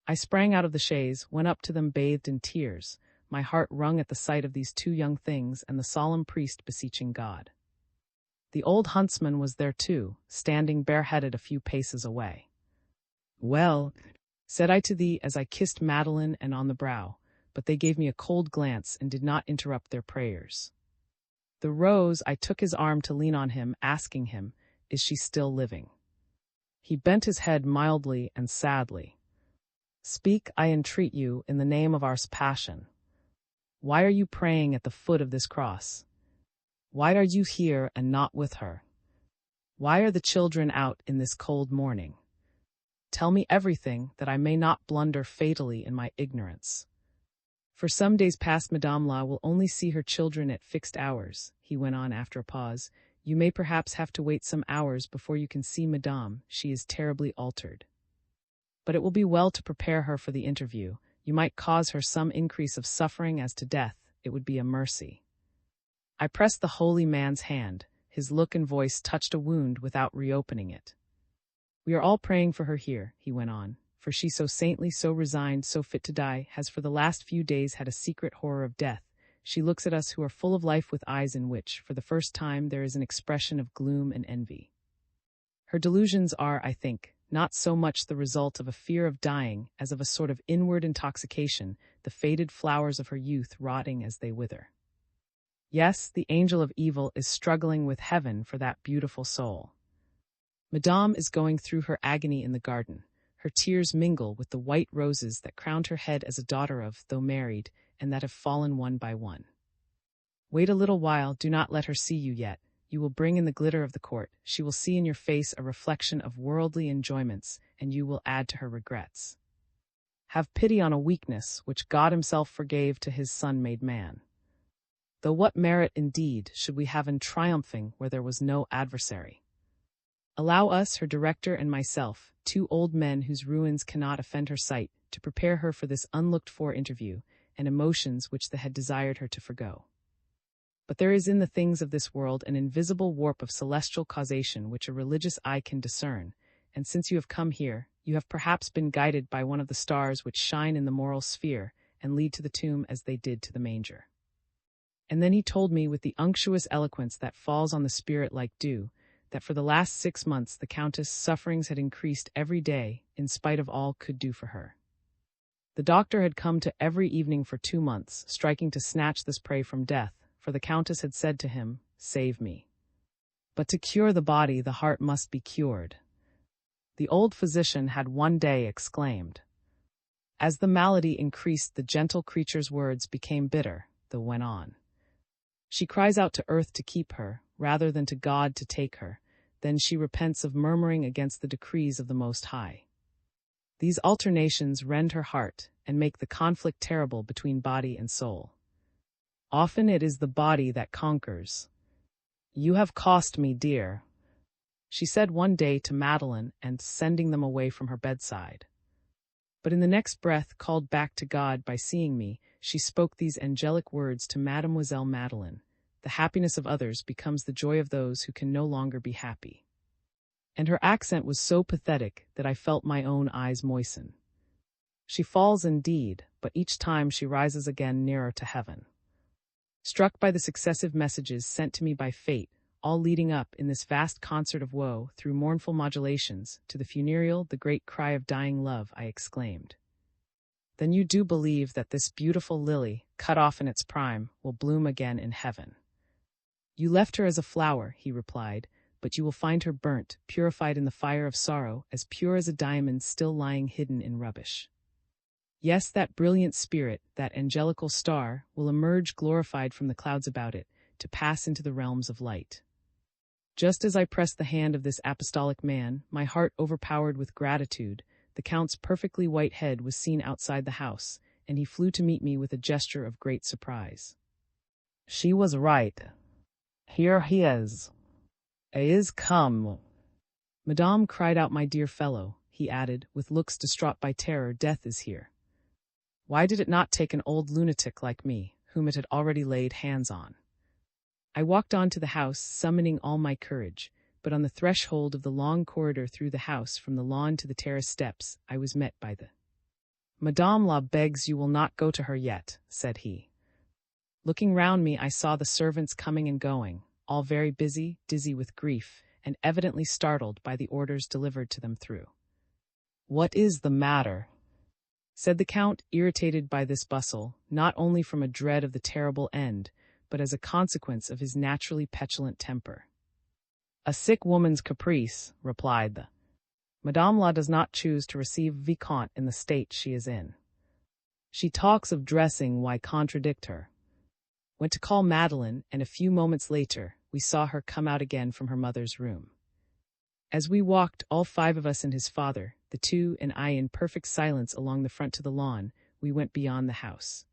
I sprang out of the chaise, went up to them bathed in tears, my heart wrung at the sight of these 2 young things and the solemn priest beseeching God. The old huntsman was there too, standing bareheaded a few paces away. "Well," said I to thee as I kissed Madeline and on the brow, but they gave me a cold glance and did not interrupt their prayers. The rose, I took his arm to lean on him, asking him, "Is she still living?" He bent his head mildly and sadly. "Speak, I entreat you, in the name of our passion. Why are you praying at the foot of this cross? Why are you here and not with her? Why are the children out in this cold morning? Tell me everything, that I may not blunder fatally in my ignorance." "For some days past Madame La will only see her children at fixed hours," he went on after a pause. "You may perhaps have to wait some hours before you can see Madame. She is terribly altered. But it will be well to prepare her for the interview. You might cause her some increase of suffering as to death. It would be a mercy." I pressed the holy man's hand. His look and voice touched a wound without reopening it. "We are all praying for her here," he went on, "for she so saintly, so resigned, so fit to die, has for the last few days had a secret horror of death. She looks at us who are full of life with eyes in which, for the first time, there is an expression of gloom and envy. Her delusions are, I think, not so much the result of a fear of dying as of a sort of inward intoxication, the faded flowers of her youth rotting as they wither. Yes, the angel of evil is struggling with heaven for that beautiful soul. Madame is going through her agony in the garden. Her tears mingle with the white roses that crowned her head as a daughter of, though married, and that have fallen one by one. Wait a little while, do not let her see you yet. You will bring in the glitter of the court. She will see in your face a reflection of worldly enjoyments, and you will add to her regrets. Have pity on a weakness which God himself forgave to his Son made man. Though what merit, indeed, should we have in triumphing where there was no adversary? Allow us, her director and myself, 2 old men whose ruins cannot offend her sight, to prepare her for this unlooked-for interview, and emotions which they had desired her to forgo. But there is in the things of this world an invisible warp of celestial causation which a religious eye can discern, and since you have come here, you have perhaps been guided by one of the stars which shine in the moral sphere and lead to the tomb as they did to the manger. And then he told me with the unctuous eloquence that falls on the spirit like dew, that for the last 6 months the Countess' sufferings had increased every day, in spite of all could do for her. The doctor had come to every evening for 2 months, striking to snatch this prey from death, for the Countess had said to him, "Save me." But to cure the body, the heart must be cured. The old physician had one day exclaimed. As the malady increased, the gentle creature's words became bitter, though went on. She cries out to earth to keep her, rather than to God to take her. Then she repents of murmuring against the decrees of the Most High. These alternations rend her heart, and make the conflict terrible between body and soul. Often it is the body that conquers. "You have cost me dear," she said one day to Madeline, and sending them away from her bedside. But in the next breath, called back to God by seeing me, she spoke these angelic words to Mademoiselle Madeline: "The happiness of others becomes the joy of those who can no longer be happy." And her accent was so pathetic that I felt my own eyes moisten. She falls indeed, but each time she rises again nearer to heaven. Struck by the successive messages sent to me by fate, all leading up in this vast concert of woe through mournful modulations to the funereal, the great cry of dying love, I exclaimed. Then you do believe that this beautiful lily, cut off in its prime, will bloom again in heaven? You left her as a flower, he replied, but you will find her burnt, purified in the fire of sorrow, as pure as a diamond still lying hidden in rubbish. Yes, that brilliant spirit, that angelical star, will emerge glorified from the clouds about it, to pass into the realms of light. Just as I pressed the hand of this apostolic man, my heart overpowered with gratitude, the Count's perfectly white head was seen outside the house, and he flew to meet me with a gesture of great surprise. She was right. Here he is. He is come. Madame cried out, my dear fellow, he added, with looks distraught by terror, death is here. Why did it not take an old lunatic like me, whom it had already laid hands on? I walked on to the house, summoning all my courage, but on the threshold of the long corridor through the house from the lawn to the terrace steps, I was met by the Madame La begs you will not go to her yet, said he. Looking round me, I saw the servants coming and going, all very busy, dizzy with grief, and evidently startled by the orders delivered to them through. What is the matter? Said the Count, irritated by this bustle, not only from a dread of the terrible end, but as a consequence of his naturally petulant temper. A sick woman's caprice, replied the Madame La does not choose to receive Vicomte in the state she is in. She talks of dressing, why contradict her? Went to call Madeleine, and a few moments later, we saw her come out again from her mother's room. As we walked, all five of us and his father, the two and I in perfect silence along the front to the lawn, we went beyond the house.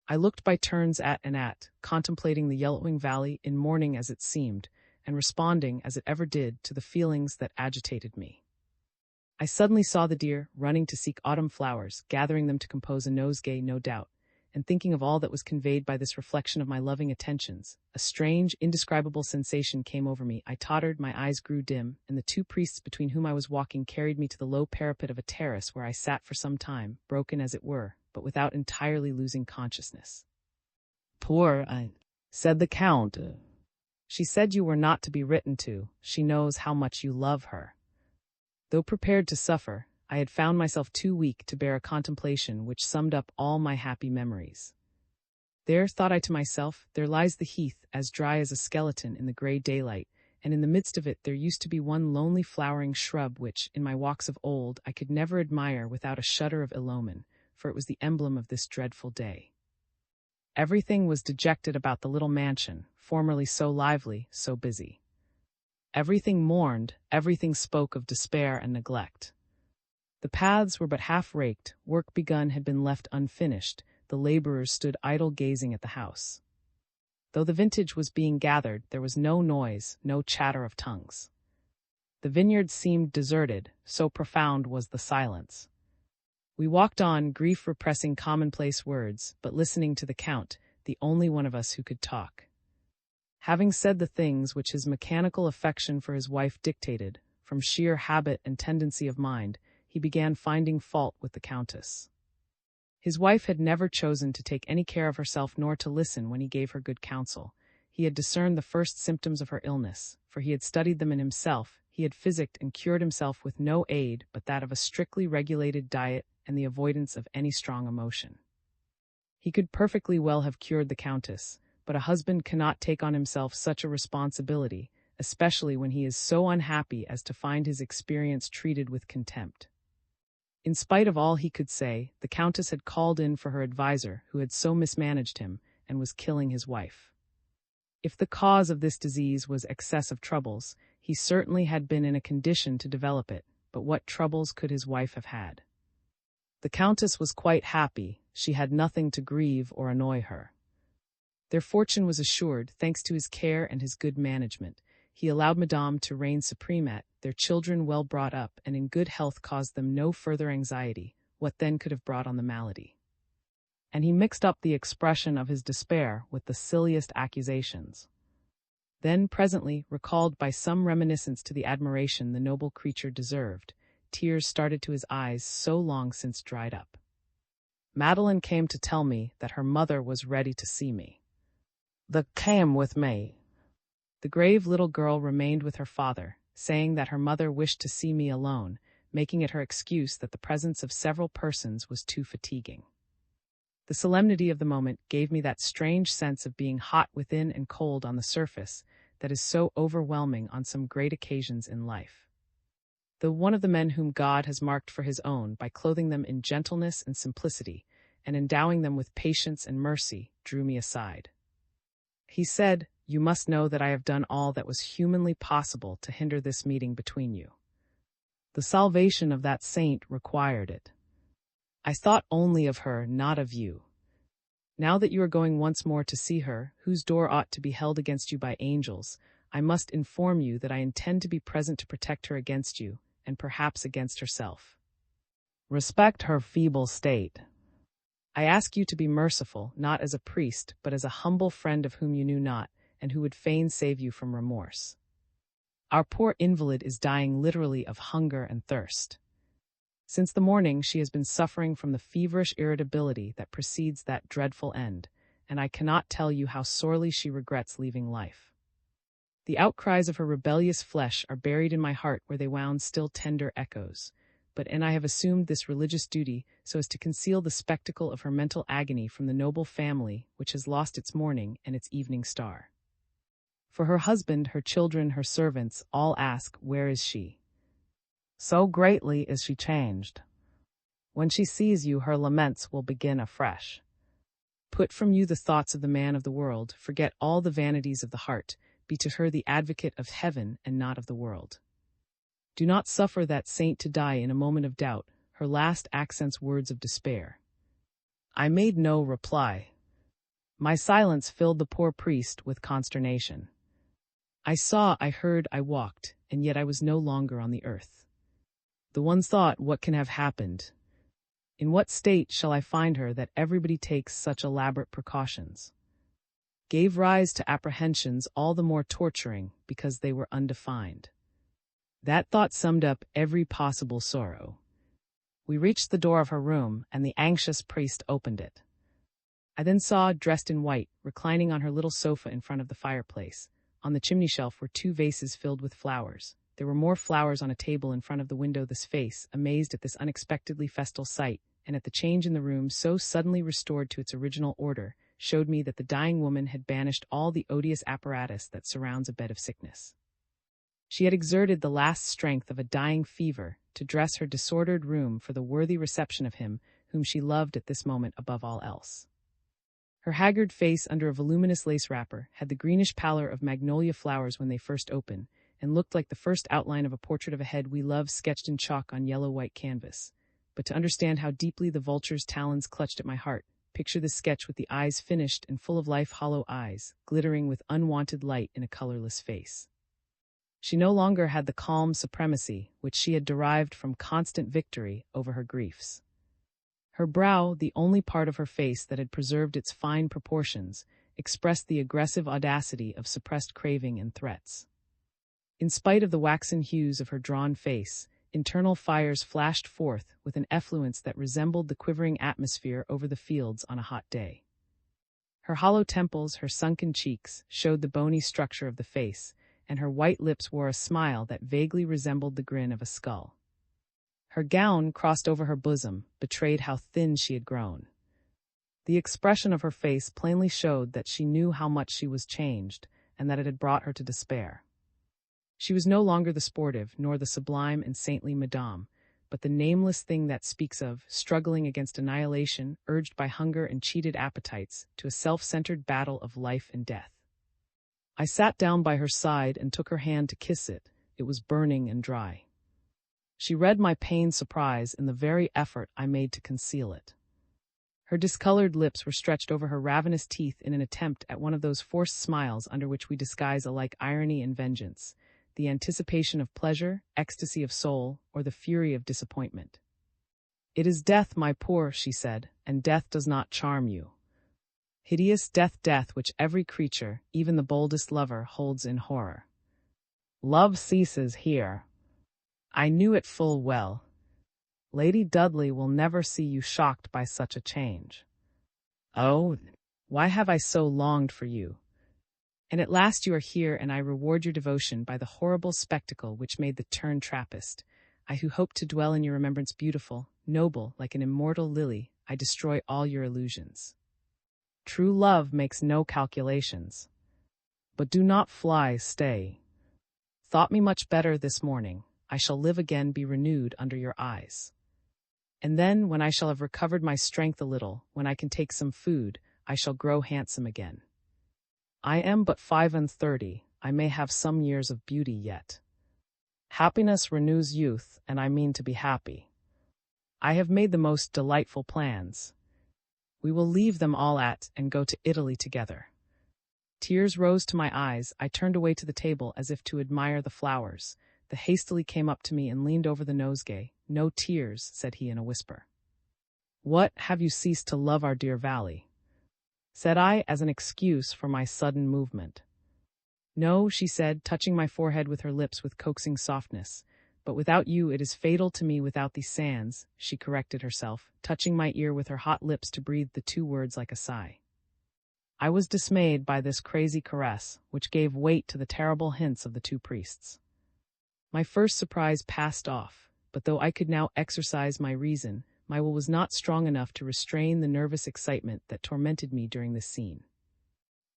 I looked by turns at and at, contemplating the yellowing valley in mourning as it seemed, and responding as it ever did to the feelings that agitated me. I suddenly saw the deer running to seek autumn flowers, gathering them to compose a nosegay, no doubt, and thinking of all that was conveyed by this reflection of my loving attentions, a strange, indescribable sensation came over me. I tottered, my eyes grew dim, and the two priests between whom I was walking carried me to the low parapet of a terrace where I sat for some time, broken as it were, but without entirely losing consciousness. Poor I, said the Count. She said you were not to be written to. She knows how much you love her. Though prepared to suffer, I had found myself too weak to bear a contemplation which summed up all my happy memories. There, thought I to myself, there lies the heath, as dry as a skeleton in the grey daylight, and in the midst of it there used to be one lonely flowering shrub which, in my walks of old, I could never admire without a shudder of ill omen, for it was the emblem of this dreadful day. Everything was dejected about the little mansion, formerly so lively, so busy. Everything mourned, everything spoke of despair and neglect. The paths were but half raked, work begun had been left unfinished, the laborers stood idle gazing at the house. Though the vintage was being gathered, there was no noise, no chatter of tongues. The vineyard seemed deserted, so profound was the silence. We walked on, grief repressing commonplace words, but listening to the Count, the only one of us who could talk. Having said the things which his mechanical affection for his wife dictated, from sheer habit and tendency of mind, he began finding fault with the Countess. His wife had never chosen to take any care of herself nor to listen when he gave her good counsel. He had discerned the first symptoms of her illness, for he had studied them in himself. He had physicked and cured himself with no aid but that of a strictly regulated diet and the avoidance of any strong emotion. He could perfectly well have cured the Countess, but a husband cannot take on himself such a responsibility, especially when he is so unhappy as to find his experience treated with contempt. In spite of all he could say, the Countess had called in for her adviser, who had so mismanaged him, and was killing his wife. If the cause of this disease was excess of troubles, he certainly had been in a condition to develop it, but what troubles could his wife have had? The Countess was quite happy, she had nothing to grieve or annoy her. Their fortune was assured, thanks to his care and his good management. He allowed Madame to reign supreme at, their children well brought up and in good health caused them no further anxiety, what then could have brought on the malady? And he mixed up the expression of his despair with the silliest accusations. Then, presently, recalled by some reminiscence to the admiration the noble creature deserved, tears started to his eyes so long since dried up. Madeline came to tell me that her mother was ready to see me. "The came with me." The grave little girl remained with her father, saying that her mother wished to see me alone, making it her excuse that the presence of several persons was too fatiguing. The solemnity of the moment gave me that strange sense of being hot within and cold on the surface that is so overwhelming on some great occasions in life. Though one of the men whom God has marked for his own by clothing them in gentleness and simplicity, and endowing them with patience and mercy, drew me aside. He said, "You must know that I have done all that was humanly possible to hinder this meeting between you. The salvation of that saint required it. I thought only of her, not of you. Now that you are going once more to see her, whose door ought to be held against you by angels, I must inform you that I intend to be present to protect her against you, and perhaps against herself. Respect her feeble state. I ask you to be merciful, not as a priest, but as a humble friend of whom you knew not, and who would fain save you from remorse. Our poor invalid is dying literally of hunger and thirst. Since the morning she has been suffering from the feverish irritability that precedes that dreadful end, and I cannot tell you how sorely she regrets leaving life. The outcries of her rebellious flesh are buried in my heart where they wound still tender echoes, and I have assumed this religious duty so as to conceal the spectacle of her mental agony from the noble family which has lost its morning and its evening star. For her husband, her children, her servants, all ask, where is she? So greatly is she changed. When she sees you, her laments will begin afresh. Put from you the thoughts of the man of the world, forget all the vanities of the heart, be to her the advocate of heaven and not of the world. Do not suffer that saint to die in a moment of doubt, her last accents words of despair. I made no reply. My silence filled the poor priest with consternation. I saw, I heard, I walked, and yet I was no longer on the earth. The one thought, what can have happened? In what state shall I find her that everybody takes such elaborate precautions? Gave rise to apprehensions all the more torturing because they were undefined. That thought summed up every possible sorrow. We reached the door of her room, and the anxious priest opened it. I then saw, dressed in white, reclining on her little sofa in front of the fireplace. On the chimney shelf were 2 vases filled with flowers. There were more flowers on a table in front of the window. This face, amazed at this unexpectedly festal sight, and at the change in the room so suddenly restored to its original order, showed me that the dying woman had banished all the odious apparatus that surrounds a bed of sickness. She had exerted the last strength of a dying fever to dress her disordered room for the worthy reception of him whom she loved at this moment above all else. Her haggard face under a voluminous lace wrapper had the greenish pallor of magnolia flowers when they first open, and looked like the first outline of a portrait of a head we love sketched in chalk on yellow-white canvas. But to understand how deeply the vulture's talons clutched at my heart, picture the sketch with the eyes finished and full of life, hollow eyes, glittering with unwanted light in a colorless face. She no longer had the calm supremacy which she had derived from constant victory over her griefs. Her brow, the only part of her face that had preserved its fine proportions, expressed the aggressive audacity of suppressed craving and threats. In spite of the waxen hues of her drawn face, internal fires flashed forth with an effluence that resembled the quivering atmosphere over the fields on a hot day. Her hollow temples, her sunken cheeks, showed the bony structure of the face, and her white lips wore a smile that vaguely resembled the grin of a skull. Her gown, crossed over her bosom, betrayed how thin she had grown. The expression of her face plainly showed that she knew how much she was changed, and that it had brought her to despair. She was no longer the sportive, nor the sublime and saintly Madame, but the nameless thing that speaks of, struggling against annihilation, urged by hunger and cheated appetites, to a self-centered battle of life and death. I sat down by her side and took her hand to kiss it. It was burning and dry. She read my pained surprise in the very effort I made to conceal it. Her discolored lips were stretched over her ravenous teeth in an attempt at one of those forced smiles under which we disguise alike irony and vengeance, the anticipation of pleasure, ecstasy of soul, or the fury of disappointment. "It is death, my poor," she said, "and death does not charm you." Hideous death which every creature, even the boldest lover, holds in horror. Love ceases here. I knew it full well. Lady Dudley will never see you shocked by such a change. Oh, why have I so longed for you? And at last you are here, and I reward your devotion by the horrible spectacle which made the turn Trappist. I who hoped to dwell in your remembrance beautiful, noble, like an immortal lily, I destroy all your illusions. True love makes no calculations. But do not fly, stay. Thought me much better this morning, I shall live again, be renewed under your eyes. And then, when I shall have recovered my strength a little, when I can take some food, I shall grow handsome again. I am but 35, I may have some years of beauty yet. Happiness renews youth, and I mean to be happy. I have made the most delightful plans. We will leave them all and go to Italy together. Tears rose to my eyes. I turned away to the table as if to admire the flowers. The hastily came up to me and leaned over the nosegay. No tears, said he in a whisper. What, have you ceased to love our dear valley? Said I as an excuse for my sudden movement. No, she said, touching my forehead with her lips with coaxing softness. But without you it is fatal to me without these sands, she corrected herself, touching my ear with her hot lips to breathe the two words like a sigh. I was dismayed by this crazy caress, which gave weight to the terrible hints of the two priests. My first surprise passed off, but though I could now exercise my reason, my will was not strong enough to restrain the nervous excitement that tormented me during this scene.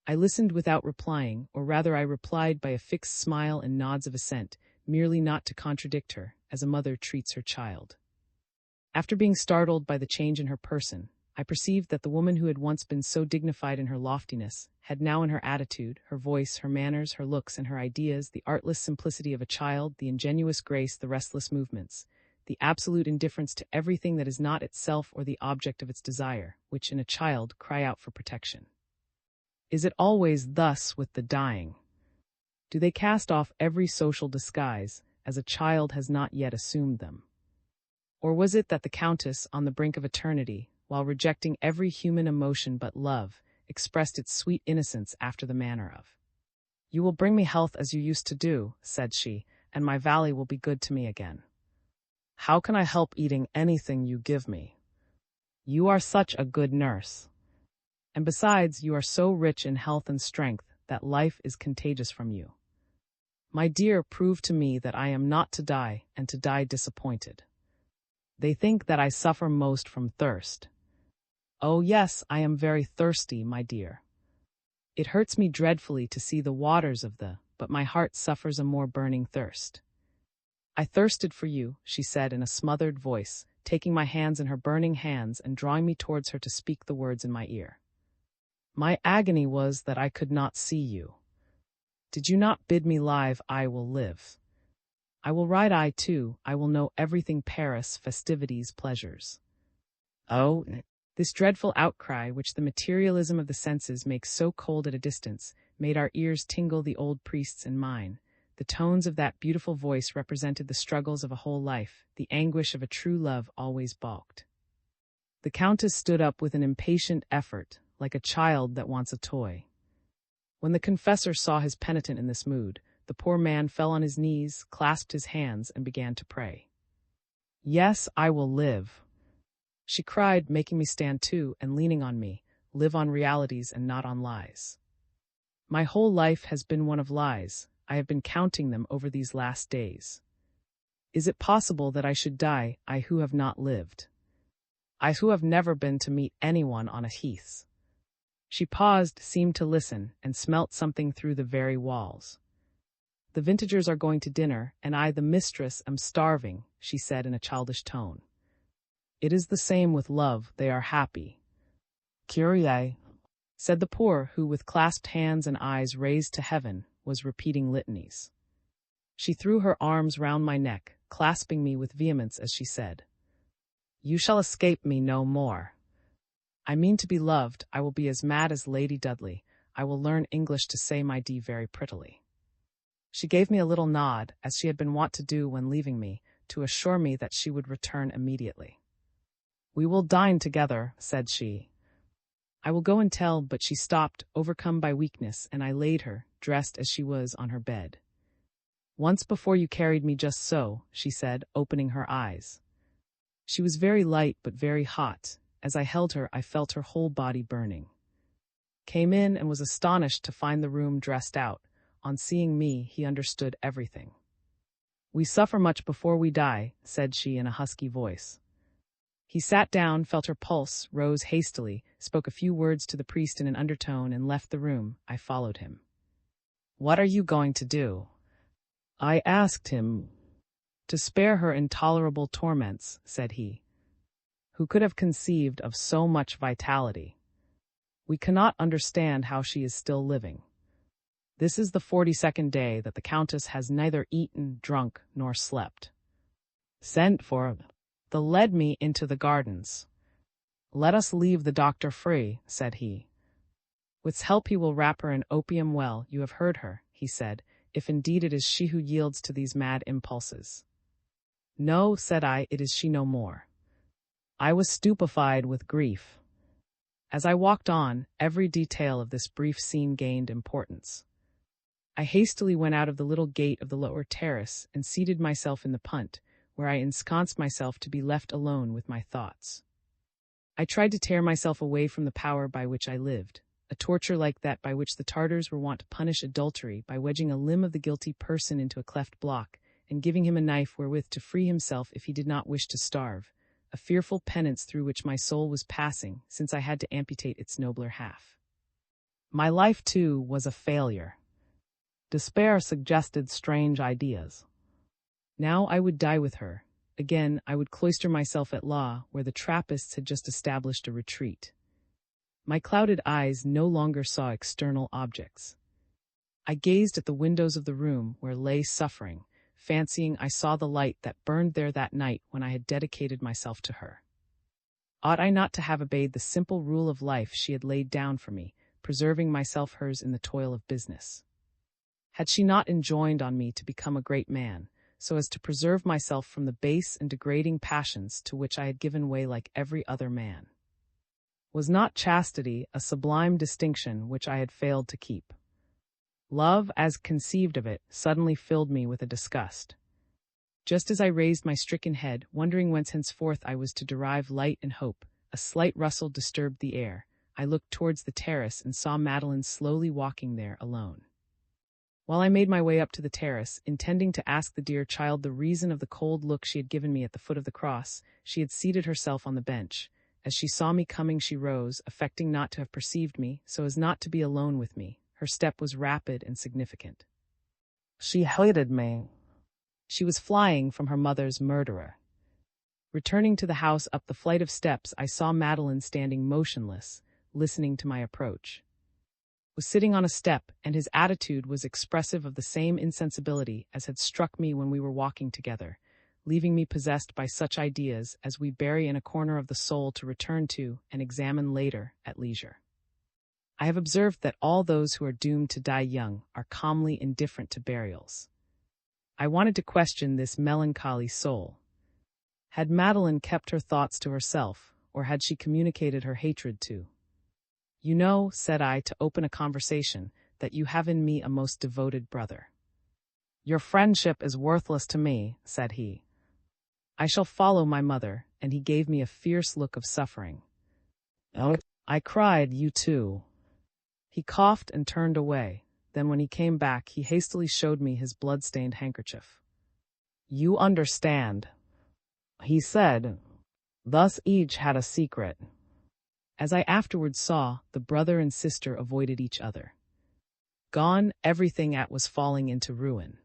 I listened without replying, or rather I replied by a fixed smile and nods of assent, merely not to contradict her, as a mother treats her child. After being startled by the change in her person, I perceived that the woman who had once been so dignified in her loftiness had now in her attitude, her voice, her manners, her looks, and her ideas the artless simplicity of a child, the ingenuous grace, the restless movements, the absolute indifference to everything that is not itself or the object of its desire, which in a child cry out for protection. Is it always thus with the dying? Do they cast off every social disguise, as a child has not yet assumed them? Or was it that the Countess, on the brink of eternity, while rejecting every human emotion but love, expressed its sweet innocence after the manner of, "You will bring me health as you used to do," said she, "and my valley will be good to me again. How can I help eating anything you give me? You are such a good nurse. And besides, you are so rich in health and strength that life is contagious from you. My dear, prove to me that I am not to die, and to die disappointed. They think that I suffer most from thirst. Oh yes, I am very thirsty, my dear. It hurts me dreadfully to see the waters of but my heart suffers a more burning thirst. I thirsted for you," she said in a smothered voice, taking my hands in her burning hands and drawing me towards her to speak the words in my ear. "My agony was that I could not see you. Did you not bid me live, I will live. I will ride, I too, I will know everything, Paris, festivities, pleasures. Oh, this dreadful outcry, which the materialism of the senses makes so cold at a distance, made our ears tingle, the old priest's and mine. The tones of that beautiful voice represented the struggles of a whole life, the anguish of a true love always balked." The Countess stood up with an impatient effort, like a child that wants a toy. When the confessor saw his penitent in this mood, the poor man fell on his knees, clasped his hands, and began to pray. "Yes, I will live," she cried, making me stand too, and leaning on me, "live on realities and not on lies. My whole life has been one of lies. I have been counting them over these last days. Is it possible that I should die, I who have not lived? I who have never been to meet anyone on a heath?" She paused, seemed to listen, and smelt something through the very walls. "The vintagers are going to dinner, and I, the mistress, am starving," she said in a childish tone. "It is the same with love, they are happy." "Kyrie," said the poor, who, with clasped hands and eyes raised to heaven, was repeating litanies. She threw her arms round my neck, clasping me with vehemence as she said, "You shall escape me no more. I mean to be loved. I will be as mad as Lady Dudley. I will learn English to say my D very prettily." She gave me a little nod, as she had been wont to do when leaving me, to assure me that she would return immediately. "We will dine together," said she. I will go and tell, but she stopped, overcome by weakness, and I laid her, dressed as she was, on her bed. Once before you carried me just so, she said, opening her eyes. She was very light but very hot. As I held her, I felt her whole body burning. Came in and was astonished to find the room dressed out. On seeing me, he understood everything. We suffer much before we die, said she in a husky voice. He sat down, felt her pulse, rose hastily, spoke a few words to the priest in an undertone, and left the room. I followed him. What are you going to do? I asked him. To spare her intolerable torments, said he. Who could have conceived of so much vitality? We cannot understand how she is still living. This is the 42nd day that the Countess has neither eaten, drunk, nor slept. Sent for the led me into the gardens. Let us leave the doctor free, said he. With help he will wrap her in opium. Well, you have heard her, he said, if indeed it is she who yields to these mad impulses. No, said I, it is she no more. I was stupefied with grief. As I walked on, every detail of this brief scene gained importance. I hastily went out of the little gate of the lower terrace and seated myself in the punt, where I ensconced myself to be left alone with my thoughts. I tried to tear myself away from the power by which I lived, a torture like that by which the Tartars were wont to punish adultery by wedging a limb of the guilty person into a cleft block and giving him a knife wherewith to free himself if he did not wish to starve, a fearful penance through which my soul was passing, since I had to amputate its nobler half. My life, too, was a failure. Despair suggested strange ideas. Now I would die with her. Again, I would cloister myself at Law, where the Trappists had just established a retreat. My clouded eyes no longer saw external objects. I gazed at the windows of the room where lay suffering, fancying I saw the light that burned there that night when I had dedicated myself to her. Ought I not to have obeyed the simple rule of life she had laid down for me, preserving myself hers in the toil of business? Had she not enjoined on me to become a great man, so as to preserve myself from the base and degrading passions to which I had given way like every other man? Was not chastity a sublime distinction which I had failed to keep? Love, as conceived of it, suddenly filled me with a disgust. Just as I raised my stricken head, wondering whence henceforth I was to derive light and hope, a slight rustle disturbed the air. I looked towards the terrace and saw Madeline slowly walking there alone. While I made my way up to the terrace, intending to ask the dear child the reason of the cold look she had given me at the foot of the cross, she had seated herself on the bench. As she saw me coming, she rose, affecting not to have perceived me, so as not to be alone with me. Her step was rapid and significant. She hated me. She was flying from her mother's murderer. Returning to the house up the flight of steps, I saw Madeline standing motionless, listening to my approach. Was sitting on a step, and his attitude was expressive of the same insensibility as had struck me when we were walking together, leaving me possessed by such ideas as we bury in a corner of the soul to return to and examine later at leisure. I have observed that all those who are doomed to die young are calmly indifferent to burials. I wanted to question this melancholy soul. Had Madeline kept her thoughts to herself, or had she communicated her hatred to? You know, said I, to open a conversation, that you have in me a most devoted brother. Your friendship is worthless to me, said he. I shall follow my mother, and he gave me a fierce look of suffering. Oh, I cried, you too. He coughed and turned away. Then when he came back, he hastily showed me his blood-stained handkerchief. You understand, he said. Thus each had a secret. As I afterwards saw, the brother and sister avoided each other. Gone, everything at was falling into ruin.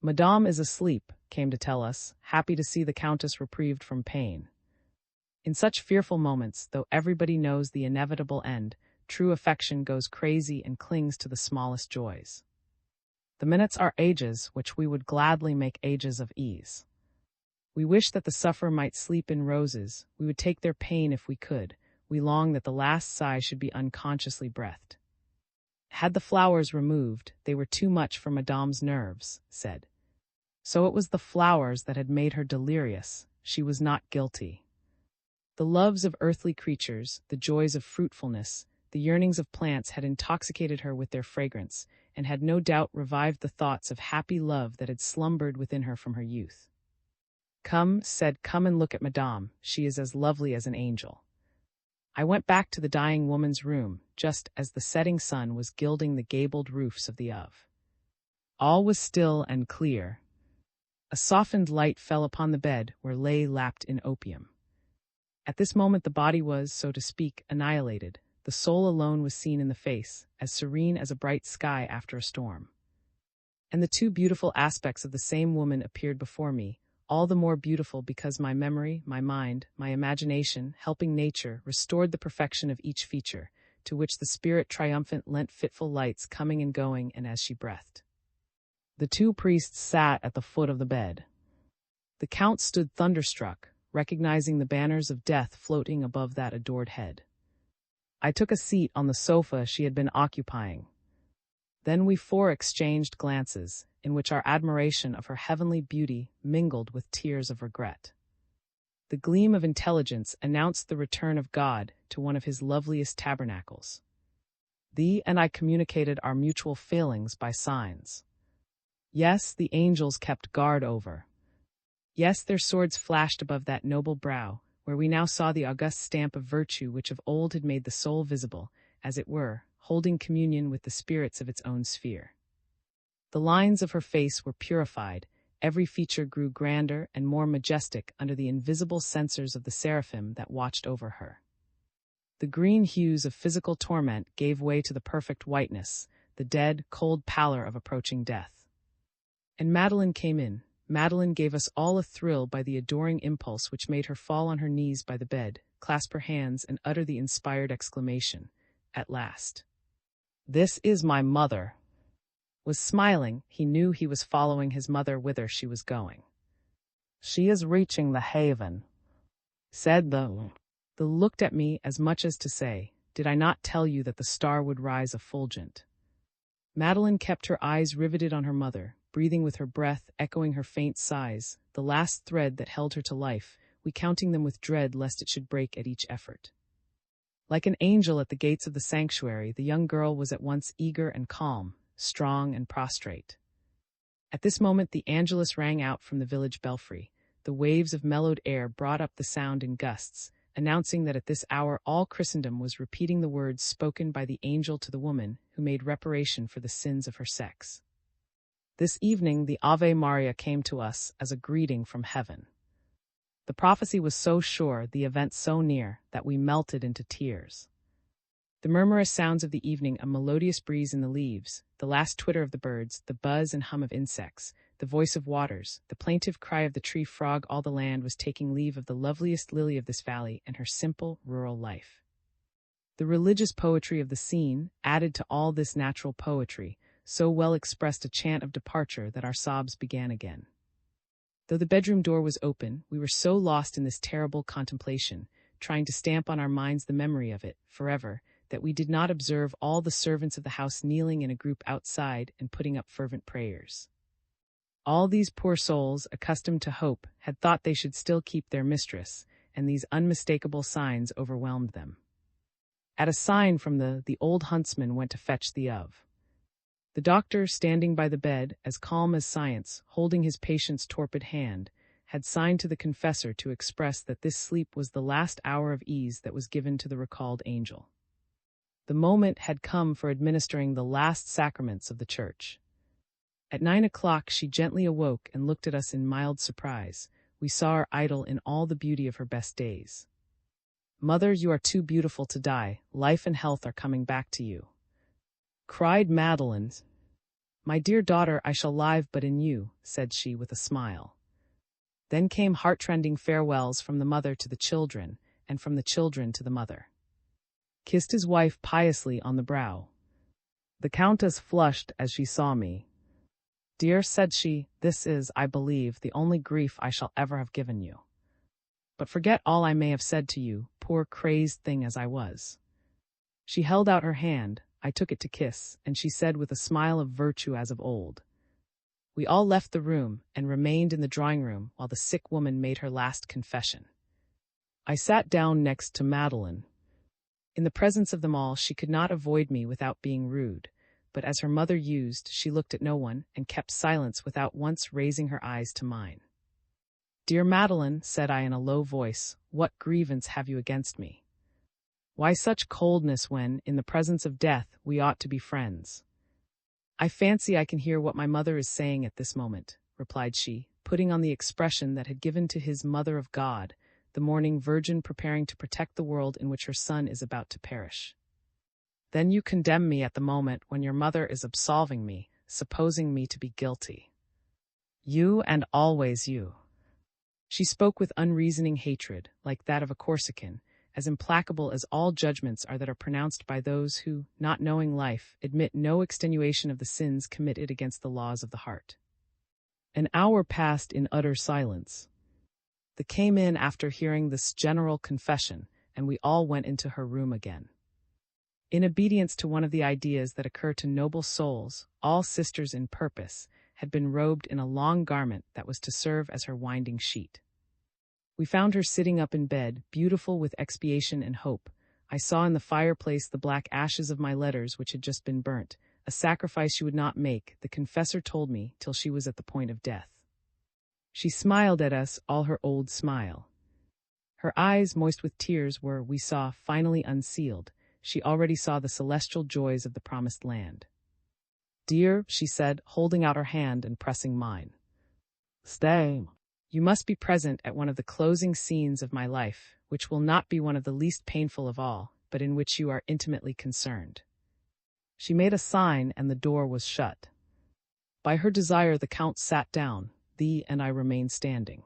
Madame is asleep, came to tell us, happy to see the Countess reprieved from pain. In such fearful moments, though everybody knows the inevitable end, true affection goes crazy and clings to the smallest joys. The minutes are ages which we would gladly make ages of ease. We wish that the sufferer might sleep in roses, we would take their pain if we could, we long that the last sigh should be unconsciously breathed. Had the flowers removed, they were too much for Madame's nerves, said. So it was the flowers that had made her delirious, she was not guilty. The loves of earthly creatures, the joys of fruitfulness, the yearnings of plants had intoxicated her with their fragrance, and had no doubt revived the thoughts of happy love that had slumbered within her from her youth. Come, said, come and look at Madame, she is as lovely as an angel. I went back to the dying woman's room, just as the setting sun was gilding the gabled roofs of the Ave. All was still and clear. A softened light fell upon the bed where lay lapped in opium. At this moment the body was, so to speak, annihilated. The soul alone was seen in the face, as serene as a bright sky after a storm. And the two beautiful aspects of the same woman appeared before me, all the more beautiful because my memory, my mind, my imagination, helping nature, restored the perfection of each feature, to which the spirit triumphant lent fitful lights coming and going and as she breathed. The two priests sat at the foot of the bed. The Count stood thunderstruck, recognizing the banners of death floating above that adored head. I took a seat on the sofa she had been occupying. Then we four exchanged glances, in which our admiration of her heavenly beauty mingled with tears of regret. The gleam of intelligence announced the return of God to one of his loveliest tabernacles. Thee and I communicated our mutual failings by signs. Yes, the angels kept guard over. Yes, their swords flashed above that noble brow, where we now saw the august stamp of virtue which of old had made the soul visible, as it were, holding communion with the spirits of its own sphere. The lines of her face were purified, every feature grew grander and more majestic under the invisible censers of the seraphim that watched over her. The green hues of physical torment gave way to the perfect whiteness, the dead, cold pallor of approaching death. And Madeleine came in. Madeleine gave us all a thrill by the adoring impulse which made her fall on her knees by the bed, clasp her hands, and utter the inspired exclamation, "At last! This is my mother!" Was smiling, he knew he was following his mother whither she was going. "She is reaching the haven," said the looked at me as much as to say, "Did I not tell you that the star would rise effulgent?" Madeleine kept her eyes riveted on her mother, breathing with her breath, echoing her faint sighs, the last thread that held her to life, we counting them with dread lest it should break at each effort. Like an angel at the gates of the sanctuary, the young girl was at once eager and calm, strong and prostrate. At this moment the Angelus rang out from the village belfry. The waves of mellowed air brought up the sound in gusts, announcing that at this hour all Christendom was repeating the words spoken by the angel to the woman who made reparation for the sins of her sex. This evening the Ave Maria came to us as a greeting from heaven. The prophecy was so sure, the event so near, that we melted into tears. The murmurous sounds of the evening, a melodious breeze in the leaves, the last twitter of the birds, the buzz and hum of insects, the voice of waters, the plaintive cry of the tree frog, all the land was taking leave of the loveliest lily of this valley and her simple, rural life. The religious poetry of the scene, added to all this natural poetry, so well expressed a chant of departure that our sobs began again. Though the bedroom door was open, we were so lost in this terrible contemplation, trying to stamp on our minds the memory of it, forever, that we did not observe all the servants of the house kneeling in a group outside and putting up fervent prayers. All these poor souls, accustomed to hope, had thought they should still keep their mistress, and these unmistakable signs overwhelmed them. At a sign from the old huntsman went to fetch the of. The doctor, standing by the bed, as calm as science, holding his patient's torpid hand, had signed to the confessor to express that this sleep was the last hour of ease that was given to the recalled angel. The moment had come for administering the last sacraments of the Church. At 9 o'clock she gently awoke and looked at us in mild surprise. We saw our idol in all the beauty of her best days. "Mother, you are too beautiful to die. Life and health are coming back to you," cried Madeleine. "My dear daughter, I shall live but in you," said she with a smile. Then came heart-rending farewells from the mother to the children, and from the children to the mother. Kissed his wife piously on the brow. The Countess flushed as she saw me. "Dear," said she, "this is, I believe, the only grief I shall ever have given you. But forget all I may have said to you, poor crazed thing as I was." She held out her hand, I took it to kiss, and she said with a smile of virtue as of old. We all left the room, and remained in the drawing-room while the sick woman made her last confession. I sat down next to Madeline. In the presence of them all, she could not avoid me without being rude, but as her mother used, she looked at no one and kept silence without once raising her eyes to mine. "Dear Madeline," said I in a low voice, "what grievance have you against me? Why such coldness when, in the presence of death, we ought to be friends?" "I fancy I can hear what my mother is saying at this moment," replied she, putting on the expression that had given to his Mother of God, the morning virgin preparing to protect the world in which her son is about to perish. "Then you condemn me at the moment when your mother is absolving me, supposing me to be guilty. You and always you." She spoke with unreasoning hatred, like that of a Corsican, as implacable as all judgments are that are pronounced by those who, not knowing life, admit no extenuation of the sins committed against the laws of the heart. An hour passed in utter silence. They came in after hearing this general confession, and we all went into her room again. In obedience to one of the ideas that occur to noble souls, all sisters in purpose had been robed in a long garment that was to serve as her winding sheet. We found her sitting up in bed, beautiful with expiation and hope. I saw in the fireplace the black ashes of my letters which had just been burnt, a sacrifice she would not make, the confessor told me, till she was at the point of death. She smiled at us, all her old smile. Her eyes, moist with tears, were, we saw, finally unsealed. She already saw the celestial joys of the promised land. "Dear," she said, holding out her hand and pressing mine. "Stay. You must be present at one of the closing scenes of my life, which will not be one of the least painful of all, but in which you are intimately concerned." She made a sign, and the door was shut. By her desire, the Count sat down. Thee and I remained standing.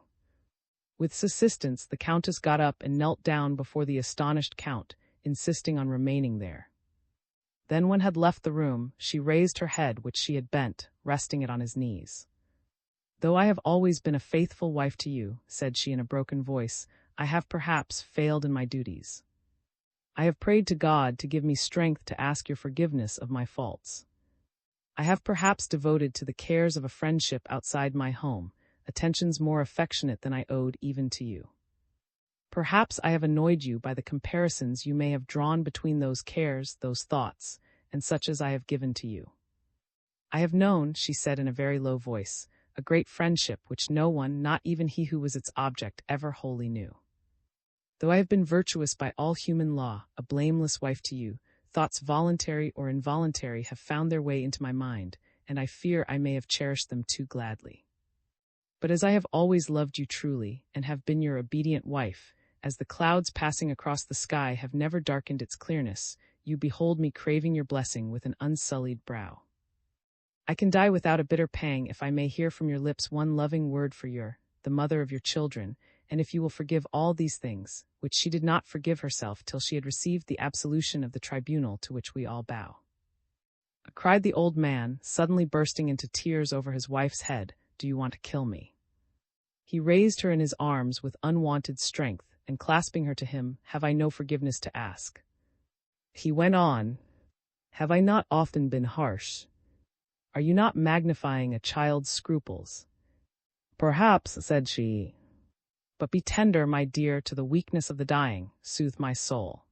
With assistance, the Countess got up and knelt down before the astonished Count, insisting on remaining there. Then, when had left the room, she raised her head, which she had bent, resting it on his knees. "Though I have always been a faithful wife to you," said she in a broken voice, "I have perhaps failed in my duties. I have prayed to God to give me strength to ask your forgiveness of my faults. I have perhaps devoted to the cares of a friendship outside my home attentions more affectionate than I owed even to you. Perhaps I have annoyed you by the comparisons you may have drawn between those cares, those thoughts, and such as I have given to you. I have known," she said in a very low voice, "a great friendship which no one, not even he who was its object, ever wholly knew. Though I have been virtuous by all human law, a blameless wife to you, thoughts voluntary or involuntary have found their way into my mind, and I fear I may have cherished them too gladly. But as I have always loved you truly, and have been your obedient wife, as the clouds passing across the sky have never darkened its clearness, you behold me craving your blessing with an unsullied brow. I can die without a bitter pang if I may hear from your lips one loving word for the mother of your children, and if you will forgive all these things, which she did not forgive herself till she had received the absolution of the tribunal to which we all bow." Cried the old man, suddenly bursting into tears over his wife's head, "Do you want to kill me?" He raised her in his arms with unwonted strength, and clasping her to him, "Have I no forgiveness to ask?" He went on, "Have I not often been harsh? Are you not magnifying a child's scruples?" "Perhaps," said she. "But be tender, my dear, to the weakness of the dying, soothe my soul.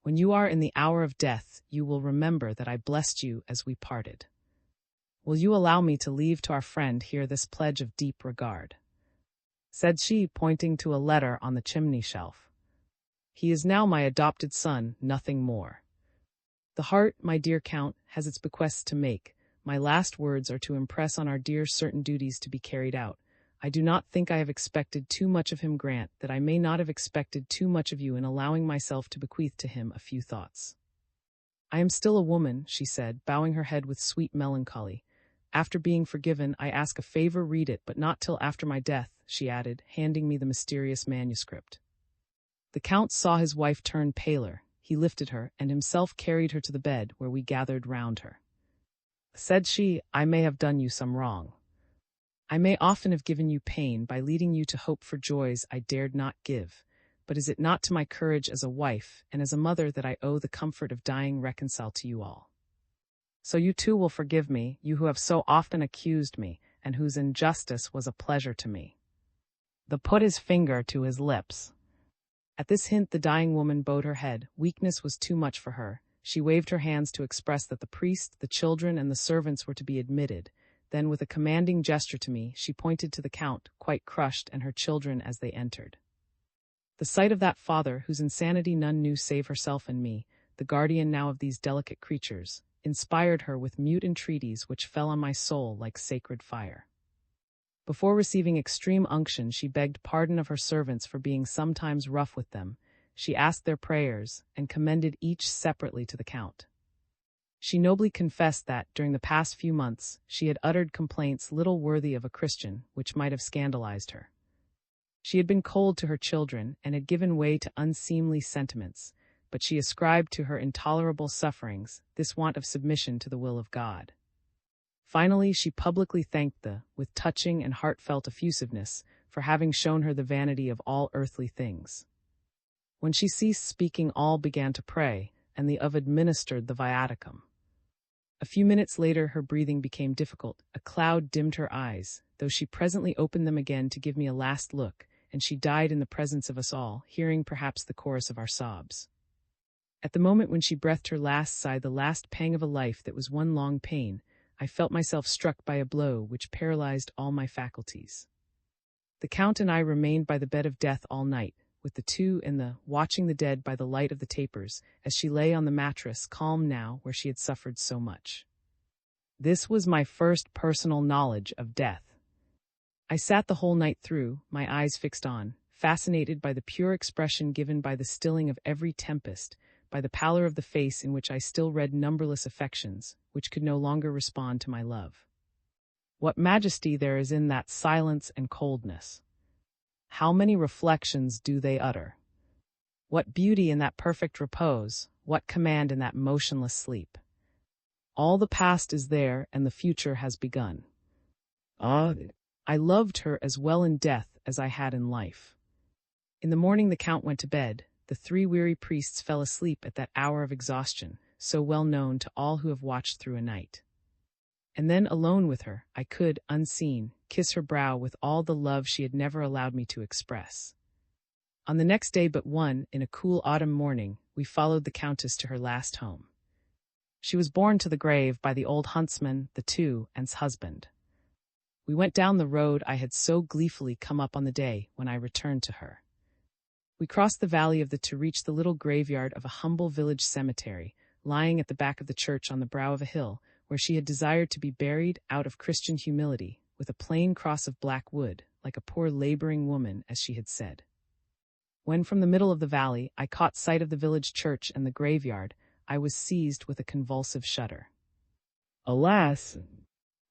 When you are in the hour of death, you will remember that I blessed you as we parted. Will you allow me to leave to our friend here this pledge of deep regard?" Said she, pointing to a letter on the chimney shelf. "He is now my adopted son, nothing more. The heart, my dear Count, has its bequests to make. My last words are to impress on our dear certain duties to be carried out. I do not think I have expected too much of him. Grant that I may not have expected too much of you in allowing myself to bequeath to him a few thoughts. I am still a woman," she said, bowing her head with sweet melancholy. "After being forgiven, I ask a favor. Read it, but not till after my death," she added, handing me the mysterious manuscript. The Count saw his wife turn paler. He lifted her, and himself carried her to the bed, where we gathered round her. Said she, "I may have done you some wrong. I may often have given you pain by leading you to hope for joys I dared not give, but is it not to my courage as a wife and as a mother that I owe the comfort of dying reconciled to you all? So you too will forgive me, you who have so often accused me, and whose injustice was a pleasure to me." The put his finger to his lips. At this hint the dying woman bowed her head. Weakness was too much for her. She waved her hands to express that the priest, the children, and the servants were to be admitted. Then, with a commanding gesture to me, she pointed to the Count, quite crushed, and her children as they entered. The sight of that father, whose insanity none knew save herself and me, the guardian now of these delicate creatures, inspired her with mute entreaties which fell on my soul like sacred fire. Before receiving extreme unction, she begged pardon of her servants for being sometimes rough with them. She asked their prayers, and commended each separately to the Count. She nobly confessed that, during the past few months, she had uttered complaints little worthy of a Christian, which might have scandalized her. She had been cold to her children, and had given way to unseemly sentiments, but she ascribed to her intolerable sufferings this want of submission to the will of God. Finally, she publicly thanked with touching and heartfelt effusiveness, for having shown her the vanity of all earthly things. When she ceased speaking, all began to pray, and the administered the viaticum. A few minutes later her breathing became difficult, a cloud dimmed her eyes, though she presently opened them again to give me a last look, and she died in the presence of us all, hearing perhaps the chorus of our sobs. At the moment when she breathed her last sigh, the last pang of a life that was one long pain, I felt myself struck by a blow which paralyzed all my faculties. The Count and I remained by the bed of death all night, with the two watching the dead by the light of the tapers, as she lay on the mattress, calm now where she had suffered so much. This was my first personal knowledge of death. I sat the whole night through, my eyes fixed on, fascinated by the pure expression given by the stilling of every tempest, by the pallor of the face in which I still read numberless affections, which could no longer respond to my love. What majesty there is in that silence and coldness! How many reflections do they utter! What beauty in that perfect repose! What command in that motionless sleep! All the past is there, and the future has begun. I loved her as well in death as I had in life. In the morning the Count went to bed. The three weary priests fell asleep at that hour of exhaustion, so well known to all who have watched through a night. And then, alone with her, I could, unseen, kiss her brow with all the love she had never allowed me to express. On the next day but one, in a cool autumn morning, we followed the Countess to her last home. She was borne to the grave by the old huntsman, the two-and's husband. We went down the road I had so gleefully come up on the day when I returned to her. We crossed the valley to reach the little graveyard of a humble village cemetery, lying at the back of the church on the brow of a hill, where she had desired to be buried out of Christian humility, with a plain cross of black wood, like a poor laboring woman, as she had said. When from the middle of the valley I caught sight of the village church and the graveyard, I was seized with a convulsive shudder. Alas!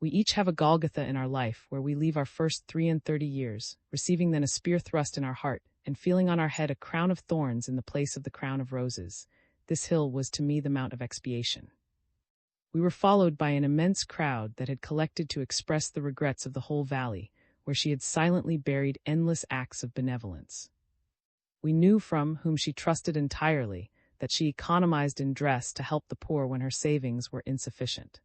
We each have a Golgotha in our life, where we leave our first 33 years, receiving then a spear thrust in our heart, and feeling on our head a crown of thorns in the place of the crown of roses. This hill was to me the mount of expiation. We were followed by an immense crowd that had collected to express the regrets of the whole valley, where she had silently buried endless acts of benevolence. We knew from whom she trusted entirely that she economized in dress to help the poor when her savings were insufficient.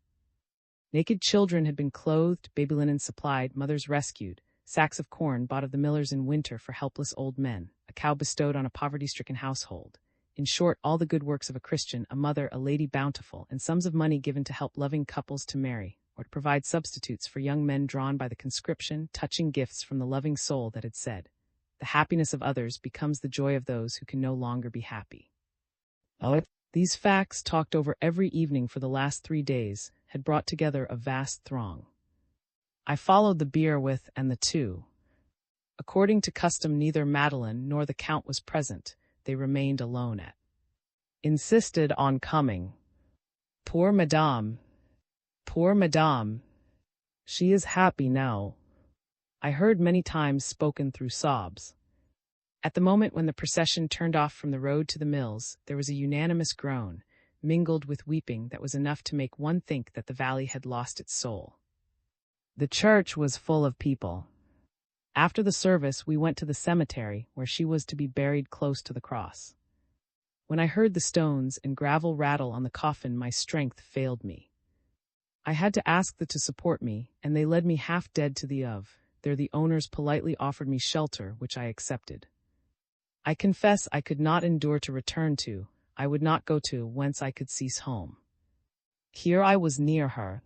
Naked children had been clothed, baby linen supplied, mothers rescued, sacks of corn bought of the millers in winter for helpless old men, a cow bestowed on a poverty-stricken household. In short, all the good works of a Christian, a mother, a lady bountiful, and sums of money given to help loving couples to marry, or to provide substitutes for young men drawn by the conscription, touching gifts from the loving soul that had said, "The happiness of others becomes the joy of those who can no longer be happy." These facts, talked over every evening for the last 3 days, had brought together a vast throng. I followed the bier and the two. According to custom, neither Madeleine nor the Count was present. They remained alone insisted on coming. Poor Madame! Poor Madame! She is happy now, I heard many times spoken through sobs. At the moment when the procession turned off from the road to the mills, there was a unanimous groan, mingled with weeping, that was enough to make one think that the valley had lost its soul. The church was full of people. After the service, we went to the cemetery, where she was to be buried close to the cross. When I heard the stones and gravel rattle on the coffin, my strength failed me. I had to ask to support me, and they led me half dead to the There the owners politely offered me shelter, which I accepted. I confess I could not endure to return to, I would not go to whence I could cease home. Here I was near her.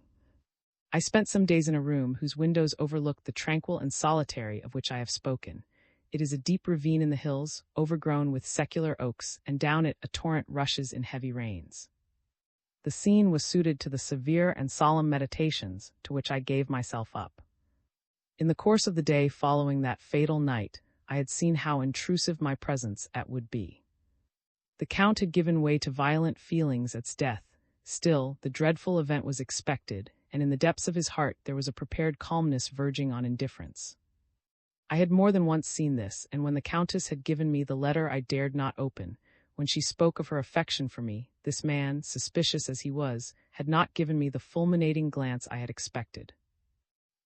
I spent some days in a room whose windows overlooked the tranquil and solitary of which I have spoken. It is a deep ravine in the hills, overgrown with secular oaks, and down it a torrent rushes in heavy rains. The scene was suited to the severe and solemn meditations to which I gave myself up. In the course of the day following that fatal night, I had seen how intrusive my presence at would be. The Count had given way to violent feelings at death. Still, the dreadful event was expected, and in the depths of his heart there was a prepared calmness verging on indifference. I had more than once seen this, and when the Countess had given me the letter I dared not open, when she spoke of her affection for me, this man, suspicious as he was, had not given me the fulminating glance I had expected.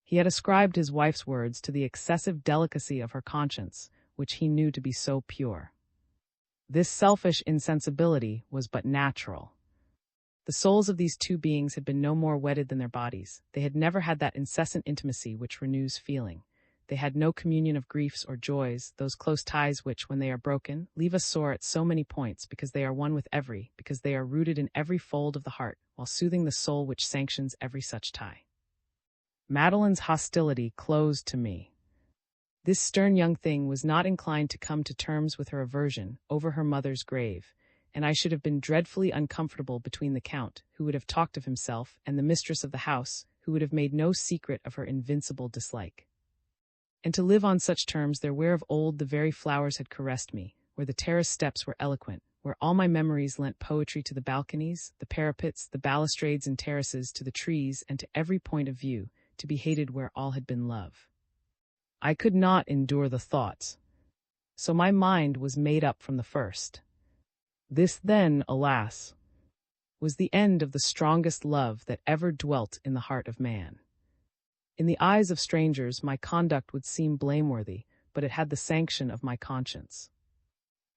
He had ascribed his wife's words to the excessive delicacy of her conscience, which he knew to be so pure. This selfish insensibility was but natural. The souls of these two beings had been no more wedded than their bodies. They had never had that incessant intimacy which renews feeling. They had no communion of griefs or joys, those close ties which, when they are broken, leave us sore at so many points, because they are one with every, because they are rooted in every fold of the heart, while soothing the soul which sanctions every such tie. Madeline's hostility closed to me. This stern young thing was not inclined to come to terms with her aversion over her mother's grave, and I should have been dreadfully uncomfortable between the Count, who would have talked of himself, and the mistress of the house, who would have made no secret of her invincible dislike. And to live on such terms there where of old the very flowers had caressed me, where the terrace steps were eloquent, where all my memories lent poetry to the balconies, the parapets, the balustrades and terraces, to the trees, and to every point of view, to be hated where all had been love. I could not endure the thoughts, so my mind was made up from the first. This then, alas, was the end of the strongest love that ever dwelt in the heart of man. In the eyes of strangers my conduct would seem blameworthy, but it had the sanction of my conscience.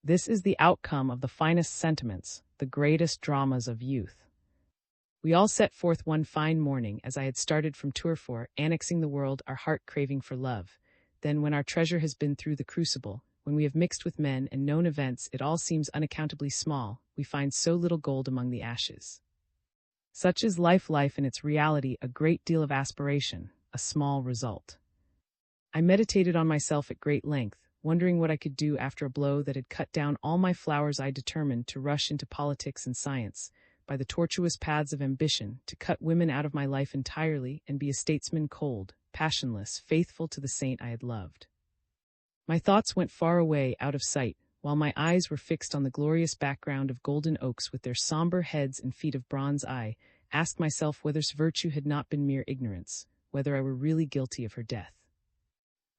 This is the outcome of the finest sentiments, the greatest dramas of youth. We all set forth one fine morning as I had started from Tourfort, annexing the world, our heart craving for love. Then, when our treasure has been through the crucible, when we have mixed with men and known events, it all seems unaccountably small, we find so little gold among the ashes. Such is life in its reality, a great deal of aspiration, a small result. I meditated on myself at great length, wondering what I could do after a blow that had cut down all my flowers. I determined to rush into politics and science, by the tortuous paths of ambition, to cut women out of my life entirely and be a statesman, cold, passionless, faithful to the saint I had loved. My thoughts went far away, out of sight, while my eyes were fixed on the glorious background of golden oaks with their somber heads and feet of bronze. I asked myself whether virtue had not been mere ignorance, whether I were really guilty of her death.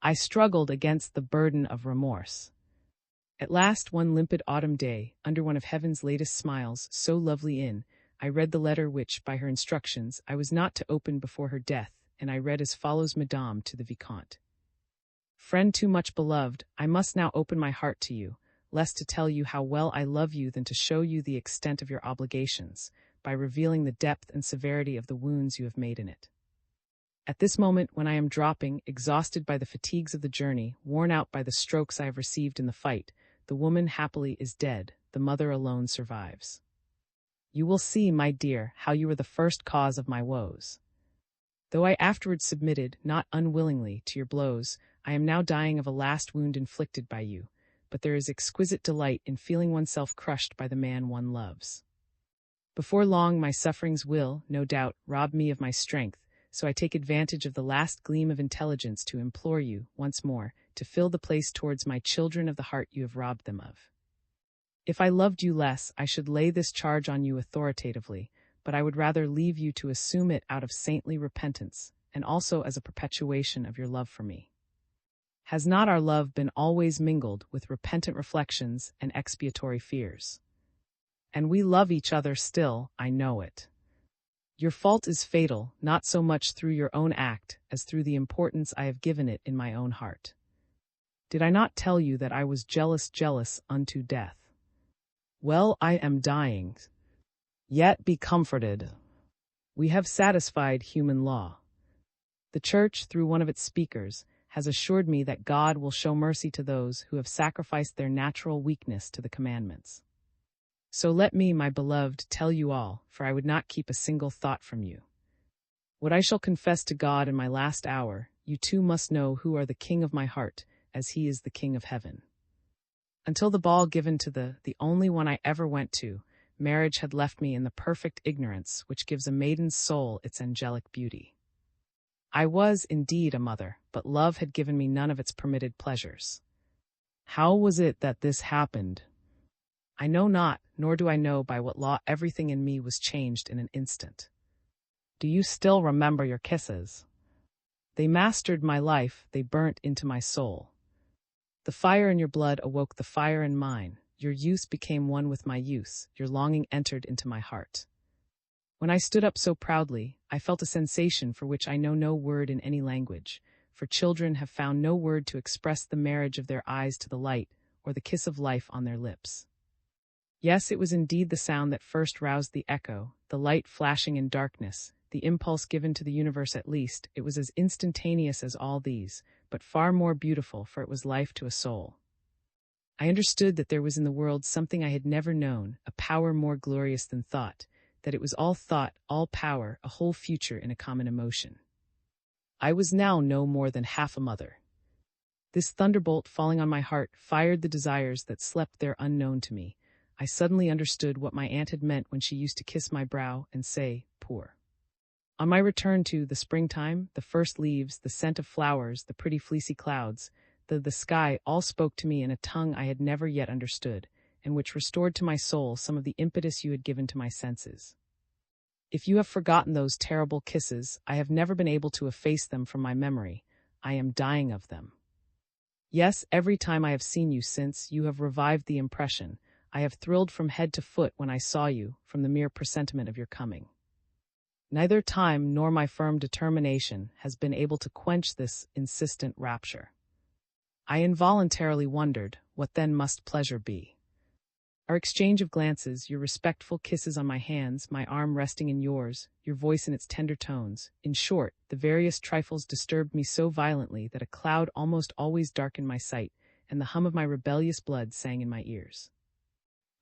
I struggled against the burden of remorse. At last, one limpid autumn day, under one of heaven's latest smiles, so lovely I read the letter which, by her instructions, I was not to open before her death, and I read as follows: Madame, to the Vicomte. Friend too much beloved, I must now open my heart to you, less to tell you how well I love you than to show you the extent of your obligations, by revealing the depth and severity of the wounds you have made in it. At this moment, when I am dropping, exhausted by the fatigues of the journey, worn out by the strokes I have received in the fight, the woman happily is dead, the mother alone survives. You will see, my dear, how you were the first cause of my woes. Though I afterwards submitted, not unwillingly, to your blows, I am now dying of a last wound inflicted by you, but there is exquisite delight in feeling oneself crushed by the man one loves. Before long my sufferings will, no doubt, rob me of my strength, so I take advantage of the last gleam of intelligence to implore you, once more, to fill the place towards my children of the heart you have robbed them of. If I loved you less, I should lay this charge on you authoritatively, but I would rather leave you to assume it out of saintly repentance, and also as a perpetuation of your love for me. Has not our love been always mingled with repentant reflections and expiatory fears? And we love each other still, I know it. Your fault is fatal, not so much through your own act, as through the importance I have given it in my own heart. Did I not tell you that I was jealous unto death? Well, I am dying. Yet be comforted. We have satisfied human law. The Church, through one of its speakers, has assured me that God will show mercy to those who have sacrificed their natural weakness to the commandments. So let me, my beloved, tell you all, for I would not keep a single thought from you. What I shall confess to God in my last hour, you too must know who are the king of my heart, as he is the king of heaven. Until the ball given to the only one I ever went to, marriage had left me in the perfect ignorance which gives a maiden's soul its angelic beauty. I was, indeed, a mother, but love had given me none of its permitted pleasures. How was it that this happened? I know not, nor do I know by what law everything in me was changed in an instant. Do you still remember your kisses? They mastered my life, they burnt into my soul. The fire in your blood awoke the fire in mine, your youth became one with my youth, your longing entered into my heart. When I stood up so proudly, I felt a sensation for which I know no word in any language, for children have found no word to express the marriage of their eyes to the light, or the kiss of life on their lips. Yes, it was indeed the sound that first roused the echo, the light flashing in darkness, the impulse given to the universe at least. It was as instantaneous as all these, but far more beautiful, for it was life to a soul. I understood that there was in the world something I had never known, a power more glorious than thought, that it was all thought, all power, a whole future in a common emotion. I was now no more than half a mother. This thunderbolt falling on my heart fired the desires that slept there unknown to me. I suddenly understood what my aunt had meant when she used to kiss my brow and say, "Poor." On my return to the springtime, the first leaves, the scent of flowers, the pretty fleecy clouds, the sky all spoke to me in a tongue I had never yet understood, and which restored to my soul some of the impetus you had given to my senses. If you have forgotten those terrible kisses, I have never been able to efface them from my memory. I am dying of them. Yes, every time I have seen you since, you have revived the impression. I have thrilled from head to foot when I saw you, from the mere presentiment of your coming. Neither time nor my firm determination has been able to quench this insistent rapture. I involuntarily wondered, what then must pleasure be? Our exchange of glances, your respectful kisses on my hands, my arm resting in yours, your voice in its tender tones, in short, the various trifles disturbed me so violently that a cloud almost always darkened my sight, and the hum of my rebellious blood sang in my ears.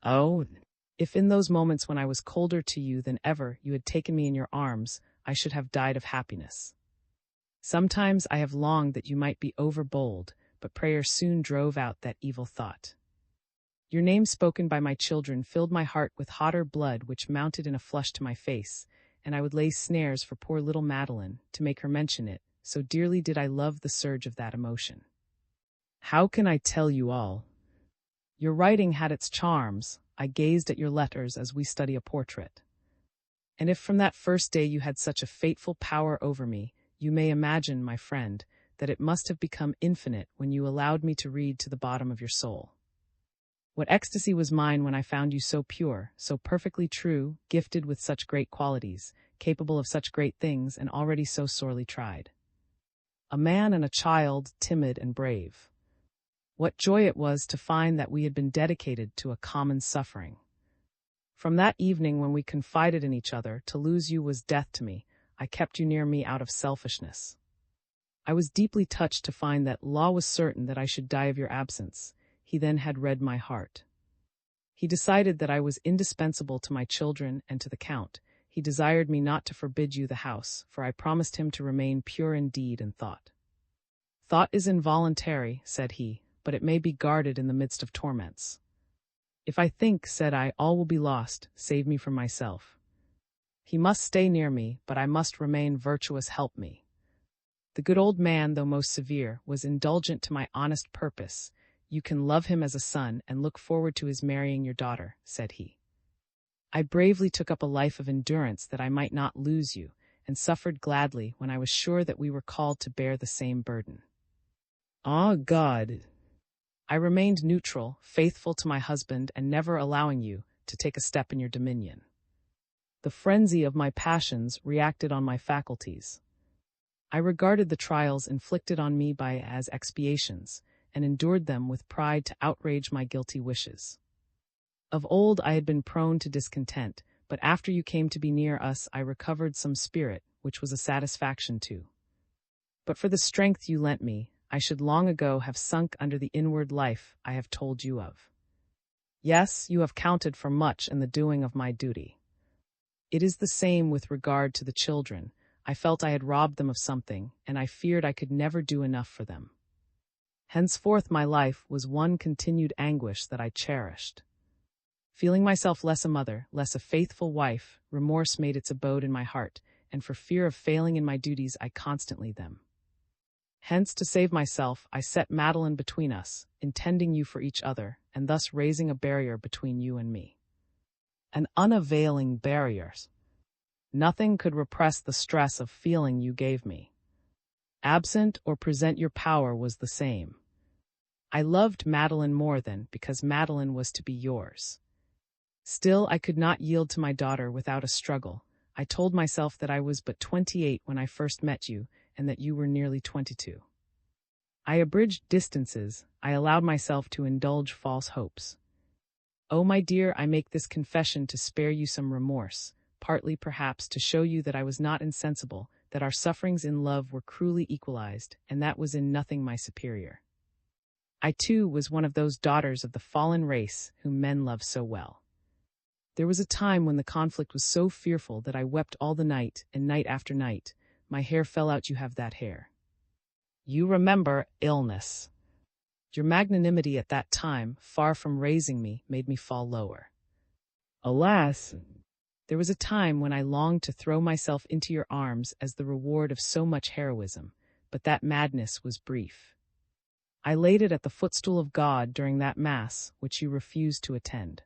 Oh, if in those moments when I was colder to you than ever you had taken me in your arms, I should have died of happiness. Sometimes I have longed that you might be overbold, but prayer soon drove out that evil thought. Your name spoken by my children filled my heart with hotter blood which mounted in a flush to my face, and I would lay snares for poor little Madeline, to make her mention it, so dearly did I love the surge of that emotion. How can I tell you all? Your writing had its charms. I gazed at your letters as we study a portrait. And if from that first day you had such a fateful power over me, you may imagine, my friend, that it must have become infinite when you allowed me to read to the bottom of your soul. What ecstasy was mine when I found you so pure, so perfectly true, gifted with such great qualities, capable of such great things, and already so sorely tried. A man and a child, timid and brave. What joy it was to find that we had been dedicated to a common suffering. From that evening when we confided in each other, to lose you was death to me. I kept you near me out of selfishness. I was deeply touched to find that law was certain that I should die of your absence. He then had read my heart. He decided that I was indispensable to my children and to the Count. He desired me not to forbid you the house, for I promised him to remain pure in deed and thought. Thought is involuntary, said he, but it may be guarded in the midst of torments. If I think, said I, all will be lost, save me from myself. He must stay near me, but I must remain virtuous, help me. The good old man, though most severe, was indulgent to my honest purpose. You can love him as a son and look forward to his marrying your daughter, said he. I bravely took up a life of endurance that I might not lose you, and suffered gladly when I was sure that we were called to bear the same burden. Ah, God! I remained neutral, faithful to my husband, and never allowing you to take a step in your dominion. The frenzy of my passions reacted on my faculties. I regarded the trials inflicted on me by as expiations, and endured them with pride to outrage my guilty wishes. Of old I had been prone to discontent, but after you came to be near us I recovered some spirit, which was a satisfaction too. But for the strength you lent me, I should long ago have sunk under the inward life I have told you of. Yes, you have counted for much in the doing of my duty. It is the same with regard to the children. I felt I had robbed them of something, and I feared I could never do enough for them. Henceforth my life was one continued anguish that I cherished. Feeling myself less a mother, less a faithful wife, remorse made its abode in my heart, and for fear of failing in my duties I constantly them. Hence, to save myself, I set Madeline between us, intending you for each other, and thus raising a barrier between you and me. An unavailing barrier. Nothing could repress the stress of feeling you gave me. Absent or present your power was the same. I loved Madeline more than because Madeline was to be yours. Still, I could not yield to my daughter without a struggle. I told myself that I was but 28 when I first met you, and that you were nearly 22. I abridged distances. I allowed myself to indulge false hopes. Oh, my dear, I make this confession to spare you some remorse, partly perhaps to show you that I was not insensible, that our sufferings in love were cruelly equalized, and that was in nothing my superior. I too was one of those daughters of the fallen race whom men love so well. There was a time when the conflict was so fearful that I wept all the night, and night after night, my hair fell out. You have that hair. You remember illness. Your magnanimity at that time, far from raising me, made me fall lower. Alas, there was a time when I longed to throw myself into your arms as the reward of so much heroism, but that madness was brief. I laid it at the footstool of God during that Mass, which you refused to attend.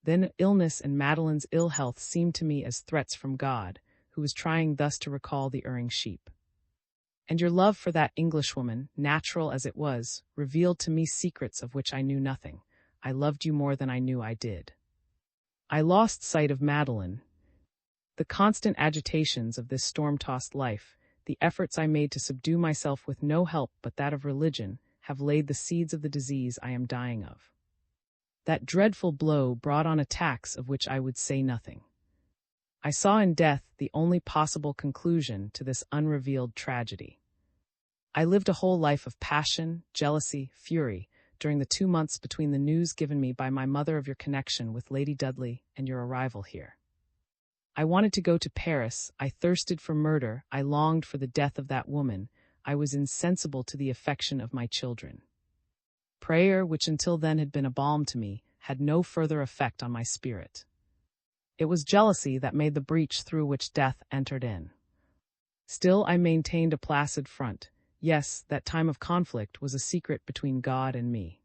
Then illness and Madeline's ill health seemed to me as threats from God, who was trying thus to recall the erring sheep. And your love for that Englishwoman, natural as it was, revealed to me secrets of which I knew nothing. I loved you more than I knew I did. I lost sight of Madeline. The constant agitations of this storm-tossed life, the efforts I made to subdue myself with no help but that of religion, have laid the seeds of the disease I am dying of. That dreadful blow brought on attacks of which I would say nothing. I saw in death the only possible conclusion to this unrevealed tragedy. I lived a whole life of passion, jealousy, fury, during the 2 months between the news given me by my mother of your connection with Lady Dudley and your arrival here. I wanted to go to Paris, I thirsted for murder, I longed for the death of that woman, I was insensible to the affection of my children. Prayer, which until then had been a balm to me, had no further effect on my spirit. It was jealousy that made the breach through which death entered in. Still I maintained a placid front. Yes, that time of conflict was a secret between God and me.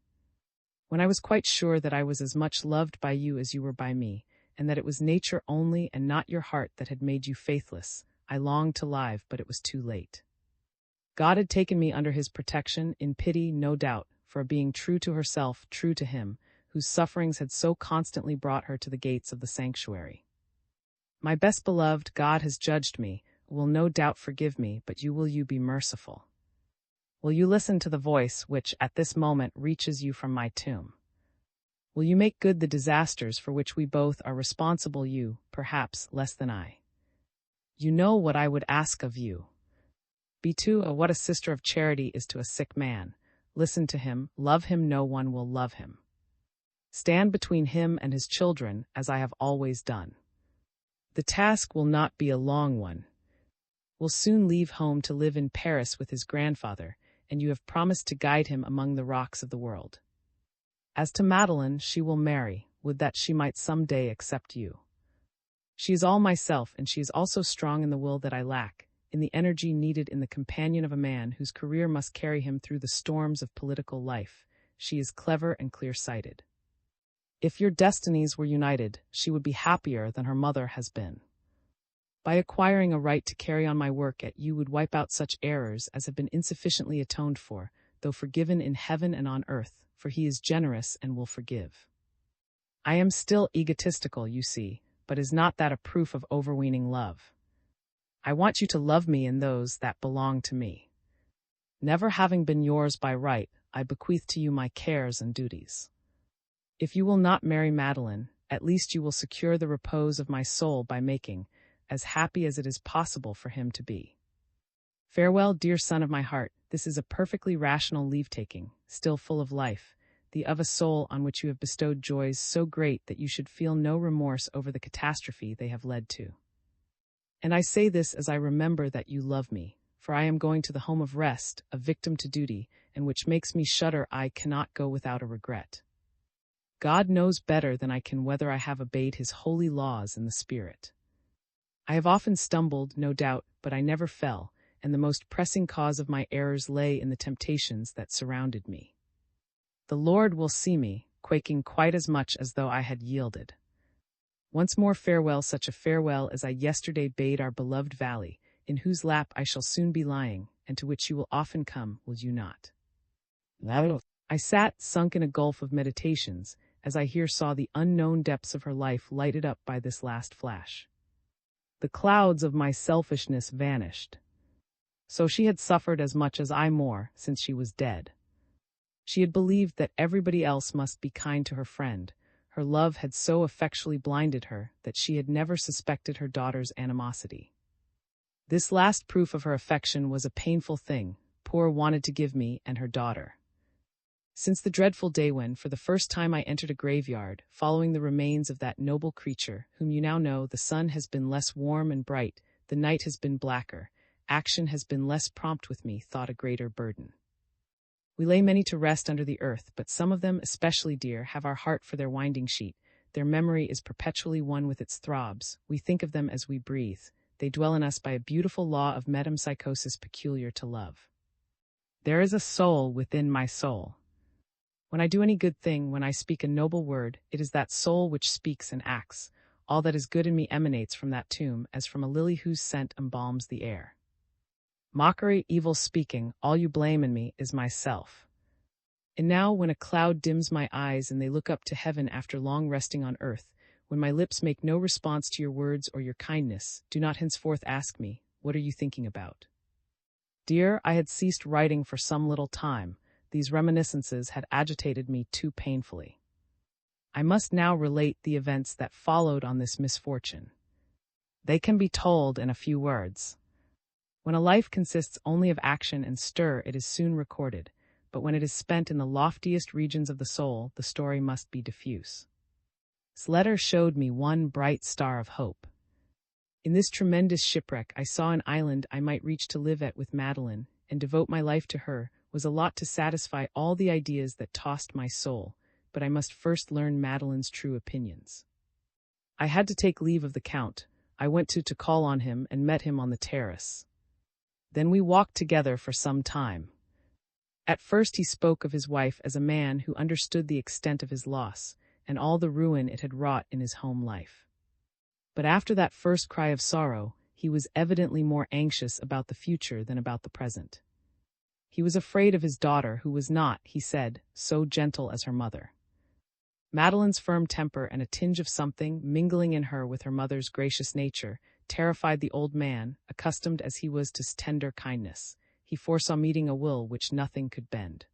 When I was quite sure that I was as much loved by you as you were by me, and that it was nature only and not your heart that had made you faithless, I longed to live, but it was too late. God had taken me under his protection, in pity, no doubt, for being true to herself, true to him, whose sufferings had so constantly brought her to the gates of the sanctuary. My best beloved, God has judged me, will no doubt forgive me, but will you be merciful? Will you listen to the voice which, at this moment, reaches you from my tomb? Will you make good the disasters for which we both are responsible, you, perhaps, less than I? You know what I would ask of you. Be too what a sister of charity is to a sick man. Listen to him, love him, no one will love him. Stand between him and his children, as I have always done. The task will not be a long one. Will soon leave home to live in Paris with his grandfather, and you have promised to guide him among the rocks of the world. As to Madeline, she will marry, would that she might some day accept you. She is all myself, and she is also strong in the will that I lack, in the energy needed in the companion of a man whose career must carry him through the storms of political life. She is clever and clear-sighted. If your destinies were united, she would be happier than her mother has been. By acquiring a right to carry on my work you would wipe out such errors as have been insufficiently atoned for, though forgiven in heaven and on earth, for he is generous and will forgive. I am still egotistical, you see, but is not that a proof of overweening love? I want you to love me in those that belong to me. Never having been yours by right, I bequeath to you my cares and duties. If you will not marry Madeline, at least you will secure the repose of my soul by making as happy as it is possible for him to be. Farewell, dear son of my heart, this is a perfectly rational leave-taking, still full of life, the of a soul on which you have bestowed joys so great that you should feel no remorse over the catastrophe they have led to. And I say this as I remember that you love me, for I am going to the home of rest, a victim to duty, and which makes me shudder I cannot go without a regret. God knows better than I can whether I have obeyed his holy laws in the spirit. I have often stumbled, no doubt, but I never fell, and the most pressing cause of my errors lay in the temptations that surrounded me. The Lord will see me, quaking quite as much as though I had yielded. Once more farewell, such a farewell as I yesterday bade our beloved valley, in whose lap I shall soon be lying, and to which you will often come, will you not? I sat, sunk in a gulf of meditations, as I here saw the unknown depths of her life lighted up by this last flash. The clouds of my selfishness vanished. So she had suffered as much as I more, since she was dead. She had believed that everybody else must be kind to her friend. Her love had so effectually blinded her that she had never suspected her daughter's animosity. This last proof of her affection was a painful thing, poor wanted to give me and her daughter. Since the dreadful day when, for the first time, I entered a graveyard, following the remains of that noble creature, whom you now know, the sun has been less warm and bright, the night has been blacker, action has been less prompt with me, thought a greater burden. We lay many to rest under the earth, but some of them, especially dear, have our heart for their winding sheet. Their memory is perpetually one with its throbs. We think of them as we breathe. They dwell in us by a beautiful law of metempsychosis peculiar to love. There is a soul within my soul. When I do any good thing, when I speak a noble word, it is that soul which speaks and acts. All that is good in me emanates from that tomb, as from a lily whose scent embalms the air. Mockery, evil speaking, all you blame in me is myself. And now, when a cloud dims my eyes and they look up to heaven after long resting on earth, when my lips make no response to your words or your kindness, do not henceforth ask me, what are you thinking about? Dear, I had ceased writing for some little time. These reminiscences had agitated me too painfully. I must now relate the events that followed on this misfortune. They can be told in a few words. When a life consists only of action and stir, it is soon recorded, but when it is spent in the loftiest regions of the soul, the story must be diffuse. This letter showed me one bright star of hope. In this tremendous shipwreck, I saw an island I might reach to live at with Madeline, and devote my life to her, was a lot to satisfy all the ideas that tossed my soul, but I must first learn Madeline's true opinions. I had to take leave of the Count. I went to call on him and met him on the terrace. Then we walked together for some time. At first he spoke of his wife as a man who understood the extent of his loss, and all the ruin it had wrought in his home life. But after that first cry of sorrow, he was evidently more anxious about the future than about the present. He was afraid of his daughter, who was not, he said, so gentle as her mother. Madeline's firm temper and a tinge of something, mingling in her with her mother's gracious nature, terrified the old man, accustomed as he was to tender kindness. He foresaw meeting a will which nothing could bend.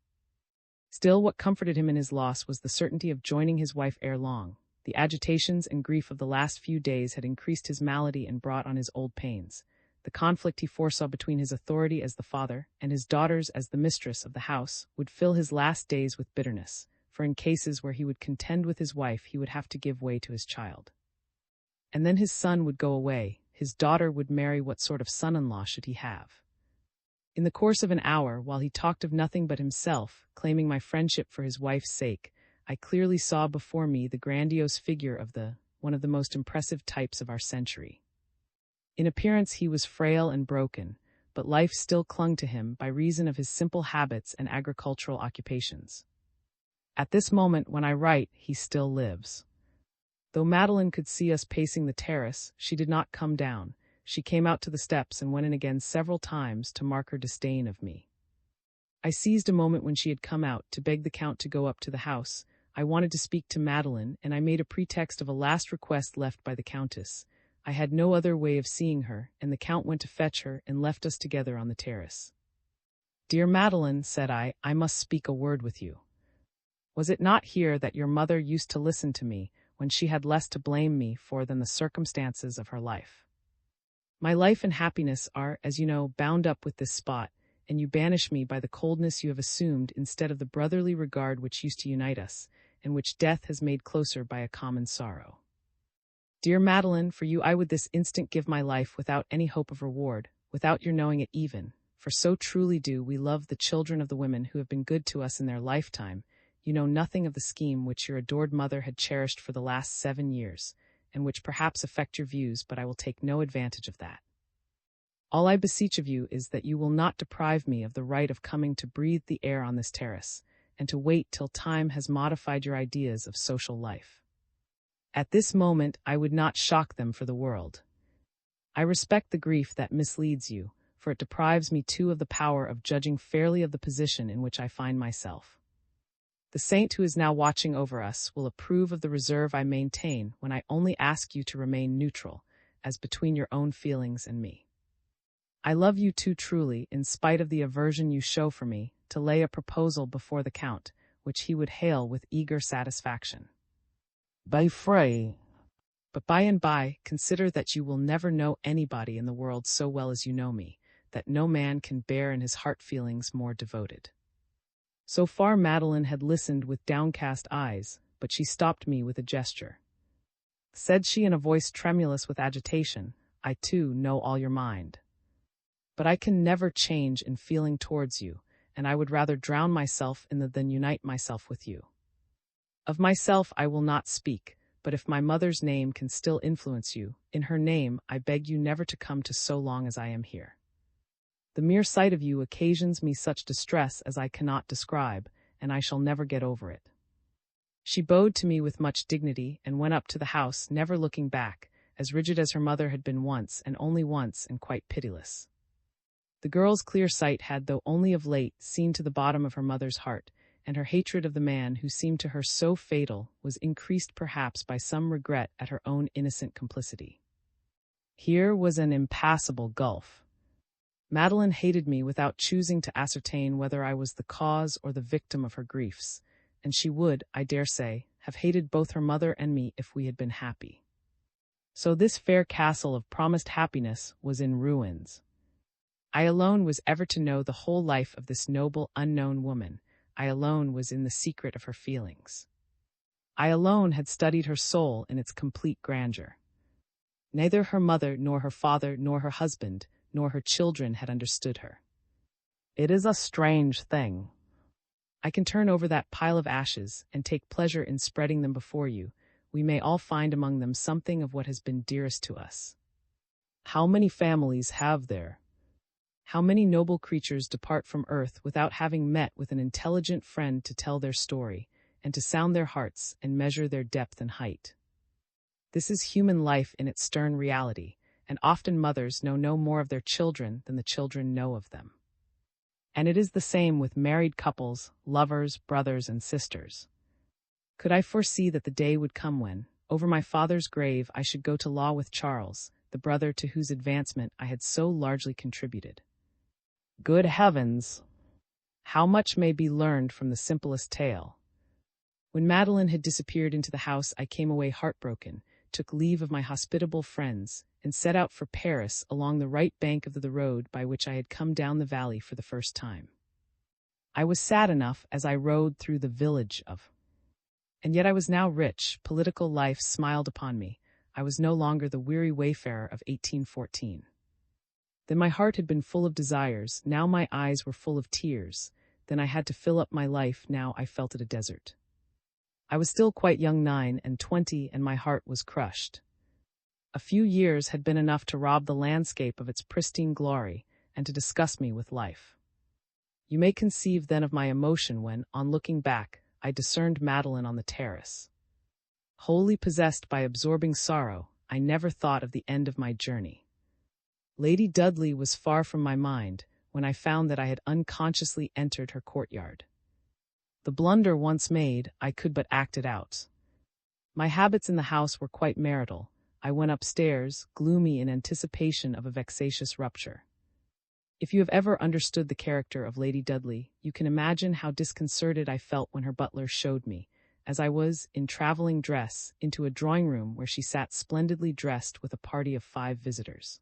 Still, what comforted him in his loss was the certainty of joining his wife ere long. The agitations and grief of the last few days had increased his malady and brought on his old pains. The conflict he foresaw between his authority as the father and his daughters as the mistress of the house would fill his last days with bitterness, for in cases where he would contend with his wife he would have to give way to his child. And then his son would go away, his daughter would marry. What sort of son-in-law should he have? In the course of an hour, while he talked of nothing but himself, claiming my friendship for his wife's sake, I clearly saw before me the grandiose figure of one of the most impressive types of our century. In appearance he was frail and broken, but life still clung to him by reason of his simple habits and agricultural occupations. At this moment when I write, he still lives. Though Madeline could see us pacing the terrace, she did not come down. She came out to the steps and went in again several times to mark her disdain of me. I seized a moment when she had come out to beg the Count to go up to the house. I wanted to speak to Madeline, and I made a pretext of a last request left by the Countess. I had no other way of seeing her, and the Count went to fetch her and left us together on the terrace. "Dear Madeline," said I must speak a word with you. Was it not here that your mother used to listen to me, when she had less to blame me for than the circumstances of her life? My life and happiness are, as you know, bound up with this spot, and you banish me by the coldness you have assumed instead of the brotherly regard which used to unite us, and which death has made closer by a common sorrow. Dear Madeline, for you I would this instant give my life without any hope of reward, without your knowing it even, for so truly do we love the children of the women who have been good to us in their lifetime. You know nothing of the scheme which your adored mother had cherished for the last 7 years, and which perhaps affect your views, but I will take no advantage of that. All I beseech of you is that you will not deprive me of the right of coming to breathe the air on this terrace, and to wait till time has modified your ideas of social life. At this moment I would not shock them for the world. I respect the grief that misleads you, for it deprives me too of the power of judging fairly of the position in which I find myself. The saint who is now watching over us will approve of the reserve I maintain when I only ask you to remain neutral, as between your own feelings and me. I love you too truly, in spite of the aversion you show for me, to lay a proposal before the Count, which he would hail with eager satisfaction. By Frey. But by and by, consider that you will never know anybody in the world so well as you know me, that no man can bear in his heart feelings more devoted. So far Madeline had listened with downcast eyes, but she stopped me with a gesture. Said she in a voice tremulous with agitation, I too know all your mind. But I can never change in feeling towards you, and I would rather drown myself in than unite myself with you. Of myself I will not speak, but if my mother's name can still influence you, in her name I beg you never to come to so long as I am here. The mere sight of you occasions me such distress as I cannot describe, and I shall never get over it. She bowed to me with much dignity and went up to the house, never looking back, as rigid as her mother had been once, and only once, and quite pitiless. The girl's clear sight had, though only of late, seen to the bottom of her mother's heart, and her hatred of the man who seemed to her so fatal was increased perhaps by some regret at her own innocent complicity. Here was an impassable gulf. Madeline hated me without choosing to ascertain whether I was the cause or the victim of her griefs, and she would, I dare say, have hated both her mother and me if we had been happy. So this fair castle of promised happiness was in ruins. I alone was ever to know the whole life of this noble, unknown woman. I alone was in the secret of her feelings. I alone had studied her soul in its complete grandeur. Neither her mother, nor her father, nor her husband, nor her children had understood her. It is a strange thing. I can turn over that pile of ashes and take pleasure in spreading them before you. We may all find among them something of what has been dearest to us. How many families have there? How many noble creatures depart from earth without having met with an intelligent friend to tell their story, and to sound their hearts and measure their depth and height? This is human life in its stern reality, and often mothers know no more of their children than the children know of them. And it is the same with married couples, lovers, brothers, and sisters. Could I foresee that the day would come when, over my father's grave, I should go to law with Charles, the brother to whose advancement I had so largely contributed? Good heavens! How much may be learned from the simplest tale. When Madeline had disappeared into the house, I came away heartbroken, took leave of my hospitable friends, and set out for Paris along the right bank of the road by which I had come down the valley for the first time. I was sad enough as I rode through the village of. And yet I was now rich, political life smiled upon me, I was no longer the weary wayfarer of 1814. Then my heart had been full of desires, now my eyes were full of tears, then I had to fill up my life, now I felt it a desert. I was still quite young, 29, and my heart was crushed. A few years had been enough to rob the landscape of its pristine glory, and to disgust me with life. You may conceive then of my emotion when, on looking back, I discerned Madeline on the terrace. Wholly possessed by absorbing sorrow, I never thought of the end of my journey. Lady Dudley was far from my mind, when I found that I had unconsciously entered her courtyard. The blunder once made, I could but act it out. My habits in the house were quite marital. I went upstairs, gloomy in anticipation of a vexatious rupture. If you have ever understood the character of Lady Dudley, you can imagine how disconcerted I felt when her butler showed me, as I was, in traveling dress, into a drawing-room where she sat splendidly dressed with a party of 5 visitors.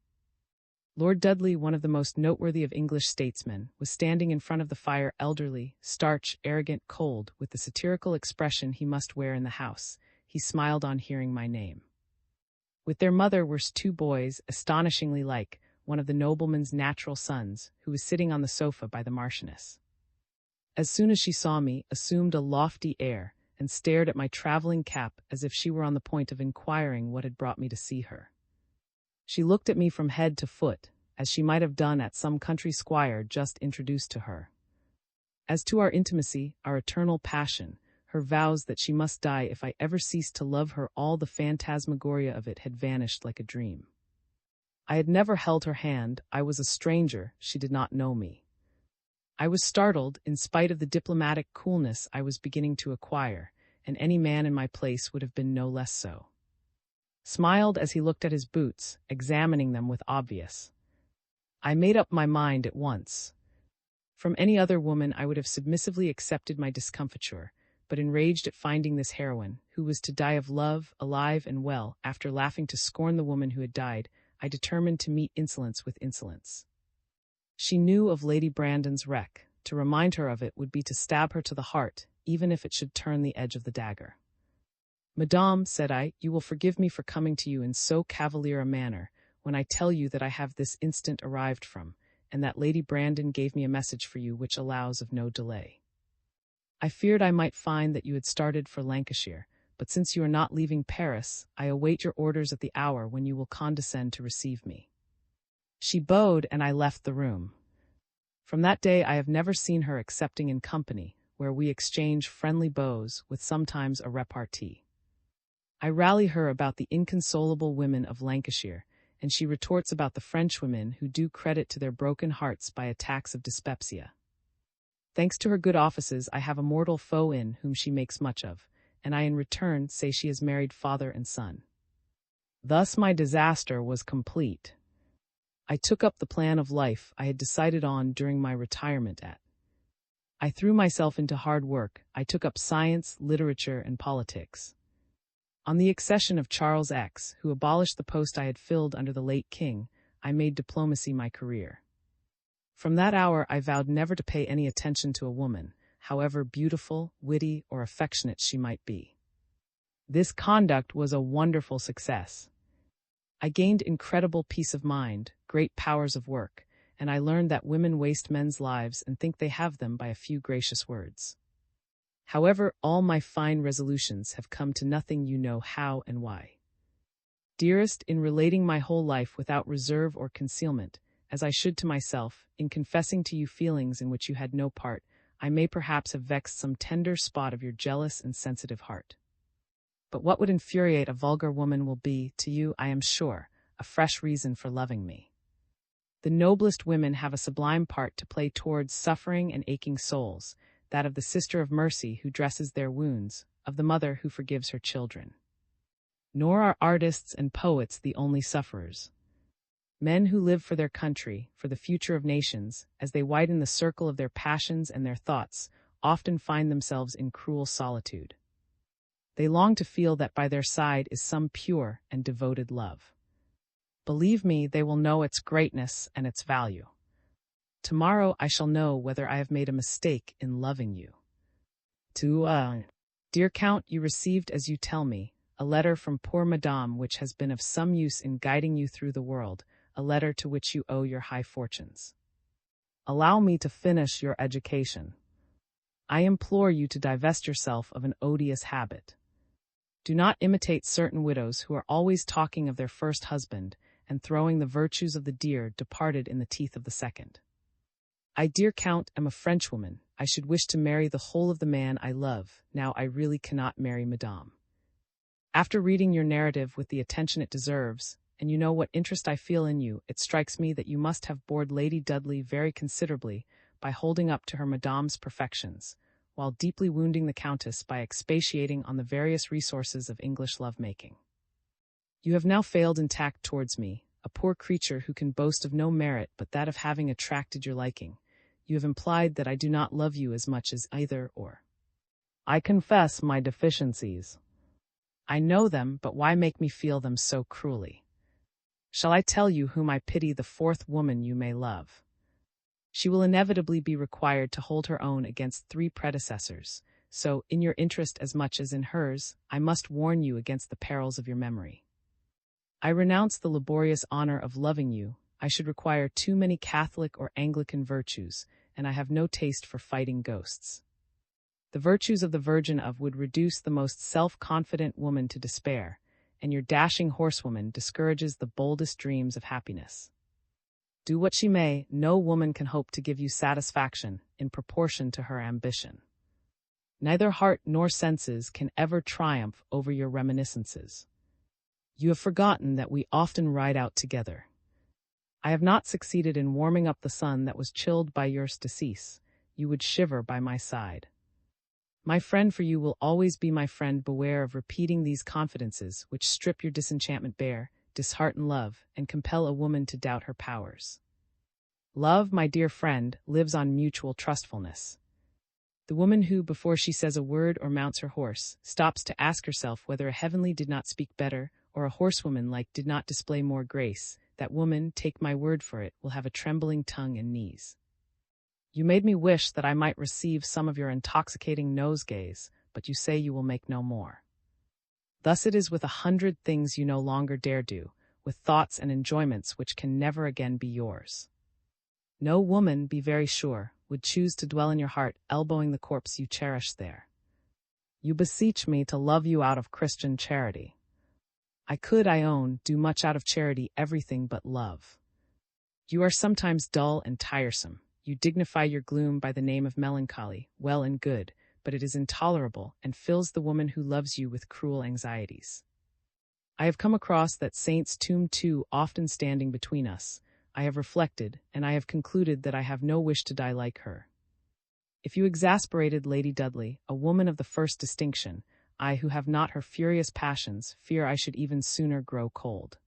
Lord Dudley, one of the most noteworthy of English statesmen, was standing in front of the fire, elderly, starched, arrogant, cold, with the satirical expression he must wear in the House. He smiled on hearing my name. With their mother were two boys, astonishingly like one of the nobleman's natural sons, who was sitting on the sofa by the Marchioness. As soon as she saw me, assumed a lofty air, and stared at my travelling cap as if she were on the point of inquiring what had brought me to see her. She looked at me from head to foot, as she might have done at some country squire just introduced to her. As to our intimacy, our eternal passion, her vows that she must die if I ever ceased to love her, all the phantasmagoria of it had vanished like a dream. I had never held her hand, I was a stranger, she did not know me. I was startled, in spite of the diplomatic coolness I was beginning to acquire, and any man in my place would have been no less so. Smiled as he looked at his boots, examining them with obvious. I made up my mind at once. From any other woman I would have submissively accepted my discomfiture, but enraged at finding this heroine, who was to die of love, alive and well, after laughing to scorn the woman who had died, I determined to meet insolence with insolence. She knew of Lady Brandon's wreck. To remind her of it would be to stab her to the heart, even if it should turn the edge of the dagger. "Madame," said I, "you will forgive me for coming to you in so cavalier a manner, when I tell you that I have this instant arrived from, and that Lady Brandon gave me a message for you which allows of no delay. I feared I might find that you had started for Lancashire, but since you are not leaving Paris, I await your orders at the hour when you will condescend to receive me." She bowed, and I left the room. From that day I have never seen her excepting in company, where we exchange friendly bows, with sometimes a repartee. I rally her about the inconsolable women of Lancashire, and she retorts about the Frenchwomen who do credit to their broken hearts by attacks of dyspepsia. Thanks to her good offices, I have a mortal foe in whom she makes much of, and I in return say she has married father and son. Thus my disaster was complete. I took up the plan of life I had decided on during my retirement at. I threw myself into hard work. I took up science, literature, and politics. On the accession of Charles X, who abolished the post I had filled under the late king, I made diplomacy my career. From that hour I vowed never to pay any attention to a woman, however beautiful, witty, or affectionate she might be. This conduct was a wonderful success. I gained incredible peace of mind, great powers of work, and I learned that women waste men's lives and think they have them by a few gracious words. However, all my fine resolutions have come to nothing, you know how and why. Dearest, in relating my whole life without reserve or concealment, as I should to myself, in confessing to you feelings in which you had no part, I may perhaps have vexed some tender spot of your jealous and sensitive heart. But what would infuriate a vulgar woman will be, to you, I am sure, a fresh reason for loving me. The noblest women have a sublime part to play towards suffering and aching souls, that of the sister of mercy who dresses their wounds, of the mother who forgives her children. Nor are artists and poets the only sufferers. Men who live for their country, for the future of nations, as they widen the circle of their passions and their thoughts, often find themselves in cruel solitude. They long to feel that by their side is some pure and devoted love. Believe me, they will know its greatness and its value. Tomorrow I shall know whether I have made a mistake in loving you. Dear Count, you received, as you tell me, a letter from poor Madame which has been of some use in guiding you through the world, a letter to which you owe your high fortunes. Allow me to finish your education. I implore you to divest yourself of an odious habit. Do not imitate certain widows who are always talking of their first husband and throwing the virtues of the dear departed in the teeth of the second. I, dear Count, am a Frenchwoman. I should wish to marry the whole of the man I love. Now I really cannot marry Madame. After reading your narrative with the attention it deserves, and you know what interest I feel in you, it strikes me that you must have bored Lady Dudley very considerably by holding up to her Madame's perfections, while deeply wounding the Countess by expatiating on the various resources of English love-making. You have now failed in tact towards me, a poor creature who can boast of no merit but that of having attracted your liking. You have implied that I do not love you as much as either or. I confess my deficiencies. I know them, but why make me feel them so cruelly? Shall I tell you whom I pity, the fourth woman you may love? She will inevitably be required to hold her own against three predecessors, so, in your interest as much as in hers, I must warn you against the perils of your memory. I renounce the laborious honor of loving you. I should require too many Catholic or Anglican virtues, and I have no taste for fighting ghosts. The virtues of the Virgin of would reduce the most self-confident woman to despair, and your dashing horsewoman discourages the boldest dreams of happiness. Do what she may, no woman can hope to give you satisfaction in proportion to her ambition. Neither heart nor senses can ever triumph over your reminiscences. You have forgotten that we often ride out together. I have not succeeded in warming up the sun that was chilled by your decease. You would shiver by my side. My friend for you will always be my friend. Beware of repeating these confidences which strip your disenchantment bare, dishearten love, and compel a woman to doubt her powers. Love, my dear friend, lives on mutual trustfulness. The woman who, before she says a word or mounts her horse, stops to ask herself whether a heavenly did not speak better, or a horsewoman like did not display more grace, that woman, take my word for it, will have a trembling tongue and knees. You made me wish that I might receive some of your intoxicating nosegays, but you say you will make no more. Thus it is with 100 things you no longer dare do, with thoughts and enjoyments which can never again be yours. No woman, be very sure, would choose to dwell in your heart, elbowing the corpse you cherish there. You beseech me to love you out of Christian charity. I could, I own, do much out of charity, everything but love. You are sometimes dull and tiresome. You dignify your gloom by the name of melancholy, well and good, but it is intolerable and fills the woman who loves you with cruel anxieties. I have come across that saint's tomb too often standing between us. I have reflected, and I have concluded that I have no wish to die like her. If you exasperated Lady Dudley, a woman of the first distinction, I who have not her furious passions, fear I should even sooner grow cold.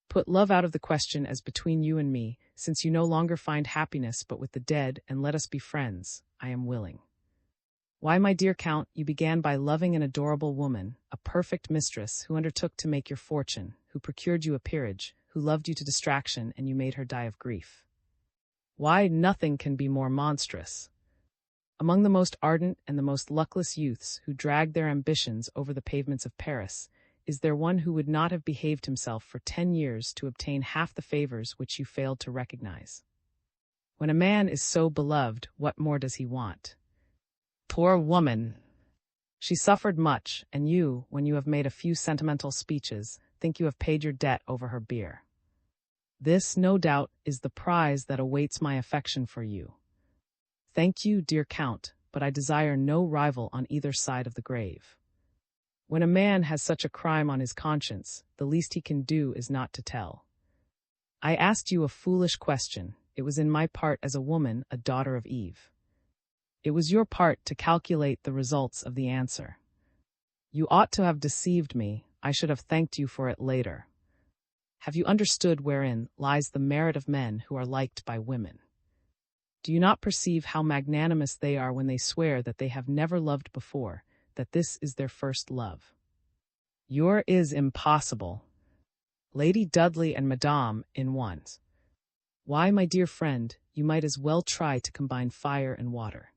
Put love out of the question as between you and me, since you no longer find happiness but with the dead, and let us be friends. I am willing. Why, my dear Count, you began by loving an adorable woman, a perfect mistress, who undertook to make your fortune, who procured you a peerage, who loved you to distraction, and you made her die of grief. Why, nothing can be more monstrous. Among the most ardent and the most luckless youths who drag their ambitions over the pavements of Paris, is there one who would not have behaved himself for 10 years to obtain half the favors which you failed to recognize? When a man is so beloved, what more does he want? Poor woman! She suffered much, and you, when you have made a few sentimental speeches, think you have paid your debt over her bier. This, no doubt, is the prize that awaits my affection for you. Thank you, dear Count, but I desire no rival on either side of the grave. When a man has such a crime on his conscience, the least he can do is not to tell. I asked you a foolish question. It was in my part as a woman, a daughter of Eve. It was your part to calculate the results of the answer. You ought to have deceived me. I should have thanked you for it later. Have you understood wherein lies the merit of men who are liked by women? Do you not perceive how magnanimous they are when they swear that they have never loved before, that this is their first love? Your is impossible. Lady Dudley and Madame in one. Why, my dear friend, you might as well try to combine fire and water.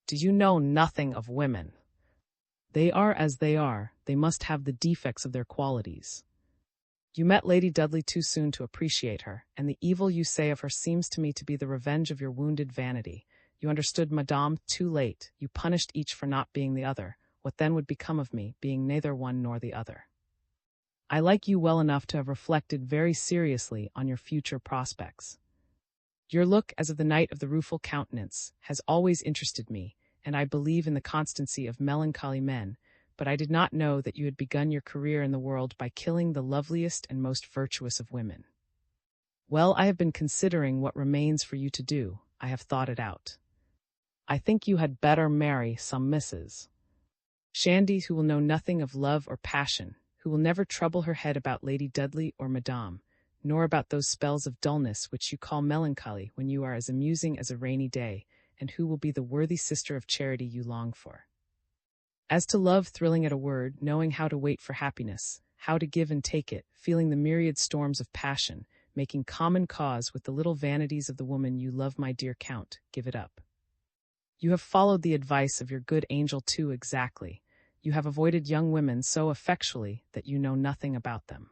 Do you know nothing of women? They are as they are, they must have the defects of their qualities. You met Lady Dudley too soon to appreciate her, and the evil you say of her seems to me to be the revenge of your wounded vanity. You understood Madame too late. You punished each for not being the other. What then would become of me, being neither one nor the other? I like you well enough to have reflected very seriously on your future prospects. Your look, as of the Knight of the Rueful Countenance, has always interested me, and I believe in the constancy of melancholy men, but I did not know that you had begun your career in the world by killing the loveliest and most virtuous of women. Well, I have been considering what remains for you to do. I have thought it out. I think you had better marry some Mrs. Shandy, who will know nothing of love or passion, who will never trouble her head about Lady Dudley or Madame, nor about those spells of dullness which you call melancholy when you are as amusing as a rainy day, and who will be the worthy sister of charity you long for. As to love thrilling at a word, knowing how to wait for happiness, how to give and take it, feeling the myriad storms of passion, making common cause with the little vanities of the woman you love, my dear Count, give it up. You have followed the advice of your good angel too exactly. You have avoided young women so effectually that you know nothing about them.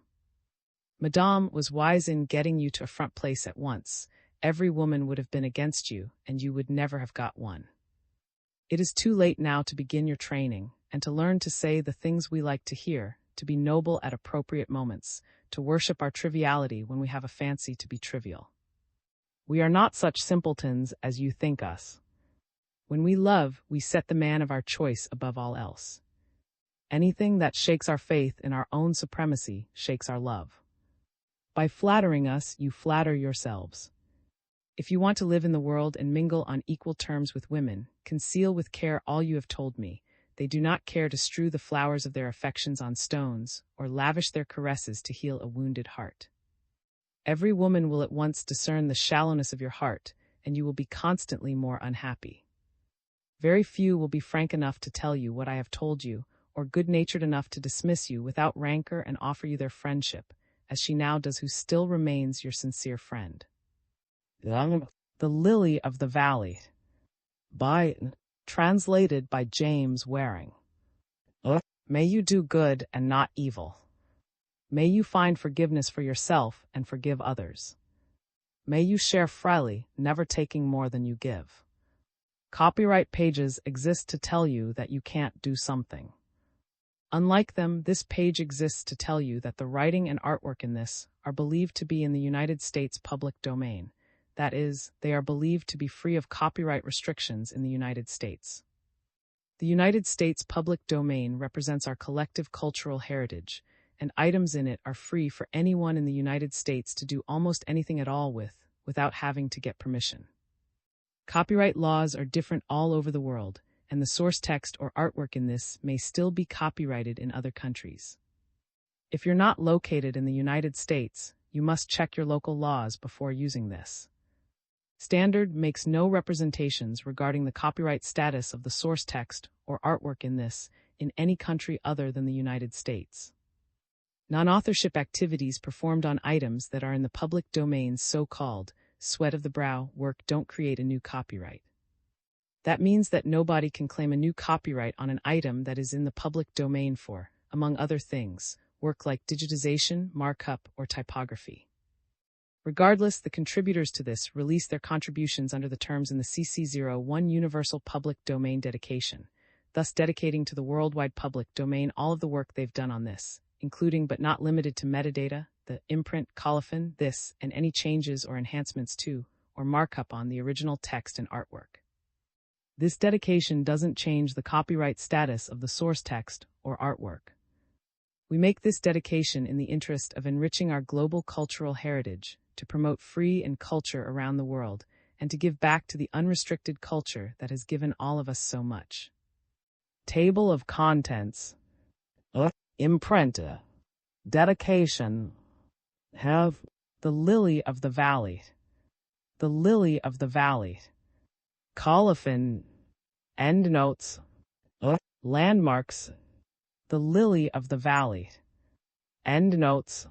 Madame was wise in getting you to a front place at once. Every woman would have been against you, and you would never have got one. It is too late now to begin your training, and to learn to say the things we like to hear, to be noble at appropriate moments, to worship our triviality when we have a fancy to be trivial. We are not such simpletons as you think us. When we love, we set the man of our choice above all else. Anything that shakes our faith in our own supremacy shakes our love. By flattering us, you flatter yourselves. If you want to live in the world and mingle on equal terms with women, conceal with care all you have told me. They do not care to strew the flowers of their affections on stones, or lavish their caresses to heal a wounded heart. Every woman will at once discern the shallowness of your heart, and you will be constantly more unhappy. Very few will be frank enough to tell you what I have told you, or good-natured enough to dismiss you without rancor and offer you their friendship, as she now does who still remains your sincere friend. The Lily of the Valley. Translated by James Waring. May you do good and not evil. May you find forgiveness for yourself and forgive others. May you share freely, never taking more than you give. Copyright pages exist to tell you that you can't do something. Unlike them, this page exists to tell you that the writing and artwork in this are believed to be in the United States public domain. That is, they are believed to be free of copyright restrictions in the United States. The United States public domain represents our collective cultural heritage, and items in it are free for anyone in the United States to do almost anything at all with, without having to get permission. Copyright laws are different all over the world, and the source text or artwork in this may still be copyrighted in other countries. If you're not located in the United States, you must check your local laws before using this. Standard makes no representations regarding the copyright status of the source text or artwork in this in any country other than the United States. Non-authorship activities performed on items that are in the public domain's so-called sweat of the brow work don't create a new copyright. That means that nobody can claim a new copyright on an item that is in the public domain for, among other things, work like digitization, markup, or typography. Regardless, the contributors to this release their contributions under the terms in the CC01 Universal Public Domain Dedication, thus dedicating to the worldwide public domain all of the work they've done on this, including but not limited to metadata, the imprint, colophon, this, and any changes or enhancements to, or markup on the original text and artwork. This dedication doesn't change the copyright status of the source text or artwork. We make this dedication in the interest of enriching our global cultural heritage, to promote free and culture around the world, and to give back to the unrestricted culture that has given all of us so much. Table of Contents. Imprint. Dedication. Have. The Lily of the Valley. The Lily of the Valley. Colophon. Endnotes. Landmarks. The Lily of the Valley. Endnotes.